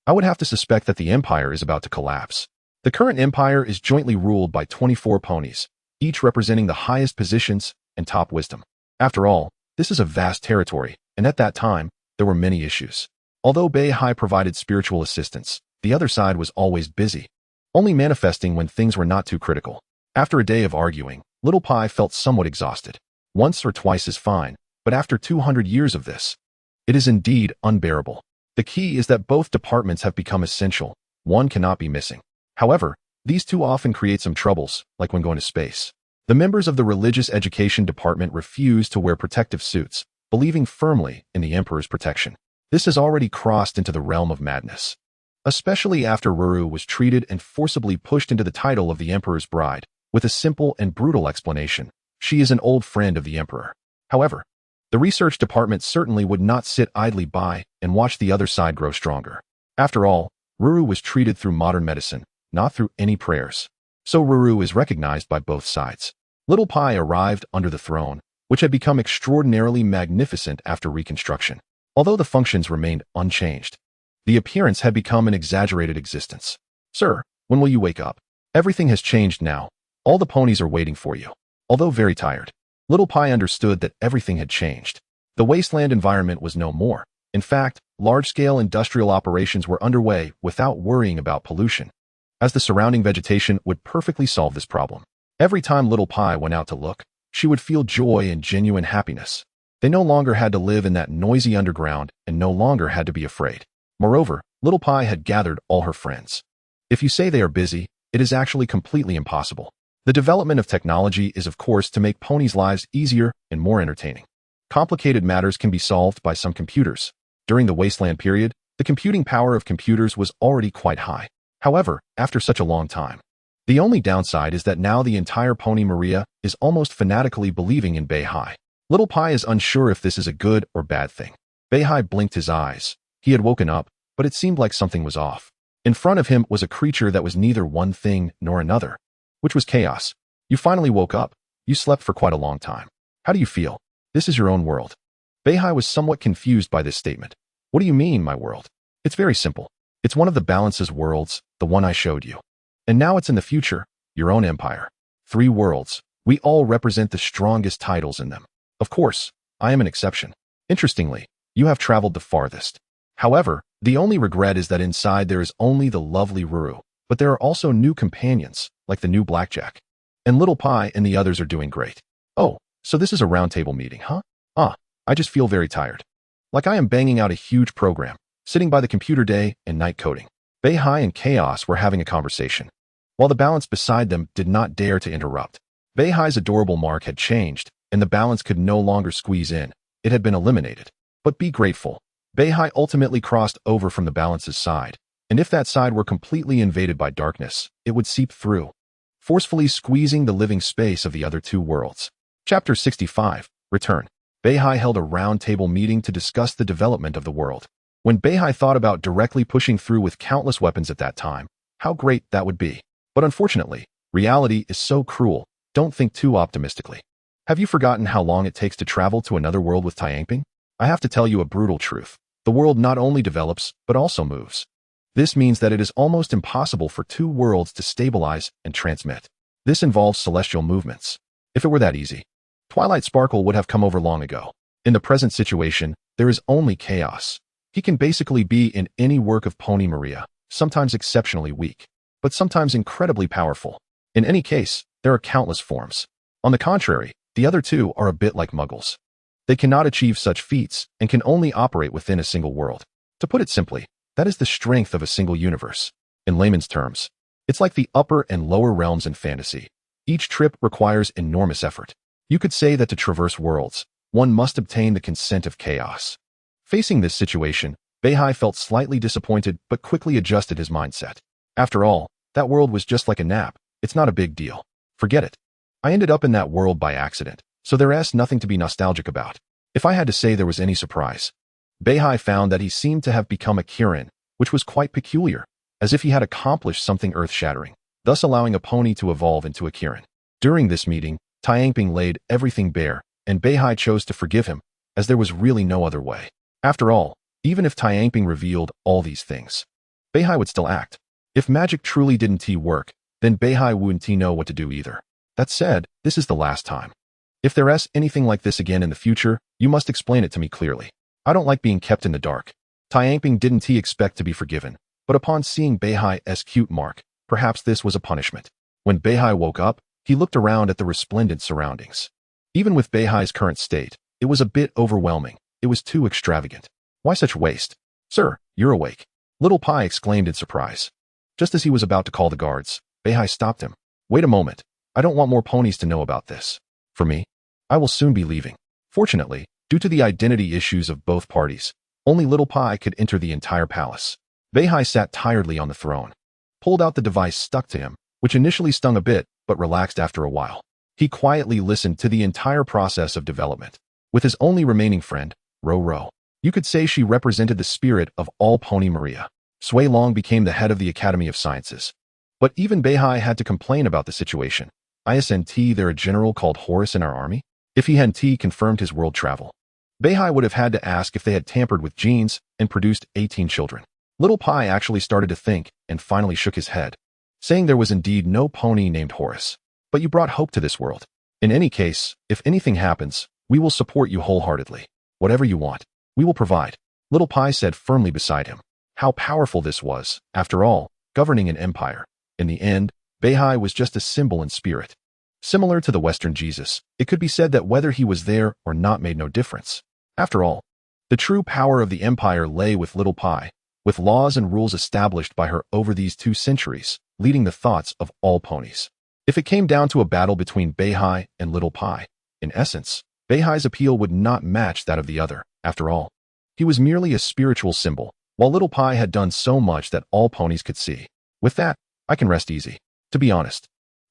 I would have to suspect that the empire is about to collapse. The current empire is jointly ruled by 24 ponies, each representing the highest positions and top wisdom. After all, this is a vast territory, and at that time, there were many issues. Although Beihai provided spiritual assistance, the other side was always busy, only manifesting when things were not too critical. After a day of arguing, Little Pie felt somewhat exhausted. Once or twice is fine, but after 200 years of this, it is indeed unbearable. The key is that both departments have become essential. One cannot be missing. However, these 2 often create some troubles, like when going to space. The members of the religious education department refuse to wear protective suits, believing firmly in the emperor's protection. This has already crossed into the realm of madness, especially after Ruru was treated and forcibly pushed into the title of the emperor's bride, with a simple and brutal explanation. She is an old friend of the emperor. However, the research department certainly would not sit idly by and watch the other side grow stronger. After all, Ruru was treated through modern medicine, not through any prayers. So Ruru is recognized by both sides. Little Pie arrived under the throne, which had become extraordinarily magnificent after reconstruction. Although the functions remained unchanged, the appearance had become an exaggerated existence. Sir, when will you wake up? Everything has changed now. All the ponies are waiting for you. Although very tired, Little Pie understood that everything had changed. The wasteland environment was no more. In fact, large-scale industrial operations were underway without worrying about pollution, as the surrounding vegetation would perfectly solve this problem. Every time Little Pie went out to look, she would feel joy and genuine happiness. They no longer had to live in that noisy underground and no longer had to be afraid. Moreover, Little Pie had gathered all her friends. If you say they are busy, it is actually completely impossible. The development of technology is of course to make ponies' lives easier and more entertaining. Complicated matters can be solved by some computers. During the wasteland period, the computing power of computers was already quite high. However, after such a long time, the only downside is that now the entire Pony Maria is almost fanatically believing in Beihai. Little Pie is unsure if this is a good or bad thing. Beihai blinked his eyes. He had woken up, but it seemed like something was off. In front of him was a creature that was neither one thing nor another, which was chaos. You finally woke up. You slept for quite a long time. How do you feel? This is your own world. Beihai was somewhat confused by this statement. What do you mean, my world? It's very simple. It's one of the balances worlds, the one I showed you. And now it's in the future, your own empire. 3 worlds. We all represent the strongest titles in them. Of course, I am an exception. Interestingly, you have traveled the farthest. However, the only regret is that inside there is only the lovely Ruru, but there are also new companions, like the new Blackjack. and Little Pie and the others are doing great. Oh, so this is a roundtable meeting, huh? I just feel very tired. Like I am banging out a huge program, sitting by the computer day and night coding. Beihai and Chaos were having a conversation, while the balance beside them did not dare to interrupt. Beihai's adorable mark had changed, and the balance could no longer squeeze in. It had been eliminated. But be grateful. Beihai ultimately crossed over from the balance's side, and if that side were completely invaded by darkness, it would seep through, forcefully squeezing the living space of the other two worlds. Chapter 65, Return. Beihai held a round-table meeting to discuss the development of the world. When Beihai thought about directly pushing through with countless weapons at that time, how great that would be. But unfortunately, reality is so cruel. Don't think too optimistically. Have you forgotten how long it takes to travel to another world with Taiyangping? I have to tell you a brutal truth. The world not only develops, but also moves. This means that it is almost impossible for two worlds to stabilize and transmit. This involves celestial movements. If it were that easy, Twilight Sparkle would have come over long ago. In the present situation, there is only chaos. He can basically be in any work of Pony Maria, sometimes exceptionally weak, but sometimes incredibly powerful. In any case, there are countless forms. On the contrary, the other two are a bit like muggles. They cannot achieve such feats and can only operate within a single world. To put it simply, that is the strength of a single universe. In layman's terms, it's like the upper and lower realms in fantasy. Each trip requires enormous effort. You could say that to traverse worlds, one must obtain the consent of chaos. Facing this situation, Beihai felt slightly disappointed but quickly adjusted his mindset. After all, that world was just like a nap. It's not a big deal. Forget it. I ended up in that world by accident, so there's nothing to be nostalgic about. If I had to say there was any surprise, Beihai found that he seemed to have become a Kirin, which was quite peculiar, as if he had accomplished something earth-shattering, thus allowing a pony to evolve into a Kirin. During this meeting, Taiyangping laid everything bare, and Beihai chose to forgive him, as there was really no other way. After all, even if Taiyangping revealed all these things, Beihai would still act. If magic truly didn't work, then Beihai wouldn't know what to do either. That said, this is the last time. If there's anything like this again in the future, you must explain it to me clearly. I don't like being kept in the dark. Taiyangping didn't expect to be forgiven, but upon seeing Beihai's cute mark, perhaps this was a punishment. When Beihai woke up, he looked around at the resplendent surroundings. Even with Beihai's current state, it was a bit overwhelming. It was too extravagant. Why such waste? Sir, you're awake. Little Pie exclaimed in surprise. Just as he was about to call the guards, Beihai stopped him. Wait a moment. I don't want more ponies to know about this. For me, I will soon be leaving. Fortunately, due to the identity issues of both parties, only Little Pie could enter the entire palace. Beihai sat tiredly on the throne, pulled out the device stuck to him, which initially stung a bit, but relaxed after a while. He quietly listened to the entire process of development. With his only remaining friend, Ro. You could say she represented the spirit of all Pony Maria. Sui Long became the head of the Academy of Sciences. But even Beihai had to complain about the situation. Isn't there a general called Horus in our army? If he hadn't confirmed his world travel, Beihai would have had to ask if they had tampered with genes and produced 18 children. Little Pie actually started to think and finally shook his head, saying there was indeed no pony named Horus. But you brought hope to this world. In any case, if anything happens, we will support you wholeheartedly. Whatever you want, we will provide. Little Pie said firmly beside him. How powerful this was, after all, governing an empire. In the end, Beihai was just a symbol in spirit. Similar to the Western Jesus, it could be said that whether he was there or not made no difference. After all, the true power of the empire lay with Little Pie, with laws and rules established by her over these 2 centuries, leading the thoughts of all ponies. If it came down to a battle between Beihai and Little Pie, in essence, Beihai's appeal would not match that of the other. After all, he was merely a spiritual symbol, while Little Pie had done so much that all ponies could see. With that, I can rest easy. To be honest,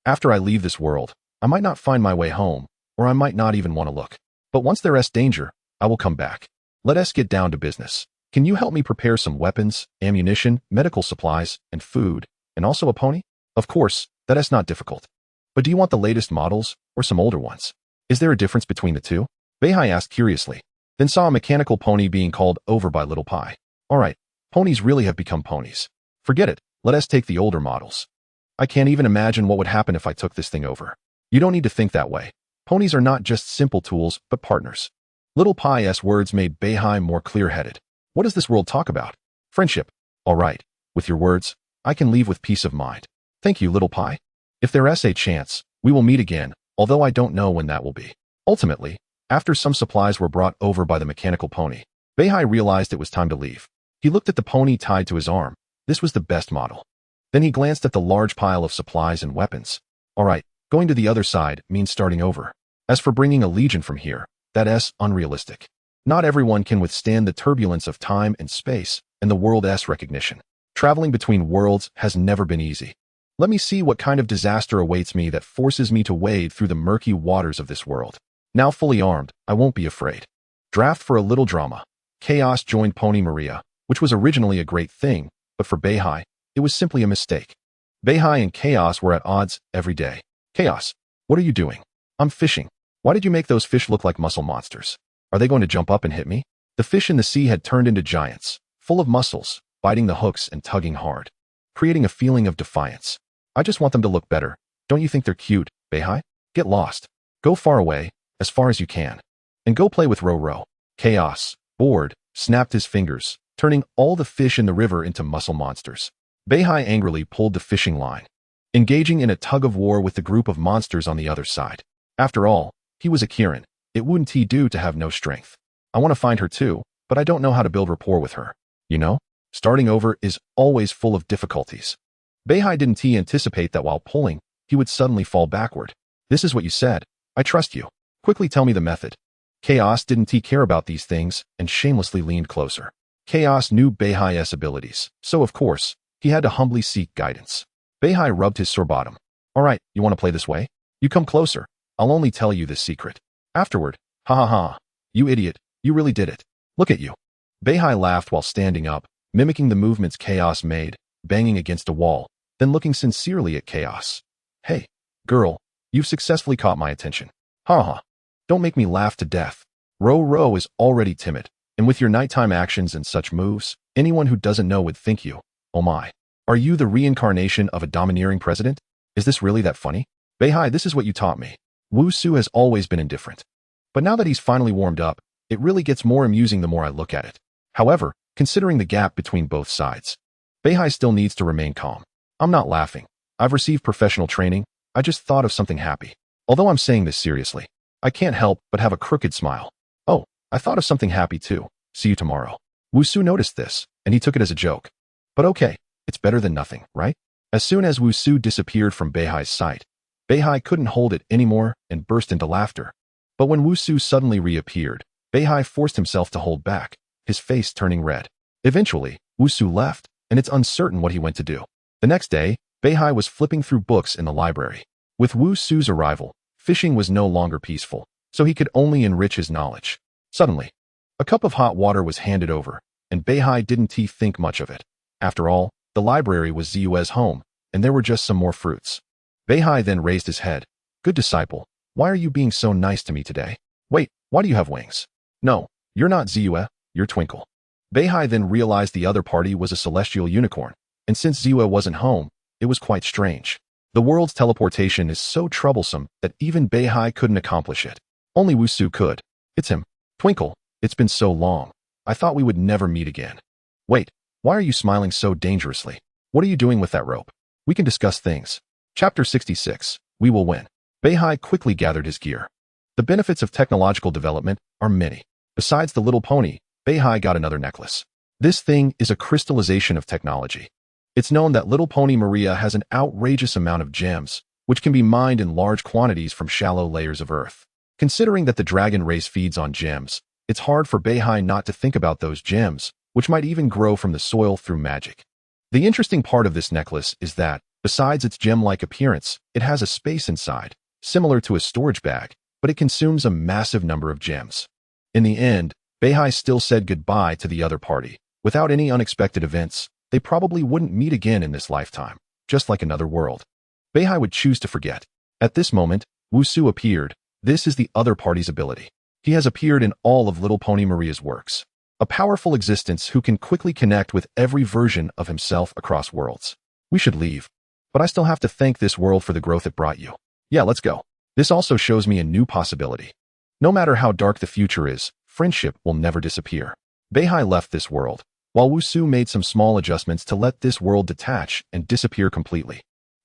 after I leave this world, I might not find my way home, or I might not even want to look. But once there's danger, I will come back. Let us get down to business. Can you help me prepare some weapons, ammunition, medical supplies, and food, and also a pony? Of course, that is not difficult. But do you want the latest models, or some older ones? Is there a difference between the two? Beihai asked curiously, then saw a mechanical pony being called over by Little Pie. Alright, ponies really have become ponies. Forget it, let us take the older models. I can't even imagine what would happen if I took this thing over. You don't need to think that way. Ponies are not just simple tools, but partners. Little Pie's words made Beihai more clear-headed. What does this world talk about? Friendship. Alright, with your words, I can leave with peace of mind. Thank you, Little Pie. If there's a chance, We will meet again, although I don't know when that will be. Ultimately, after some supplies were brought over by the mechanical pony, Beihai realized it was time to leave. He looked at the pony tied to his arm. This was the best model. Then he glanced at the large pile of supplies and weapons. All right, going to the other side means starting over. As for bringing a legion from here, that's unrealistic. Not everyone can withstand the turbulence of time and space and the world's recognition. Traveling between worlds has never been easy. Let me see what kind of disaster awaits me that forces me to wade through the murky waters of this world. Now fully armed, I won't be afraid. Draft for a little drama. Chaos joined Pony Maria, which was originally a great thing, but for Beihai, it was simply a mistake. Beihai and Chaos were at odds every day. Chaos, what are you doing? I'm fishing. Why did you make those fish look like muscle monsters? Are they going to jump up and hit me? The fish in the sea had turned into giants, full of muscles, biting the hooks and tugging hard, creating a feeling of defiance. I just want them to look better. Don't you think they're cute, Beihai? Get lost. Go far away, as far as you can. And go play with Ro. Chaos, bored, snapped his fingers, turning all the fish in the river into muscle monsters. Beihai angrily pulled the fishing line, engaging in a tug-of-war with the group of monsters on the other side. After all, he was a Kirin. It wouldn't he do to have no strength? I want to find her too, but I don't know how to build rapport with her. You know, starting over is always full of difficulties. Beihai didn't anticipate that while pulling, he would suddenly fall backward. This is what you said. I trust you. Quickly tell me the method. Chaos didn't care about these things and shamelessly leaned closer. Chaos knew Beihai's abilities, so of course, he had to humbly seek guidance. Beihai rubbed his sore bottom. All right, you want to play this way? You come closer. I'll only tell you this secret. Afterward, ha ha ha. You idiot, you really did it. Look at you. Beihai laughed while standing up, mimicking the movements Chaos made, banging against a wall, then looking sincerely at Chaos. Hey, girl, you've successfully caught my attention. Ha ha. Don't make me laugh to death. Ro is already timid, and with your nighttime actions and such moves, anyone who doesn't know would think you, oh my. Are you the reincarnation of a domineering president? Is this really that funny? Beihai, this is what you taught me. Wusu has always been indifferent. But now that he's finally warmed up, it really gets more amusing the more I look at it. However, considering the gap between both sides, Beihai still needs to remain calm. I'm not laughing. I've received professional training. I just thought of something happy. Although I'm saying this seriously, I can't help but have a crooked smile. Oh, I thought of something happy too. See you tomorrow. Wusu noticed this, and he took it as a joke. But okay, it's better than nothing, right? As soon as Wusu disappeared from Beihai's sight, Beihai couldn't hold it anymore and burst into laughter. But when Wusu suddenly reappeared, Beihai forced himself to hold back, his face turning red. Eventually, Wusu left, and it's uncertain what he went to do. The next day, Beihai was flipping through books in the library. With Wusu's arrival, fishing was no longer peaceful, so he could only enrich his knowledge. Suddenly, a cup of hot water was handed over, and Beihai didn't think much of it. After all, the library was Ziyue's home, and there were just some more fruits. Beihai then raised his head. Good disciple, why are you being so nice to me today? Wait, why do you have wings? No, you're not Ziyue, you're Twinkle. Beihai then realized the other party was a celestial unicorn, and since Ziyue wasn't home, it was quite strange. The world's teleportation is so troublesome that even Beihai couldn't accomplish it. Only Wusu could. It's him. Twinkle, it's been so long. I thought we would never meet again. Wait, why are you smiling so dangerously? What are you doing with that rope? We can discuss things. Chapter 66, We Will Win. Beihai quickly gathered his gear. The benefits of technological development are many. Besides the little pony, Beihai got another necklace. This thing is a crystallization of technology. It's known that little pony Maria has an outrageous amount of gems, which can be mined in large quantities from shallow layers of earth. Considering that the dragon race feeds on gems, it's hard for Beihai not to think about those gems, which might even grow from the soil through magic. The interesting part of this necklace is that, besides its gem-like appearance, it has a space inside, similar to a storage bag, but it consumes a massive number of gems. In the end, Beihai still said goodbye to the other party. Without any unexpected events, they probably wouldn't meet again in this lifetime, just like another world. Beihai would choose to forget. At this moment, Wusu appeared. This is the other party's ability. He has appeared in all of Little Pony Maria's works. A powerful existence who can quickly connect with every version of himself across worlds. We should leave. But I still have to thank this world for the growth it brought you. Yeah, let's go. This also shows me a new possibility. No matter how dark the future is, friendship will never disappear. Beihai left this world, while Wusu made some small adjustments to let this world detach and disappear completely,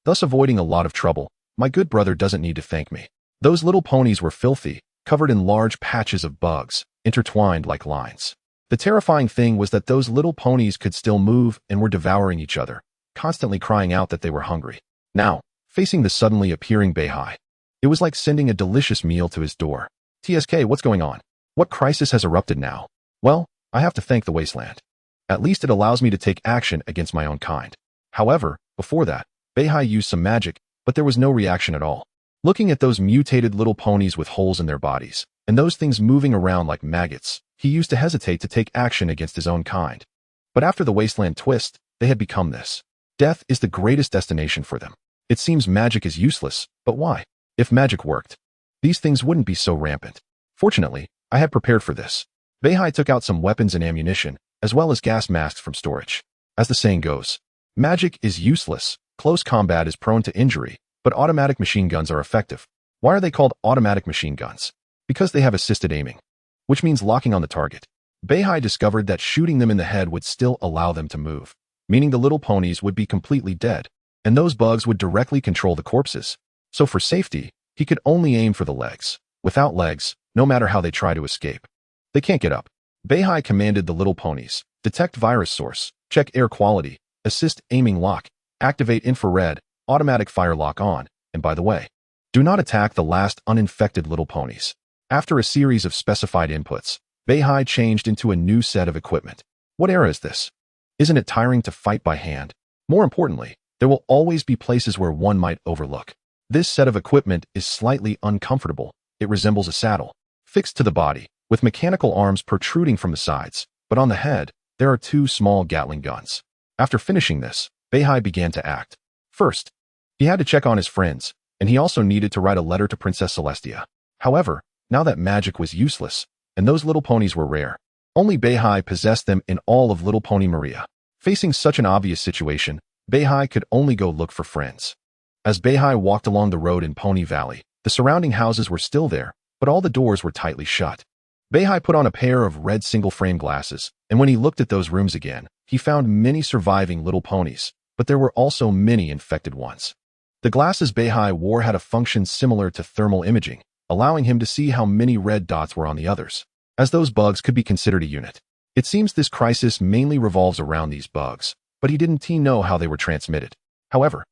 thus avoiding a lot of trouble. My good brother doesn't need to thank me. Those little ponies were filthy, covered in large patches of bugs, intertwined like lines. The terrifying thing was that those little ponies could still move and were devouring each other, constantly crying out that they were hungry. Now, facing the suddenly appearing Beihai, it was like sending a delicious meal to his door. TSK, what's going on? What crisis has erupted now? Well, I have to thank the wasteland. At least it allows me to take action against my own kind. However, before that, Beihai used some magic, but there was no reaction at all. Looking at those mutated little ponies with holes in their bodies, and those things moving around like maggots, he used to hesitate to take action against his own kind. But after the wasteland twist, they had become this. Death is the greatest destination for them. It seems magic is useless, but why? If magic worked, these things wouldn't be so rampant. Fortunately, I had prepared for this. Beihai took out some weapons and ammunition, as well as gas masks from storage. As the saying goes, magic is useless, close combat is prone to injury, but automatic machine guns are effective. Why are they called automatic machine guns? Because they have assisted aiming, which means locking on the target. Beihai discovered that shooting them in the head would still allow them to move, meaning the little ponies would be completely dead, and those bugs would directly control the corpses. So for safety, he could only aim for the legs. Without legs, no matter how they try to escape, they can't get up. Beihai commanded the little ponies, detect virus source, check air quality, assist aiming lock, activate infrared, automatic fire lock on, and by the way, do not attack the last uninfected little ponies. After a series of specified inputs, Beihai changed into a new set of equipment. What era is this? Isn't it tiring to fight by hand? More importantly, there will always be places where one might overlook. This set of equipment is slightly uncomfortable. It resembles a saddle, fixed to the body, with mechanical arms protruding from the sides, but on the head, there are two small Gatling guns. After finishing this, Beihai began to act. First, he had to check on his friends, and he also needed to write a letter to Princess Celestia. However, now that magic was useless, and those little ponies were rare, only Beihai possessed them in all of Little Pony Maria. Facing such an obvious situation, Beihai could only go look for friends. As Beihai walked along the road in Pony Valley, the surrounding houses were still there, but all the doors were tightly shut. Beihai put on a pair of red single-frame glasses, and when he looked at those rooms again, he found many surviving little ponies, but there were also many infected ones. The glasses Beihai wore had a function similar to thermal imaging, allowing him to see how many red dots were on the others, as those bugs could be considered a unit. It seems this crisis mainly revolves around these bugs, but he didn't know how they were transmitted. However,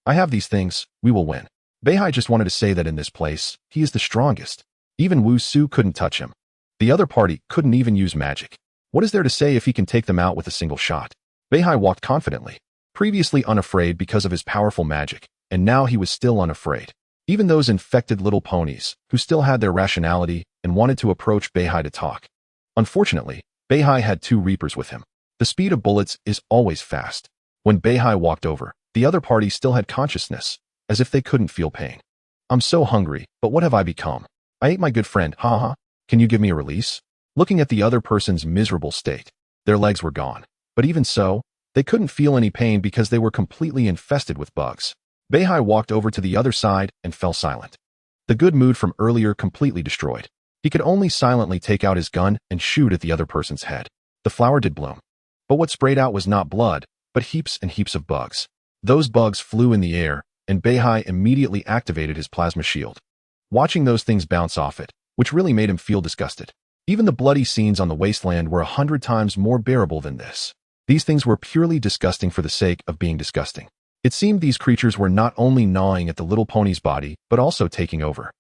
I have these things, we will win. Beihai just wanted to say that in this place, he is the strongest. Even Wu Su couldn't touch him. The other party couldn't even use magic. What is there to say if he can take them out with a single shot? Beihai walked confidently, previously unafraid because of his powerful magic, and now he was still unafraid. Even those infected little ponies, who still had their rationality and wanted to approach Beihai to talk. Unfortunately, Beihai had two Reapers with him. The speed of bullets is always fast. When Beihai walked over, the other party still had consciousness, as if they couldn't feel pain. I'm so hungry, but what have I become? I ate my good friend, haha. Can you give me a release? Looking at the other person's miserable state, their legs were gone. But even so, they couldn't feel any pain because they were completely infested with bugs. Beihai walked over to the other side and fell silent. The good mood from earlier completely destroyed. He could only silently take out his gun and shoot at the other person's head. The flower did bloom. But what sprayed out was not blood, but heaps and heaps of bugs. Those bugs flew in the air, and Beihai immediately activated his plasma shield. Watching those things bounce off it, which really made him feel disgusted. Even the bloody scenes on the wasteland were 100 times more bearable than this. These things were purely disgusting for the sake of being disgusting. It seemed these creatures were not only gnawing at the little pony's body, but also taking over.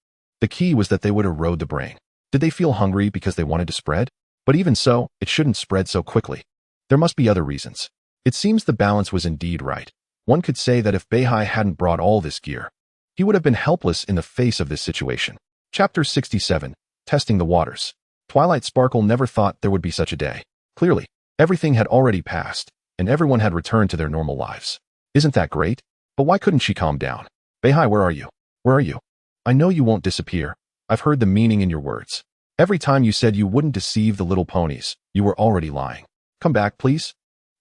The key was that they would erode the brain. Did they feel hungry because they wanted to spread? But even so, it shouldn't spread so quickly. There must be other reasons. It seems the balance was indeed right. One could say that if Beihai hadn't brought all this gear, he would have been helpless in the face of this situation. Chapter 67, Testing the Waters. Twilight Sparkle never thought there would be such a day. Clearly, everything had already passed, and everyone had returned to their normal lives. Isn't that great? But why couldn't she calm down? Beihai, where are you? Where are you? I know you won't disappear. I've heard the meaning in your words. Every time you said you wouldn't deceive the little ponies, you were already lying. Come back, please.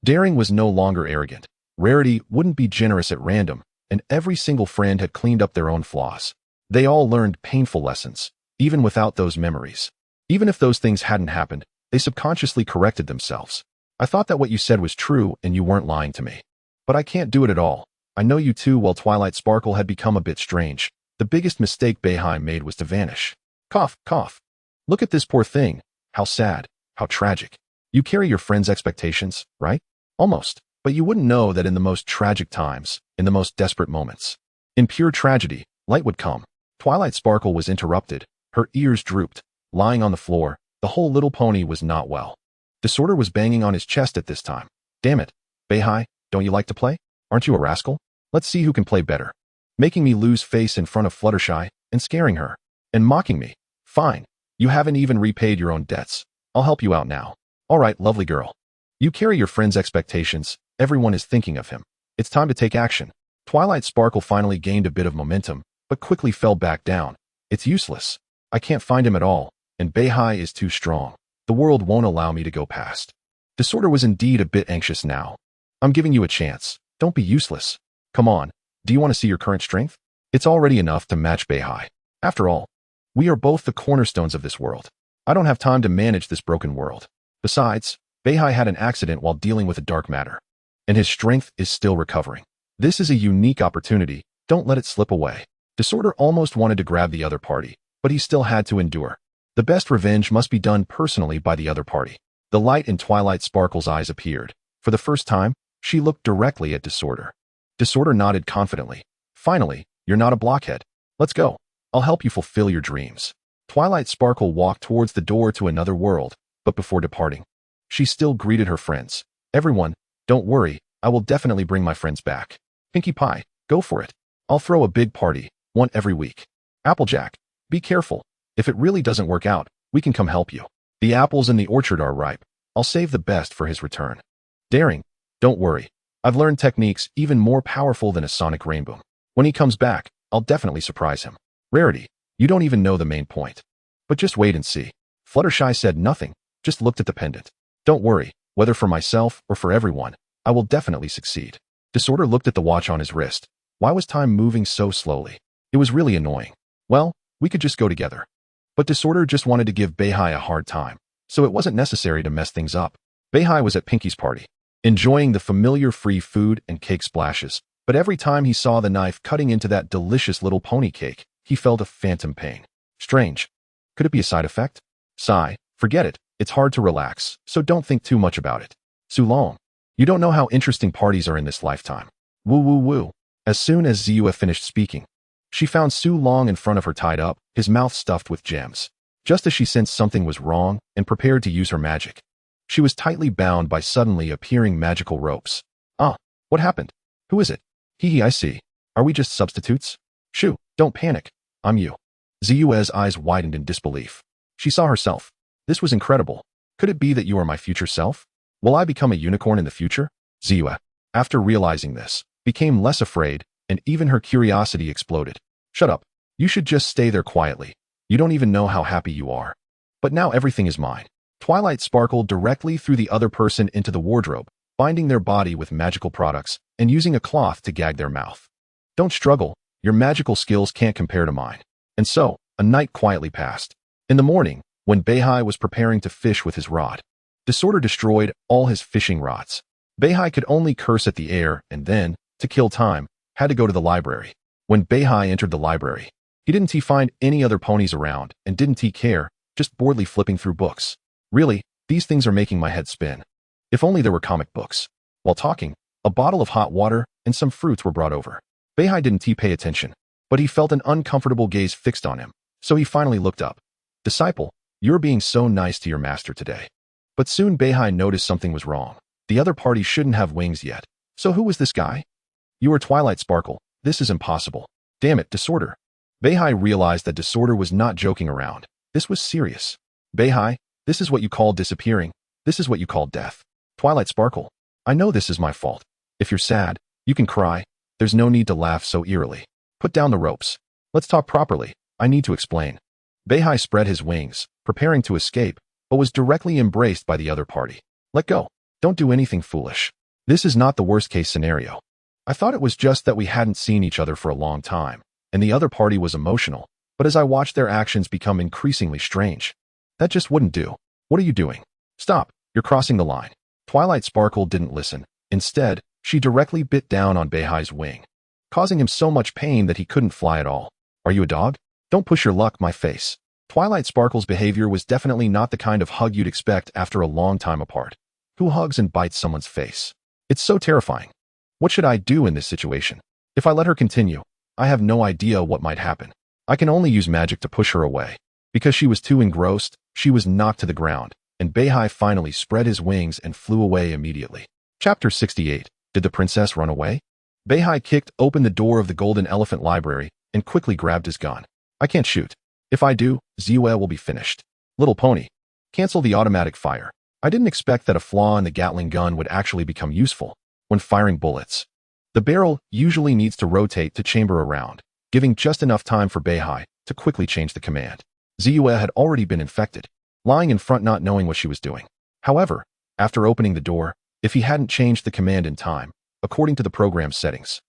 Daring was no longer arrogant. Rarity wouldn't be generous at random, and every single friend had cleaned up their own flaws. They all learned painful lessons, even without those memories. Even if those things hadn't happened, they subconsciously corrected themselves. I thought that what you said was true and you weren't lying to me. But I can't do it at all. I know you too. While Twilight Sparkle had become a bit strange, the biggest mistake Beihai made was to vanish. Cough, cough. Look at this poor thing. How sad. How tragic. You carry your friend's expectations, right? Almost. But you wouldn't know that in the most tragic times, in the most desperate moments, in pure tragedy, light would come. Twilight Sparkle was interrupted. Her ears drooped. Lying on the floor, the whole little pony was not well. Disorder was banging on his chest at this time. Damn it. Beihai, don't you like to play? Aren't you a rascal? Let's see who can play better. Making me lose face in front of Fluttershy, and scaring her, and mocking me. Fine. You haven't even repaid your own debts. I'll help you out now. All right, lovely girl. You carry your friend's expectations. Everyone is thinking of him. It's time to take action. Twilight Sparkle finally gained a bit of momentum, but quickly fell back down. It's useless. I can't find him at all, and Beihai is too strong. The world won't allow me to go past. Disorder was indeed a bit anxious now. I'm giving you a chance. Don't be useless. Come on. Do you want to see your current strength? It's already enough to match Beihai. After all, we are both the cornerstones of this world. I don't have time to manage this broken world. Besides, Beihai had an accident while dealing with a dark matter, and his strength is still recovering. This is a unique opportunity. Don't let it slip away. Disorder almost wanted to grab the other party, but he still had to endure. The best revenge must be done personally by the other party. The light in Twilight Sparkle's eyes appeared. For the first time, she looked directly at Disorder. Disorder nodded confidently. Finally, you're not a blockhead. Let's go. I'll help you fulfill your dreams. Twilight Sparkle walked towards the door to another world, but before departing, she still greeted her friends. Everyone, don't worry, I will definitely bring my friends back. Pinkie Pie, go for it. I'll throw a big party, one every week. Applejack, be careful. If it really doesn't work out, we can come help you. The apples in the orchard are ripe. I'll save the best for his return. Daring, don't worry. I've learned techniques even more powerful than a sonic rainbow. When he comes back, I'll definitely surprise him. Rarity, you don't even know the main point. But just wait and see. Fluttershy said nothing, just looked at the pendant. Don't worry, whether for myself or for everyone, I will definitely succeed. Disorder looked at the watch on his wrist. Why was time moving so slowly? It was really annoying. Well, we could just go together. But Disorder just wanted to give Beihai a hard time, so it wasn't necessary to mess things up. Beihai was at Pinkie's party, enjoying the familiar free food and cake splashes, but every time he saw the knife cutting into that delicious little pony cake, he felt a phantom pain. Strange. Could it be a side effect? Sigh, forget it. It's hard to relax, so don't think too much about it. Sulong, you don't know how interesting parties are in this lifetime. Woo woo woo. As soon as Ziyue finished speaking, she found Sulong in front of her tied up, his mouth stuffed with gems. Just as she sensed something was wrong and prepared to use her magic, she was tightly bound by suddenly appearing magical ropes. Ah, what happened? Who is it? Hee, I see. Are we just substitutes? Shoo, don't panic. I'm you. Ziyue's eyes widened in disbelief. She saw herself. This was incredible. Could it be that you are my future self? Will I become a unicorn in the future? Ziyue, after realizing this, became less afraid, and even her curiosity exploded. Shut up. You should just stay there quietly. You don't even know how happy you are. But now everything is mine. Twilight sparkled directly through the other person into the wardrobe, binding their body with magical products and using a cloth to gag their mouth. Don't struggle. Your magical skills can't compare to mine. And so, a night quietly passed. In the morning, when Beihai was preparing to fish with his rod, Disorder destroyed all his fishing rods. Beihai could only curse at the air and then, to kill time, had to go to the library. When Beihai entered the library, didn't he find any other ponies around, and didn't he care, just boredly flipping through books. Really, these things are making my head spin. If only there were comic books. While talking, a bottle of hot water and some fruits were brought over. Beihai didn't pay attention, but he felt an uncomfortable gaze fixed on him, so he finally looked up. Disciple, you're being so nice to your master today. But soon Beihai noticed something was wrong. The other party shouldn't have wings yet. So who was this guy? You are Twilight Sparkle. This is impossible. Damn it, Disorder. Beihai realized that Disorder was not joking around. This was serious. Beihai, this is what you call disappearing. This is what you call death. Twilight Sparkle, I know this is my fault. If you're sad, you can cry. There's no need to laugh so eerily. Put down the ropes. Let's talk properly. I need to explain. Beihai spread his wings, preparing to escape, but was directly embraced by the other party. Let go. Don't do anything foolish. This is not the worst-case scenario. I thought it was just that we hadn't seen each other for a long time, and the other party was emotional, but as I watched their actions become increasingly strange, that just wouldn't do. What are you doing? Stop. You're crossing the line. Twilight Sparkle didn't listen. Instead, She directly bit down on Beihai's wing, causing him so much pain that he couldn't fly at all. Are you a dog? Don't push your luck, my face. Twilight Sparkle's behavior was definitely not the kind of hug you'd expect after a long time apart. Who hugs and bites someone's face? It's so terrifying. What should I do in this situation? If I let her continue, I have no idea what might happen. I can only use magic to push her away. Because she was too engrossed, she was knocked to the ground, and Beihai finally spread his wings and flew away immediately. Chapter 68. Did the princess run away? Beihai kicked open the door of the Golden Elephant Library and quickly grabbed his gun. I can't shoot. If I do, Ziyue will be finished. Little Pony, cancel the automatic fire. I didn't expect that a flaw in the Gatling gun would actually become useful when firing bullets. The barrel usually needs to rotate to chamber a round, giving just enough time for Beihai to quickly change the command. Ziyue had already been infected, lying in front not knowing what she was doing. However, after opening the door, if he hadn't changed the command in time, according to the program's settings,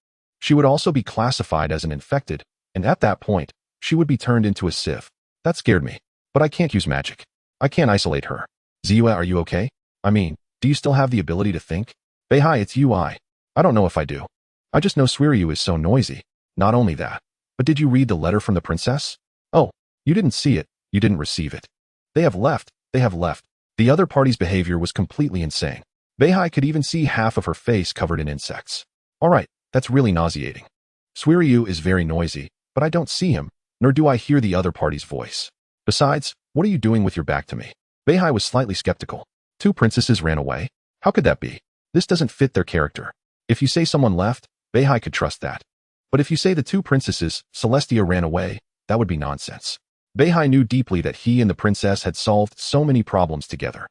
she would also be classified as an infected, and at that point, she would be turned into a sieve. That scared me, but I can't use magic. I can't isolate her. Ziyue, are you okay? I mean, do you still have the ability to think? Beihai, it's you. I don't know if I do. I just know Suiryu is so noisy. Not only that, but did you read the letter from the princess? Oh, you didn't see it, you didn't receive it. They have left. The other party's behavior was completely insane. Beihai could even see half of her face covered in insects. Alright, that's really nauseating. Suiryu is very noisy, but I don't see him, nor do I hear the other party's voice. Besides, what are you doing with your back to me? Beihai was slightly skeptical. 2 princesses ran away? How could that be? This doesn't fit their character. If you say someone left, Beihai could trust that. But if you say the 2 princesses, Celestia, ran away, that would be nonsense. Beihai knew deeply that he and the princess had solved so many problems together.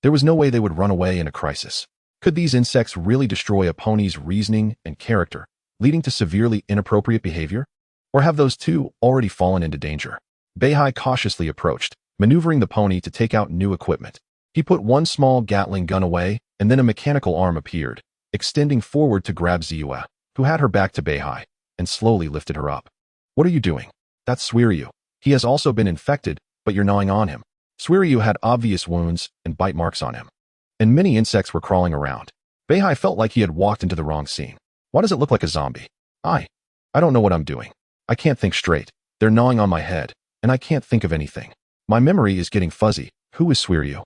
There was no way they would run away in a crisis. Could these insects really destroy a pony's reasoning and character, leading to severely inappropriate behavior? Or have those 2 already fallen into danger? Beihai cautiously approached, maneuvering the pony to take out new equipment. He put one small Gatling gun away, and then a mechanical arm appeared, extending forward to grab Ziyue, who had her back to Beihai, and slowly lifted her up. What are you doing? That's Suiryu. He has also been infected, but you're gnawing on him. Suiryu had obvious wounds and bite marks on him, and many insects were crawling around. Beihai felt like he had walked into the wrong scene. Why does it look like a zombie? I don't know what I'm doing. I can't think straight. They're gnawing on my head, and I can't think of anything. My memory is getting fuzzy. Who is Suiryu?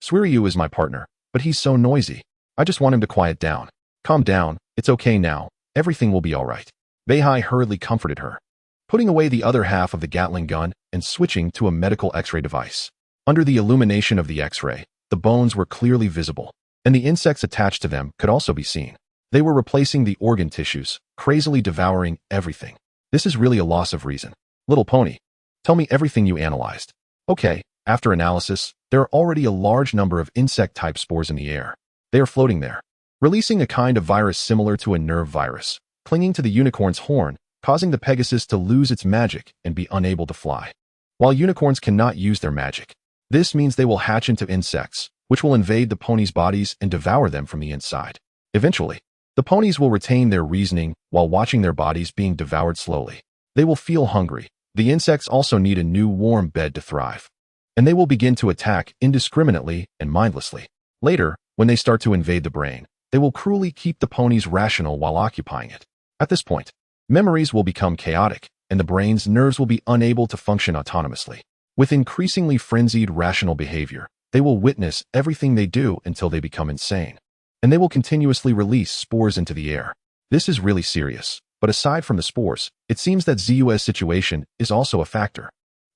Suiryu is my partner, but he's so noisy. I just want him to quiet down. Calm down, it's okay now. Everything will be alright. Beihai hurriedly comforted her, putting away the other half of the Gatling gun and switching to a medical X-ray device. Under the illumination of the X-ray, the bones were clearly visible, and the insects attached to them could also be seen. They were replacing the organ tissues, crazily devouring everything. This is really a loss of reason. Little Pony, tell me everything you analyzed. Okay, after analysis, there are already a large number of insect-type spores in the air. They are floating there, releasing a kind of virus similar to a nerve virus, clinging to the unicorn's horn, causing the Pegasus to lose its magic and be unable to fly. While unicorns cannot use their magic, this means they will hatch into insects, which will invade the ponies' bodies and devour them from the inside. Eventually, the ponies will retain their reasoning while watching their bodies being devoured slowly. They will feel hungry. The insects also need a new warm bed to thrive, and they will begin to attack indiscriminately and mindlessly. Later, when they start to invade the brain, they will cruelly keep the ponies rational while occupying it. At this point, memories will become chaotic, and the brain's nerves will be unable to function autonomously. With increasingly frenzied rational behavior, they will witness everything they do until they become insane, and they will continuously release spores into the air. This is really serious, but aside from the spores, it seems that Ziyue's situation is also a factor.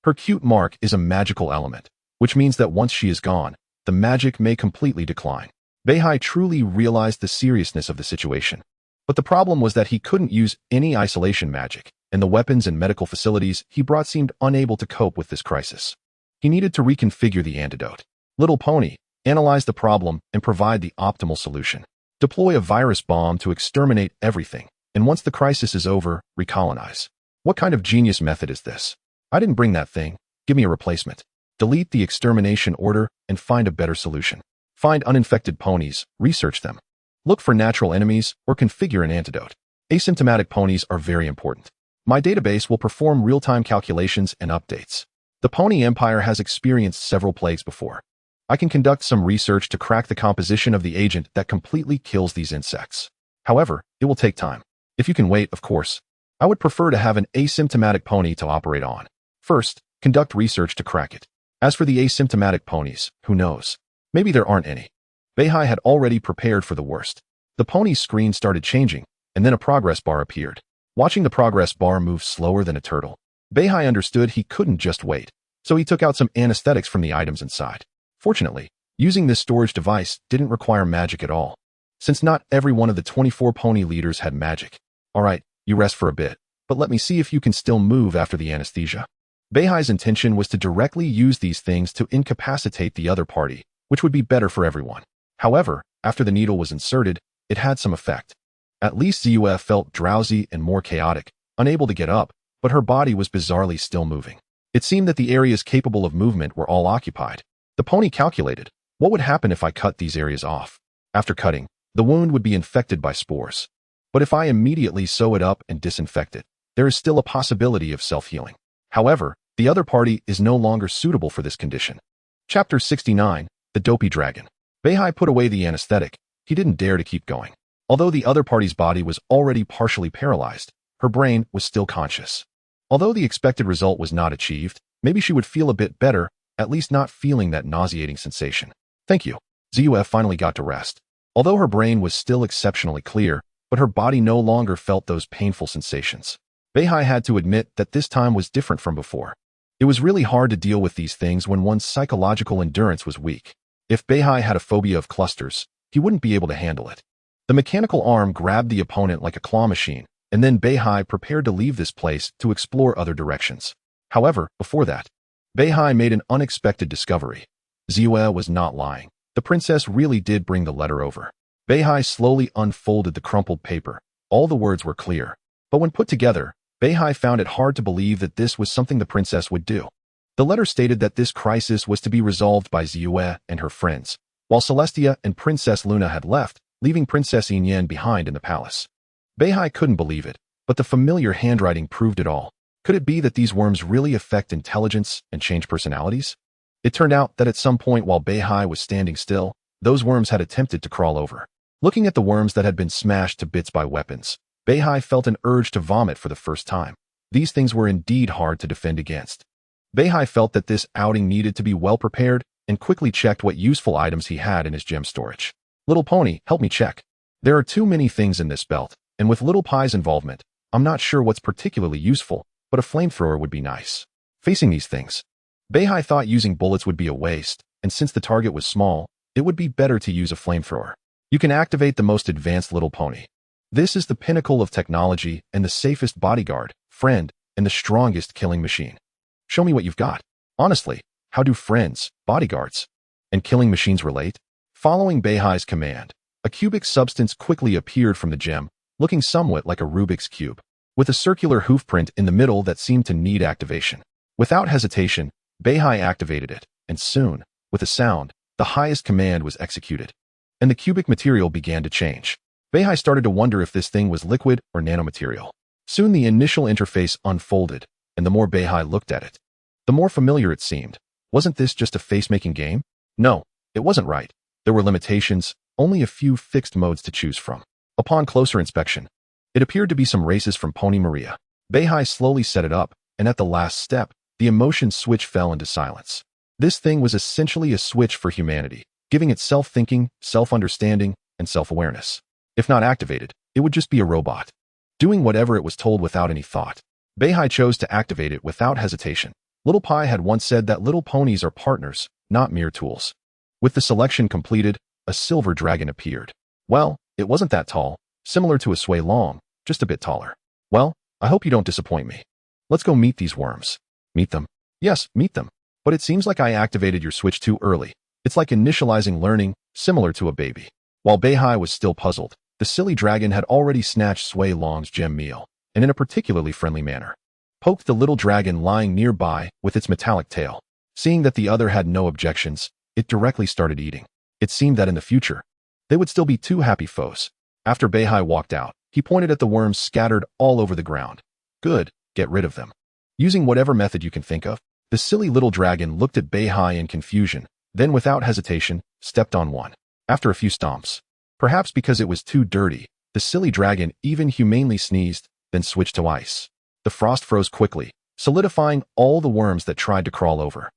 Her cute mark is a magical element, which means that once she is gone, the magic may completely decline. Beihai truly realized the seriousness of the situation. But the problem was that he couldn't use any isolation magic, and the weapons and medical facilities he brought seemed unable to cope with this crisis. He needed to reconfigure the antidote. Little Pony, analyze the problem and provide the optimal solution. Deploy a virus bomb to exterminate everything, and once the crisis is over, recolonize. What kind of genius method is this? I didn't bring that thing. Give me a replacement. Delete the extermination order and find a better solution. Find uninfected ponies, research them. Look for natural enemies or configure an antidote. Asymptomatic ponies are very important. My database will perform real-time calculations and updates. The Pony Empire has experienced several plagues before. I can conduct some research to crack the composition of the agent that completely kills these insects. However, it will take time. If you can wait, of course. I would prefer to have an asymptomatic pony to operate on. First, conduct research to crack it. As for the asymptomatic ponies, who knows? Maybe there aren't any. Beihai had already prepared for the worst. The pony's screen started changing, and then a progress bar appeared. Watching the progress bar move slower than a turtle, Beihai understood he couldn't just wait, so he took out some anesthetics from the items inside. Fortunately, using this storage device didn't require magic at all, since not every one of the 24 pony leaders had magic. Alright, you rest for a bit, but let me see if you can still move after the anesthesia. Beihai's intention was to directly use these things to incapacitate the other party, which would be better for everyone. However, after the needle was inserted, it had some effect. At least Ziyue felt drowsy and more chaotic, unable to get up, but her body was bizarrely still moving. It seemed that the areas capable of movement were all occupied. The pony calculated, what would happen if I cut these areas off? After cutting, the wound would be infected by spores. But if I immediately sew it up and disinfect it, there is still a possibility of self-healing. However, the other party is no longer suitable for this condition. Chapter 69, The Dopey Dragon. Beihai put away the anesthetic. He didn't dare to keep going. Although the other party's body was already partially paralyzed, her brain was still conscious. Although the expected result was not achieved, maybe she would feel a bit better, at least not feeling that nauseating sensation. Thank you. Ziyue finally got to rest. Although her brain was still exceptionally clear, but her body no longer felt those painful sensations. Beihai had to admit that this time was different from before. It was really hard to deal with these things when one's psychological endurance was weak. If Beihai had a phobia of clusters, he wouldn't be able to handle it. The mechanical arm grabbed the opponent like a claw machine, and then Beihai prepared to leave this place to explore other directions. However, before that, Beihai made an unexpected discovery. Ziyue was not lying. The princess really did bring the letter over. Beihai slowly unfolded the crumpled paper. All the words were clear. But when put together, Beihai found it hard to believe that this was something the princess would do. The letter stated that this crisis was to be resolved by Ziyue and her friends, while Celestia and Princess Luna had left, leaving Princess Yinyan behind in the palace. Beihai couldn't believe it, but the familiar handwriting proved it all. Could it be that these worms really affect intelligence and change personalities? It turned out that at some point while Beihai was standing still, those worms had attempted to crawl over. Looking at the worms that had been smashed to bits by weapons, Beihai felt an urge to vomit for the first time. These things were indeed hard to defend against. Beihai felt that this outing needed to be well prepared and quickly checked what useful items he had in his gem storage. Little Pony, help me check. There are too many things in this belt, and with Little Pie's involvement, I'm not sure what's particularly useful, but a flamethrower would be nice. Facing these things, Beihai thought using bullets would be a waste, and since the target was small, it would be better to use a flamethrower. You can activate the most advanced Little Pony. This is the pinnacle of technology and the safest bodyguard, friend, and the strongest killing machine. Show me what you've got. Honestly, how do friends, bodyguards, and killing machines relate? Following Beihai's command, a cubic substance quickly appeared from the gem, looking somewhat like a Rubik's Cube, with a circular hoofprint in the middle that seemed to need activation. Without hesitation, Beihai activated it, and soon, with a sound, the highest command was executed, and the cubic material began to change. Beihai started to wonder if this thing was liquid or nanomaterial. Soon the initial interface unfolded, and the more Beihai looked at it, the more familiar it seemed. Wasn't this just a face-making game? No, it wasn't right. There were limitations, only a few fixed modes to choose from. Upon closer inspection, it appeared to be some races from Pony Maria. Beihai slowly set it up, and at the last step, the emotion switch fell into silence. This thing was essentially a switch for humanity, giving it self-thinking, self-understanding, and self-awareness. If not activated, it would just be a robot, doing whatever it was told without any thought. Beihai chose to activate it without hesitation. Little Pie had once said that little ponies are partners, not mere tools. With the selection completed, a silver dragon appeared. Well, it wasn't that tall, similar to a Sui Long, just a bit taller. Well, I hope you don't disappoint me. Let's go meet these worms. Meet them? Yes, meet them. But it seems like I activated your switch too early. It's like initializing learning, similar to a baby. While Beihai was still puzzled, the silly dragon had already snatched Sui Long's gem meal, and in a particularly friendly manner, poked the little dragon lying nearby with its metallic tail. Seeing that the other had no objections, it directly started eating. It seemed that in the future, they would still be two happy foes. After Beihai walked out, he pointed at the worms scattered all over the ground. Good, get rid of them. Using whatever method you can think of, the silly little dragon looked at Beihai in confusion, then without hesitation, stepped on one. After a few stomps, perhaps because it was too dirty, The silly dragon even humanely sneezed, then switched to ice. The frost froze quickly, solidifying all the worms that tried to crawl over.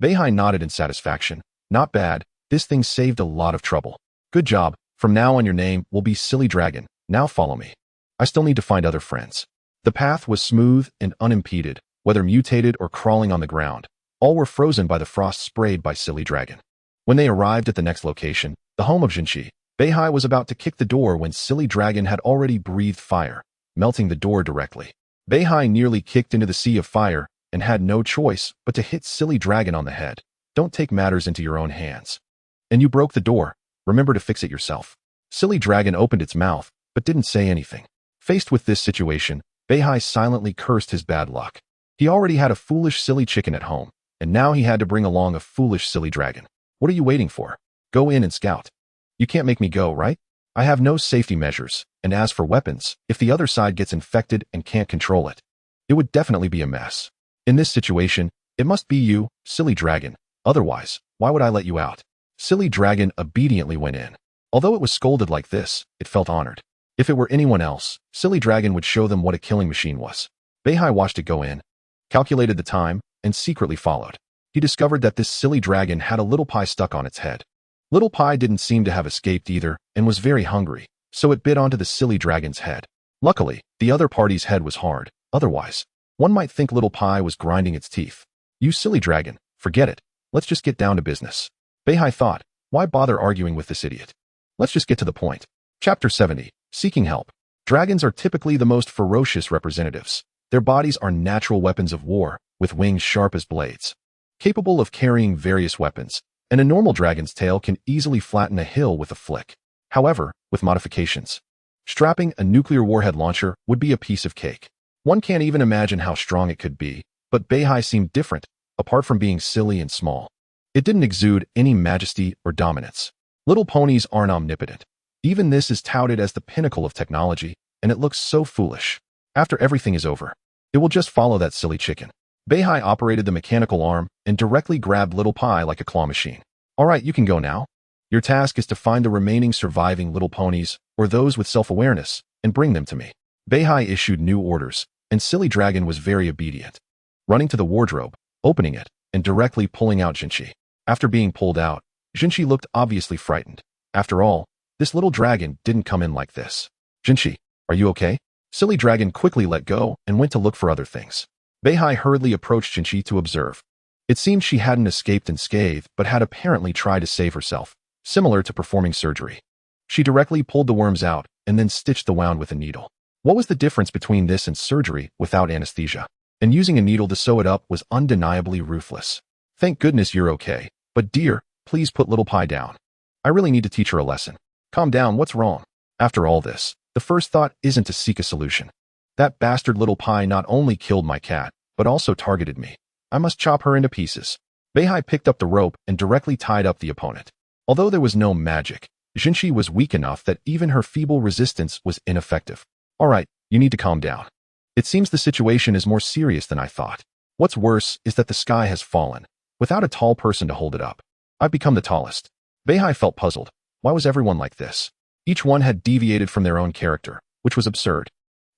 Beihai nodded in satisfaction. Not bad, this thing saved a lot of trouble. Good job, from now on your name will be Silly Dragon, now follow me. I still need to find other friends. The path was smooth and unimpeded, whether mutated or crawling on the ground. All were frozen by the frost sprayed by Silly Dragon. When they arrived at the next location, the home of Jinchi, Beihai was about to kick the door when Silly Dragon had already breathed fire, melting the door directly. Beihai nearly kicked into the sea of fire and had no choice but to hit Silly Dragon on the head. Don't take matters into your own hands. And you broke the door. Remember to fix it yourself. Silly Dragon opened its mouth, but didn't say anything. Faced with this situation, Beihai silently cursed his bad luck. He already had a foolish silly chicken at home, and now he had to bring along a foolish silly dragon. What are you waiting for? Go in and scout. You can't make me go, right? I have no safety measures, and as for weapons, if the other side gets infected and can't control it, it would definitely be a mess. In this situation, it must be you, Silly Dragon. Otherwise, why would I let you out? Silly Dragon obediently went in. Although it was scolded like this, it felt honored. If it were anyone else, Silly Dragon would show them what a killing machine was. Beihai watched it go in, calculated the time, and secretly followed. He discovered that this silly dragon had a little pie stuck on its head. Little Pie didn't seem to have escaped either and was very hungry, so it bit onto the silly dragon's head. Luckily, the other party's head was hard. Otherwise, one might think Little Pie was grinding its teeth. You silly dragon, forget it. Let's just get down to business. Beihai thought, why bother arguing with this idiot? Let's just get to the point. Chapter 70, Seeking Help. Dragons are typically the most ferocious representatives. Their bodies are natural weapons of war, with wings sharp as blades. Capable of carrying various weapons, and a normal dragon's tail can easily flatten a hill with a flick. However, with modifications, strapping a nuclear warhead launcher would be a piece of cake. One can't even imagine how strong it could be, but Beihai seemed different, apart from being silly and small. It didn't exude any majesty or dominance. Little ponies aren't omnipotent. Even this is touted as the pinnacle of technology, and it looks so foolish. After everything is over, it will just follow that silly chicken. Beihai operated the mechanical arm and directly grabbed Little Pie like a claw machine. All right, you can go now. Your task is to find the remaining surviving little ponies, or those with self-awareness, and bring them to me. Beihai issued new orders, and Silly Dragon was very obedient. Running to the wardrobe, opening it, and directly pulling out Jinchi. After being pulled out, Jinchi looked obviously frightened. After all, this little dragon didn't come in like this. Jinchi, are you okay? Silly Dragon quickly let go and went to look for other things. Beihai hurriedly approached Jinchi to observe. It seemed she hadn't escaped unscathed but had apparently tried to save herself, similar to performing surgery. She directly pulled the worms out and then stitched the wound with a needle. What was the difference between this and surgery without anesthesia? And using a needle to sew it up was undeniably ruthless. Thank goodness you're okay, but dear, please put Little Pie down. I really need to teach her a lesson. Calm down, what's wrong? After all this, the first thought isn't to seek a solution. That bastard Little Pie not only killed my cat, but also targeted me. I must chop her into pieces. Beihai picked up the rope and directly tied up the opponent. Although there was no magic, Jinchi was weak enough that even her feeble resistance was ineffective. All right, you need to calm down. It seems the situation is more serious than I thought. What's worse is that the sky has fallen, without a tall person to hold it up. I've become the tallest. Beihai felt puzzled. Why was everyone like this? Each one had deviated from their own character, which was absurd.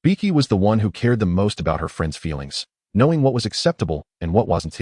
Beaky was the one who cared the most about her friend's feelings, knowing what was acceptable and what wasn't.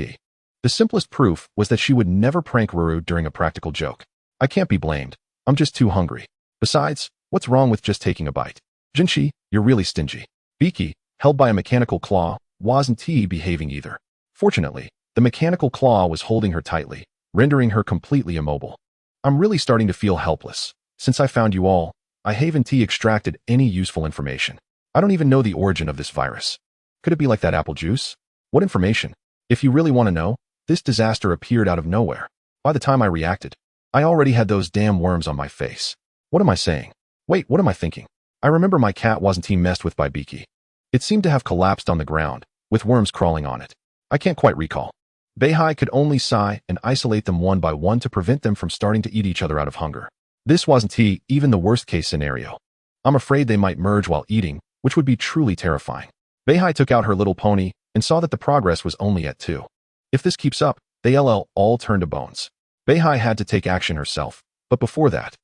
The simplest proof was that she would never prank Ruru during a practical joke. I can't be blamed. I'm just too hungry. Besides, what's wrong with just taking a bite? Jinchi, you're really stingy. Beaky, held by a mechanical claw, wasn't behaving either. Fortunately, the mechanical claw was holding her tightly, rendering her completely immobile. I'm really starting to feel helpless. Since I found you all, I haven't extracted any useful information. I don't even know the origin of this virus. Could it be like that apple juice? What information? If you really want to know, this disaster appeared out of nowhere. By the time I reacted, I already had those damn worms on my face. What am I saying? Wait, what am I thinking? I remember my cat wasn't messed with by Beaky. It seemed to have collapsed on the ground, with worms crawling on it. I can't quite recall. Beihai could only sigh and isolate them one by one to prevent them from starting to eat each other out of hunger. This wasn't even the worst-case scenario. I'm afraid they might merge while eating, which would be truly terrifying. Beihai took out her little pony and saw that the progress was only at 2. If this keeps up, they'll all turn to bones. Beihai had to take action herself, but before that,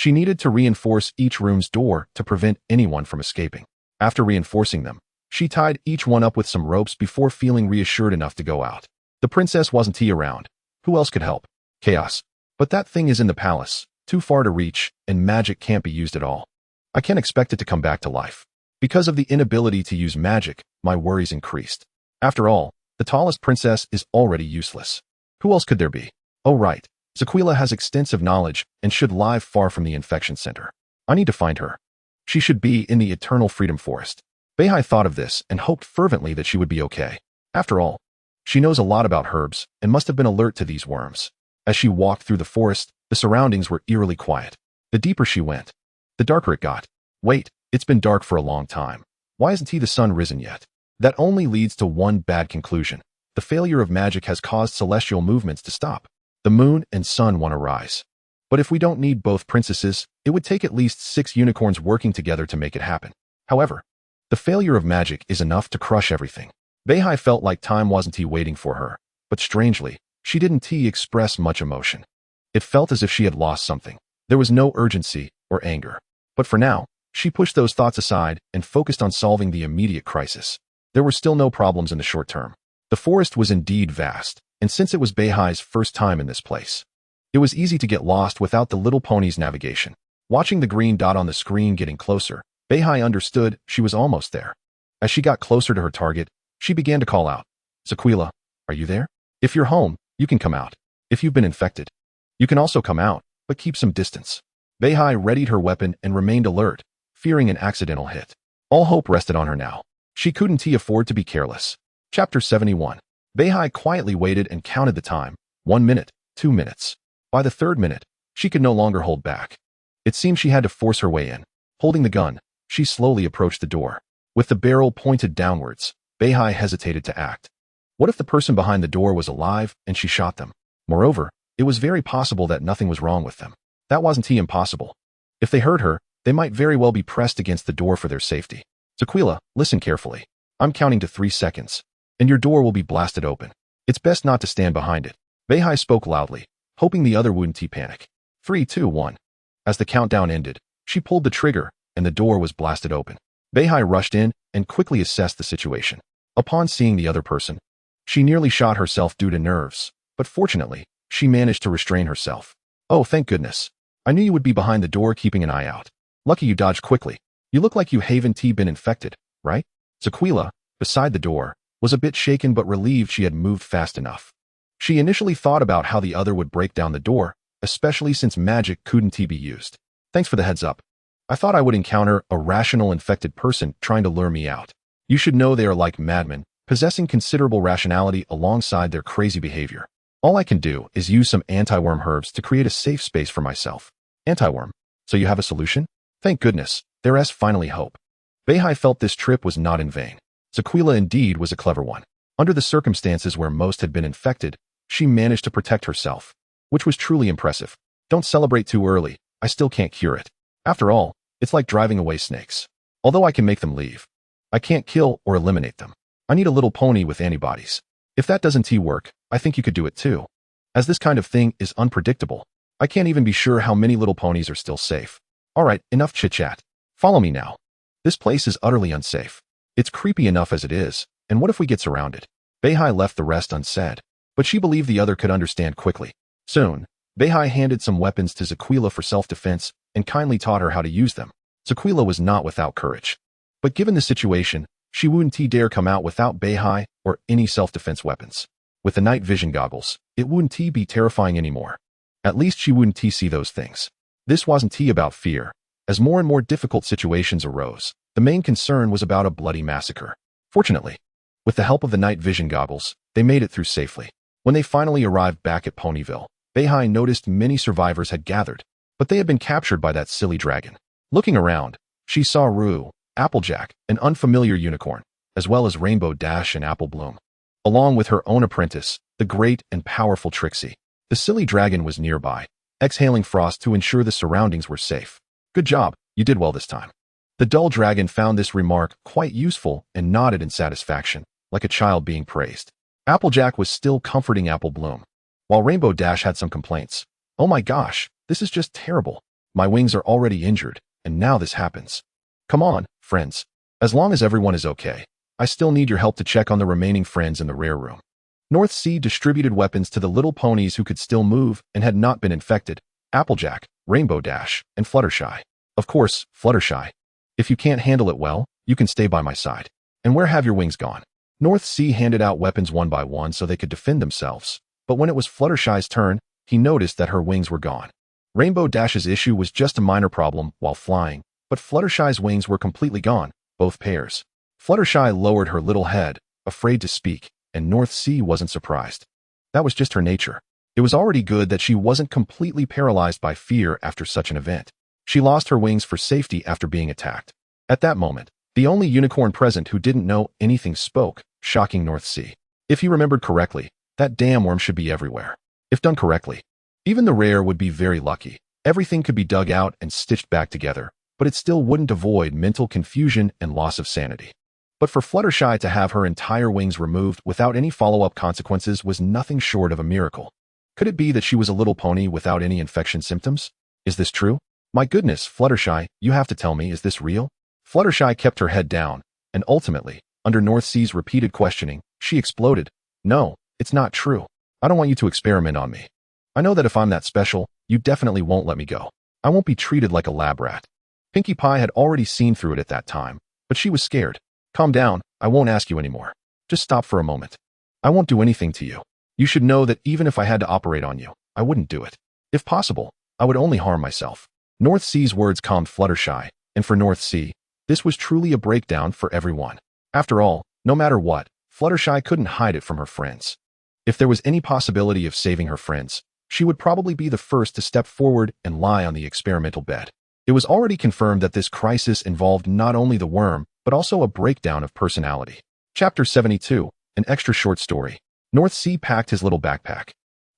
She needed to reinforce each room's door to prevent anyone from escaping. After reinforcing them, she tied each one up with some ropes before feeling reassured enough to go out. The princess wasn't around. Who else could help? Chaos. But that thing is in the palace, too far to reach, and magic can't be used at all. I can't expect it to come back to life. Because of the inability to use magic, my worries increased. After all, the tallest princess is already useless. Who else could there be? Oh right, Zaquila has extensive knowledge and should live far from the infection center. I need to find her. She should be in the Eternal Freedom Forest. Beihai thought of this and hoped fervently that she would be okay. After all, she knows a lot about herbs and must have been alert to these worms. As she walked through the forest, the surroundings were eerily quiet. The deeper she went, the darker it got. Wait, it's been dark for a long time. Why isn't the sun risen yet? That only leads to one bad conclusion. The failure of magic has caused celestial movements to stop. The moon and sun want to rise. But if we don't need both princesses, it would take at least 6 unicorns working together to make it happen. However, the failure of magic is enough to crush everything. Beihai felt like time wasn't waiting for her, but strangely, she didn't express much emotion. It felt as if she had lost something. There was no urgency or anger. But for now, she pushed those thoughts aside and focused on solving the immediate crisis. There were still no problems in the short term. The forest was indeed vast, and since it was Beihai's first time in this place, it was easy to get lost without the little pony's navigation. Watching the green dot on the screen getting closer, Beihai understood she was almost there. As she got closer to her target, she began to call out, "Zaquila, are you there? If you're home, you can come out. If you've been infected, you can also come out, but keep some distance." Beihai readied her weapon and remained alert, fearing an accidental hit. All hope rested on her now. She couldn't afford to be careless. Chapter 71. Beihai quietly waited and counted the time. 1 minute, 2 minutes. By the 3rd minute, she could no longer hold back. It seemed she had to force her way in. Holding the gun, she slowly approached the door. With the barrel pointed downwards, Beihai hesitated to act. What if the person behind the door was alive and she shot them? Moreover, it was very possible that nothing was wrong with them. That wasn't impossible. If they heard her, they might very well be pressed against the door for their safety. Zaquila, listen carefully. I'm counting to 3 seconds, and your door will be blasted open. It's best not to stand behind it. Beihai spoke loudly, hoping the other wouldn't panic. 3, 2, 1. As the countdown ended, she pulled the trigger, and the door was blasted open. Beihai rushed in and quickly assessed the situation. Upon seeing the other person, she nearly shot herself due to nerves, but fortunately, she managed to restrain herself. Oh, thank goodness. I knew you would be behind the door keeping an eye out. Lucky you dodged quickly. You look like you haven't been infected, right? Zaquila, beside the door, was a bit shaken but relieved she had moved fast enough. She initially thought about how the other would break down the door, especially since magic couldn't be used. Thanks for the heads up. I thought I would encounter a rational infected person trying to lure me out. You should know they are like madmen, possessing considerable rationality alongside their crazy behavior. All I can do is use some anti-worm herbs to create a safe space for myself. Anti-worm? So you have a solution? Thank goodness, there is finally hope. Beihai felt this trip was not in vain. Zaquila indeed was a clever one. Under the circumstances where most had been infected, she managed to protect herself, which was truly impressive. Don't celebrate too early, I still can't cure it. After all, it's like driving away snakes. Although I can make them leave, I can't kill or eliminate them. I need a little pony with antibodies. If that doesn't work, I think you could do it too. As this kind of thing is unpredictable, I can't even be sure how many little ponies are still safe. Alright, enough chit-chat. Follow me now. This place is utterly unsafe. It's creepy enough as it is, and what if we get surrounded? Beihai left the rest unsaid, but she believed the other could understand quickly. Soon, Beihai handed some weapons to Zaquila for self-defense and kindly taught her how to use them. Zaquila was not without courage. But given the situation, she wouldn't dare come out without Beihai or any self-defense weapons. With the night vision goggles, it wouldn't be terrifying anymore. At least she wouldn't see those things. This wasn't about fear. As more and more difficult situations arose, the main concern was about a bloody massacre. Fortunately, with the help of the night vision goggles, they made it through safely. When they finally arrived back at Ponyville, Beihai noticed many survivors had gathered, but they had been captured by that silly dragon. Looking around, she saw Rue, Applejack, an unfamiliar unicorn, as well as Rainbow Dash and Apple Bloom, along with her own apprentice, the great and powerful Trixie. The silly dragon was nearby, exhaling frost to ensure the surroundings were safe. Good job, you did well this time. The dull dragon found this remark quite useful and nodded in satisfaction, like a child being praised. Applejack was still comforting Apple Bloom, while Rainbow Dash had some complaints. Oh my gosh, this is just terrible. My wings are already injured, and now this happens. Come on, friends. As long as everyone is okay, I still need your help to check on the remaining friends in the rare room. North Sea distributed weapons to the little ponies who could still move and had not been infected: Applejack, Rainbow Dash, and Fluttershy. Of course, Fluttershy. If you can't handle it well, you can stay by my side. And where have your wings gone? North Sea handed out weapons one by one so they could defend themselves, but when it was Fluttershy's turn, he noticed that her wings were gone. Rainbow Dash's issue was just a minor problem while flying, but Fluttershy's wings were completely gone, both pairs. Fluttershy lowered her little head, afraid to speak, and North Sea wasn't surprised. That was just her nature. It was already good that she wasn't completely paralyzed by fear after such an event. She lost her wings for safety after being attacked. At that moment, the only unicorn present who didn't know anything spoke, shocking North Sea. If he remembered correctly, that damn worm should be everywhere. If done correctly, even the rare would be very lucky. Everything could be dug out and stitched back together, but it still wouldn't avoid mental confusion and loss of sanity. But for Fluttershy to have her entire wings removed without any follow-up consequences was nothing short of a miracle. Could it be that she was a little pony without any infection symptoms? Is this true? My goodness, Fluttershy, you have to tell me, is this real? Fluttershy kept her head down, and ultimately, under North Sea's repeated questioning, she exploded. No, it's not true. I don't want you to experiment on me. I know that if I'm that special, you definitely won't let me go. I won't be treated like a lab rat. Pinkie Pie had already seen through it at that time, but she was scared. Calm down, I won't ask you anymore. Just stop for a moment. I won't do anything to you. You should know that even if I had to operate on you, I wouldn't do it. If possible, I would only harm myself. North Sea's words calmed Fluttershy, and for North Sea, this was truly a breakdown for everyone. After all, no matter what, Fluttershy couldn't hide it from her friends. If there was any possibility of saving her friends, she would probably be the first to step forward and lie on the experimental bed. It was already confirmed that this crisis involved not only the worm, but also a breakdown of personality. Chapter 72, an extra short story. North Sea packed his little backpack.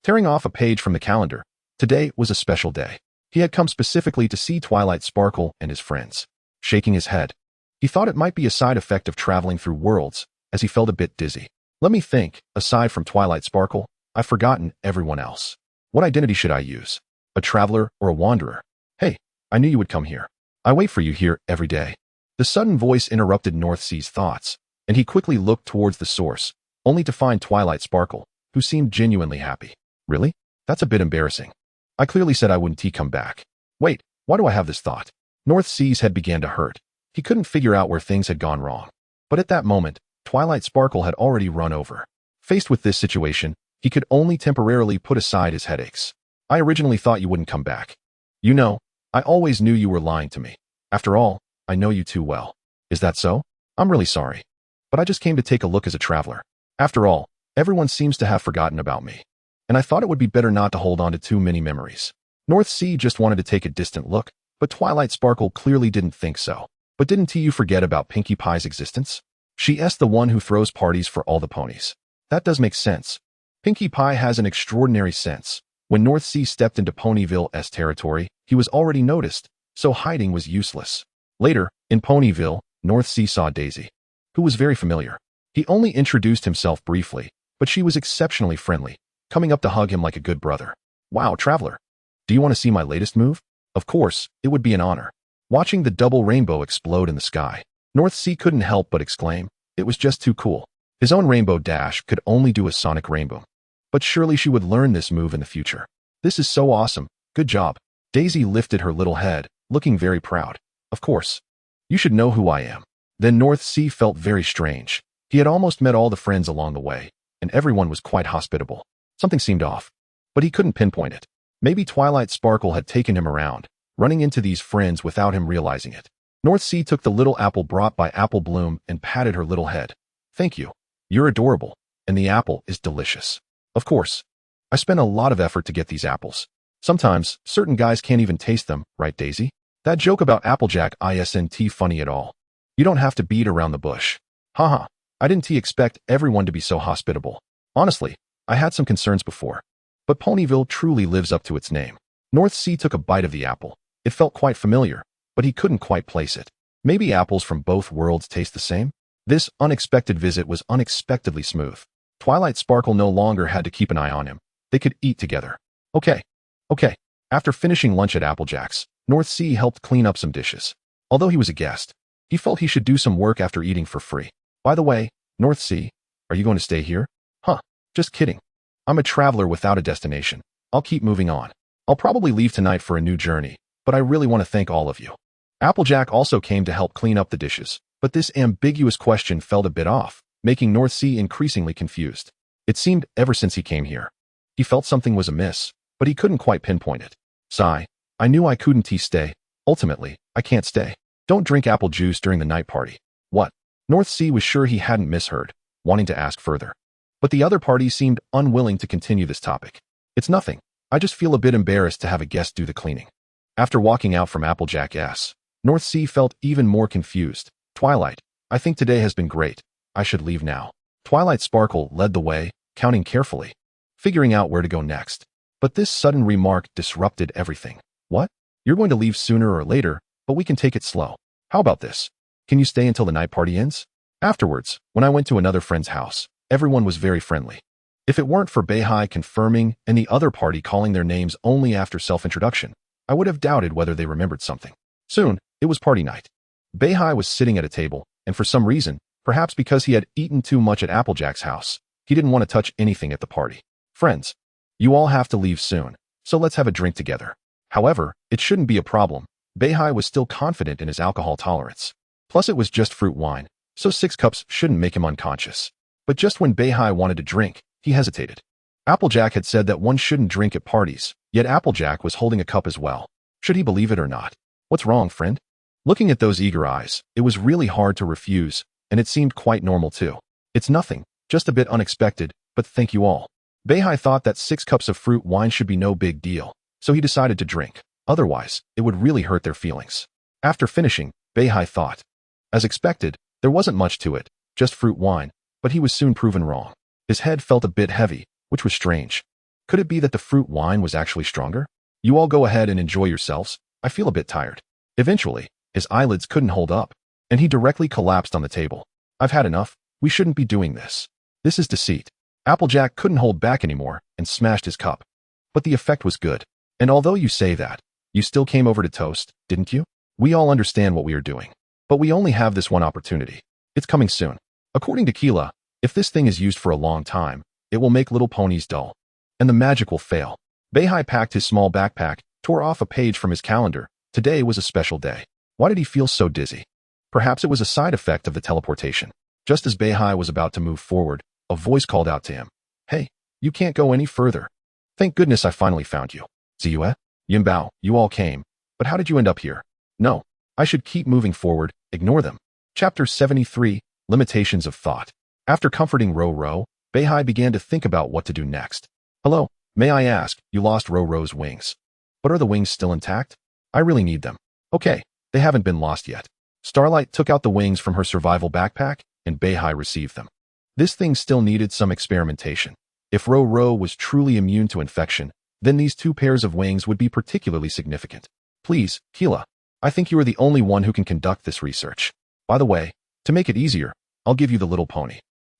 Tearing off a page from the calendar, today was a special day. He had come specifically to see Twilight Sparkle and his friends. Shaking his head, he thought it might be a side effect of traveling through worlds, as he felt a bit dizzy. Let me think, aside from Twilight Sparkle, I've forgotten everyone else. What identity should I use? A traveler or a wanderer? Hey, I knew you would come here. I wait for you here every day. The sudden voice interrupted North Sea's thoughts, and he quickly looked towards the source, only to find Twilight Sparkle, who seemed genuinely happy. Really? That's a bit embarrassing. I clearly said I wouldn't come back. Wait, why do I have this thought? North Sea's head began to hurt. He couldn't figure out where things had gone wrong. But at that moment, Twilight Sparkle had already run over. Faced with this situation, he could only temporarily put aside his headaches. I originally thought you wouldn't come back. You know, I always knew you were lying to me. After all, I know you too well. Is that so? I'm really sorry. But I just came to take a look as a traveler. After all, everyone seems to have forgotten about me. And I thought it would be better not to hold on to too many memories. North Sea just wanted to take a distant look, but Twilight Sparkle clearly didn't think so. But didn't you forget about Pinkie Pie's existence? She is the one who throws parties for all the ponies. That does make sense. Pinkie Pie has an extraordinary sense. When North Sea stepped into Ponyville's territory, he was already noticed, so hiding was useless. Later, in Ponyville, North Sea saw Daisy, who was very familiar. He only introduced himself briefly, but she was exceptionally friendly, coming up to hug him like a good brother. Wow, traveler. Do you want to see my latest move? Of course, it would be an honor. Watching the double rainbow explode in the sky, North Sea couldn't help but exclaim, it was just too cool. His own rainbow dash could only do a sonic rainbow. But surely she would learn this move in the future. This is so awesome. Good job. Daisy lifted her little head, looking very proud. Of course. You should know who I am. Then North Sea felt very strange. He had almost met all the friends along the way, and everyone was quite hospitable. Something seemed off, but he couldn't pinpoint it. Maybe Twilight Sparkle had taken him around, running into these friends without him realizing it. North Sea took the little apple brought by Apple Bloom and patted her little head. Thank you. You're adorable, and the apple is delicious. Of course. I spent a lot of effort to get these apples. Sometimes, certain guys can't even taste them, right, Daisy? That joke about Applejack isn't funny at all. You don't have to beat around the bush. Haha, I didn't expect everyone to be so hospitable. Honestly, I had some concerns before. But Ponyville truly lives up to its name. North Sea took a bite of the apple. It felt quite familiar, but he couldn't quite place it. Maybe apples from both worlds taste the same? This unexpected visit was unexpectedly smooth. Twilight Sparkle no longer had to keep an eye on him. They could eat together. Okay. After finishing lunch at Applejack's, North Sea helped clean up some dishes. Although he was a guest, he felt he should do some work after eating for free. By the way, North Sea, are you going to stay here? Huh, just kidding. I'm a traveler without a destination. I'll keep moving on. I'll probably leave tonight for a new journey, but I really want to thank all of you. Applejack also came to help clean up the dishes, but this ambiguous question felt a bit off, making North Sea increasingly confused. It seemed ever since he came here, he felt something was amiss, but he couldn't quite pinpoint it. Sigh, I knew I couldn't stay. Ultimately, I can't stay. Don't drink apple juice during the night party. What? North Sea was sure he hadn't misheard, wanting to ask further. But the other party seemed unwilling to continue this topic. It's nothing. I just feel a bit embarrassed to have a guest do the cleaning. After walking out from Applejack's, North Sea felt even more confused. Twilight, I think today has been great. I should leave now. Twilight Sparkle led the way, counting carefully, figuring out where to go next. But this sudden remark disrupted everything. What? You're going to leave sooner or later, but we can take it slow. How about this? Can you stay until the night party ends? Afterwards, when I went to another friend's house, everyone was very friendly. If it weren't for Beihai confirming and the other party calling their names only after self-introduction, I would have doubted whether they remembered something. Soon, it was party night. Beihai was sitting at a table, and for some reason, perhaps because he had eaten too much at Applejack's house, he didn't want to touch anything at the party. Friends, you all have to leave soon, so let's have a drink together. However, it shouldn't be a problem. Beihai was still confident in his alcohol tolerance. Plus it was just fruit wine, so 6 cups shouldn't make him unconscious. But just when Beihai wanted to drink, he hesitated. Applejack had said that one shouldn't drink at parties, yet Applejack was holding a cup as well. Should he believe it or not? What's wrong, friend? Looking at those eager eyes, it was really hard to refuse, and it seemed quite normal too. It's nothing, just a bit unexpected, but thank you all. Beihai thought that 6 cups of fruit wine should be no big deal, so he decided to drink. Otherwise, it would really hurt their feelings. After finishing, Beihai thought. As expected, there wasn't much to it, just fruit wine, but he was soon proven wrong. His head felt a bit heavy, which was strange. Could it be that the fruit wine was actually stronger? You all go ahead and enjoy yourselves. I feel a bit tired. Eventually, his eyelids couldn't hold up, and he directly collapsed on the table. I've had enough. We shouldn't be doing this. This is deceit. Applejack couldn't hold back anymore and smashed his cup. But the effect was good. And although you say that, you still came over to toast, didn't you? We all understand what we are doing. But we only have this one opportunity. It's coming soon. According to Keela, if this thing is used for a long time, it will make little ponies dull. And the magic will fail. Beihai packed his small backpack, tore off a page from his calendar. Today was a special day. Why did he feel so dizzy? Perhaps it was a side effect of the teleportation. Just as Beihai was about to move forward, a voice called out to him. Hey, you can't go any further. Thank goodness I finally found you. Ziyue? Yimbao, you all came. But how did you end up here? No, I should keep moving forward, ignore them. Chapter 73, Limitations of Thought. After comforting Ro, Beihai began to think about what to do next. Hello, may I ask, you lost Ro's wings. But are the wings still intact? I really need them. Okay, they haven't been lost yet. Starlight took out the wings from her survival backpack, and Beihai received them. This thing still needed some experimentation. If Ro was truly immune to infection, then these 2 pairs of wings would be particularly significant. Please, Keela, I think you are the only one who can conduct this research. By the way, to make it easier, I'll give you the little pony.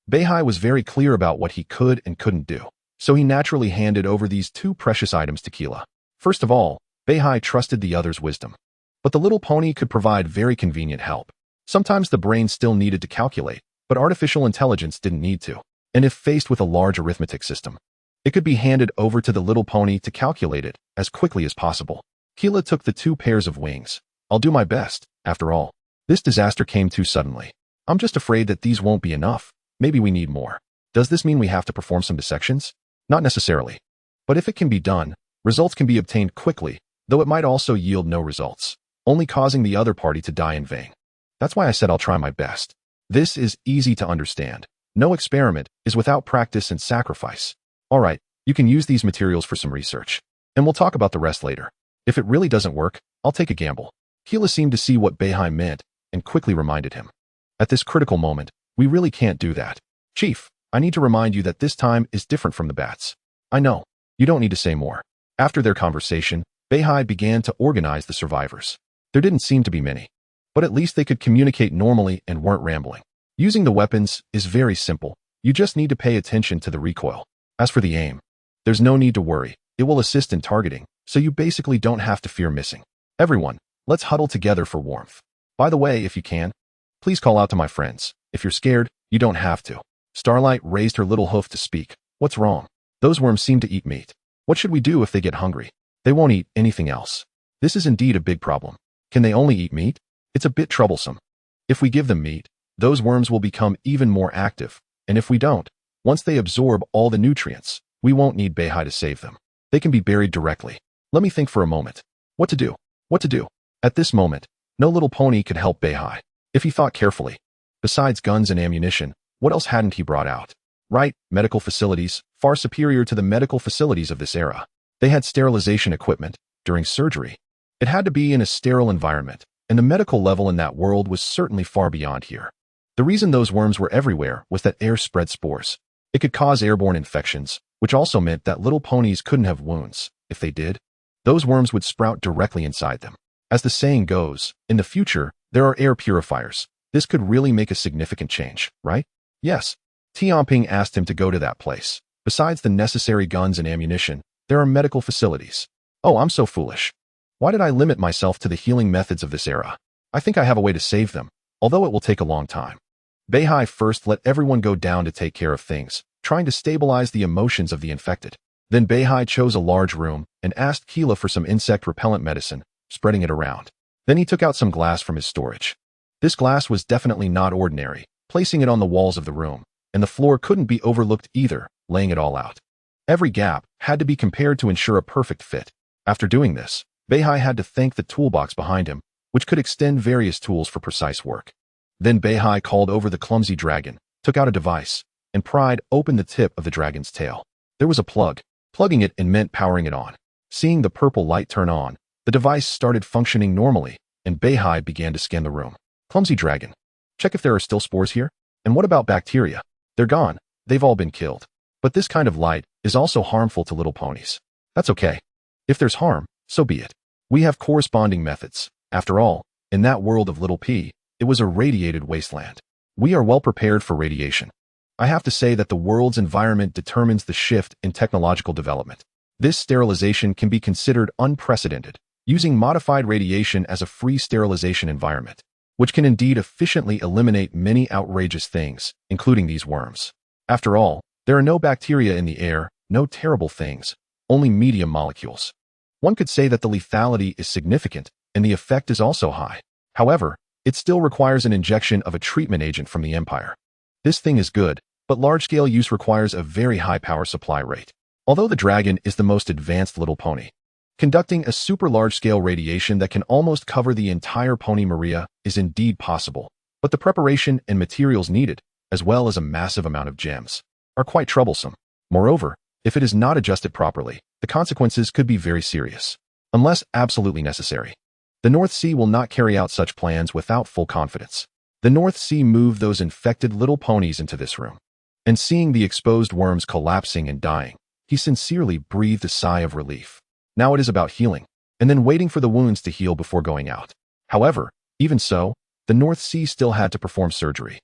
Beihai was very clear about what he could and couldn't do, so he naturally handed over these 2 precious items to Keela. First of all, Beihai trusted the other's wisdom. But the little pony could provide very convenient help. Sometimes the brain still needed to calculate, but artificial intelligence didn't need to. And if faced with a large arithmetic system, it could be handed over to the little pony to calculate it as quickly as possible. Keela took the 2 pairs of wings. I'll do my best, after all. This disaster came too suddenly. I'm just afraid that these won't be enough. Maybe we need more. Does this mean we have to perform some dissections? Not necessarily. But if it can be done, results can be obtained quickly, though it might also yield no results, only causing the other party to die in vain. That's why I said I'll try my best. This is easy to understand. No experiment is without practice and sacrifice. Alright, you can use these materials for some research. And we'll talk about the rest later. If it really doesn't work, I'll take a gamble. Keela seemed to see what Beihai meant, and quickly reminded him. At this critical moment, we really can't do that. Chief, I need to remind you that this time is different from the bats. I know. You don't need to say more. After their conversation, Beihai began to organize the survivors. There didn't seem to be many. But at least they could communicate normally and weren't rambling. Using the weapons is very simple. You just need to pay attention to the recoil. As for the aim, there's no need to worry. It will assist in targeting, so you basically don't have to fear missing. Everyone, let's huddle together for warmth. By the way, if you can, please call out to my friends. If you're scared, you don't have to. Starlight raised her little hoof to speak. What's wrong? Those worms seem to eat meat. What should we do if they get hungry? They won't eat anything else. This is indeed a big problem. Can they only eat meat? It's a bit troublesome. If we give them meat, those worms will become even more active, and if we don't, once they absorb all the nutrients, we won't need Beihai to save them. They can be buried directly. Let me think for a moment. What to do? What to do? At this moment, no little pony could help Beihai. If he thought carefully. Besides guns and ammunition, what else hadn't he brought out? Right, medical facilities, far superior to the medical facilities of this era. They had sterilization equipment during surgery. It had to be in a sterile environment, and the medical level in that world was certainly far beyond here. The reason those worms were everywhere was that air spread spores. It could cause airborne infections, which also meant that little ponies couldn't have wounds. If they did, those worms would sprout directly inside them. As the saying goes, in the future, there are air purifiers. This could really make a significant change, right? Yes. Tianping asked him to go to that place. Besides the necessary guns and ammunition, there are medical facilities. Oh, I'm so foolish. Why did I limit myself to the healing methods of this era? I think I have a way to save them, although it will take a long time. Beihai first let everyone go down to take care of things, trying to stabilize the emotions of the infected. Then Beihai chose a large room and asked Keela for some insect repellent medicine, spreading it around. Then he took out some glass from his storage. This glass was definitely not ordinary, placing it on the walls of the room, and the floor couldn't be overlooked either, laying it all out. Every gap had to be compared to ensure a perfect fit. After doing this, Beihai had to thank the toolbox behind him, which could extend various tools for precise work. Then Beihai called over the clumsy dragon, took out a device, and pried open the tip of the dragon's tail. There was a plug. Plugging it in meant powering it on. Seeing the purple light turn on, the device started functioning normally, and Beihai began to scan the room. Clumsy dragon. Check if there are still spores here. And what about bacteria? They're gone. They've all been killed. But this kind of light is also harmful to little ponies. That's okay. If there's harm, so be it. We have corresponding methods. After all, in that world of Little P, it was a radiated wasteland. We are well prepared for radiation. I have to say that the world's environment determines the shift in technological development. This sterilization can be considered unprecedented, using modified radiation as a free sterilization environment, which can indeed efficiently eliminate many outrageous things, including these worms. After all, there are no bacteria in the air, no terrible things, only medium molecules. One could say that the lethality is significant, and the effect is also high. However, it still requires an injection of a treatment agent from the Empire. This thing is good, but large-scale use requires a very high power supply rate. Although the dragon is the most advanced little pony, conducting a super large-scale radiation that can almost cover the entire Pony Maria is indeed possible, but the preparation and materials needed, as well as a massive amount of gems, are quite troublesome. Moreover, if it is not adjusted properly, the consequences could be very serious, unless absolutely necessary. The North Sea will not carry out such plans without full confidence. The North Sea moved those infected little ponies into this room, and seeing the exposed worms collapsing and dying, he sincerely breathed a sigh of relief. Now it is about healing, and then waiting for the wounds to heal before going out. However, even so, the North Sea still had to perform surgery,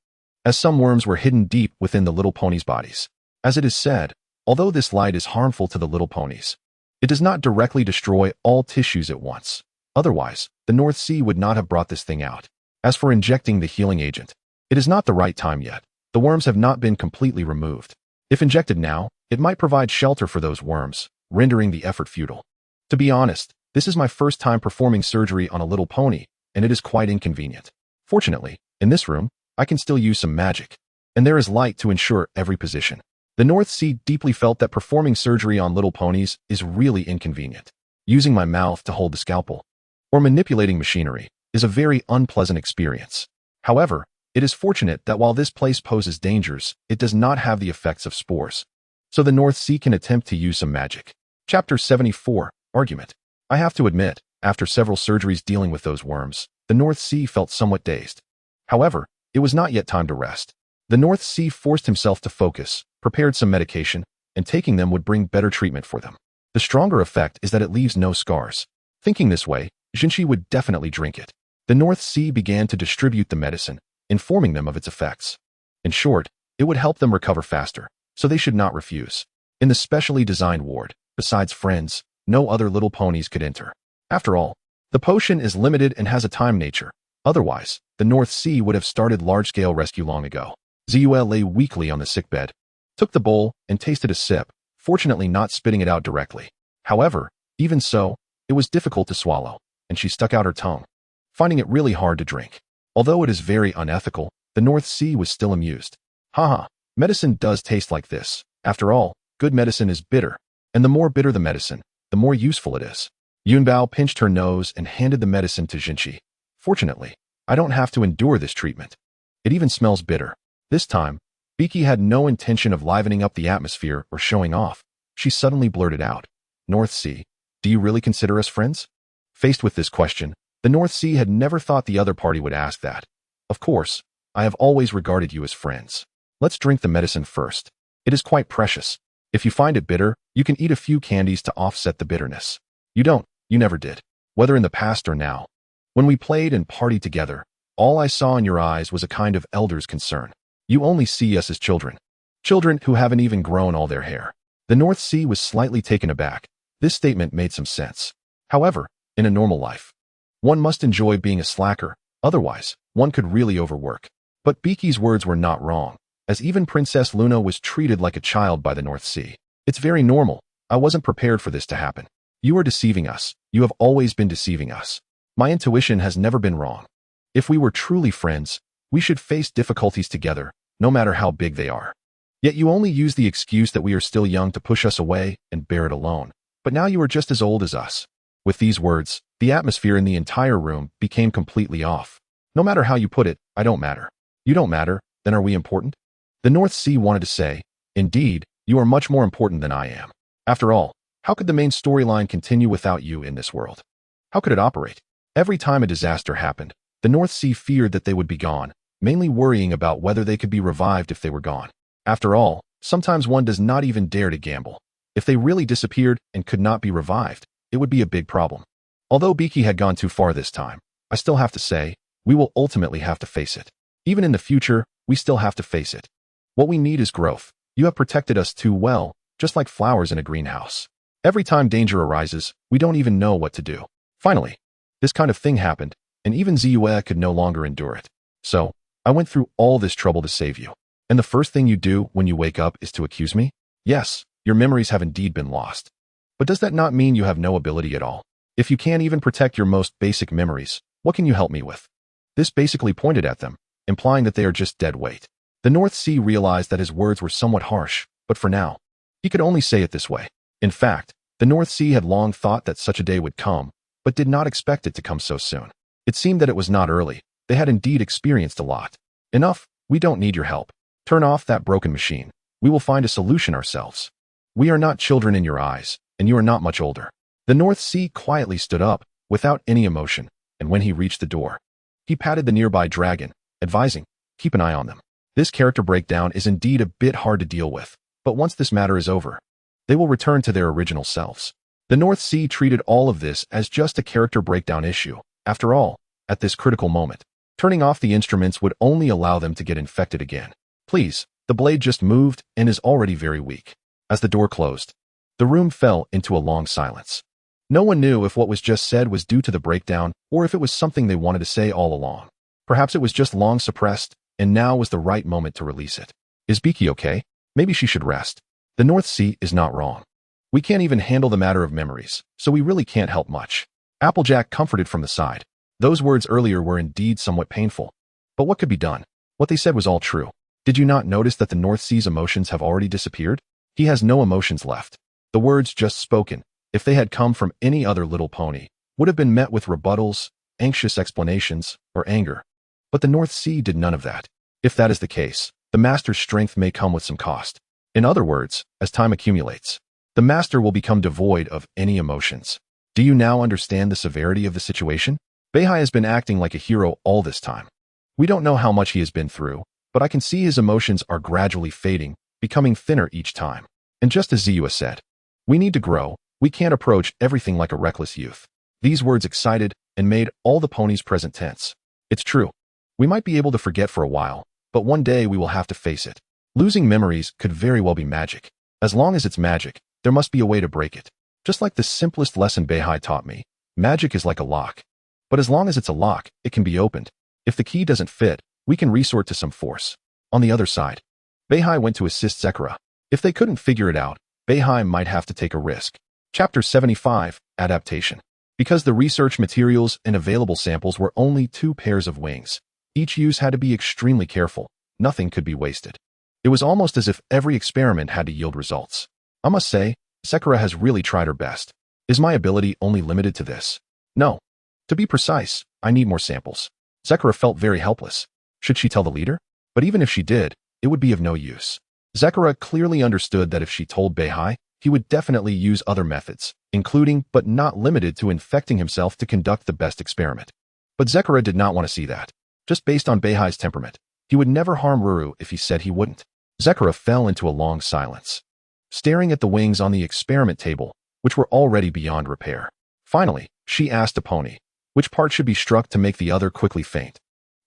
as some worms were hidden deep within the little ponies' bodies. As it is said, although this light is harmful to the little ponies, it does not directly destroy all tissues at once. Otherwise, the North Sea would not have brought this thing out. As for injecting the healing agent, it is not the right time yet. The worms have not been completely removed. If injected now, it might provide shelter for those worms, rendering the effort futile. To be honest, this is my first time performing surgery on a little pony, and it is quite inconvenient. Fortunately, in this room, I can still use some magic, and there is light to ensure every position. The North Sea deeply felt that performing surgery on little ponies is really inconvenient. Using my mouth to hold the scalpel, or manipulating machinery, is a very unpleasant experience. However, it is fortunate that while this place poses dangers, it does not have the effects of spores. So the North Sea can attempt to use some magic. Chapter 74, Argument. I have to admit, after several surgeries dealing with those worms, the North Sea felt somewhat dazed. However, it was not yet time to rest. The North Sea forced himself to focus, prepared some medication, and taking them would bring better treatment for them. The stronger effect is that it leaves no scars. Thinking this way, Jinshi would definitely drink it. The North Sea began to distribute the medicine, informing them of its effects. In short, it would help them recover faster, so they should not refuse. In the specially designed ward, besides friends, no other little ponies could enter. After all, the potion is limited and has a time nature. Otherwise, the North Sea would have started large-scale rescue long ago. Ziyue lay weakly on the sickbed, took the bowl, and tasted a sip, fortunately not spitting it out directly. However, even so, it was difficult to swallow, and she stuck out her tongue, finding it really hard to drink. Although it is very unethical, the North Sea was still amused. Haha, medicine does taste like this. After all, good medicine is bitter, and the more bitter the medicine, the more useful it is. Yunbao pinched her nose and handed the medicine to Jinchi. Fortunately, I don't have to endure this treatment. It even smells bitter. This time, Beaky had no intention of livening up the atmosphere or showing off. She suddenly blurted out, North Sea, do you really consider us friends? Faced with this question, the North Sea had never thought the other party would ask that. Of course, I have always regarded you as friends. Let's drink the medicine first. It is quite precious. If you find it bitter, you can eat a few candies to offset the bitterness. You never did. Whether in the past or now. When we played and partied together, all I saw in your eyes was a kind of elder's concern. You only see us as children. Children who haven't even grown all their hair. The North Sea was slightly taken aback. This statement made some sense. However, in a normal life, one must enjoy being a slacker, otherwise, one could really overwork. But Beaky's words were not wrong, as even Princess Luna was treated like a child by the North Sea. It's very normal. I wasn't prepared for this to happen. You are deceiving us. You have always been deceiving us. My intuition has never been wrong. If we were truly friends, we should face difficulties together, no matter how big they are. Yet you only use the excuse that we are still young to push us away and bear it alone. But now you are just as old as us. With these words, the atmosphere in the entire room became completely off. No matter how you put it, I don't matter. You don't matter, then are we important? The North Sea wanted to say, indeed, you are much more important than I am. After all, how could the main storyline continue without you in this world? How could it operate? Every time a disaster happened, the North Sea feared that they would be gone, mainly worrying about whether they could be revived if they were gone. After all, sometimes one does not even dare to gamble. If they really disappeared and could not be revived, it would be a big problem. Although Beaky had gone too far this time, I still have to say, we will ultimately have to face it. Even in the future, we still have to face it. What we need is growth. You have protected us too well, just like flowers in a greenhouse. Every time danger arises, we don't even know what to do. Finally, this kind of thing happened, and even Ziyue could no longer endure it. So, I went through all this trouble to save you. And the first thing you do when you wake up is to accuse me? Yes, your memories have indeed been lost. But does that not mean you have no ability at all? If you can't even protect your most basic memories, what can you help me with? This basically pointed at them, implying that they are just dead weight. The North Sea realized that his words were somewhat harsh, but for now, he could only say it this way. In fact, the North Sea had long thought that such a day would come, but did not expect it to come so soon. It seemed that it was not early. They had indeed experienced a lot. Enough, we don't need your help. Turn off that broken machine. We will find a solution ourselves. We are not children in your eyes, and you are not much older. The North Sea quietly stood up, without any emotion, and when he reached the door, he patted the nearby dragon, advising, keep an eye on them. This character breakdown is indeed a bit hard to deal with, but once this matter is over, they will return to their original selves. The North Sea treated all of this as just a character breakdown issue. After all, at this critical moment, turning off the instruments would only allow them to get infected again. Please, the blade just moved and is already very weak. As the door closed, the room fell into a long silence. No one knew if what was just said was due to the breakdown or if it was something they wanted to say all along. Perhaps it was just long suppressed, and now was the right moment to release it. Is Beaky okay? Maybe she should rest. The North Sea is not wrong. We can't even handle the matter of memories, so we really can't help much. Applejack comforted from the side. Those words earlier were indeed somewhat painful. But what could be done? What they said was all true. Did you not notice that the North Sea's emotions have already disappeared? He has no emotions left. The words just spoken, if they had come from any other little pony, would have been met with rebuttals, anxious explanations, or anger. But the North Sea did none of that. If that is the case, the master's strength may come with some cost. In other words, as time accumulates, the master will become devoid of any emotions. Do you now understand the severity of the situation? Beihai has been acting like a hero all this time. We don't know how much he has been through, but I can see his emotions are gradually fading, becoming thinner each time. And just as Ziyue said, we need to grow. We can't approach everything like a reckless youth. These words excited and made all the ponies present tense. It's true. We might be able to forget for a while, but one day we will have to face it. Losing memories could very well be magic. As long as it's magic, there must be a way to break it. Just like the simplest lesson Beihai taught me, magic is like a lock. But as long as it's a lock, it can be opened. If the key doesn't fit, we can resort to some force. On the other side, Beihai went to assist Zekura. If they couldn't figure it out, Beihai might have to take a risk. Chapter 75, Adaptation. Because the research materials and available samples were only 2 pairs of wings, each use had to be extremely careful. Nothing could be wasted. It was almost as if every experiment had to yield results. I must say, Zekura has really tried her best. Is my ability only limited to this? No. To be precise, I need more samples. Zekura felt very helpless. Should she tell the leader? But even if she did, it would be of no use. Zekura clearly understood that if she told Beihai, he would definitely use other methods, including but not limited to infecting himself to conduct the best experiment. But Zekura did not want to see that. Just based on Beihai's temperament, he would never harm Ruru if he said he wouldn't. Zekura fell into a long silence, staring at the wings on the experiment table, which were already beyond repair. Finally, she asked a pony, which part should be struck to make the other quickly faint.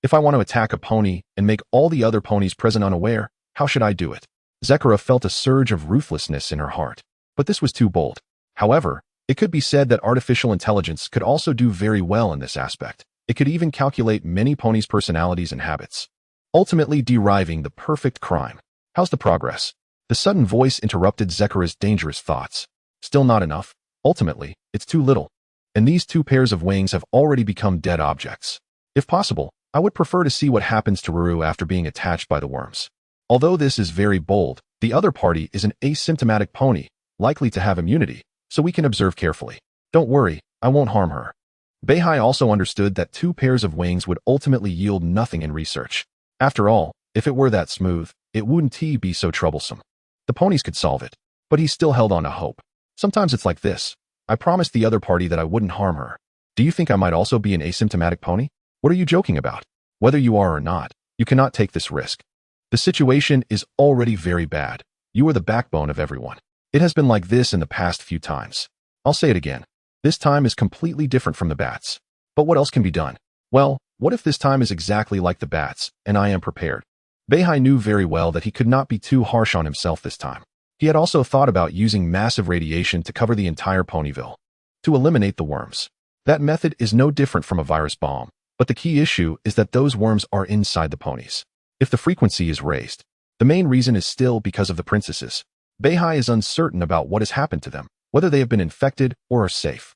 If I want to attack a pony and make all the other ponies present unaware, how should I do it? Zekura felt a surge of ruthlessness in her heart. But this was too bold. However, it could be said that artificial intelligence could also do very well in this aspect. It could even calculate many ponies' personalities and habits, ultimately deriving the perfect crime. How's the progress? The sudden voice interrupted Zekura's dangerous thoughts. Still not enough. Ultimately, it's too little. And these 2 pairs of wings have already become dead objects. If possible, I would prefer to see what happens to Ruru after being attached by the worms. Although this is very bold, the other party is an asymptomatic pony, likely to have immunity, so we can observe carefully. Don't worry, I won't harm her. Beihai also understood that 2 pairs of wings would ultimately yield nothing in research. After all, if it were that smooth, it wouldn't be so troublesome. The ponies could solve it, but he still held on to hope. Sometimes it's like this. I promised the other party that I wouldn't harm her. Do you think I might also be an asymptomatic pony? What are you joking about? Whether you are or not, you cannot take this risk. The situation is already very bad. You are the backbone of everyone. It has been like this in the past few times. I'll say it again. This time is completely different from the bats. But what else can be done? Well, what if this time is exactly like the bats, and I am prepared? Beihai knew very well that he could not be too harsh on himself this time. He had also thought about using massive radiation to cover the entire Ponyville, to eliminate the worms. That method is no different from a virus bomb, but the key issue is that those worms are inside the ponies. If the frequency is raised, the main reason is still because of the princesses. Beihai is uncertain about what has happened to them, whether they have been infected or are safe.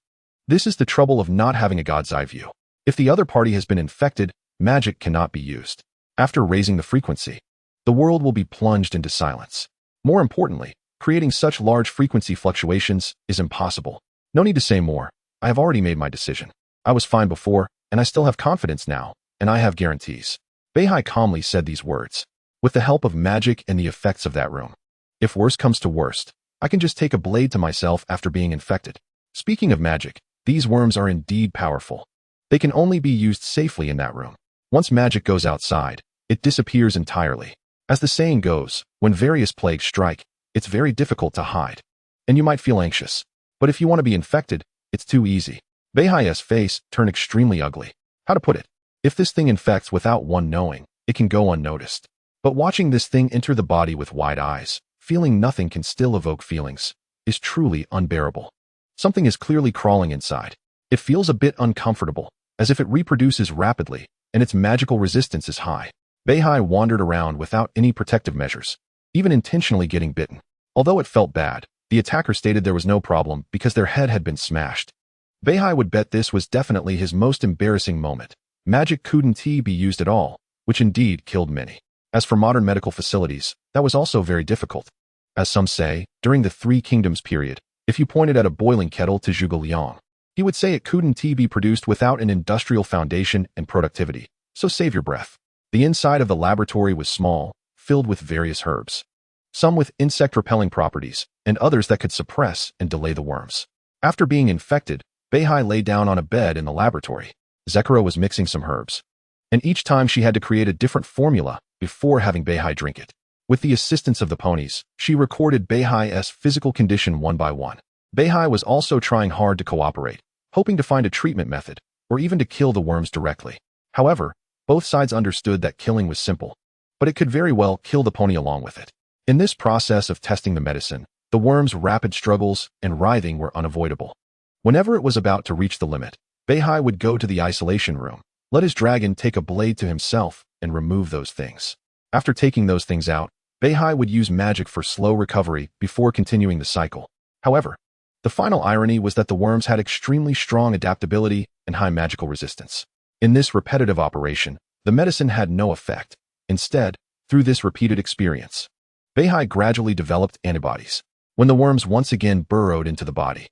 This is the trouble of not having a god's eye view. If the other party has been infected, magic cannot be used. After raising the frequency, the world will be plunged into silence. More importantly, creating such large frequency fluctuations is impossible. No need to say more. I have already made my decision. I was fine before, and I still have confidence now, and I have guarantees. Beihai calmly said these words, with the help of magic and the effects of that room. If worst comes to worst, I can just take a blade to myself after being infected. Speaking of magic, these worms are indeed powerful. They can only be used safely in that room. Once magic goes outside, it disappears entirely. As the saying goes, when various plagues strike, it's very difficult to hide. And you might feel anxious. But if you want to be infected, it's too easy. Beihai's face turned extremely ugly. How to put it? If this thing infects without one knowing, it can go unnoticed. But watching this thing enter the body with wide eyes, feeling nothing can still evoke feelings, is truly unbearable. Something is clearly crawling inside. It feels a bit uncomfortable, as if it reproduces rapidly, and its magical resistance is high. Beihai wandered around without any protective measures, even intentionally getting bitten. Although it felt bad, the attacker stated there was no problem because their head had been smashed. Beihai would bet this was definitely his most embarrassing moment. Magic couldn't be used at all, which indeed killed many. As for modern medical facilities, that was also very difficult. As some say, during the Three Kingdoms period, if you pointed at a boiling kettle to Zhuge Liang, he would say it couldn't be produced without an industrial foundation and productivity, so save your breath. The inside of the laboratory was small, filled with various herbs, some with insect-repelling properties, and others that could suppress and delay the worms. After being infected, Beihai lay down on a bed in the laboratory. Zekura was mixing some herbs, and each time she had to create a different formula before having Beihai drink it. With the assistance of the ponies, she recorded Beihai's physical condition one by one. Beihai was also trying hard to cooperate, hoping to find a treatment method, or even to kill the worms directly. However, both sides understood that killing was simple, but it could very well kill the pony along with it. In this process of testing the medicine, The worm's rapid struggles and writhing were unavoidable. Whenever it was about to reach the limit, Beihai would go to the isolation room, let his dragon take a blade to himself, and remove those things. After taking those things out, Beihai would use magic for slow recovery before continuing the cycle. However, the final irony was that the worms had extremely strong adaptability and high magical resistance. In this repetitive operation, the medicine had no effect. Instead, through this repeated experience, Beihai gradually developed antibodies. When the worms once again burrowed into the body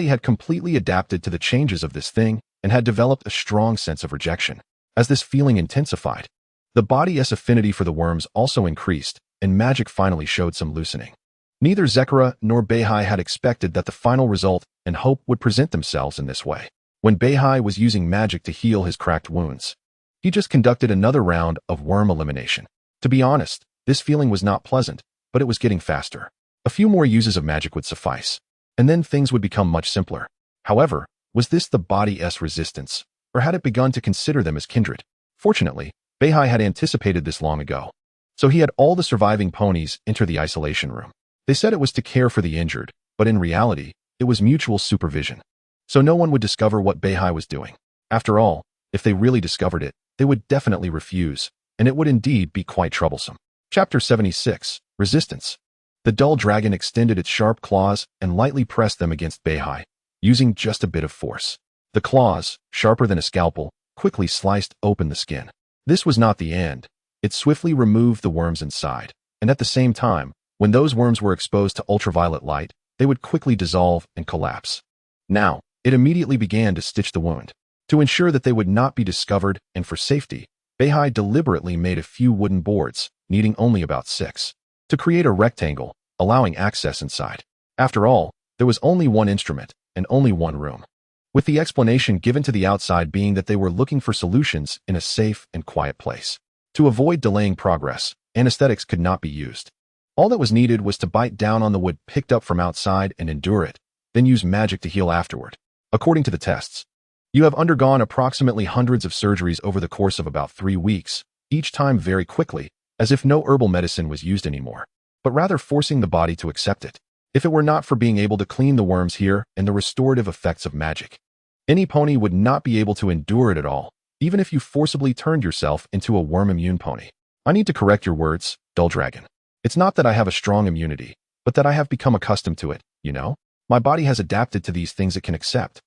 had completely adapted to the changes of this thing and had developed a strong sense of rejection. As this feeling intensified, the body's affinity for the worms also increased, and magic finally showed some loosening. Neither Zekara nor Beihai had expected that the final result and hope would present themselves in this way. When Beihai was using magic to heal his cracked wounds, he just conducted another round of worm elimination. To be honest, this feeling was not pleasant, but it was getting faster. A few more uses of magic would suffice, and then things would become much simpler. However, was this the body's resistance, or had it begun to consider them as kindred? Fortunately, Beihai had anticipated this long ago, so he had all the surviving ponies enter the isolation room. They said it was to care for the injured, but in reality, it was mutual supervision. So no one would discover what Beihai was doing. After all, if they really discovered it, they would definitely refuse, and it would indeed be quite troublesome. Chapter 76, Resistance. The dull dragon extended its sharp claws and lightly pressed them against Beihai, using just a bit of force. The claws, sharper than a scalpel, quickly sliced open the skin. This was not the end. It swiftly removed the worms inside, and at the same time, when those worms were exposed to ultraviolet light, they would quickly dissolve and collapse. Now, it immediately began to stitch the wound. To ensure that they would not be discovered and for safety, Beihai deliberately made a few wooden boards, needing only about 6, to create a rectangle, allowing access inside. After all, there was only one instrument and only one room, with the explanation given to the outside being that they were looking for solutions in a safe and quiet place. To avoid delaying progress, anesthetics could not be used. All that was needed was to bite down on the wood picked up from outside and endure it, then use magic to heal afterward. According to the tests, you have undergone approximately hundreds of surgeries over the course of about 3 weeks, each time very quickly, as if no herbal medicine was used anymore, but rather forcing the body to accept it. If it were not for being able to clean the worms here and the restorative effects of magic, any pony would not be able to endure it at all, even if you forcibly turned yourself into a worm-immune pony. I need to correct your words, dull dragon. It's not that I have a strong immunity, but that I have become accustomed to it, you know? My body has adapted to these things it can accept.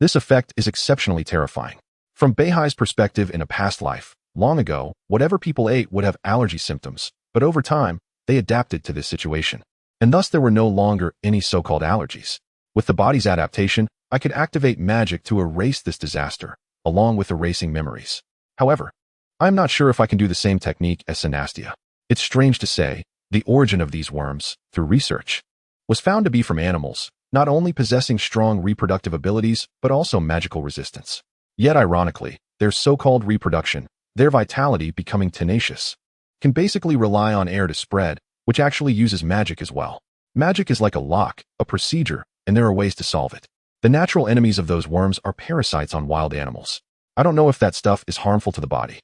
This effect is exceptionally terrifying. From Beihai's perspective in a past life, long ago, whatever people ate would have allergy symptoms, but over time, they adapted to this situation. And thus there were no longer any so-called allergies. With the body's adaptation, I could activate magic to erase this disaster, along with erasing memories. However, I'm not sure if I can do the same technique as Synastia. It's strange to say, the origin of these worms, through research, was found to be from animals, not only possessing strong reproductive abilities, but also magical resistance. Yet ironically, their so-called reproduction, their vitality becoming tenacious, can basically rely on air to spread, which actually uses magic as well. Magic is like a lock, a procedure, and there are ways to solve it. The natural enemies of those worms are parasites on wild animals. I don't know if that stuff is harmful to the body,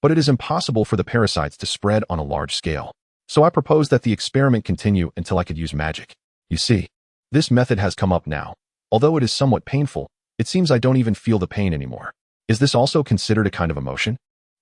but it is impossible for the parasites to spread on a large scale. So I proposed that the experiment continue until I could use magic. You see, this method has come up now. Although it is somewhat painful, it seems I don't even feel the pain anymore. Is this also considered a kind of emotion?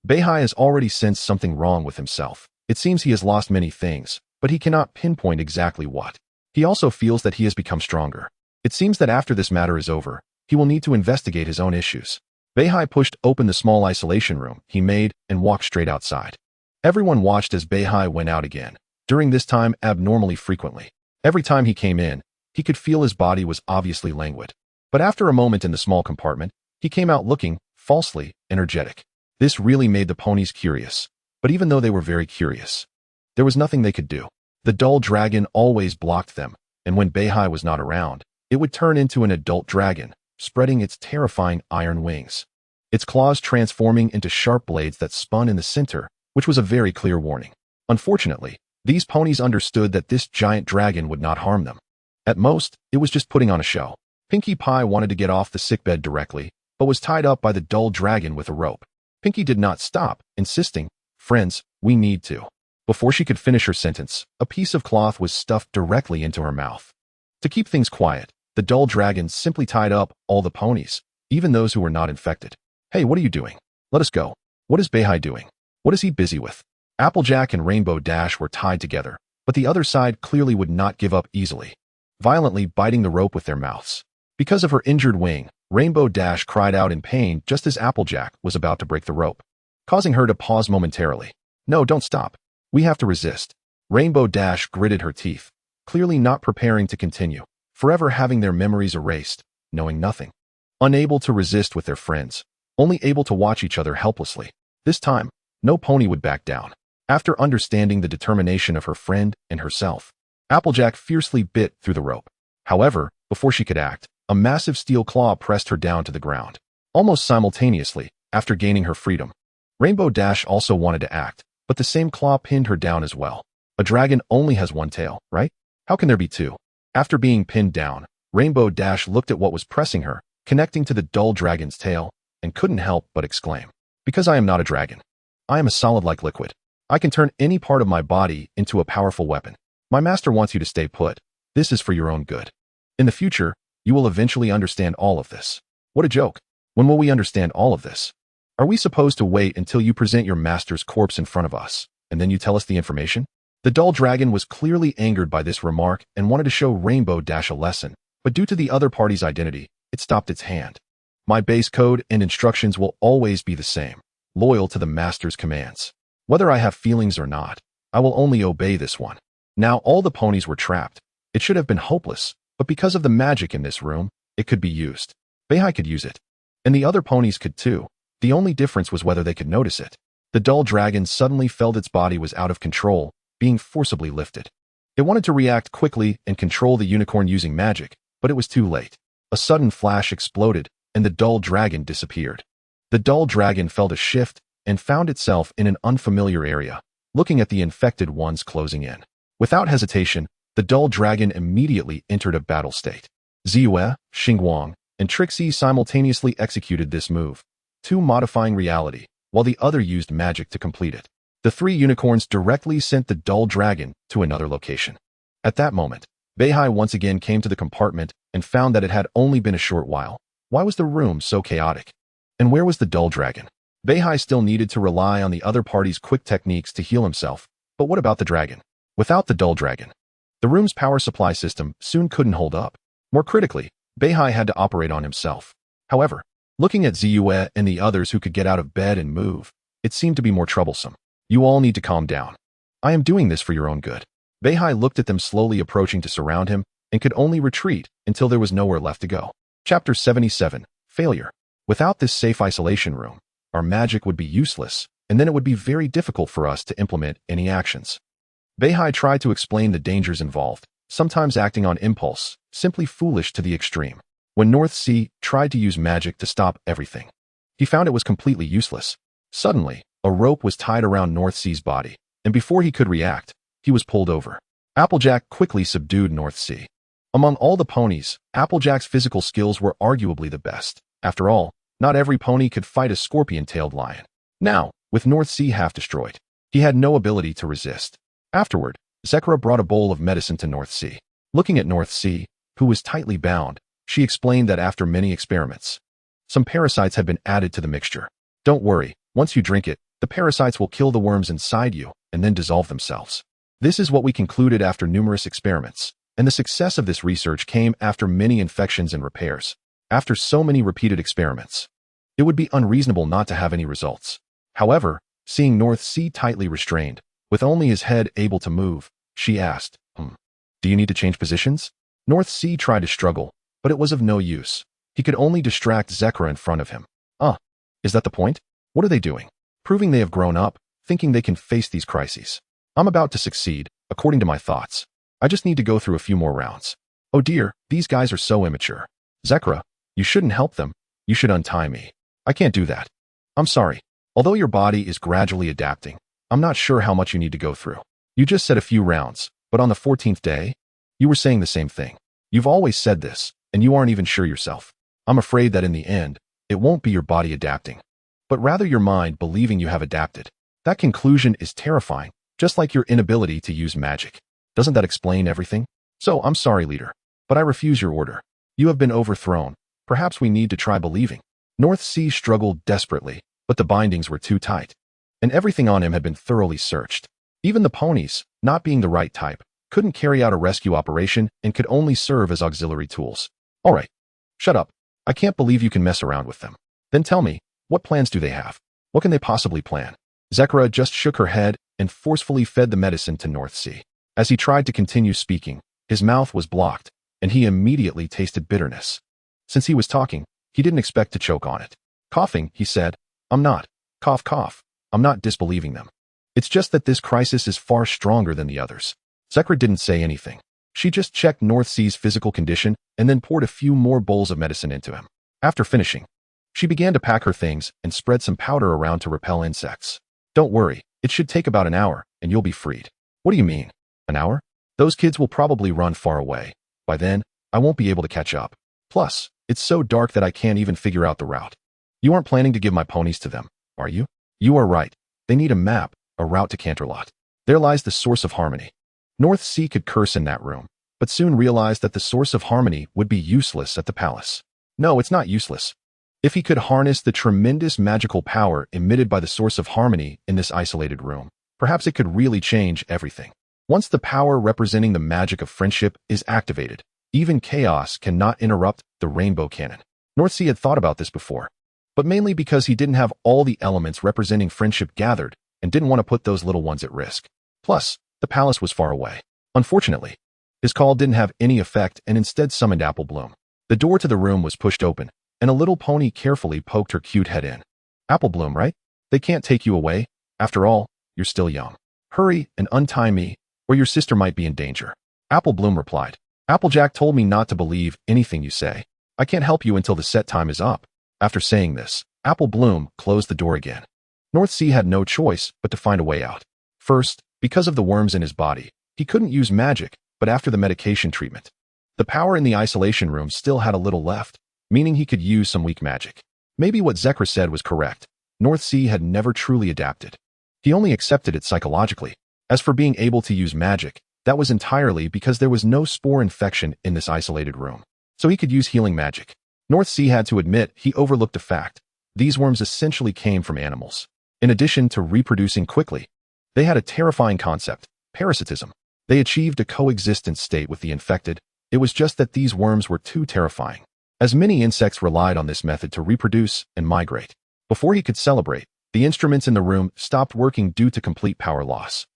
Beihai has already sensed something wrong with himself. It seems he has lost many things, but he cannot pinpoint exactly what. He also feels that he has become stronger. It seems that after this matter is over, he will need to investigate his own issues. Beihai pushed open the small isolation room he made and walked straight outside. Everyone watched as Beihai went out again, during this time abnormally frequently. Every time he came in, he could feel his body was obviously languid. But after a moment in the small compartment, he came out looking, falsely, energetic. This really made the ponies curious. But even though they were very curious, there was nothing they could do. The dull dragon always blocked them, and when Beihai was not around, it would turn into an adult dragon, spreading its terrifying iron wings. Its claws transforming into sharp blades that spun in the center, which was a very clear warning. Unfortunately, these ponies understood that this giant dragon would not harm them. At most, it was just putting on a show. Pinkie Pie wanted to get off the sickbed directly, but was tied up by the dull dragon with a rope. Pinkie did not stop, insisting, "Friends, we need to." Before she could finish her sentence, a piece of cloth was stuffed directly into her mouth. To keep things quiet, the dull dragon simply tied up all the ponies, even those who were not infected. Hey, what are you doing? Let us go. What is Beihai doing? What is he busy with? Applejack and Rainbow Dash were tied together, but the other side clearly would not give up easily, violently biting the rope with their mouths. Because of her injured wing, Rainbow Dash cried out in pain just as Applejack was about to break the rope, causing her to pause momentarily. No, don't stop. We have to resist. Rainbow Dash gritted her teeth, clearly not preparing to continue, forever having their memories erased, knowing nothing. Unable to resist with their friends, only able to watch each other helplessly. This time, no pony would back down. After understanding the determination of her friend and herself, Applejack fiercely bit through the rope. However, before she could act, a massive steel claw pressed her down to the ground. Almost simultaneously, after gaining her freedom, Rainbow Dash also wanted to act, but the same claw pinned her down as well. A dragon only has one tail, right? How can there be two? After being pinned down, Rainbow Dash looked at what was pressing her, connecting to the dull dragon's tail, and couldn't help but exclaim. Because I am not a dragon. I am a solid-like liquid. I can turn any part of my body into a powerful weapon. My master wants you to stay put. This is for your own good. In the future, you will eventually understand all of this. What a joke. When will we understand all of this? Are we supposed to wait until you present your master's corpse in front of us, and then you tell us the information? The dull dragon was clearly angered by this remark and wanted to show Rainbow Dash a lesson, but due to the other party's identity, it stopped its hand. My base code and instructions will always be the same, loyal to the master's commands. Whether I have feelings or not, I will only obey this one. Now all the ponies were trapped. It should have been hopeless, but because of the magic in this room, it could be used. Beihai could use it. And the other ponies could too. The only difference was whether they could notice it. The dull dragon suddenly felt its body was out of control, being forcibly lifted. It wanted to react quickly and control the unicorn using magic, but it was too late. A sudden flash exploded, and the dull dragon disappeared. The dull dragon felt a shift and found itself in an unfamiliar area, looking at the infected ones closing in. Without hesitation, the dull dragon immediately entered a battle state. Ziyue, Xingguang, and Trixie simultaneously executed this move, two modifying reality, while the other used magic to complete it. The three unicorns directly sent the dull dragon to another location. At that moment, Beihai once again came to the compartment and found that it had only been a short while. Why was the room so chaotic? And where was the dull dragon? Beihai still needed to rely on the other party's quick techniques to heal himself, but what about the dragon? Without the dull dragon, the room's power supply system soon couldn't hold up. More critically, Beihai had to operate on himself. However, looking at Ziyue and the others who could get out of bed and move, it seemed to be more troublesome. You all need to calm down. I am doing this for your own good. Beihai looked at them slowly approaching to surround him and could only retreat until there was nowhere left to go. Chapter 77, Failure. Without this safe isolation room, our magic would be useless, and then it would be very difficult for us to implement any actions. Beihai tried to explain the dangers involved, sometimes acting on impulse, simply foolish to the extreme. When North Sea tried to use magic to stop everything, he found it was completely useless. Suddenly, a rope was tied around North Sea's body, and before he could react, he was pulled over. Applejack quickly subdued North Sea. Among all the ponies, Applejack's physical skills were arguably the best. After all, not every pony could fight a scorpion-tailed lion. Now, with North Sea half destroyed, he had no ability to resist. Afterward, Zekra brought a bowl of medicine to North Sea. Looking at North Sea, who was tightly bound, she explained that after many experiments, some parasites had been added to the mixture. Don't worry, once you drink it, the parasites will kill the worms inside you and then dissolve themselves. This is what we concluded after numerous experiments, and the success of this research came after many infections and repairs. After so many repeated experiments, it would be unreasonable not to have any results. However, seeing North Sea tightly restrained, with only his head able to move, she asked, Do you need to change positions? North Sea tried to struggle, but it was of no use. He could only distract Zekra in front of him. Is that the point? What are they doing? Proving they have grown up, thinking they can face these crises. I'm about to succeed, according to my thoughts. I just need to go through a few more rounds. Oh dear, these guys are so immature. Zekra, you shouldn't help them. You should untie me. I can't do that. I'm sorry. Although your body is gradually adapting, I'm not sure how much you need to go through. You just said a few rounds, but on the 14th day, you were saying the same thing. You've always said this, and you aren't even sure yourself. I'm afraid that in the end, it won't be your body adapting, but rather your mind believing you have adapted. That conclusion is terrifying. Just like your inability to use magic. Doesn't that explain everything? So, I'm sorry, leader, but I refuse your order. You have been overthrown. Perhaps we need to try believing. North Sea struggled desperately, but the bindings were too tight. And everything on him had been thoroughly searched. Even the ponies, not being the right type, couldn't carry out a rescue operation and could only serve as auxiliary tools. All right. Shut up. I can't believe you can mess around with them. Then tell me, what plans do they have? What can they possibly plan? Zekra just shook her head and forcefully fed the medicine to North Sea. As he tried to continue speaking, his mouth was blocked, and he immediately tasted bitterness. Since he was talking, he didn't expect to choke on it. Coughing, he said, I'm not. Cough, cough. I'm not disbelieving them. It's just that this crisis is far stronger than the others. Zekra didn't say anything. She just checked North Sea's physical condition and then poured a few more bowls of medicine into him. After finishing, she began to pack her things and spread some powder around to repel insects. Don't worry, it should take about an hour and you'll be freed. What do you mean? An hour? Those kids will probably run far away. By then, I won't be able to catch up. Plus, it's so dark that I can't even figure out the route. You aren't planning to give my ponies to them, are you? You are right. They need a map, a route to Canterlot. There lies the source of harmony. North Sea could curse in that room, but soon realized that the source of harmony would be useless at the palace. No, it's not useless. If he could harness the tremendous magical power emitted by the source of harmony in this isolated room, perhaps it could really change everything. Once the power representing the magic of friendship is activated, even chaos cannot interrupt the rainbow cannon. North Sea had thought about this before, but mainly because he didn't have all the elements representing friendship gathered and didn't want to put those little ones at risk. Plus, the palace was far away. Unfortunately, his call didn't have any effect and instead summoned Apple Bloom. The door to the room was pushed open, and a little pony carefully poked her cute head in. Apple Bloom, right? They can't take you away. After all, you're still young. Hurry and untie me, or your sister might be in danger. Apple Bloom replied. Applejack told me not to believe anything you say. I can't help you until the set time is up. After saying this, Apple Bloom closed the door again. North Sea had no choice but to find a way out. First, because of the worms in his body, he couldn't use magic, but after the medication treatment, the power in the isolation room still had a little left, meaning he could use some weak magic. Maybe what Zekra said was correct. North Sea had never truly adapted. He only accepted it psychologically. As for being able to use magic, that was entirely because there was no spore infection in this isolated room, so he could use healing magic. North Sea had to admit he overlooked a fact. These worms essentially came from animals. In addition to reproducing quickly, they had a terrifying concept, parasitism. They achieved a coexistence state with the infected. It was just that these worms were too terrifying, as many insects relied on this method to reproduce and migrate. Before he could celebrate, the instruments in the room stopped working due to complete power loss.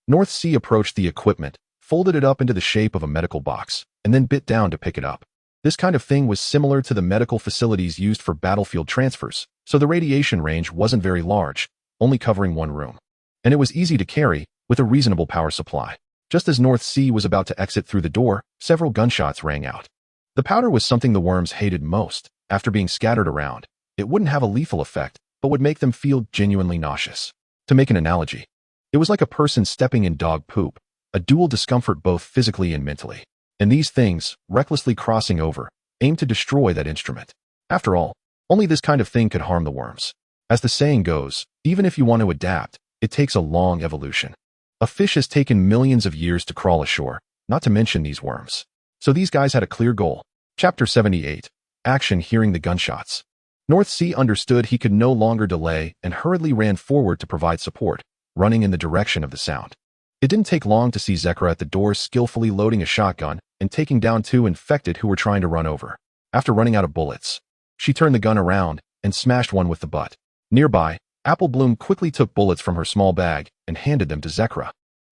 North Sea approached the equipment, folded it up into the shape of a medical box, and then bit down to pick it up. This kind of thing was similar to the medical facilities used for battlefield transfers, so the radiation range wasn't very large, only covering one room. And it was easy to carry, with a reasonable power supply. Just as North Sea was about to exit through the door, several gunshots rang out. The powder was something the worms hated most. After being scattered around, it wouldn't have a lethal effect, but would make them feel genuinely nauseous. To make an analogy, it was like a person stepping in dog poop, a dual discomfort both physically and mentally. And these things, recklessly crossing over, aimed to destroy that instrument. After all, only this kind of thing could harm the worms. As the saying goes, even if you want to adapt, it takes a long evolution. A fish has taken millions of years to crawl ashore, not to mention these worms. So these guys had a clear goal. Chapter 78. Action. Hearing the gunshots, North Sea understood he could no longer delay and hurriedly ran forward to provide support, running in the direction of the sound. It didn't take long to see Zekra at the door skillfully loading a shotgun and taking down two infected who were trying to run over. After running out of bullets, she turned the gun around and smashed one with the butt. Nearby, Apple Bloom quickly took bullets from her small bag and handed them to Zekra.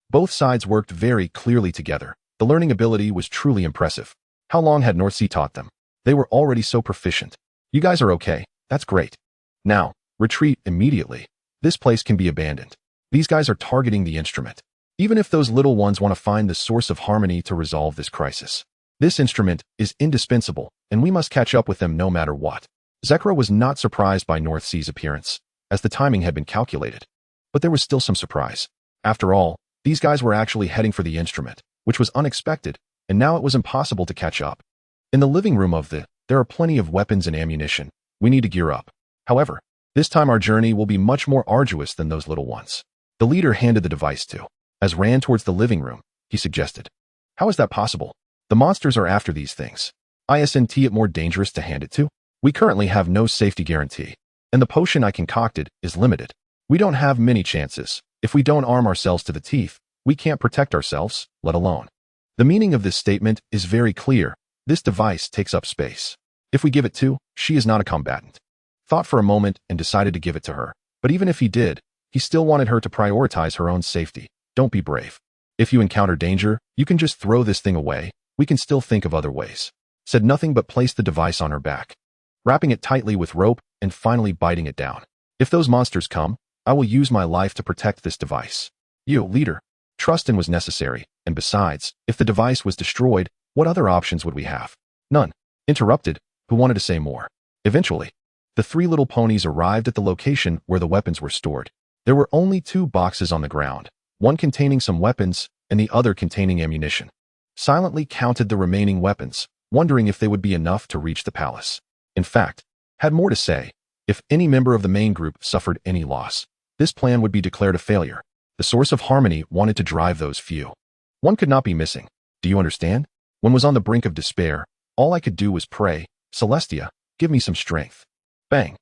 Both sides worked very clearly together. The learning ability was truly impressive. How long had North Sea taught them? They were already so proficient. You guys are okay. That's great. Now, retreat immediately. This place can be abandoned. These guys are targeting the instrument. Even if those little ones want to find the source of harmony to resolve this crisis. This instrument is indispensable, and we must catch up with them no matter what. Zekra was not surprised by North Sea's appearance, as the timing had been calculated. But there was still some surprise. After all, these guys were actually heading for the instrument, which was unexpected, and now it was impossible to catch up. In the living room there are plenty of weapons and ammunition. We need to gear up. However, this time our journey will be much more arduous than those little ones. The leader handed the device to as ran towards the living room, he suggested. How is that possible? The monsters are after these things. Isn't it more dangerous to hand it to? We currently have no safety guarantee, and the potion I concocted is limited. We don't have many chances. If we don't arm ourselves to the teeth, we can't protect ourselves, let alone. The meaning of this statement is very clear. This device takes up space. If we give it to, she is not a combatant. Thought for a moment and decided to give it to her. But even if he did, he still wanted her to prioritize her own safety. Don't be brave. If you encounter danger, you can just throw this thing away. We can still think of other ways. Said nothing but placed the device on her back, wrapping it tightly with rope and finally biting it down. If those monsters come, I will use my life to protect this device. You, leader. Trustin was necessary, and besides, if the device was destroyed, what other options would we have? None. Interrupted, who wanted to say more. Eventually, the three little ponies arrived at the location where the weapons were stored. There were only 2 boxes on the ground, one containing some weapons and the other containing ammunition. Silently counted the remaining weapons, wondering if they would be enough to reach the palace. In fact, had more to say. If any member of the main group suffered any loss, this plan would be declared a failure. The source of harmony wanted to drive those few. One could not be missing. Do you understand? When was on the brink of despair, all I could do was pray, Celestia, give me some strength. Bang.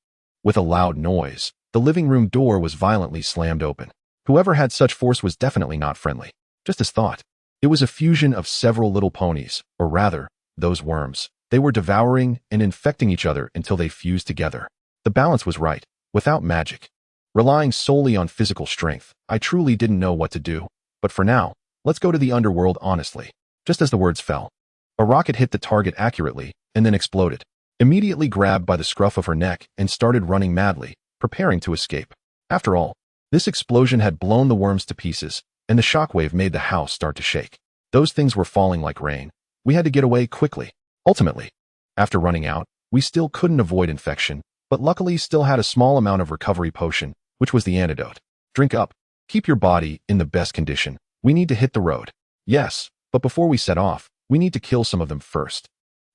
With a loud noise, the living room door was violently slammed open. Whoever had such force was definitely not friendly. Just as thought. It was a fusion of several little ponies, or rather, those worms. They were devouring and infecting each other until they fused together. The balance was right, without magic. Relying solely on physical strength, I truly didn't know what to do. But for now, let's go to the underworld honestly. Just as the words fell, a rocket hit the target accurately and then exploded. Immediately grabbed by the scruff of her neck and started running madly, preparing to escape. After all, this explosion had blown the worms to pieces, and the shockwave made the house start to shake. Those things were falling like rain. We had to get away quickly. Ultimately, after running out, we still couldn't avoid infection, but luckily still had a small amount of recovery potion, which was the antidote. Drink up. Keep your body in the best condition. We need to hit the road. Yes, but before we set off, we need to kill some of them first.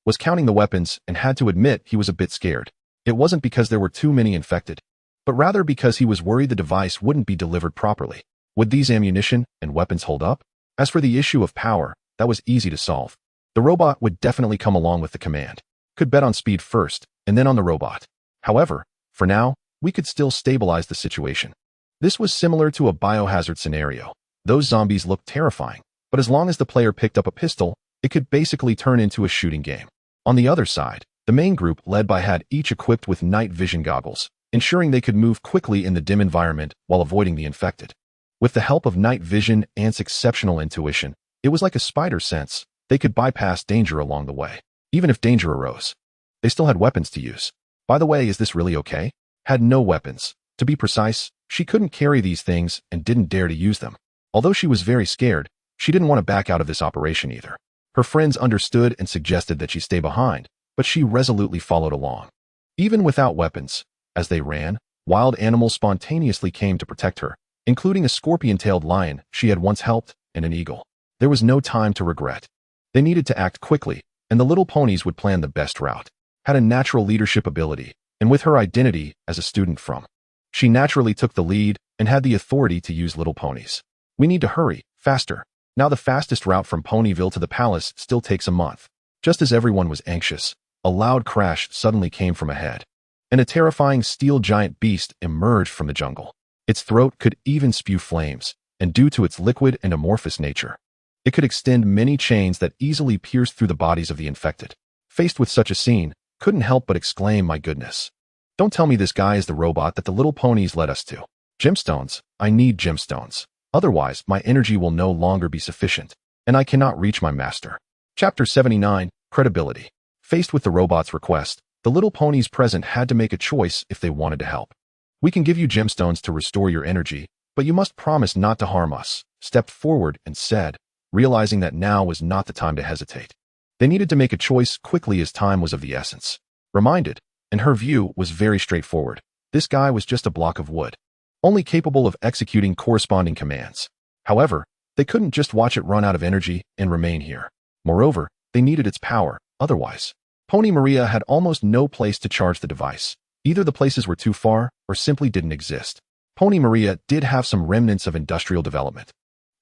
Was counting the weapons and had to admit he was a bit scared. It wasn't because there were too many infected, but rather because he was worried the device wouldn't be delivered properly. Would these ammunition and weapons hold up? As for the issue of power, that was easy to solve. The robot would definitely come along with the command. Could bet on speed first, and then on the robot. However, for now, we could still stabilize the situation. This was similar to a biohazard scenario. Those zombies looked terrifying, but as long as the player picked up a pistol, it could basically turn into a shooting game. On the other side, the main group led by had each equipped with night vision goggles, ensuring they could move quickly in the dim environment while avoiding the infected. With the help of night vision and exceptional intuition, it was like a spider sense. They could bypass danger along the way. Even if danger arose, they still had weapons to use. By the way, is this really okay? Had no weapons. To be precise, she couldn't carry these things and didn't dare to use them. Although she was very scared, she didn't want to back out of this operation either. Her friends understood and suggested that she stay behind, but she resolutely followed along. Even without weapons, as they ran, wild animals spontaneously came to protect her, including a scorpion-tailed lion she had once helped and an eagle. There was no time to regret. They needed to act quickly, and the little ponies would plan the best route. Had a natural leadership ability, and with her identity as a student from, she naturally took the lead and had the authority to use little ponies. We need to hurry, faster. Now the fastest route from Ponyville to the palace still takes a month. Just as everyone was anxious, a loud crash suddenly came from ahead, and a terrifying steel giant beast emerged from the jungle. Its throat could even spew flames, and due to its liquid and amorphous nature, it could extend many chains that easily pierced through the bodies of the infected. Faced with such a scene, couldn't help but exclaim, my goodness. Don't tell me this guy is the robot that the little ponies led us to. Gemstones. I need gemstones. Otherwise, my energy will no longer be sufficient, and I cannot reach my master. Chapter 79, Credibility. Faced with the robot's request, the little ponies present had to make a choice if they wanted to help. We can give you gemstones to restore your energy, but you must promise not to harm us. Stepped forward and said, realizing that now was not the time to hesitate. They needed to make a choice quickly as time was of the essence. Reminded, and her view was very straightforward. This guy was just a block of wood, only capable of executing corresponding commands. However, they couldn't just watch it run out of energy and remain here. Moreover, they needed its power, otherwise. Pony Maria had almost no place to charge the device. Either the places were too far or simply didn't exist. Pony Maria did have some remnants of industrial development,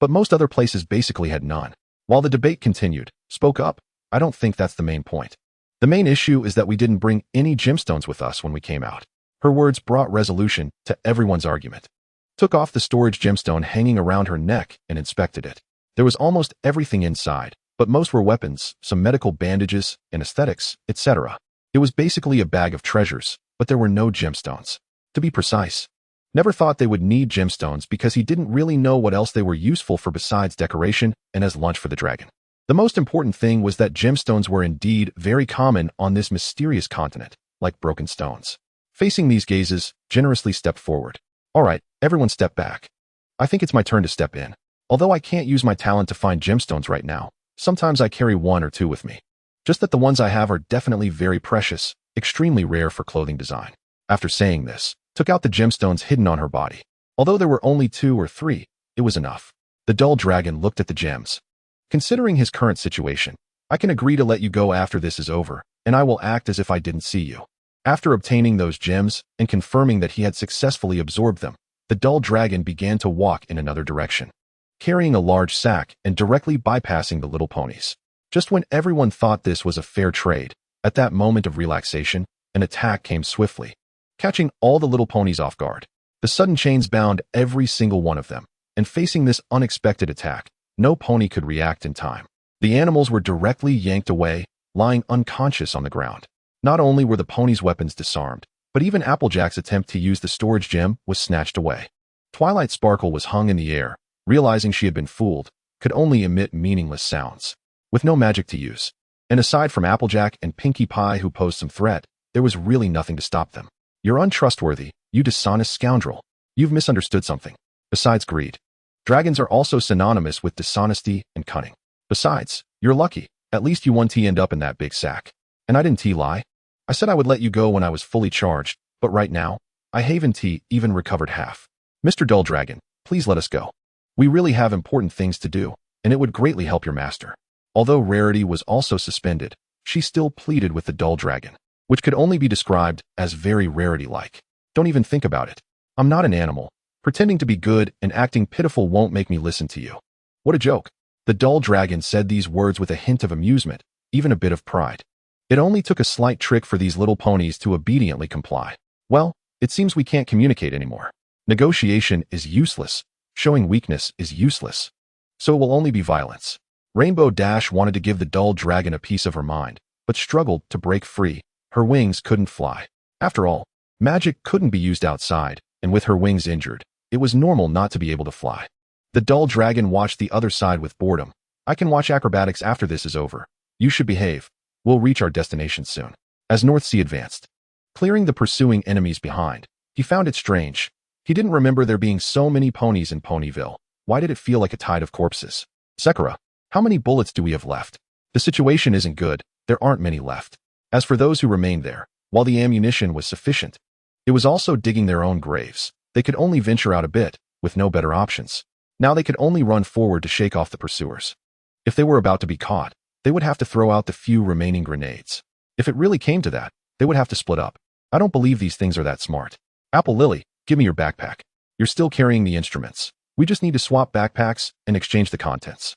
but most other places basically had none. While the debate continued, spoke up, I don't think that's the main point. The main issue is that we didn't bring any gemstones with us when we came out. Her words brought resolution to everyone's argument. Took off the storage gemstone hanging around her neck and inspected it. There was almost everything inside, but most were weapons, some medical bandages, anesthetics, etc. It was basically a bag of treasures, but there were no gemstones. To be precise, never thought they would need gemstones because he didn't really know what else they were useful for besides decoration and as lunch for the dragon. The most important thing was that gemstones were indeed very common on this mysterious continent, like broken stones. Facing these gazes, generously stepped forward. All right, everyone step back. I think it's my turn to step in. Although I can't use my talent to find gemstones right now, sometimes I carry one or two with me. Just that the ones I have are definitely very precious, extremely rare for clothing design. After saying this, took out the gemstones hidden on her body. Although there were only 2 or 3, it was enough. The dull dragon looked at the gems. Considering his current situation, I can agree to let you go after this is over, and I will act as if I didn't see you. After obtaining those gems and confirming that he had successfully absorbed them, the dull dragon began to walk in another direction, carrying a large sack and directly bypassing the little ponies. Just when everyone thought this was a fair trade, at that moment of relaxation, an attack came swiftly, catching all the little ponies off guard. The sudden chains bound every single one of them, and facing this unexpected attack, no pony could react in time. The animals were directly yanked away, lying unconscious on the ground. Not only were the ponies' weapons disarmed, but even Applejack's attempt to use the storage gem was snatched away. Twilight Sparkle was hung in the air, realizing she had been fooled, could only emit meaningless sounds, with no magic to use. And aside from Applejack and Pinkie Pie who posed some threat, there was really nothing to stop them. You're untrustworthy, you dishonest scoundrel. You've misunderstood something. Besides greed. Dragons are also synonymous with dishonesty and cunning. Besides, you're lucky. At least you 1T end up in that big sack. And I didn't lie. I said I would let you go when I was fully charged, but right now, I haven't even recovered half. Mr. Dull Dragon, please let us go. We really have important things to do, and it would greatly help your master. Although Rarity was also suspended, she still pleaded with the Dull Dragon, which could only be described as very Rarity-like. Don't even think about it. I'm not an animal. Pretending to be good and acting pitiful won't make me listen to you. What a joke. The Dull Dragon said these words with a hint of amusement, even a bit of pride. It only took a slight trick for these little ponies to obediently comply. Well, it seems we can't communicate anymore. Negotiation is useless. Showing weakness is useless. So it will only be violence. Rainbow Dash wanted to give the Dull Dragon a piece of her mind, but struggled to break free. Her wings couldn't fly. After all, magic couldn't be used outside, and with her wings injured, it was normal not to be able to fly. The Dull Dragon watched the other side with boredom. I can watch acrobatics after this is over. You should behave. We'll reach our destination soon. As North Sea advanced, clearing the pursuing enemies behind, he found it strange. He didn't remember there being so many ponies in Ponyville. Why did it feel like a tide of corpses? Sakura, how many bullets do we have left? The situation isn't good. There aren't many left. As for those who remained there, while the ammunition was sufficient, it was also digging their own graves. They could only venture out a bit, with no better options. Now they could only run forward to shake off the pursuers. If they were about to be caught, they would have to throw out the few remaining grenades. If it really came to that, they would have to split up. I don't believe these things are that smart. Apple Lily, give me your backpack. You're still carrying the instruments. We just need to swap backpacks and exchange the contents.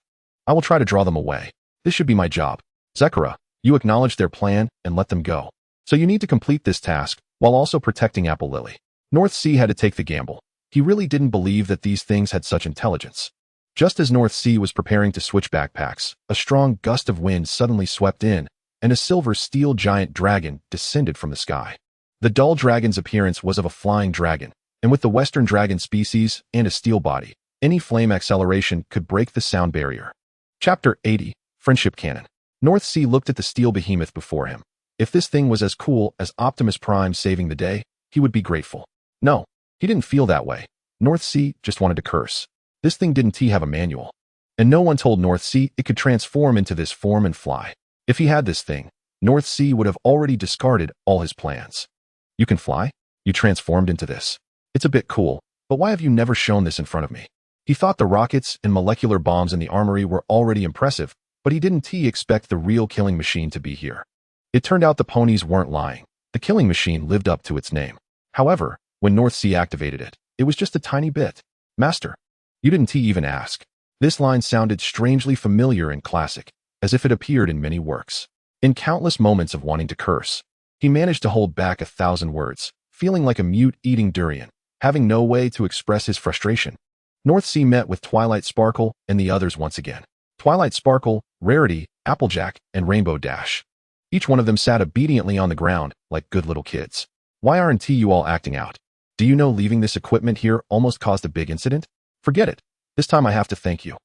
I will try to draw them away. This should be my job. Sakura, you acknowledge their plan and let them go. So you need to complete this task while also protecting Apple Lily. North Sea had to take the gamble. He really didn't believe that these things had such intelligence. Just as North Sea was preparing to switch backpacks, a strong gust of wind suddenly swept in, and a silver steel giant dragon descended from the sky. The Dull Dragon's appearance was of a flying dragon, and with the Western dragon species and a steel body, any flame acceleration could break the sound barrier. Chapter 80, Friendship Cannon. North Sea looked at the steel behemoth before him. If this thing was as cool as Optimus Prime saving the day, he would be grateful. No, he didn't feel that way. North Sea just wanted to curse. This thing didn't have a manual. And no one told North Sea it could transform into this form and fly. If he had this thing, North Sea would have already discarded all his plans. You can fly? You transformed into this. It's a bit cool, but why have you never shown this in front of me? He thought the rockets and molecular bombs in the armory were already impressive, but he didn't expect the real killing machine to be here. It turned out the ponies weren't lying. The killing machine lived up to its name. However, when North Sea activated it, it was just a tiny bit. Master, you didn't even ask. This line sounded strangely familiar and classic, as if it appeared in many works. In countless moments of wanting to curse, he managed to hold back 1,000 words, feeling like a mute eating durian, having no way to express his frustration. North Sea met with Twilight Sparkle and the others once again. Twilight Sparkle, Rarity, Applejack, and Rainbow Dash. Each one of them sat obediently on the ground, like good little kids. Why aren't you all acting out? Do you know leaving this equipment here almost caused a big incident? Forget it. This time I have to thank you.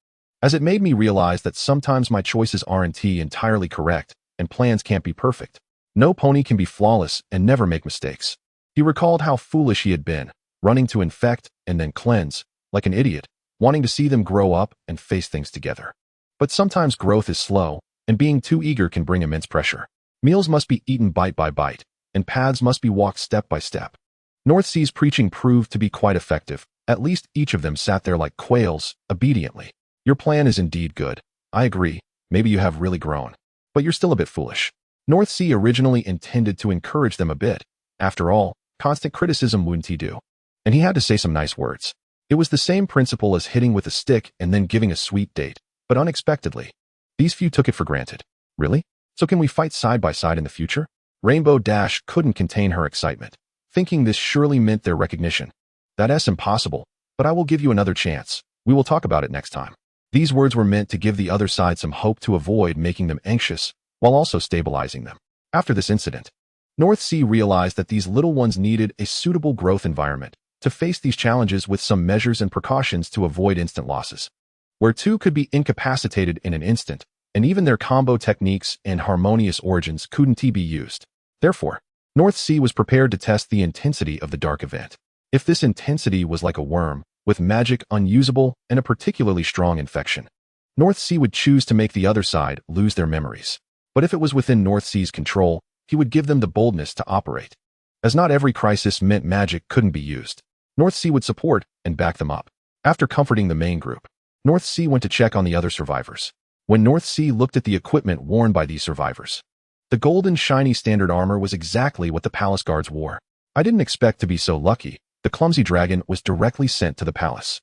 As it made me realize that sometimes my choices aren't entirely correct, and plans can't be perfect. No pony can be flawless and never make mistakes. He recalled how foolish he had been, running to infect and then cleanse, like an idiot, wanting to see them grow up and face things together. But sometimes growth is slow, and being too eager can bring immense pressure. Meals must be eaten bite by bite, and paths must be walked step by step. North Sea's preaching proved to be quite effective. At least each of them sat there like quails, obediently. Your plan is indeed good. I agree, maybe you have really grown. But you're still a bit foolish. North Sea originally intended to encourage them a bit. After all, constant criticism wouldn't he do? And he had to say some nice words. It was the same principle as hitting with a stick and then giving a sweet date, but unexpectedly. These few took it for granted. Really? So can we fight side by side in the future? Rainbow Dash couldn't contain her excitement, thinking this surely meant their recognition. That's impossible, but I will give you another chance. We will talk about it next time. These words were meant to give the other side some hope to avoid making them anxious, while also stabilizing them. After this incident, North Sea realized that these little ones needed a suitable growth environment to face these challenges with some measures and precautions to avoid instant losses. Where two could be incapacitated in an instant, and even their combo techniques and harmonious origins couldn't be used. Therefore, North Sea was prepared to test the intensity of the dark event. If this intensity was like a worm, with magic unusable and a particularly strong infection, North Sea would choose to make the other side lose their memories. But if it was within North Sea's control, he would give them the boldness to operate. As not every crisis meant magic couldn't be used, North Sea would support and back them up. After comforting the main group, North Sea went to check on the other survivors. When North Sea looked at the equipment worn by these survivors, the golden shiny standard armor was exactly what the palace guards wore. I didn't expect to be so lucky. The clumsy dragon was directly sent to the palace.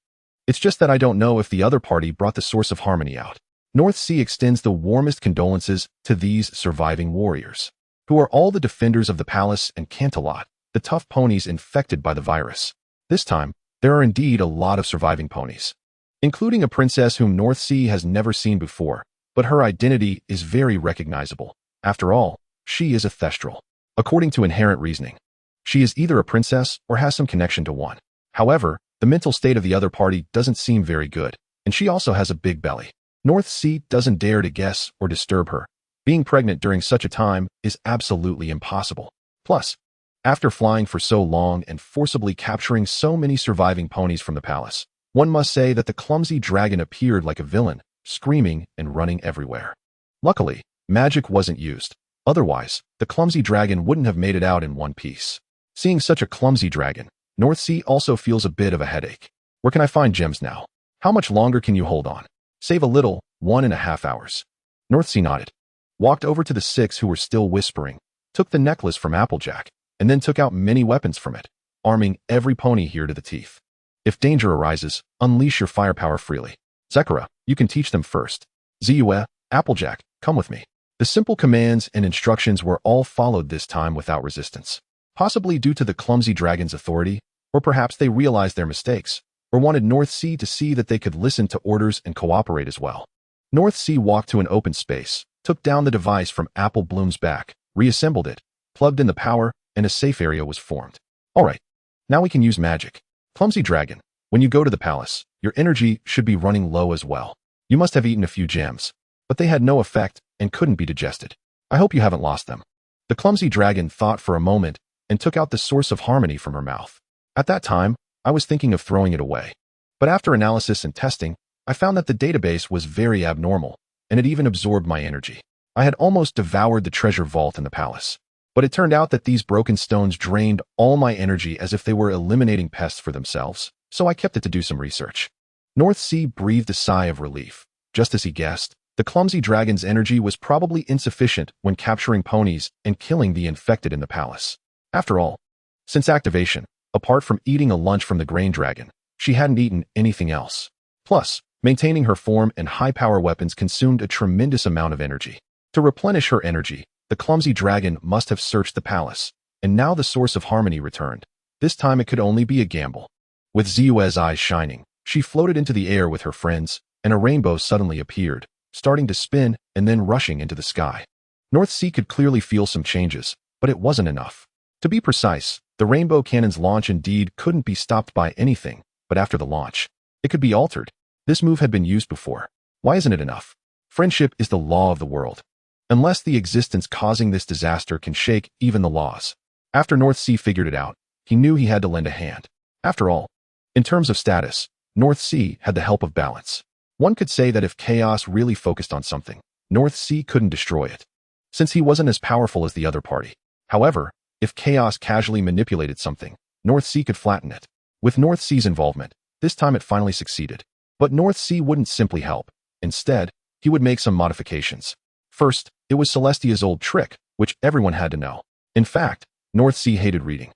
It's just that I don't know if the other party brought the source of harmony out. North Sea extends the warmest condolences to these surviving warriors, who are all the defenders of the palace and Canterlot, the tough ponies infected by the virus. This time, there are indeed a lot of surviving ponies, including a princess whom North Sea has never seen before, but her identity is very recognizable. After all, she is a Thestral. According to inherent reasoning, she is either a princess or has some connection to one. However, the mental state of the other party doesn't seem very good, and she also has a big belly. North Sea doesn't dare to guess or disturb her. Being pregnant during such a time is absolutely impossible. Plus, after flying for so long and forcibly capturing so many surviving ponies from the palace, one must say that the clumsy dragon appeared like a villain, screaming and running everywhere. Luckily, magic wasn't used. Otherwise, the clumsy dragon wouldn't have made it out in one piece. Seeing such a clumsy dragon, North Sea also feels a bit of a headache. Where can I find gems now? How much longer can you hold on? Save a little, 1.5 hours. North Sea nodded, walked over to the 6 who were still whispering, took the necklace from Applejack, and then took out many weapons from it, arming every pony here to the teeth. If danger arises, unleash your firepower freely. Zekara, you can teach them first. Zue, Applejack, come with me. The simple commands and instructions were all followed this time without resistance. Possibly due to the clumsy dragon's authority, or perhaps they realized their mistakes, or wanted North Sea to see that they could listen to orders and cooperate as well. North Sea walked to an open space, took down the device from Apple Bloom's back, reassembled it, plugged in the power, and a safe area was formed. Alright, now we can use magic. Clumsy dragon, when you go to the palace, your energy should be running low as well. You must have eaten a few gems, but they had no effect and couldn't be digested. I hope you haven't lost them. The clumsy dragon thought for a moment and took out the source of harmony from her mouth. At that time, I was thinking of throwing it away. But after analysis and testing, I found that the database was very abnormal, and it even absorbed my energy. I had almost devoured the treasure vault in the palace. But it turned out that these broken stones drained all my energy as if they were eliminating pests for themselves, so I kept it to do some research. North Sea breathed a sigh of relief. Just as he guessed, the clumsy dragon's energy was probably insufficient when capturing ponies and killing the infected in the palace. After all, since activation, apart from eating a lunch from the grain dragon, she hadn't eaten anything else. Plus, Maintaining her form and high-power weapons consumed a tremendous amount of energy. To replenish her energy, the clumsy dragon must have searched the palace, and now the source of harmony returned. This time it could only be a gamble. With Zue's eyes shining, she floated into the air with her friends, and a rainbow suddenly appeared, starting to spin and then rushing into the sky. North Sea could clearly feel some changes, but it wasn't enough. To be precise, the rainbow cannon's launch indeed couldn't be stopped by anything, but after the launch, it could be altered. This move had been used before. Why isn't it enough? Friendship is the law of the world. Unless the existence causing this disaster can shake even the laws. After North Sea figured it out, he knew he had to lend a hand. After all, in terms of status, North Sea had the help of balance. One could say that if chaos really focused on something, North Sea couldn't destroy it, since he wasn't as powerful as the other party. However, if chaos casually manipulated something, North Sea could flatten it. With North Sea's involvement, this time it finally succeeded. But North Sea wouldn't simply help. Instead, he would make some modifications. First, it was Celestia's old trick, which everyone had to know. In fact, North Sea hated reading.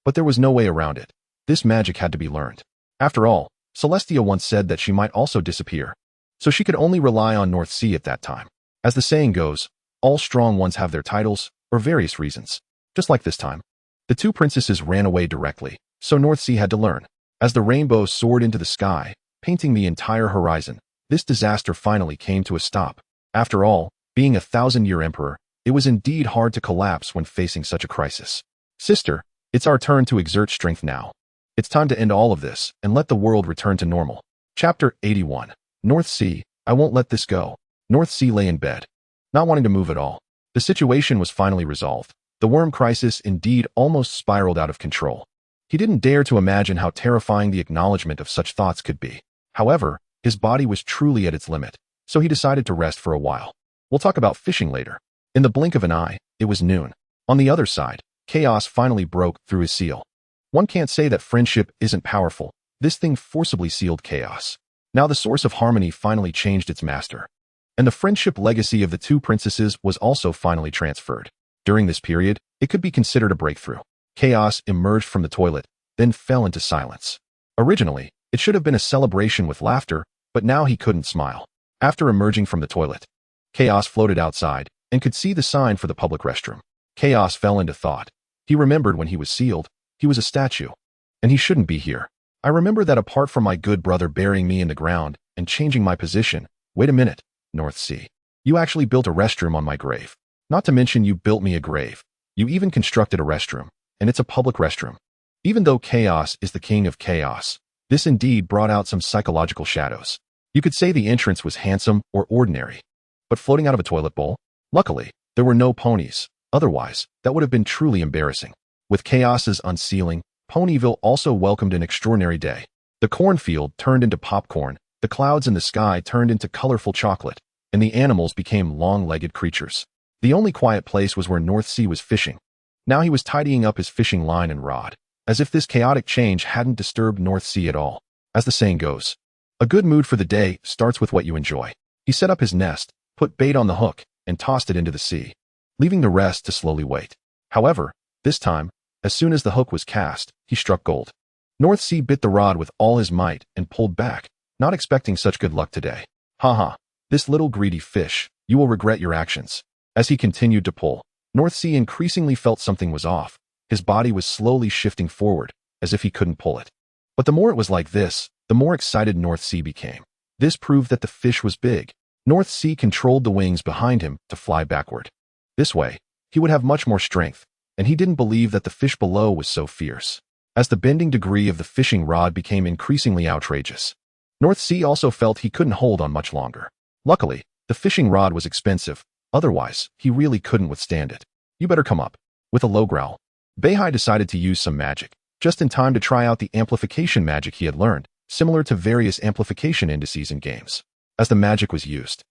But there was no way around it. This magic had to be learned. After all, Celestia once said that she might also disappear. So she could only rely on North Sea at that time. As the saying goes, all strong ones have their titles, or various reasons. Just like this time. The two princesses ran away directly, so North Sea had to learn. As the rainbow soared into the sky, painting the entire horizon, this disaster finally came to a stop. After all, being a 1,000-year emperor, it was indeed hard to collapse when facing such a crisis. Sister, it's our turn to exert strength now. It's time to end all of this and let the world return to normal. Chapter 81. North Sea, I won't let this go. North Sea lay in bed, not wanting to move at all. The situation was finally resolved. The worm crisis indeed almost spiraled out of control. He didn't dare to imagine how terrifying the acknowledgement of such thoughts could be. However, his body was truly at its limit, so he decided to rest for a while. We'll talk about fishing later. In the blink of an eye, it was noon. On the other side, chaos finally broke through his seal. One can't say that friendship isn't powerful. This thing forcibly sealed chaos. Now the source of harmony finally changed its master. And the friendship legacy of the two princesses was also finally transferred. During this period, it could be considered a breakthrough. Chaos emerged from the toilet, then fell into silence. Originally, it should have been a celebration with laughter, but now he couldn't smile. After emerging from the toilet, Chaos floated outside and could see the sign for the public restroom. Chaos fell into thought. He remembered when he was sealed, he was a statue, and he shouldn't be here. I remember that apart from my good brother burying me in the ground and changing my position. Wait a minute, North Sea. You actually built a restroom on my grave. Not to mention you built me a grave. You even constructed a restroom, and it's a public restroom. Even though chaos is the king of chaos, this indeed brought out some psychological shadows. You could say the entrance was handsome or ordinary, but floating out of a toilet bowl? Luckily, there were no ponies. Otherwise, that would have been truly embarrassing. With chaos's unsealing, Ponyville also welcomed an extraordinary day. The cornfield turned into popcorn, the clouds in the sky turned into colorful chocolate, and the animals became long-legged creatures. The only quiet place was where North Sea was fishing. Now he was tidying up his fishing line and rod, as if this chaotic change hadn't disturbed North Sea at all. As the saying goes, a good mood for the day starts with what you enjoy. He set up his nest, put bait on the hook, and tossed it into the sea, leaving the rest to slowly wait. However, this time, as soon as the hook was cast, he struck gold. North Sea bit the rod with all his might and pulled back, not expecting such good luck today. Haha, this little greedy fish, you will regret your actions. As he continued to pull, North Sea increasingly felt something was off. His body was slowly shifting forward, as if he couldn't pull it. But the more it was like this, the more excited North Sea became. This proved that the fish was big. North Sea controlled the wings behind him to fly backward. This way, he would have much more strength, and he didn't believe that the fish below was so fierce. As the bending degree of the fishing rod became increasingly outrageous, North Sea also felt he couldn't hold on much longer. Luckily, the fishing rod was expensive, otherwise, he really couldn't withstand it. You better come up. With a low growl, Beihai decided to use some magic, just in time to try out the amplification magic he had learned, similar to various amplification indices in games. As the magic was used,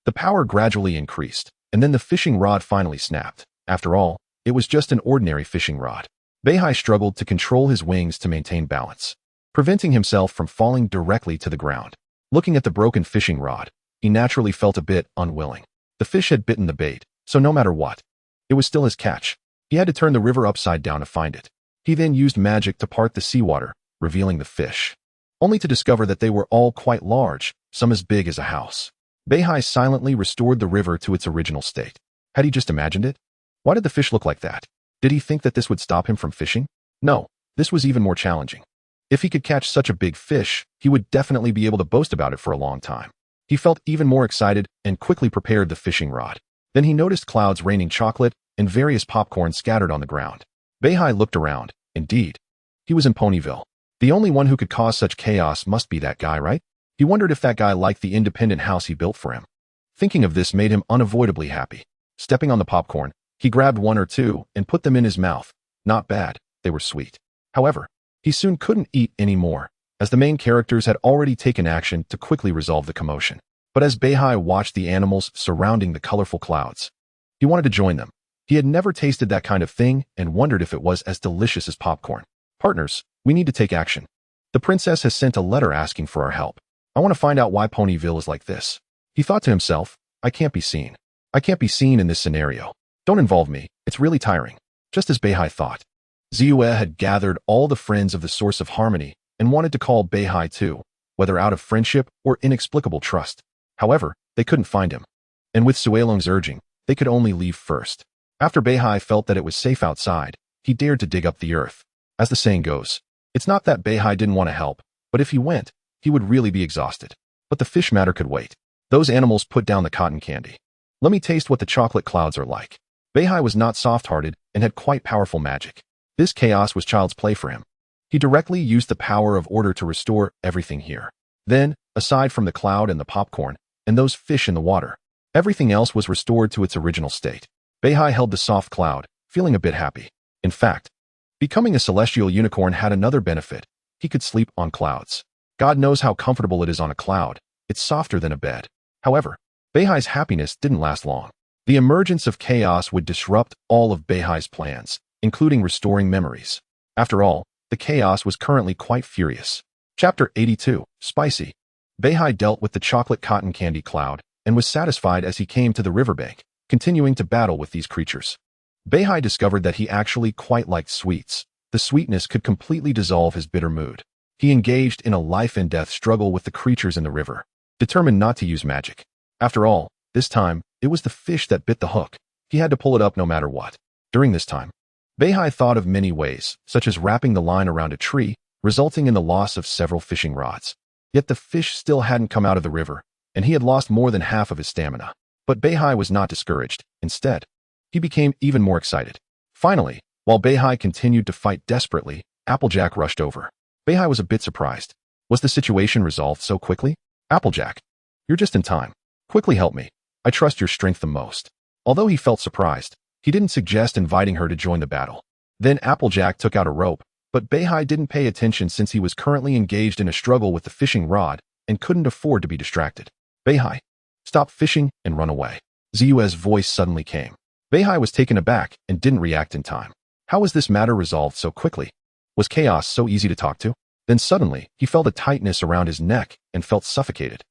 the power gradually increased, and then the fishing rod finally snapped. After all, it was just an ordinary fishing rod. Beihai struggled to control his wings to maintain balance, preventing himself from falling directly to the ground. Looking at the broken fishing rod, he naturally felt a bit unwilling. The fish had bitten the bait, so no matter what, it was still his catch. He had to turn the river upside down to find it. He then used magic to part the seawater, revealing the fish, only to discover that they were all quite large, some as big as a house. Beihai silently restored the river to its original state. Had he just imagined it? Why did the fish look like that? Did he think that this would stop him from fishing? No, this was even more challenging. If he could catch such a big fish, he would definitely be able to boast about it for a long time. He felt even more excited and quickly prepared the fishing rod. Then he noticed clouds raining chocolate and various popcorn scattered on the ground. Beihai looked around. Indeed, he was in Ponyville. The only one who could cause such chaos must be that guy, right? He wondered if that guy liked the independent house he built for him. Thinking of this made him unavoidably happy. Stepping on the popcorn, he grabbed one or two and put them in his mouth. Not bad, they were sweet. However, he soon couldn't eat any more, as the main characters had already taken action to quickly resolve the commotion. But as Beihai watched the animals surrounding the colorful clouds, he wanted to join them. He had never tasted that kind of thing and wondered if it was as delicious as popcorn. Partners, we need to take action. The princess has sent a letter asking for our help. I want to find out why Ponyville is like this. He thought to himself, I can't be seen. I can't be seen in this scenario. Don't involve me. It's really tiring. Just as Beihai thought. Ziyue had gathered all the friends of the Source of Harmony and wanted to call Beihai too, whether out of friendship or inexplicable trust. However, they couldn't find him. And with Suelong's urging, they could only leave first. After Beihai felt that it was safe outside, he dared to dig up the earth. As the saying goes, it's not that Beihai didn't want to help, but if he went, he would really be exhausted. But the fish matter could wait. Those animals put down the cotton candy. Let me taste what the chocolate clouds are like. Beihai was not soft-hearted and had quite powerful magic. This chaos was child's play for him. He directly used the power of order to restore everything here. Then, aside from the cloud and the popcorn, and those fish in the water, everything else was restored to its original state. Beihai held the soft cloud, feeling a bit happy. In fact, becoming a celestial unicorn had another benefit. He could sleep on clouds. God knows how comfortable it is on a cloud. It's softer than a bed. However, Beihai's happiness didn't last long. The emergence of chaos would disrupt all of Beihai's plans, including restoring memories. After all, the chaos was currently quite furious. Chapter 82, Spicy. Beihai dealt with the chocolate cotton candy cloud and was satisfied as he came to the riverbank, continuing to battle with these creatures. Beihai discovered that he actually quite liked sweets. The sweetness could completely dissolve his bitter mood. He engaged in a life-and-death struggle with the creatures in the river, determined not to use magic. After all, this time, it was the fish that bit the hook. He had to pull it up no matter what. During this time, Beihai thought of many ways, such as wrapping the line around a tree, resulting in the loss of several fishing rods. Yet the fish still hadn't come out of the river, and he had lost more than half of his stamina. But Beihai was not discouraged. Instead, he became even more excited. Finally, while Beihai continued to fight desperately, Applejack rushed over. Beihai was a bit surprised. Was the situation resolved so quickly? Applejack, you're just in time. Quickly help me. I trust your strength the most. Although he felt surprised, he didn't suggest inviting her to join the battle. Then Applejack took out a rope, but Beihai didn't pay attention since he was currently engaged in a struggle with the fishing rod and couldn't afford to be distracted. Beihai, stop fishing and run away. Ziyue's voice suddenly came. Beihai was taken aback and didn't react in time. How was this matter resolved so quickly? Was chaos so easy to talk to? Then suddenly, he felt a tightness around his neck and felt suffocated.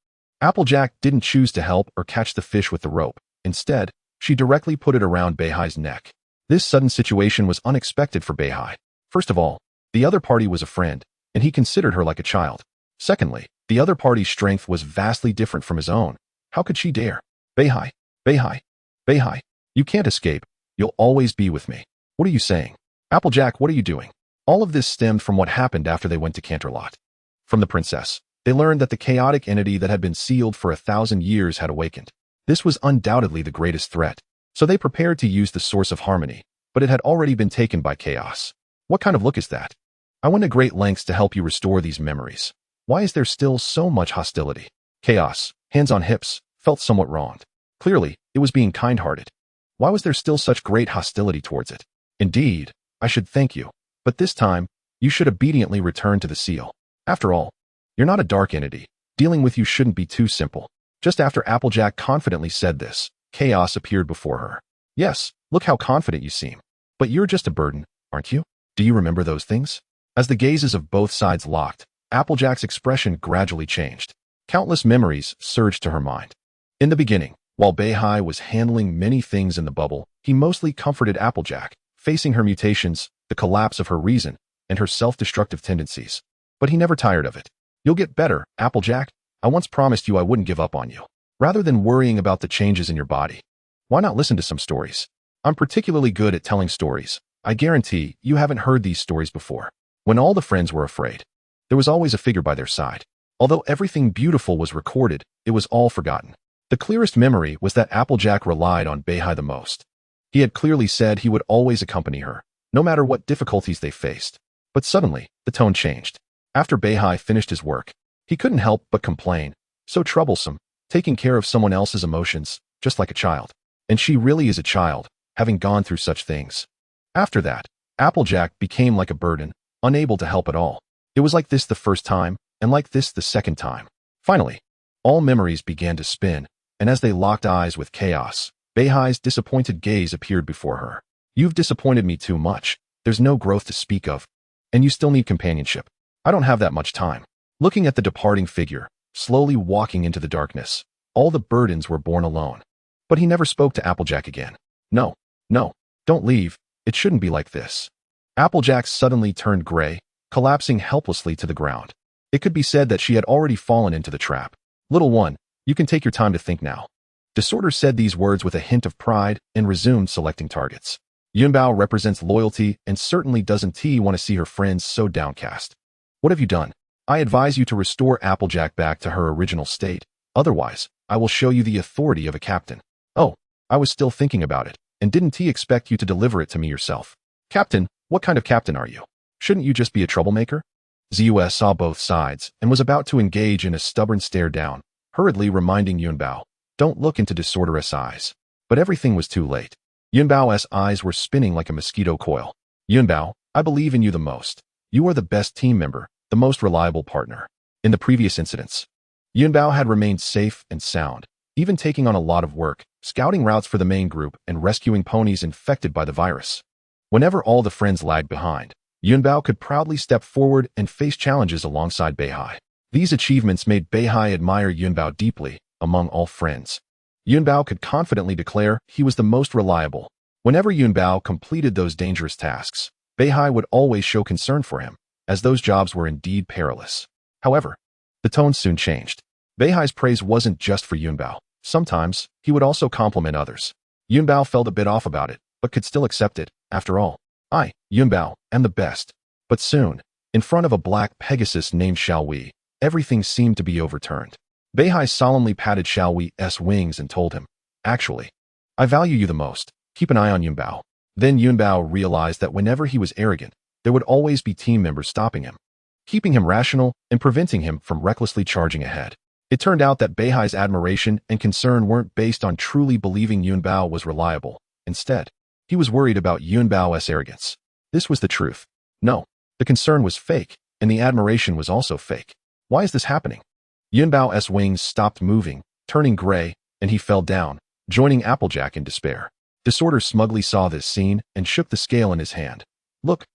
Applejack didn't choose to help or catch the fish with the rope. Instead, she directly put it around Beihai's neck. This sudden situation was unexpected for Beihai. First of all, the other party was a friend, and he considered her like a child. Secondly, the other party's strength was vastly different from his own. How could she dare? Beihai, Beihai, Beihai, you can't escape. You'll always be with me. What are you saying? Applejack, what are you doing? All of this stemmed from what happened after they went to Canterlot. From the princess, they learned that the chaotic entity that had been sealed for 1,000 years had awakened. This was undoubtedly the greatest threat, so they prepared to use the Source of Harmony, but it had already been taken by chaos. What kind of look is that? I went to great lengths to help you restore these memories. Why is there still so much hostility? Chaos, hands on hips, felt somewhat wronged. Clearly, it was being kind-hearted. Why was there still such great hostility towards it? Indeed, I should thank you, but this time, you should obediently return to the seal. After all, you're not a dark entity. Dealing with you shouldn't be too simple. Just after Applejack confidently said this, chaos appeared before her. Yes, look how confident you seem. But you're just a burden, aren't you? Do you remember those things? As the gazes of both sides locked, Applejack's expression gradually changed. Countless memories surged to her mind. In the beginning, while Beihai was handling many things in the bubble, he mostly comforted Applejack, facing her mutations, the collapse of her reason, and her self-destructive tendencies. But he never tired of it. You'll get better, Applejack. I once promised you I wouldn't give up on you. Rather than worrying about the changes in your body, why not listen to some stories? I'm particularly good at telling stories. I guarantee you haven't heard these stories before. When all the friends were afraid, there was always a figure by their side. Although everything beautiful was recorded, it was all forgotten. The clearest memory was that Applejack relied on Beihai the most. He had clearly said he would always accompany her, no matter what difficulties they faced. But suddenly, the tone changed. After Beihai finished his work, he couldn't help but complain. So troublesome, taking care of someone else's emotions, just like a child. And she really is a child, having gone through such things. After that, Applejack became like a burden, unable to help at all. It was like this the first time, and like this the second time. Finally, all memories began to spin, and as they locked eyes with chaos, Beihai's disappointed gaze appeared before her. You've disappointed me too much. There's no growth to speak of. And you still need companionship. I don't have that much time. Looking at the departing figure, slowly walking into the darkness, all the burdens were borne alone. But he never spoke to Applejack again. No, don't leave. It shouldn't be like this. Applejack suddenly turned gray, collapsing helplessly to the ground. It could be said that she had already fallen into the trap. Little one, you can take your time to think now. Disorder said these words with a hint of pride and resumed selecting targets. Yunbao represents loyalty and certainly doesn't want to see her friends so downcast. What have you done? I advise you to restore Applejack back to her original state. Otherwise, I will show you the authority of a captain. Oh, I was still thinking about it, and didn't expect you to deliver it to me yourself. Captain, what kind of captain are you? Shouldn't you just be a troublemaker? Zus saw both sides and was about to engage in a stubborn stare down, hurriedly reminding Yunbao, don't look into Disorder's eyes. But everything was too late. Yunbao's eyes were spinning like a mosquito coil. Yunbao, I believe in you the most. You are the best team member, the most reliable partner. In the previous incidents, Yunbao had remained safe and sound, even taking on a lot of work, scouting routes for the main group and rescuing ponies infected by the virus. Whenever all the friends lagged behind, Yunbao could proudly step forward and face challenges alongside Beihai. These achievements made Beihai admire Yunbao deeply among all friends. Yunbao could confidently declare he was the most reliable. Whenever Yunbao completed those dangerous tasks, Beihai would always show concern for him, as those jobs were indeed perilous. However, the tone soon changed. Beihai's praise wasn't just for Yunbao. Sometimes, he would also compliment others. Yunbao felt a bit off about it, but could still accept it. After all, I, Yunbao, am the best. But soon, in front of a black Pegasus named Xiaowei, everything seemed to be overturned. Beihai solemnly patted Xiaowei's wings and told him, actually, I value you the most. Keep an eye on Yunbao. Then Yunbao realized that whenever he was arrogant, there would always be team members stopping him, keeping him rational and preventing him from recklessly charging ahead. It turned out that Beihai's admiration and concern weren't based on truly believing Yunbao was reliable. Instead, he was worried about Yunbao's arrogance. This was the truth. No, the concern was fake, and the admiration was also fake. Why is this happening? Yunbao's wings stopped moving, turning gray, and he fell down, joining Applejack in despair. Disorder smugly saw this scene and shook the scale in his hand. Look,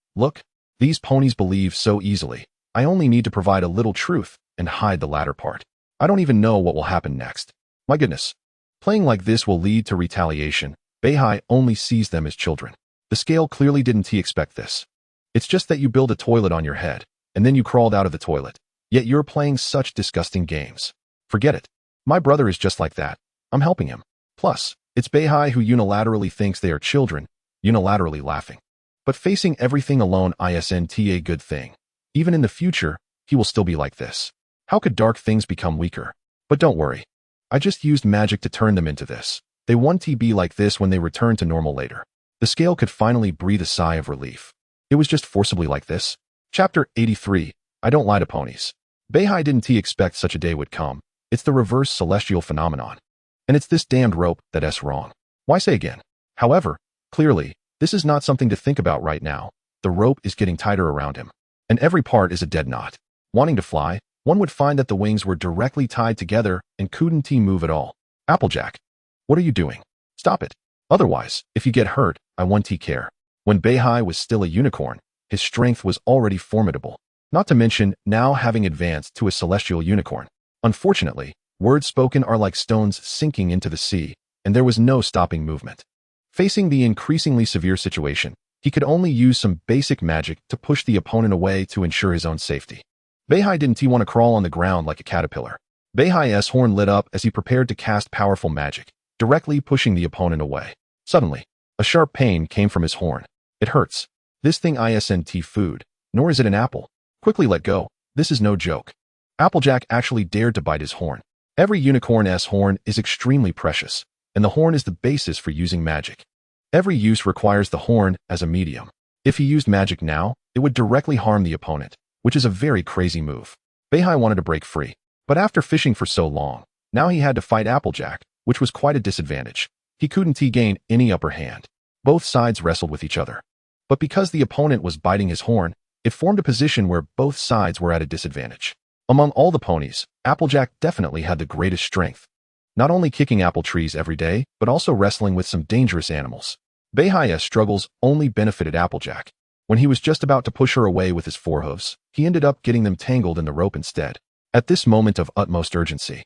these ponies believe so easily. I only need to provide a little truth and hide the latter part. I don't even know what will happen next. My goodness. Playing like this will lead to retaliation. Beihai only sees them as children. The scale clearly didn't expect this. It's just that you build a toilet on your head, and then you crawled out of the toilet. Yet you're playing such disgusting games. Forget it. My brother is just like that. I'm helping him. Plus, it's Beihai who unilaterally thinks they are children, unilaterally laughing. But facing everything alone isn't a good thing. Even in the future, he will still be like this. How could dark things become weaker? But don't worry. I just used magic to turn them into this. They won't be like this when they return to normal later. The scale could finally breathe a sigh of relief. It was just forcibly like this. Chapter 83. I don't lie to ponies. Beihai didn't expect such a day would come. It's the reverse celestial phenomenon. And it's this damned rope that's wrong. Why say again? However, clearly, this is not something to think about right now. The rope is getting tighter around him. And every part is a dead knot. Wanting to fly, one would find that the wings were directly tied together and couldn't move at all. Applejack, what are you doing? Stop it. Otherwise, if you get hurt, I won't care. When Beihai was still a unicorn, his strength was already formidable. Not to mention now having advanced to a celestial unicorn. Unfortunately, words spoken are like stones sinking into the sea, and there was no stopping movement. Facing the increasingly severe situation, he could only use some basic magic to push the opponent away to ensure his own safety. Beihai didn't want to crawl on the ground like a caterpillar. Beihai's horn lit up as he prepared to cast powerful magic, directly pushing the opponent away. Suddenly, a sharp pain came from his horn. It hurts. This thing isn't food, nor is it an apple. Quickly let go. This is no joke. Applejack actually dared to bite his horn. Every unicorn's horn is extremely precious, and the horn is the basis for using magic. Every use requires the horn as a medium. If he used magic now, it would directly harm the opponent, which is a very crazy move. Beihai wanted to break free, but after fishing for so long, now he had to fight Applejack, which was quite a disadvantage. He couldn't gain any upper hand. Both sides wrestled with each other. But because the opponent was biting his horn, it formed a position where both sides were at a disadvantage. Among all the ponies, Applejack definitely had the greatest strength. Not only kicking apple trees every day, but also wrestling with some dangerous animals. Beihai's struggles only benefited Applejack. When he was just about to push her away with his forehooves, he ended up getting them tangled in the rope instead. At this moment of utmost urgency,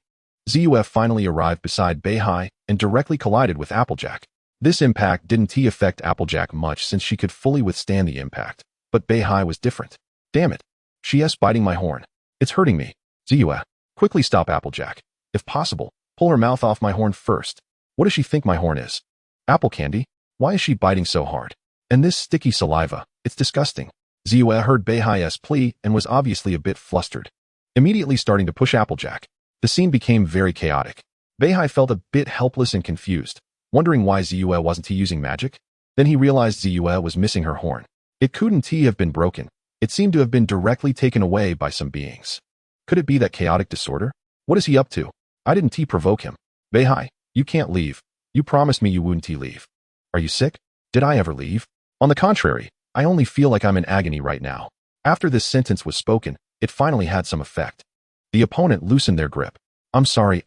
Zuf finally arrived beside Beihai and directly collided with Applejack. This impact didn't affect Applejack much since she could fully withstand the impact, but Beihai was different. Damn it. She's biting my horn. It's hurting me. Zuf, quickly stop Applejack. If possible, pull her mouth off my horn first. What does she think my horn is? Apple candy? Why is she biting so hard? And this sticky saliva, it's disgusting. Zuf heard Beihai's plea and was obviously a bit flustered. Immediately starting to push Applejack, the scene became very chaotic. Beihai felt a bit helpless and confused, wondering why Zuf wasn't using magic. Then he realized Zuf was missing her horn. It couldn't have been broken. It seemed to have been directly taken away by some beings. Could it be that chaotic disorder? What is he up to? I didn't provoke him. Beihai, you can't leave. You promised me you wouldn't leave. Are you sick? Did I ever leave? On the contrary, I only feel like I'm in agony right now. After this sentence was spoken, it finally had some effect. The opponent loosened their grip. I'm sorry,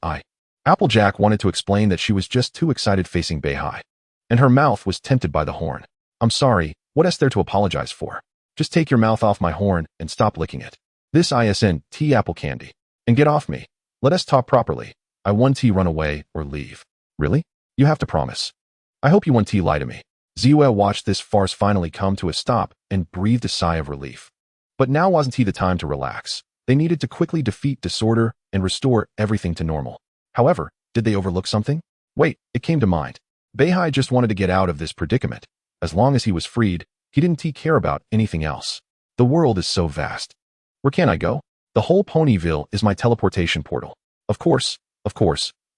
Applejack wanted to explain that she was just too excited facing Beihai, and her mouth was tempted by the horn. I'm sorry, what is there to apologize for? Just take your mouth off my horn and stop licking it. This isn't apple candy. And get off me. Let us talk properly. I want run away or leave. Really? You have to promise. I hope you want lie to me. Zuf watched this farce finally come to a stop and breathed a sigh of relief. But now wasn't the time to relax. They needed to quickly defeat disorder and restore everything to normal. However, did they overlook something? Wait, it came to mind. Beihai just wanted to get out of this predicament. As long as he was freed, he didn't care about anything else. The world is so vast. Where can I go? The whole Ponyville is my teleportation portal. Of course.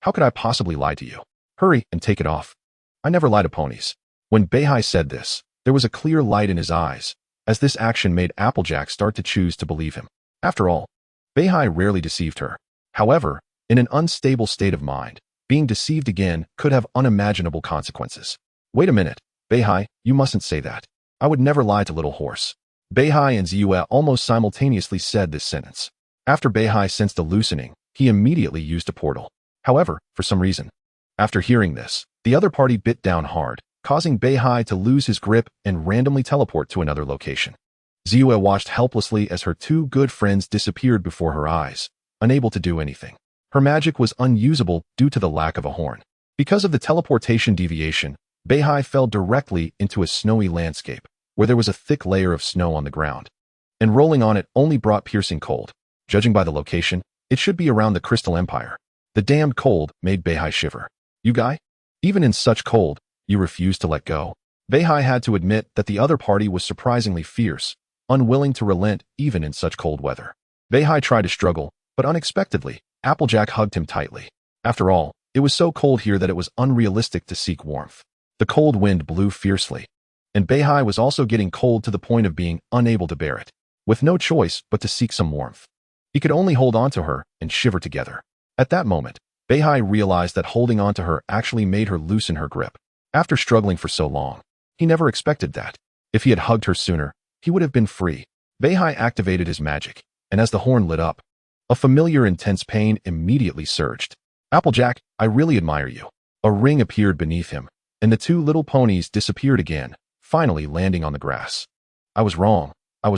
How could I possibly lie to you? Hurry and take it off. I never lie to ponies. When Beihai said this, there was a clear light in his eyes, as this action made Applejack start to choose to believe him. After all, Beihai rarely deceived her. However, in an unstable state of mind, being deceived again could have unimaginable consequences. Wait a minute, Beihai, you mustn't say that. I would never lie to Little Horse. Beihai and Zuf almost simultaneously said this sentence. After Beihai sensed a loosening, he immediately used a portal. However, for some reason, after hearing this, the other party bit down hard, causing Beihai to lose his grip and randomly teleport to another location. Zuf watched helplessly as her two good friends disappeared before her eyes, unable to do anything. Her magic was unusable due to the lack of a horn. Because of the teleportation deviation, Beihai fell directly into a snowy landscape, where there was a thick layer of snow on the ground. And rolling on it only brought piercing cold. Judging by the location, it should be around the Crystal Empire. The damned cold made Beihai shiver. You guy? Even in such cold, you refuse to let go. Beihai had to admit that the other party was surprisingly fierce, unwilling to relent even in such cold weather. Beihai tried to struggle, but unexpectedly, Applejack hugged him tightly. After all, it was so cold here that it was unrealistic to seek warmth. The cold wind blew fiercely, and Beihai was also getting cold to the point of being unable to bear it. With no choice but to seek some warmth, he could only hold on to her and shiver together. At that moment, Beihai realized that holding on to her actually made her loosen her grip. After struggling for so long, he never expected that. If he had hugged her sooner, he would have been free. Beihai activated his magic, and as the horn lit up, a familiar intense pain immediately surged. Applejack, I really admire you. A ring appeared beneath him, and the two little ponies disappeared again, finally landing on the grass. I was wrong. I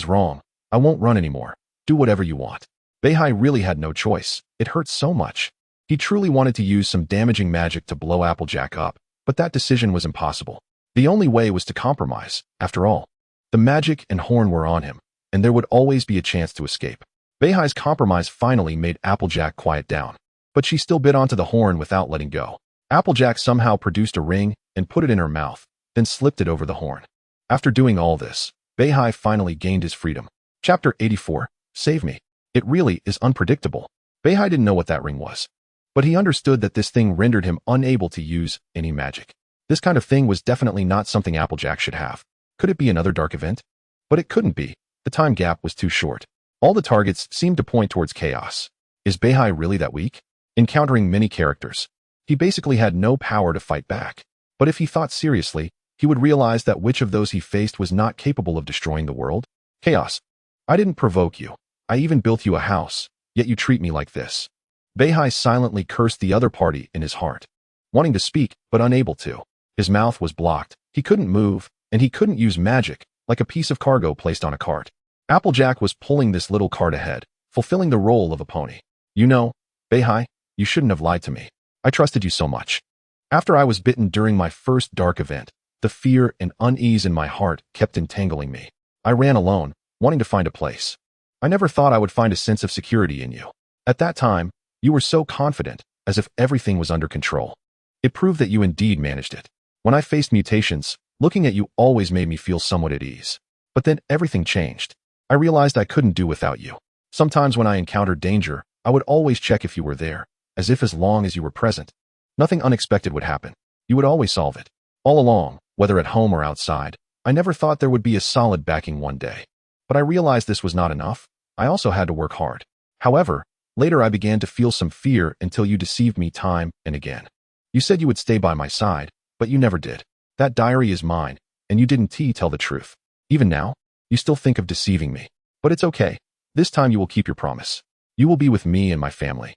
won't run anymore. Do whatever you want. Beihai really had no choice. It hurt so much. He truly wanted to use some damaging magic to blow Applejack up, but that decision was impossible. The only way was to compromise. After all, the magic and horn were on him, and there would always be a chance to escape. Beihai's compromise finally made Applejack quiet down, but she still bit onto the horn without letting go. Applejack somehow produced a ring and put it in her mouth, then slipped it over the horn. After doing all this, Beihai finally gained his freedom. Chapter 84, Save Me. It really is unpredictable. Beihai didn't know what that ring was, but he understood that this thing rendered him unable to use any magic. This kind of thing was definitely not something Applejack should have. Could it be another dark event? But it couldn't be. The time gap was too short. All the targets seemed to point towards chaos. Is Beihai really that weak? Encountering many characters, he basically had no power to fight back. But if he thought seriously, he would realize that which of those he faced was not capable of destroying the world. Chaos. I didn't provoke you. I even built you a house, yet you treat me like this. Beihai silently cursed the other party in his heart, wanting to speak, but unable to. His mouth was blocked, he couldn't move, and he couldn't use magic, like a piece of cargo placed on a cart. Applejack was pulling this little cart ahead, fulfilling the role of a pony. You know, Beihai, you shouldn't have lied to me. I trusted you so much. After I was bitten during my first dark event, the fear and unease in my heart kept entangling me. I ran alone, wanting to find a place. I never thought I would find a sense of security in you. At that time, you were so confident, as if everything was under control. It proved that you indeed managed it. When I faced mutations, looking at you always made me feel somewhat at ease. But then everything changed. I realized I couldn't do without you. Sometimes when I encountered danger, I would always check if you were there, as if as long as you were present, nothing unexpected would happen. You would always solve it. All along, whether at home or outside, I never thought there would be a solid backing one day. But I realized this was not enough. I also had to work hard. However, later I began to feel some fear until you deceived me time and again. You said you would stay by my side, but you never did. That diary is mine, and you didn't tell the truth. Even now, you still think of deceiving me. But it's okay. This time you will keep your promise. You will be with me and my family,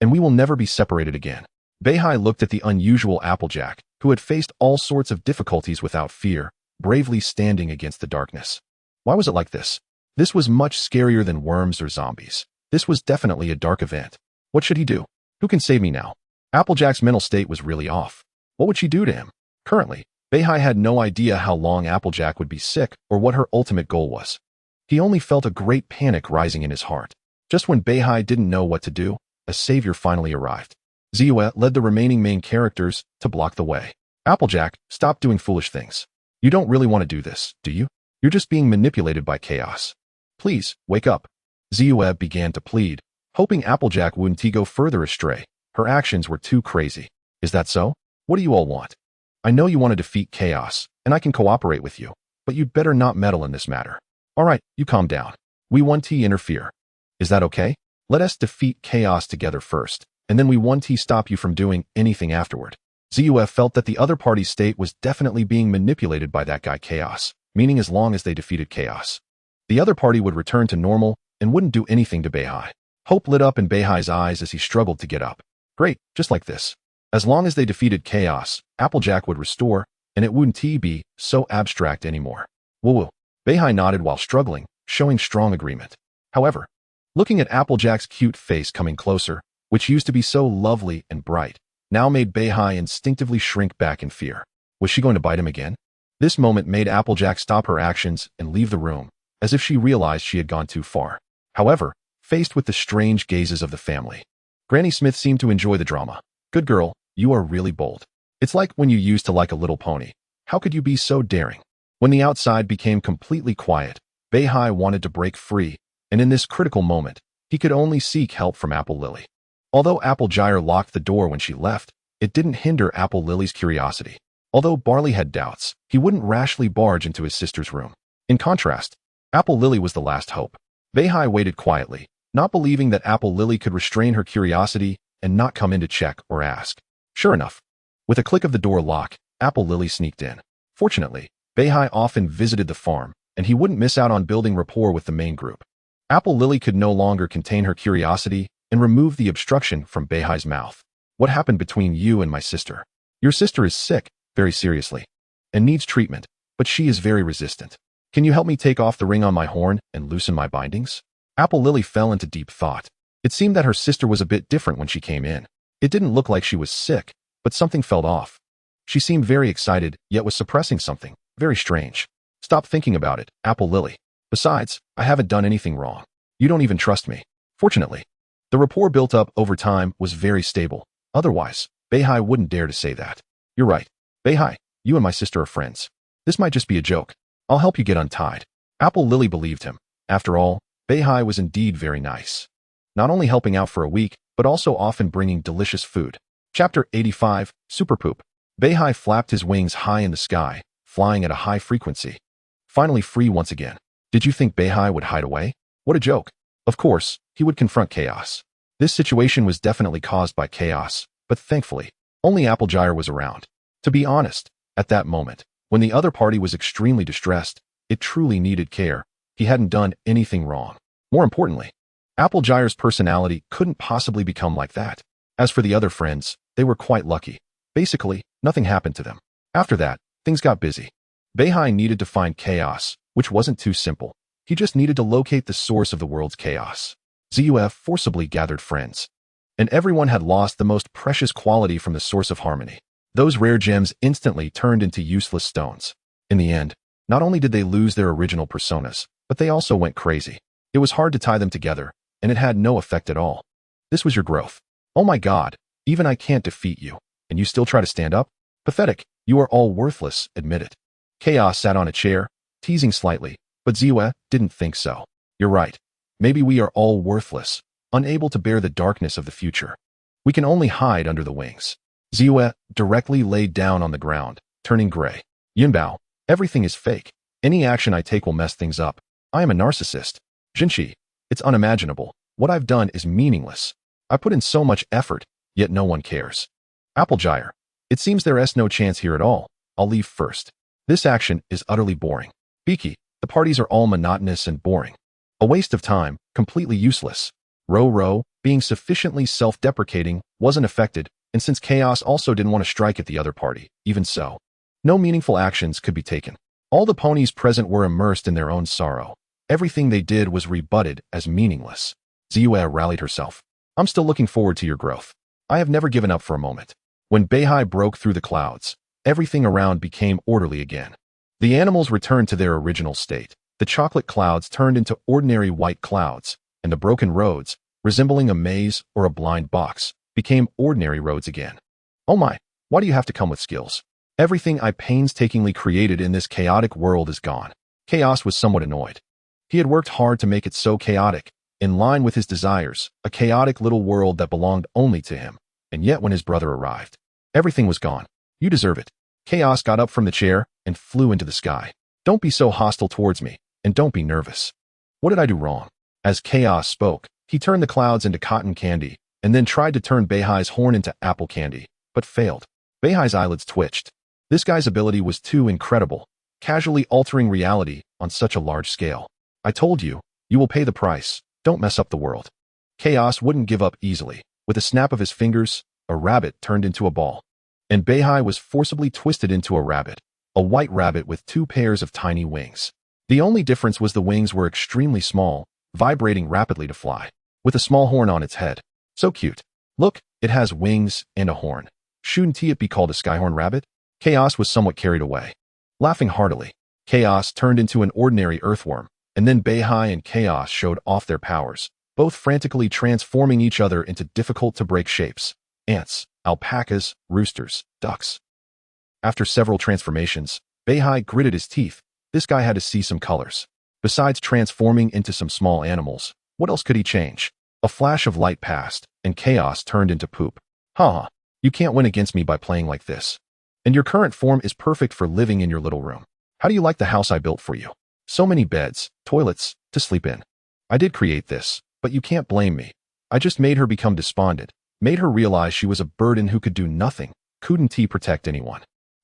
and we will never be separated again. Beihai looked at the unusual Applejack, who had faced all sorts of difficulties without fear, bravely standing against the darkness. Why was it like this? This was much scarier than worms or zombies. This was definitely a dark event. What should he do? Who can save me now? Applejack's mental state was really off. What would she do to him? Currently, Beihai had no idea how long Applejack would be sick or what her ultimate goal was. He only felt a great panic rising in his heart. Just when Beihai didn't know what to do, a savior finally arrived. Ziyue led the remaining main characters to block the way. Applejack, stop doing foolish things. You don't really want to do this, do you? You're just being manipulated by chaos. Please, wake up. Ziyue began to plead, hoping Applejack wouldn't go further astray. Her actions were too crazy. Is that so? What do you all want? I know you want to defeat chaos, and I can cooperate with you, but you'd better not meddle in this matter. All right, you calm down. We want to interfere. Is that okay? Let us defeat chaos together first, and then we want to stop you from doing anything afterward. Ziyue felt that the other party's state was definitely being manipulated by that guy Chaos, meaning as long as they defeated chaos, the other party would return to normal and wouldn't do anything to Beihai. Hope lit up in Beihai's eyes as he struggled to get up. Great, just like this. As long as they defeated chaos, Applejack would restore, and it wouldn't be so abstract anymore. Woo-woo. Beihai nodded while struggling, showing strong agreement. However, looking at Applejack's cute face coming closer, which used to be so lovely and bright, now made Beihai instinctively shrink back in fear. Was she going to bite him again? This moment made Applejack stop her actions and leave the room, as if she realized she had gone too far. However, faced with the strange gazes of the family, Granny Smith seemed to enjoy the drama. Good girl, you are really bold. It's like when you used to like a little pony. How could you be so daring? When the outside became completely quiet, Beihai wanted to break free, and in this critical moment, he could only seek help from Apple Lily. Although Apple Gyre locked the door when she left, it didn't hinder Apple Lily's curiosity. Although Barley had doubts, he wouldn't rashly barge into his sister's room. In contrast, Apple Lily was the last hope. Beihai waited quietly, not believing that Apple Lily could restrain her curiosity and not come in to check or ask. Sure enough, with a click of the door lock, Apple Lily sneaked in. Fortunately, Beihai often visited the farm, and he wouldn't miss out on building rapport with the main group. Apple Lily could no longer contain her curiosity and removed the obstruction from Beihai's mouth. What happened between you and my sister? Your sister is sick, very seriously, and needs treatment, but she is very resistant. Can you help me take off the ring on my horn and loosen my bindings? Apple Lily fell into deep thought. It seemed that her sister was a bit different when she came in. It didn't look like she was sick, but something felt off. She seemed very excited, yet was suppressing something. Very strange. Stop thinking about it, Apple Lily. Besides, I haven't done anything wrong. You don't even trust me. Fortunately, the rapport built up over time was very stable. Otherwise, Beihai wouldn't dare to say that. You're right. Beihai, you and my sister are friends. This might just be a joke. I'll help you get untied. Apple Lily believed him. After all, Beihai was indeed very nice. Not only helping out for a week, but also often bringing delicious food. Chapter 85, Super Poop. Beihai flapped his wings high in the sky, flying at a high frequency. Finally free once again. Did you think Beihai would hide away? What a joke. Of course, he would confront chaos. This situation was definitely caused by chaos, but thankfully, only Applejair was around. To be honest, at that moment, when the other party was extremely distressed, it truly needed care. He hadn't done anything wrong. More importantly, Applejair's personality couldn't possibly become like that. As for the other friends, they were quite lucky. Basically, nothing happened to them. After that, things got busy. Beihai needed to find chaos, which wasn't too simple. He just needed to locate the source of the world's chaos. Zuf forcibly gathered friends. And everyone had lost the most precious quality from the source of harmony. Those rare gems instantly turned into useless stones. In the end, not only did they lose their original personas, but they also went crazy. It was hard to tie them together, and it had no effect at all. This was your growth. Oh my god, even I can't defeat you, and you still try to stand up? Pathetic, you are all worthless, admit it. Chaos sat on a chair, teasing slightly, but Zue didn't think so. You're right. Maybe we are all worthless, unable to bear the darkness of the future. We can only hide under the wings. Zue directly laid down on the ground, turning gray. Yunbao, everything is fake. Any action I take will mess things up. I am a narcissist. Jinshi, it's unimaginable. What I've done is meaningless. I put in so much effort, yet no one cares. Applejair, it seems there is no chance here at all. I'll leave first. This action is utterly boring. Biki, the parties are all monotonous and boring. A waste of time, completely useless. Ro, being sufficiently self-deprecating, wasn't affected, and since Chaos also didn't want to strike at the other party, even so, no meaningful actions could be taken. All the ponies present were immersed in their own sorrow. Everything they did was rebutted as meaningless. Zue rallied herself. I'm still looking forward to your growth. I have never given up for a moment. When Beihai broke through the clouds, everything around became orderly again. The animals returned to their original state. The chocolate clouds turned into ordinary white clouds, and the broken roads, resembling a maze or a blind box, became ordinary roads again. Oh my, why do you have to come with skills? Everything I painstakingly created in this chaotic world is gone. Chaos was somewhat annoyed. He had worked hard to make it so chaotic, in line with his desires, a chaotic little world that belonged only to him. And yet when his brother arrived, everything was gone. You deserve it. Chaos got up from the chair and flew into the sky. Don't be so hostile towards me, and don't be nervous. What did I do wrong? As Chaos spoke, he turned the clouds into cotton candy, and then tried to turn Beihai's horn into apple candy, but failed. Beihai's eyelids twitched. This guy's ability was too incredible, casually altering reality on such a large scale. I told you, you will pay the price. Don't mess up the world. Chaos wouldn't give up easily. With a snap of his fingers, a rabbit turned into a ball. And Beihai was forcibly twisted into a rabbit, a white rabbit with 2 pairs of tiny wings. The only difference was the wings were extremely small, vibrating rapidly to fly, with a small horn on its head. So cute. Look, it has wings and a horn. Shouldn't it be called a skyhorn rabbit? Chaos was somewhat carried away. Laughing heartily, Chaos turned into an ordinary earthworm, and then Beihai and Chaos showed off their powers, both frantically transforming each other into difficult-to-break shapes. Ants, alpacas, roosters, ducks. After several transformations, Beihai gritted his teeth. This guy had to see some colors. Besides transforming into some small animals, what else could he change? A flash of light passed, and Chaos turned into poop. Haha, you can't win against me by playing like this. And your current form is perfect for living in your little room. How do you like the house I built for you? So many beds, toilets, to sleep in. I did create this, but you can't blame me. I just made her become despondent, made her realize she was a burden who could do nothing, couldn't protect anyone.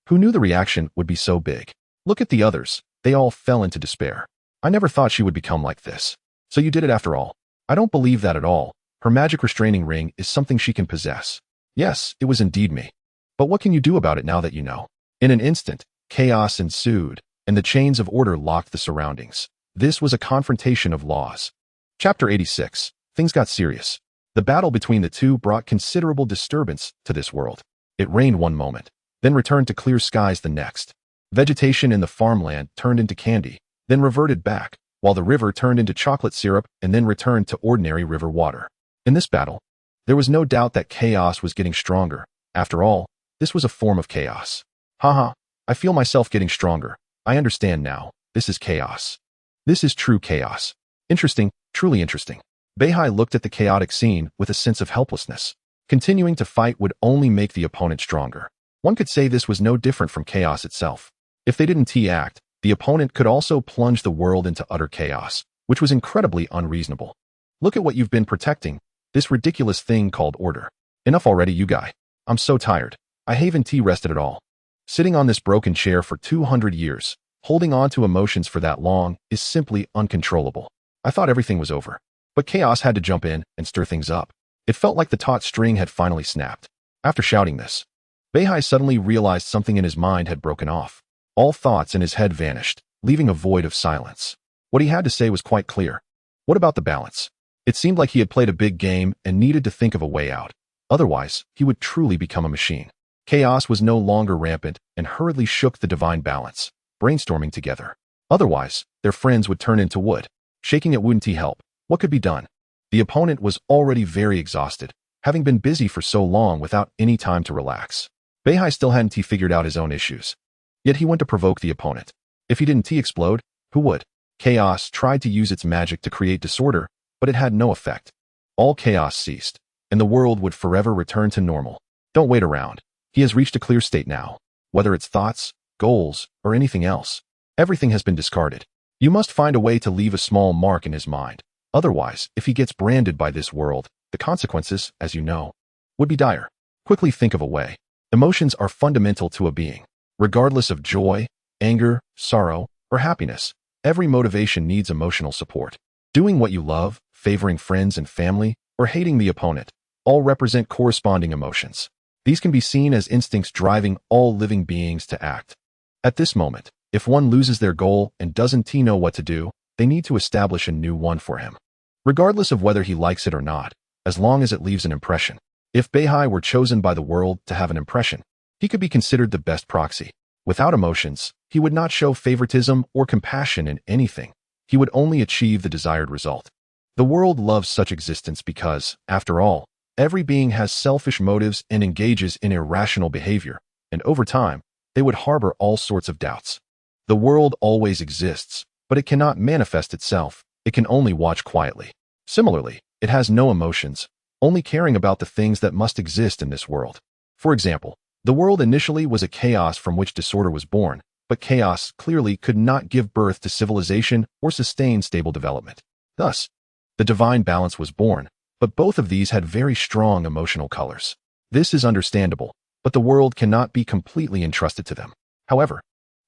Who knew the reaction would be so big? Look at the others, they all fell into despair. I never thought she would become like this. So you did it after all. I don't believe that at all. Her magic restraining ring is something she can possess. Yes, it was indeed me. But what can you do about it now that you know? In an instant, chaos ensued, and the chains of order locked the surroundings. This was a confrontation of laws. Chapter 86. Things got serious. The battle between the two brought considerable disturbance to this world. It rained one moment, then returned to clear skies the next. Vegetation in the farmland turned into candy, then reverted back, while the river turned into chocolate syrup and then returned to ordinary river water. In this battle, there was no doubt that chaos was getting stronger. After all, this was a form of chaos. Haha, I feel myself getting stronger. I understand now. This is chaos. This is true chaos. Interesting, truly interesting. Beihai looked at the chaotic scene with a sense of helplessness. Continuing to fight would only make the opponent stronger. One could say this was no different from chaos itself. If they didn't act, the opponent could also plunge the world into utter chaos, which was incredibly unreasonable. Look at what you've been protecting, this ridiculous thing called order. Enough already, you guy. I'm so tired. I haven't rested at all. Sitting on this broken chair for 200 years, holding on to emotions for that long, is simply uncontrollable. I thought everything was over. But chaos had to jump in and stir things up. It felt like the taut string had finally snapped. After shouting this, Beihai suddenly realized something in his mind had broken off. All thoughts in his head vanished, leaving a void of silence. What he had to say was quite clear. What about the balance? It seemed like he had played a big game and needed to think of a way out. Otherwise, he would truly become a machine. Chaos was no longer rampant and hurriedly shook the divine balance, brainstorming together. Otherwise, their friends would turn into wood. Shaking it wouldn't help. What could be done? The opponent was already very exhausted, having been busy for so long without any time to relax. Beihai still hadn't figured out his own issues. Yet he went to provoke the opponent. If he didn't explode, who would? Chaos tried to use its magic to create disorder, but it had no effect. All chaos ceased, and the world would forever return to normal. Don't wait around. He has reached a clear state now. Whether it's thoughts, goals, or anything else, everything has been discarded. You must find a way to leave a small mark in his mind. Otherwise, if he gets branded by this world, the consequences, as you know, would be dire. Quickly think of a way. Emotions are fundamental to a being. Regardless of joy, anger, sorrow, or happiness, every motivation needs emotional support. Doing what you love, favoring friends and family, or hating the opponent, all represent corresponding emotions. These can be seen as instincts driving all living beings to act. At this moment, if one loses their goal and doesn't know what to do, they need to establish a new one for him. Regardless of whether he likes it or not, as long as it leaves an impression. If Beihai were chosen by the world to have an impression, he could be considered the best proxy. Without emotions, he would not show favoritism or compassion in anything. He would only achieve the desired result. The world loves such existence because, after all, every being has selfish motives and engages in irrational behavior, and over time, they would harbor all sorts of doubts. The world always exists, but it cannot manifest itself. It can only watch quietly. Similarly, it has no emotions, only caring about the things that must exist in this world. For example, the world initially was a chaos from which disorder was born, but chaos clearly could not give birth to civilization or sustain stable development. Thus, the divine balance was born, but both of these had very strong emotional colors. This is understandable, but the world cannot be completely entrusted to them. However,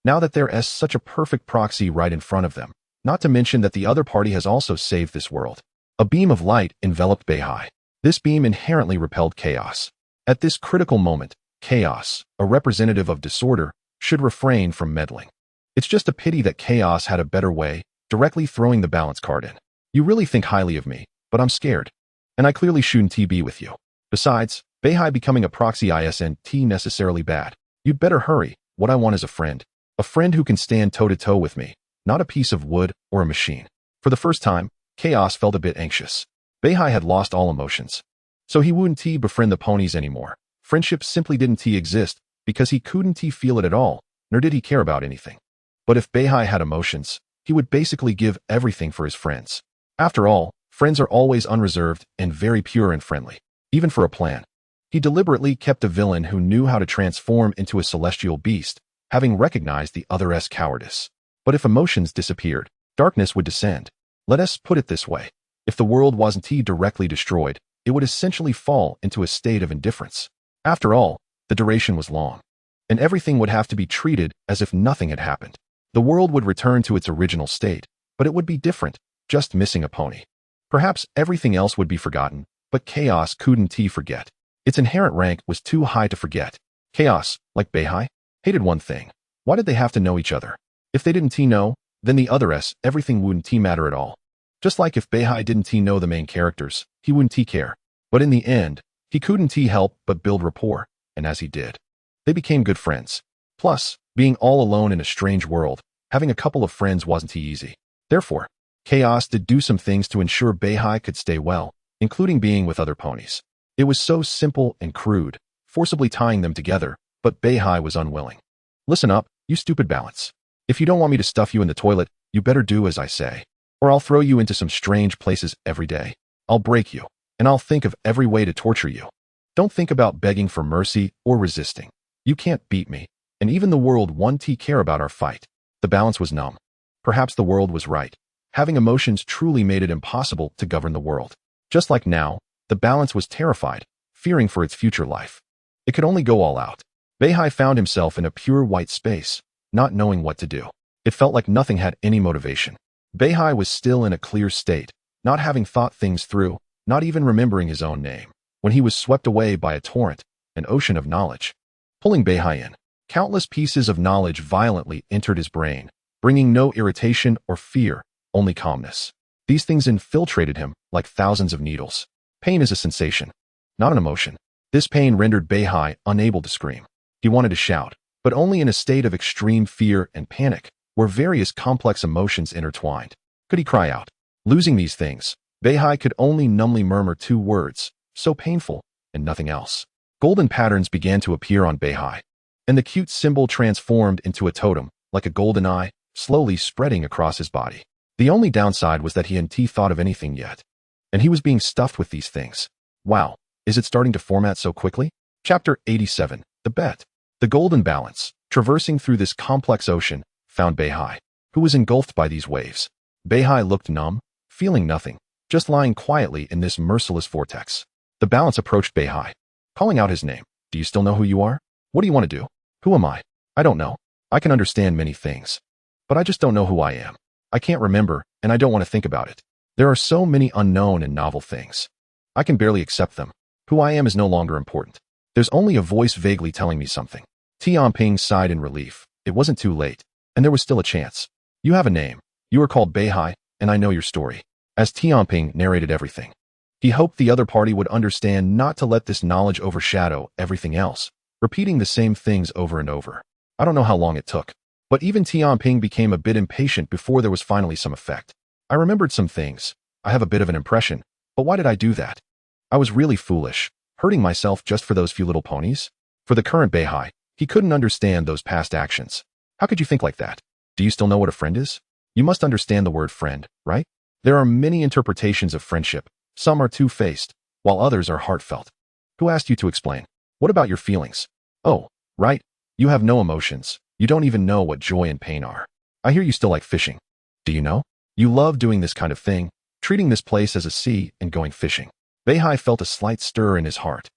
now that there is such a perfect proxy right in front of them, not to mention that the other party has also saved this world. A beam of light enveloped Beihai. This beam inherently repelled chaos. At this critical moment, chaos, a representative of disorder, should refrain from meddling. It's just a pity that chaos had a better way, directly throwing the balance card in. You really think highly of me, but I'm scared. And I clearly shouldn't be with you. Besides, Beihai becoming a proxy isn't necessarily bad. You'd better hurry. What I want is a friend. A friend who can stand toe-to-toe with me, not a piece of wood or a machine. For the first time, chaos felt a bit anxious. Beihai had lost all emotions. So he wouldn't befriend the ponies anymore. Friendship simply didn't exist because he couldn't feel it at all, nor did he care about anything. But if Beihai had emotions, he would basically give everything for his friends. After all, friends are always unreserved and very pure and friendly, even for a plan. He deliberately kept a villain who knew how to transform into a celestial beast, having recognized the other's cowardice. But if emotions disappeared, darkness would descend. Let us put it this way. If the world wasn't directly destroyed, it would essentially fall into a state of indifference. After all, the duration was long, and everything would have to be treated as if nothing had happened. The world would return to its original state, but it would be different, just missing a pony. Perhaps everything else would be forgotten, but chaos couldn't forget. Its inherent rank was too high to forget. Chaos, like Beihai, hated one thing. Why did they have to know each other? If they didn't know, then the others, everything wouldn't matter at all. Just like if Beihai didn't know the main characters, he wouldn't care. But in the end, he couldn't help but build rapport, and as he did, they became good friends. Plus, being all alone in a strange world, having a couple of friends wasn't easy. Therefore, Chaos did do some things to ensure Beihai could stay well, including being with other ponies. It was so simple and crude, forcibly tying them together, but Beihai was unwilling. Listen up, you stupid balance. If you don't want me to stuff you in the toilet, you better do as I say, or I'll throw you into some strange places every day. I'll break you, and I'll think of every way to torture you. Don't think about begging for mercy or resisting. You can't beat me, and even the world won't care about our fight. The balance was numb. Perhaps the world was right. Having emotions truly made it impossible to govern the world. Just like now, the balance was terrified, fearing for its future life. It could only go all out. Beihai found himself in a pure white space, not knowing what to do. It felt like nothing had any motivation. Beihai was still in a clear state, not having thought things through, not even remembering his own name, when he was swept away by a torrent, an ocean of knowledge. Pulling Beihai in, countless pieces of knowledge violently entered his brain, bringing no irritation or fear, only calmness. These things infiltrated him like thousands of needles. Pain is a sensation, not an emotion. This pain rendered Beihai unable to scream. He wanted to shout, but only in a state of extreme fear and panic, where various complex emotions intertwined. Could he cry out? Losing these things, Beihai could only numbly murmur two words, so painful, and nothing else. Golden patterns began to appear on Beihai, and the cute symbol transformed into a totem, like a golden eye, slowly spreading across his body. The only downside was that he hadn't thought of anything yet, and he was being stuffed with these things. Wow, is it starting to format so quickly? Chapter 87, The Bet. The golden balance, traversing through this complex ocean, found Beihai, who was engulfed by these waves. Beihai looked numb, feeling nothing, just lying quietly in this merciless vortex. The balance approached Beihai, calling out his name. Do you still know who you are? What do you want to do? Who am I? I don't know. I can understand many things, but I just don't know who I am. I can't remember, and I don't want to think about it. There are so many unknown and novel things. I can barely accept them. Who I am is no longer important. There's only a voice vaguely telling me something. Tianping sighed in relief. It wasn't too late, and there was still a chance. You have a name. You are called Beihai, and I know your story. As Tianping narrated everything, he hoped the other party would understand not to let this knowledge overshadow everything else, repeating the same things over and over. I don't know how long it took, but even Tianping became a bit impatient before there was finally some effect. I remembered some things. I have a bit of an impression, but why did I do that? I was really foolish, hurting myself just for those few little ponies. For the current Beihai, he couldn't understand those past actions. How could you think like that? Do you still know what a friend is? You must understand the word friend, right? There are many interpretations of friendship. Some are two-faced, while others are heartfelt. Who asked you to explain? What about your feelings? Oh, right. You have no emotions. You don't even know what joy and pain are. I hear you still like fishing. Do you know? You love doing this kind of thing, treating this place as a sea and going fishing. Beihai felt a slight stir in his heart,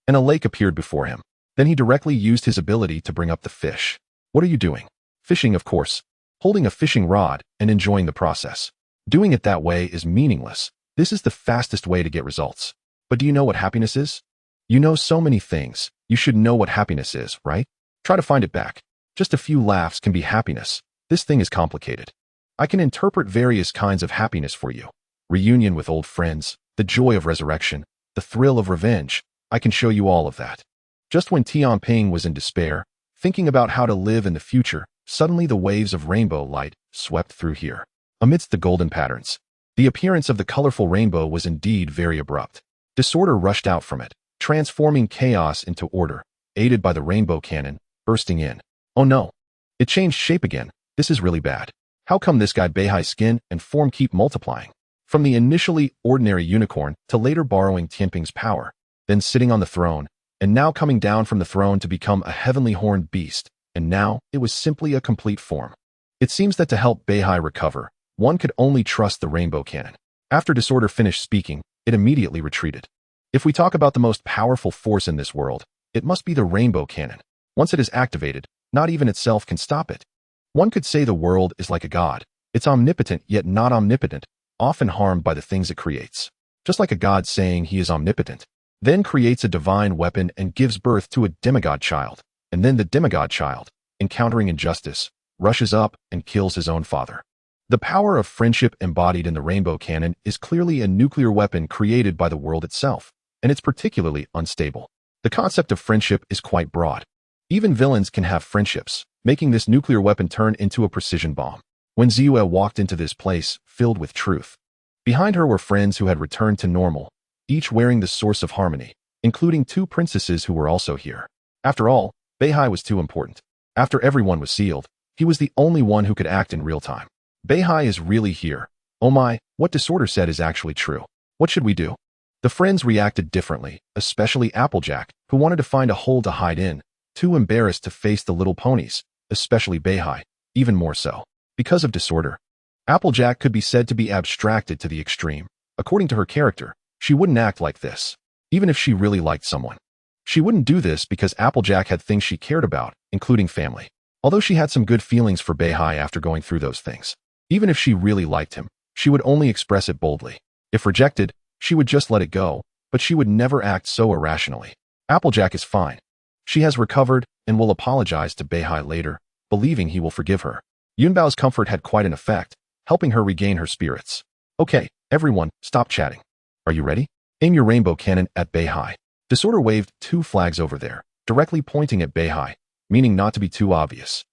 and a lake appeared before him. Then he directly used his ability to bring up the fish. What are you doing? Fishing, of course. Holding a fishing rod and enjoying the process. Doing it that way is meaningless. This is the fastest way to get results. But do you know what happiness is? You know so many things. You should know what happiness is, right? Try to find it back. Just a few laughs can be happiness. This thing is complicated. I can interpret various kinds of happiness for you. Reunion with old friends, the joy of resurrection, the thrill of revenge. I can show you all of that. Just when Tianping was in despair, thinking about how to live in the future, suddenly the waves of rainbow light swept through here. Amidst the golden patterns, the appearance of the colorful rainbow was indeed very abrupt. Disorder rushed out from it, transforming chaos into order, aided by the rainbow cannon, bursting in. Oh no! It changed shape again. This is really bad. How come this guy Beihai's skin and form keep multiplying? From the initially ordinary unicorn to later borrowing Tianping's power, then sitting on the throne, and now coming down from the throne to become a heavenly horned beast, and now it was simply a complete form. It seems that to help Beihai recover, one could only trust the rainbow cannon. After Disorder finished speaking, it immediately retreated. If we talk about the most powerful force in this world, it must be the rainbow cannon. Once it is activated, not even itself can stop it. One could say the world is like a god. It's omnipotent yet not omnipotent, often harmed by the things it creates. Just like a god saying he is omnipotent, then creates a divine weapon and gives birth to a demigod child, and then the demigod child, encountering injustice, rushes up and kills his own father. The power of friendship embodied in the rainbow cannon is clearly a nuclear weapon created by the world itself, and it's particularly unstable. The concept of friendship is quite broad. Even villains can have friendships, making this nuclear weapon turn into a precision bomb. when Ziyue walked into this place filled with truth. Behind her were friends who had returned to normal, each wearing the source of harmony, including two princesses who were also here. After all, Beihai was too important. After everyone was sealed, he was the only one who could act in real time. Beihai is really here. Oh my, what Disorder said is actually true. What should we do? The friends reacted differently, especially Applejack, who wanted to find a hole to hide in, too embarrassed to face the little ponies, especially Beihai, even more so. Because of Disorder, Applejack could be said to be abstracted to the extreme. According to her character, she wouldn't act like this, even if she really liked someone. She wouldn't do this because Applejack had things she cared about, including family. Although she had some good feelings for Beihai after going through those things. Even if she really liked him, she would only express it boldly. If rejected, she would just let it go, but she would never act so irrationally. Applejack is fine. She has recovered and will apologize to Beihai later, believing he will forgive her. Yunbao's comfort had quite an effect, helping her regain her spirits. Okay, everyone, stop chatting. Are you ready? Aim your rainbow cannon at Beihai. Disorder waved 2 flags over there, directly pointing at Beihai, meaning not to be too obvious.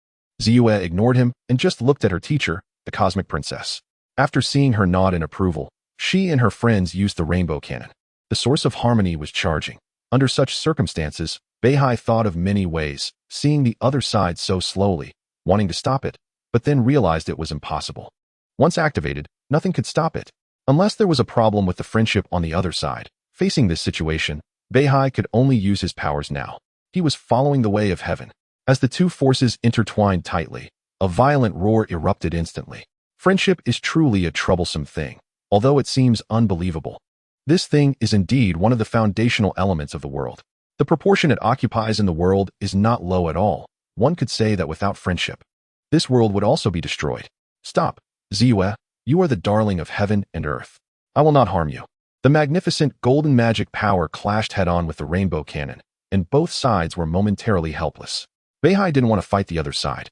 Ziyue ignored him and just looked at her teacher, the Cosmic Princess. After seeing her nod in approval, she and her friends used the rainbow cannon. The source of harmony was charging. Under such circumstances, Beihai thought of many ways, seeing the other side so slowly, wanting to stop it, but then realized it was impossible. Once activated, nothing could stop it. Unless there was a problem with the friendship on the other side. Facing this situation, Beihai could only use his powers now. He was following the way of heaven. As the two forces intertwined tightly, a violent roar erupted instantly. Friendship is truly a troublesome thing, although it seems unbelievable. This thing is indeed one of the foundational elements of the world. The proportion it occupies in the world is not low at all. One could say that without friendship, this world would also be destroyed. Stop, Ziyue, you are the darling of heaven and earth. I will not harm you. The magnificent golden magic power clashed head-on with the rainbow cannon, and both sides were momentarily helpless. Beihai didn't want to fight the other side.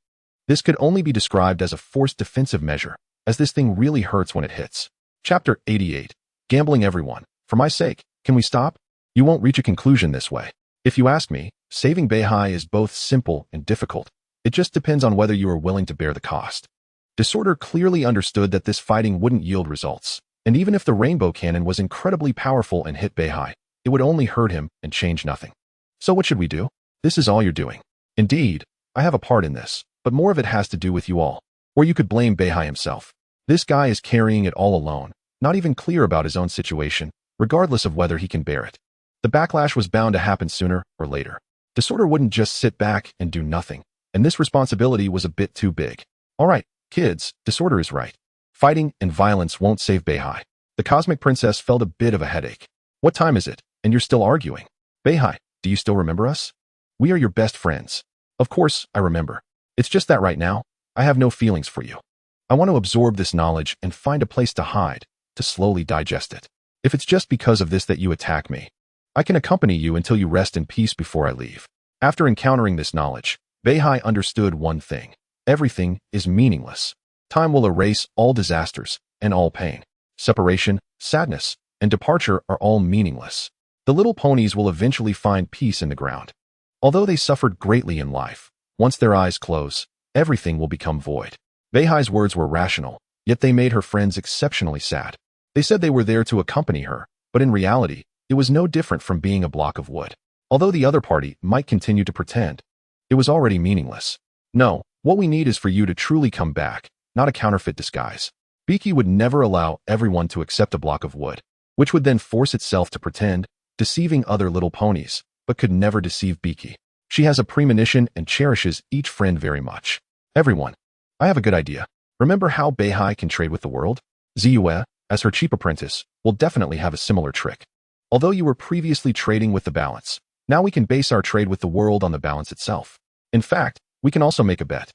This could only be described as a forced defensive measure, as this thing really hurts when it hits. Chapter 88. Gambling everyone. For my sake, can we stop? You won't reach a conclusion this way. If you ask me, saving Beihai is both simple and difficult. It just depends on whether you are willing to bear the cost. Disorder clearly understood that this fighting wouldn't yield results, and even if the rainbow cannon was incredibly powerful and hit Beihai, it would only hurt him and change nothing. So what should we do? This is all you're doing. Indeed, I have a part in this, but more of it has to do with you all. Or you could blame Beihai himself. This guy is carrying it all alone, not even clear about his own situation, regardless of whether he can bear it. The backlash was bound to happen sooner or later. Disorder wouldn't just sit back and do nothing, and this responsibility was a bit too big. All right, kids, Disorder is right. Fighting and violence won't save Beihai. The Cosmic Princess felt a bit of a headache. What time is it? And you're still arguing. Beihai, do you still remember us? We are your best friends. Of course, I remember. It's just that right now, I have no feelings for you. I want to absorb this knowledge and find a place to hide, to slowly digest it. If it's just because of this that you attack me, I can accompany you until you rest in peace before I leave. After encountering this knowledge, Beihai understood one thing. Everything is meaningless. Time will erase all disasters and all pain. Separation, sadness, and departure are all meaningless. The little ponies will eventually find peace in the ground. Although they suffered greatly in life, once their eyes close, everything will become void. Beihai's words were rational, yet they made her friends exceptionally sad. They said they were there to accompany her, but in reality, it was no different from being a block of wood. Although the other party might continue to pretend, it was already meaningless. No, what we need is for you to truly come back, not a counterfeit disguise. Beaky would never allow everyone to accept a block of wood, which would then force itself to pretend, deceiving other little ponies, but could never deceive Beaky. She has a premonition and cherishes each friend very much. Everyone, I have a good idea. Remember how Beihai can trade with the world? Ziyue, as her cheap apprentice, will definitely have a similar trick. Although you were previously trading with the balance, now we can base our trade with the world on the balance itself. In fact, we can also make a bet.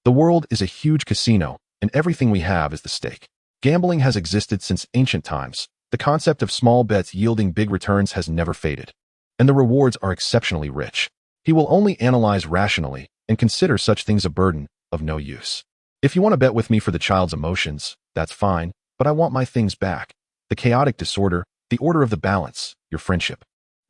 The world is a huge casino, and everything we have is the stake. Gambling has existed since ancient times. The concept of small bets yielding big returns has never faded, and the rewards are exceptionally rich. He will only analyze rationally and consider such things a burden of no use. If you want to bet with me for the child's emotions, that's fine, but I want my things back. The chaotic disorder, the order of the balance, your friendship.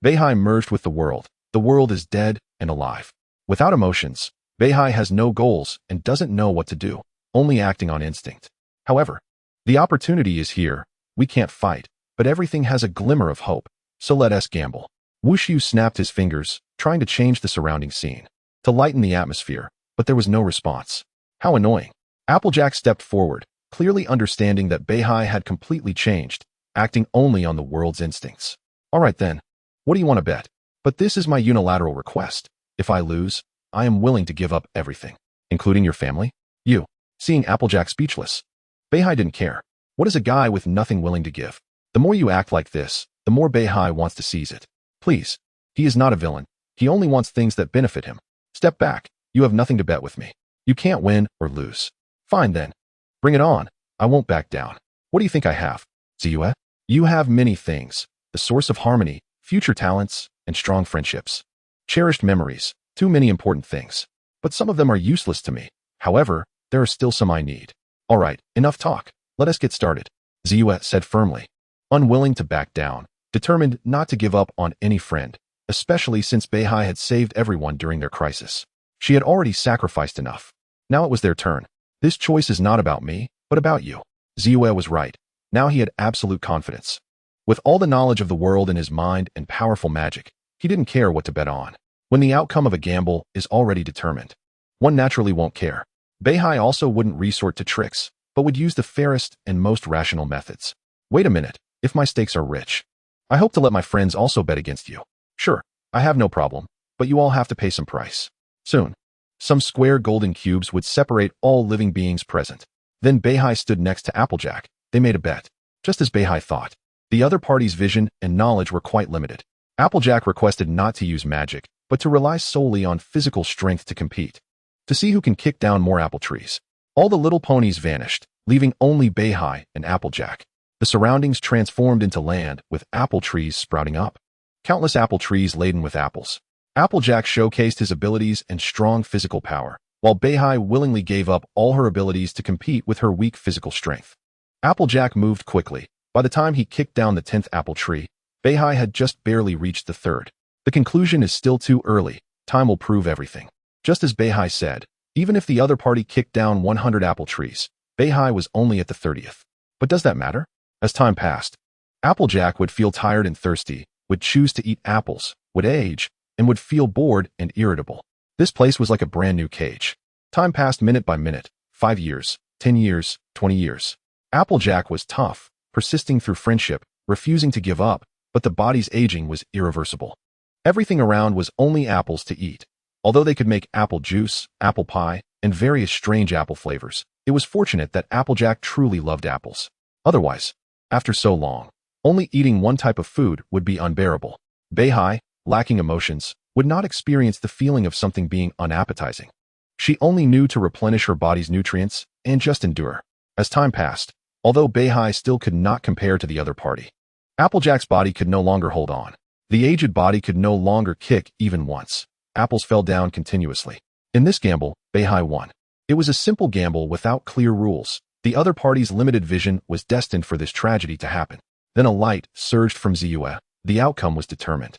Beihai merged with the world. The world is dead and alive. Without emotions, Beihai has no goals and doesn't know what to do. only acting on instinct. However, the opportunity is here. We can't fight, but everything has a glimmer of hope, so let us gamble. Wushu snapped his fingers, trying to change the surrounding scene, to lighten the atmosphere, but there was no response. How annoying. Applejack stepped forward, clearly understanding that Beihai had completely changed, acting only on the world's instincts. All right then, what do you want to bet? But this is my unilateral request. If I lose, I am willing to give up everything, including your family. You. Seeing Applejack speechless, Beihai didn't care. What is a guy with nothing willing to give? The more you act like this, the more Beihai wants to seize it. Please. He is not a villain. He only wants things that benefit him. Step back. You have nothing to bet with me. You can't win or lose. Fine then. Bring it on. I won't back down. What do you think I have? Ziyue? You have many things. The source of harmony, future talents, and strong friendships. Cherished memories. Too many important things. But some of them are useless to me. However, there are still some I need. All right, enough talk. Let us get started. Ziyue said firmly, unwilling to back down, determined not to give up on any friend, especially since Beihai had saved everyone during their crisis. She had already sacrificed enough. Now it was their turn. This choice is not about me, but about you. Ziyue was right. Now he had absolute confidence. With all the knowledge of the world in his mind and powerful magic, he didn't care what to bet on. When the outcome of a gamble is already determined, one naturally won't care. Beihai also wouldn't resort to tricks, but would use the fairest and most rational methods. Wait a minute, if my stakes are rich, I hope to let my friends also bet against you. Sure, I have no problem, but you all have to pay some price. Soon, some square golden cubes would separate all living beings present. Then Beihai stood next to Applejack. They made a bet. Just as Beihai thought, the other party's vision and knowledge were quite limited. Applejack requested not to use magic, but to rely solely on physical strength to compete. To see who can kick down more apple trees. All the little ponies vanished, leaving only Beihai and Applejack. The surroundings transformed into land with apple trees sprouting up. Countless apple trees laden with apples. Applejack showcased his abilities and strong physical power, while Beihai willingly gave up all her abilities to compete with her weak physical strength. Applejack moved quickly. By the time he kicked down the 10th apple tree, Beihai had just barely reached the 3rd. The conclusion is still too early. Time will prove everything. Just as Beihai said, even if the other party kicked down 100 apple trees, Beihai was only at the 30th. But does that matter? As time passed, Applejack would feel tired and thirsty, would choose to eat apples, would age, and would feel bored and irritable. This place was like a brand new cage. Time passed minute by minute, 5 years, 10 years, 20 years. Applejack was tough, persisting through friendship, refusing to give up, but the body's aging was irreversible. Everything around was only apples to eat. Although they could make apple juice, apple pie, and various strange apple flavors, it was fortunate that Applejack truly loved apples. Otherwise, after so long, only eating one type of food would be unbearable. Beihai, lacking emotions, would not experience the feeling of something being unappetizing. She only knew to replenish her body's nutrients and just endure. As time passed, although Beihai still could not compare to the other party, Applejack's body could no longer hold on. The aged body could no longer kick even once. Apples fell down continuously. In this gamble, Beihai won. It was a simple gamble without clear rules. The other party's limited vision was destined for this tragedy to happen. Then a light surged from Ziyue. The outcome was determined.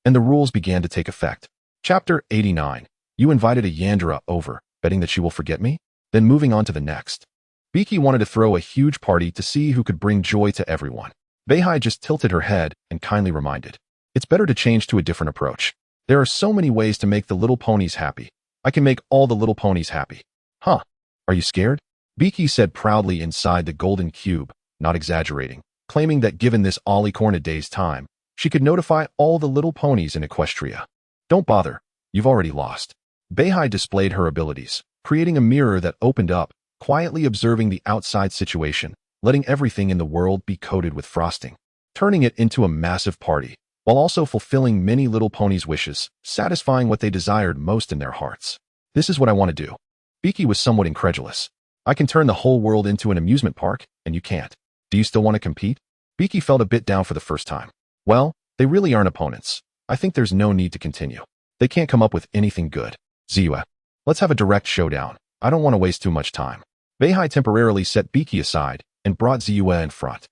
And the rules began to take effect. Chapter 89. You invited a Yandere over, betting that she will forget me? Then moving on to the next. Beaky wanted to throw a huge party to see who could bring joy to everyone. Beihai just tilted her head and kindly reminded. It's better to change to a different approach. There are so many ways to make the little ponies happy. I can make all the little ponies happy. Huh? Are you scared? Beaky said proudly inside the golden cube, not exaggerating, claiming that given this alicorn a day's time, she could notify all the little ponies in Equestria. Don't bother. You've already lost. Beihai displayed her abilities, creating a mirror that opened up, quietly observing the outside situation, letting everything in the world be coated with frosting, turning it into a massive party, while also fulfilling many little ponies' wishes, satisfying what they desired most in their hearts. This is what I want to do. Beaky was somewhat incredulous. I can turn the whole world into an amusement park, and you can't. Do you still want to compete? Beaky felt a bit down for the first time. Well, they really aren't opponents. I think there's no need to continue. They can't come up with anything good. Ziyue, let's have a direct showdown. I don't want to waste too much time. Beihai temporarily set Beaky aside and brought Ziyue in front.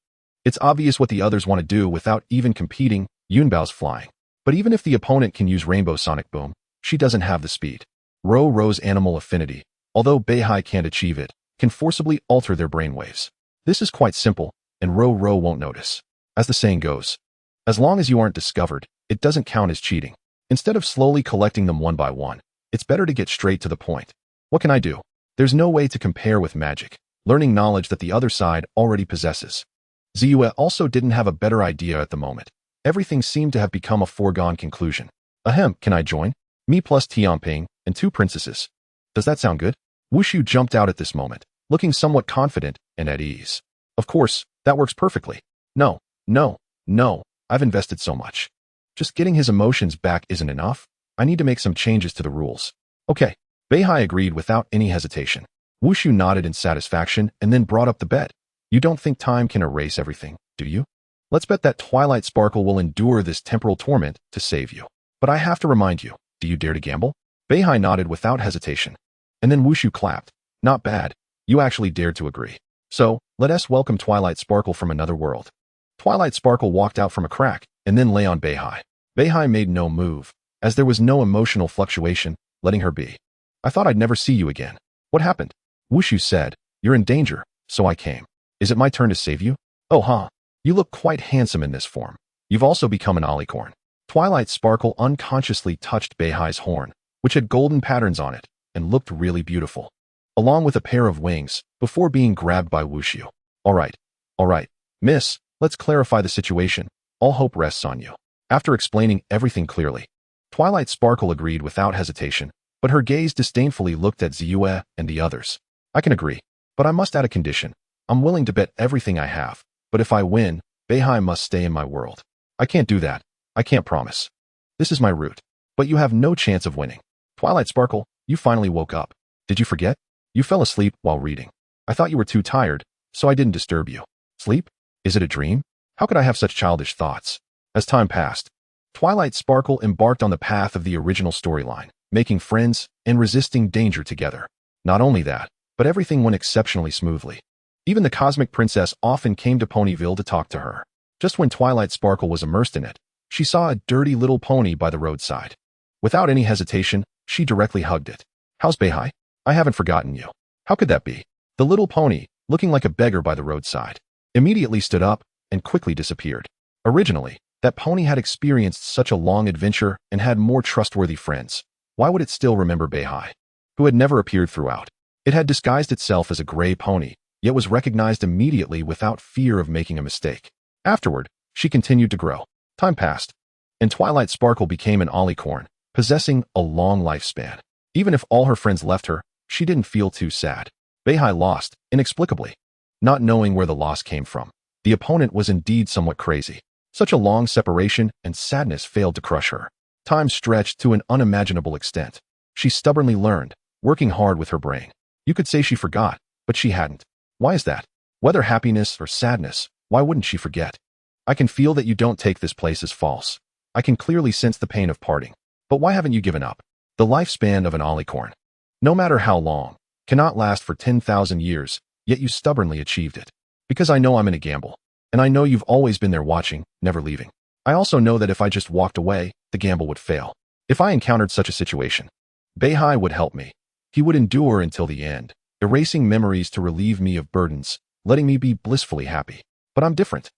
It's obvious what the others want to do without even competing. Yunbao's flying. But even if the opponent can use Rainbow Sonic Boom, she doesn't have the speed. Rose animal affinity. Although Beihai can't achieve it, can forcibly alter their brainwaves. This is quite simple, and Ro won't notice. As the saying goes, as long as you aren't discovered, it doesn't count as cheating. Instead of slowly collecting them one by one, it's better to get straight to the point. What can I do? There's no way to compare with magic, learning knowledge that the other side already possesses. Ziyue also didn't have a better idea at the moment. Everything seemed to have become a foregone conclusion. Ahem, can I join? Me plus Tianping and 2 princesses. Does that sound good? Wushu jumped out at this moment, looking somewhat confident and at ease. Of course, that works perfectly. No, I've invested so much. Just getting his emotions back isn't enough. I need to make some changes to the rules. Okay. Beihai agreed without any hesitation. Wushu nodded in satisfaction and then brought up the bet. You don't think time can erase everything, do you? Let's bet that Twilight Sparkle will endure this temporal torment to save you. But I have to remind you, do you dare to gamble? Beihai nodded without hesitation. And then Wushu clapped. Not bad. You actually dared to agree. So, let us welcome Twilight Sparkle from another world. Twilight Sparkle walked out from a crack and then lay on Beihai. Beihai made no move, as there was no emotional fluctuation, letting her be. I thought I'd never see you again. What happened? Wushu said, you're in danger, so I came. Is it my turn to save you? Oh, huh. You look quite handsome in this form. You've also become an alicorn. Twilight Sparkle unconsciously touched Beihai's horn, which had golden patterns on it, and looked really beautiful, along with a pair of wings, before being grabbed by Wushu. All right, miss, let's clarify the situation. All hope rests on you. After explaining everything clearly, Twilight Sparkle agreed without hesitation, but her gaze disdainfully looked at Ziyue and the others. I can agree, but I must add a condition. I'm willing to bet everything I have, but if I win, Beihai must stay in my world. I can't do that. I can't promise. This is my route, but you have no chance of winning. Twilight Sparkle, you finally woke up. Did you forget? You fell asleep while reading. I thought you were too tired, so I didn't disturb you. Sleep? Is it a dream? How could I have such childish thoughts? As time passed, Twilight Sparkle embarked on the path of the original storyline, making friends and resisting danger together. Not only that, but everything went exceptionally smoothly. Even the Cosmic Princess often came to Ponyville to talk to her. Just when Twilight Sparkle was immersed in it, she saw a dirty little pony by the roadside. Without any hesitation, she directly hugged it. How's Beihai? I haven't forgotten you. How could that be? The little pony, looking like a beggar by the roadside, immediately stood up and quickly disappeared. Originally, that pony had experienced such a long adventure and had more trustworthy friends. Why would it still remember Beihai, who had never appeared throughout? It had disguised itself as a gray pony, yet was recognized immediately without fear of making a mistake. Afterward, she continued to grow. Time passed, and Twilight Sparkle became an alicorn, possessing a long lifespan. Even if all her friends left her, she didn't feel too sad. Beihai lost, inexplicably. Not knowing where the loss came from, the opponent was indeed somewhat crazy. Such a long separation and sadness failed to crush her. Time stretched to an unimaginable extent. She stubbornly learned, working hard with her brain. You could say she forgot, but she hadn't. Why is that? Whether happiness or sadness, why wouldn't she forget? I can feel that you don't take this place as false. I can clearly sense the pain of parting. But why haven't you given up? The lifespan of an alicorn, no matter how long, cannot last for 10,000 years, yet you stubbornly achieved it. Because I know I'm in a gamble. And I know you've always been there watching, never leaving. I also know that if I just walked away, the gamble would fail. If I encountered such a situation, Beihai would help me. He would endure until the end, erasing memories to relieve me of burdens, letting me be blissfully happy. But I'm different.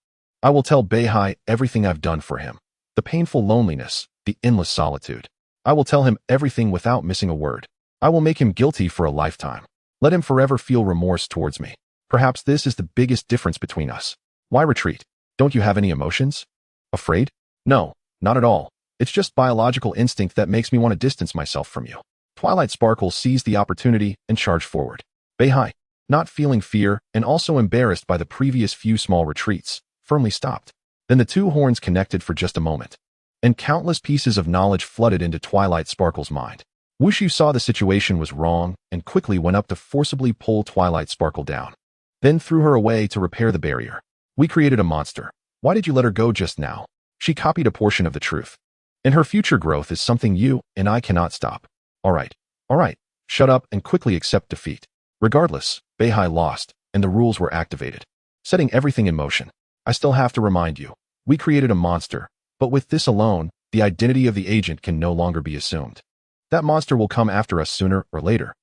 I will tell Beihai everything I've done for him. The painful loneliness, the endless solitude. I will tell him everything without missing a word. I will make him guilty for a lifetime. Let him forever feel remorse towards me. Perhaps this is the biggest difference between us. Why retreat? Don't you have any emotions? Afraid? No, not at all. It's just biological instinct that makes me want to distance myself from you. Twilight Sparkle seized the opportunity and charged forward. Beihai, not feeling fear and also embarrassed by the previous few small retreats, firmly stopped. Then the two horns connected for just a moment, and countless pieces of knowledge flooded into Twilight Sparkle's mind. Wushu saw the situation was wrong and quickly went up to forcibly pull Twilight Sparkle down, then threw her away to repair the barrier. We created a monster. Why did you let her go just now? She copied a portion of the truth. And her future growth is something you and I cannot stop. All right. Shut up and quickly accept defeat. Regardless, Beihai lost, and the rules were activated, setting everything in motion. I still have to remind you, we created a monster, but with this alone, the identity of the agent can no longer be assumed. That monster will come after us sooner or later.